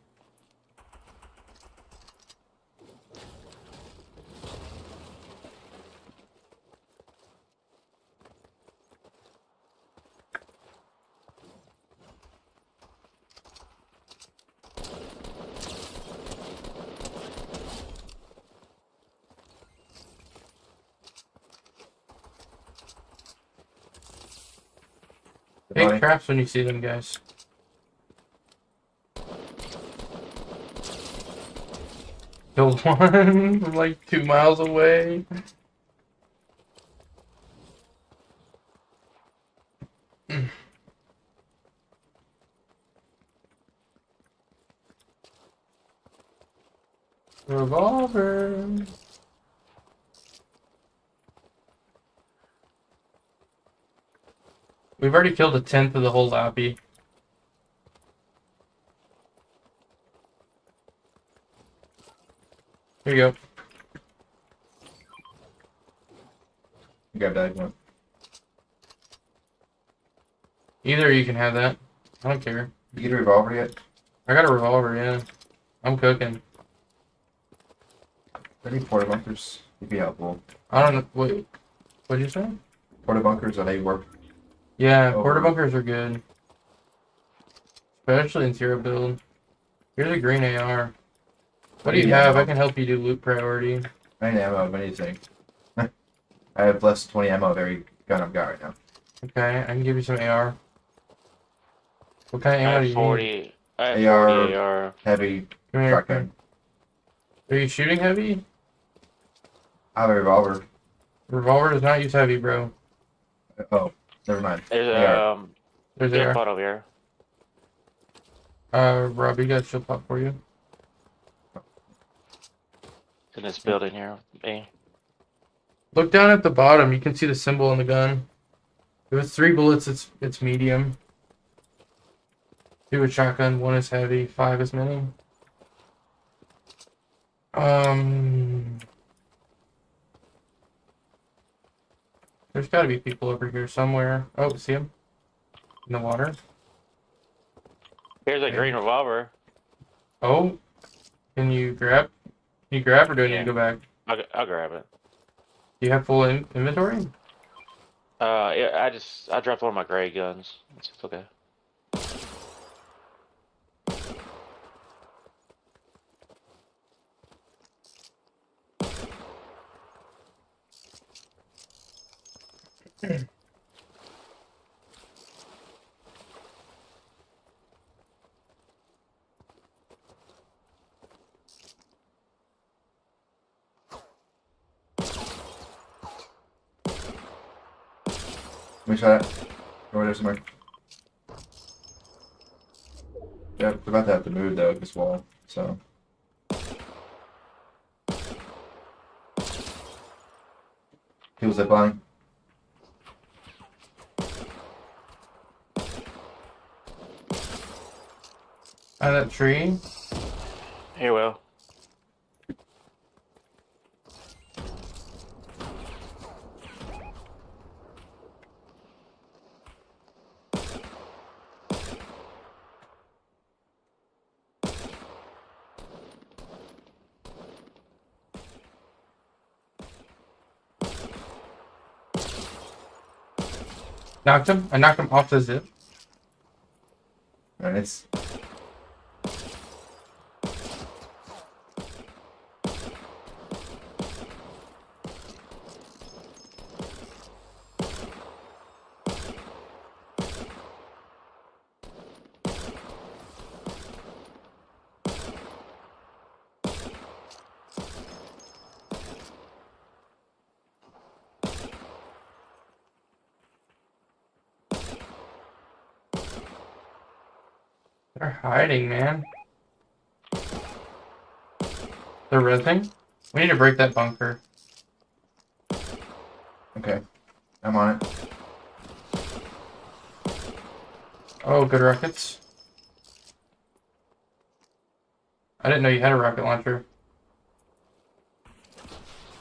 Big Buddy. traps when you see them, guys. Killed one from like 2 miles away. Revolver. We've already killed 1/10 of the whole lobby. Here you go. You got died one. Either you can have that. I don't care. You get a revolver yet? I got a revolver, yeah. I'm cooking. I need porta bunkers. Would be helpful. I don't know. What'd you say? Porta bunkers, they work. Yeah, Oh. porta bunkers are good. Especially in zero build. Here's a green AR. What do you Yeah, have? no. I can help you do loot priority. I need ammo of anything. I have less than 20 ammo of every gun I've got right now. Okay, I can give you some AR. What kind of I ammo do have you 40. I have AR. 40 AR. Heavy need? Come here. shotgun. Are you shooting heavy? I have a revolver. Revolver does not use heavy, bro. Oh, never mind. There's AR. There's get a AR. pot over here. Rob, you got a shield pop for you. It's in this building here. Hey. Look down at the bottom. You can see the symbol on the gun. If it's 3 bullets, it's medium. 2 is shotgun, 1 is heavy, 5 is mini. There's got to be people over here somewhere. Oh, see him in the water. Here's a Okay. green revolver. Oh, can you grab? Can you grab, or do I need Yeah. to go back? I'll grab it. Do you have full inventory? Yeah, I dropped one of my gray guns. It's okay. Let me try it. Over there somewhere. Yeah, we're about to have to move though, this wall. So. People zip line. Out of that tree. Here, well. Knocked him. I knocked him off the zip. Nice. They're hiding, man. They're resing. We need to break that bunker. Okay. I'm on it. Oh, good rockets. I didn't know you had a rocket launcher.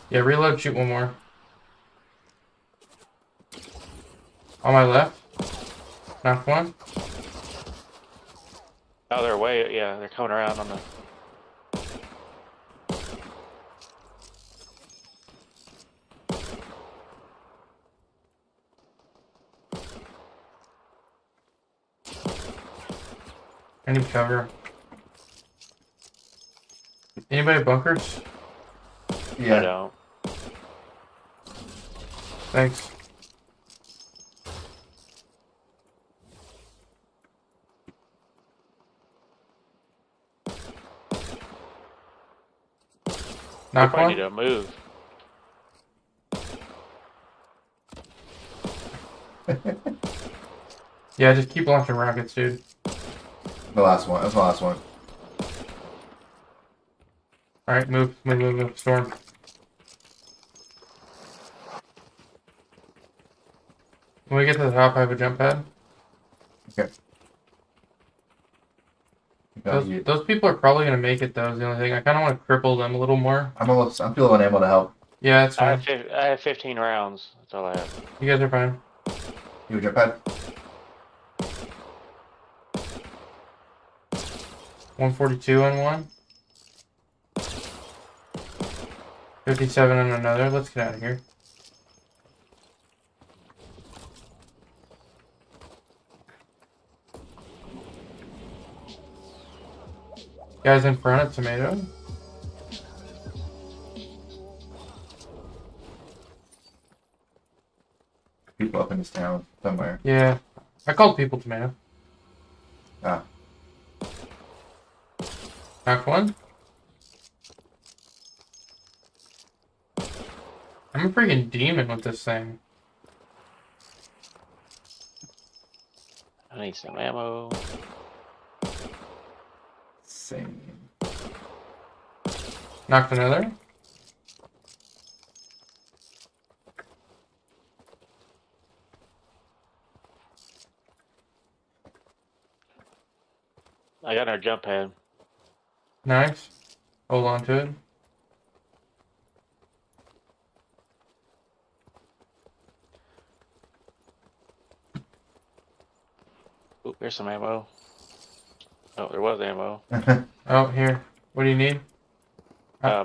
Yeah, reload, shoot one more. On my left. Knocked one. Oh, they're way, yeah, they're coming around on the. I need cover. Anybody bunkers? I Yeah. don't. Thanks. We Knock probably need one. to move. Yeah, just keep launching rockets, dude. The last one. That's the last one. Alright, move. Storm. When we get to the top, I have a jump pad. Okay. Those people are probably going to make it, though, is the only thing. I kind of want to cripple them a little more. I'm feeling on ammo to help. Yeah, that's I fine. have 15 rounds. That's all I have. You guys are fine. You jump pad? 142 on one. 57 on another. Let's get out of here. Guys in front of tomato. People up in this town somewhere. Yeah. I called people tomato. Ah. Knocked one. I'm a freaking demon with this thing. I need some ammo. Same. Knocked another. I got our jump pad. Nice. Hold on to it. Oop, there's some ammo. Oh, there was ammo. Oh, here. What do you need?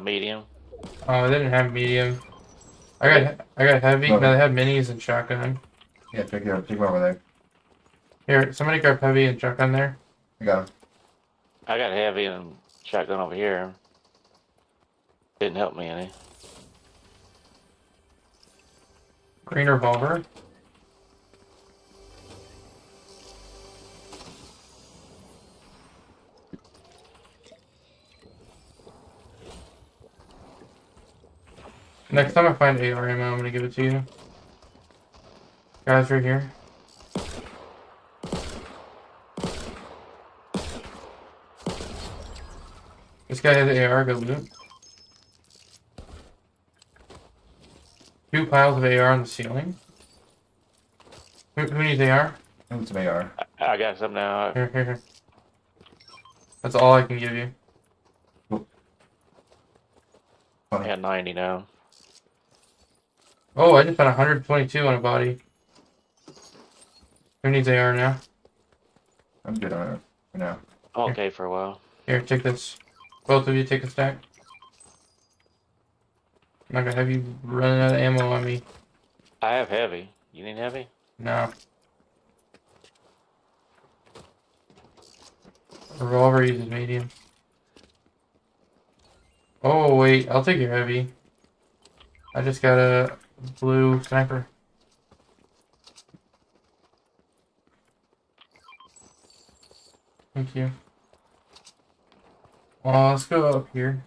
Medium. Oh, I didn't have medium. I got heavy. No, they had minis and shotgun. Yeah, take them over there. Here, somebody grab heavy and shotgun there. I got him. I got heavy and shotgun over here. Didn't help me any. Green revolver. Next time I find AR ammo, I'm gonna give it to you. Guys right here. This guy has an AR, go loot. 2 piles of AR on the ceiling. Who needs AR? I need some AR. I got some now. Here. That's all I can give you. I got 90 now. Oh, I just found 122 on a body. Who needs AR now? I'm good on it for now. I'm okay for a while. Here, take this. Both of you take a stack. I'm not gonna have you running out of ammo on me. I have heavy. You need heavy? No. Revolver uses medium. Oh, wait. I'll take your heavy. I just got a blue sniper. Thank you. Well, let's go up here.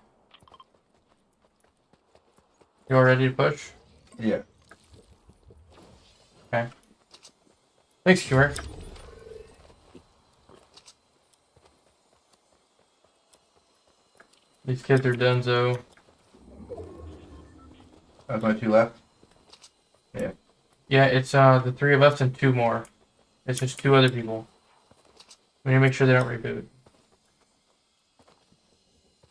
You all ready to push? Yeah. Okay. Thanks, Stuart. These kids are donezo. That's my 2 left. Yeah, it's the 3 of us and 2 more. It's just 2 other people. We need to make sure they don't reboot.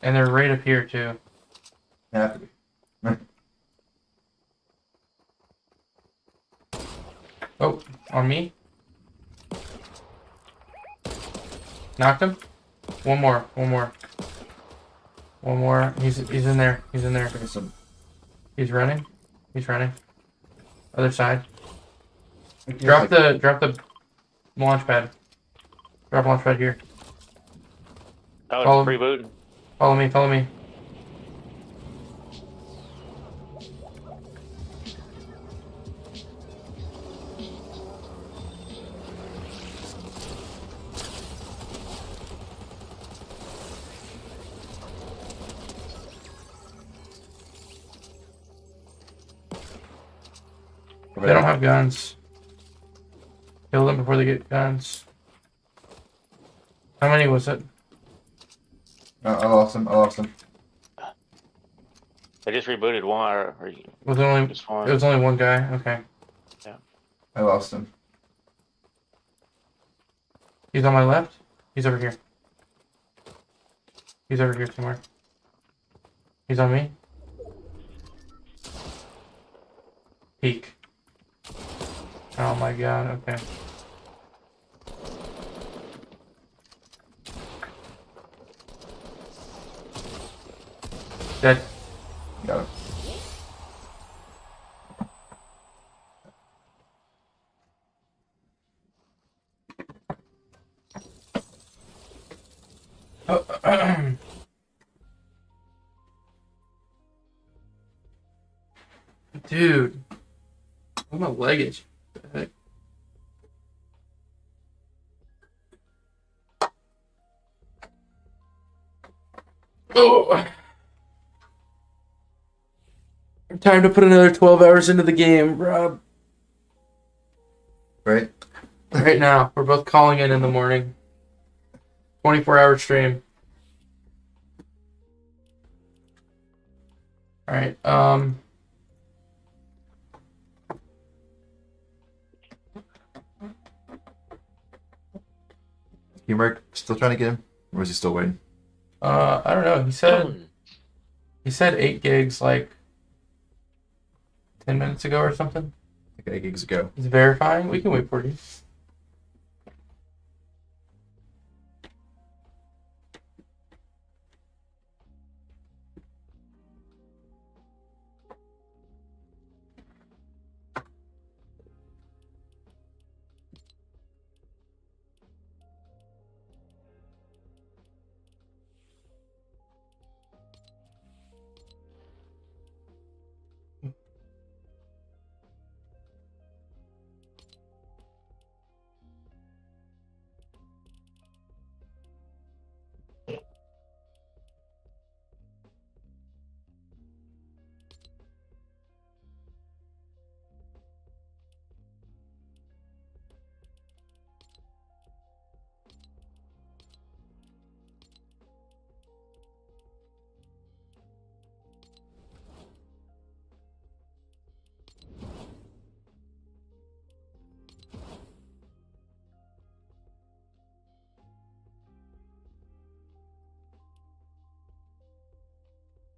And they're right up here too. They have to be. Oh, on me? Knocked him? One more. He's in there. Bring some. He's running. Other side. Drop Drop the launch pad. Drop launch pad here. Oh, Follow- it's rebooting. Follow me. They don't have guns. Kill them before they get guns. How many was it? I lost him. They just rebooted one, or Was it only? just one. It was only one guy. Okay. I lost him. He's on my left. He's over here. He's over here somewhere. He's on me. Peek. Oh my god. Okay. Dead. Got him. Dude. Where my leg is. What the heck? Oh. Time to put another 12 hours into the game, Rob. Right? Right now. We're both calling in the morning. 24-hour stream. Alright, Mark still trying to get him? Or is he still waiting? I don't know. He said 8 gigs like 10 minutes ago or something. Like 8 gigs ago. He's verifying. We can wait for you.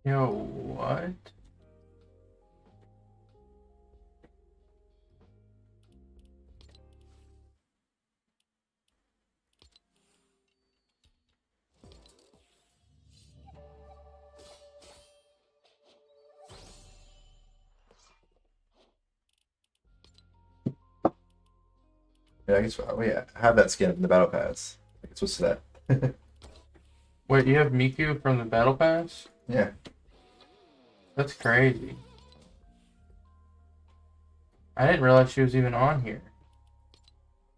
Yo, what? Yeah, I guess we have that skin in the battle pass. I guess what's that? Wait, you have Miku from the Battle Pass? Yeah. That's crazy. I didn't realize she was even on here.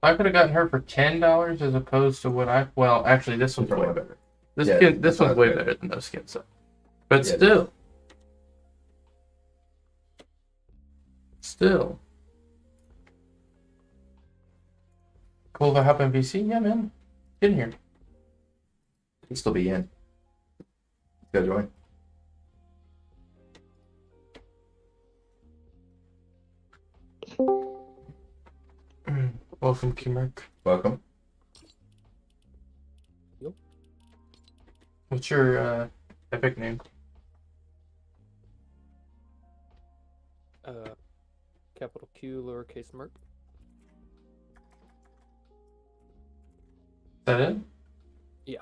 I could have gotten her for $10 as opposed to what I. Well, actually, this one's way better. This Yeah, skin, this that's one's way good. better than those skins. So. But Yeah. still. Cool if I hop in VC? Yeah, man. Get in here. He'll still be in. Go join. Welcome, Kimark. Welcome. What's your epic name? Capital Q, lowercase Merc. Is that it? Yeah.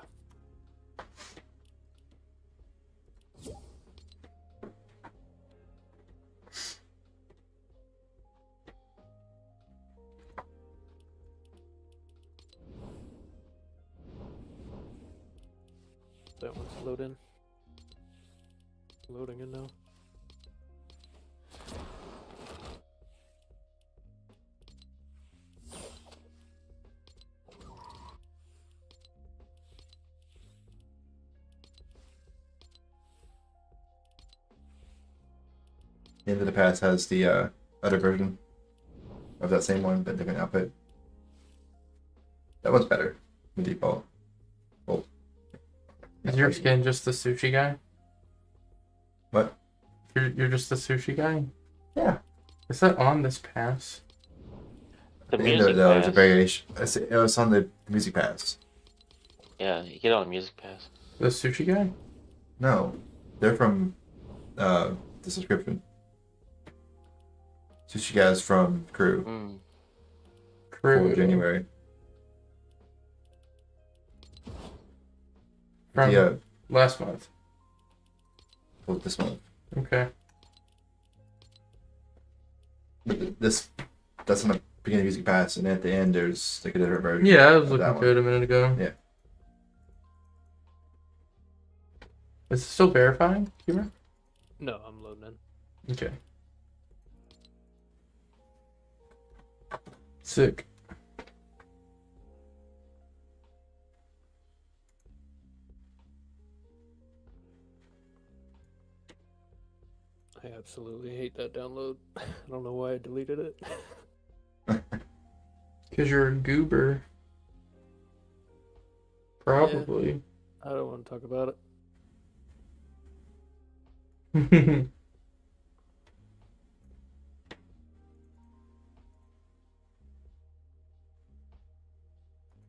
That one's loading. Loading in now. The end of the pass has the other version of that same one, but different outfit. That one's better. The default. Well, Is your skin just the sushi guy? What? You're just the sushi guy? Yeah. Is that on this pass? The At the end of music it, though, it's a pass. variation. It was on the music pass. Yeah, you get it on music pass. The sushi guy? No, they're from the subscription. Sushi guys from Crew Mm. Crew. for January. From Yeah, last month. well, this month. Okay. But that's on the beginning of music pass, and at the end there's like a different version. Yeah, I was of looking that one. good a minute ago. Yeah. Is it still verifying? Humor? No, I'm loading in. Okay. Sick. I absolutely hate that download. I don't know why I deleted it. Because you're a goober. Probably. I don't want to talk about it.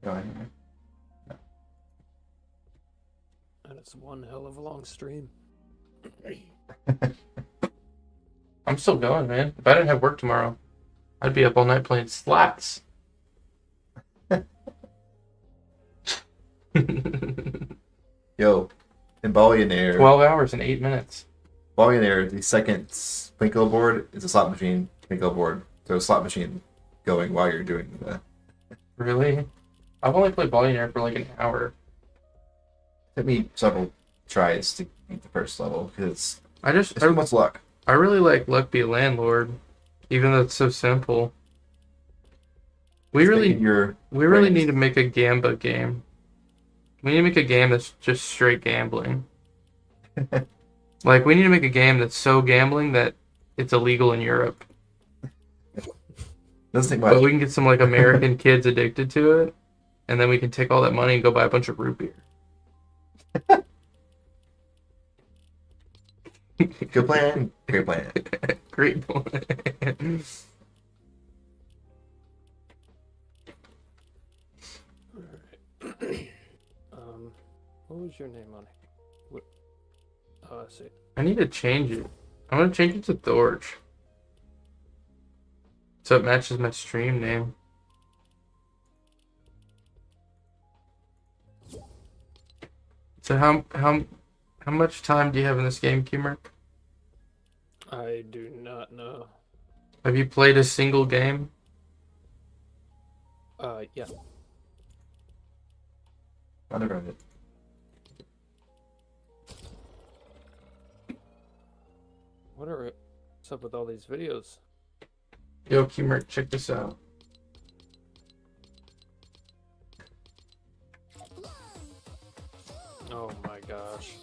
No, And it's one hell of a long stream. I'm still going, man. If I didn't have work tomorrow, I'd be up all night playing slats. Yo, in Billionaire, 12 hours and 8 minutes. Billionaire, the second Plinko board is a slot machine Plinko board. So a slot machine going while you're doing the. Really? I've only played Billionaire for like an hour. It took me several tries to beat the first level because I it's too much luck. really like Luck Be a Landlord, even though it's so simple. We It's really making your need brains- to make a Gamba game. We need to make a game that's just straight gambling. Like, we need to make a game that's so gambling that it's illegal in Europe. Doesn't take But much. we can get some, like, American kids addicted to it, and then we can take all that money and go buy a bunch of root beer. Good plan. Great plan. Great plan. What was your name on it? I see. I need to change it. I'm gonna change it to Thorge. So it matches my stream name. So how much time do you have in this game, Kimmer? I do not know. Have you played a single game? Yeah. I never read it. What's up with all these videos? Yo, Kimmer, check this out. Oh my gosh.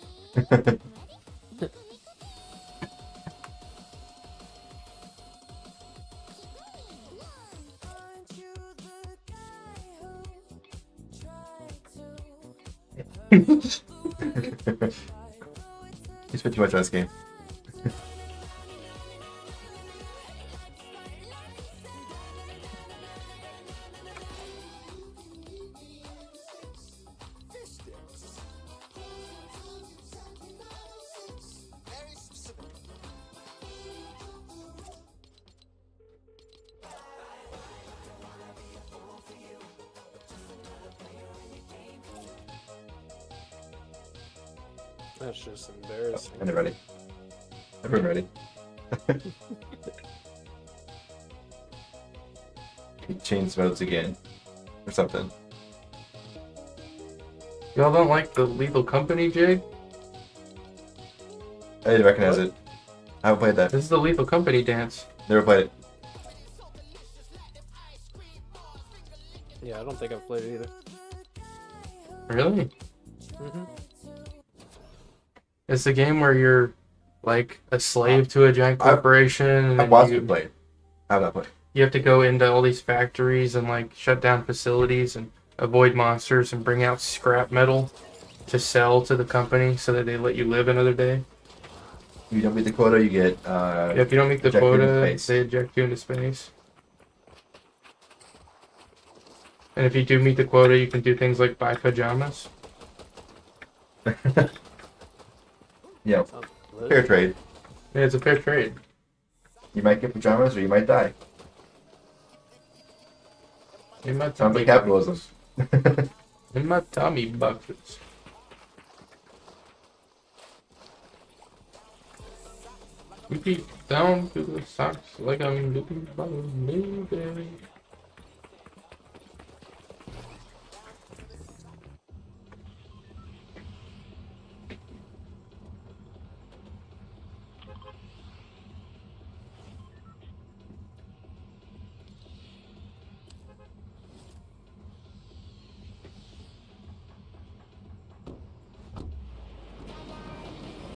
You spent too much on this game. That's just embarrassing. And they're ready. Everyone ready. He changed modes again. Or something. Y'all don't like the Lethal Company, Jake? I didn't recognize What? it. I haven't played that. This is the Lethal Company dance. Never played it. Yeah, I don't think I've played it either. Really? Mm-hmm. It's a game where you're like a slave to a giant corporation, and I've then watched you, it played. I have not played. you have to go into all these factories and like shut down facilities and avoid monsters and bring out scrap metal to sell to the company so that they let you live another day. If you don't meet the quota, you get If you don't meet the ejected into quota, space. they eject you into space. And if you do meet the quota, you can do things like buy pajamas. Yeah, Sounds lit. fair trade. Yeah, it's a fair trade. You might get pajamas or you might die. In my Sounds tummy like capitalism. buckets. In my tummy buckets. We keep down to the socks like I'm looking for a new day.